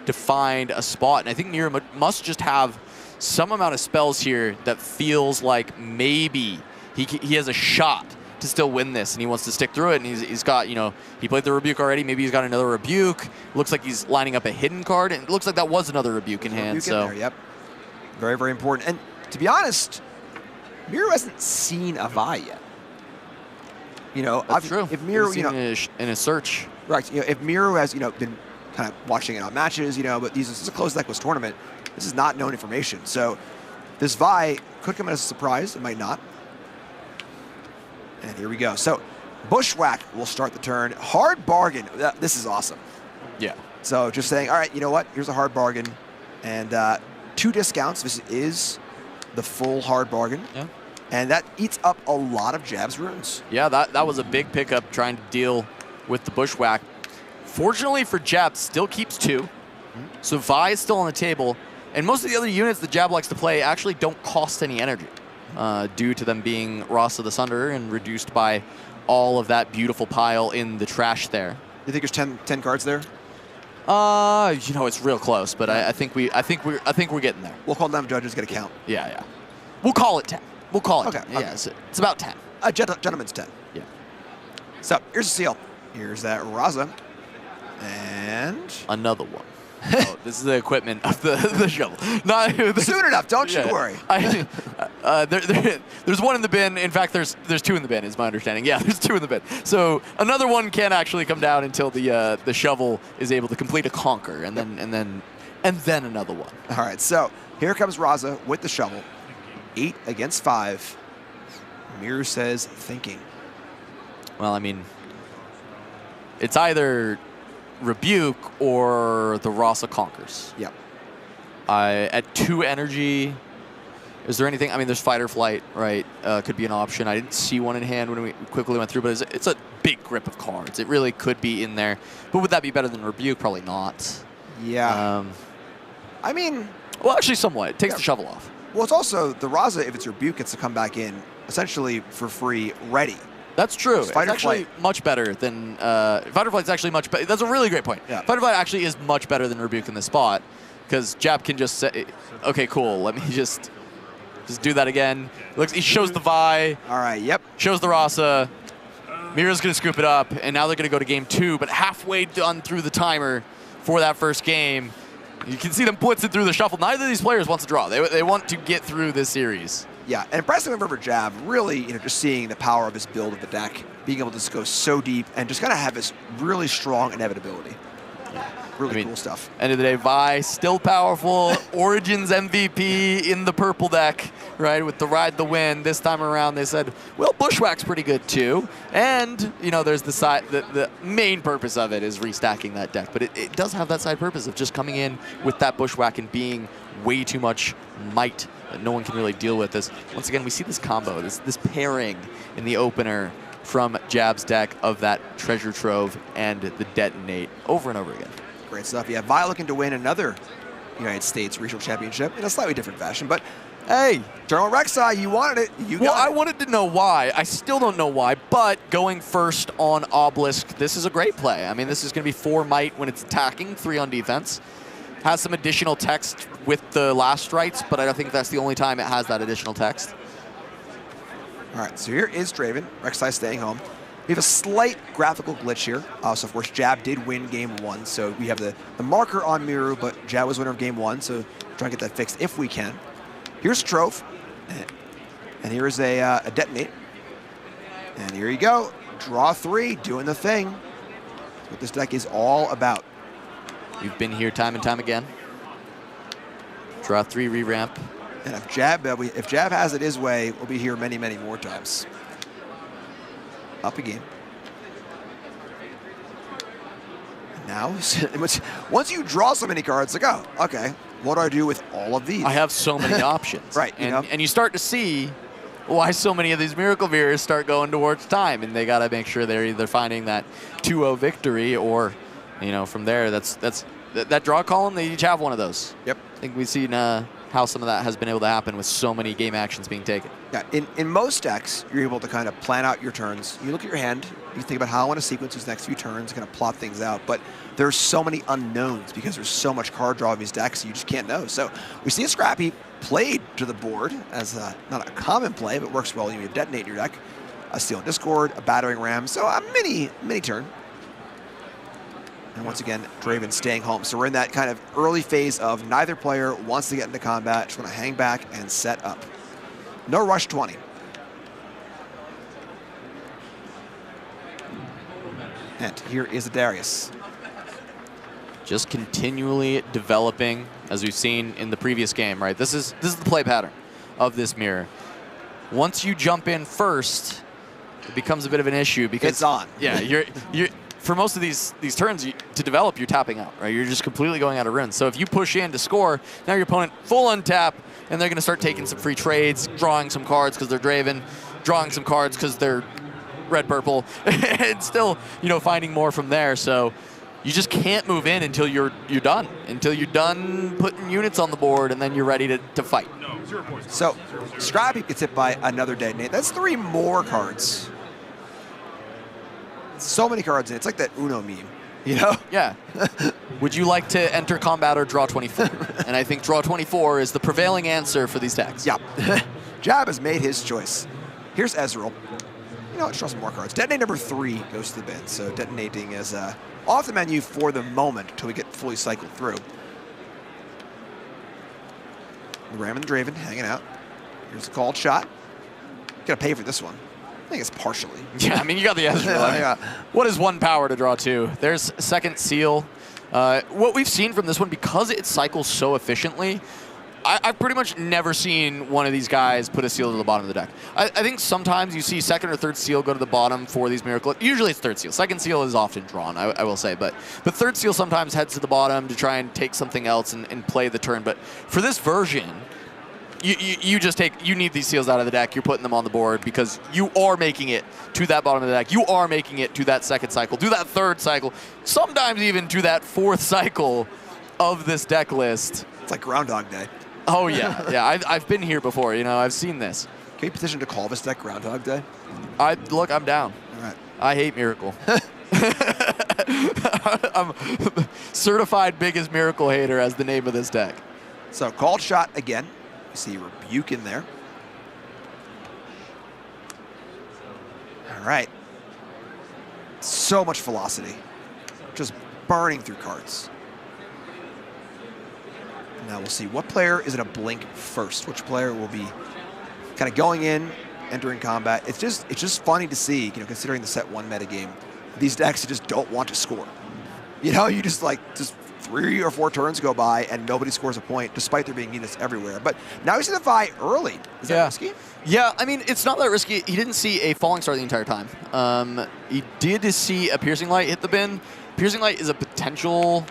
S3: to find a spot, and I think Miru must just have some amount of spells here that feels like maybe he has a shot to still win this, and he wants to stick through it, and he's got, he played the Rebuke already, maybe he's got another Rebuke. Looks like he's lining up a hidden card, and it looks like that was another Rebuke in hand.
S2: Rebuke in there, yep. Very, very important. And to be honest, Miru hasn't seen a Vi yet.
S3: That's true.
S2: If Miru,
S3: in a search.
S2: Right, if Miru has, been kind of watching it on matches, but this is a closed decklist tournament, this is not known information. So this Vi could come as a surprise. It might not. And here we go. So Bushwhack will start the turn. Hard bargain. This is awesome.
S3: Yeah.
S2: So just saying, all right, you know what? Here's a hard bargain. And 2 discounts. This is the full hard bargain.
S3: Yeah.
S2: And that eats up a lot of Jab's runes.
S3: Yeah, that was a big pickup trying to deal with the Bushwhack. Fortunately for Jab, still keeps 2. So Vi is still on the table. And most of the other units that Jab likes to play actually don't cost any energy due to them being Rasa the Sunderer and reduced by all of that beautiful pile in the trash there.
S2: You think there's 10 cards there?
S3: It's real close, but I think we're getting there.
S2: We'll call them judges, get a count.
S3: Yeah. We'll call it 10. We'll call it
S2: okay,
S3: 10. Yeah, it's about 10.
S2: Gentleman's 10.
S3: Yeah.
S2: So here's the seal. Here's that Raza. And
S3: another one. Oh, this is the equipment of the shovel.
S2: Soon enough, don't you worry.
S3: There's one in the bin. In fact, there's 2 in the bin, is my understanding. Yeah, there's 2 in the bin. So another one can't actually come down until the shovel is able to complete a conquer, and then another one.
S2: All right, so here comes Raza with the shovel. 8 against 5. Miru says thinking.
S3: Well, I mean, it's either Rebuke or the Rasa conquers.
S2: Yep.
S3: At 2 energy, is there anything? I mean, there's fight or flight, right? Could be an option. I didn't see one in hand when we quickly went through, but it's a big grip of cards. It really could be in there. But would that be better than Rebuke? Probably not.
S2: Yeah. I mean...
S3: Well, actually, somewhat. It takes the shovel off.
S2: Well, it's also, the Raza, if it's Rebuke, gets to come back in, essentially for free, ready.
S3: That's true.
S2: Fight or
S3: it's actually
S2: flight.
S3: much better than... Fight or Flight's actually much better. That's a really great point.
S2: Yeah.
S3: Fight or Flight actually is much better than Rebuke in this spot, because Jab can just say, okay, cool, let me just do that again. Looks, he shows the Vi.
S2: All right, yep.
S3: Shows the Rasa. Mira's going to scoop it up, and now they're going to go to game 2, but halfway done through the timer for that first game. You can see them blitzing through the shuffle. Neither of these players wants to draw. They want to get through this series.
S2: Yeah, and impressive for Jab, really, just seeing the power of his build of the deck, being able to just go so deep and just kind of have this really strong inevitability. Really cool stuff.
S3: End of the day, Vi still powerful. Origins MVP in the purple deck, right? With the Ride the Wind. This time around, they said, well, Bushwhack's pretty good too. And, there's the side, the main purpose of it is restacking that deck. But it does have that side purpose of just coming in with that Bushwhack and being way too much might that no one can really deal with. This. Once again, we see this combo, this pairing in the opener from Jab's deck of that Treasure Trove and the Detonate over and over again.
S2: Great stuff. Yeah, Vi looking to win another United States Regional Championship in a slightly different fashion, but hey, Eternal Rek'Sai, you wanted it. You got it.
S3: I wanted to know why. I still don't know why, but going first on Obelisk, this is a great play. I mean, this is going to be 4 might when it's attacking, 3 on defense. Has some additional text with the last rights, but I don't think that's the only time it has that additional text.
S2: All right, so here is Draven. Rek'Sai staying home. We have a slight graphical glitch here. So, of course, Jab did win game 1. So we have the marker on Miru, but Jab was winner of game 1. So try and get that fixed if we can. Here's Trove. And here is a Detonate. And here you go. Draw 3, doing the thing. That's what this deck is all about.
S3: You've been here time and time again. Draw 3, re-ramp.
S2: And if Jab has it his way, we'll be here many, many more times. Up again. Now, once you draw so many cards, like, oh, okay, what do I do with all of these?
S3: I have so many options.
S2: Right.
S3: And you start to see why so many of these Miracle Veers start going towards time, and they got to make sure they're either finding that 2-0 victory or, from there, that draw column, they each have one of those.
S2: Yep.
S3: I think we've seen how some of that has been able to happen with so many game actions being taken.
S2: Yeah, in most decks, you're able to kind of plan out your turns. You look at your hand, you think about how I want to sequence these next few turns, kind of plot things out. But there's so many unknowns because there's so much card draw in these decks, you just can't know. So we see a Scrappy played to the board as not a common play, but works well. You have Detonate in your deck, a Steel and Discord, a Battering Ram, so a mini turn. And once again, Draven staying home. So we're in that kind of early phase of neither player wants to get into combat, just want to hang back and set up. No rush 20. And here is a Darius.
S3: Just continually developing, as we've seen in the previous game, right? This is the play pattern of this mirror. Once you jump in first, it becomes a bit of an issue because
S2: it's on.
S3: Yeah, you're for most of these turns to develop, you're tapping out, right? You're just completely going out of runes. So if you push in to score, now your opponent full untap, and they're going to start taking some free trades, drawing some cards because they're Draven, drawing some cards because they're red-purple, and still, finding more from there. So you just can't move in until you're done. Until you're done putting units on the board, and then you're ready to fight.
S2: So Scrappy gets hit by another Detonate. That's 3 more cards. So many cards in it. It's like that Uno meme,
S3: Yeah. Would you like to enter combat or draw 24? And I think draw 24 is the prevailing answer for these decks.
S2: Yeah. Jab has made his choice. Here's Ezreal. Let's draw some more cards. Detonate number 3 goes to the bin. So detonating is off the menu for the moment until we get fully cycled through. Ram and Draven hanging out. Here's a called shot. Gotta pay for this one. I think it's partially.
S3: Yeah, I mean, you got the Ezreal.
S2: Yeah.
S3: What is 1 power to draw 2? There's second seal. What we've seen from this one, because it cycles so efficiently, I've pretty much never seen one of these guys put a seal to the bottom of the deck. I think sometimes you see second or third seal go to the bottom for these miracle. Usually it's third seal. Second seal is often drawn, I will say. But third seal sometimes heads to the bottom to try and take something else and play the turn. But for this version, you need these seals out of the deck. You're putting them on the board because you are making it to that bottom of the deck. You are making it to that second cycle, to that third cycle, sometimes even to that fourth cycle of this deck list.
S2: It's like Groundhog Day.
S3: Oh, yeah. Yeah, I've been here before. You know, I've seen this.
S2: Can you petition to call this deck Groundhog Day?
S3: Look, I'm down.
S2: All right.
S3: I hate Miracle. I'm certified biggest Miracle hater as the name of this deck.
S2: So, called shot again. You see Rebuke in there. All right. So much velocity. Just burning through cards. Now we'll see what player is in a blink first. Which player will be kind of going in, entering combat. It's just funny to see, you know, considering the set 1 metagame, these decks just don't want to score. You know, you just 3 or 4 turns go by and nobody scores a point, despite there being units everywhere. But now he's in the Vi early. Is that risky?
S3: Yeah, I mean, it's not that risky. He didn't see a Falling Star the entire time. He did see a Piercing Light hit the bin. Piercing Light is a potential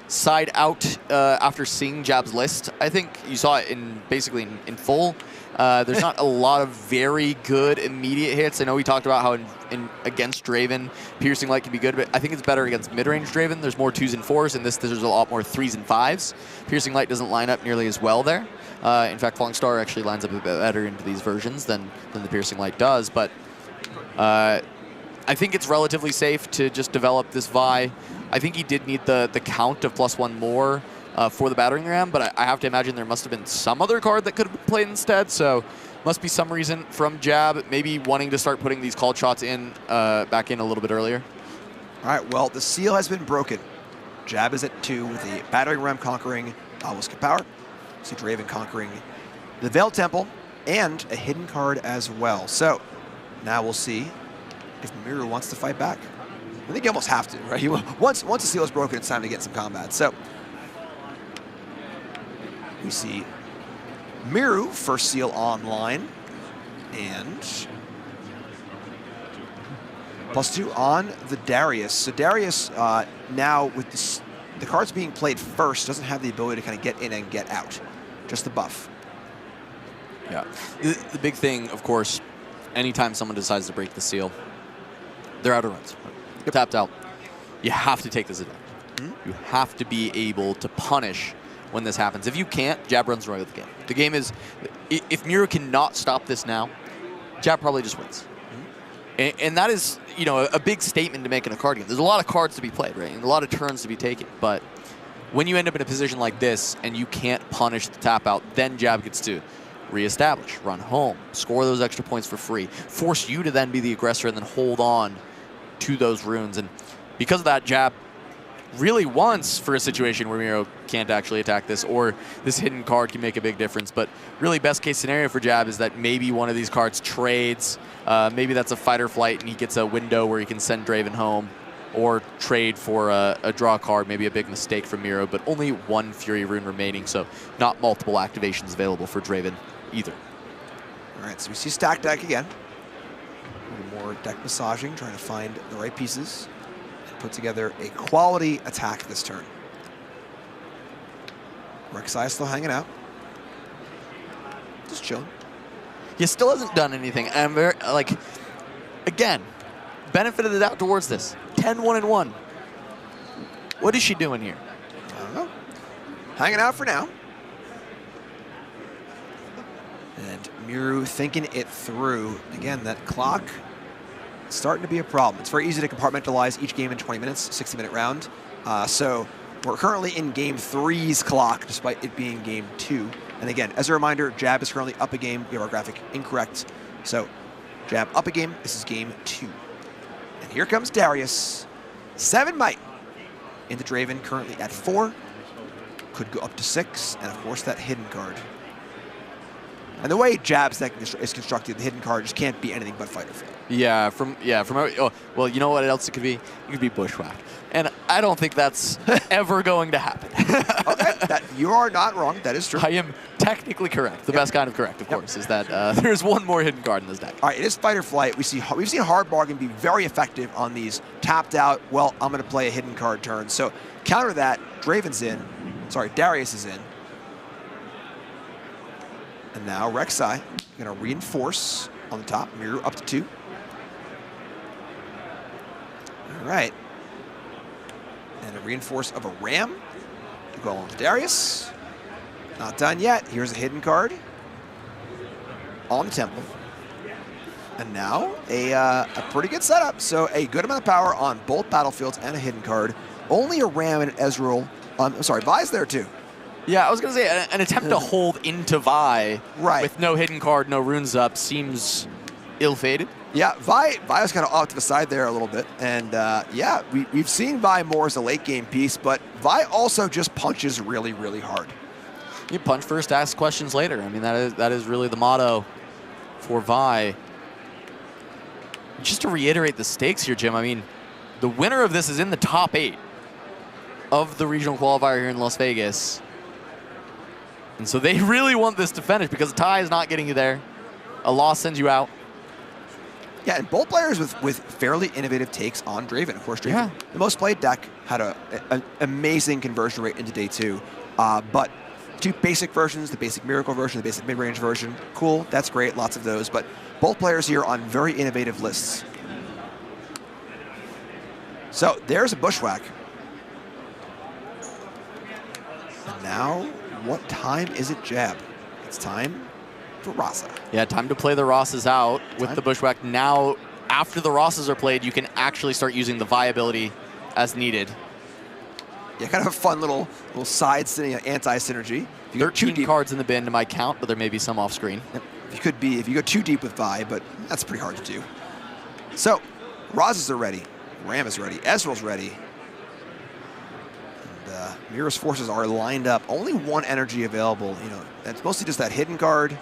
S3: side out after seeing Jab's list. I think you saw it basically in full. There's not a lot of very good immediate hits. I know we talked about how against Draven, Piercing Light can be good, but I think it's better against mid-range Draven. There's more 2s and 4s, and there's a lot more 3s and 5s. Piercing Light doesn't line up nearly as well there. In fact, Falling Star actually lines up a bit better into these versions than the Piercing Light does, but I think it's relatively safe to just develop this Vi. I think he did need the count of +1 more for the battering ram, but I have to imagine there must have been some other card that could have been played instead, so must be some reason from Jab maybe wanting to start putting these called shots back in a little bit earlier.
S2: All right, well, the seal has been broken. Jab is at 2 with the battering ram conquering Obelisk Power. See Draven conquering the Veiled Temple and a hidden card as well. So now we'll see if Miru wants to fight back. I think you almost have to, right? Once the seal is broken, it's time to get some combat. So we see Miru, first seal online, and +2 on the Darius. So Darius now with the cards being played first doesn't have the ability to kind of get in and get out, just the buff.
S3: Yeah, the big thing, of course, anytime someone decides to break the seal, they're out of runs. Tapped out. You have to take this attack. You have to be able to punish when this happens. If you can't, Jab runs away with the game. The game is, if Miru cannot stop this now, Jab probably just wins. And that is, you know, a big statement to make in a card game. There's a lot of cards to be played, right? And a lot of turns to be taken. But when you end up in a position like this and you can't punish the tap out, then Jab gets to reestablish, run home, score those extra points for free, force you to then be the aggressor and then hold on to those runes. And because of that, Jab really wants for a situation where Miro can't actually attack this, or this hidden card can make a big difference. But really best case scenario for Jab is that maybe one of these cards trades. Maybe that's a fight or flight and he gets a window where he can send Draven home, or trade for a draw card, maybe a big mistake from Miro, but only 1 Fury rune remaining, so not multiple activations available for Draven either.
S2: All right, so we see stack deck again. A little more deck massaging, trying to find the right pieces and put together a quality attack this turn. Rek'Sai still hanging out. Just chilling.
S3: He still hasn't done anything. And I'm very, again, benefit of the doubt towards this. 10-1-1. What is she doing here?
S2: I don't know. Hanging out for now. And Miru thinking it through. Again, that clock is starting to be a problem. It's very easy to compartmentalize each game in 20 minutes, 60-minute round. So we're currently in game 3's clock, despite it being game 2. And again, as a reminder, Jab is currently up a game. We have our graphic incorrect. So Jab up a game. This is game 2. And here comes Darius. 7 might into Draven, currently at 4. Could go up to 6. And of course, that hidden card. And the way Jab's deck is constructed, the hidden card just can't be anything but fight or flight.
S3: Yeah, well, you know what else it could be? It could be Bushwhacked. And I don't think that's ever going to happen.
S2: Okay, you are not wrong. That is true.
S3: I am technically correct. The best kind of correct, of course, is that there's one more hidden card in this deck.
S2: All right, it is fight or flight. We've seen Hard Bargain be very effective on these tapped out, well, I'm going to play a hidden card turn. So counter that, Draven's in. Sorry, Darius is in. And now Rek'Sai going to reinforce on the top, mirror up to 2. All right. And a reinforce of a Ram to go along with Darius. Not done yet. Here's a hidden card on the temple. And now a pretty good setup. So a good amount of power on both battlefields and a hidden card. Only a Ram and an Ezreal. I'm sorry, Vi's there too.
S3: Yeah, I was going to say, an attempt to hold into Vi with no hidden card, no runes up, seems ill-fated.
S2: Yeah, Vi was kind of off to the side there a little bit. And yeah, we've seen Vi more as a late game piece, but Vi also just punches really, really hard.
S3: You punch first, ask questions later. I mean, that is really the motto for Vi. Just to reiterate the stakes here, Jim, I mean, the winner of this is in the top 8 of the regional qualifier here in Las Vegas. And so they really want this to finish because a tie is not getting you there. A loss sends you out.
S2: Yeah, and both players with fairly innovative takes on Draven. Of course, Draven, the most played deck, had an amazing conversion rate into day 2. But 2 basic versions, the basic Miracle version, the basic mid-range version, cool, that's great, lots of those. But both players here on very innovative lists. So there's a Bushwhack. And now, what time is it, Jab? It's time for Rasa.
S3: Yeah, time to play the Rosas out with the Bushwhack. Now, after the Rosas are played, you can actually start using the viability as needed.
S2: Yeah, kind of a fun little side anti-synergy.
S3: 13 cards in the bin to my count, but there may be some off screen.
S2: If you go too deep with Vi, but that's pretty hard to do. So, Rosas are ready. Ram is ready. Ezreal's ready. And Mira's forces are lined up. Only 1 energy available. You know, that's mostly just that hidden card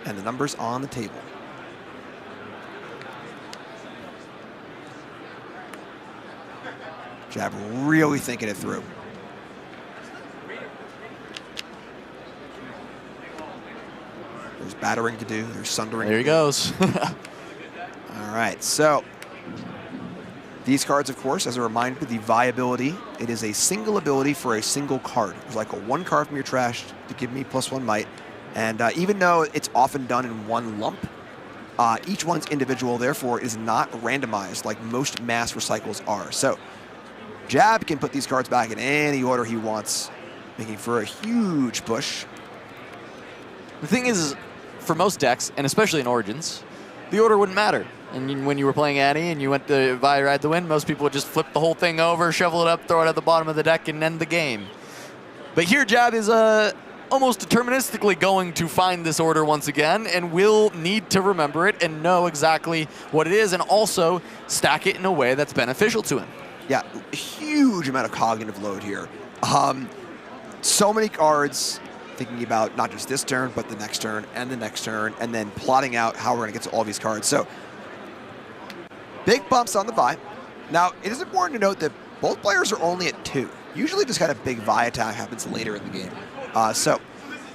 S2: and the numbers on the table. Jab really thinking it through. There's battering to do. There's sundering.
S3: There he goes.
S2: All right, so these cards, of course, as a reminder, the viability, it is a single ability for a single card. It's like a 1 card from your trash to give me +1 might. And even though it's often done in 1 lump, each one's individual, therefore is not randomized like most mass recycles are. So Jab can put these cards back in any order he wants, making for a huge push.
S3: The thing is, for most decks, and especially in Origins, the order wouldn't matter. And when you were playing Annie and you went to Vi Ride the Wind, most people would just flip the whole thing over, shovel it up, throw it at the bottom of the deck, and end the game. But here, Jab is almost deterministically going to find this order once again, and will need to remember it and know exactly what it is, and also stack it in a way that's beneficial to him.
S2: Yeah, a huge amount of cognitive load here. So many cards, thinking about not just this turn, but the next turn, and then plotting out how we're going to get to all these cards. So, big bumps on the Vi. Now, it is important to note that both players are only at 2. Usually this kind of big Vi attack happens later in the game. So,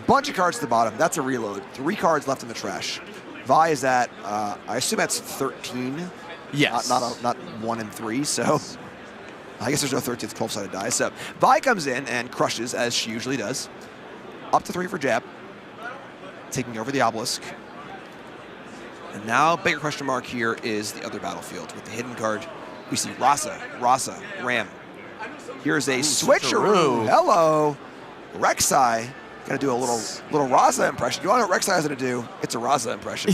S2: bunch of cards at the bottom. That's a reload. 3 cards left in the trash. Vi is at, I assume that's 13.
S3: Yes.
S2: Not 1 and 3, so I guess there's no 13th 12-sided die. So Vi comes in and crushes, as she usually does. Up to 3 for Jab, taking over the Obelisk. And now, bigger question mark here is the other battlefield. With the hidden card, we see Rasa, Ram. Here's a switcheroo. Hello. Rek'Sai. Gonna do a little Rasa impression. You wanna know what Rek'Sai is gonna do? It's a Rasa impression.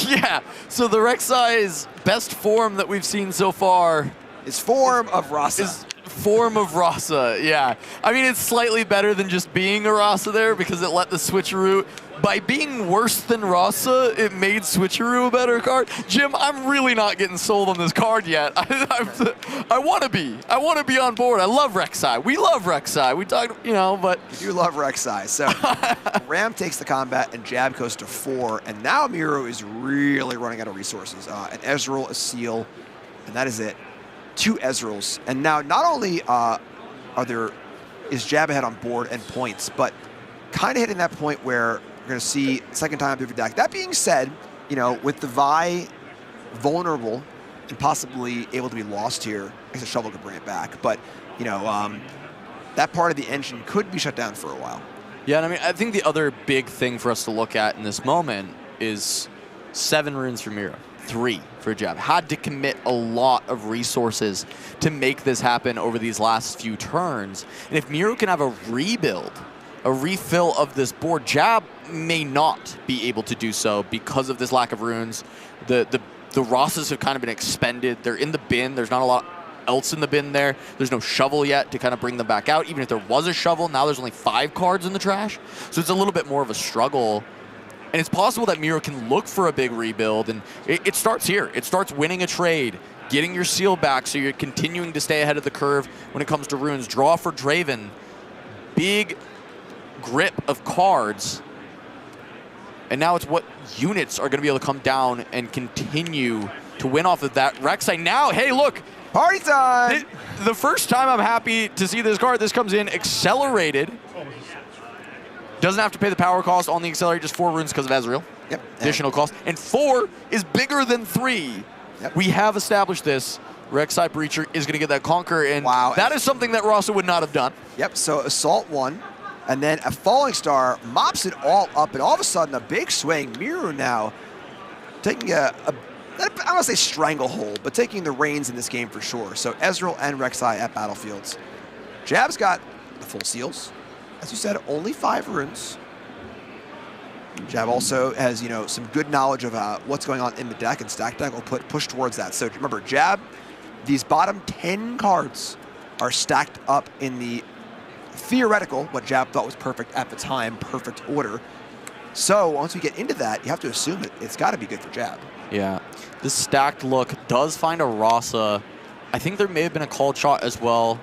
S3: Yeah, so the Rek'Sai's best form that we've seen so far
S2: is form of Rasa.
S3: Yeah. I mean, it's slightly better than just being a Rasa there because it let the switcheroo. By being worse than Rasa, it made switcheroo a better card. Jim, I'm really not getting sold on this card yet. I want to be. I want to be on board. I love Rek'Sai. We love Rek'Sai. We talked, but...
S2: You do love Rek'Sai. So Ram takes the combat and Jab goes to 4. And now Miro is really running out of resources. An Ezreal, a Seal, and that is it. 2 Ezreals. And now not only is Jab ahead on board and points, but kind of hitting that point where we're going to see second time through the deck. That being said, you know, with the Vi vulnerable and possibly able to be lost here, I guess a shovel could bring it back. But, you know, that part of the engine could be shut down for a while.
S3: Yeah, and I mean, I think the other big thing for us to look at in this moment is 7 runes for Miro, 3 for Jab. Had to commit a lot of resources to make this happen over these last few turns. And if Miro can have a rebuild, a refill of this board, Jab may not be able to do so because of this lack of runes. The Rosses have kind of been expended. They're in the bin. There's not a lot else in the bin there. There's no shovel yet to kind of bring them back out. Even if there was a shovel, now there's only 5 cards in the trash. So it's a little bit more of a struggle. And it's possible that Miro can look for a big rebuild, and it starts here. It starts winning a trade, getting your seal back so you're continuing to stay ahead of the curve when it comes to runes. Draw for Draven. Big grip of cards. And now it's what units are going to be able to come down and continue to win off of that. Rek'Sai now, hey, look.
S2: Party time!
S3: The first time I'm happy to see this card. This comes in accelerated. Doesn't have to pay the power cost on the accelerator, just 4 runes because of Ezreal.
S2: Yep.
S3: Additional cost. And 4 is bigger than 3.
S2: Yep.
S3: We have established this. Rek'Sai Breacher is going to get that Conquer, and
S2: wow.
S3: That is something that Rossa would not have done.
S2: Yep, so Assault 1, and then a Falling Star mops it all up, and all of a sudden a big swing. Miru now taking I don't want to say stranglehold, but taking the reins in this game for sure. So Ezreal and Rek'Sai at battlefields. Jab's got the full seals. As you said, only 5 runes. Jab also has, you know, some good knowledge of what's going on in the deck, and Stack Deck will push towards that. So remember, Jab, these bottom 10 cards are stacked up in the theoretical, what Jab thought was perfect at the time, perfect order. So once we get into that, you have to assume it's got to be good for Jab.
S3: Yeah, this stacked look does find a Rossa. I think there may have been a called shot as well.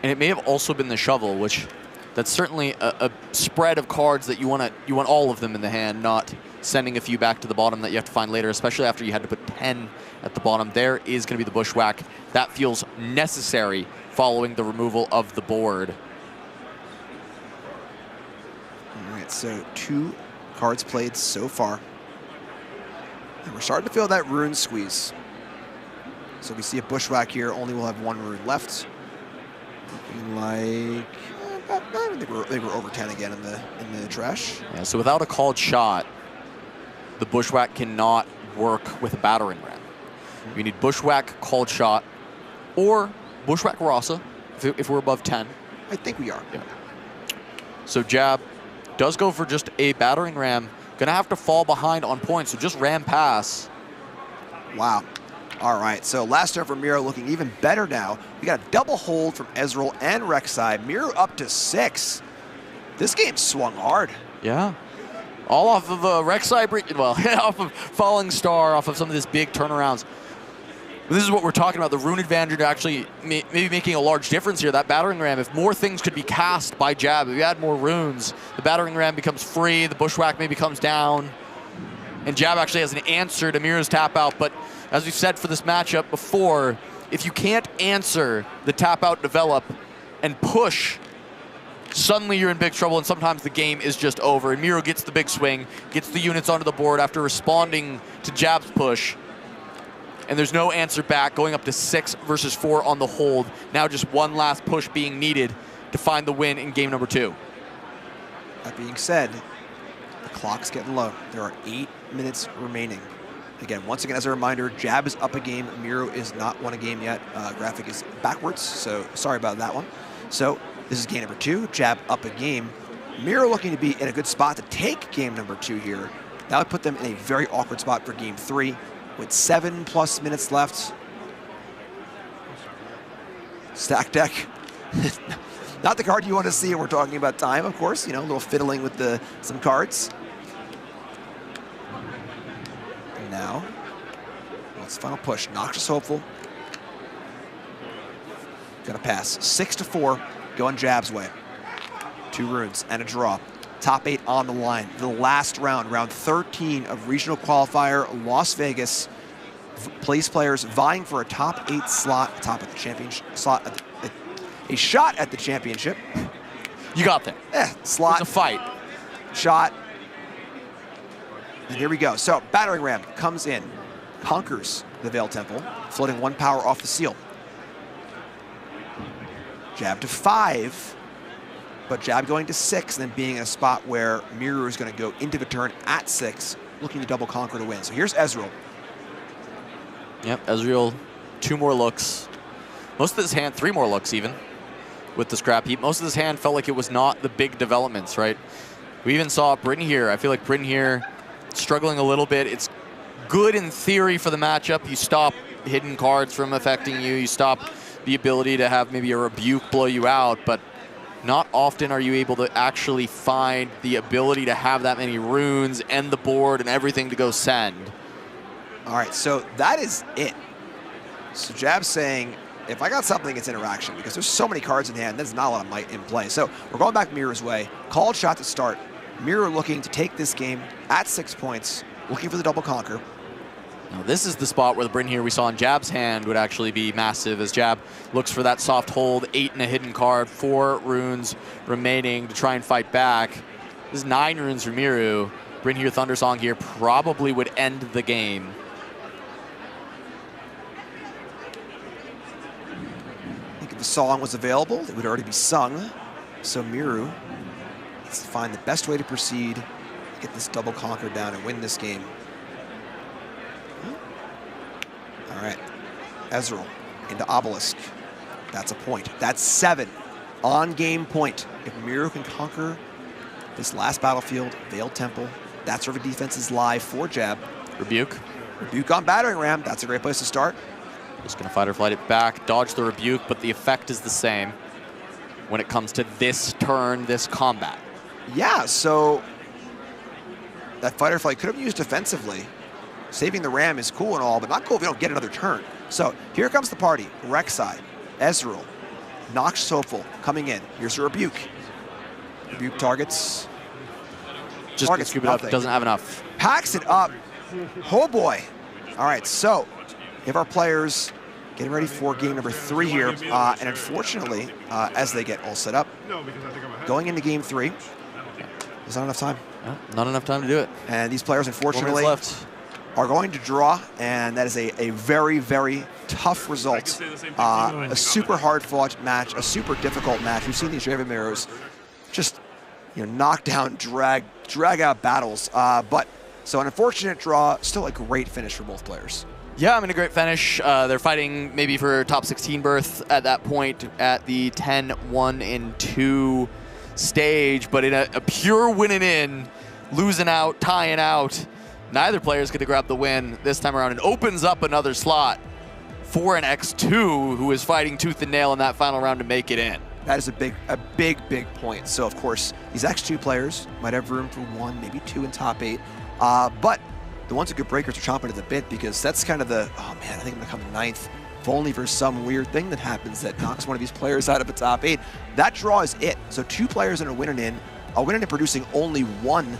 S3: And it may have also been the shovel, which that's certainly a spread of cards that you want all of them in the hand, not sending a few back to the bottom that you have to find later, especially after you had to put 10 at the bottom. There is going to be the Bushwhack. That feels necessary following the removal of the board.
S2: All right, so 2 cards played so far. And we're starting to feel that rune squeeze. So we see a Bushwhack here, only will have 1 rune left. Looking like, I think we're over 10 again in the trash.
S3: Yeah, so without a called shot, the Bushwhack cannot work with a battering ram. We need Bushwhack, called shot, or Bushwhack Rossa if we're above 10.
S2: I think we are.
S3: Yeah. So Jab does go for just a battering ram. Gonna have to fall behind on points, so just ram pass.
S2: Wow. All right, so last turn for Miro looking even better now. We got a double hold from Ezreal and Rek'Sai. Miro up to 6. This game swung hard.
S3: Yeah. All off of Rek'Sai, well, off of Falling Star, off of some of this big turnarounds. This is what we're talking about, the rune advantage actually maybe making a large difference here. That battering ram, if more things could be cast by Jab, if you add more runes, the battering ram becomes free, the Bushwhack maybe comes down, and Jab actually has an answer to Miro's tap out. But as we've said for this matchup before, if you can't answer the tap out develop and push, suddenly you're in big trouble, and sometimes the game is just over. And Miro gets the big swing, gets the units onto the board after responding to Jab's push. And there's no answer back, going up to 6 versus 4 on the hold. Now just one last push being needed to find the win in game number 2.
S2: That being said, the clock's getting low. There are 8 minutes remaining. Again, once again, as a reminder, Jab is up a game. Miro is not won a game yet. Graphic is backwards, so sorry about that one. So this is game number 2. Jab up a game. Miro looking to be in a good spot to take game number 2 here. That would put them in a very awkward spot for game 3. With 7+ minutes left. Stack Deck. Not the card you want to see when we're talking about time, of course. You know, a little fiddling with some cards. And now, let's final push. Noxious Hopeful. Gonna pass. 6-4, going Jab's way. 2 runes and a draw. Top 8 on the line. The last round, round 13 of regional qualifier, Las Vegas. Place players vying for a top 8 slot, top of the championship slot, a shot at the championship.
S3: You got there.
S2: Slot.
S3: It's a fight.
S2: Shot. And here we go. So battering ram comes in, conquers the Veil Temple, floating 1 power off the seal. Jab to 5, but jab going to 6, and then being in a spot where Miru is going to go into the turn at 6, looking to double conquer to win. So here's Ezreal.
S3: Yep, Ezreal, 2 more looks. Most of his hand, 3 more looks even, with the scrap heap. Most of his hand felt like it was not the big developments, right? We even saw Bryn here. I feel like Bryn here struggling a little bit. It's good in theory for the matchup. You stop hidden cards from affecting you. You stop the ability to have maybe a rebuke blow you out, but not often are you able to actually find the ability to have that many runes and the board and everything to go send.
S2: All right, so that is it. So Jab's saying, if I got something, it's interaction, because there's so many cards in hand, there's not a lot of might in play. So we're going back Miru's way. Called shot to start. Miru looking to take this game at 6 points, looking for the double conquer.
S3: Now this is the spot where the Bryn here we saw in Jab's hand would actually be massive, as Jab looks for that soft hold, 8 and a hidden card, 4 runes remaining to try and fight back. This is 9 runes for Miru. Bryn here, Thundersong here probably would end the game.
S2: I think if the song was available, it would already be sung. So Miru needs to find the best way to proceed, get this double conquer down and win this game. All right, Ezreal into Obelisk. That's a point. That's 7 on game point. If Miru can conquer this last battlefield, Veiled Temple, that's where the defense is live for Jab.
S3: Rebuke.
S2: Rebuke on battering ram. That's a great place to start.
S3: Just gonna fight or flight it back, dodge the rebuke, but the effect is the same when it comes to this turn, this combat.
S2: Yeah, so that fight or flight could have been used defensively. Saving the ram is cool and all, but not cool if you don't get another turn. So here comes the party. Rek'Sai, Ezreal, Nox Soful coming in. Here's a rebuke. Rebuke targets.
S3: Just
S2: targets
S3: scoop it up, doesn't have enough.
S2: Packs it up. Oh boy. All right, so if our players getting ready for game number 3 here, and unfortunately, as they get all set up, going into game 3, there's not enough time.
S3: No, not enough time to do it.
S2: And these players, unfortunately,
S3: left.
S2: are going to draw, and that is a very, very tough result. A super hard-fought match, a super difficult match. We've seen these Draven mirrors just knock down, drag out battles. But so an unfortunate draw, still a great finish for both players.
S3: Yeah, I mean, a great finish. They're fighting maybe for top 16 berth at that point at the 10-1-2 stage, but in a pure winning in, losing out, tying out. Neither player is going to grab the win this time around, and opens up another slot for an X2 who is fighting tooth and nail in that final round to make it in.
S2: That is a big point. So of course, these X2 players might have room for 1, maybe 2 in top 8, but the ones with good breakers are chomping at the bit, because that's kind of the, oh man, I think I'm gonna come 9th, if only for some weird thing that happens that knocks one of these players out of the top 8. That draw is it. So 2 players in a win and producing only 1,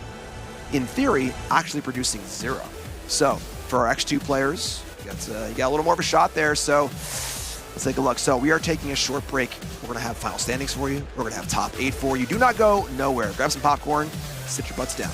S2: in theory, actually producing 0. So for our X2 players, you got a little more of a shot there. So let's take a look. So we are taking a short break. We're gonna have final standings for you. We're gonna have top 8 for you. Do not go nowhere. Grab some popcorn, sit your butts down.